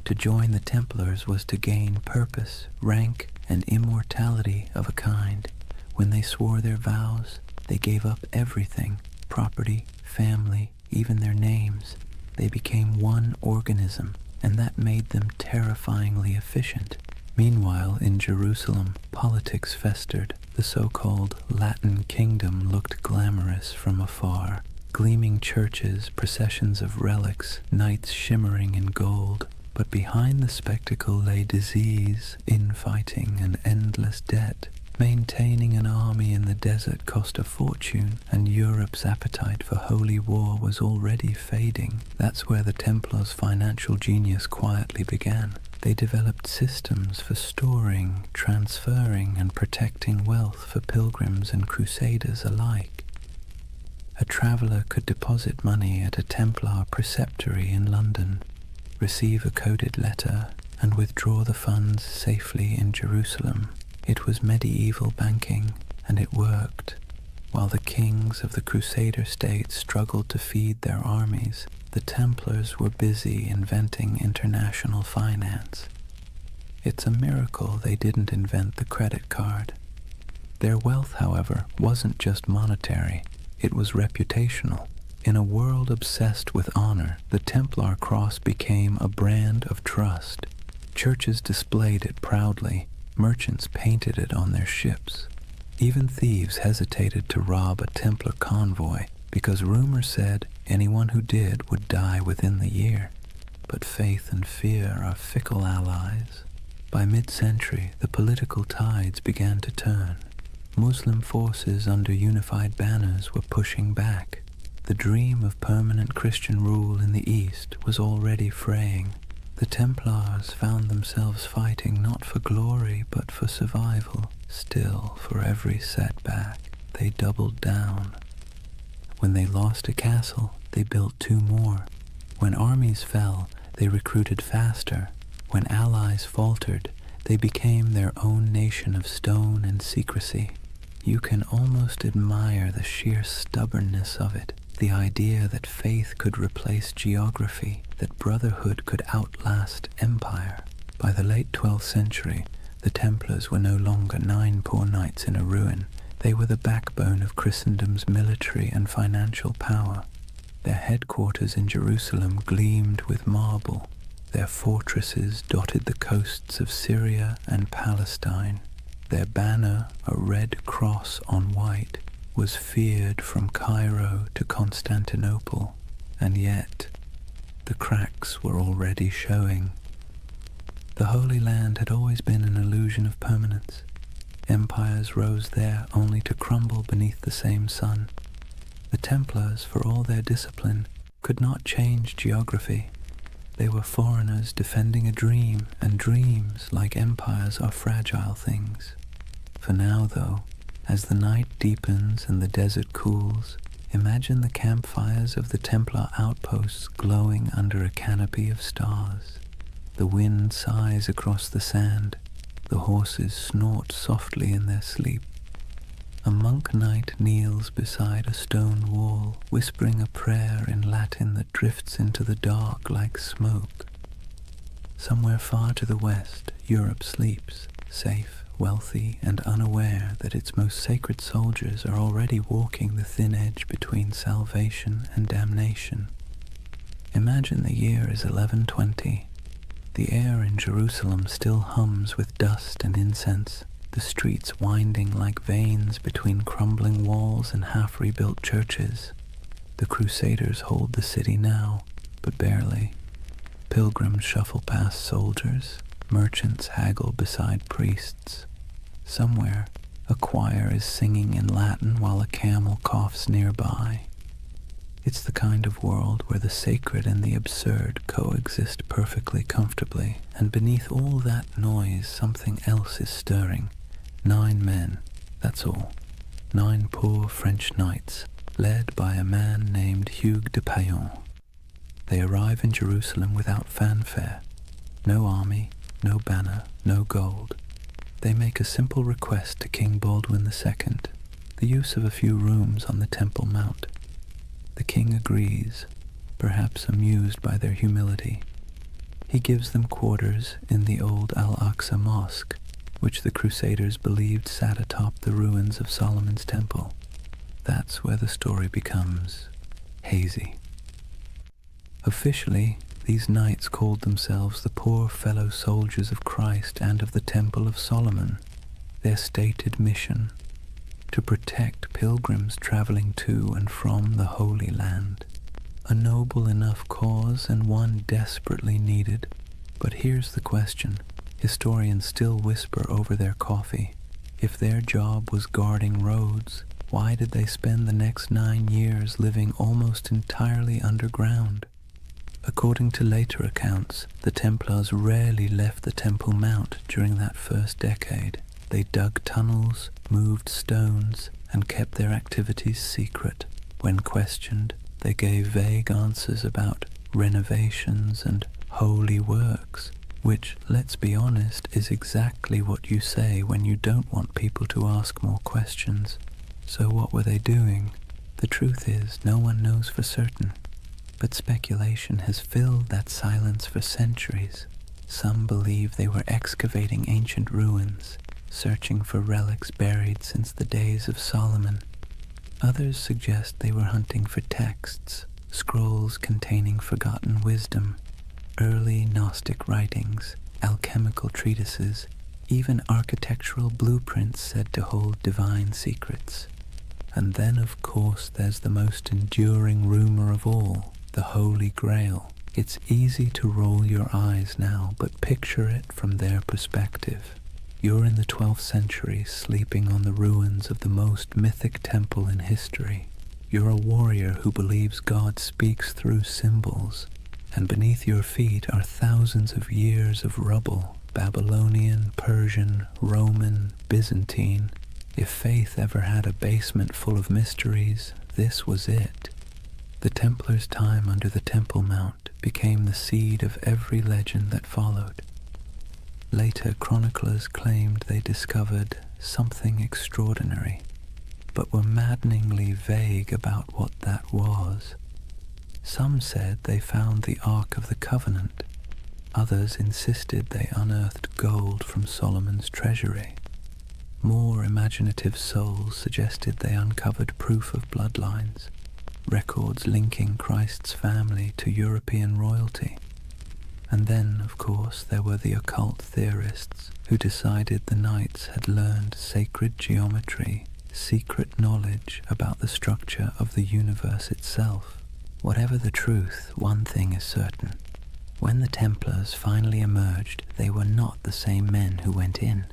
To join the Templars was to gain purpose, rank, and immortality of a kind. When they swore their vows, they gave up everything, property, family, even their names. They became one organism, and that made them terrifyingly efficient. Meanwhile, in Jerusalem, politics festered. The so-called Latin kingdom looked glamorous from afar. Gleaming churches, processions of relics, knights shimmering in gold. But behind the spectacle lay disease, infighting, and endless debt. Maintaining an army in the desert cost a fortune, and Europe's appetite for holy war was already fading. That's where the Templars' financial genius quietly began. They developed systems for storing, transferring, and protecting wealth for pilgrims and crusaders alike. A traveler could deposit money at a Templar preceptory in London, receive a coded letter, and withdraw the funds safely in Jerusalem. It was medieval banking, and it worked. While the kings of the Crusader states struggled to feed their armies, the Templars were busy inventing international finance. It's a miracle they didn't invent the credit card. Their wealth, however, wasn't just monetary, it was reputational. In a world obsessed with honor, the Templar cross became a brand of trust. Churches displayed it proudly. Merchants painted it on their ships. Even thieves hesitated to rob a Templar convoy because rumor said anyone who did would die within the year. But faith and fear are fickle allies. By mid-century, the political tides began to turn. Muslim forces under unified banners were pushing back. The dream of permanent Christian rule in the East was already fraying. The Templars found themselves fighting not for glory but for survival. Still, for every setback, they doubled down. When they lost a castle, they built two more. When armies fell, they recruited faster. When allies faltered, they became their own nation of stone and secrecy. You can almost admire the sheer stubbornness of it. The idea that faith could replace geography, that brotherhood could outlast empire. By the late 12th century, The Templars were no longer 9 poor knights in a ruin. They were the backbone of Christendom's military and financial power. Their headquarters in Jerusalem gleamed with marble. Their fortresses dotted the coasts of Syria and Palestine. Their banner, a red cross on white, was feared from Cairo to Constantinople, and yet the cracks were already showing. The Holy Land had always been an illusion of permanence. Empires rose there only to crumble beneath the same sun. The Templars, for all their discipline, could not change geography. They were foreigners defending a dream, and dreams, like empires, are fragile things. For now, though, as the night deepens and the desert cools, imagine the campfires of the Templar outposts glowing under a canopy of stars. The wind sighs across the sand. The horses snort softly in their sleep. A monk knight kneels beside a stone wall, whispering a prayer in Latin that drifts into the dark like smoke. Somewhere far to the west, Europe sleeps, safe, wealthy, and unaware that its most sacred soldiers are already walking the thin edge between salvation and damnation. Imagine the year is 1120. The air in Jerusalem still hums with dust and incense, the streets winding like veins between crumbling walls and half-rebuilt churches. The Crusaders hold the city now, but barely. Pilgrims shuffle past soldiers, merchants haggle beside priests. Somewhere, a choir is singing in Latin while a camel coughs nearby. It's the kind of world where the sacred and the absurd coexist perfectly comfortably, and beneath all that noise something else is stirring. 9 men, that's all. 9 poor French knights, led by a man named Hugues de Payan. They arrive in Jerusalem without fanfare. No army, no banner, no gold. They make a simple request to King Baldwin II, the use of a few rooms on the Temple Mount. The king agrees, perhaps amused by their humility. He gives them quarters in the old Al-Aqsa Mosque, which the Crusaders believed sat atop the ruins of Solomon's Temple. That's where the story becomes hazy. Officially, these knights called themselves the poor fellow soldiers of Christ and of the Temple of Solomon. Their stated mission: to protect pilgrims traveling to and from the Holy Land. A noble enough cause and one desperately needed. But here's the question. Historians still whisper over their coffee. If their job was guarding roads, why did they spend the next 9 years living almost entirely underground? According to later accounts, the Templars rarely left the Temple Mount during that first decade. They dug tunnels, moved stones, and kept their activities secret. When questioned, they gave vague answers about renovations and holy works, which, let's be honest, is exactly what you say when you don't want people to ask more questions. So what were they doing? The truth is, no one knows for certain. But speculation has filled that silence for centuries. Some believe they were excavating ancient ruins, searching for relics buried since the days of Solomon. Others suggest they were hunting for texts, scrolls containing forgotten wisdom, early Gnostic writings, alchemical treatises, even architectural blueprints said to hold divine secrets. And then, of course, there's the most enduring rumor of all, the Holy Grail. It's easy to roll your eyes now, but picture it from their perspective. You're in the 12th century, sleeping on the ruins of the most mythic temple in history. You're a warrior who believes God speaks through symbols, and beneath your feet are thousands of years of rubble, Babylonian, Persian, Roman, Byzantine. If faith ever had a basement full of mysteries, this was it. The Templars' time under the Temple Mount became the seed of every legend that followed. Later chroniclers claimed they discovered something extraordinary, but were maddeningly vague about what that was. Some said they found the Ark of the Covenant, Others insisted they unearthed gold from Solomon's treasury. More imaginative souls suggested they uncovered proof of bloodlines, records linking Christ's family to European royalty. And then, of course, there were the occult theorists who decided the knights had learned sacred geometry, secret knowledge about the structure of the universe itself. Whatever the truth, one thing is certain. When the Templars finally emerged, they were not the same men who went in.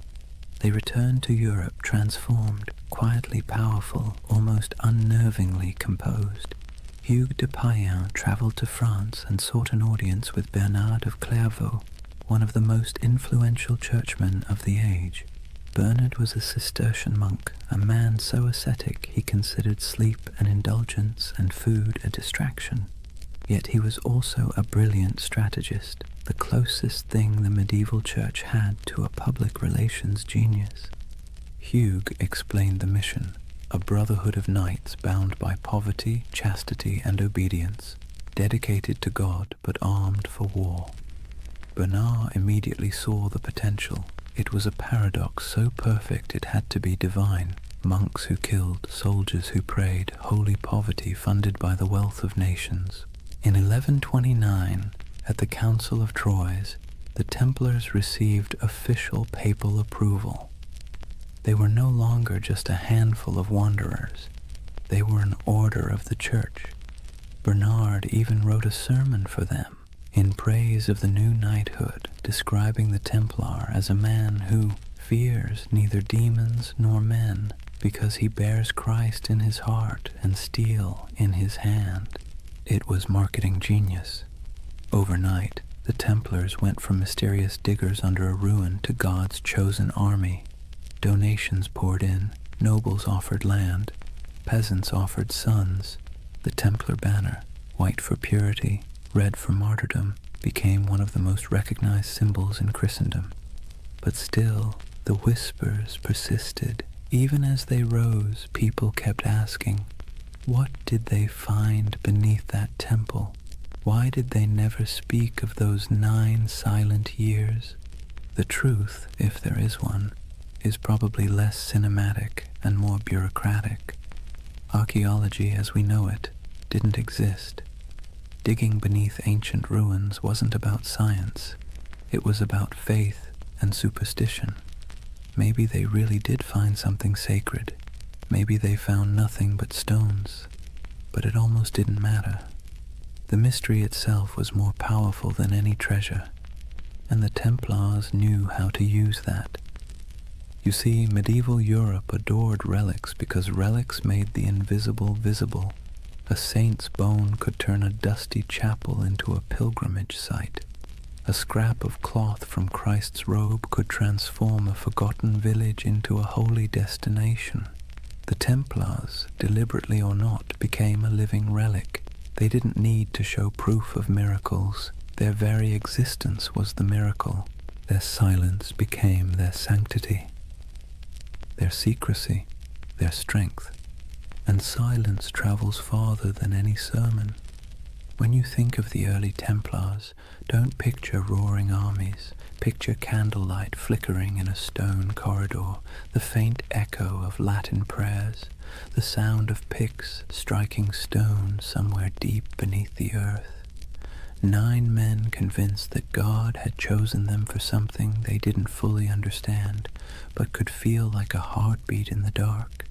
They returned to Europe transformed, quietly powerful, almost unnervingly composed. Hugues de Payen travelled to France and sought an audience with Bernard of Clairvaux, one of the most influential churchmen of the age. Bernard was a Cistercian monk, a man so ascetic he considered sleep an indulgence and food a distraction. Yet he was also a brilliant strategist, the closest thing the medieval church had to a public relations genius. Hugues explained the mission, a brotherhood of knights bound by poverty, chastity, and obedience, dedicated to God but armed for war. Bernard immediately saw the potential. It was a paradox so perfect it had to be divine. Monks who killed, soldiers who prayed, holy poverty funded by the wealth of nations. In 1129, at the Council of Troyes, the Templars received official papal approval. They were no longer just a handful of wanderers. They were an order of the Church. Bernard even wrote a sermon for them, in praise of the new knighthood, describing the Templar as a man who fears neither demons nor men, because he bears Christ in his heart and steel in his hand. It was marketing genius. Overnight, the Templars went from mysterious diggers under a ruin to God's chosen army. Donations poured in, nobles offered land, peasants offered sons. The Templar banner, white for purity, red for martyrdom, became one of the most recognized symbols in Christendom. But still, the whispers persisted. Even as they rose, people kept asking, what did they find beneath that temple? Why did they never speak of those 9 silent years? The truth, if there is one, is probably less cinematic and more bureaucratic. Archaeology as we know it didn't exist. Digging beneath ancient ruins wasn't about science. It was about faith and superstition. Maybe they really did find something sacred. Maybe they found nothing but stones. But it almost didn't matter. The mystery itself was more powerful than any treasure, and the Templars knew how to use that. You see, medieval Europe adored relics because relics made the invisible visible. A saint's bone could turn a dusty chapel into a pilgrimage site. A scrap of cloth from Christ's robe could transform a forgotten village into a holy destination. The Templars, deliberately or not, became a living relic. They didn't need to show proof of miracles. Their very existence was the miracle. Their silence became their sanctity, their secrecy, their strength. And silence travels farther than any sermon. When you think of the early Templars, don't picture roaring armies. Picture candlelight flickering in a stone corridor, the faint echo of Latin prayers, the sound of picks striking stone somewhere deep beneath the earth. 9 men convinced that God had chosen them for something they didn't fully understand, but could feel like a heartbeat in the dark.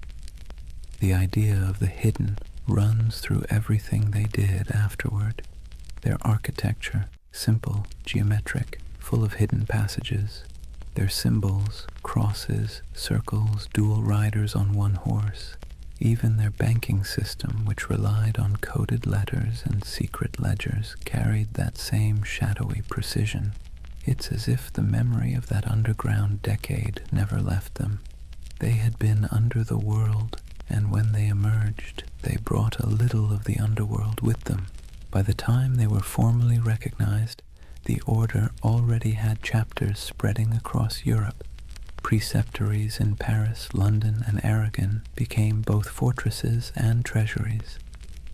The idea of the hidden runs through everything they did afterward. Their architecture, simple, geometric, full of hidden passages. Their symbols, crosses, circles, dual riders on one horse. Even their banking system, which relied on coded letters and secret ledgers, carried that same shadowy precision. It's as if the memory of that underground decade never left them. They had been under the world, and when they emerged, they brought a little of the underworld with them. By the time they were formally recognized, the order already had chapters spreading across Europe. Preceptories in Paris, London, and Aragon became both fortresses and treasuries.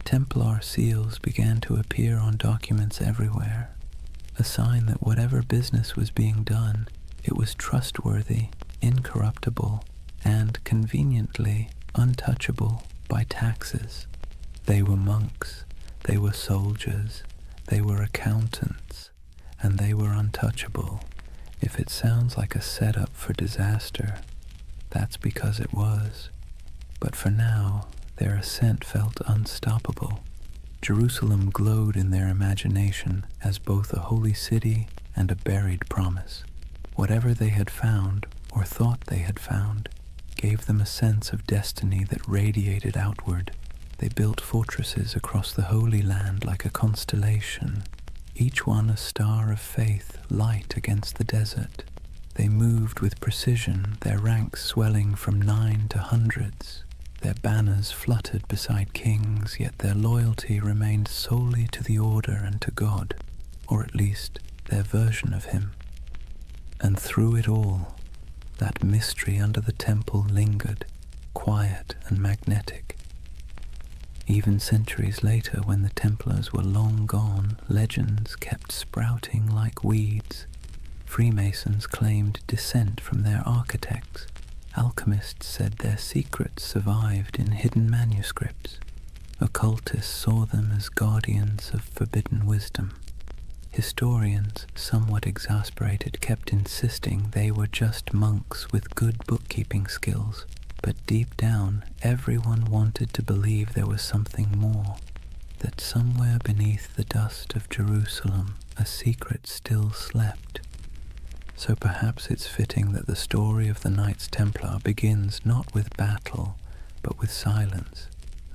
Templar seals began to appear on documents everywhere. a sign that whatever business was being done, it was trustworthy, incorruptible, and conveniently untouchable by taxes. They were monks, they were soldiers, they were accountants, and they were untouchable. If it sounds like a setup for disaster, that's because it was. But for now, their ascent felt unstoppable. Jerusalem glowed in their imagination as both a holy city and a buried promise. Whatever they had found, or thought they had found, gave them a sense of destiny that radiated outward. They built fortresses across the Holy Land like a constellation, each one a star of faith light against the desert. They moved with precision, their ranks swelling from 9 to hundreds. Their banners fluttered beside kings, yet their loyalty remained solely to the order and to God, or at least their version of him. And through it all, that mystery under the temple lingered, quiet and magnetic. Even centuries later, when the Templars were long gone, legends kept sprouting like weeds. Freemasons claimed descent from their architects. Alchemists said their secrets survived in hidden manuscripts. Occultists saw them as guardians of forbidden wisdom. Historians, somewhat exasperated, kept insisting they were just monks with good bookkeeping skills. But deep down, everyone wanted to believe there was something more, that somewhere beneath the dust of Jerusalem, a secret still slept. So perhaps it's fitting that the story of the Knights Templar begins not with battle, but with silence,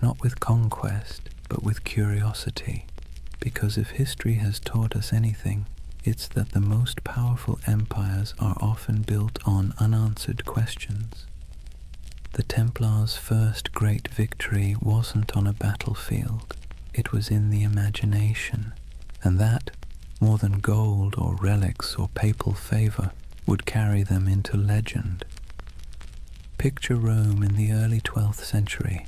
not with conquest, but with curiosity. Because if history has taught us anything, it's that the most powerful empires are often built on unanswered questions. The Templars' first great victory wasn't on a battlefield, it was in the imagination, and that, more than gold or relics or papal favor, would carry them into legend. Picture Rome in the early 12th century,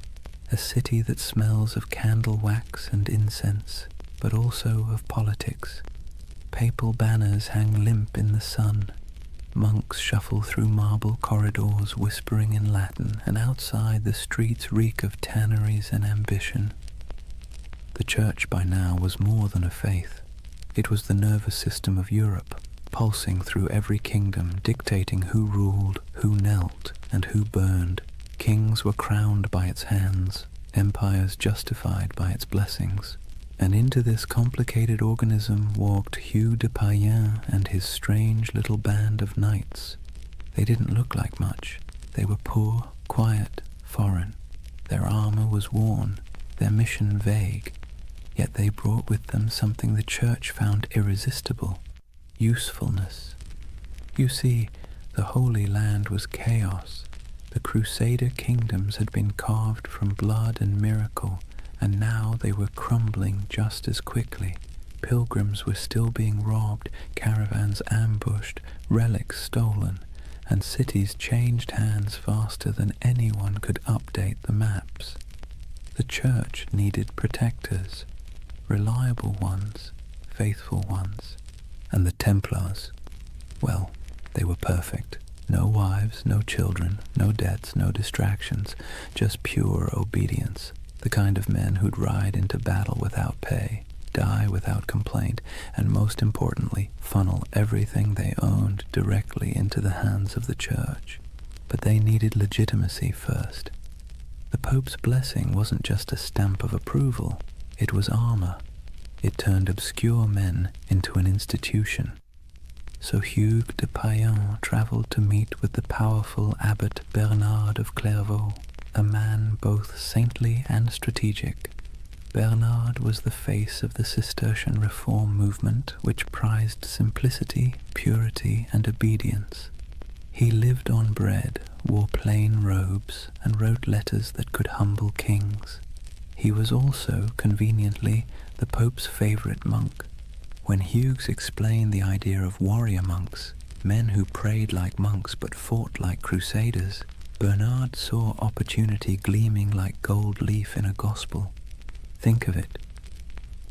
a city that smells of candle wax and incense, but also of politics. Papal banners hang limp in the sun. Monks shuffle through marble corridors whispering in Latin, and outside the streets reek of tanneries and ambition. The church by now was more than a faith. It was the nervous system of Europe, pulsing through every kingdom, dictating who ruled, who knelt, and who burned. Kings were crowned by its hands, empires justified by its blessings. And into this complicated organism walked Hugh de Payens and his strange little band of knights. They didn't look like much. They were poor, quiet, foreign. Their armor was worn, their mission vague. Yet they brought with them something the church found irresistible: usefulness. You see, the Holy Land was chaos. The Crusader kingdoms had been carved from blood and miracle, and now they were crumbling just as quickly. Pilgrims were still being robbed, caravans ambushed, relics stolen, and cities changed hands faster than anyone could update the maps. The church needed protectors, reliable ones, faithful ones, and the Templars, well, they were perfect. No wives, no children, no debts, no distractions, just pure obedience. The kind of men who'd ride into battle without pay, die without complaint, and most importantly, funnel everything they owned directly into the hands of the church. But they needed legitimacy first. The Pope's blessing wasn't just a stamp of approval, it was armor. It turned obscure men into an institution. So Hugh de Payens travelled to meet with the powerful Abbot Bernard of Clairvaux, a man both saintly and strategic. Bernard was the face of the Cistercian reform movement, which prized simplicity, purity, and obedience. He lived on bread, wore plain robes, and wrote letters that could humble kings. He was also, conveniently, the Pope's favorite monk. When Hughes explained the idea of warrior monks, men who prayed like monks but fought like crusaders, Bernard saw opportunity gleaming like gold leaf in a gospel. Think of it.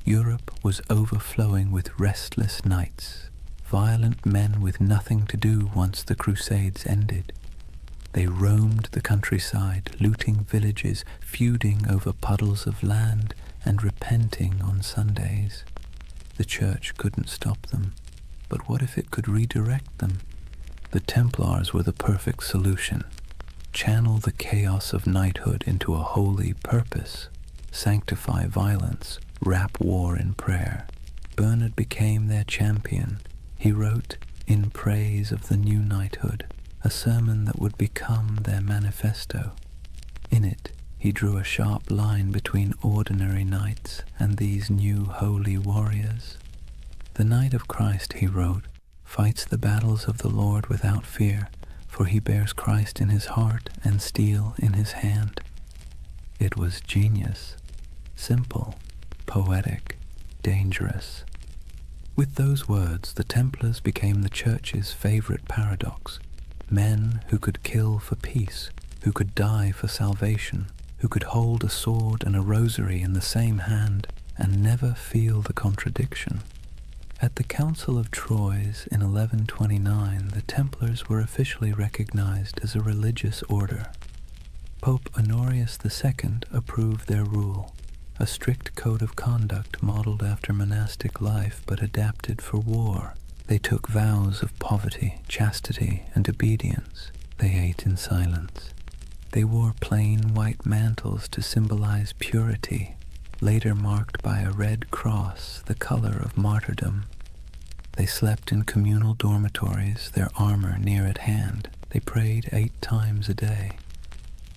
Europe was overflowing with restless knights, violent men with nothing to do once the Crusades ended. They roamed the countryside, looting villages, feuding over puddles of land, and repenting on Sundays. The church couldn't stop them, but what if it could redirect them? The Templars were the perfect solution. Channel the chaos of knighthood into a holy purpose. Sanctify violence, wrap war in prayer. Bernard became their champion. He wrote, in praise of the new knighthood, a sermon that would become their manifesto. In it, he drew a sharp line between ordinary knights and these new holy warriors. The Knight of Christ, he wrote, fights the battles of the Lord without fear, for he bears Christ in his heart and steel in his hand. It was genius, simple, poetic, dangerous. With those words, the Templars became the Church's favorite paradox. Men who could kill for peace, who could die for salvation, who could hold a sword and a rosary in the same hand and never feel the contradiction. At the Council of Troyes in 1129, the Templars were officially recognized as a religious order. Pope Honorius II approved their rule, a strict code of conduct modeled after monastic life but adapted for war. They took vows of poverty, chastity, and obedience. They ate in silence. They wore plain white mantles to symbolize purity, later marked by a red cross, the color of martyrdom. They slept in communal dormitories, their armor near at hand. They prayed 8 times a day.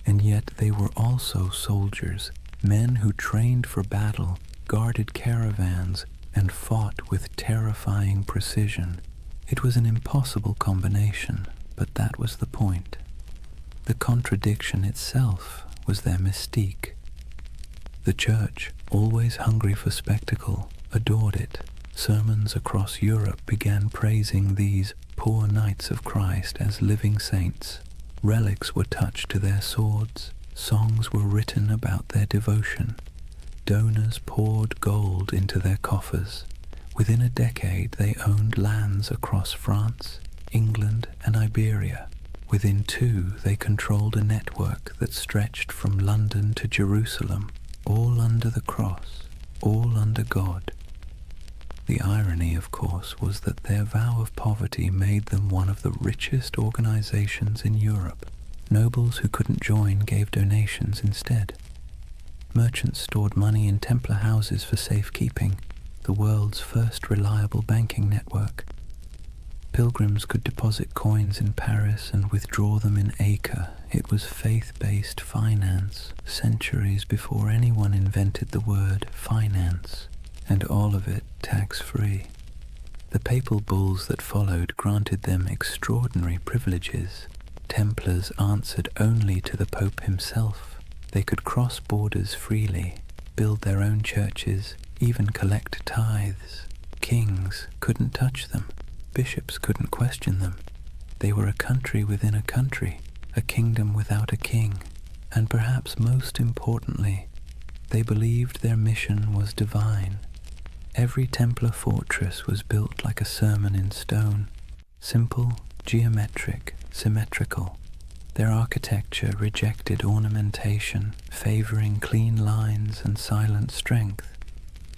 And yet they were also soldiers, men who trained for battle, guarded caravans, and fought with terrifying precision. It was an impossible combination, but that was the point. The contradiction itself was their mystique. The Church, always hungry for spectacle, adored it. Sermons across Europe began praising these poor knights of Christ as living saints. Relics were touched to their swords. Songs were written about their devotion. Donors poured gold into their coffers. Within a decade, they owned lands across France, England, and Iberia. Within 2, they controlled a network that stretched from London to Jerusalem, all under the cross, all under God. The irony, of course, was that their vow of poverty made them one of the richest organizations in Europe. Nobles who couldn't join gave donations instead. Merchants stored money in Templar houses for safekeeping, the world's first reliable banking network. Pilgrims could deposit coins in Paris and withdraw them in Acre. It was faith-based finance, centuries before anyone invented the word finance, and all of it tax-free. The papal bulls that followed granted them extraordinary privileges. Templars answered only to the Pope himself. They could cross borders freely, build their own churches, even collect tithes. Kings couldn't touch them. Bishops couldn't question them. They were a country within a country, a kingdom without a king. And perhaps most importantly, they believed their mission was divine. Every Templar fortress was built like a sermon in stone, simple, geometric, symmetrical. Their architecture rejected ornamentation, favoring clean lines and silent strength.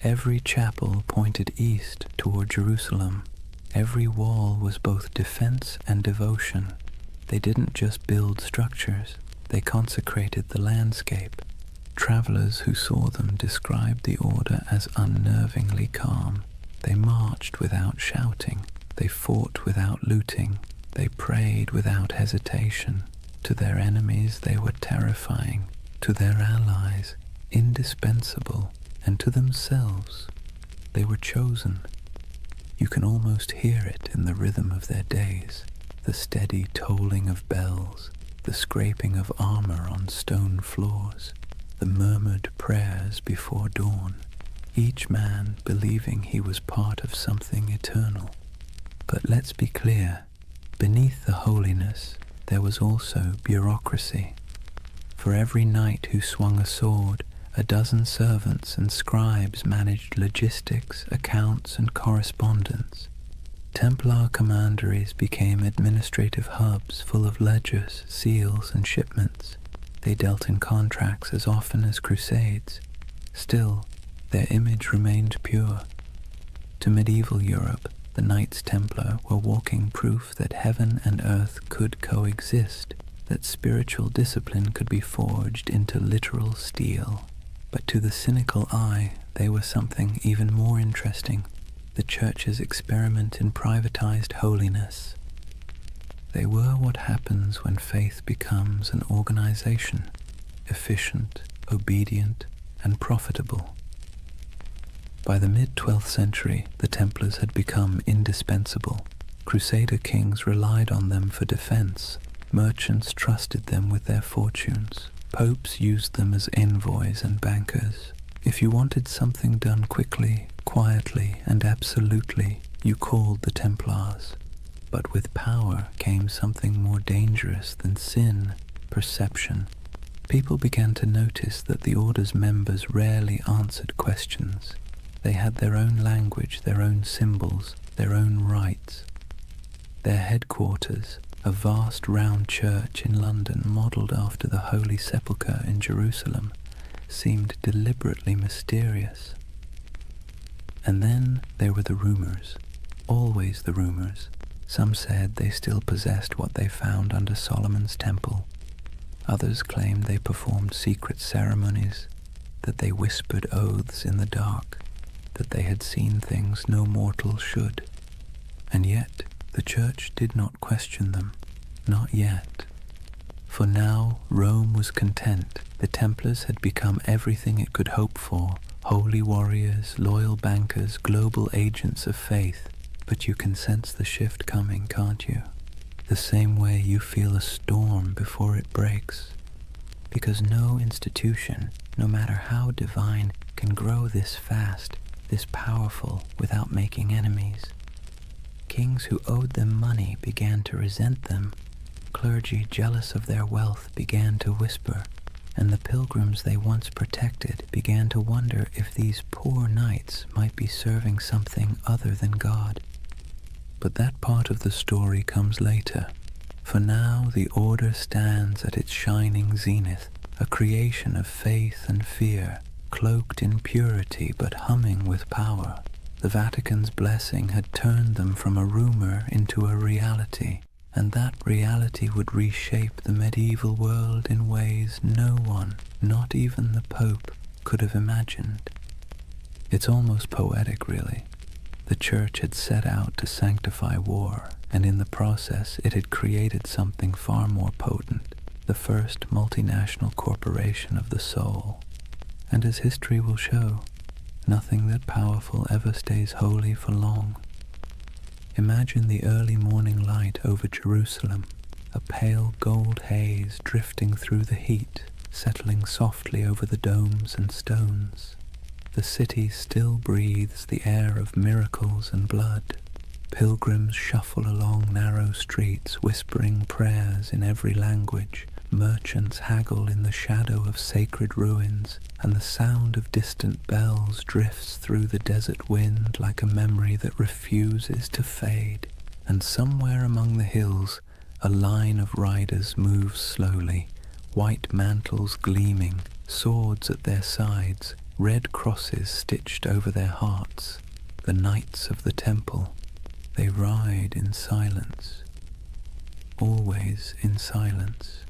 Every chapel pointed east toward Jerusalem. Every wall was both defense and devotion. They didn't just build structures, they consecrated the landscape. Travelers who saw them described the order as unnervingly calm. They marched without shouting. They fought without looting. They prayed without hesitation. To their enemies they were terrifying. To their allies, indispensable. And to themselves, they were chosen. You can almost hear it in the rhythm of their days, the steady tolling of bells, the scraping of armor on stone floors, the murmured prayers before dawn, each man believing he was part of something eternal. But let's be clear, beneath the holiness there was also bureaucracy. For every knight who swung a sword, A dozen servants and scribes managed logistics, accounts, and correspondence. Templar commanderies became administrative hubs full of ledgers, seals, and shipments. They dealt in contracts as often as crusades. Still, their image remained pure. To medieval Europe, the Knights Templar were walking proof that heaven and earth could coexist, that spiritual discipline could be forged into literal steel. But to the cynical eye, they were something even more interesting, the Church's experiment in privatized holiness. They were what happens when faith becomes an organization, efficient, obedient, and profitable. By the mid-12th century, the Templars had become indispensable. Crusader kings relied on them for defense. Merchants trusted them with their fortunes. Popes used them as envoys and bankers. If you wanted something done quickly, quietly, and absolutely, you called the Templars. But with power came something more dangerous than sin, perception. People began to notice that the order's members rarely answered questions. They had their own language, their own symbols, their own rites. Their headquarters, a vast round church in London modelled after the Holy Sepulchre in Jerusalem, seemed deliberately mysterious. And then there were the rumours, always the rumours. Some said they still possessed what they found under Solomon's temple. Others claimed they performed secret ceremonies, that they whispered oaths in the dark, that they had seen things no mortal should. And yet, the Church did not question them, not yet. For now Rome was content. The Templars had become everything it could hope for, holy warriors, loyal bankers, global agents of faith. But you can sense the shift coming, can't you? The same way you feel a storm before it breaks. Because no institution, no matter how divine, can grow this fast, this powerful, without making enemies. Kings who owed them money began to resent them. Clergy jealous of their wealth began to whisper, and the pilgrims they once protected began to wonder if these poor knights might be serving something other than God. But that part of the story comes later. For now the order stands at its shining zenith, a creation of faith and fear, cloaked in purity but humming with power. The Vatican's blessing had turned them from a rumor into a reality, and that reality would reshape the medieval world in ways no one, not even the Pope, could have imagined. It's almost poetic, really. The Church had set out to sanctify war, and in the process it had created something far more potent, the first multinational corporation of the soul. And as history will show, nothing that powerful ever stays holy for long. Imagine the early morning light over Jerusalem, a pale gold haze drifting through the heat, settling softly over the domes and stones. The city still breathes the air of miracles and blood. Pilgrims shuffle along narrow streets, whispering prayers in every language. Merchants haggle in the shadow of sacred ruins, and the sound of distant bells drifts through the desert wind like a memory that refuses to fade. And somewhere among the hills, a line of riders moves slowly, white mantles gleaming, swords at their sides, red crosses stitched over their hearts. The Knights of the Temple. They ride in silence, always in silence.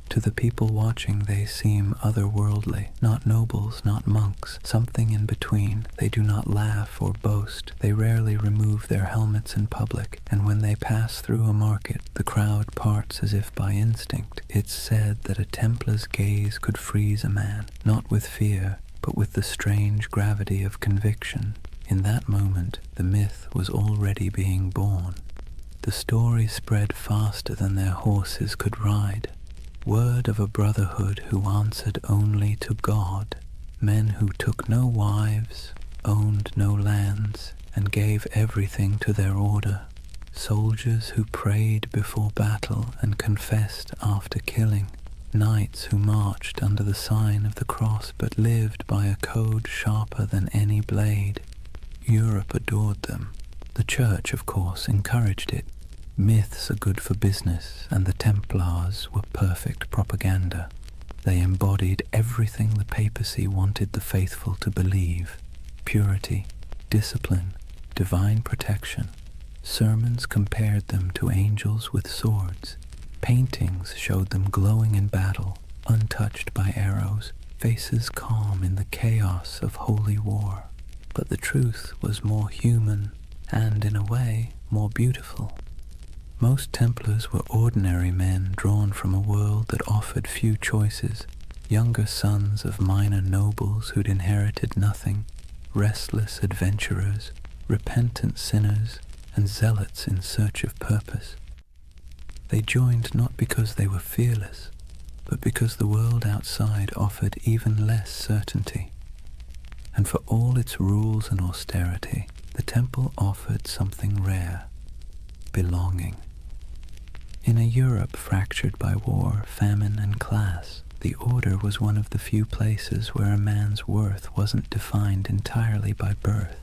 To the people watching they seem otherworldly, not nobles, not monks, something in between. They do not laugh or boast. They rarely remove their helmets in public, and when they pass through a market, the crowd parts as if by instinct. It's said that a Templar's gaze could freeze a man, not with fear, but with the strange gravity of conviction. In that moment, the myth was already being born. The story spread faster than their horses could ride. Word of a brotherhood who answered only to God, men who took no wives, owned no lands, and gave everything to their order, soldiers who prayed before battle and confessed after killing, knights who marched under the sign of the cross but lived by a code sharper than any blade. Europe adored them. The Church, of course, encouraged it. Myths are good for business, and the Templars were perfect propaganda. They embodied everything the papacy wanted the faithful to believe: purity, discipline, divine protection. Sermons compared them to angels with swords. Paintings showed them glowing in battle, untouched by arrows, faces calm in the chaos of holy war. But the truth was more human and, in a way, more beautiful. Most Templars were ordinary men drawn from a world that offered few choices, younger sons of minor nobles who'd inherited nothing, restless adventurers, repentant sinners, and zealots in search of purpose. They joined not because they were fearless, but because the world outside offered even less certainty. And for all its rules and austerity, the temple offered something rare: belonging. In a Europe fractured by war, famine, and class, the Order was one of the few places where a man's worth wasn't defined entirely by birth.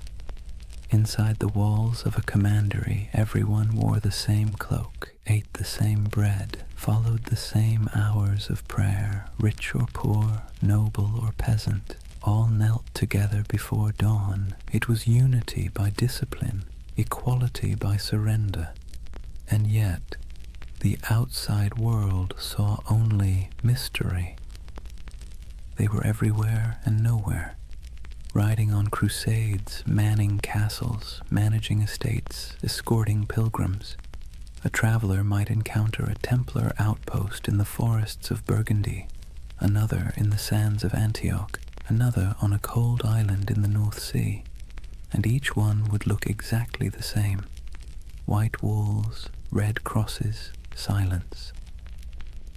Inside the walls of a commandery, everyone wore the same cloak, ate the same bread, followed the same hours of prayer. Rich or poor, noble or peasant, all knelt together before dawn. It was unity by discipline, equality by surrender. And yet, the outside world saw only mystery. They were everywhere and nowhere, riding on crusades, manning castles, managing estates, escorting pilgrims. A traveler might encounter a Templar outpost in the forests of Burgundy, another in the sands of Antioch, another on a cold island in the North Sea, and each one would look exactly the same: white walls, red crosses, silence.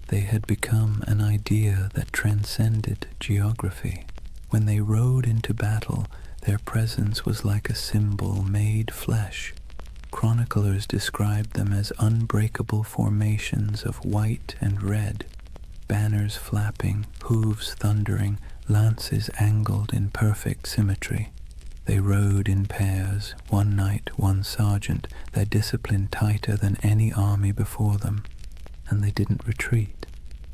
They had become an idea that transcended geography. When they rode into battle, their presence was like a symbol made flesh. Chroniclers described them as unbreakable formations of white and red, banners flapping, hooves thundering, lances angled in perfect symmetry. They rode in pairs, one knight, one sergeant, their discipline tighter than any army before them, and they didn't retreat,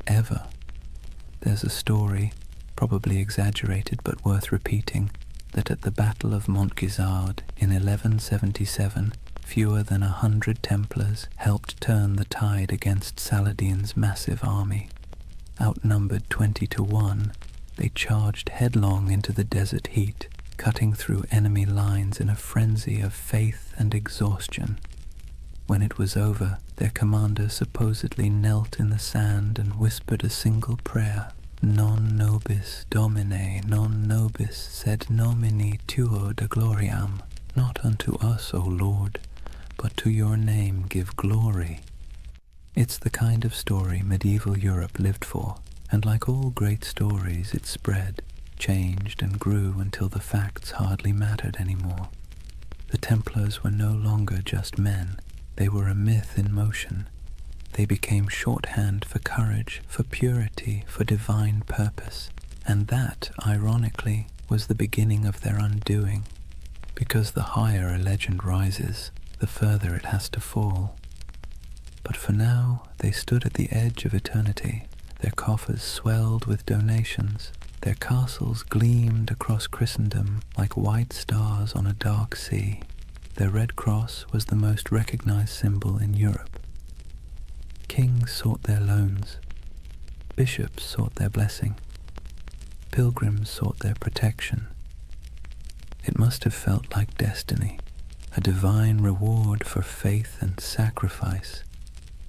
ever. There's a story, probably exaggerated but worth repeating, that at the Battle of Montgisard in 1177, fewer than 100 Templars helped turn the tide against Saladin's massive army. Outnumbered 20 to 1, they charged headlong into the desert heat, cutting through enemy lines in a frenzy of faith and exhaustion. When it was over, their commander supposedly knelt in the sand and whispered a single prayer: Non nobis Domine, non nobis sed nomini tuo de gloriam. Not unto us, O Lord, but to your name give glory. It's the kind of story medieval Europe lived for, and like all great stories, it spread, changed and grew until the facts hardly mattered anymore. The Templars were no longer just men. They were a myth in motion. They became shorthand for courage, for purity, for divine purpose. And that, ironically, was the beginning of their undoing. Because the higher a legend rises, the further it has to fall. But for now, they stood at the edge of eternity. Their coffers swelled with donations. Their castles gleamed across Christendom like white stars on a dark sea. Their red cross was the most recognized symbol in Europe. Kings sought their loans. Bishops sought their blessing. Pilgrims sought their protection. It must have felt like destiny, a divine reward for faith and sacrifice.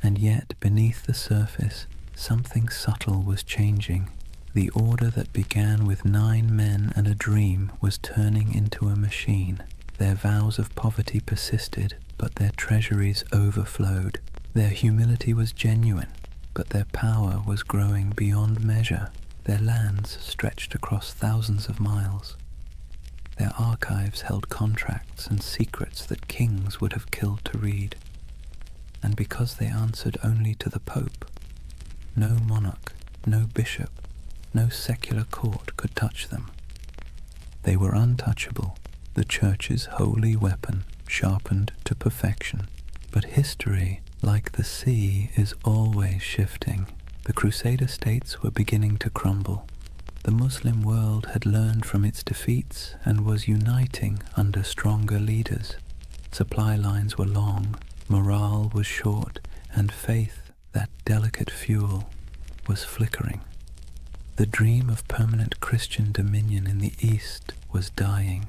And yet, beneath the surface, something subtle was changing. The order that began with 9 men and a dream was turning into a machine. Their vows of poverty persisted, but their treasuries overflowed. Their humility was genuine, but their power was growing beyond measure. Their lands stretched across thousands of miles. Their archives held contracts and secrets that kings would have killed to read. And because they answered only to the Pope, no monarch, no bishop, no secular court could touch them. They were untouchable, the Church's holy weapon, sharpened to perfection. But history, like the sea, is always shifting. The Crusader states were beginning to crumble. The Muslim world had learned from its defeats and was uniting under stronger leaders. Supply lines were long, morale was short, and faith, that delicate fuel, was flickering. The dream of permanent Christian dominion in the East was dying,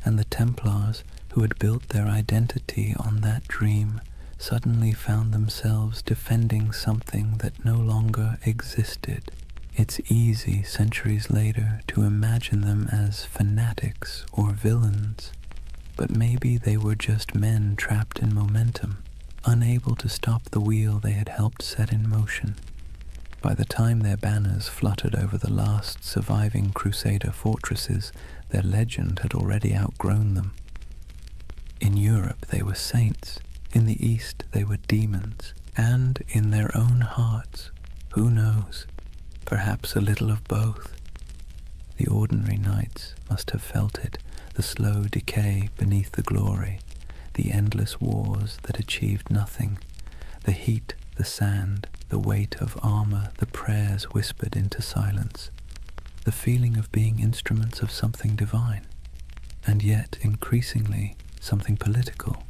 and the Templars, who had built their identity on that dream, suddenly found themselves defending something that no longer existed. It's easy, centuries later, to imagine them as fanatics or villains, but maybe they were just men trapped in momentum, unable to stop the wheel they had helped set in motion. By the time their banners fluttered over the last surviving Crusader fortresses, their legend had already outgrown them. In Europe they were saints, in the East they were demons, and in their own hearts, who knows, perhaps a little of both. The ordinary knights must have felt it, the slow decay beneath the glory, the endless wars that achieved nothing, the heat, the sand, the weight of armor, the prayers whispered into silence, the feeling of being instruments of something divine, and yet increasingly something political.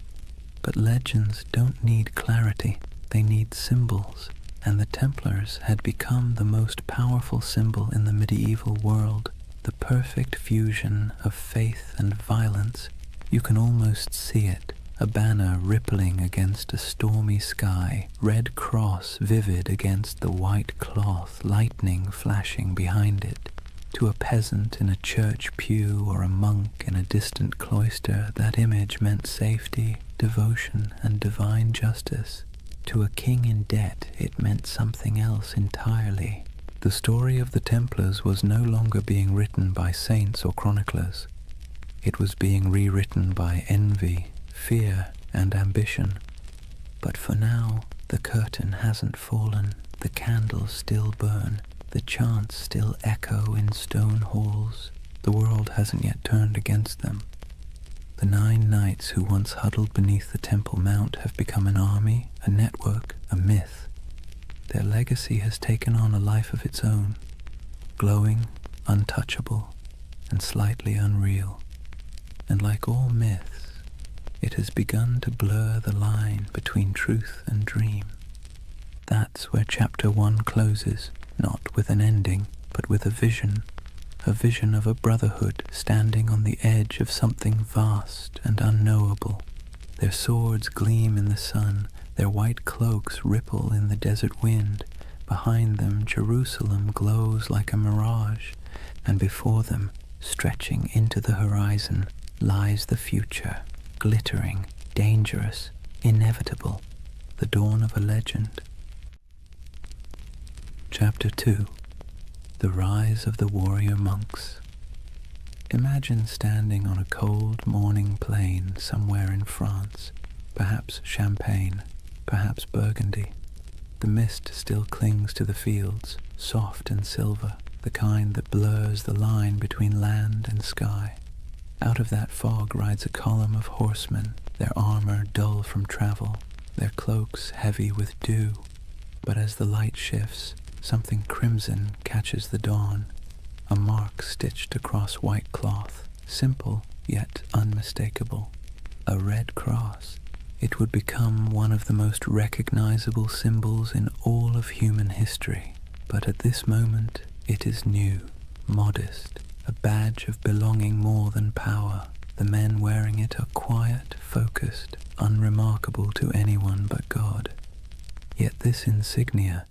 But legends don't need clarity, they need symbols, and the Templars had become the most powerful symbol in the medieval world, the perfect fusion of faith and violence. You can almost see it, a banner rippling against a stormy sky, red cross vivid against the white cloth, lightning flashing behind it. To a peasant in a church pew or a monk in a distant cloister, that image meant safety, devotion, and divine justice. To a king in debt, it meant something else entirely. The story of the Templars was no longer being written by saints or chroniclers. It was being rewritten by envy, fear, and ambition. But for now, the curtain hasn't fallen, the candles still burn, the chants still echo in stone halls. The world hasn't yet turned against them. The 9 knights who once huddled beneath the Temple Mount have become an army, a network, a myth. Their legacy has taken on a life of its own, glowing, untouchable, and slightly unreal. And like all myths, it has begun to blur the line between truth and dream. That's where chapter 1 closes, not with an ending, but with a vision of a brotherhood standing on the edge of something vast and unknowable. Their swords gleam in the sun, their white cloaks ripple in the desert wind. Behind them, Jerusalem glows like a mirage, and before them, stretching into the horizon, lies the future, glittering, dangerous, inevitable, the dawn of a legend. Chapter 2. The Rise of the Warrior Monks. Imagine standing on a cold morning plain somewhere in France, perhaps Champagne, perhaps Burgundy. The mist still clings to the fields, soft and silver, the kind that blurs the line between land and sky. Out of that fog rides a column of horsemen, their armor dull from travel, their cloaks heavy with dew. But as the light shifts, something crimson catches the dawn, a mark stitched across white cloth, simple yet unmistakable. A red cross. It would become one of the most recognizable symbols in all of human history. But at this moment, it is new, modest, a badge of belonging more than power. The men wearing it are quiet, focused, unremarkable to anyone but God. Yet this insignia,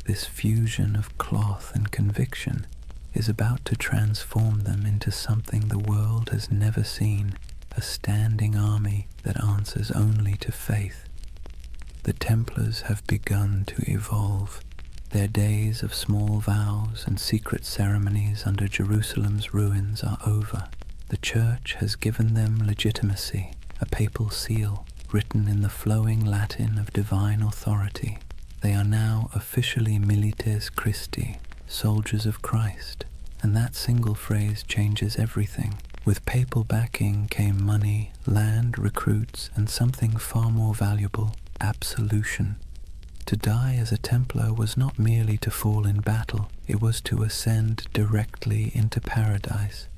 this fusion of cloth and conviction, is about to transform them into something the world has never seen, a standing army that answers only to faith. The Templars have begun to evolve. Their days of small vows and secret ceremonies under Jerusalem's ruins are over. The Church has given them legitimacy, a papal seal written in the flowing Latin of divine authority. They are now officially milites Christi, soldiers of Christ, and that single phrase changes everything. With papal backing came money, land, recruits, and something far more valuable, absolution. To die as a Templar was not merely to fall in battle, it was to ascend directly into paradise.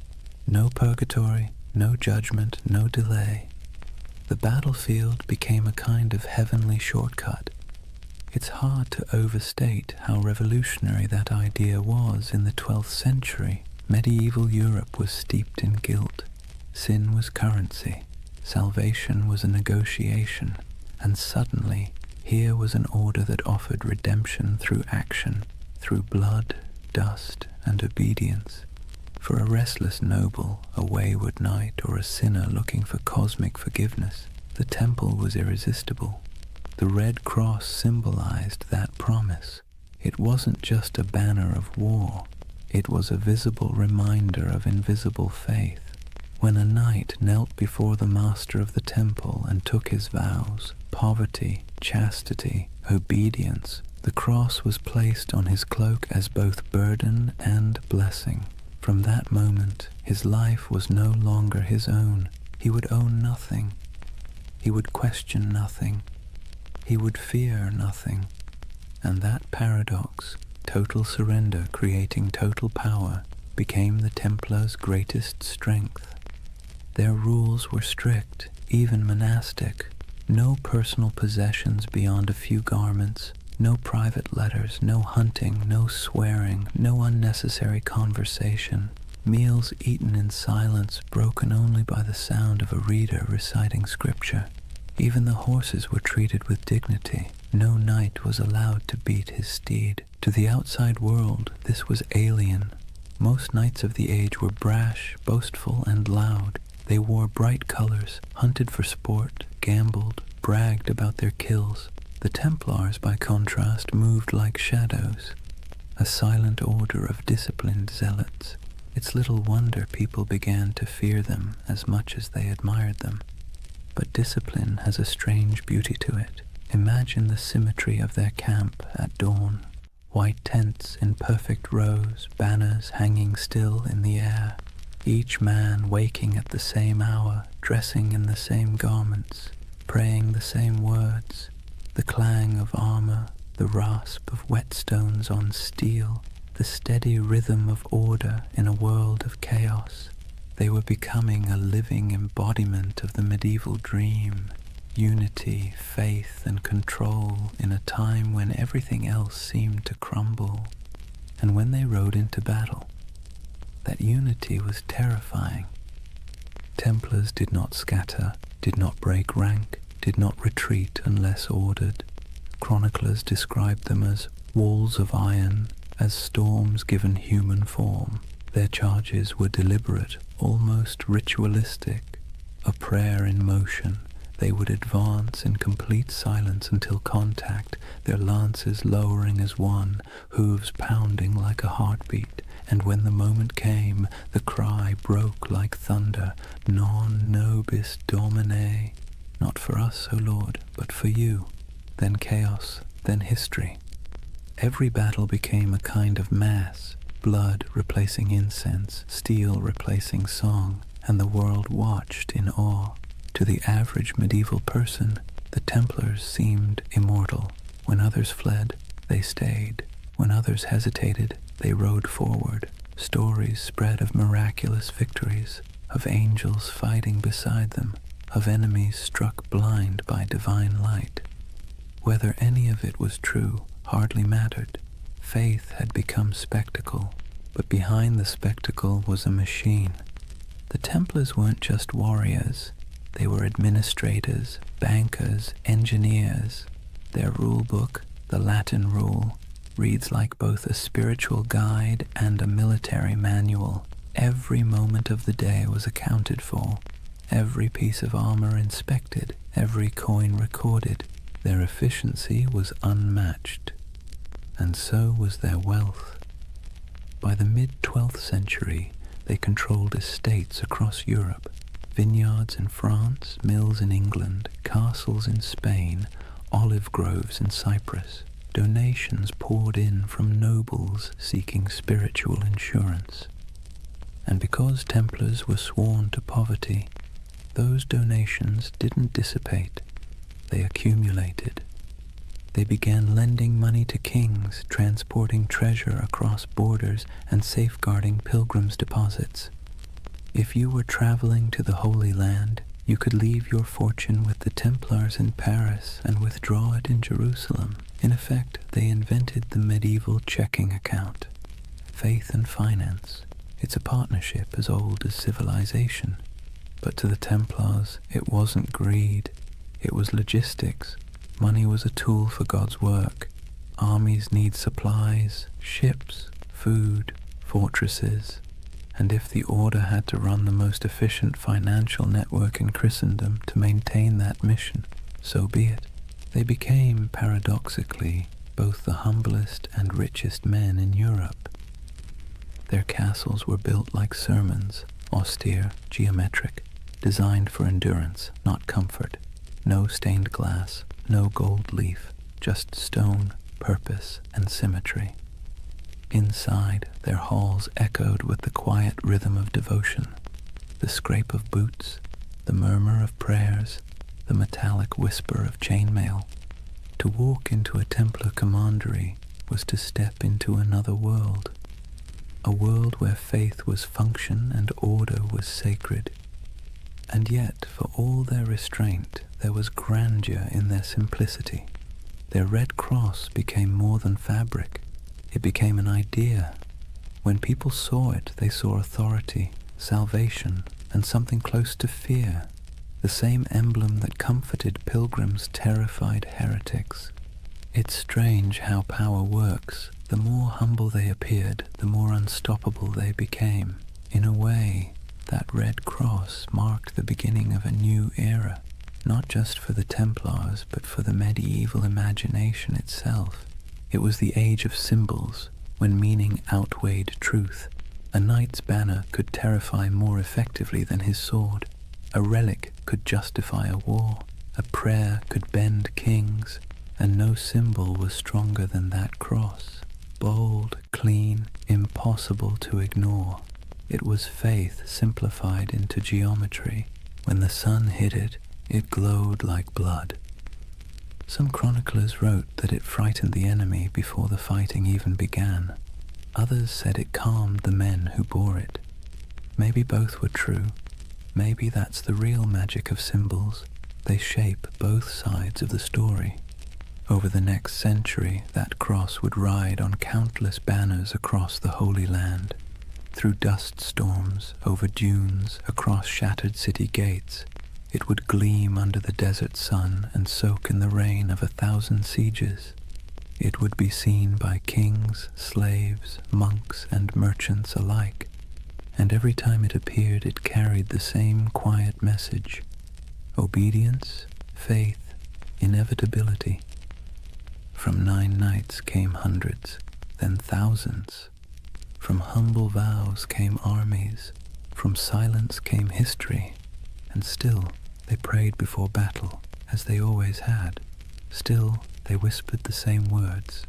No purgatory, no judgment, no delay. The battlefield became a kind of heavenly shortcut. It's hard to overstate how revolutionary that idea was in the 12th century. Medieval Europe was steeped in guilt. Sin was currency. Salvation was a negotiation. And suddenly, here was an order that offered redemption through action, through blood, dust, and obedience. For a restless noble, a wayward knight, or a sinner looking for cosmic forgiveness, the temple was irresistible. The Red Cross symbolized that promise. It wasn't just a banner of war. It was a visible reminder of invisible faith. When a knight knelt before the master of the temple and took his vows, poverty, chastity, obedience, the cross was placed on his cloak as both burden and blessing. From that moment, his life was no longer his own. He would own nothing. He would question nothing. He would fear nothing. And that paradox, total surrender creating total power, became the Templars' greatest strength. Their rules were strict, even monastic. No personal possessions beyond a few garments, no private letters, no hunting, no swearing, no unnecessary conversation. Meals eaten in silence, broken only by the sound of a reader reciting scripture. Even the horses were treated with dignity. No knight was allowed to beat his steed. To the outside world, this was alien. Most knights of the age were brash, boastful, and loud. They wore bright colors, hunted for sport, gambled, bragged about their kills. The Templars, by contrast, moved like shadows, a silent order of disciplined zealots. It's little wonder people began to fear them as much as they admired them. But discipline has a strange beauty to it. Imagine the symmetry of their camp at dawn. White tents in perfect rows, banners hanging still in the air. Each man waking at the same hour, dressing in the same garments, praying the same words. The clang of armor, the rasp of whetstones on steel, the steady rhythm of order in a world of chaos. They were becoming a living embodiment of the medieval dream, unity, faith, and control in a time when everything else seemed to crumble. And when they rode into battle, that unity was terrifying. Templars did not scatter, did not break rank, did not retreat unless ordered. Chroniclers described them as walls of iron, as storms given human form. Their charges were deliberate, almost ritualistic, a prayer in motion. They would advance in complete silence until contact, their lances lowering as one, hooves pounding like a heartbeat. And when the moment came, the cry broke like thunder, Non nobis Domine. Not for us, O Lord, but for you. Then chaos, then history. Every battle became a kind of mass, blood replacing incense, steel replacing song, and the world watched in awe. To the average medieval person, the Templars seemed immortal. When others fled, they stayed. When others hesitated, they rode forward. Stories spread of miraculous victories, of angels fighting beside them, of enemies struck blind by divine light. Whether any of it was true hardly mattered. Faith had become spectacle, but behind the spectacle was a machine. The Templars weren't just warriors. They were administrators, bankers, engineers. Their rule book, the Latin Rule, reads like both a spiritual guide and a military manual. Every moment of the day was accounted for, every piece of armor inspected, every coin recorded. Their efficiency was unmatched, and so was their wealth. By the mid-12th century, they controlled estates across Europe, vineyards in France, mills in England, castles in Spain, olive groves in Cyprus. donations poured in from nobles seeking spiritual insurance. And because Templars were sworn to poverty, those donations didn't dissipate, they accumulated. They began lending money to kings, transporting treasure across borders, and safeguarding pilgrims' deposits. If you were traveling to the Holy Land, you could leave your fortune with the Templars in Paris and withdraw it in Jerusalem. In effect, they invented the medieval checking account. Faith and finance. It's a partnership as old as civilization. But to the Templars, it wasn't greed. It was logistics. Money was a tool for God's work. Armies need supplies, ships, food, fortresses. And if the order had to run the most efficient financial network in Christendom to maintain that mission, so be it. They became, paradoxically, both the humblest and richest men in Europe. Their castles were built like sermons, austere, geometric, designed for endurance, not comfort. No stained glass, no gold leaf, just stone, purpose, and symmetry. Inside, their halls echoed with the quiet rhythm of devotion, the scrape of boots, the murmur of prayers, the metallic whisper of chainmail. To walk into a Templar commandery was to step into another world, a world where faith was function and order was sacred. And yet, for all their restraint, there was grandeur in their simplicity. Their red cross became more than fabric. It became an idea. When people saw it, they saw authority, salvation, and something close to fear. The same emblem that comforted pilgrims terrified heretics. It's strange how power works. The more humble they appeared, the more unstoppable they became. In a way, that red cross marked the beginning of a new era, not just for the Templars, but for the medieval imagination itself. It was the age of symbols, when meaning outweighed truth. A knight's banner could terrify more effectively than his sword. A relic could justify a war. A prayer could bend kings, and no symbol was stronger than that cross. Bold, clean, impossible to ignore. It was faith simplified into geometry. When the sun hit it, it glowed like blood. Some chroniclers wrote that it frightened the enemy before the fighting even began. Others said it calmed the men who bore it. Maybe both were true. Maybe that's the real magic of symbols. They shape both sides of the story. Over the next century, that cross would ride on countless banners across the Holy Land, through dust storms, over dunes, across shattered city gates. It would gleam under the desert sun and soak in the rain of 1,000 sieges. It would be seen by kings, slaves, monks, and merchants alike, and every time it appeared it carried the same quiet message: obedience, faith, inevitability. From 9 nights came hundreds, then thousands. From humble vows came armies, from silence came history, and still they prayed before battle, as they always had. Still they whispered the same words.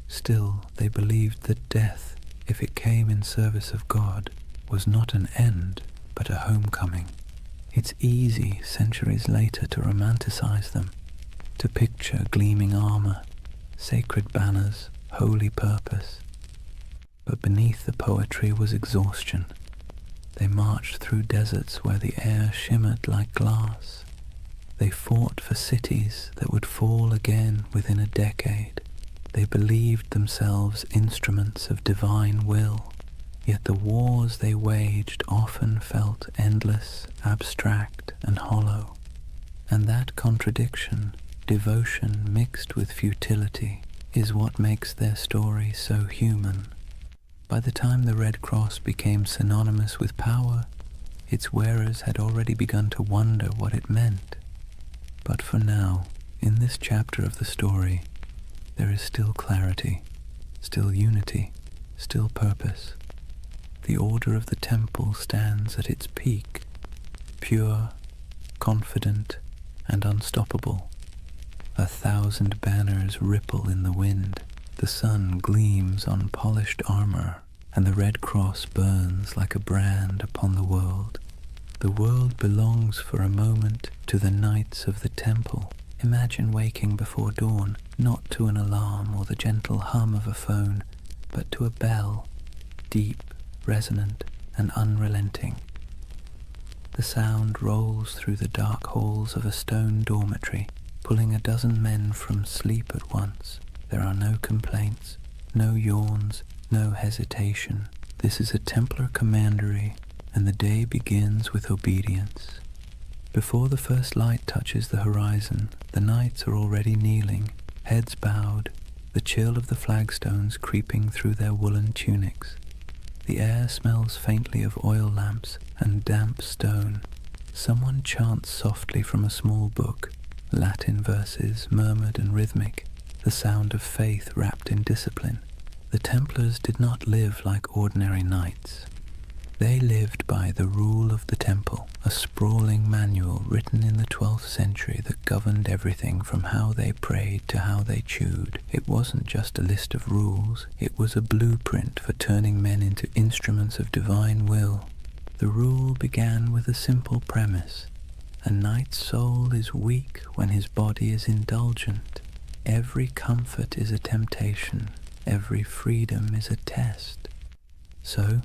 Still they believed that death, if it came in service of God, was not an end, but a homecoming. It's easy, centuries later, to romanticize them, to picture gleaming armor, sacred banners, holy purpose. But beneath the poetry was exhaustion. They marched through deserts where the air shimmered like glass. They fought for cities that would fall again within a decade. They believed themselves instruments of divine will, yet the wars they waged often felt endless, abstract, and hollow. And that contradiction, devotion mixed with futility, is what makes their story so human. By the time the Red Cross became synonymous with power, its wearers had already begun to wonder what it meant. But for now, in this chapter of the story, there is still clarity, still unity, still purpose. The order of the temple stands at its peak, pure, confident, and unstoppable. 1,000 banners ripple in the wind, the sun gleams on polished armor, and the red cross burns like a brand upon the world. The world belongs for a moment to the knights of the temple. Imagine waking before dawn, not to an alarm or the gentle hum of a phone, but to a bell, deep, resonant, and unrelenting. The sound rolls through the dark halls of a stone dormitory, pulling a dozen men from sleep at once. There are no complaints, no yawns, no hesitation. This is a Templar commandery, and the day begins with obedience. Before the first light touches the horizon, the knights are already kneeling, heads bowed, the chill of the flagstones creeping through their woolen tunics. The air smells faintly of oil lamps and damp stone. Someone chants softly from a small book, Latin verses murmured and rhythmic, the sound of faith wrapped in discipline. The Templars did not live like ordinary knights. They lived by the rule of the temple, a sprawling manual written in the 12th century that governed everything from how they prayed to how they chewed. It wasn't just a list of rules, it was a blueprint for turning men into instruments of divine will. The rule began with a simple premise. A knight's soul is weak when his body is indulgent. Every comfort is a temptation, every freedom is a test. So,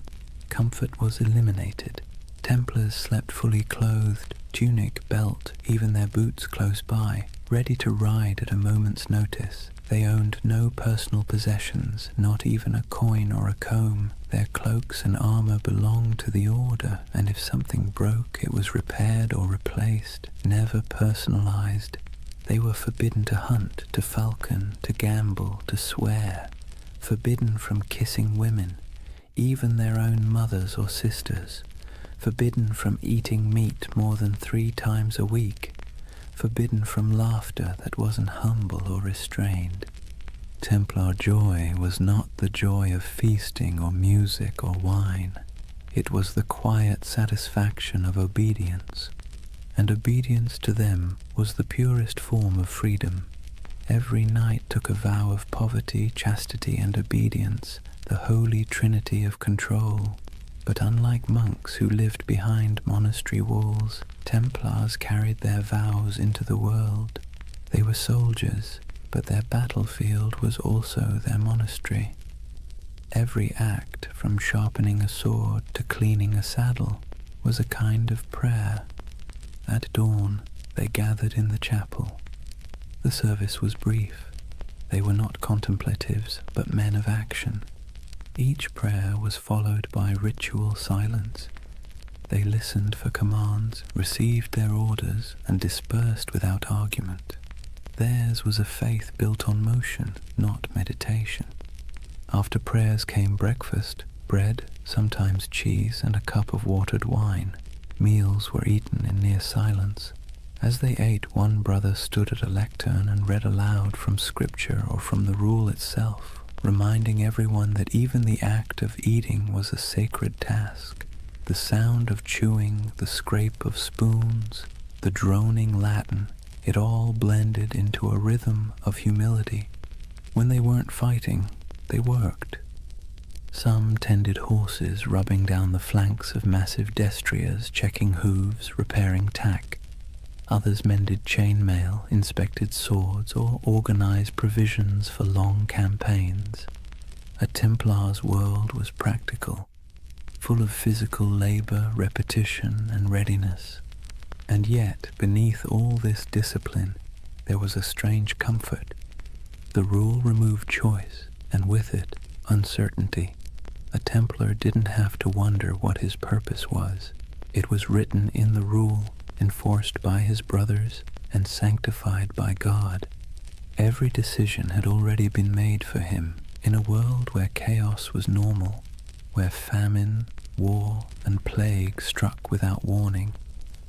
comfort was eliminated. Templars slept fully clothed, tunic, belt, even their boots close by, ready to ride at a moment's notice. They owned no personal possessions, not even a coin or a comb. Their cloaks and armor belonged to the order, and if something broke, it was repaired or replaced, never personalized. They were forbidden to hunt, to falcon, to gamble, to swear, forbidden from kissing women, even their own mothers or sisters, forbidden from eating meat more than 3 times a week, forbidden from laughter that wasn't humble or restrained. Templar joy was not the joy of feasting or music or wine. It was the quiet satisfaction of obedience, and obedience to them was the purest form of freedom. Every knight took a vow of poverty, chastity, and obedience, the holy trinity of control. But unlike monks who lived behind monastery walls, Templars carried their vows into the world. They were soldiers, but their battlefield was also their monastery. Every act, from sharpening a sword to cleaning a saddle, was a kind of prayer. At dawn, they gathered in the chapel. The service was brief. They were not contemplatives, but men of action. Each prayer was followed by ritual silence. They listened for commands, received their orders, and dispersed without argument. Theirs was a faith built on motion, not meditation. After prayers came breakfast, bread, sometimes cheese, and a cup of watered wine. Meals were eaten in near silence. As they ate, one brother stood at a lectern and read aloud from scripture or from the rule itself, reminding everyone that even the act of eating was a sacred task. The sound of chewing, the scrape of spoons, the droning Latin, it all blended into a rhythm of humility. When they weren't fighting, they worked. Some tended horses, rubbing down the flanks of massive destriers, checking hooves, repairing tack. Others mended chainmail, inspected swords, or organized provisions for long campaigns. A Templar's world was practical, full of physical labor, repetition, and readiness. And yet, beneath all this discipline, there was a strange comfort. The rule removed choice, and with it, uncertainty. A Templar didn't have to wonder what his purpose was. It was written in the rule, enforced by his brothers, and sanctified by God. Every decision had already been made for him. In a world where chaos was normal, where famine, war, and plague struck without warning,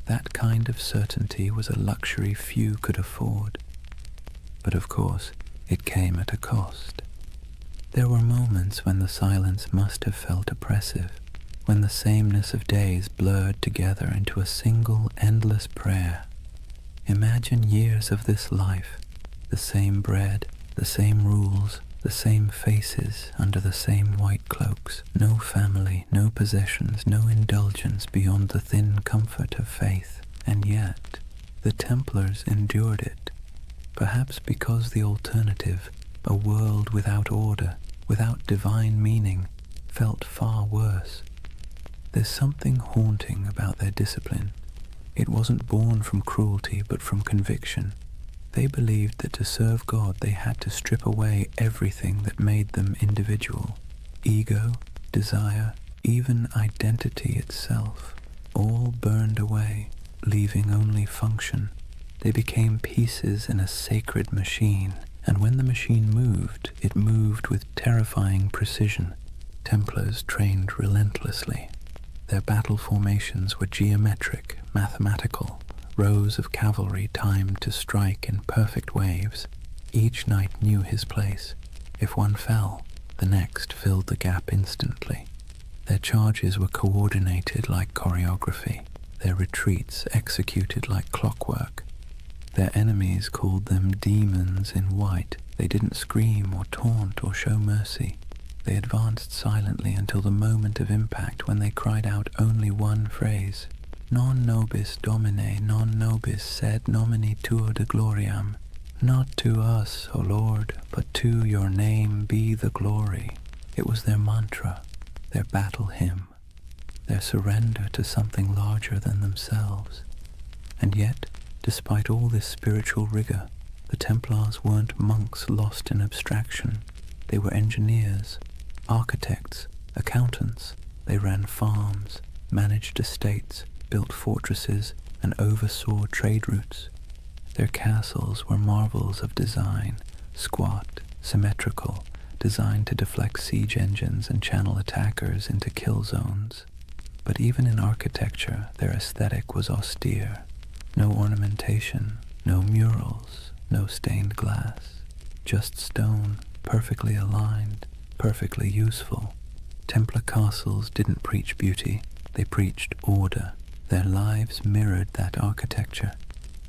that kind of certainty was a luxury few could afford. But of course, it came at a cost. There were moments when the silence must have felt oppressive, when the sameness of days blurred together into a single endless prayer. Imagine years of this life, The same bread, the same rules, the same faces under the same white cloaks. No family, no possessions, no indulgence beyond the thin comfort of faith. And yet, the Templars endured it, perhaps because the alternative, a world without order, without divine meaning, felt far worse. There's something haunting about their discipline. It wasn't born from cruelty, but from conviction. They believed that to serve God they had to strip away everything that made them individual. Ego, desire, even identity itself, all burned away, leaving only function. They became pieces in a sacred machine, and when the machine moved, it moved with terrifying precision. Templars trained relentlessly. Their battle formations were geometric, mathematical, rows of cavalry timed to strike in perfect waves. Each knight knew his place. If one fell, the next filled the gap instantly. Their charges were coordinated like choreography, their retreats executed like clockwork. Their enemies called them demons in white. They didn't scream or taunt or show mercy. They advanced silently until the moment of impact, when they cried out only one phrase: Non nobis Domine, non nobis sed nomini tua de gloriam. Not to us, O Lord, but to your name be the glory. It was their mantra, their battle hymn, their surrender to something larger than themselves. And yet, despite all this spiritual rigor, the Templars weren't monks lost in abstraction. They were engineers, architects, accountants. They ran farms, managed estates, built fortresses, and oversaw trade routes. Their castles were marvels of design, squat, symmetrical, designed to deflect siege engines and channel attackers into kill zones. But even in architecture, their aesthetic was austere. No ornamentation, no murals, no stained glass, just stone, perfectly aligned, perfectly useful. Templar castles didn't preach beauty, they preached order. Their lives mirrored that architecture.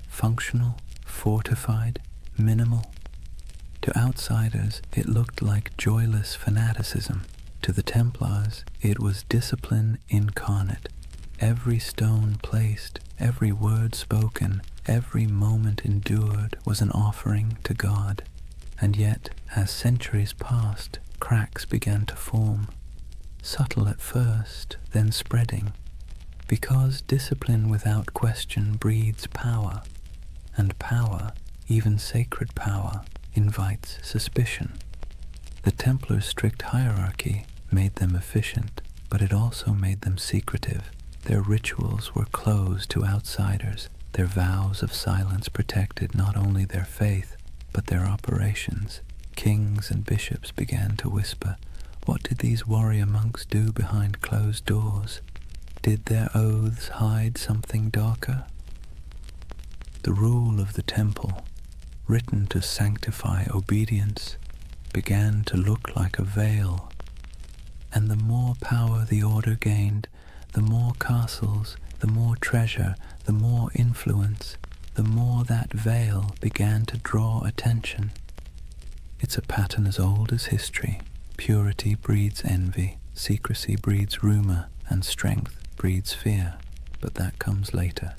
Functional, fortified, minimal. To outsiders, it looked like joyless fanaticism. To the Templars, it was discipline incarnate. Every stone placed, every word spoken, every moment endured was an offering to God. And yet, as centuries passed, cracks began to form. Subtle at first, then spreading. Because discipline without question breeds power, and power, even sacred power, invites suspicion. The Templars' strict hierarchy made them efficient, but it also made them secretive. Their rituals were closed to outsiders. Their vows of silence protected not only their faith, but their operations. Kings and bishops began to whisper, what did these warrior monks do behind closed doors? Did their oaths hide something darker? The rule of the temple, written to sanctify obedience, began to look like a veil. And the more power the order gained, the more castles, the more treasure, the more influence, the more that veil began to draw attention. It's a pattern as old as history. Purity breeds envy, secrecy breeds rumor, and strength breeds fear, but that comes later.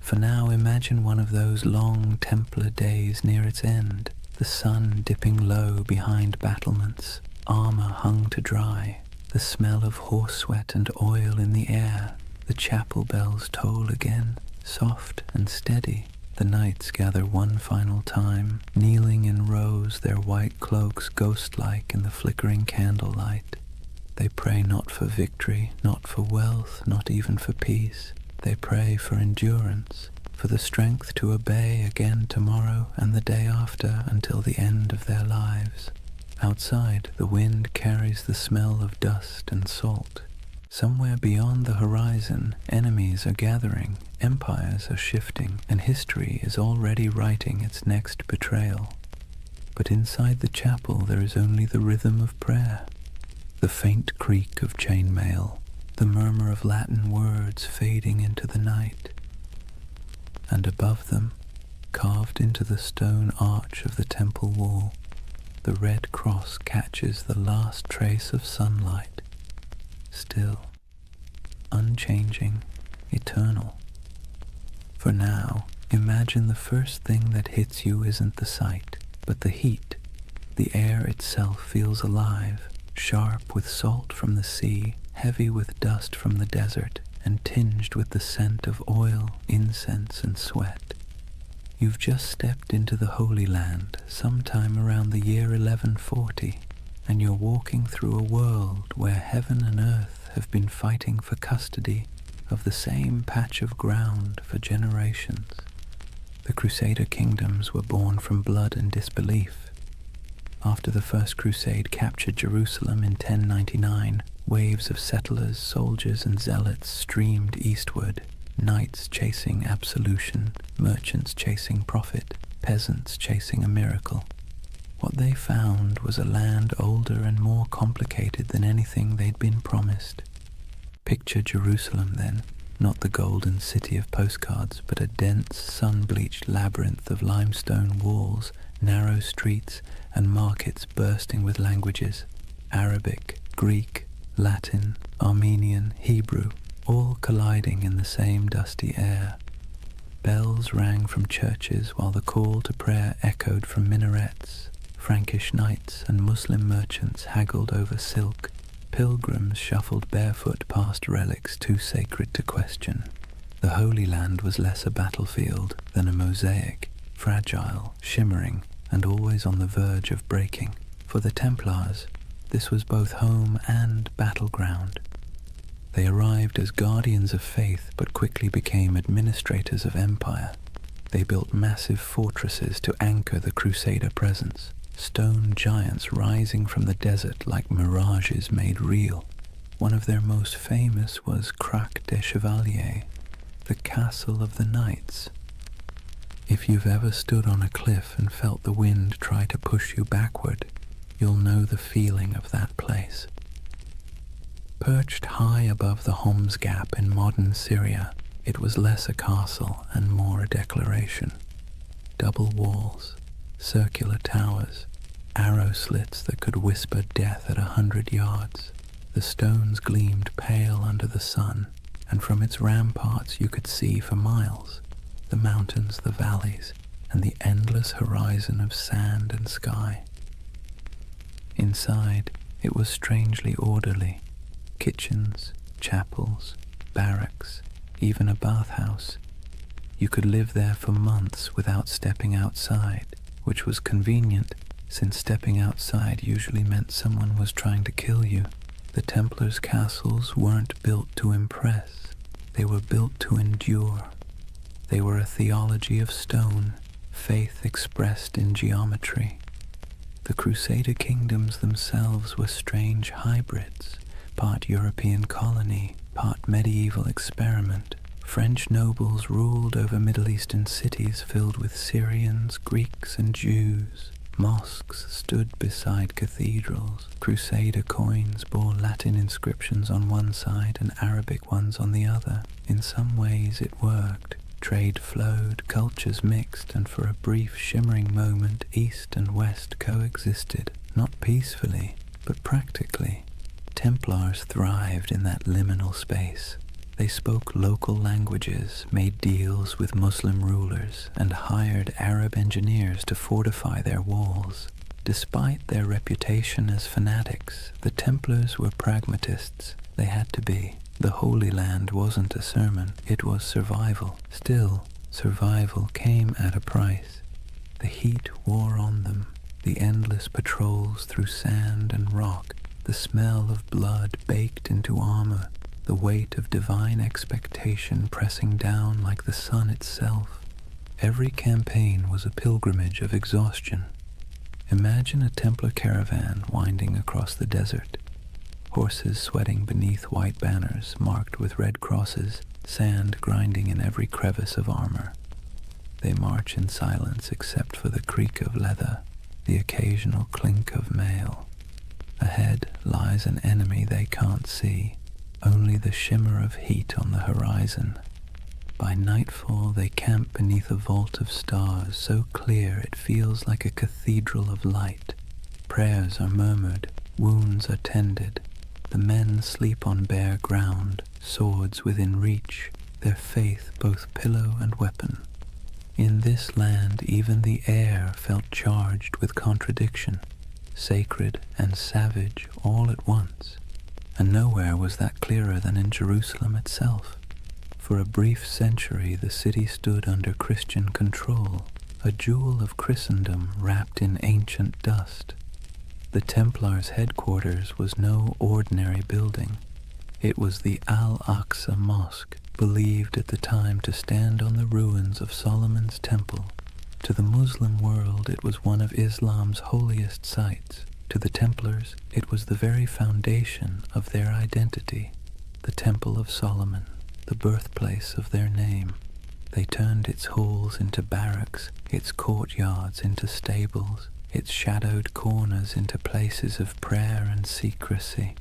For now, imagine one of those long Templar days near its end, the sun dipping low behind battlements, armor hung to dry, the smell of horse sweat and oil in the air. The chapel bells toll again, soft and steady. The knights gather one final time, kneeling in rows, their white cloaks ghost-like in the flickering candlelight. They pray not for victory, not for wealth, not even for peace. They pray for endurance, for the strength to obey again tomorrow and the day after until the end of their lives. Outside, the wind carries the smell of dust and salt. Somewhere beyond the horizon, enemies are gathering, empires are shifting, and history is already writing its next betrayal. But inside the chapel there is only the rhythm of prayer, the faint creak of chainmail, the murmur of Latin words fading into the night. And above them, Carved into the stone arch of the temple wall, the red cross catches the last trace of sunlight, still, unchanging, eternal. For now, imagine the first thing that hits you isn't the sight, but the heat. The air itself feels alive, sharp with salt from the sea, heavy with dust from the desert, and tinged with the scent of oil, incense, and sweat. You've just stepped into the Holy Land sometime around the year 1140, and you're walking through a world where heaven and earth have been fighting for custody of the same patch of ground for generations. The Crusader kingdoms were born from blood and disbelief. After the First Crusade captured Jerusalem in 1099, waves of settlers, soldiers, and zealots streamed eastward, knights chasing absolution, merchants chasing profit, peasants chasing a miracle. What they found was a land older and more complicated than anything they'd been promised. Picture Jerusalem then, not the golden city of postcards, but a dense, sun-bleached labyrinth of limestone walls, narrow streets, and markets bursting with languages: Arabic, Greek, Latin, Armenian, Hebrew, all colliding in the same dusty air. Bells rang from churches while the call to prayer echoed from minarets. Frankish knights and Muslim merchants haggled over silk. Pilgrims shuffled barefoot past relics too sacred to question. The Holy Land was less a battlefield than a mosaic, fragile, shimmering, and always on the verge of breaking. For the Templars, this was both home and battleground. They arrived as guardians of faith but quickly became administrators of empire. They built massive fortresses to anchor the Crusader presence, stone giants rising from the desert like mirages made real. One of their most famous was Crac des Chevaliers, the castle of the knights. If you've ever stood on a cliff and felt the wind try to push you backward, you'll know the feeling of that place. Perched high above the Homs Gap in modern Syria, it was less a castle and more a declaration. Double walls, circular towers, arrow slits that could whisper death at 100 yards. The stones gleamed pale under the sun, and from its ramparts you could see for miles the mountains, the valleys, and the endless horizon of sand and sky. Inside, it was strangely orderly. Kitchens, chapels, barracks, even a bathhouse. You could live there for months without stepping outside, which was convenient, since stepping outside usually meant someone was trying to kill you. The Templars' castles weren't built to impress, they were built to endure. They were a theology of stone, faith expressed in geometry. The Crusader kingdoms themselves were strange hybrids, part European colony, part medieval experiment. French nobles ruled over Middle Eastern cities filled with Syrians, Greeks, and Jews. Mosques stood beside cathedrals. Crusader coins bore Latin inscriptions on one side and Arabic ones on the other. In some ways it worked. Trade flowed, cultures mixed, and for a brief shimmering moment East and West coexisted, not peacefully, but practically. Templars thrived in that liminal space. They spoke local languages, made deals with Muslim rulers, and hired Arab engineers to fortify their walls. Despite their reputation as fanatics, the Templars were pragmatists. They had to be. The Holy Land wasn't a sermon, it was survival. Still, survival came at a price. The heat wore on them, the endless patrols through sand and rock, the smell of blood baked into armor, the weight of divine expectation pressing down like the sun itself. Every campaign was a pilgrimage of exhaustion. Imagine a Templar caravan winding across the desert. Horses sweating beneath white banners marked with red crosses, sand grinding in every crevice of armor. They march in silence except for the creak of leather, the occasional clink of mail. Ahead lies an enemy they can't see, only the shimmer of heat on the horizon. By nightfall they camp beneath a vault of stars so clear it feels like a cathedral of light. Prayers are murmured, wounds are tended. The men sleep on bare ground, swords within reach, their faith both pillow and weapon. In this land even the air felt charged with contradiction, sacred and savage all at once, and nowhere was that clearer than in Jerusalem itself. For a brief century the city stood under Christian control, a jewel of Christendom wrapped in ancient dust. The Templars' headquarters was no ordinary building. It was the Al-Aqsa Mosque, believed at the time to stand on the ruins of Solomon's Temple. To the Muslim world it was one of Islam's holiest sites. To the Templars it was the very foundation of their identity, the Temple of Solomon, the birthplace of their name. They turned its halls into barracks, its courtyards into stables, its shadowed corners into places of prayer and secrecy.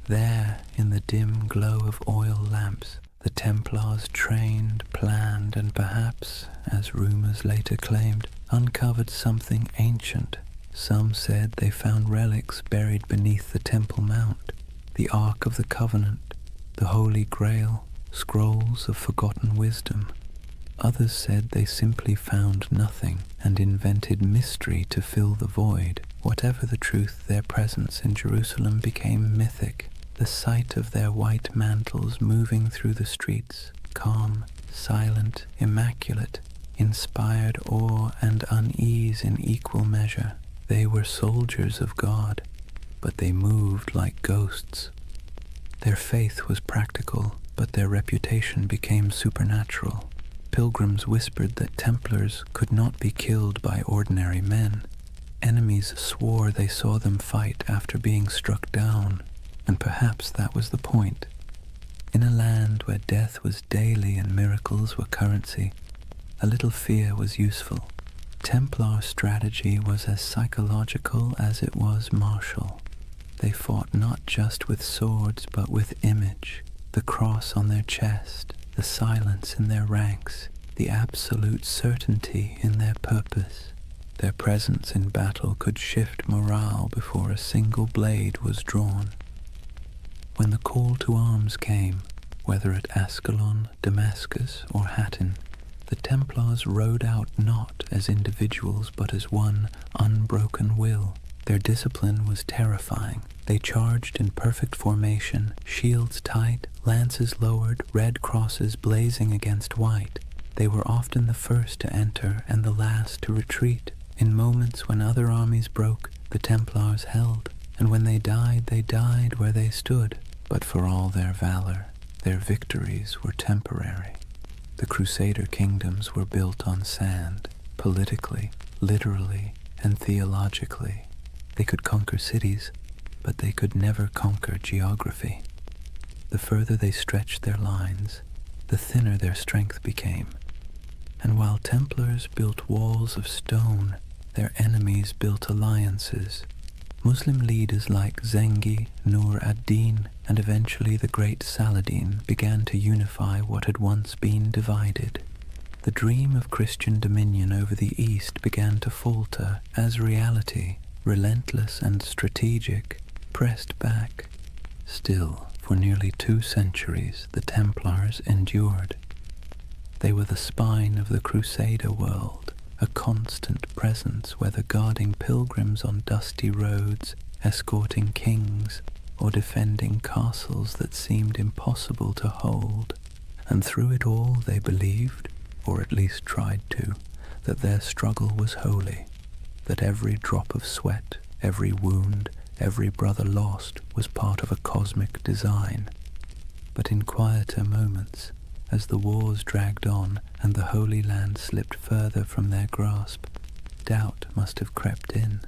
There, in the dim glow of oil lamps, the Templars trained, planned, and perhaps, as rumors later claimed, uncovered something ancient. Some said they found relics buried beneath the Temple Mount, the Ark of the Covenant, the Holy Grail, scrolls of forgotten wisdom. Others said they simply found nothing and invented mystery to fill the void. Whatever the truth, their presence in Jerusalem became mythic. The sight of their white mantles moving through the streets, calm, silent, immaculate, inspired awe and unease in equal measure. They were soldiers of God, but they moved like ghosts. Their faith was practical, but their reputation became supernatural. Pilgrims whispered that Templars could not be killed by ordinary men. Enemies swore they saw them fight after being struck down. And perhaps that was the point. In a land where death was daily and miracles were currency, a little fear was useful. Templar strategy was as psychological as it was martial. They fought not just with swords but with image, the cross on their chest, the silence in their ranks, the absolute certainty in their purpose. Their presence in battle could shift morale before a single blade was drawn. When the call to arms came, whether at Ascalon, Damascus, or Hattin, the Templars rode out not as individuals but as one unbroken will. Their discipline was terrifying. They charged in perfect formation, shields tight, lances lowered, red crosses blazing against white. They were often the first to enter and the last to retreat. In moments when other armies broke, the Templars held, and when they died where they stood. But for all their valor, their victories were temporary. The Crusader kingdoms were built on sand, politically, literally, and theologically. They could conquer cities, but they could never conquer geography. The further they stretched their lines, the thinner their strength became. And while Templars built walls of stone, their enemies built alliances. Muslim leaders like Zengi, Nur ad-Din, and eventually the great Saladin began to unify what had once been divided. The dream of Christian dominion over the East began to falter as reality, relentless and strategic, pressed back. Still, for nearly 2 centuries, the Templars endured. They were the spine of the Crusader world, a constant presence, whether guarding pilgrims on dusty roads, escorting kings, or defending castles that seemed impossible to hold. And through it all they believed, or at least tried to, that their struggle was holy, that every drop of sweat, every wound, every brother lost was part of a cosmic design. But in quieter moments, as the wars dragged on and the Holy Land slipped further from their grasp, doubt must have crept in.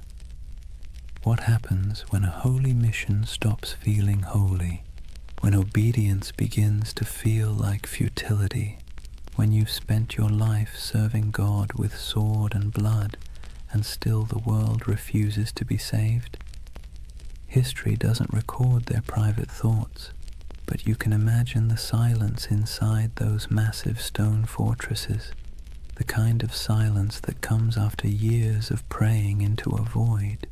What happens when a holy mission stops feeling holy? When obedience begins to feel like futility? When you've spent your life serving God with sword and blood, and still the world refuses to be saved? History doesn't record their private thoughts, but you can imagine the silence inside those massive stone fortresses, the kind of silence that comes after years of praying into a void.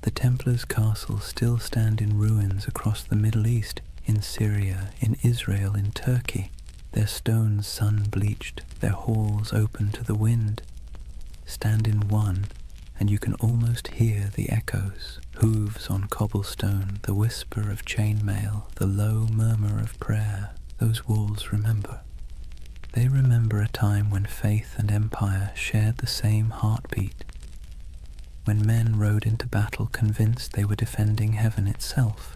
The Templars' castles still stand in ruins across the Middle East, in Syria, in Israel, in Turkey, their stones sun-bleached, their halls open to the wind. Stand in one, and you can almost hear the echoes, hooves on cobblestone, the whisper of chainmail, the low murmur of prayer. Those walls remember. They remember a time when faith and empire shared the same heartbeat, when men rode into battle convinced they were defending heaven itself.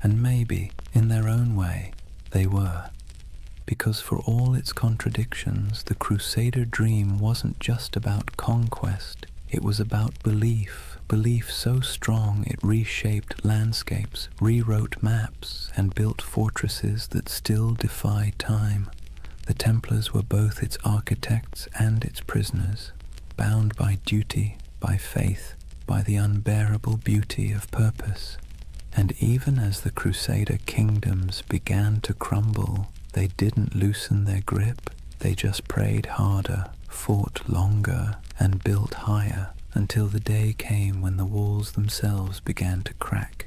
And maybe, in their own way, they were. Because for all its contradictions, the Crusader dream wasn't just about conquest, it was about belief, belief so strong it reshaped landscapes, rewrote maps, and built fortresses that still defy time. The Templars were both its architects and its prisoners, bound by duty, by faith, by the unbearable beauty of purpose. And even as the Crusader kingdoms began to crumble, they didn't loosen their grip, they just prayed harder, fought longer, and built higher, until the day came when the walls themselves began to crack.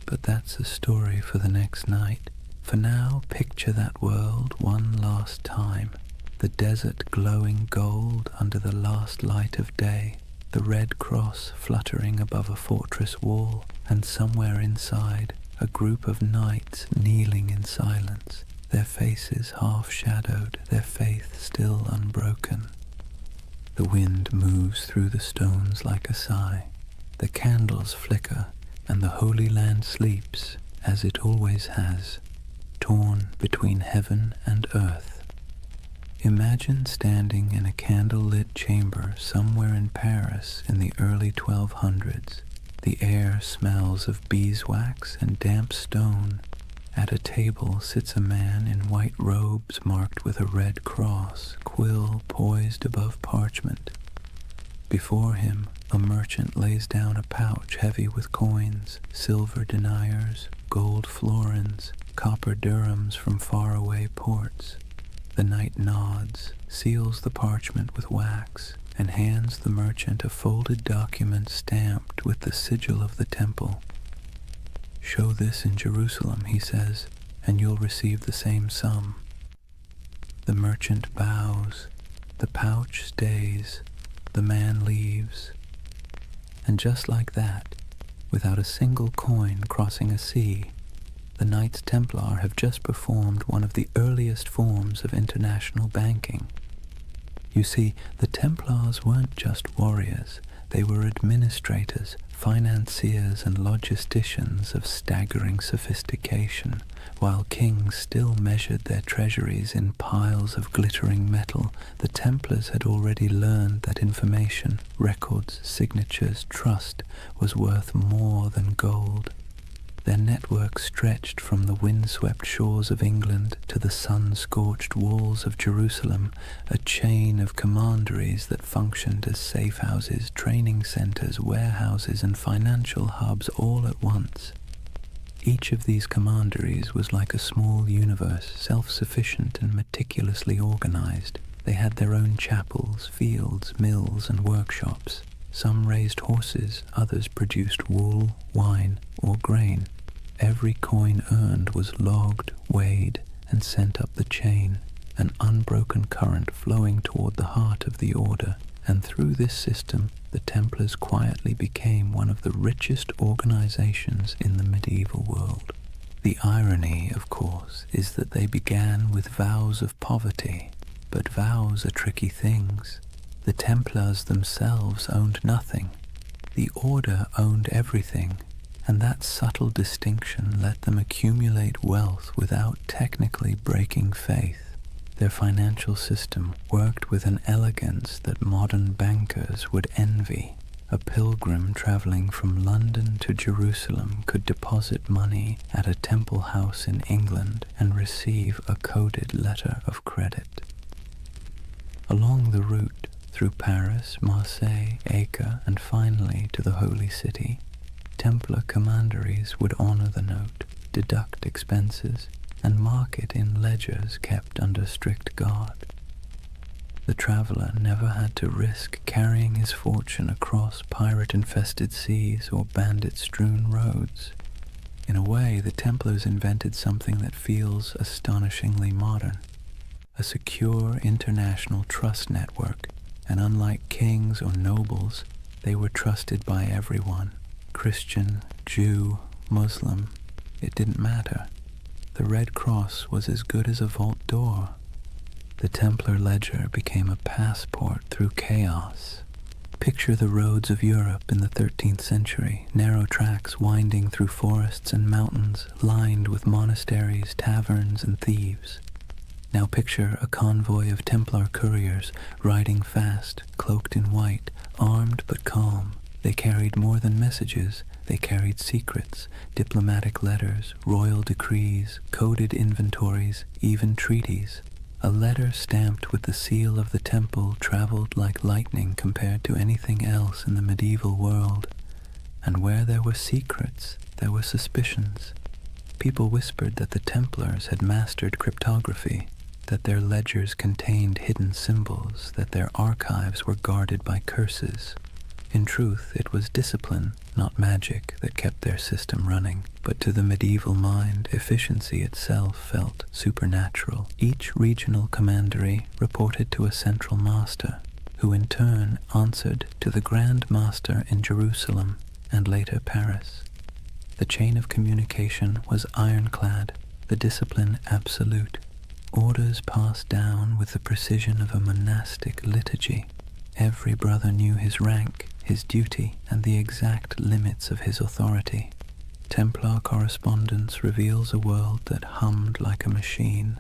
But that's a story for the next night. For now, picture that world one last time, the desert glowing gold under the last light of day, the red cross fluttering above a fortress wall, and somewhere inside, a group of knights kneeling in silence, their faces half-shadowed, their faith still unbroken. The wind moves through the stones like a sigh, the candles flicker, and the Holy Land sleeps, as it always has, torn between heaven and earth. Imagine standing in a candle-lit chamber somewhere in Paris in the early 1200s. The air smells of beeswax and damp stone. At a table sits a man in white robes marked with a red cross, quill poised above parchment. Before him, a merchant lays down a pouch heavy with coins, silver deniers, gold florins, copper dirhams from faraway ports. The knight nods, seals the parchment with wax, and hands the merchant a folded document stamped with the sigil of the temple. "Show this in Jerusalem," he says, "and you'll receive the same sum." The merchant bows, the pouch stays, the man leaves. And just like that, without a single coin crossing a sea, the Knights Templar have just performed one of the earliest forms of international banking. You see, the Templars weren't just warriors, they were administrators, financiers and logisticians of staggering sophistication. While kings still measured their treasuries in piles of glittering metal, the Templars had already learned that information, records, signatures, trust was worth more than gold. Their network stretched from the windswept shores of England to the sun-scorched walls of Jerusalem, a chain of commanderies that functioned as safe houses, training centers, warehouses, and financial hubs all at once. Each of these commanderies was like a small universe, self-sufficient and meticulously organized. They had their own chapels, fields, mills, and workshops. Some raised horses, others produced wool, wine, or grain. Every coin earned was logged, weighed, and sent up the chain, an unbroken current flowing toward the heart of the order, and through this system the Templars quietly became one of the richest organizations in the medieval world. The irony, of course, is that they began with vows of poverty, but vows are tricky things. The Templars themselves owned nothing. The order owned everything, and that subtle distinction let them accumulate wealth without technically breaking faith. Their financial system worked with an elegance that modern bankers would envy. A pilgrim traveling from London to Jerusalem could deposit money at a temple house in England and receive a coded letter of credit. Along the route, through Paris, Marseille, Acre, and finally to the Holy City, Templar commanderies would honor the note. deduct expenses and mark it in ledgers kept under strict guard. The traveler never had to risk carrying his fortune across pirate-infested seas or bandit-strewn roads. In a way, the Templars invented something that feels astonishingly modern, a secure international trust network, and unlike kings or nobles, they were trusted by everyone. Christian, Jew, Muslim, it didn't matter. The Red Cross was as good as a vault door. The Templar ledger became a passport through chaos. Picture the roads of Europe in the 13th century, narrow tracks winding through forests and mountains, lined with monasteries, taverns, and thieves. Now picture a convoy of Templar couriers riding fast, cloaked in white, armed but calm. They carried more than messages. They carried secrets, diplomatic letters, royal decrees, coded inventories, even treaties. A letter stamped with the seal of the temple traveled like lightning compared to anything else in the medieval world. And where there were secrets, there were suspicions. People whispered that the Templars had mastered cryptography, that their ledgers contained hidden symbols, that their archives were guarded by curses. In truth, it was discipline, not magic, that kept their system running, but to the medieval mind, efficiency itself felt supernatural. Each regional commandery reported to a central master, who in turn answered to the Grand Master in Jerusalem and later Paris. The chain of communication was ironclad, the discipline absolute. Orders passed down with the precision of a monastic liturgy. Every brother knew his rank, his duty, and the exact limits of his authority. Templar correspondence reveals a world that hummed like a machine.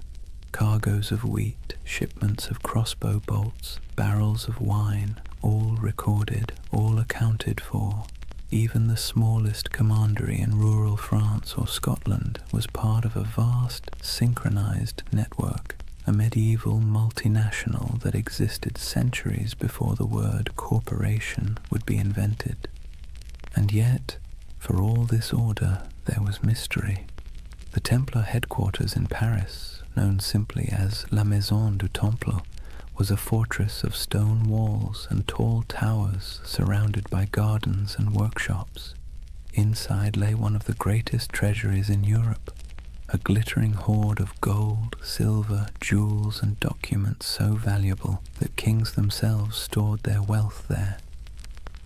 Cargoes of wheat, shipments of crossbow bolts, barrels of wine, all recorded, all accounted for. Even the smallest commandery in rural France or Scotland was part of a vast, synchronized network, a medieval multinational that existed centuries before the word corporation would be invented. And yet, for all this order, there was mystery. The Templar headquarters in Paris, known simply as La Maison du Temple, was a fortress of stone walls and tall towers surrounded by gardens and workshops. Inside lay one of the greatest treasuries in Europe, a glittering hoard of gold, silver, jewels, and documents so valuable that kings themselves stored their wealth there.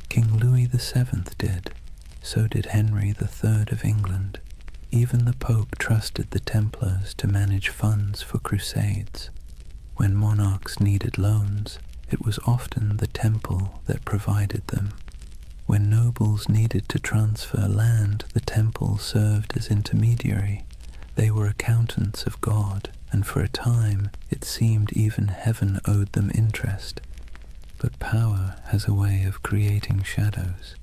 King Louis VII did. So did Henry III of England. Even the Pope trusted the Templars to manage funds for crusades. When monarchs needed loans, it was often the temple that provided them. When nobles needed to transfer land, the temple served as intermediary. They were accountants of God, and for a time it seemed even heaven owed them interest. But power has a way of creating shadows.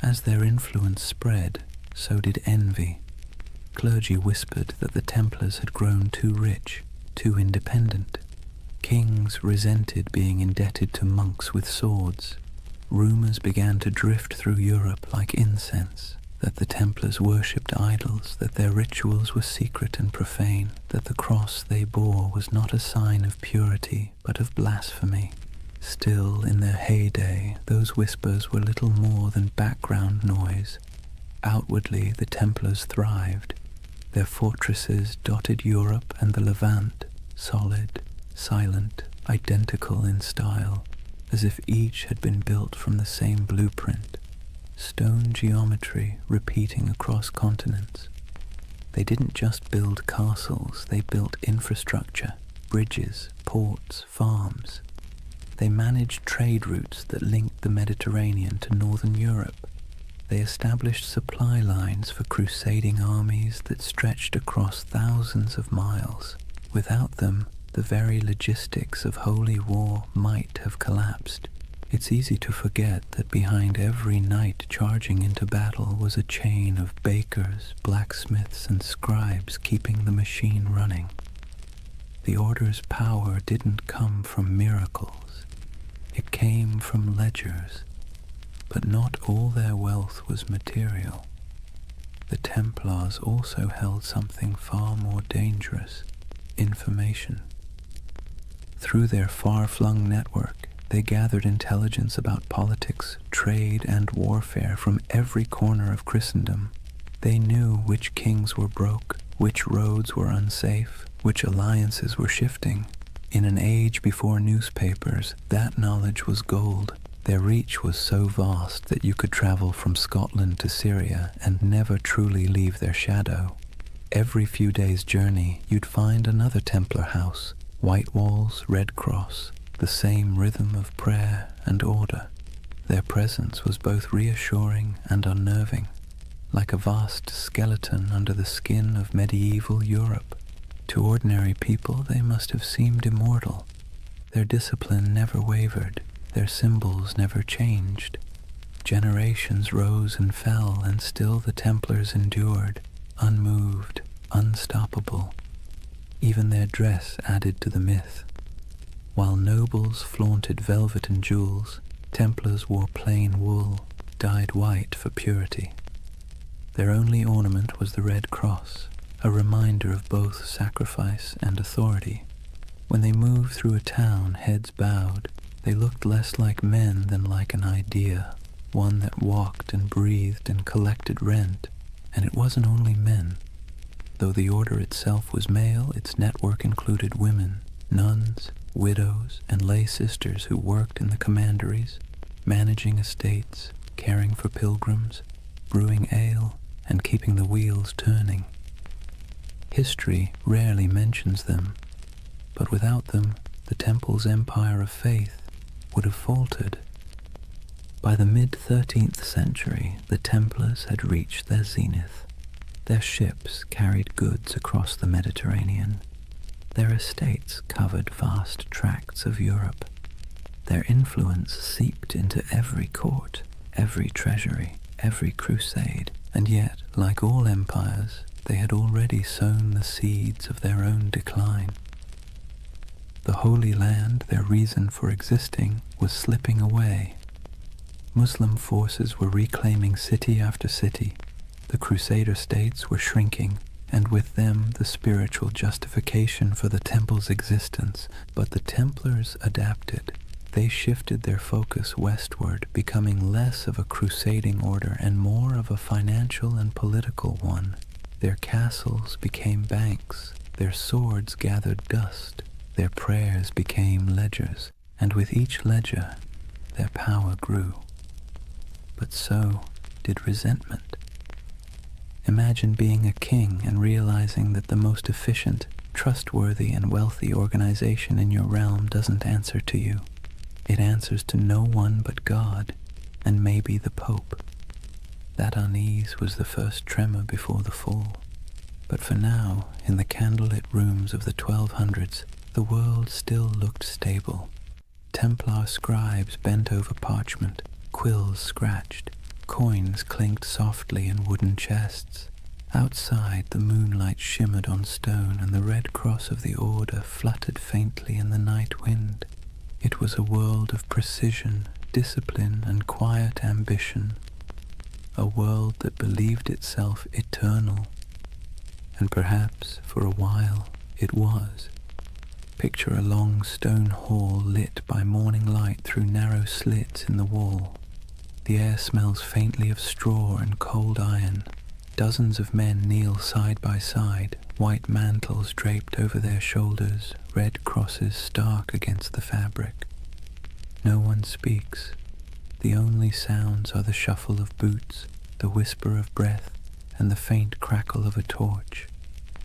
As their influence spread, so did envy. Clergy whispered that the Templars had grown too rich, too independent. Kings resented being indebted to monks with swords. Rumors began to drift through Europe like incense, that the Templars worshipped idols, that their rituals were secret and profane, that the cross they bore was not a sign of purity, but of blasphemy. Still, in their heyday, those whispers were little more than background noise. Outwardly, the Templars thrived. Their fortresses dotted Europe and the Levant, solid, silent, identical in style, as if each had been built from the same blueprint. Stone geometry repeating across continents. They didn't just build castles, they built infrastructure, bridges, ports, farms. They managed trade routes that linked the Mediterranean to northern Europe. They established supply lines for crusading armies that stretched across thousands of miles. Without them, the very logistics of holy war might have collapsed. It's easy to forget that behind every knight charging into battle was a chain of bakers, blacksmiths, and scribes keeping the machine running. The Order's power didn't come from miracles. It came from ledgers, but not all their wealth was material. the Templars also held something far more dangerous: information. Through their far-flung network, they gathered intelligence about politics, trade, and warfare from every corner of Christendom. They knew which kings were broke, which roads were unsafe, which alliances were shifting. In an age before newspapers, that knowledge was gold. Their reach was so vast that you could travel from Scotland to Syria and never truly leave their shadow. Every few days' journey, you'd find another Templar house, white walls, red cross, the same rhythm of prayer and order. Their presence was both reassuring and unnerving, like a vast skeleton under the skin of medieval Europe. To ordinary people, they must have seemed immortal. Their discipline never wavered, their symbols never changed. Generations rose and fell, and still the Templars endured, unmoved, unstoppable. Even their dress added to the myth. While nobles flaunted velvet and jewels, Templars wore plain wool, dyed white for purity. Their only ornament was the red cross, a reminder of both sacrifice and authority. When they moved through a town, heads bowed, they looked less like men than like an idea, one that walked and breathed and collected rent. And it wasn't only men. Though the order itself was male, its network included women, nuns, widows, and lay sisters who worked in the commanderies, managing estates, caring for pilgrims, brewing ale, and keeping the wheels turning. History rarely mentions them, but without them, the Temple's empire of faith would have faltered. By the mid-13th century, the Templars had reached their zenith. Their ships carried goods across the Mediterranean. Their estates covered vast tracts of Europe. Their influence seeped into every court, every treasury, every crusade, and yet, like all empires, they had already sown the seeds of their own decline. The Holy Land, their reason for existing, was slipping away. Muslim forces were reclaiming city after city. The Crusader states were shrinking, and with them the spiritual justification for the Temple's existence. But the Templars adapted. They shifted their focus westward, becoming less of a crusading order and more of a financial and political one. Their castles became banks, their swords gathered dust, their prayers became ledgers, and with each ledger their power grew. But so did resentment. Imagine being a king and realizing that the most efficient, trustworthy, and wealthy organization in your realm doesn't answer to you. It answers to no one but God, and maybe the Pope. That unease was the first tremor before the fall. But for now, in the candlelit rooms of the 1200s, the world still looked stable. Templar scribes bent over parchment, quills scratched, coins clinked softly in wooden chests. Outside, the moonlight shimmered on stone, and the red cross of the order fluttered faintly in the night wind. It was a world of precision, discipline, and quiet ambition. A world that believed itself eternal. And perhaps, for a while, it was. Picture a long stone hall lit by morning light through narrow slits in the wall. The air smells faintly of straw and cold iron. Dozens of men kneel side by side, white mantles draped over their shoulders, red crosses stark against the fabric. No one speaks. The only sounds are the shuffle of boots, the whisper of breath, and the faint crackle of a torch.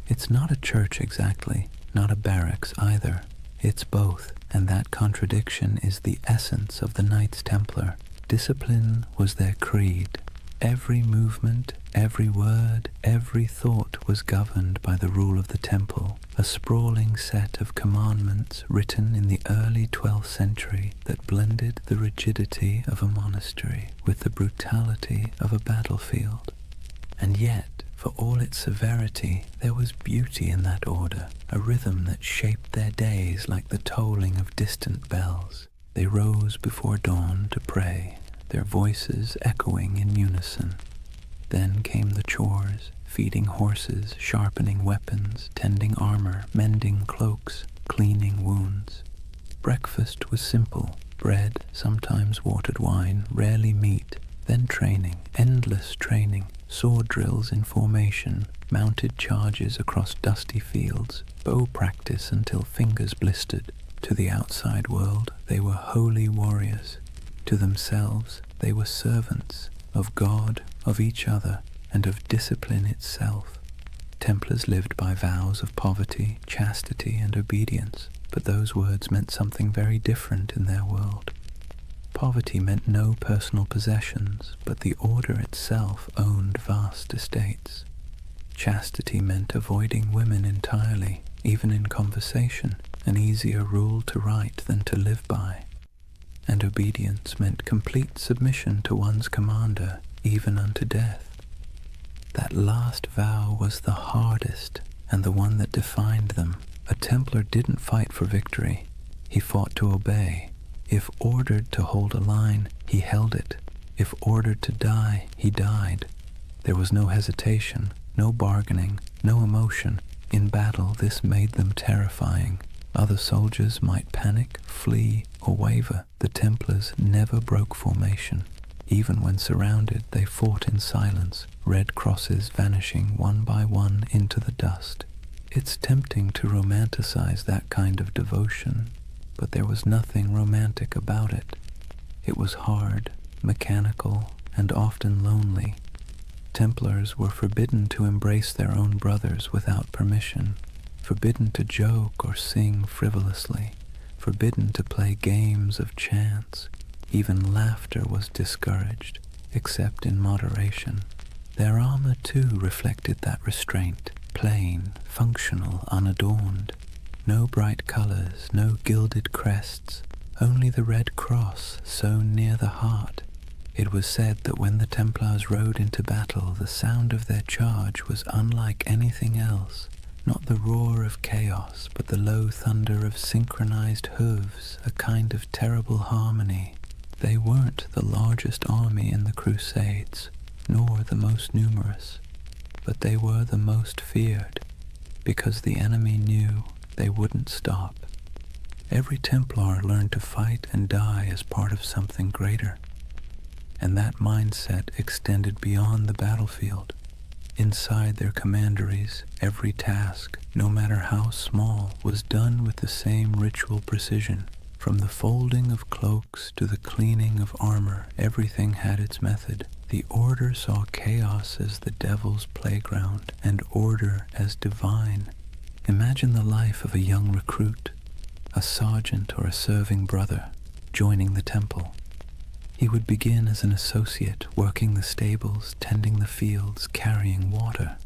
It's not a church exactly, not a barracks either. It's both, and that contradiction is the essence of the Knights Templar. Discipline was their creed. Every movement, every word, every thought was governed by the rule of the temple, a sprawling set of commandments written in the early 12th century that blended the rigidity of a monastery with the brutality of a battlefield. And yet, for all its severity, there was beauty in that order, a rhythm that shaped their days like the tolling of distant bells. They rose before dawn to pray, their voices echoing in unison. Then came the chores, feeding horses, sharpening weapons, tending armor, mending cloaks, cleaning wounds. Breakfast was simple: bread, sometimes watered wine, rarely meat. Then training, endless training, sword drills in formation, mounted charges across dusty fields, bow practice until fingers blistered. To the outside world, they were holy warriors. To themselves, they were servants of God, of each other, and of discipline itself. Templars lived by vows of poverty, chastity, and obedience, but those words meant something very different in their world. Poverty meant no personal possessions, but the order itself owned vast estates. Chastity meant avoiding women entirely, even in conversation, an easier rule to write than to live by. And obedience meant complete submission to one's commander, even unto death. That last vow was the hardest, and the one that defined them. A Templar didn't fight for victory. He fought to obey. If ordered to hold a line, he held it. If ordered to die, he died. There was no hesitation, no bargaining, no emotion. In battle, this made them terrifying. Other soldiers might panic, flee, or waver. The Templars never broke formation. Even when surrounded, they fought in silence, red crosses vanishing one by one into the dust. It's tempting to romanticize that kind of devotion, but there was nothing romantic about it. It was hard, mechanical, and often lonely. Templars were forbidden to embrace their own brothers without permission, forbidden to joke or sing frivolously, forbidden to play games of chance. Even laughter was discouraged, except in moderation. Their armor, too, reflected that restraint, plain, functional, unadorned. No bright colors, no gilded crests, only the red cross sewn near the heart. It was said that when the Templars rode into battle, the sound of their charge was unlike anything else. Not the roar of chaos, but the low thunder of synchronized hooves, a kind of terrible harmony. They weren't the largest army in the Crusades, nor the most numerous, but they were the most feared, because the enemy knew they wouldn't stop. Every Templar learned to fight and die as part of something greater, and that mindset extended beyond the battlefield. Inside their commanderies, every task, no matter how small, was done with the same ritual precision. From the folding of cloaks to the cleaning of armor, everything had its method. The order saw chaos as the devil's playground, and order as divine. Imagine the life of a young recruit, a sergeant or a serving brother, joining the temple. He would begin as an associate, working the stables, tending the fields, carrying water.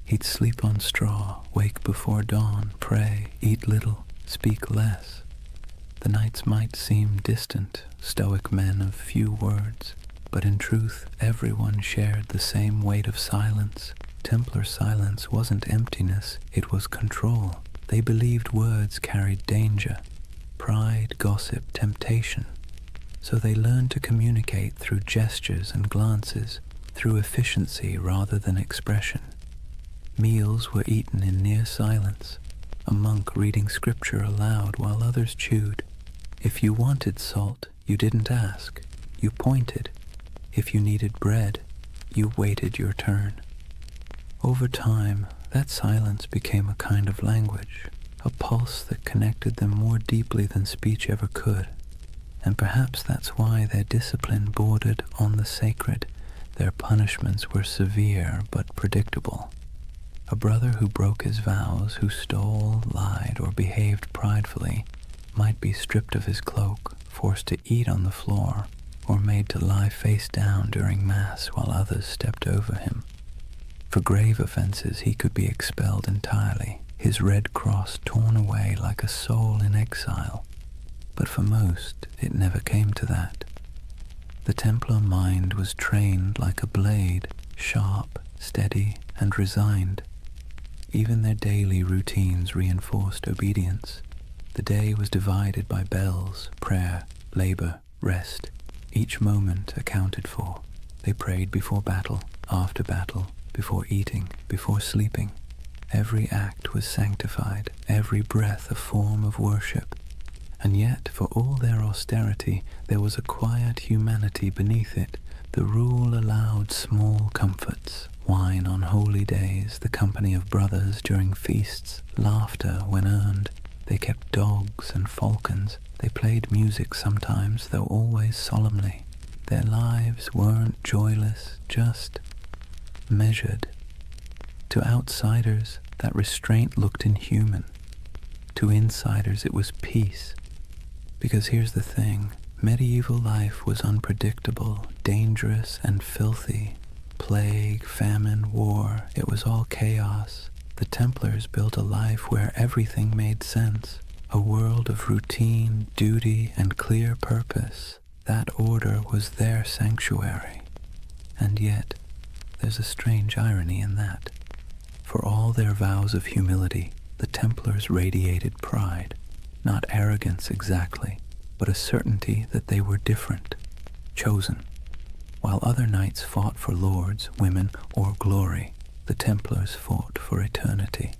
He'd sleep on straw, wake before dawn, pray, eat little, speak less. The nights might seem distant, stoic men of few words, but in truth everyone shared the same weight of silence. Templar silence wasn't emptiness, it was control. They believed words carried danger, pride, gossip, temptation. So they learned to communicate through gestures and glances, through efficiency rather than expression. Meals were eaten in near silence, a monk reading scripture aloud while others chewed. If you wanted salt, you didn't ask, you pointed. If you needed bread, you waited your turn. Over time, that silence became a kind of language, a pulse that connected them more deeply than speech ever could. And perhaps that's why their discipline bordered on the sacred. Their punishments were severe but predictable. A brother who broke his vows, who stole, lied, or behaved pridefully, might be stripped of his cloak, forced to eat on the floor, or made to lie face down during Mass while others stepped over him. For grave offenses, he could be expelled entirely, his red cross torn away like a soul in exile. But for most, it never came to that. The Templar mind was trained like a blade, sharp, steady, and resigned. Even their daily routines reinforced obedience. The day was divided by bells, prayer, labor, rest, each moment accounted for. They prayed before battle, after battle, before eating, before sleeping. Every act was sanctified, every breath a form of worship. And yet, for all their austerity, there was a quiet humanity beneath it. The rule allowed small comforts, wine on holy days, the company of brothers during feasts, laughter when earned. They kept dogs and falcons. They played music sometimes, though always solemnly. Their lives weren't joyless, just measured. To outsiders, that restraint looked inhuman. To insiders, it was peace. Because here's the thing, medieval life was unpredictable, dangerous, and filthy. Plague, famine, war, it was all chaos. The Templars built a life where everything made sense, a world of routine, duty, and clear purpose. That order was their sanctuary. And yet, there's a strange irony in that. For all their vows of humility, the Templars radiated pride. Not arrogance exactly, but a certainty that they were different, chosen. While other knights fought for lords, women, or glory, the Templars fought for eternity.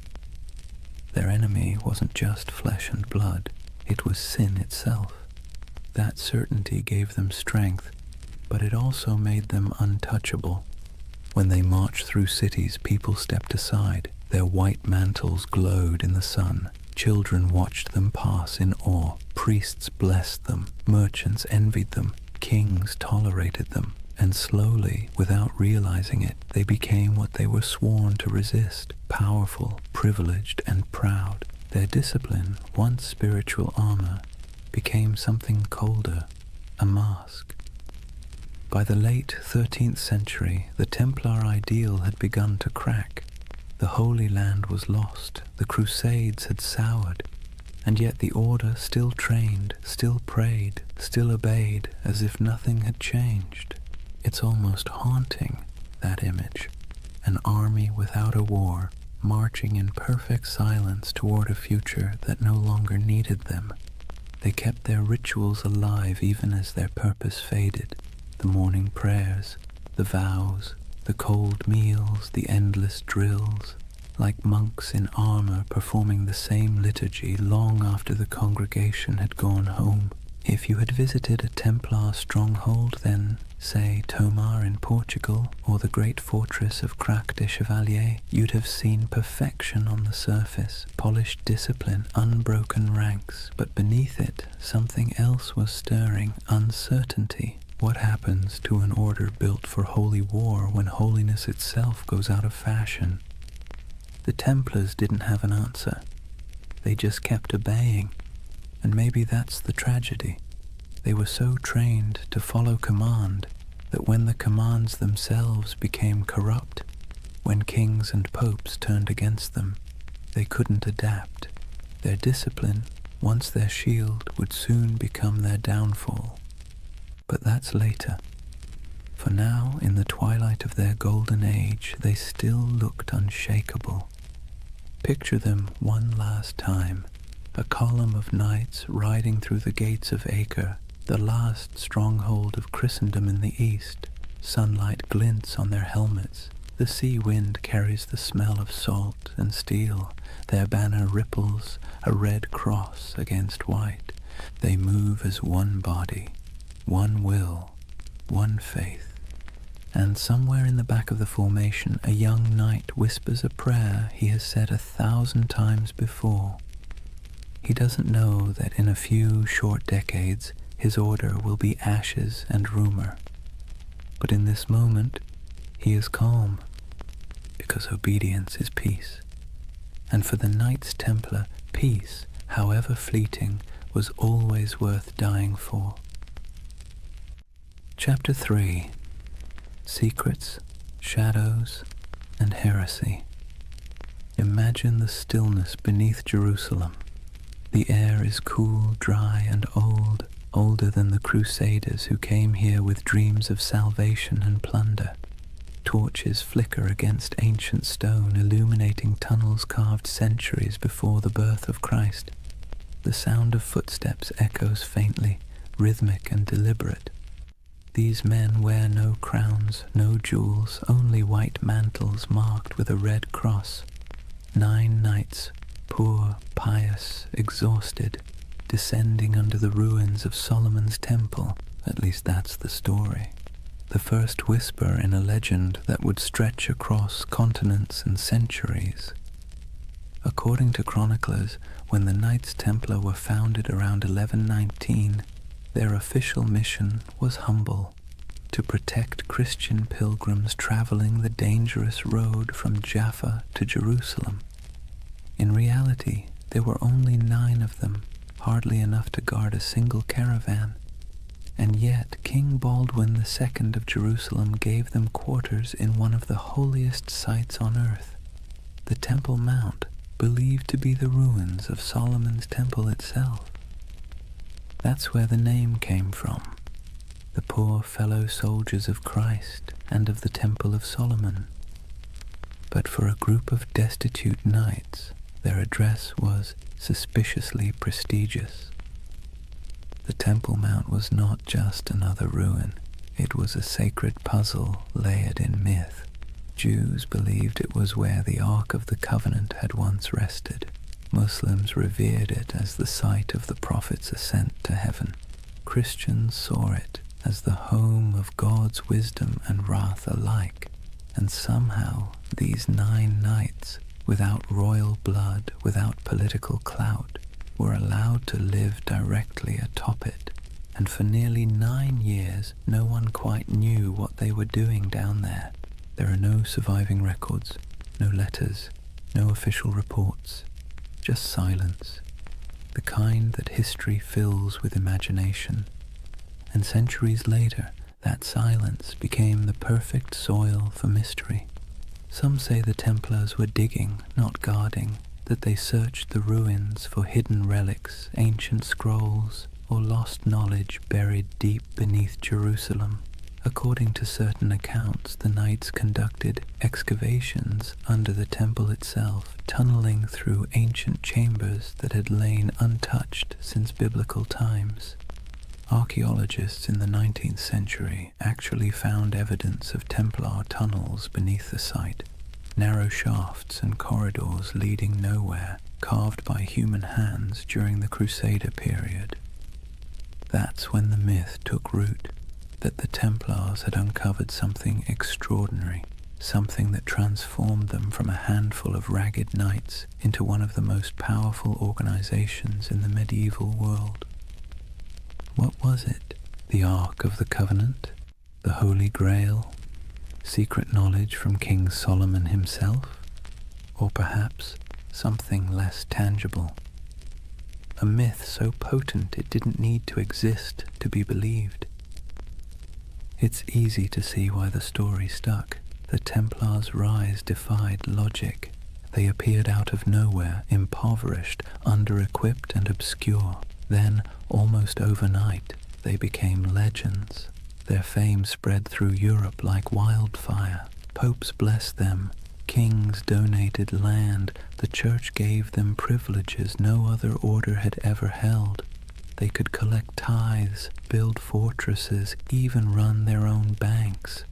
Their enemy wasn't just flesh and blood, it was sin itself. That certainty gave them strength, but it also made them untouchable. When they marched through cities, people stepped aside. Their white mantles glowed in the sun. Children watched them pass in awe. Priests blessed them. Merchants envied them. Kings tolerated them. And slowly, without realizing it, they became what they were sworn to resist: powerful, privileged, and proud. Their discipline, once spiritual armor, became something colder, a mask. By the late 13th century, the Templar ideal had begun to crack. The Holy Land was lost, the Crusades had soured, and yet the Order still trained, still prayed, still obeyed, as if nothing had changed. It's almost haunting, that image. An army without a war, marching in perfect silence toward a future that no longer needed them. They kept their rituals alive even as their purpose faded. The morning prayers, the vows, the cold meals, the endless drills, like monks in armor performing the same liturgy long after the congregation had gone home. If you had visited a Templar stronghold, then, say, Tomar in Portugal, or the great fortress of Crac des Chevaliers, you'd have seen perfection on the surface, polished discipline, unbroken ranks, but beneath it, something else was stirring: uncertainty. What happens to an order built for holy war when holiness itself goes out of fashion? The Templars didn't have an answer. They just kept obeying. And maybe that's the tragedy. They were so trained to follow command that when the commands themselves became corrupt, when kings and popes turned against them, they couldn't adapt. Their discipline, once their shield, would soon become their downfall. But that's later. For now, in the twilight of their golden age, they still looked unshakable. Picture them one last time, a column of knights riding through the gates of Acre, the last stronghold of Christendom in the east. Sunlight glints on their helmets. The sea wind carries the smell of salt and steel. Their banner ripples, a red cross against white. They move as one body, one will, one faith. And somewhere in the back of the formation, a young knight whispers a prayer he has said 1,000 times before. He doesn't know that in a few short decades, his order will be ashes and rumor. But in this moment, he is calm, because obedience is peace. And for the Knights Templar, peace, however fleeting, was always worth dying for. Chapter 3: Secrets, Shadows, and Heresy. Imagine the stillness beneath Jerusalem. The air is cool, dry, and old, older than the Crusaders who came here with dreams of salvation and plunder. Torches flicker against ancient stone, illuminating tunnels carved centuries before the birth of Christ. The sound of footsteps echoes faintly, rhythmic and deliberate. These men wear no crowns, no jewels, only white mantles marked with a red cross. 9 knights, poor, pious, exhausted, descending under the ruins of Solomon's temple. At least that's the story. The first whisper in a legend that would stretch across continents and centuries. According to chroniclers, when the Knights Templar were founded around 1119, their official mission was humble: to protect Christian pilgrims traveling the dangerous road from Jaffa to Jerusalem. In reality, there were only 9 of them, hardly enough to guard a single caravan. And yet King Baldwin II of Jerusalem gave them quarters in one of the holiest sites on earth, the Temple Mount, believed to be the ruins of Solomon's temple itself. That's where the name came from, the poor fellow soldiers of Christ and of the Temple of Solomon. But for a group of destitute knights, their address was suspiciously prestigious. The Temple Mount was not just another ruin, it was a sacred puzzle layered in myth. Jews believed it was where the Ark of the Covenant had once rested. Muslims revered it as the site of the Prophet's ascent to heaven. Christians saw it as the home of God's wisdom and wrath alike. And somehow these 9 knights, without royal blood, without political clout, were allowed to live directly atop it. And for nearly 9 years, no one quite knew what they were doing down there. There are no surviving records, no letters, no official reports, just silence, the kind that history fills with imagination. And centuries later, that silence became the perfect soil for mystery. Some say the Templars were digging, not guarding, that they searched the ruins for hidden relics, ancient scrolls, or lost knowledge buried deep beneath Jerusalem. According to certain accounts, the knights conducted excavations under the temple itself, tunneling through ancient chambers that had lain untouched since biblical times. Archaeologists in the 19th century actually found evidence of Templar tunnels beneath the site, narrow shafts and corridors leading nowhere, carved by human hands during the Crusader period. That's when the myth took root, that the Templars had uncovered something extraordinary, something that transformed them from a handful of ragged knights into one of the most powerful organizations in the medieval world. What was it? The Ark of the Covenant? The Holy Grail? Secret knowledge from King Solomon himself? Or perhaps something less tangible? A myth so potent it didn't need to exist to be believed. It's easy to see why the story stuck. The Templars' rise defied logic. They appeared out of nowhere, impoverished, under-equipped and obscure. Then, almost overnight, they became legends. Their fame spread through Europe like wildfire. Popes blessed them. Kings donated land. The church gave them privileges no other order had ever held. They could collect tithes, build fortresses, even run their own banks.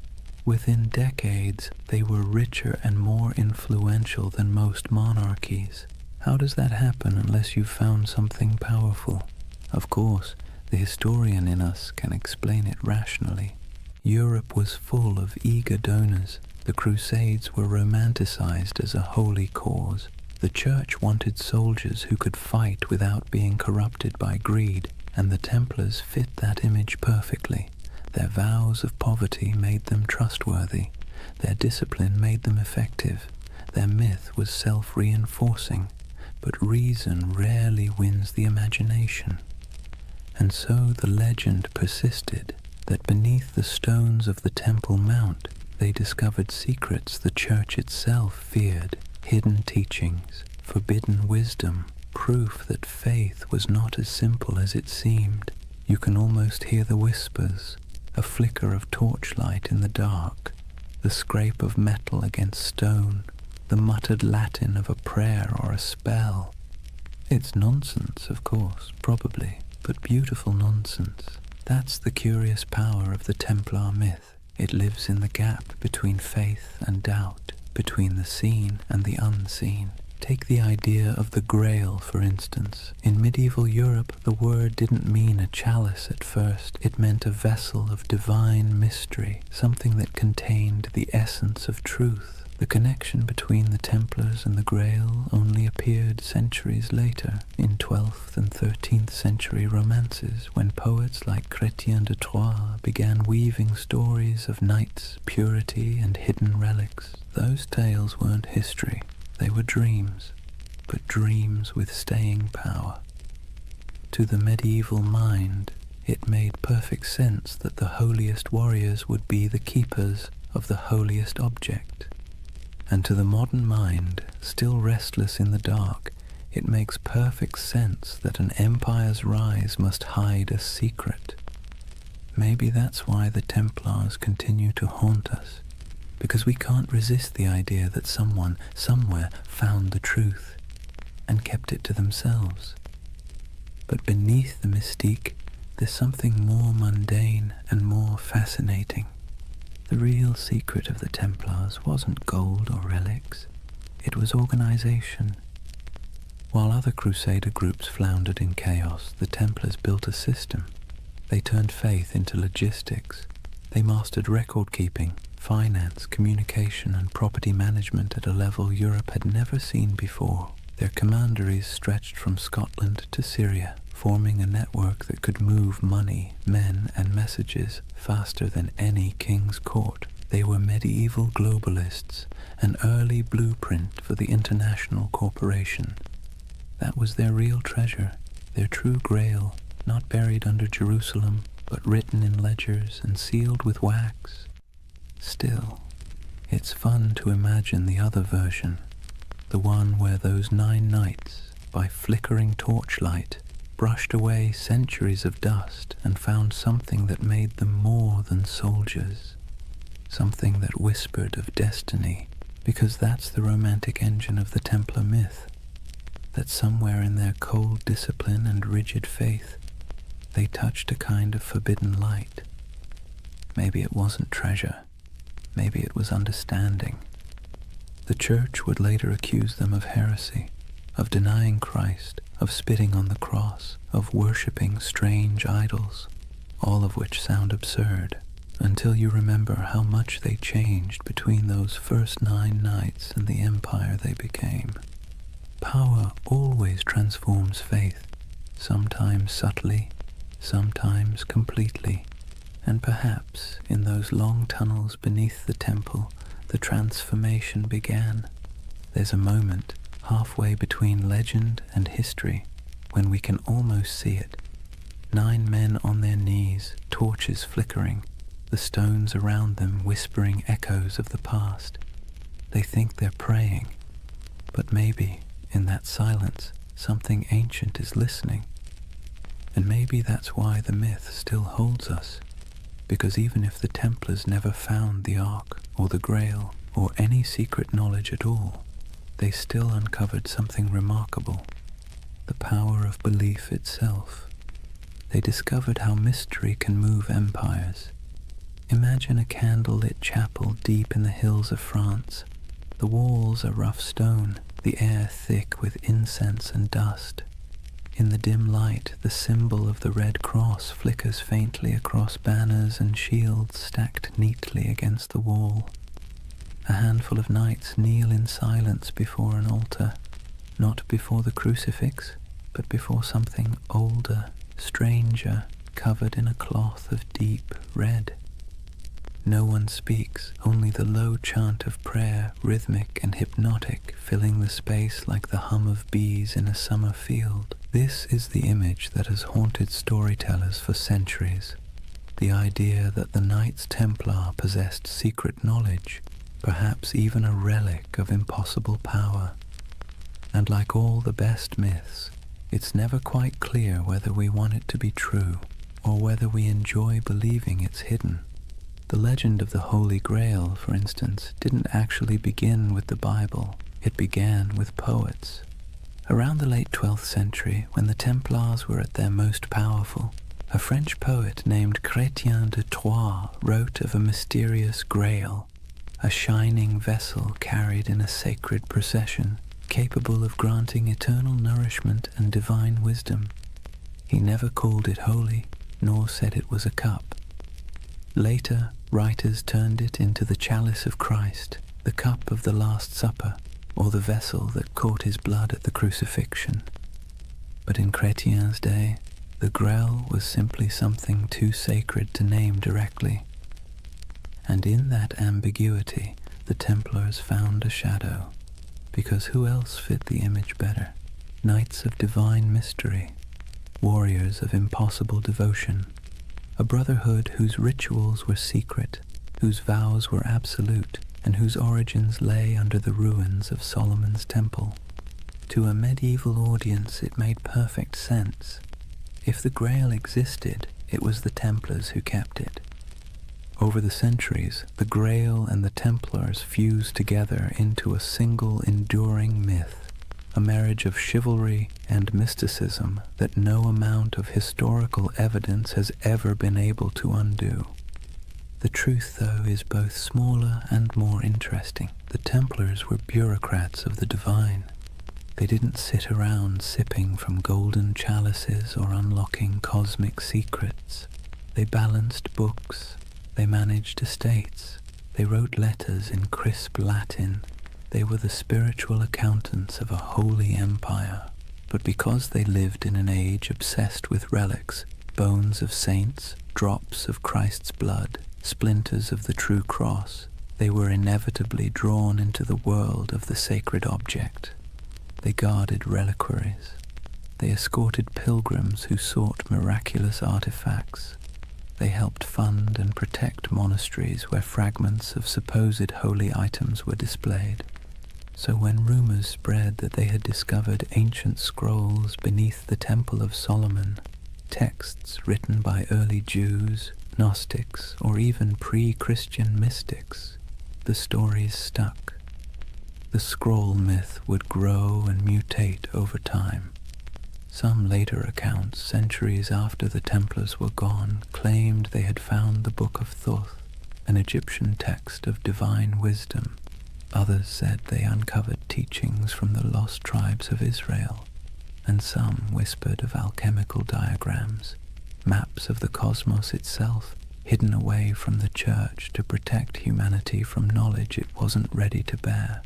Within decades, they were richer and more influential than most monarchies. How does that happen unless you've found something powerful? Of course, the historian in us can explain it rationally. Europe was full of eager donors. The Crusades were romanticized as a holy cause. The Church wanted soldiers who could fight without being corrupted by greed, and the Templars fit that image perfectly. Their vows of poverty made them trustworthy. Their discipline made them effective. Their myth was self-reinforcing, but reason rarely wins the imagination. And so the legend persisted that beneath the stones of the Temple Mount, they discovered secrets the Church itself feared. Hidden teachings, forbidden wisdom, proof that faith was not as simple as it seemed. You can almost hear the whispers, a flicker of torchlight in the dark, the scrape of metal against stone, the muttered Latin of a prayer or a spell. It's nonsense, of course, probably, but beautiful nonsense. That's the curious power of the Templar myth. It lives in the gap between faith and doubt, between the seen and the unseen. Take the idea of the Grail, for instance. In medieval Europe, the word didn't mean a chalice at first. It meant a vessel of divine mystery, something that contained the essence of truth. The connection between the Templars and the Grail only appeared centuries later, in 12th and 13th century romances, when poets like Chrétien de Troyes began weaving stories of knights, purity, and hidden relics. Those tales weren't history. They were dreams, but dreams with staying power. To the medieval mind, it made perfect sense that the holiest warriors would be the keepers of the holiest object. And to the modern mind, still restless in the dark, it makes perfect sense that an empire's rise must hide a secret. Maybe that's why the Templars continue to haunt us, because we can't resist the idea that someone, somewhere, found the truth and kept it to themselves. But beneath the mystique, there's something more mundane and more fascinating. The real secret of the Templars wasn't gold or relics. It was organization. While other Crusader groups floundered in chaos, the Templars built a system. They turned faith into logistics. They mastered record-keeping, finance, communication, and property management at a level Europe had never seen before. Their commanderies stretched from Scotland to Syria, forming a network that could move money, men, and messages faster than any king's court. They were medieval globalists, an early blueprint for the international corporation. That was their real treasure, their true grail, not buried under Jerusalem, but written in ledgers and sealed with wax. Still, it's fun to imagine the other version, the one where those 9 knights, by flickering torchlight, brushed away centuries of dust and found something that made them more than soldiers, something that whispered of destiny, because that's the romantic engine of the Templar myth, that somewhere in their cold discipline and rigid faith, they touched a kind of forbidden light. Maybe it wasn't treasure, maybe it was understanding. The Church would later accuse them of heresy, of denying Christ, of spitting on the cross, of worshipping strange idols, all of which sound absurd, until you remember how much they changed between those first 9 nights and the empire they became. Power always transforms faith, sometimes subtly, sometimes completely, and perhaps in those long tunnels beneath the temple, the transformation began. There's a moment, halfway between legend and history, when we can almost see it. 9 men on their knees, torches flickering, the stones around them whispering echoes of the past. They think they're praying, but maybe, in that silence, something ancient is listening. And maybe that's why the myth still holds us, because even if the Templars never found the Ark, or the Grail, or any secret knowledge at all, they still uncovered something remarkable, the power of belief itself. They discovered how mystery can move empires. Imagine a candle-lit chapel deep in the hills of France. The walls are rough stone, the air thick with incense and dust. In the dim light, the symbol of the Red Cross flickers faintly across banners and shields stacked neatly against the wall. A handful of knights kneel in silence before an altar, not before the crucifix, but before something older, stranger, covered in a cloth of deep red. No one speaks, only the low chant of prayer, rhythmic and hypnotic, filling the space like the hum of bees in a summer field. This is the image that has haunted storytellers for centuries. The idea that the Knights Templar possessed secret knowledge, perhaps even a relic of impossible power. And like all the best myths, it's never quite clear whether we want it to be true, or whether we enjoy believing it's hidden. The legend of the Holy Grail, for instance, didn't actually begin with the Bible. It began with poets. Around the late 12th century, when the Templars were at their most powerful, A French poet named Chrétien de Troyes wrote of a mysterious grail, a shining vessel carried in a sacred procession, capable of granting eternal nourishment and divine wisdom. He never called it holy, nor said it was a cup. Later, writers turned it into the chalice of Christ, the cup of the Last Supper, or the vessel that caught his blood at the crucifixion. But in Chrétien's day, the Grail was simply something too sacred to name directly. And in that ambiguity, the Templars found a shadow, because who else fit the image better? Knights of divine mystery, warriors of impossible devotion, a brotherhood whose rituals were secret, whose vows were absolute, and whose origins lay under the ruins of Solomon's temple. To a medieval audience it made perfect sense. If the Grail existed, it was the Templars who kept it. Over the centuries, the Grail and the Templars fused together into a single enduring myth, a marriage of chivalry and mysticism that no amount of historical evidence has ever been able to undo. The truth, though, is both smaller and more interesting. The Templars were bureaucrats of the divine. They didn't sit around sipping from golden chalices or unlocking cosmic secrets. They balanced books, they managed estates, they wrote letters in crisp Latin. They were the spiritual accountants of a holy empire. But because they lived in an age obsessed with relics, bones of saints, drops of Christ's blood, splinters of the true cross, they were inevitably drawn into the world of the sacred object. They guarded reliquaries. They escorted pilgrims who sought miraculous artifacts. They helped fund and protect monasteries where fragments of supposed holy items were displayed. So when rumors spread that they had discovered ancient scrolls beneath the Temple of Solomon, texts written by early Jews, Gnostics, or even pre-Christian mystics, the stories stuck. The scroll myth would grow and mutate over time. Some later accounts, centuries after the Templars were gone, claimed they had found the Book of Thoth, an Egyptian text of divine wisdom. Others said they uncovered teachings from the lost tribes of Israel, and some whispered of alchemical diagrams, maps of the cosmos itself, hidden away from the church to protect humanity from knowledge it wasn't ready to bear.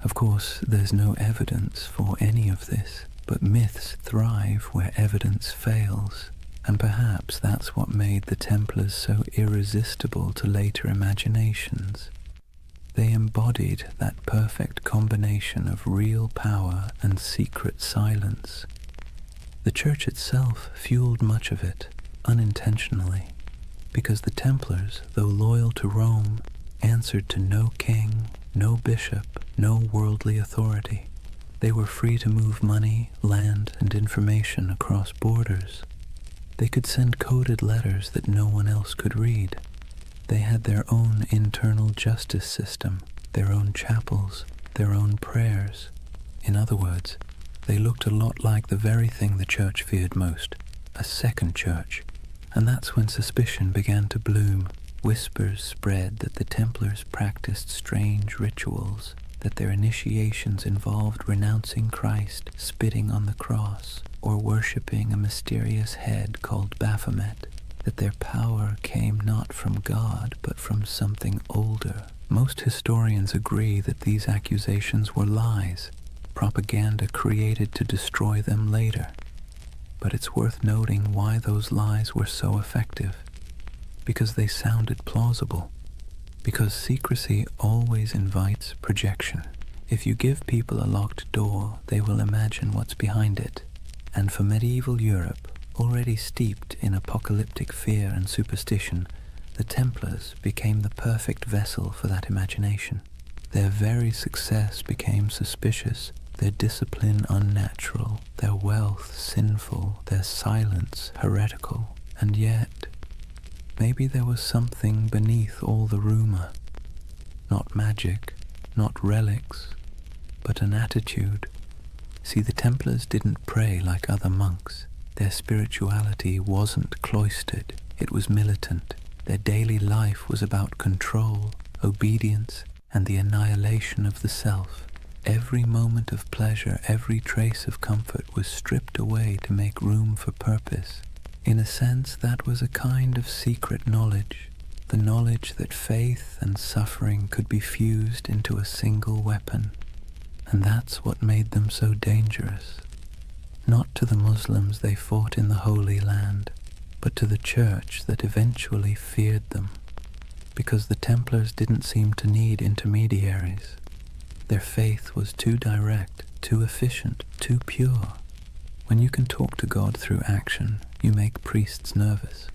Of course, there's no evidence for any of this, but myths thrive where evidence fails, and perhaps that's what made the Templars so irresistible to later imaginations. They embodied that perfect combination of real power and secret silence. The Church itself fueled much of it, unintentionally, because the Templars, though loyal to Rome, answered to no king, no bishop, no worldly authority. They were free to move money, land, and information across borders. They could send coded letters that no one else could read. They had their own internal justice system, their own chapels, their own prayers. In other words, they looked a lot like the very thing the Church feared most, a second church. And that's when suspicion began to bloom. Whispers spread that the Templars practiced strange rituals, that their initiations involved renouncing Christ, spitting on the cross, or worshipping a mysterious head called Baphomet, that their power came not from God but from something older. Most historians agree that these accusations were lies, propaganda created to destroy them later. But it's worth noting why those lies were so effective. Because they sounded plausible. Because secrecy always invites projection. If you give people a locked door, they will imagine what's behind it. And for medieval Europe, already steeped in apocalyptic fear and superstition, the Templars became the perfect vessel for that imagination. Their very success became suspicious, their discipline unnatural, their wealth sinful, their silence heretical. And yet, maybe there was something beneath all the rumor. Not magic, not relics, but an attitude. See, the Templars didn't pray like other monks. Their spirituality wasn't cloistered, it was militant. Their daily life was about control, obedience, and the annihilation of the self. Every moment of pleasure, every trace of comfort was stripped away to make room for purpose. In a sense, that was a kind of secret knowledge, the knowledge that faith and suffering could be fused into a single weapon. And that's what made them so dangerous. Not to the Muslims they fought in the Holy Land, but to the church that eventually feared them, because the Templars didn't seem to need intermediaries. Their faith was too direct, too efficient, too pure. When you can talk to God through action, you make priests nervous.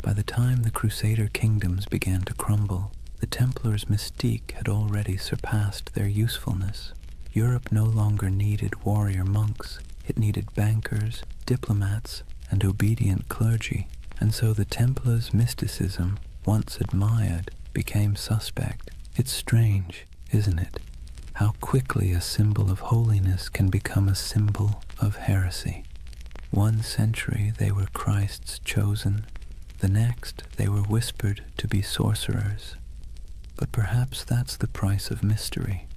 By the time the Crusader kingdoms began to crumble, the Templars' mystique had already surpassed their usefulness. Europe no longer needed warrior monks, it needed bankers, diplomats, and obedient clergy, and so the Templars' mysticism, once admired, became suspect. It's strange, isn't it, how quickly a symbol of holiness can become a symbol of heresy. One century they were Christ's chosen, the next they were whispered to be sorcerers. But perhaps that's the price of mystery.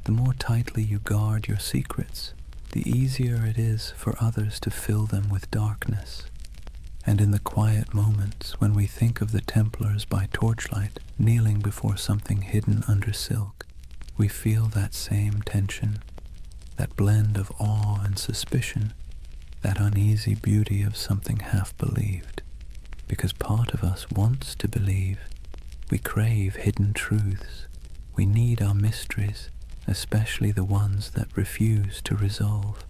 The more tightly you guard your secrets, the easier it is for others to fill them with darkness. And in the quiet moments when we think of the Templars by torchlight, kneeling before something hidden under silk, we feel that same tension, that blend of awe and suspicion, that uneasy beauty of something half-believed. Because part of us wants to believe. We crave hidden truths. We need our mysteries, especially the ones that refuse to resolve.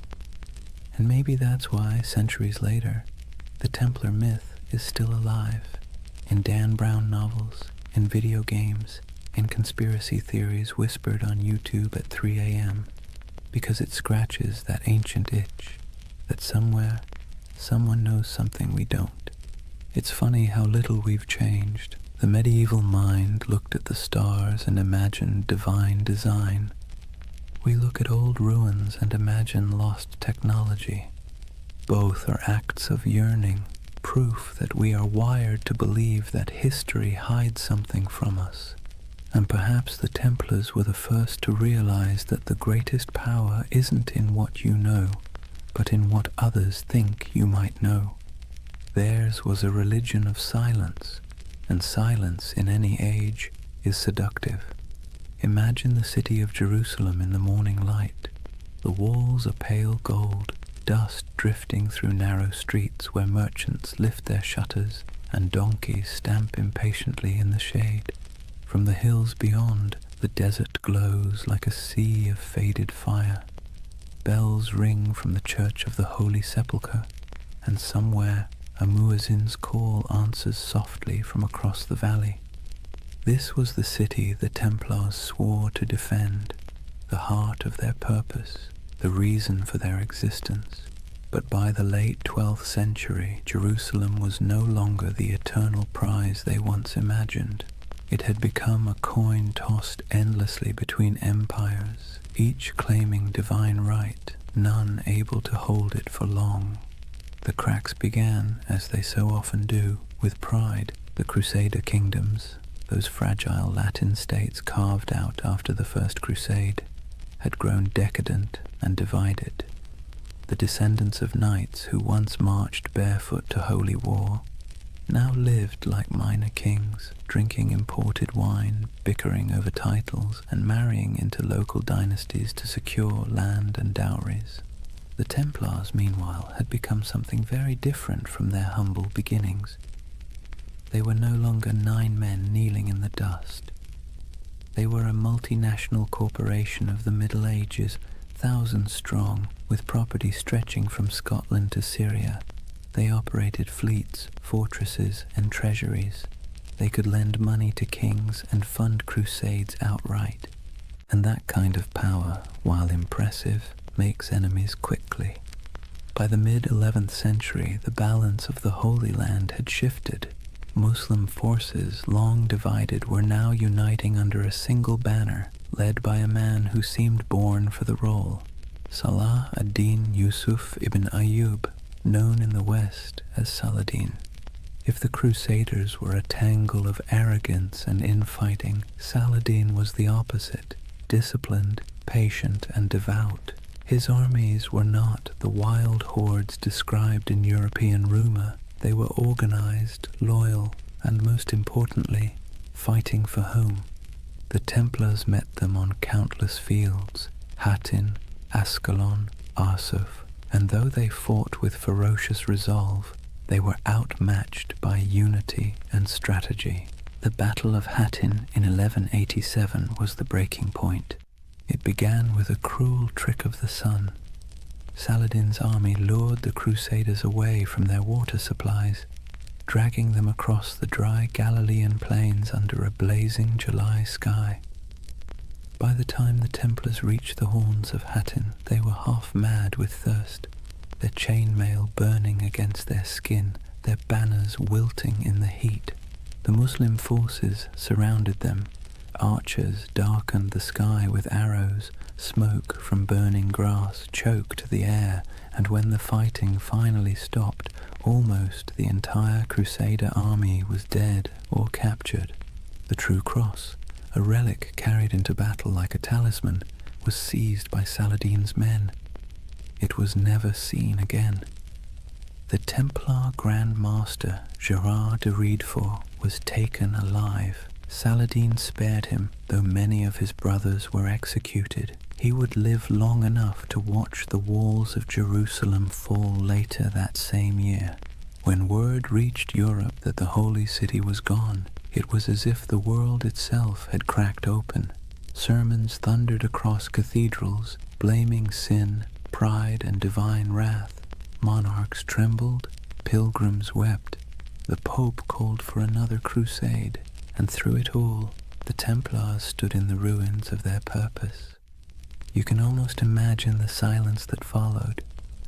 And maybe that's why, centuries later, the Templar myth is still alive, in Dan Brown novels, in video games, in conspiracy theories whispered on YouTube at 3 a.m., because it scratches that ancient itch, that somewhere, someone knows something we don't. It's funny how little we've changed. The medieval mind looked at the stars and imagined divine design. We look at old ruins and imagine lost technology. Both are acts of yearning, proof that we are wired to believe that history hides something from us. And perhaps the Templars were the first to realize that the greatest power isn't in what you know, but in what others think you might know. Theirs was a religion of silence, and silence in any age is seductive. Imagine the city of Jerusalem in the morning light. The walls are pale gold, dust drifting through narrow streets where merchants lift their shutters and donkeys stamp impatiently in the shade. From the hills beyond, the desert glows like a sea of faded fire. Bells ring from the Church of the Holy Sepulchre, and somewhere a muezzin's call answers softly from across the valley. This was the city the Templars swore to defend, the heart of their purpose, the reason for their existence. But by the late 12th century, Jerusalem was no longer the eternal prize they once imagined. It had become a coin tossed endlessly between empires, each claiming divine right, none able to hold it for long. The cracks began, as they so often do, with pride. The Crusader kingdoms, those fragile Latin states carved out after the First Crusade, had grown decadent and divided. The descendants of knights who once marched barefoot to holy war now lived like minor kings, drinking imported wine, bickering over titles, and marrying into local dynasties to secure land and dowries. The Templars, meanwhile, had become something very different from their humble beginnings. They were no longer 9 men kneeling in the dust. They were a multinational corporation of the Middle Ages, thousands strong, with property stretching from Scotland to Syria. They operated fleets, fortresses, and treasuries. They could lend money to kings and fund crusades outright. And that kind of power, while impressive, makes enemies quickly. By the mid-11th century, the balance of the Holy Land had shifted. Muslim forces, long divided, were now uniting under a single banner, led by a man who seemed born for the role, Salah ad-Din Yusuf ibn Ayyub. known in the West as Saladin. If the Crusaders were a tangle of arrogance and infighting, Saladin was the opposite, disciplined, patient, and devout. His armies were not the wild hordes described in European rumor. They were organized, loyal, and most importantly, fighting for home. The Templars met them on countless fields, Hattin, Ascalon, Arsuf, and though they fought with ferocious resolve, they were outmatched by unity and strategy. The Battle of Hattin in 1187 was the breaking point. It began with a cruel trick of the sun. Saladin's army lured the Crusaders away from their water supplies, dragging them across the dry Galilean plains under a blazing July sky. By the time the Templars reached the horns of Hattin, they were half mad with thirst, their chainmail burning against their skin, their banners wilting in the heat. The Muslim forces surrounded them. Archers darkened the sky with arrows, smoke from burning grass choked the air, and when the fighting finally stopped, almost the entire Crusader army was dead or captured. The True Cross, a relic carried into battle like a talisman, was seized by Saladin's men. It was never seen again. The Templar Grand Master Gerard de Riedfort was taken alive. Saladin spared him, though many of his brothers were executed. He would live long enough to watch the walls of Jerusalem fall later that same year. When word reached Europe that the Holy City was gone, it was as if the world itself had cracked open. Sermons thundered across cathedrals, blaming sin, pride, and divine wrath. Monarchs trembled, pilgrims wept. The Pope called for another crusade, and through it all, the Templars stood in the ruins of their purpose. You can almost imagine the silence that followed.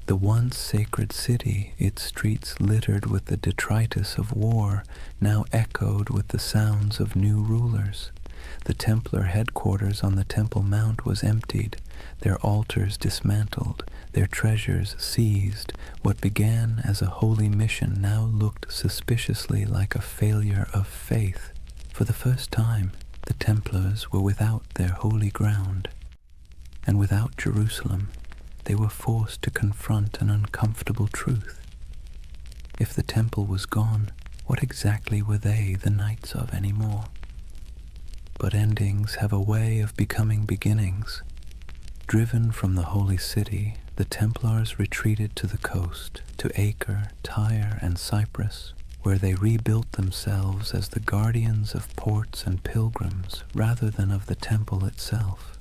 The once sacred city, its streets littered with the detritus of war, now echoed with the sounds of new rulers. The Templar headquarters on the Temple Mount was emptied, their altars dismantled, their treasures seized. What began as a holy mission now looked suspiciously like a failure of faith. For the first time, the Templars were without their holy ground, and without Jerusalem, they were forced to confront an uncomfortable truth. If the temple was gone, what exactly were they the knights of anymore? But endings have a way of becoming beginnings. Driven from the holy city, the Templars retreated to the coast, to Acre, Tyre, and Cyprus, where they rebuilt themselves as the guardians of ports and pilgrims rather than of the temple itself.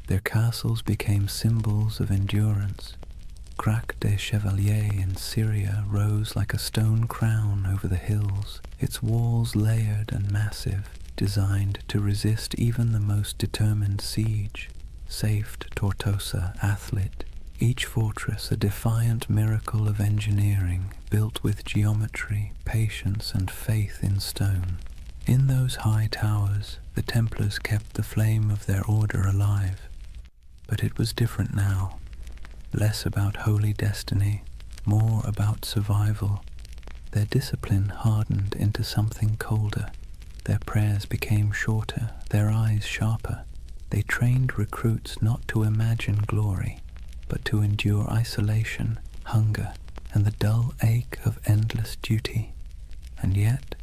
Their castles became symbols of endurance. Crac des Chevaliers in Syria rose like a stone crown over the hills, its walls layered and massive, designed to resist even the most determined siege. Safed Tortosa, Athlit, each fortress a defiant miracle of engineering, built with geometry, patience, and faith in stone. In those high towers, the Templars kept the flame of their order alive. But it was different now. Less about holy destiny, more about survival. Their discipline hardened into something colder. Their prayers became shorter, their eyes sharper. They trained recruits not to imagine glory, but to endure isolation, hunger, and the dull ache of endless duty. And yet,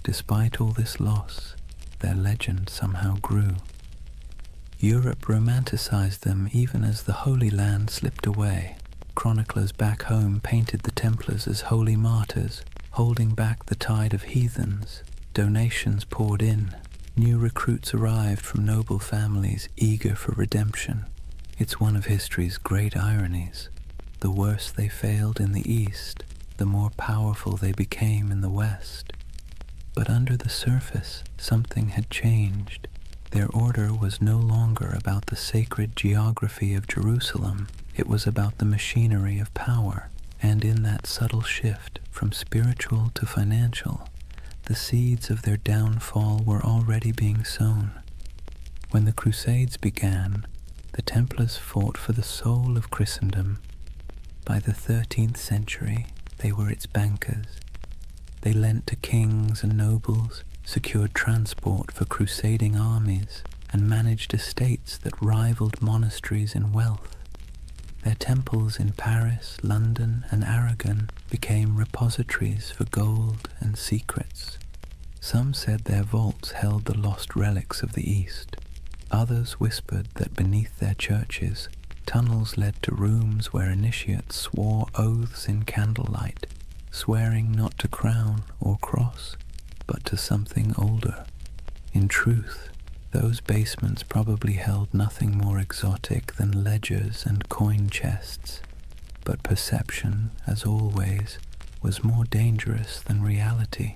despite all this loss, their legend somehow grew. Europe romanticized them even as the Holy Land slipped away. Chroniclers back home painted the Templars as holy martyrs, holding back the tide of heathens. Donations poured in. New recruits arrived from noble families eager for redemption. It's one of history's great ironies. The worse they failed in the East, the more powerful they became in the West. But under the surface, something had changed. Their order was no longer about the sacred geography of Jerusalem. It was about the machinery of power. And in that subtle shift from spiritual to financial, the seeds of their downfall were already being sown. When the Crusades began, the Templars fought for the soul of Christendom. By the 13th century, They were its bankers. They lent to kings and nobles, secured transport for crusading armies, and managed estates that rivaled monasteries in wealth. Their temples in Paris, London, and Aragon became repositories for gold and secrets. Some said their vaults held the lost relics of the East. Others whispered that beneath their churches, tunnels led to rooms where initiates swore oaths in candlelight, swearing not to crown or cross, but to something older. In truth, those basements probably held nothing more exotic than ledgers and coin chests, but perception, as always, was more dangerous than reality.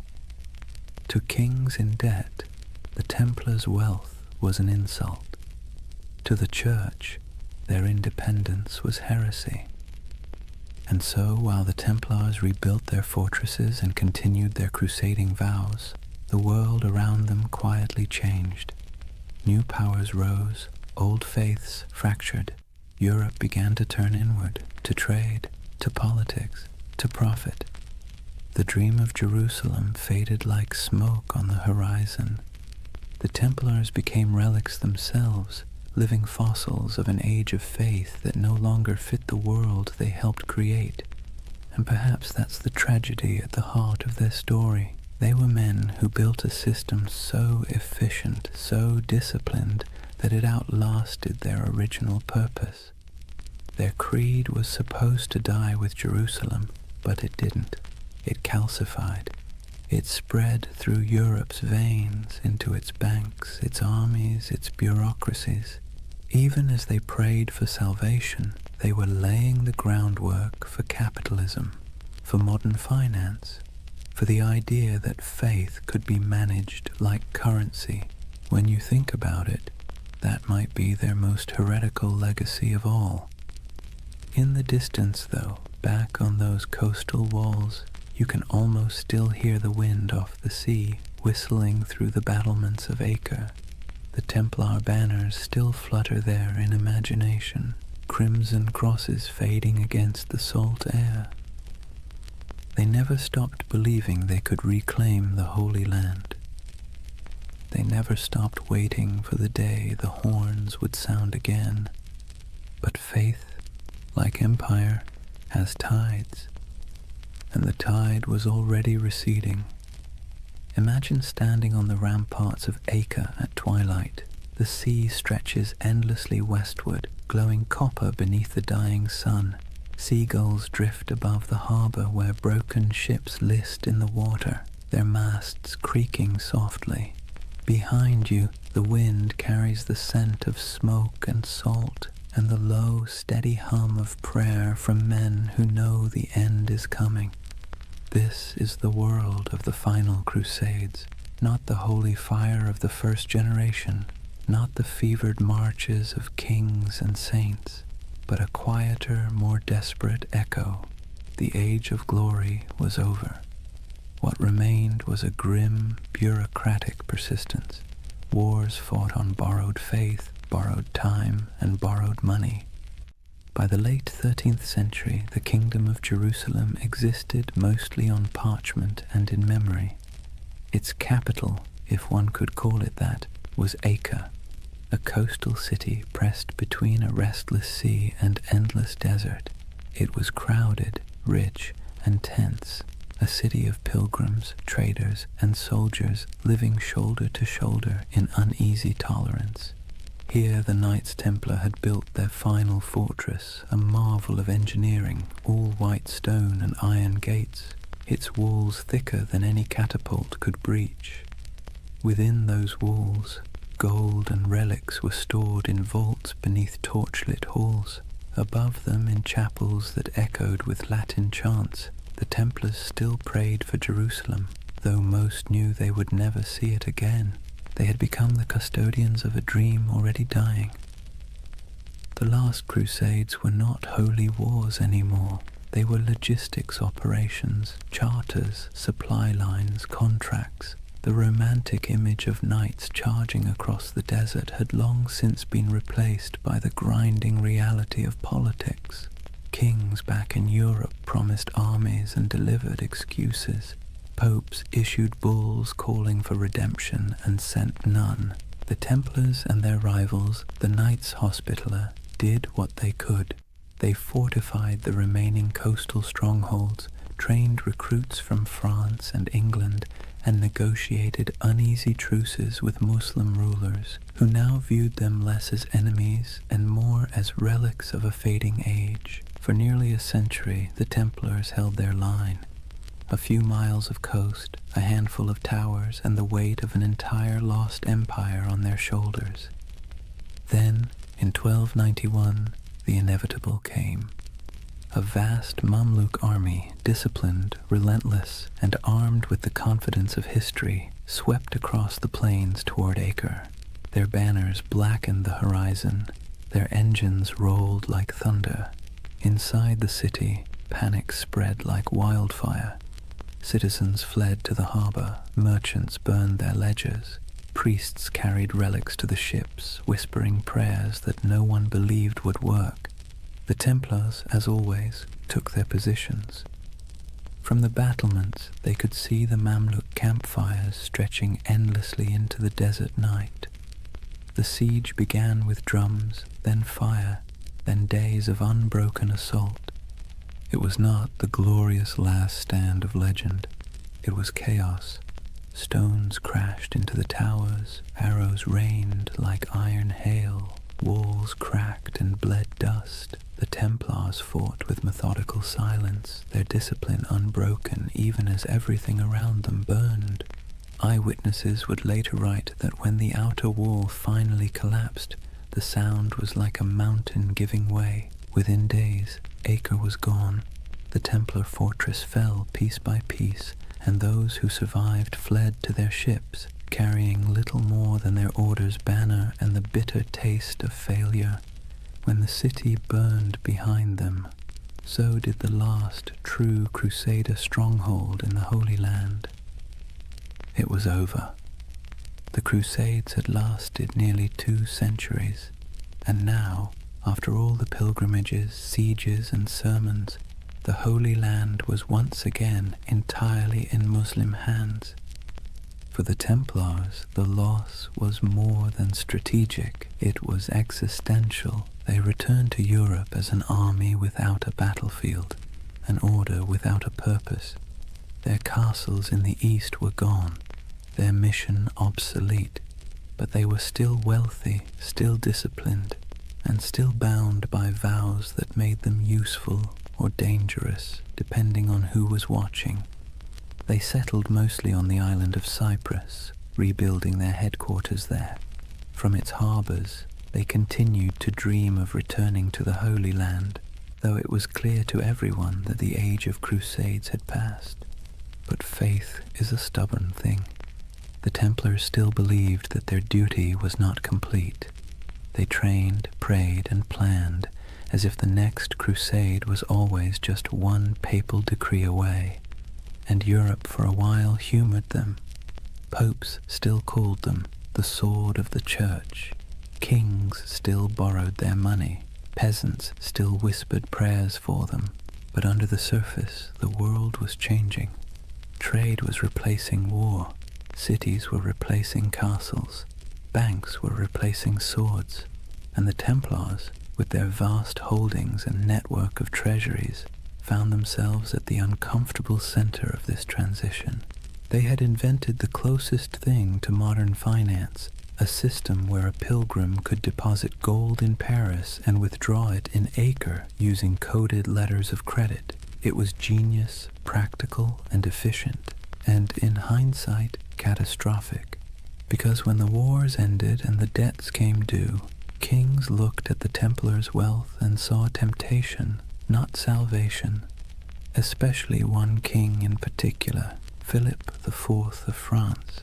To kings in debt, the Templars' wealth was an insult. To the Church, their independence was heresy. And so, while the Templars rebuilt their fortresses and continued their crusading vows, the world around them quietly changed. New powers rose, old faiths fractured. Europe began to turn inward, to trade, to politics, to profit. The dream of Jerusalem faded like smoke on the horizon. The Templars became relics themselves, living fossils of an age of faith that no longer fit the world they helped create. And perhaps that's the tragedy at the heart of their story. They were men who built a system so efficient, so disciplined, that it outlasted their original purpose. Their creed was supposed to die with Jerusalem, but it didn't. It calcified. It spread through Europe's veins into its banks, its armies, its bureaucracies. Even as they prayed for salvation, they were laying the groundwork for capitalism, for modern finance, for the idea that faith could be managed like currency. When you think about it, that might be their most heretical legacy of all. In the distance, though, back on those coastal walls, you can almost still hear the wind off the sea whistling through the battlements of Acre. The Templar banners still flutter there in imagination, crimson crosses fading against the salt air. They never stopped believing they could reclaim the Holy Land. They never stopped waiting for the day the horns would sound again. But faith, like empire, has tides, and the tide was already receding. Imagine standing on the ramparts of Acre at twilight. The sea stretches endlessly westward, glowing copper beneath the dying sun. Seagulls drift above the harbor where broken ships list in the water, their masts creaking softly. Behind you, the wind carries the scent of smoke and salt, and the low, steady hum of prayer from men who know the end is coming. This is the world of the final crusades, not the holy fire of the first generation, not the fevered marches of kings and saints, but a quieter, more desperate echo. The age of glory was over. What remained was a grim, bureaucratic persistence. Wars fought on borrowed faith, borrowed time, and borrowed money. By the late 13th century, the Kingdom of Jerusalem existed mostly on parchment and in memory. Its capital, if one could call it that, was Acre, a coastal city pressed between a restless sea and endless desert. It was crowded, rich, and tense, a city of pilgrims, traders, and soldiers living shoulder to shoulder in uneasy tolerance. Here the Knights Templar had built their final fortress, a marvel of engineering, all white stone and iron gates, its walls thicker than any catapult could breach. Within those walls, gold and relics were stored in vaults beneath torchlit halls. Above them, in chapels that echoed with Latin chants, the Templars still prayed for Jerusalem, though most knew they would never see it again. They had become the custodians of a dream already dying. The last crusades were not holy wars anymore. They were logistics operations, charters, supply lines, contracts. The romantic image of knights charging across the desert had long since been replaced by the grinding reality of politics. Kings back in Europe promised armies and delivered excuses. Popes issued bulls calling for redemption and sent none. The Templars and their rivals, the Knights Hospitaller, did what they could. They fortified the remaining coastal strongholds, trained recruits from France and England, and negotiated uneasy truces with Muslim rulers, who now viewed them less as enemies and more as relics of a fading age. For nearly a century, the Templars held their line. A few miles of coast, a handful of towers, and the weight of an entire lost empire on their shoulders. Then, in 1291, the inevitable came. A vast Mamluk army, disciplined, relentless, and armed with the confidence of history, swept across the plains toward Acre. Their banners blackened the horizon. Their engines rolled like thunder. Inside the city, panic spread like wildfire. Citizens fled to the harbor, merchants burned their ledgers, priests carried relics to the ships, whispering prayers that no one believed would work. The Templars, as always, took their positions. From the battlements, they could see the Mamluk campfires stretching endlessly into the desert night. The siege began with drums, then fire, then days of unbroken assault. It was not the glorious last stand of legend. It was chaos. Stones crashed into the towers, arrows rained like iron hail, walls cracked and bled dust. The Templars fought with methodical silence, their discipline unbroken even as everything around them burned. Eyewitnesses would later write that when the outer wall finally collapsed, the sound was like a mountain giving way. Within days, Acre was gone. The Templar fortress fell piece by piece, and those who survived fled to their ships, carrying little more than their order's banner and the bitter taste of failure. When the city burned behind them, so did the last true Crusader stronghold in the Holy Land. It was over. The Crusades had lasted nearly 2 centuries, and now, after all the pilgrimages, sieges, and sermons, the Holy Land was once again entirely in Muslim hands. For the Templars, the loss was more than strategic, it was existential. They returned to Europe as an army without a battlefield, an order without a purpose. Their castles in the east were gone, their mission obsolete, but they were still wealthy, still disciplined, and still bound by vows that made them useful or dangerous, depending on who was watching. They settled mostly on the island of Cyprus, rebuilding their headquarters there. From its harbors, they continued to dream of returning to the Holy Land, though it was clear to everyone that the age of crusades had passed. But faith is a stubborn thing. The Templars still believed that their duty was not complete. They trained, prayed, and planned as if the next crusade was always just one papal decree away, and Europe for a while humored them. Popes still called them the sword of the church. Kings still borrowed their money. Peasants still whispered prayers for them. But under the surface, the world was changing. Trade was replacing war. Cities were replacing castles. Banks were replacing swords. And the Templars, with their vast holdings and network of treasuries, found themselves at the uncomfortable center of this transition. They had invented the closest thing to modern finance, a system where a pilgrim could deposit gold in Paris and withdraw it in Acre using coded letters of credit. It was genius, practical, and efficient, and in hindsight, catastrophic. Because when the wars ended and the debts came due, kings looked at the Templars' wealth and saw temptation, not salvation. Especially one king in particular, Philip IV of France.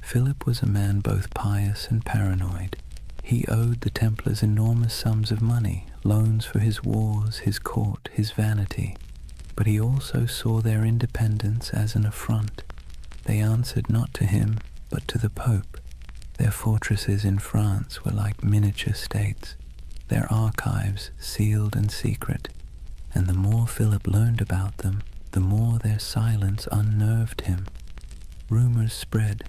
Philip was a man both pious and paranoid. He owed the Templars enormous sums of money, loans for his wars, his court, his vanity. But he also saw their independence as an affront. They answered not to him, but to the Pope. Their fortresses in France were like miniature states, their archives sealed and secret. and the more Philip learned about them, the more their silence unnerved him. Rumors spread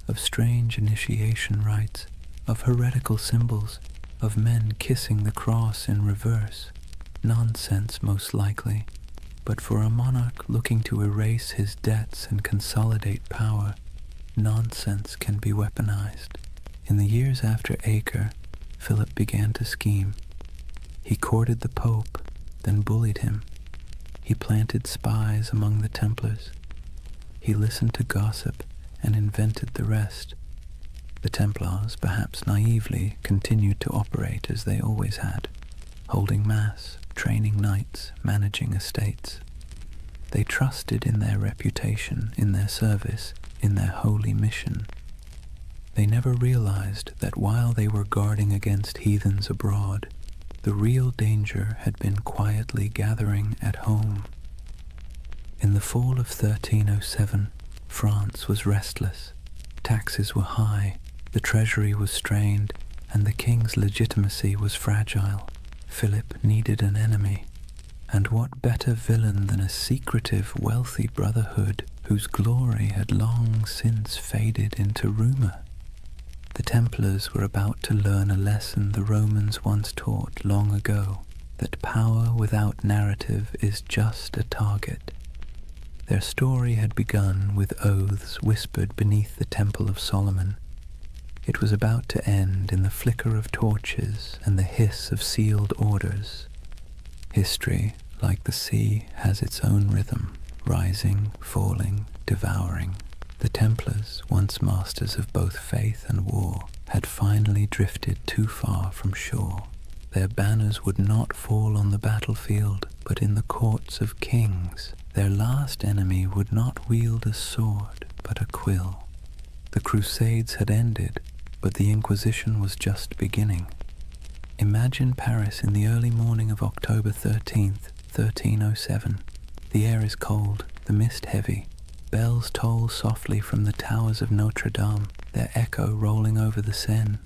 of strange initiation rites, of heretical symbols, of men kissing the cross in reverse. Nonsense, most likely, but for a monarch looking to erase his debts and consolidate power, nonsense can be weaponized. In the years after Acre, Philip began to scheme. He courted the Pope, then bullied him. He planted spies among the Templars. He listened to gossip and invented the rest. The Templars, perhaps naively, continued to operate as they always had, holding mass, training knights, managing estates. They trusted in their reputation, in their service, in their holy mission. They never realized that while they were guarding against heathens abroad, the real danger had been quietly gathering at home. In the fall of 1307, France was restless. Taxes were high, the treasury was strained, and the king's legitimacy was fragile. Philip needed an enemy, and what better villain than a secretive, wealthy brotherhood whose glory had long since faded into rumor? The Templars were about to learn a lesson the Romans once taught long ago, that power without narrative is just a target. Their story had begun with oaths whispered beneath the Temple of Solomon. It was about to end in the flicker of torches and the hiss of sealed orders. History, like the sea, has its own rhythm, rising, falling, devouring. The Templars, once masters of both faith and war, had finally drifted too far from shore. Their banners would not fall on the battlefield, but in the courts of kings. Their last enemy would not wield a sword, but a quill. The Crusades had ended, but the Inquisition was just beginning. Imagine Paris in the early morning of October 13th, 1307. The air is cold, the mist heavy. Bells toll softly from the towers of Notre Dame, their echo rolling over the Seine.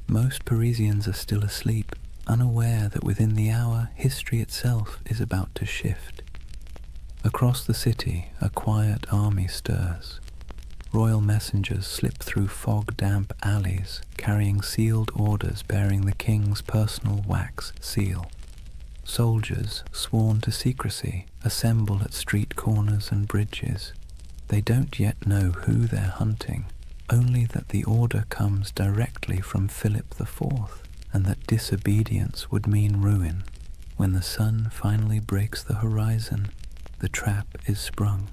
Most Parisians are still asleep, unaware that within the hour history itself is about to shift. Across the city, a quiet army stirs. Royal messengers slip through fog-damp alleys, carrying sealed orders bearing the king's personal wax seal. Soldiers, sworn to secrecy, assemble at street corners and bridges. They don't yet know who they're hunting, only that the order comes directly from Philip IV, and that disobedience would mean ruin. When the sun finally breaks the horizon, the trap is sprung.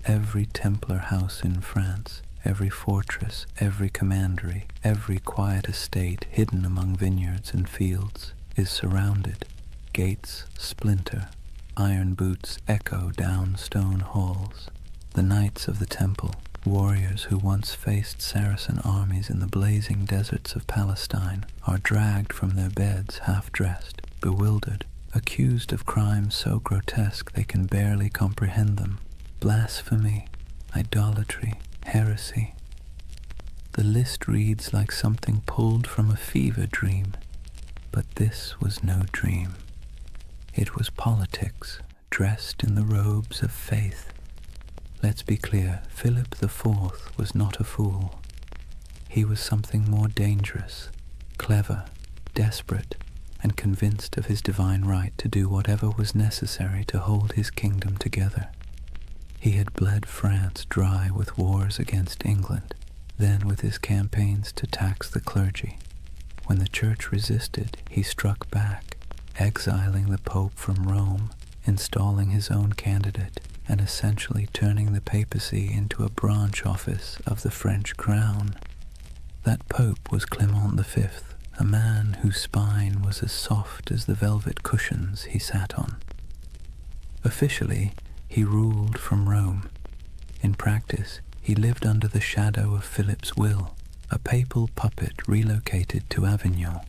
Every Templar house in France, every fortress, every commandery, every quiet estate hidden among vineyards and fields is surrounded. Gates splinter, iron boots echo down stone halls. The knights of the temple, warriors who once faced Saracen armies in the blazing deserts of Palestine, are dragged from their beds half-dressed, bewildered, accused of crimes so grotesque they can barely comprehend them. Blasphemy, idolatry, heresy. The list reads like something pulled from a fever dream, but this was no dream. It was politics, dressed in the robes of faith. Let's be clear, Philip IV was not a fool. He was something more dangerous, clever, desperate, and convinced of his divine right to do whatever was necessary to hold his kingdom together. He had bled France dry with wars against England, then with his campaigns to tax the clergy. When the church resisted, he struck back, exiling the Pope from Rome, installing his own candidate, and essentially turning the papacy into a branch office of the French crown. That pope was Clement V, a man whose spine was as soft as the velvet cushions he sat on. Officially, he ruled from Rome. In practice, he lived under the shadow of Philip's will, a papal puppet relocated to Avignon.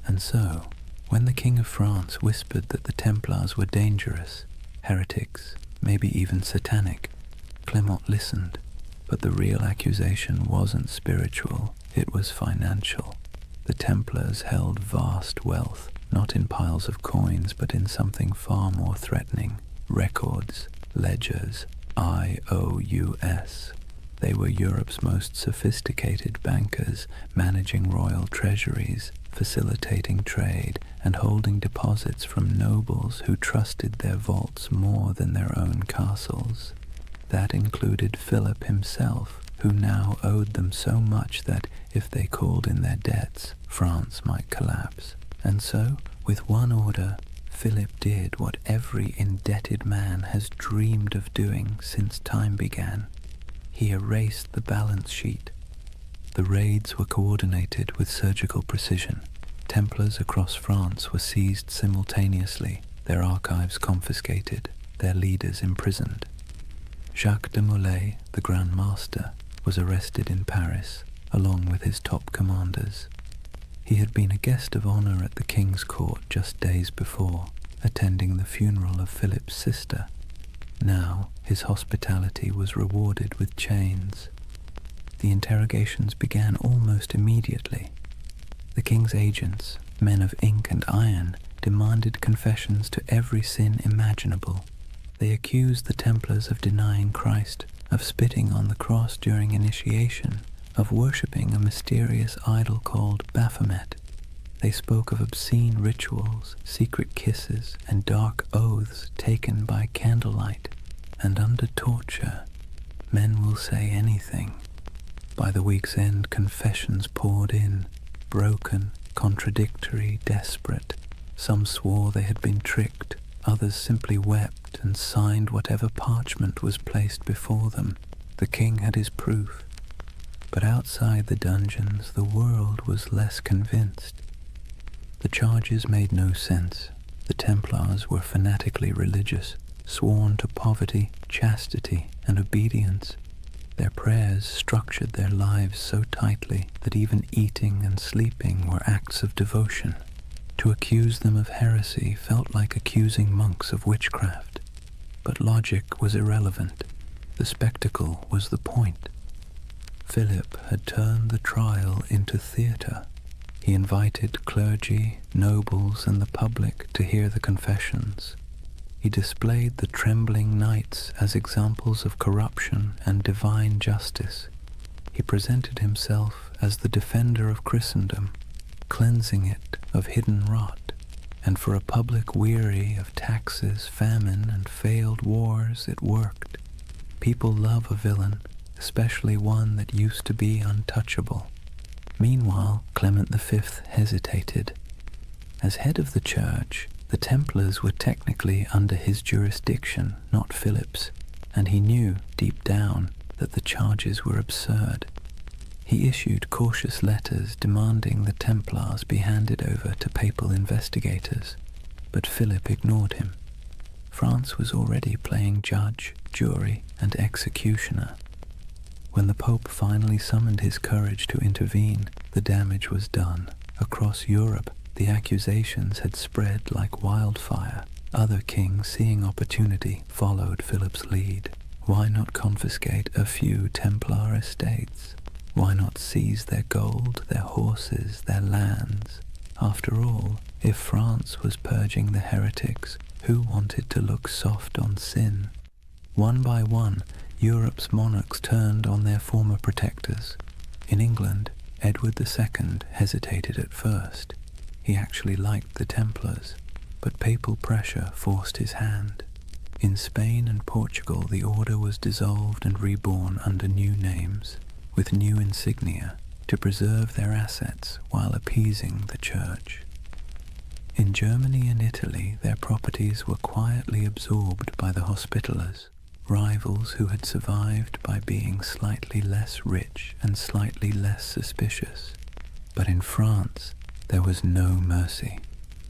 And so, when the King of France whispered that the Templars were dangerous, heretics, maybe even satanic, Clement listened. But the real accusation wasn't spiritual, it was financial. The Templars held vast wealth, not in piles of coins, but in something far more threatening: records, ledgers, IOUs. They were Europe's most sophisticated bankers, managing royal treasuries, facilitating trade, and holding deposits from nobles who trusted their vaults more than their own castles. That included Philip himself, who now owed them so much that, if they called in their debts, France might collapse. And so, with one order, Philip did what every indebted man has dreamed of doing since time began. He erased the balance sheet. The raids were coordinated with surgical precision. Templars across France were seized simultaneously, their archives confiscated, their leaders imprisoned. Jacques de Molay, the Grand Master, was arrested in Paris, along with his top commanders. He had been a guest of honor at the king's court just days before, attending the funeral of Philip's sister. Now his hospitality was rewarded with chains. The interrogations began almost immediately. The king's agents, men of ink and iron, demanded confessions to every sin imaginable. They accused the Templars of denying Christ, of spitting on the cross during initiation, of worshipping a mysterious idol called Baphomet. They spoke of obscene rituals, secret kisses, and dark oaths taken by candlelight. And under torture, men will say anything. By the week's end, confessions poured in, broken, contradictory, desperate. Some swore they had been tricked, others simply wept and signed whatever parchment was placed before them. The king had his proof. But outside the dungeons, the world was less convinced. The charges made no sense. The Templars were fanatically religious, sworn to poverty, chastity, and obedience. Their prayers structured their lives so tightly that even eating and sleeping were acts of devotion. To accuse them of heresy felt like accusing monks of witchcraft. But logic was irrelevant. The spectacle was the point. Philip had turned the trial into theatre. He invited clergy, nobles, and the public to hear the confessions. He displayed the trembling knights as examples of corruption and divine justice. He presented himself as the defender of Christendom, cleansing it of hidden rot. And for a public weary of taxes, famine, and failed wars, it worked. People love a villain, especially one that used to be untouchable. Meanwhile, Clement V hesitated. As head of the church, the Templars were technically under his jurisdiction, not Philip's, and he knew, deep down, that the charges were absurd. He issued cautious letters demanding the Templars be handed over to papal investigators, but Philip ignored him. France was already playing judge, jury, and executioner. When the Pope finally summoned his courage to intervene, the damage was done. Across Europe, the accusations had spread like wildfire. Other kings, seeing opportunity, followed Philip's lead. Why not confiscate a few Templar estates? Why not seize their gold, their horses, their lands? After all, if France was purging the heretics, who wanted to look soft on sin? One by one, Europe's monarchs turned on their former protectors. In England, Edward II hesitated at first. He actually liked the Templars, but papal pressure forced his hand. In Spain and Portugal, the order was dissolved and reborn under new names, with new insignia, to preserve their assets while appeasing the church. In Germany and Italy, their properties were quietly absorbed by the Hospitallers, rivals who had survived by being slightly less rich and slightly less suspicious. But in France, there was no mercy.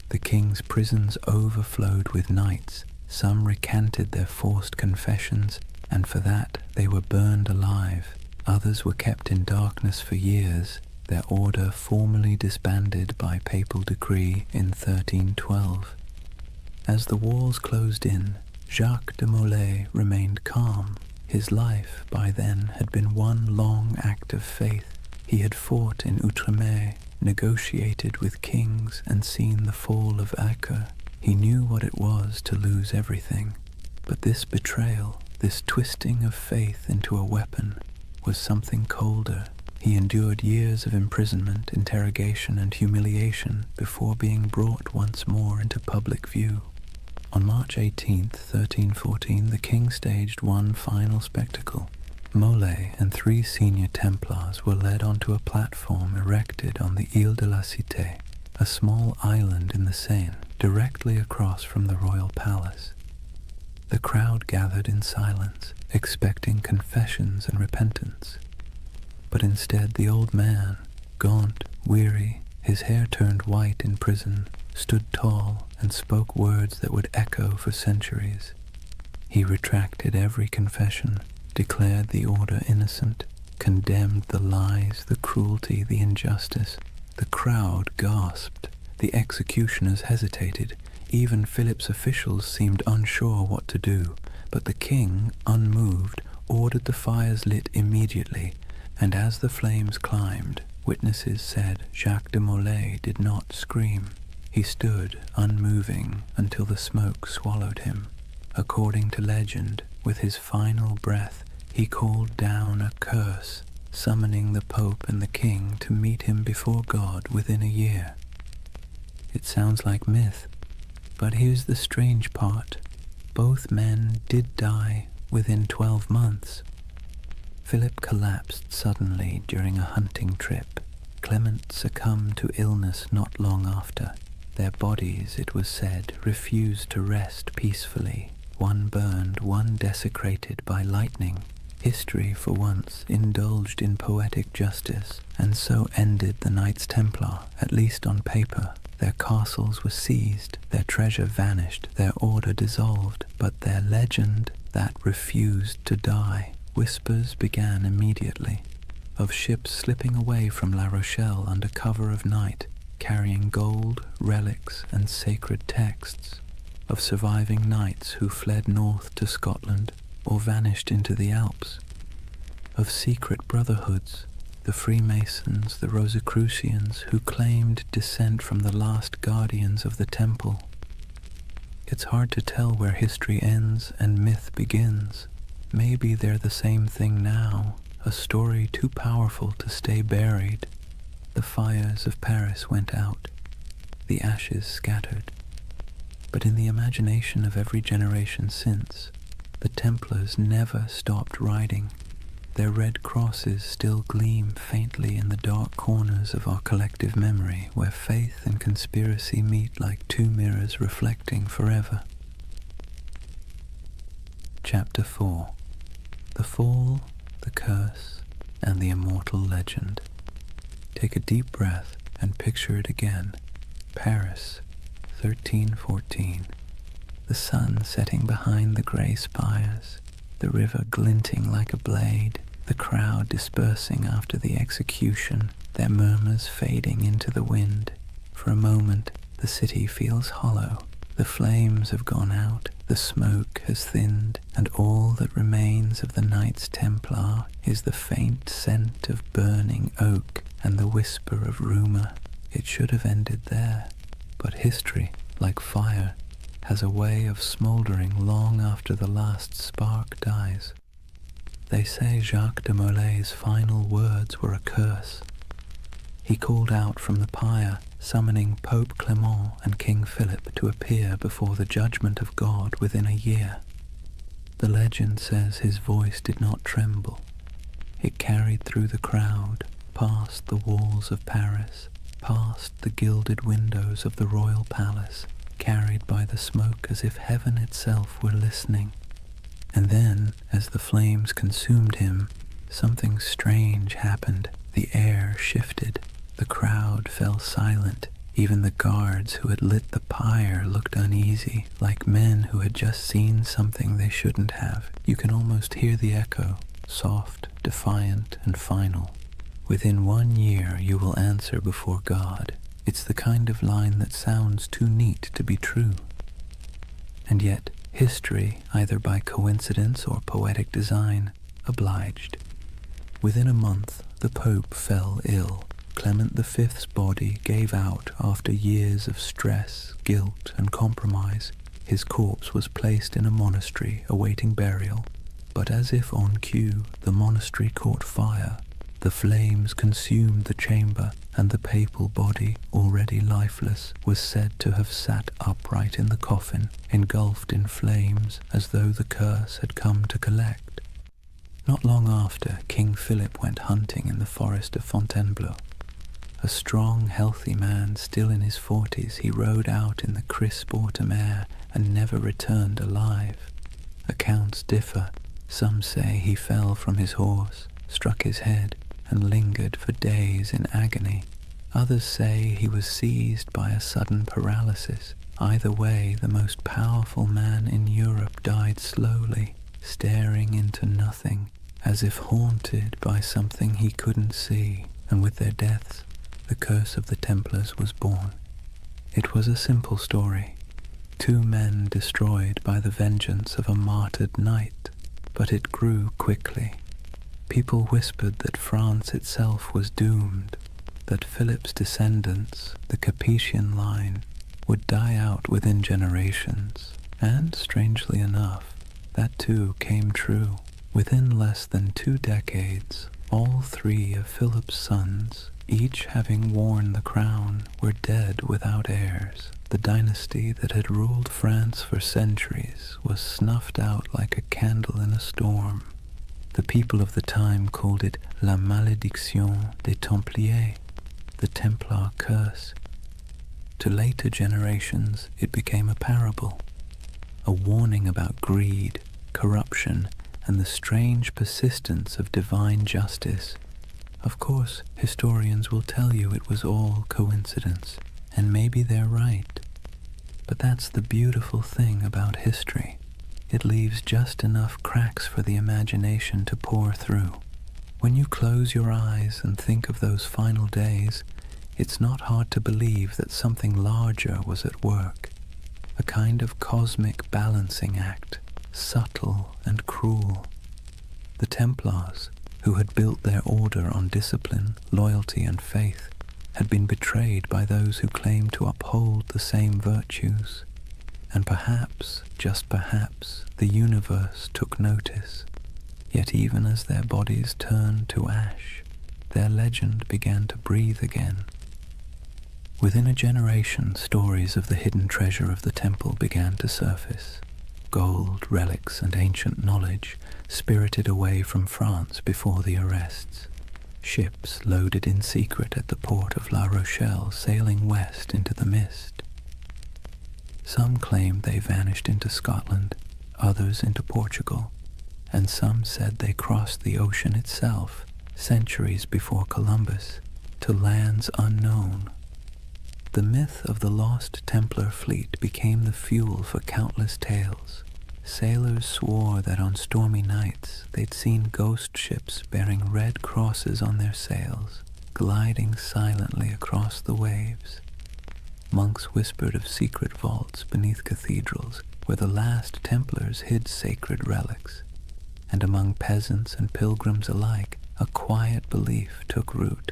The king's prisons overflowed with knights. Some recanted their forced confessions, and for that they were burned alive. Others were kept in darkness for years, their order formally disbanded by papal decree in 1312. As the walls closed in, Jacques de Molay remained calm. His life, by then, had been one long act of faith. He had fought in Outremer, negotiated with kings, and seen the fall of Acre. He knew what it was to lose everything. But this betrayal, this twisting of faith into a weapon, was something colder. He endured years of imprisonment, interrogation, and humiliation before being brought once more into public view. On March 18, 1314, the king staged one final spectacle. Molay and 3 senior Templars were led onto a platform erected on the Ile de la Cité, a small island in the Seine, directly across from the royal palace. The crowd gathered in silence, expecting confessions and repentance. But instead the old man, gaunt, weary, his hair turned white in prison, stood tall and spoke words that would echo for centuries. He retracted every confession, declared the order innocent, condemned the lies, the cruelty, the injustice. The crowd gasped. The executioners hesitated. Even Philip's officials seemed unsure what to do, but the king, unmoved, ordered the fires lit immediately, and as the flames climbed, witnesses said Jacques de Molay did not scream. He stood, unmoving, until the smoke swallowed him. According to legend, with his final breath, he called down a curse, summoning the Pope and the King to meet him before God within a year. It sounds like myth, but here's the strange part. Both men did die within 12 months. Philip collapsed suddenly during a hunting trip. Clement succumbed to illness not long after. Their bodies, it was said, refused to rest peacefully. One burned, one desecrated by lightning. History, for once, indulged in poetic justice, and so ended the Knights Templar, at least on paper. Their castles were seized, their treasure vanished, their order dissolved, but their legend, that refused to die. Whispers began immediately, of ships slipping away from La Rochelle under cover of night, carrying gold, relics, and sacred texts, of surviving knights who fled north to Scotland or vanished into the Alps, of secret brotherhoods, the Freemasons, the Rosicrucians, who claimed descent from the last guardians of the temple. It's hard to tell where history ends and myth begins. Maybe they're the same thing now, a story too powerful to stay buried. The fires of Paris went out, the ashes scattered. But in the imagination of every generation since, the Templars never stopped riding. Their red crosses still gleam faintly in the dark corners of our collective memory, where faith and conspiracy meet like two mirrors reflecting forever. Chapter 4. The Fall, the Curse, and the Immortal Legend. Take a deep breath and picture it again. Paris, 1314. The sun setting behind the grey spires, the river glinting like a blade, the crowd dispersing after the execution, their murmurs fading into the wind. For a moment, the city feels hollow. The flames have gone out, the smoke has thinned, and all that remains of the Knights Templar is the faint scent of burning oak and the whisper of rumour. It should have ended there, but history, like fire, has a way of smouldering long after the last spark dies. They say Jacques de Molay's final words were a curse. He called out from the pyre, summoning Pope Clement and King Philip to appear before the judgment of God within a year. The legend says his voice did not tremble. It carried through the crowd, past the walls of Paris, past the gilded windows of the royal palace, carried by the smoke as if heaven itself were listening. And then, as the flames consumed him, something strange happened. The air shifted. The crowd fell silent. Even the guards who had lit the pyre looked uneasy, like men who had just seen something they shouldn't have. You can almost hear the echo, soft, defiant, and final. Within 1 year you will answer before God. It's the kind of line that sounds too neat to be true. And yet, history, either by coincidence or poetic design, obliged. Within a month, the Pope fell ill. Clement V's body gave out after years of stress, guilt, and compromise, his corpse was placed in a monastery awaiting burial. But as if on cue, the monastery caught fire. The flames consumed the chamber, and the papal body, already lifeless, was said to have sat upright in the coffin, engulfed in flames, as though the curse had come to collect. Not long after, King Philip went hunting in the forest of Fontainebleau. A strong, healthy man, still in his 40s, he rode out in the crisp autumn air and never returned alive. Accounts differ. Some say he fell from his horse, struck his head, and lingered for days in agony. Others say he was seized by a sudden paralysis. Either way, the most powerful man in Europe died slowly, staring into nothing, as if haunted by something he couldn't see, and with their deaths, the curse of the Templars was born. It was a simple story. 2 men destroyed by the vengeance of a martyred knight, but it grew quickly. People whispered that France itself was doomed, that Philip's descendants, the Capetian line, would die out within generations, and, strangely enough, that too came true. Within less than 2 decades, all 3 of Philip's sons, each having worn the crown, were dead without heirs. The dynasty that had ruled France for centuries was snuffed out like a candle in a storm. The people of the time called it La Malédiction des Templiers, the Templar curse. To later generations, it became a parable, a warning about greed, corruption, and the strange persistence of divine justice. Of course, historians will tell you it was all coincidence, and maybe they're right. But that's the beautiful thing about history. It leaves just enough cracks for the imagination to pour through. When you close your eyes and think of those final days, it's not hard to believe that something larger was at work, a kind of cosmic balancing act, subtle and cruel. The Templars, who had built their order on discipline, loyalty, and faith, had been betrayed by those who claimed to uphold the same virtues. And perhaps, just perhaps, the universe took notice. Yet even as their bodies turned to ash, their legend began to breathe again. Within a generation, stories of the hidden treasure of the temple began to surface. Gold, relics, and ancient knowledge spirited away from France before the arrests. Ships loaded in secret at the port of La Rochelle, sailing west into the mist. Some claimed they vanished into Scotland, others into Portugal, and some said they crossed the ocean itself, centuries before Columbus, to lands unknown. The myth of the lost Templar fleet became the fuel for countless tales. Sailors swore that on stormy nights they'd seen ghost ships bearing red crosses on their sails, gliding silently across the waves. Monks whispered of secret vaults beneath cathedrals where the last Templars hid sacred relics, and among peasants and pilgrims alike a quiet belief took root.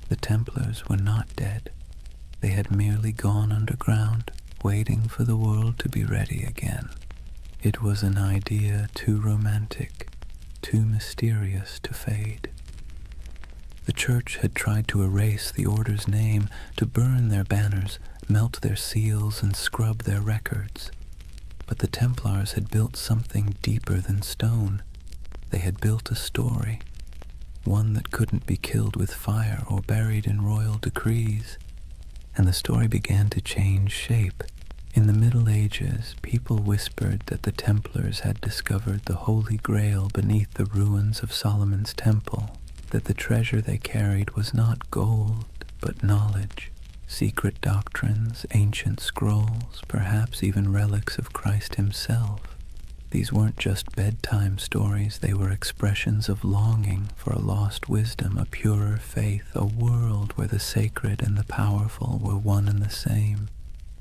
The Templars were not dead. They had merely gone underground, waiting for the world to be ready again. It was an idea too romantic, too mysterious to fade. The church had tried to erase the order's name, to burn their banners, melt their seals, and scrub their records. But the Templars had built something deeper than stone. They had built a story, one that couldn't be killed with fire or buried in royal decrees. And the story began to change shape. In the Middle Ages, people whispered that the Templars had discovered the Holy Grail beneath the ruins of Solomon's Temple, that the treasure they carried was not gold, but knowledge, secret doctrines, ancient scrolls, perhaps even relics of Christ himself. These weren't just bedtime stories, they were expressions of longing for a lost wisdom, a purer faith, a world where the sacred and the powerful were one and the same.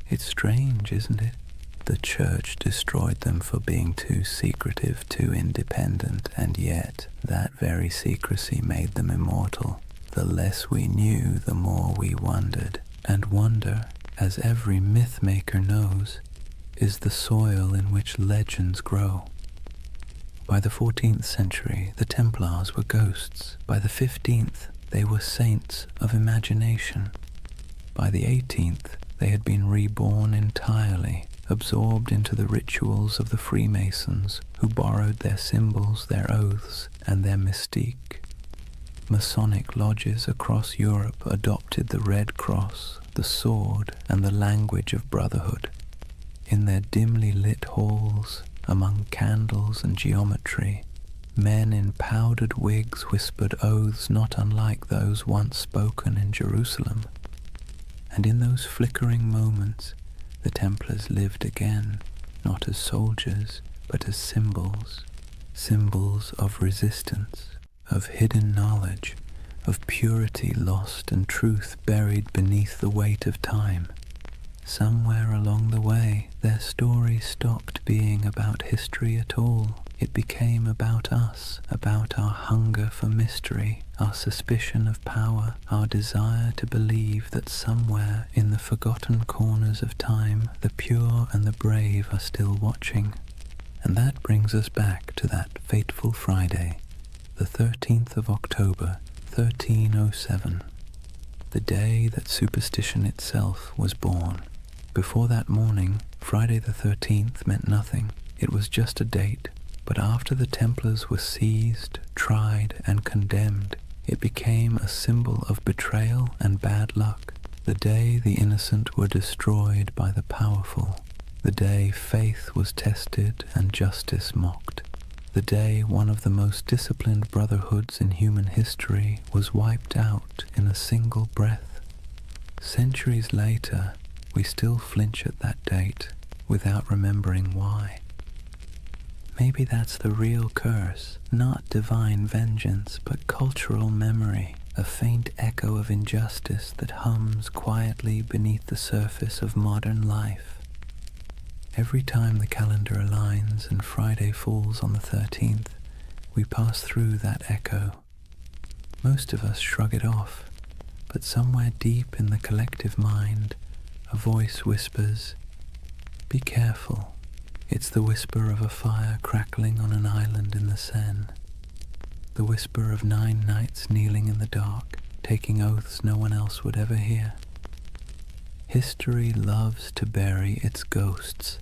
It's strange, isn't it? The church destroyed them for being too secretive, too independent, and yet that very secrecy made them immortal. The less we knew, the more we wondered. And wonder, as every myth maker knows, is the soil in which legends grow. By the 14th century, the Templars were ghosts. By the 15th, they were saints of imagination. By the 18th, they had been reborn entirely, absorbed into the rituals of the Freemasons, who borrowed their symbols, their oaths, and their mystique. Masonic lodges across Europe adopted the Red Cross, the sword, and the language of brotherhood. In their dimly lit halls, among candles and geometry, men in powdered wigs whispered oaths not unlike those once spoken in Jerusalem. And in those flickering moments, the Templars lived again, not as soldiers, but as symbols. Symbols of resistance, of hidden knowledge, of purity lost and truth buried beneath the weight of time. Somewhere along the way, their story stopped being about history at all. It became about us, about our hunger for mystery, our suspicion of power, our desire to believe that somewhere in the forgotten corners of time, the pure and the brave are still watching. And that brings us back to that fateful Friday, the 13th of October, 1307, the day that superstition itself was born. Before that morning, Friday the 13th meant nothing. It was just a date. But after the Templars were seized, tried, and condemned, it became a symbol of betrayal and bad luck. The day the innocent were destroyed by the powerful. The day faith was tested and justice mocked. The day one of the most disciplined brotherhoods in human history was wiped out in a single breath. Centuries later, we still flinch at that date without remembering why. Maybe that's the real curse, not divine vengeance, but cultural memory, a faint echo of injustice that hums quietly beneath the surface of modern life. Every time the calendar aligns and Friday falls on the 13th, we pass through that echo. Most of us shrug it off, but somewhere deep in the collective mind, a voice whispers, "Be careful." It's the whisper of a fire crackling on an island in the Seine. The whisper of 9 knights kneeling in the dark, taking oaths no one else would ever hear. History loves to bury its ghosts,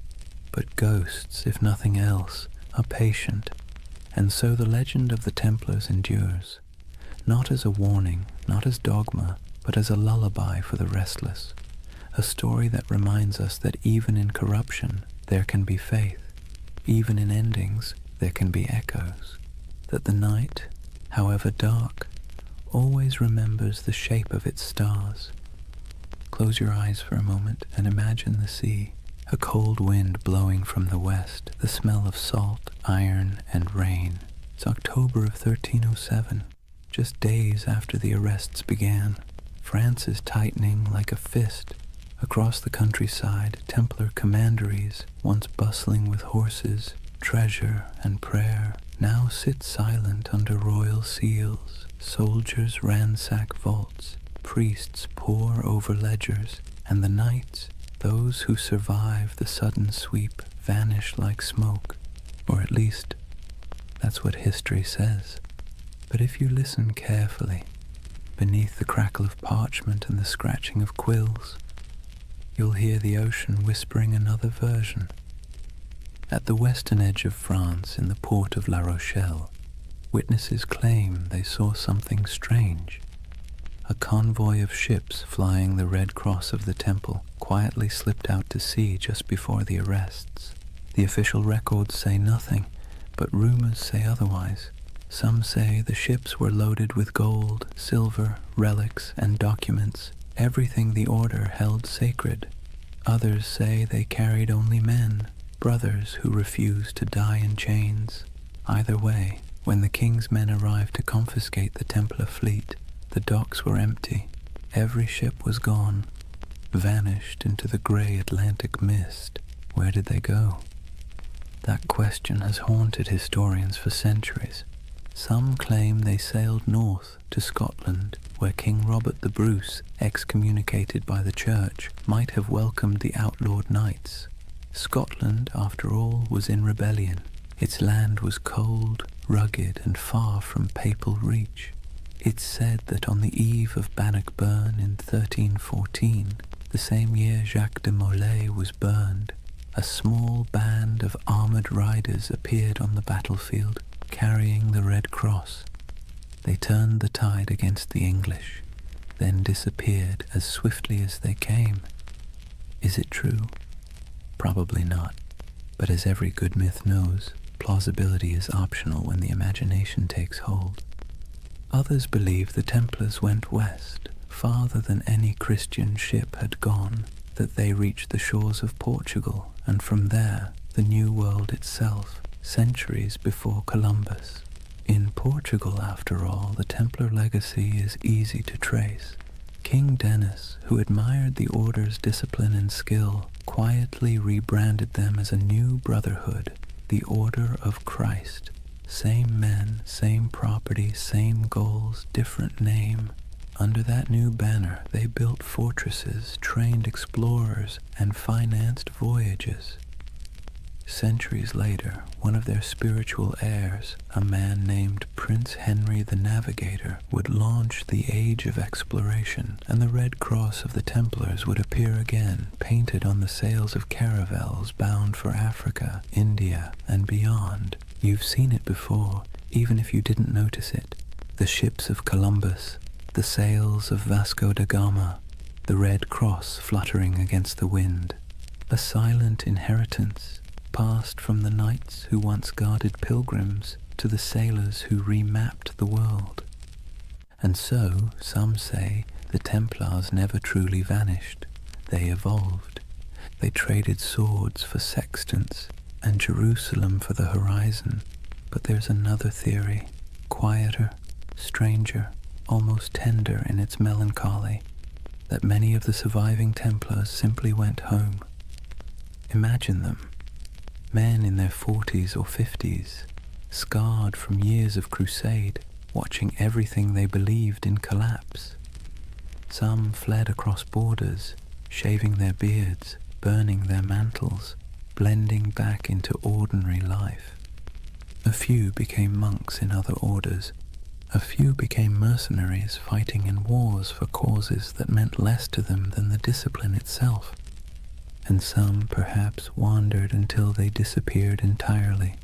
but ghosts, if nothing else, are patient, and so the legend of the Templars endures, not as a warning, not as dogma, but as a lullaby for the restless, a story that reminds us that even in corruption, there can be faith. Even in endings, there can be echoes. That the night, however dark, always remembers the shape of its stars. Close your eyes for a moment and imagine the sea, a cold wind blowing from the west, the smell of salt, iron, and rain. It's October of 1307, just days after the arrests began. France is tightening like a fist. Across the countryside, Templar commanderies, once bustling with horses, treasure, and prayer, now sit silent under royal seals. Soldiers ransack vaults, priests pore over ledgers, and the knights, those who survive the sudden sweep, vanish like smoke. Or at least, that's what history says. But if you listen carefully, beneath the crackle of parchment and the scratching of quills, you'll hear the ocean whispering another version. At the western edge of France, in the port of La Rochelle, witnesses claim they saw something strange. A convoy of ships flying the Red Cross of the Temple quietly slipped out to sea just before the arrests. The official records say nothing, but rumors say otherwise. Some say the ships were loaded with gold, silver, relics, and documents, everything the order held sacred. Others say they carried only men, brothers who refused to die in chains. Either way, when the king's men arrived to confiscate the Templar fleet, the docks were empty. Every ship was gone, vanished into the grey Atlantic mist. Where did they go? That question has haunted historians for centuries. Some claim they sailed north to Scotland, where King Robert the Bruce, excommunicated by the church, might have welcomed the outlawed knights. Scotland, after all, was in rebellion. Its land was cold, rugged, and far from papal reach. It's said that on the eve of Bannockburn in 1314, the same year Jacques de Molay was burned, a small band of armoured riders appeared on the battlefield, carrying the Red Cross. They turned the tide against the English, then disappeared as swiftly as they came. Is it true? Probably not, but as every good myth knows, plausibility is optional when the imagination takes hold. Others believe the Templars went west, farther than any Christian ship had gone, that they reached the shores of Portugal, and from there, the New World itself, centuries before Columbus. In Portugal, after all, the Templar legacy is easy to trace. King Denis, who admired the order's discipline and skill, quietly rebranded them as a new brotherhood, the Order of Christ. Same men, same property, same goals, different name. Under that new banner, they built fortresses, trained explorers, and financed voyages. Centuries later, one of their spiritual heirs, a man named Prince Henry the Navigator, would launch the Age of Exploration, and the Red Cross of the Templars would appear again, painted on the sails of caravels bound for Africa, India, and beyond. You've seen it before, even if you didn't notice it. The ships of Columbus, the sails of Vasco da Gama, the Red Cross fluttering against the wind. A silent inheritance, passed from the knights who once guarded pilgrims to the sailors who remapped the world. And so, some say, the Templars never truly vanished. They evolved. They traded swords for sextants and Jerusalem for the horizon. But there's another theory, quieter, stranger, almost tender in its melancholy, that many of the surviving Templars simply went home. Imagine them. Men in their 40s or 50s, scarred from years of crusade, watching everything they believed in collapse. Some fled across borders, shaving their beards, burning their mantles, blending back into ordinary life. A few became monks in other orders. A few became mercenaries fighting in wars for causes that meant less to them than the discipline itself. And some perhaps wandered until they disappeared entirely.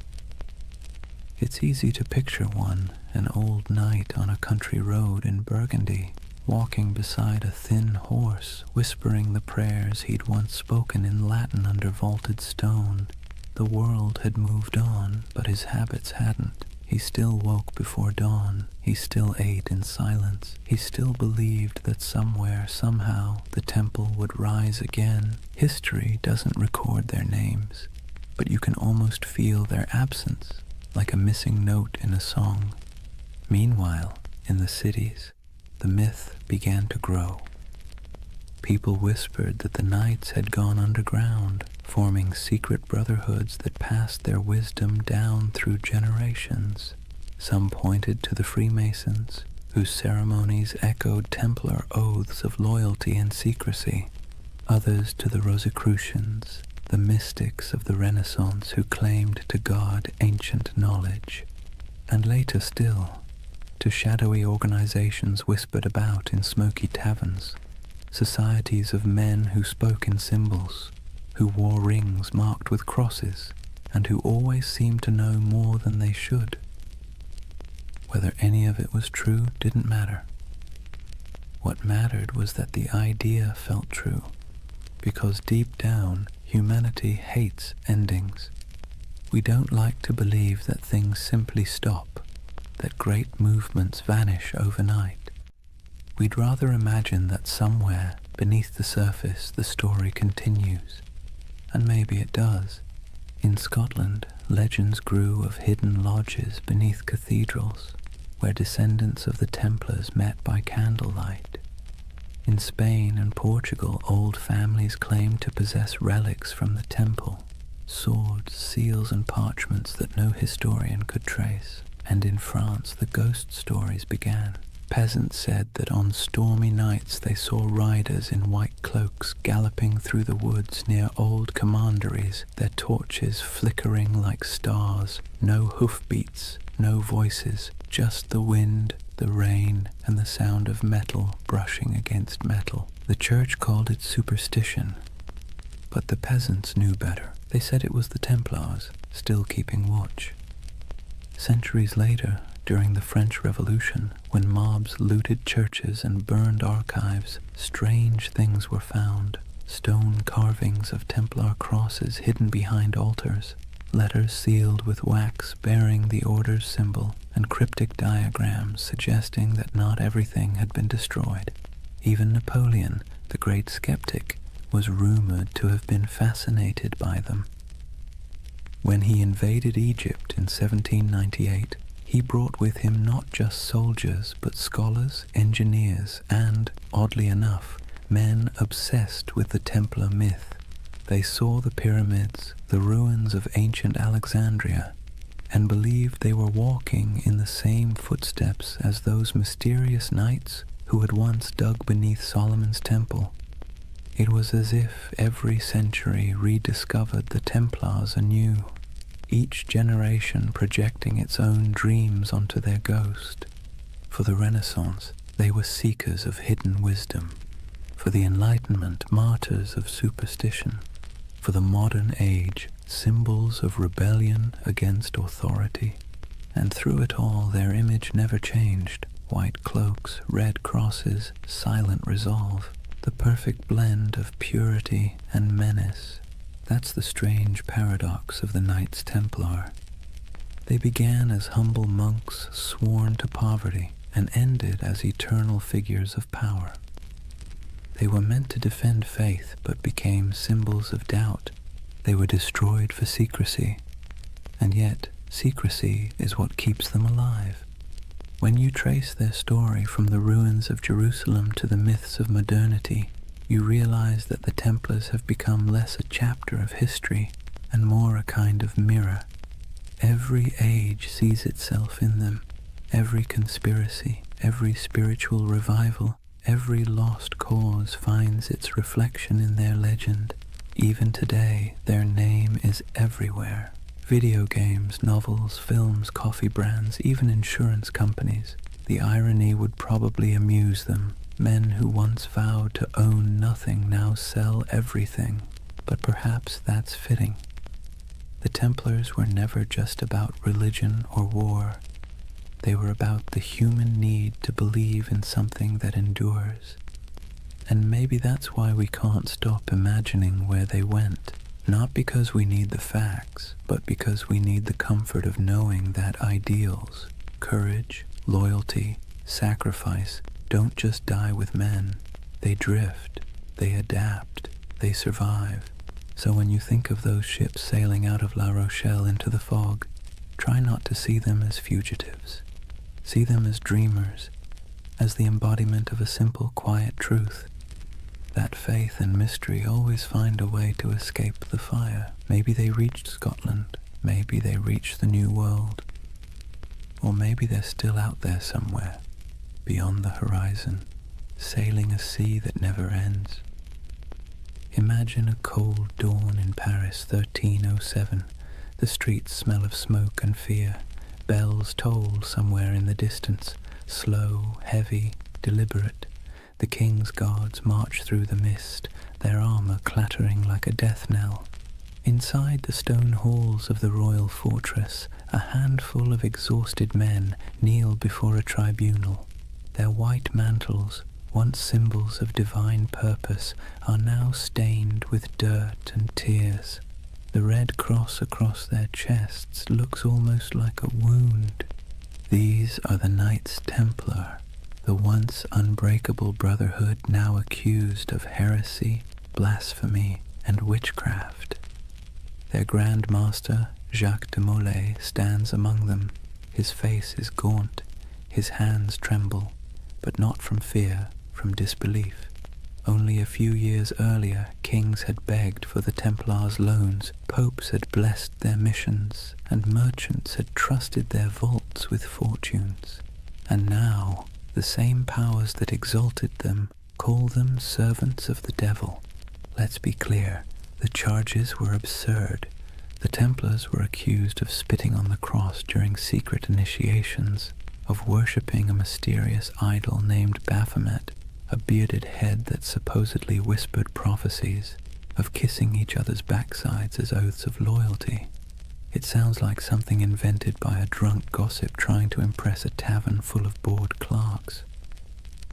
It's easy to picture one, an old knight on a country road in Burgundy, walking beside a thin horse, whispering the prayers he'd once spoken in Latin under vaulted stone. The world had moved on, but his habits hadn't. He still woke before dawn. He still ate in silence. He still believed that somewhere, somehow, the temple would rise again. History doesn't record their names, but you can almost feel their absence, like a missing note in a song. Meanwhile, in the cities, the myth began to grow. People whispered that the knights had gone underground, forming secret brotherhoods that passed their wisdom down through generations. Some pointed to the Freemasons, whose ceremonies echoed Templar oaths of loyalty and secrecy. Others to the Rosicrucians, the mystics of the Renaissance who claimed to guard ancient knowledge. And later still, to shadowy organizations whispered about in smoky taverns, societies of men who spoke in symbols, who wore rings marked with crosses, and who always seemed to know more than they should. Whether any of it was true didn't matter. What mattered was that the idea felt true, because deep down, humanity hates endings. We don't like to believe that things simply stop, that great movements vanish overnight. We'd rather imagine that somewhere, beneath the surface, the story continues. And maybe it does. In Scotland, legends grew of hidden lodges beneath cathedrals, where descendants of the Templars met by candlelight. In Spain and Portugal, old families claimed to possess relics from the temple, swords, seals, and parchments that no historian could trace. and in France the ghost stories began. Peasants said that on stormy nights they saw riders in white cloaks galloping through the woods near old commanderies, their torches flickering like stars. No hoofbeats, no voices, just the wind, the rain, and the sound of metal brushing against metal. The church called it superstition, but the peasants knew better. They said it was the Templars, still keeping watch. Centuries later, during the French Revolution, when mobs looted churches and burned archives, strange things were found. Stone carvings of Templar crosses hidden behind altars, letters sealed with wax bearing the order's symbol, and cryptic diagrams suggesting that not everything had been destroyed. Even Napoleon, the great skeptic, was rumored to have been fascinated by them. When he invaded Egypt in 1798, he brought with him not just soldiers, but scholars, engineers, and, oddly enough, men obsessed with the Templar myth. They saw the pyramids, the ruins of ancient Alexandria, and believed they were walking in the same footsteps as those mysterious knights who had once dug beneath Solomon's temple. It was as if every century rediscovered the Templars anew, each generation projecting its own dreams onto their ghost. For the Renaissance, they were seekers of hidden wisdom. For the Enlightenment, martyrs of superstition. For the modern age, symbols of rebellion against authority. And through it all, their image never changed. White cloaks, red crosses, silent resolve. The perfect blend of purity and menace. That's the strange paradox of the Knights Templar. They began as humble monks sworn to poverty and ended as eternal figures of power. They were meant to defend faith but became symbols of doubt. They were destroyed for secrecy, and yet secrecy is what keeps them alive. When you trace their story from the ruins of Jerusalem to the myths of modernity, you realize that the Templars have become less a chapter of history and more a kind of mirror. Every age sees itself in them. Every conspiracy, every spiritual revival, every lost cause finds its reflection in their legend. Even today, their name is everywhere. Video games, novels, films, coffee brands, even insurance companies. The irony would probably amuse them. Men who once vowed to own nothing now sell everything, but perhaps that's fitting. The Templars were never just about religion or war. They were about the human need to believe in something that endures. And maybe that's why we can't stop imagining where they went. Not because we need the facts, but because we need the comfort of knowing that ideals, courage, loyalty, sacrifice, don't just die with men. They drift, they adapt, they survive. So when you think of those ships sailing out of La Rochelle into the fog, try not to see them as fugitives. See them as dreamers, as the embodiment of a simple, quiet truth. That faith and mystery always find a way to escape the fire. Maybe they reached Scotland, maybe they reached the New World, or maybe they're still out there somewhere, beyond the horizon, sailing a sea that never ends. Imagine a cold dawn in Paris, 1307. The streets smell of smoke and fear. Bells toll somewhere in the distance, slow, heavy, deliberate. The king's guards march through the mist, their armor clattering like a death knell. Inside the stone halls of the royal fortress, a handful of exhausted men kneel before a tribunal. Their white mantles, once symbols of divine purpose, are now stained with dirt and tears. The red cross across their chests looks almost like a wound. These are the Knights Templar, the once unbreakable brotherhood now accused of heresy, blasphemy, and witchcraft. Their Grand Master, Jacques de Molay, stands among them. His face is gaunt, his hands tremble, but not from fear, from disbelief. Only a few years earlier, kings had begged for the Templars' loans, popes had blessed their missions, and merchants had trusted their vaults with fortunes. And now, the same powers that exalted them call them servants of the devil. Let's be clear, the charges were absurd. The Templars were accused of spitting on the cross during secret initiations, of worshipping a mysterious idol named Baphomet, a bearded head that supposedly whispered prophecies, of kissing each other's backsides as oaths of loyalty. It sounds like something invented by a drunk gossip trying to impress a tavern full of bored clerks.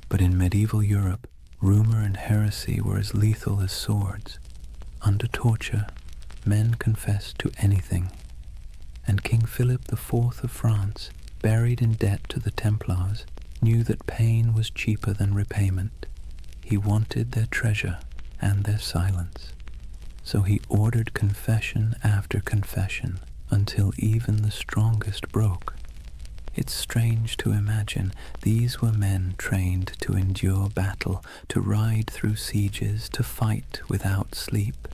But in medieval Europe, rumor and heresy were as lethal as swords. Under torture, men confessed to anything. And King Philip IV of France, buried in debt to the Templars, knew that pain was cheaper than repayment. He wanted their treasure and their silence. So he ordered confession after confession until even the strongest broke. It's strange to imagine these were men trained to endure battle, to ride through sieges, to fight without sleep.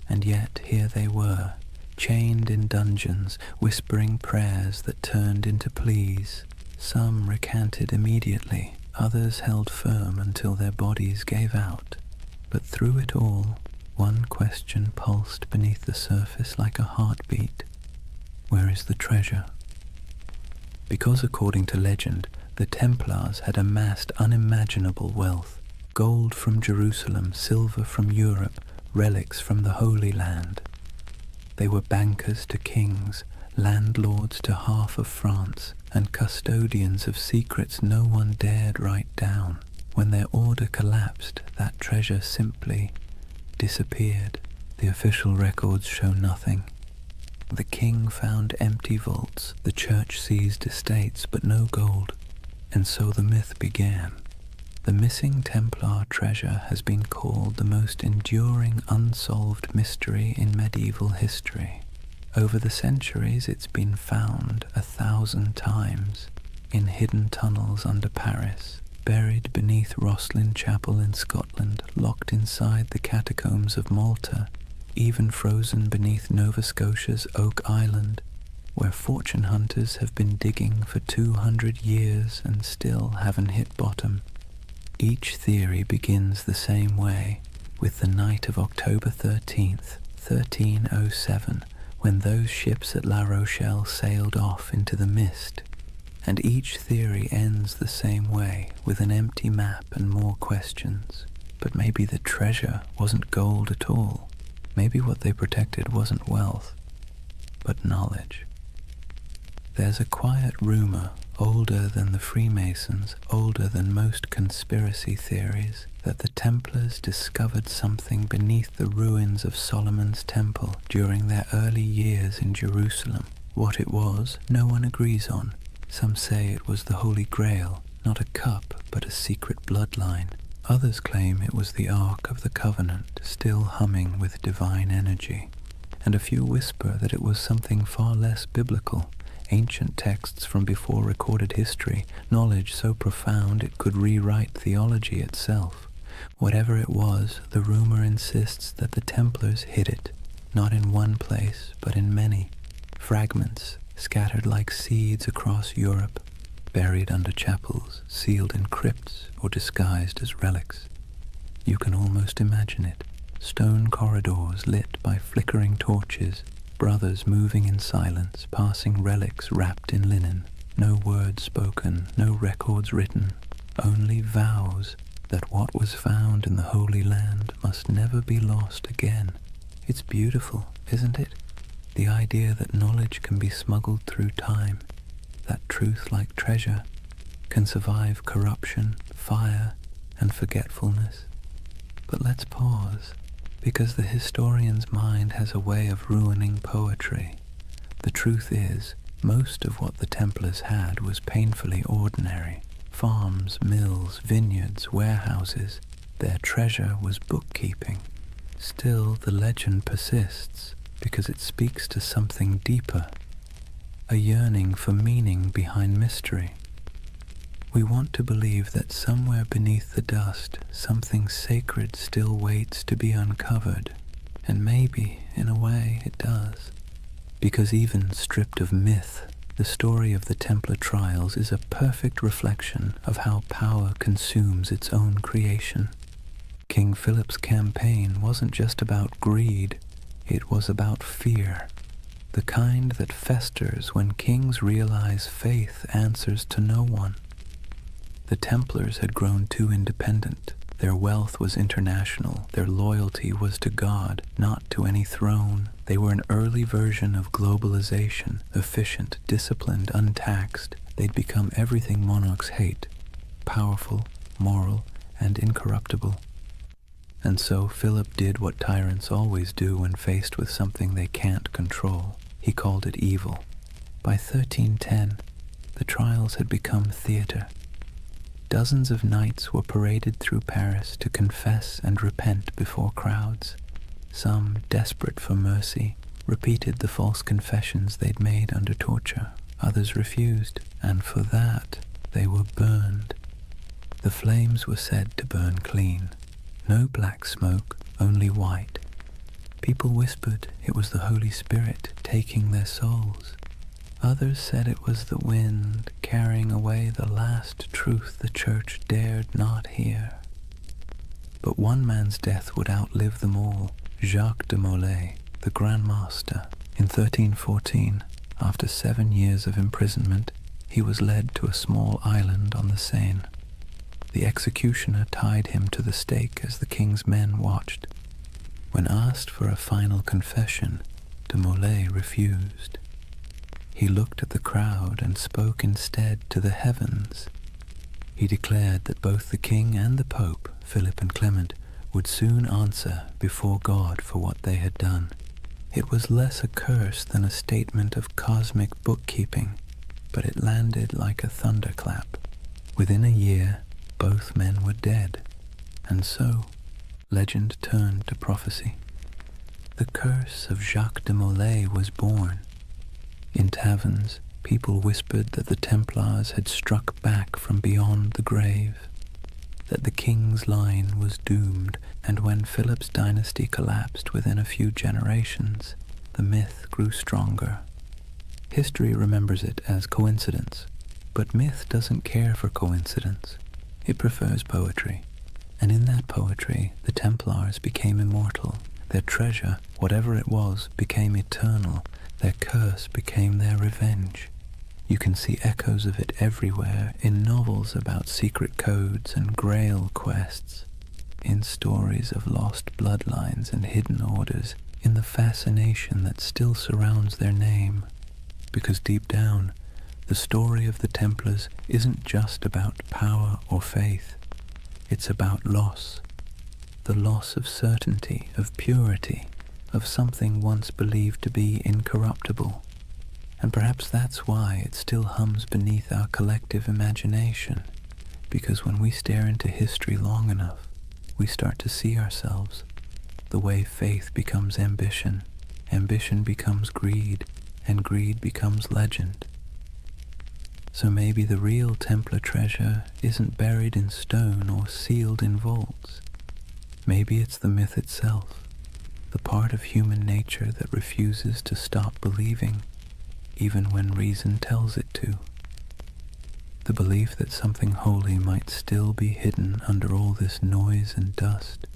And yet here they were, chained in dungeons, whispering prayers that turned into pleas. Some recanted immediately, others held firm until their bodies gave out. But through it all, one question pulsed beneath the surface like a heartbeat. Where is the treasure? Because according to legend, the Templars had amassed unimaginable wealth. Gold from Jerusalem, silver from Europe, relics from the Holy Land. They were bankers to kings, landlords to half of France, and custodians of secrets no one dared write down. When their order collapsed, that treasure simply disappeared. The official records show nothing. The king found empty vaults, the church seized estates, but no gold. And so the myth began. The missing Templar treasure has been called the most enduring unsolved mystery in medieval history. Over the centuries, it's been found 1,000 times, in hidden tunnels under Paris, buried beneath Rosslyn Chapel in Scotland, locked inside the catacombs of Malta, even frozen beneath Nova Scotia's Oak Island, where fortune hunters have been digging for 200 years and still haven't hit bottom. Each theory begins the same way, with the night of October 13th, 1307, when those ships at La Rochelle sailed off into the mist. And each theory ends the same way, with an empty map and more questions. But maybe the treasure wasn't gold at all. Maybe what they protected wasn't wealth, but knowledge. There's a quiet rumor, older than the Freemasons, older than most conspiracy theories, that the Templars discovered something beneath the ruins of Solomon's Temple during their early years in Jerusalem. What it was, no one agrees on. Some say it was the Holy Grail, not a cup, but a secret bloodline. Others claim it was the Ark of the Covenant, still humming with divine energy. And a few whisper that it was something far less biblical, ancient texts from before recorded history, knowledge so profound it could rewrite theology itself. Whatever it was, the rumor insists that the Templars hid it, not in one place, but in many. Fragments scattered like seeds across Europe, buried under chapels, sealed in crypts, or disguised as relics. You can almost imagine it. Stone corridors lit by flickering torches, brothers moving in silence, passing relics wrapped in linen. No words spoken, no records written, only vows that what was found in the Holy Land must never be lost again. It's beautiful, isn't it? The idea that knowledge can be smuggled through time, that truth, like treasure, can survive corruption, fire, and forgetfulness. But let's pause, because the historian's mind has a way of ruining poetry. The truth is, most of what the Templars had was painfully ordinary. Farms, mills, vineyards, warehouses. Their treasure was bookkeeping. Still, the legend persists, because it speaks to something deeper, a yearning for meaning behind mystery. We want to believe that somewhere beneath the dust, something sacred still waits to be uncovered, and maybe, in a way, it does. Because even stripped of myth, the story of the Templar trials is a perfect reflection of how power consumes its own creation. King Philip's campaign wasn't just about greed, it was about fear, the kind that festers when kings realize faith answers to no one. The Templars had grown too independent. Their wealth was international. Their loyalty was to God, not to any throne. They were an early version of globalization, efficient, disciplined, untaxed. They'd become everything monarchs hate, powerful, moral, and incorruptible. And so Philip did what tyrants always do when faced with something they can't control. He called it evil. By 1310, the trials had become theater. Dozens of knights were paraded through Paris to confess and repent before crowds. Some, desperate for mercy, repeated the false confessions they'd made under torture. Others refused, and for that they were burned. The flames were said to burn clean. No black smoke, only white. People whispered it was the Holy Spirit taking their souls. Others said it was the wind carrying away the last truth the church dared not hear. But one man's death would outlive them all, Jacques de Molay, the Grand Master. In 1314, after 7 years of imprisonment, he was led to a small island on the Seine. The executioner tied him to the stake as the king's men watched. When asked for a final confession, de Molay refused. He looked at the crowd and spoke instead to the heavens. He declared that both the king and the pope, Philip and Clement, would soon answer before God for what they had done. It was less a curse than a statement of cosmic bookkeeping, but it landed like a thunderclap. Within a year, both men were dead, and so legend turned to prophecy. The curse of Jacques de Molay was born. In taverns, people whispered that the Templars had struck back from beyond the grave, that the king's line was doomed, and when Philip's dynasty collapsed within a few generations, the myth grew stronger. History remembers it as coincidence, but myth doesn't care for coincidence. It prefers poetry, and in that poetry, the Templars became immortal. Their treasure, whatever it was, became eternal. Their curse became their revenge. You can see echoes of it everywhere, in novels about secret codes and grail quests, in stories of lost bloodlines and hidden orders, in the fascination that still surrounds their name. Because deep down, the story of the Templars isn't just about power or faith. It's about loss. The loss of certainty, of purity, of something once believed to be incorruptible. And perhaps that's why it still hums beneath our collective imagination, because when we stare into history long enough, we start to see ourselves. The way faith becomes ambition, ambition becomes greed, and greed becomes legend. So maybe the real Templar treasure isn't buried in stone or sealed in vaults. Maybe it's the myth itself, the part of human nature that refuses to stop believing, even when reason tells it to. The belief that something holy might still be hidden under all this noise and dust,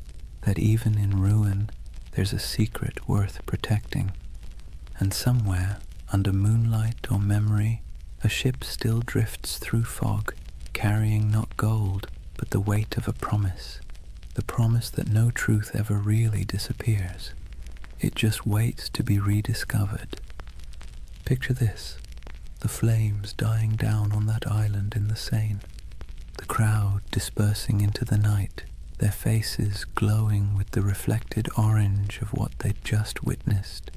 that even in ruin there's a secret worth protecting, and somewhere, under moonlight or memory, a ship still drifts through fog, carrying not gold, but the weight of a promise, the promise that no truth ever really disappears. It just waits to be rediscovered. Picture this, the flames dying down on that island in the Seine, the crowd dispersing into the night, their faces glowing with the reflected orange of what they'd just witnessed.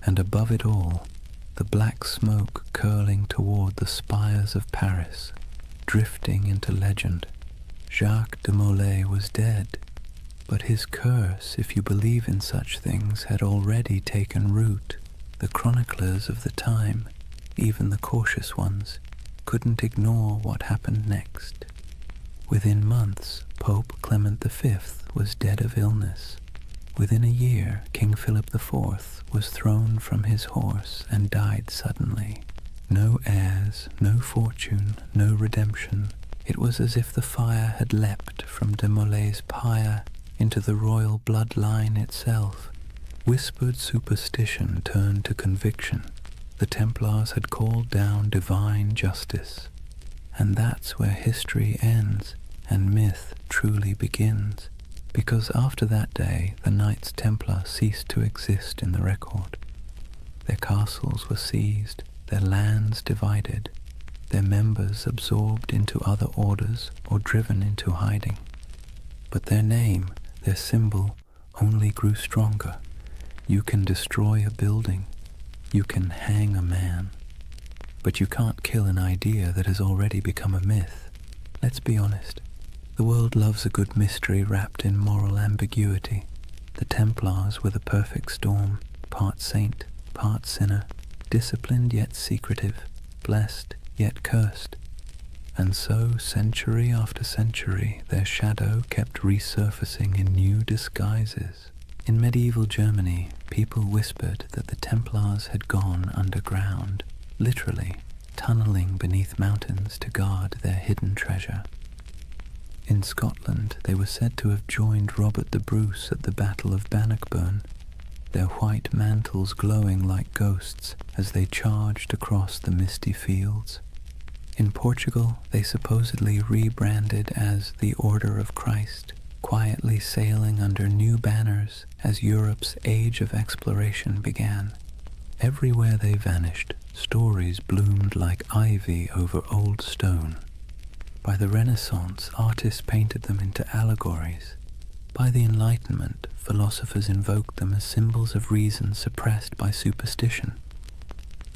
And above it all, the black smoke curling toward the spires of Paris, drifting into legend. Jacques de Molay was dead, but his curse, if you believe in such things, had already taken root. The chroniclers of the time, even the cautious ones, couldn't ignore what happened next. Within months, Pope Clement V was dead of illness. Within a year, King Philip IV was thrown from his horse and died suddenly. No heirs, no fortune, no redemption. It was as if the fire had leapt from de Molay's pyre into the royal bloodline itself. Whispered superstition turned to conviction. The Templars had called down divine justice. And that's where history ends and myth truly begins, because after that day the Knights Templar ceased to exist in the record. Their castles were seized, their lands divided, their members absorbed into other orders or driven into hiding. But their name, their symbol, only grew stronger. You can destroy a building, you can hang a man, but you can't kill an idea that has already become a myth. Let's be honest, the world loves a good mystery wrapped in moral ambiguity. The Templars were the perfect storm, part saint, part sinner, disciplined yet secretive, blessed yet cursed. And so, century after century, their shadow kept resurfacing in new disguises. In medieval Germany, people whispered that the Templars had gone underground, literally tunneling beneath mountains to guard their hidden treasure. In Scotland, they were said to have joined Robert the Bruce at the Battle of Bannockburn, their white mantles glowing like ghosts as they charged across the misty fields. In Portugal, they supposedly rebranded as the Order of Christ, quietly sailing under new banners as Europe's age of exploration began. Everywhere they vanished, stories bloomed like ivy over old stone. By the Renaissance, artists painted them into allegories. By the Enlightenment, philosophers invoked them as symbols of reason suppressed by superstition.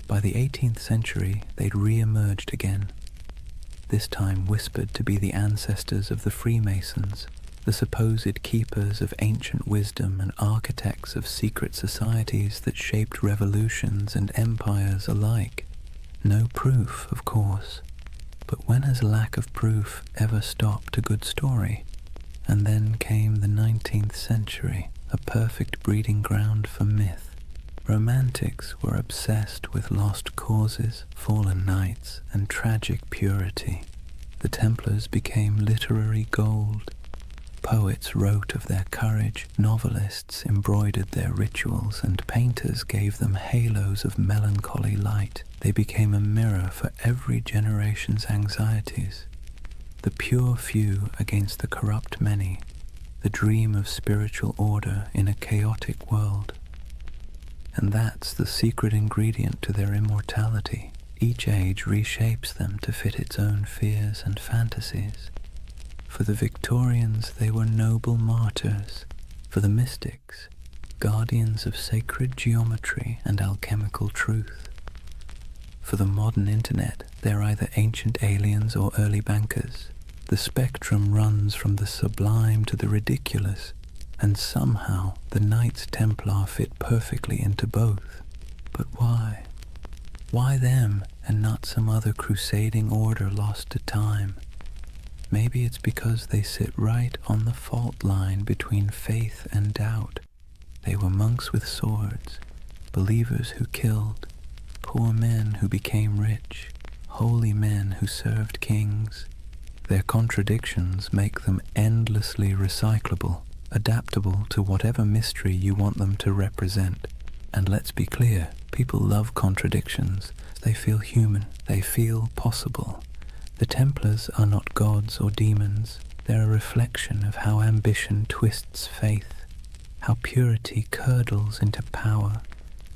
By the 18th century, they'd re-emerged again, this time whispered to be the ancestors of the Freemasons, the supposed keepers of ancient wisdom and architects of secret societies that shaped revolutions and empires alike. No proof, of course, but when has lack of proof ever stopped a good story? And then came the 19th century, a perfect breeding ground for myth. Romantics were obsessed with lost causes, fallen knights, and tragic purity. The Templars became literary gold. Poets wrote of their courage, novelists embroidered their rituals, and painters gave them halos of melancholy light. They became a mirror for every generation's anxieties. The pure few against the corrupt many, the dream of spiritual order in a chaotic world. And that's the secret ingredient to their immortality. Each age reshapes them to fit its own fears and fantasies. For the Victorians, they were noble martyrs. For the mystics, guardians of sacred geometry and alchemical truth. For the modern internet, they're either ancient aliens or early bankers. The spectrum runs from the sublime to the ridiculous, and somehow the Knights Templar fit perfectly into both. But why? Why them and not some other crusading order lost to time? Maybe it's because they sit right on the fault line between faith and doubt. They were monks with swords, believers who killed, poor men who became rich, holy men who served kings. Their contradictions make them endlessly recyclable, adaptable to whatever mystery you want them to represent. And let's be clear, people love contradictions. They feel human, they feel possible. The Templars are not gods or demons. They're a reflection of how ambition twists faith, how purity curdles into power,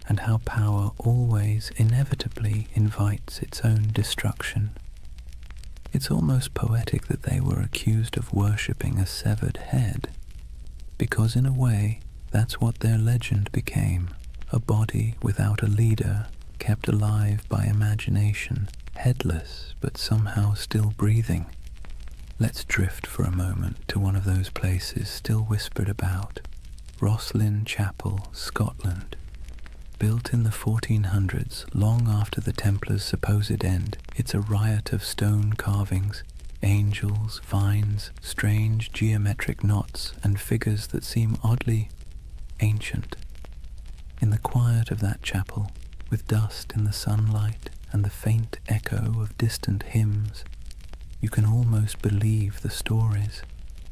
and how power always inevitably invites its own destruction. It's almost poetic that they were accused of worshipping a severed head, because in a way, that's what their legend became, a body without a leader, kept alive by imagination, headless but somehow still breathing. Let's drift for a moment to one of those places still whispered about, Rosslyn Chapel, Scotland. Built in the 1400s, long after the Templars' supposed end, it's a riot of stone carvings, angels, vines, strange geometric knots, and figures that seem oddly ancient. In the quiet of that chapel, with dust in the sunlight and the faint echo of distant hymns, you can almost believe the stories,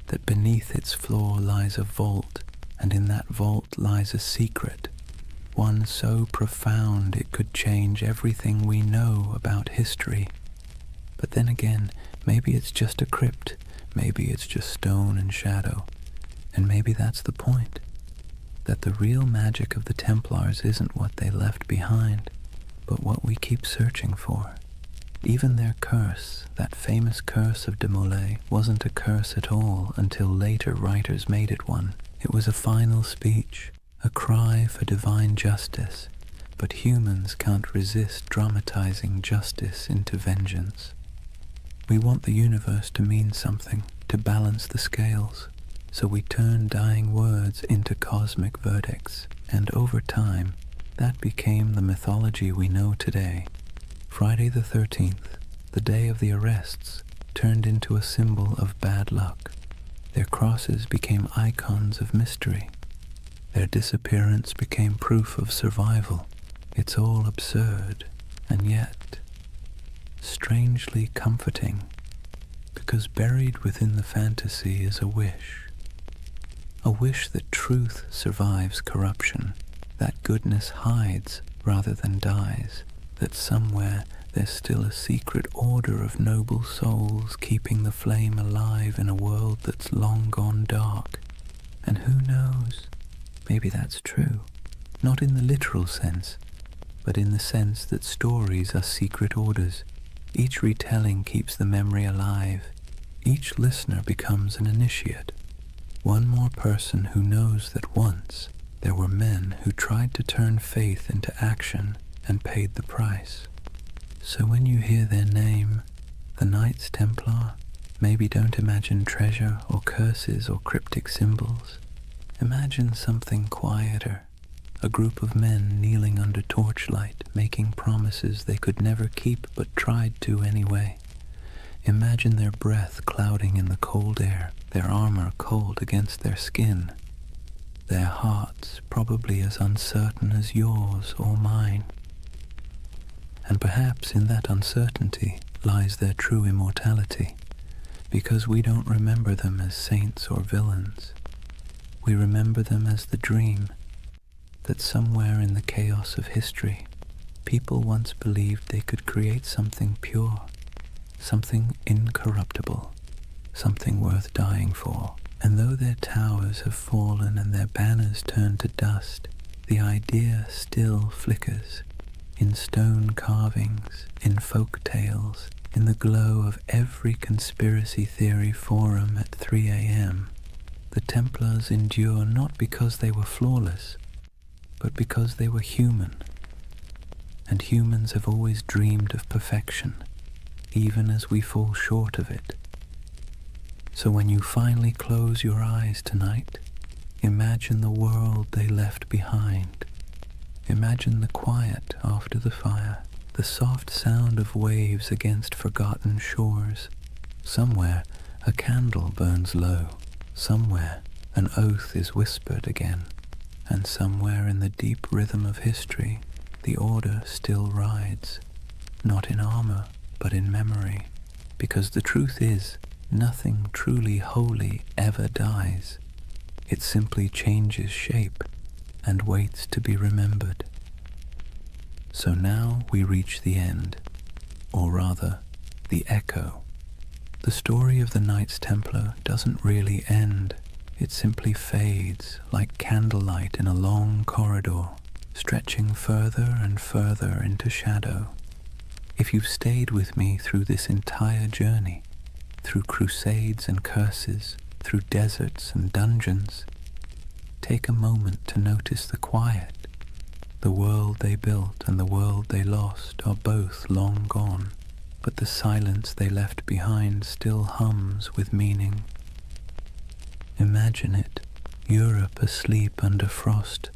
that beneath its floor lies a vault, and in that vault lies a secret, one so profound it could change everything we know about history. But then again, maybe it's just a crypt, maybe it's just stone and shadow, and maybe that's the point, that the real magic of the Templars isn't what they left behind, but what we keep searching for. Even their curse, that famous curse of de Molay, wasn't a curse at all until later writers made it one. It was a final speech, a cry for divine justice, but humans can't resist dramatizing justice into vengeance. We want the universe to mean something, to balance the scales, so we turn dying words into cosmic verdicts, and over time, that became the mythology we know today. Friday the 13th, the day of the arrests, turned into a symbol of bad luck. Their crosses became icons of mystery. Their disappearance became proof of survival. It's all absurd, and yet strangely comforting, because buried within the fantasy is a wish that truth survives corruption, that goodness hides rather than dies, that somewhere there's still a secret order of noble souls keeping the flame alive in a world that's long gone dark. And who knows, maybe that's true, not in the literal sense, but in the sense that stories are secret orders. Each retelling keeps the memory alive. Each listener becomes an initiate, one more person who knows that once there were men who tried to turn faith into action and paid the price. So when you hear their name, the Knights Templar, maybe don't imagine treasure or curses or cryptic symbols. Imagine something quieter, a group of men kneeling under torchlight, making promises they could never keep but tried to anyway. Imagine their breath clouding in the cold air, their armor cold against their skin, their hearts probably as uncertain as yours or mine. And perhaps in that uncertainty lies their true immortality, because we don't remember them as saints or villains. We remember them as the dream that somewhere in the chaos of history, people once believed they could create something pure, something incorruptible, something worth dying for. And though their towers have fallen and their banners turned to dust, the idea still flickers in stone carvings, in folk tales, in the glow of every conspiracy theory forum at 3 a.m. The Templars endure not because they were flawless, but because they were human. And humans have always dreamed of perfection, even as we fall short of it. So when you finally close your eyes tonight, imagine the world they left behind. Imagine the quiet after the fire, the soft sound of waves against forgotten shores. Somewhere a candle burns low, somewhere an oath is whispered again, and somewhere in the deep rhythm of history, the order still rides, not in armor, but in memory, because the truth is, nothing truly holy ever dies. It simply changes shape and waits to be remembered. So now we reach the end, or rather, the echo. The story of the Knights Templar doesn't really end. It simply fades like candlelight in a long corridor, stretching further and further into shadow. If you've stayed with me through this entire journey, through crusades and curses, through deserts and dungeons, take a moment to notice the quiet. The world they built and the world they lost are both long gone, but the silence they left behind still hums with meaning. Imagine it, Europe asleep under frost,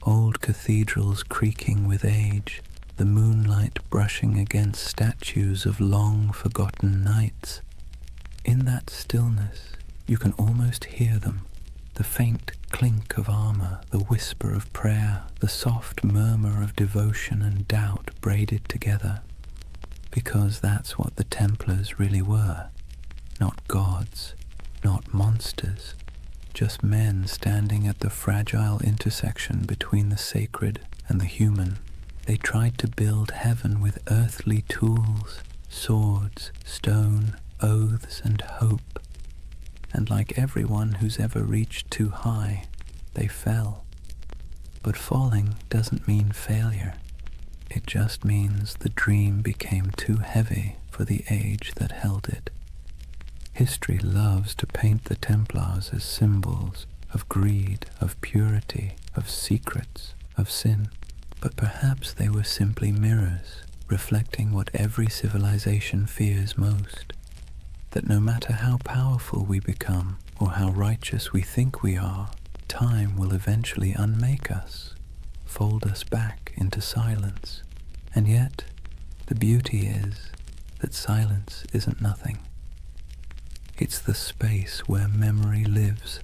old cathedrals creaking with age, the moonlight brushing against statues of long-forgotten knights. In that stillness, you can almost hear them, the faint clink of armor, the whisper of prayer, the soft murmur of devotion and doubt braided together. Because that's what the Templars really were. Not gods, not monsters, just men standing at the fragile intersection between the sacred and the human. They tried to build heaven with earthly tools, swords, stone, oaths, and hope. And like everyone who's ever reached too high, they fell. But falling doesn't mean failure. It just means the dream became too heavy for the age that held it. History loves to paint the Templars as symbols of greed, of purity, of secrets, of sin. But perhaps they were simply mirrors, reflecting what every civilization fears most. That no matter how powerful we become, or how righteous we think we are, time will eventually unmake us, fold us back into silence. And yet, the beauty is that silence isn't nothing. It's the space where memory lives,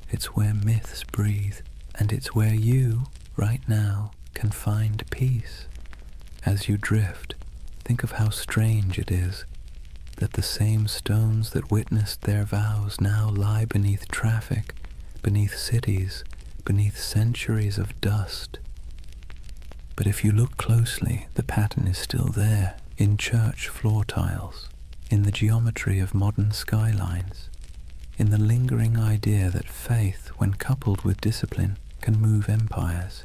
it's where myths breathe, and it's where you, right now, can find peace. As you drift, think of how strange it is that the same stones that witnessed their vows now lie beneath traffic, beneath cities, beneath centuries of dust. But if you look closely, the pattern is still there, in church floor tiles, in the geometry of modern skylines, in the lingering idea that faith, when coupled with discipline, can move empires.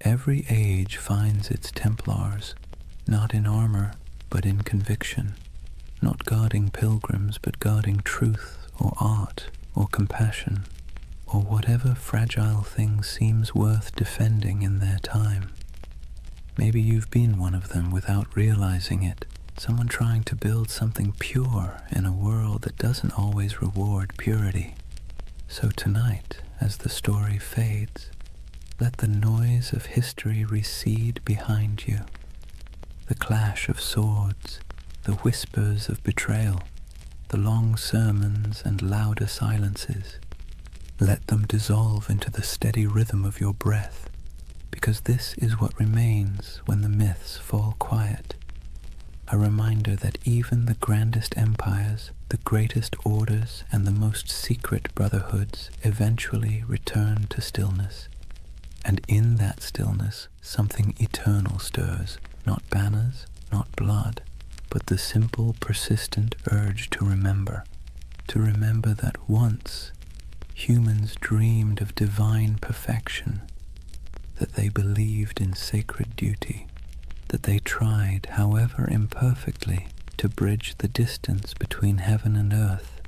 Every age finds its Templars, not in armor, but in conviction, not guarding pilgrims, but guarding truth, or art, or compassion, or whatever fragile thing seems worth defending in their time. Maybe you've been one of them without realizing it, someone trying to build something pure in a world that doesn't always reward purity. So tonight, as the story fades, let the noise of history recede behind you. The clash of swords, the whispers of betrayal, the long sermons and louder silences. Let them dissolve into the steady rhythm of your breath, because this is what remains when the myths fall quiet. A reminder that even the grandest empires, the greatest orders, and the most secret brotherhoods eventually return to stillness. And in that stillness, something eternal stirs, not banners, not blood, but the simple, persistent urge to remember that once humans dreamed of divine perfection, that they believed in sacred duty, that they tried, however imperfectly, to bridge the distance between heaven and earth.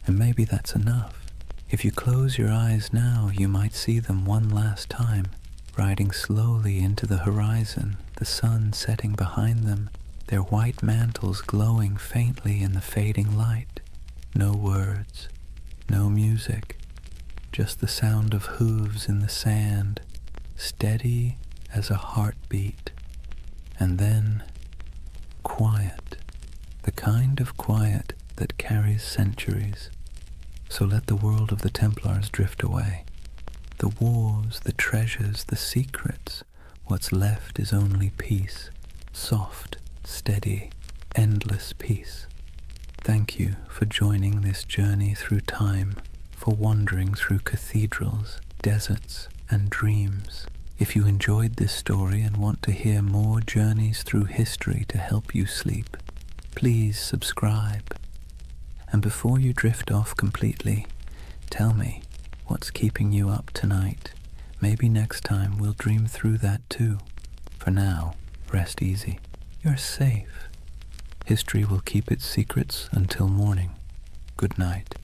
And maybe that's enough. If you close your eyes now, you might see them one last time, riding slowly into the horizon, the sun setting behind them, their white mantles glowing faintly in the fading light. No words, no music, just the sound of hooves in the sand, steady as a heartbeat. And then, quiet, the kind of quiet that carries centuries. So let the world of the Templars drift away. The wars, the treasures, the secrets, what's left is only peace, soft, steady, endless peace. Thank you for joining this journey through time, for wandering through cathedrals, deserts, and dreams. If you enjoyed this story and want to hear more journeys through history to help you sleep, please subscribe. And before you drift off completely, tell me what's keeping you up tonight. Maybe next time we'll dream through that too. For now, rest easy. You're safe. History will keep its secrets until morning. Good night.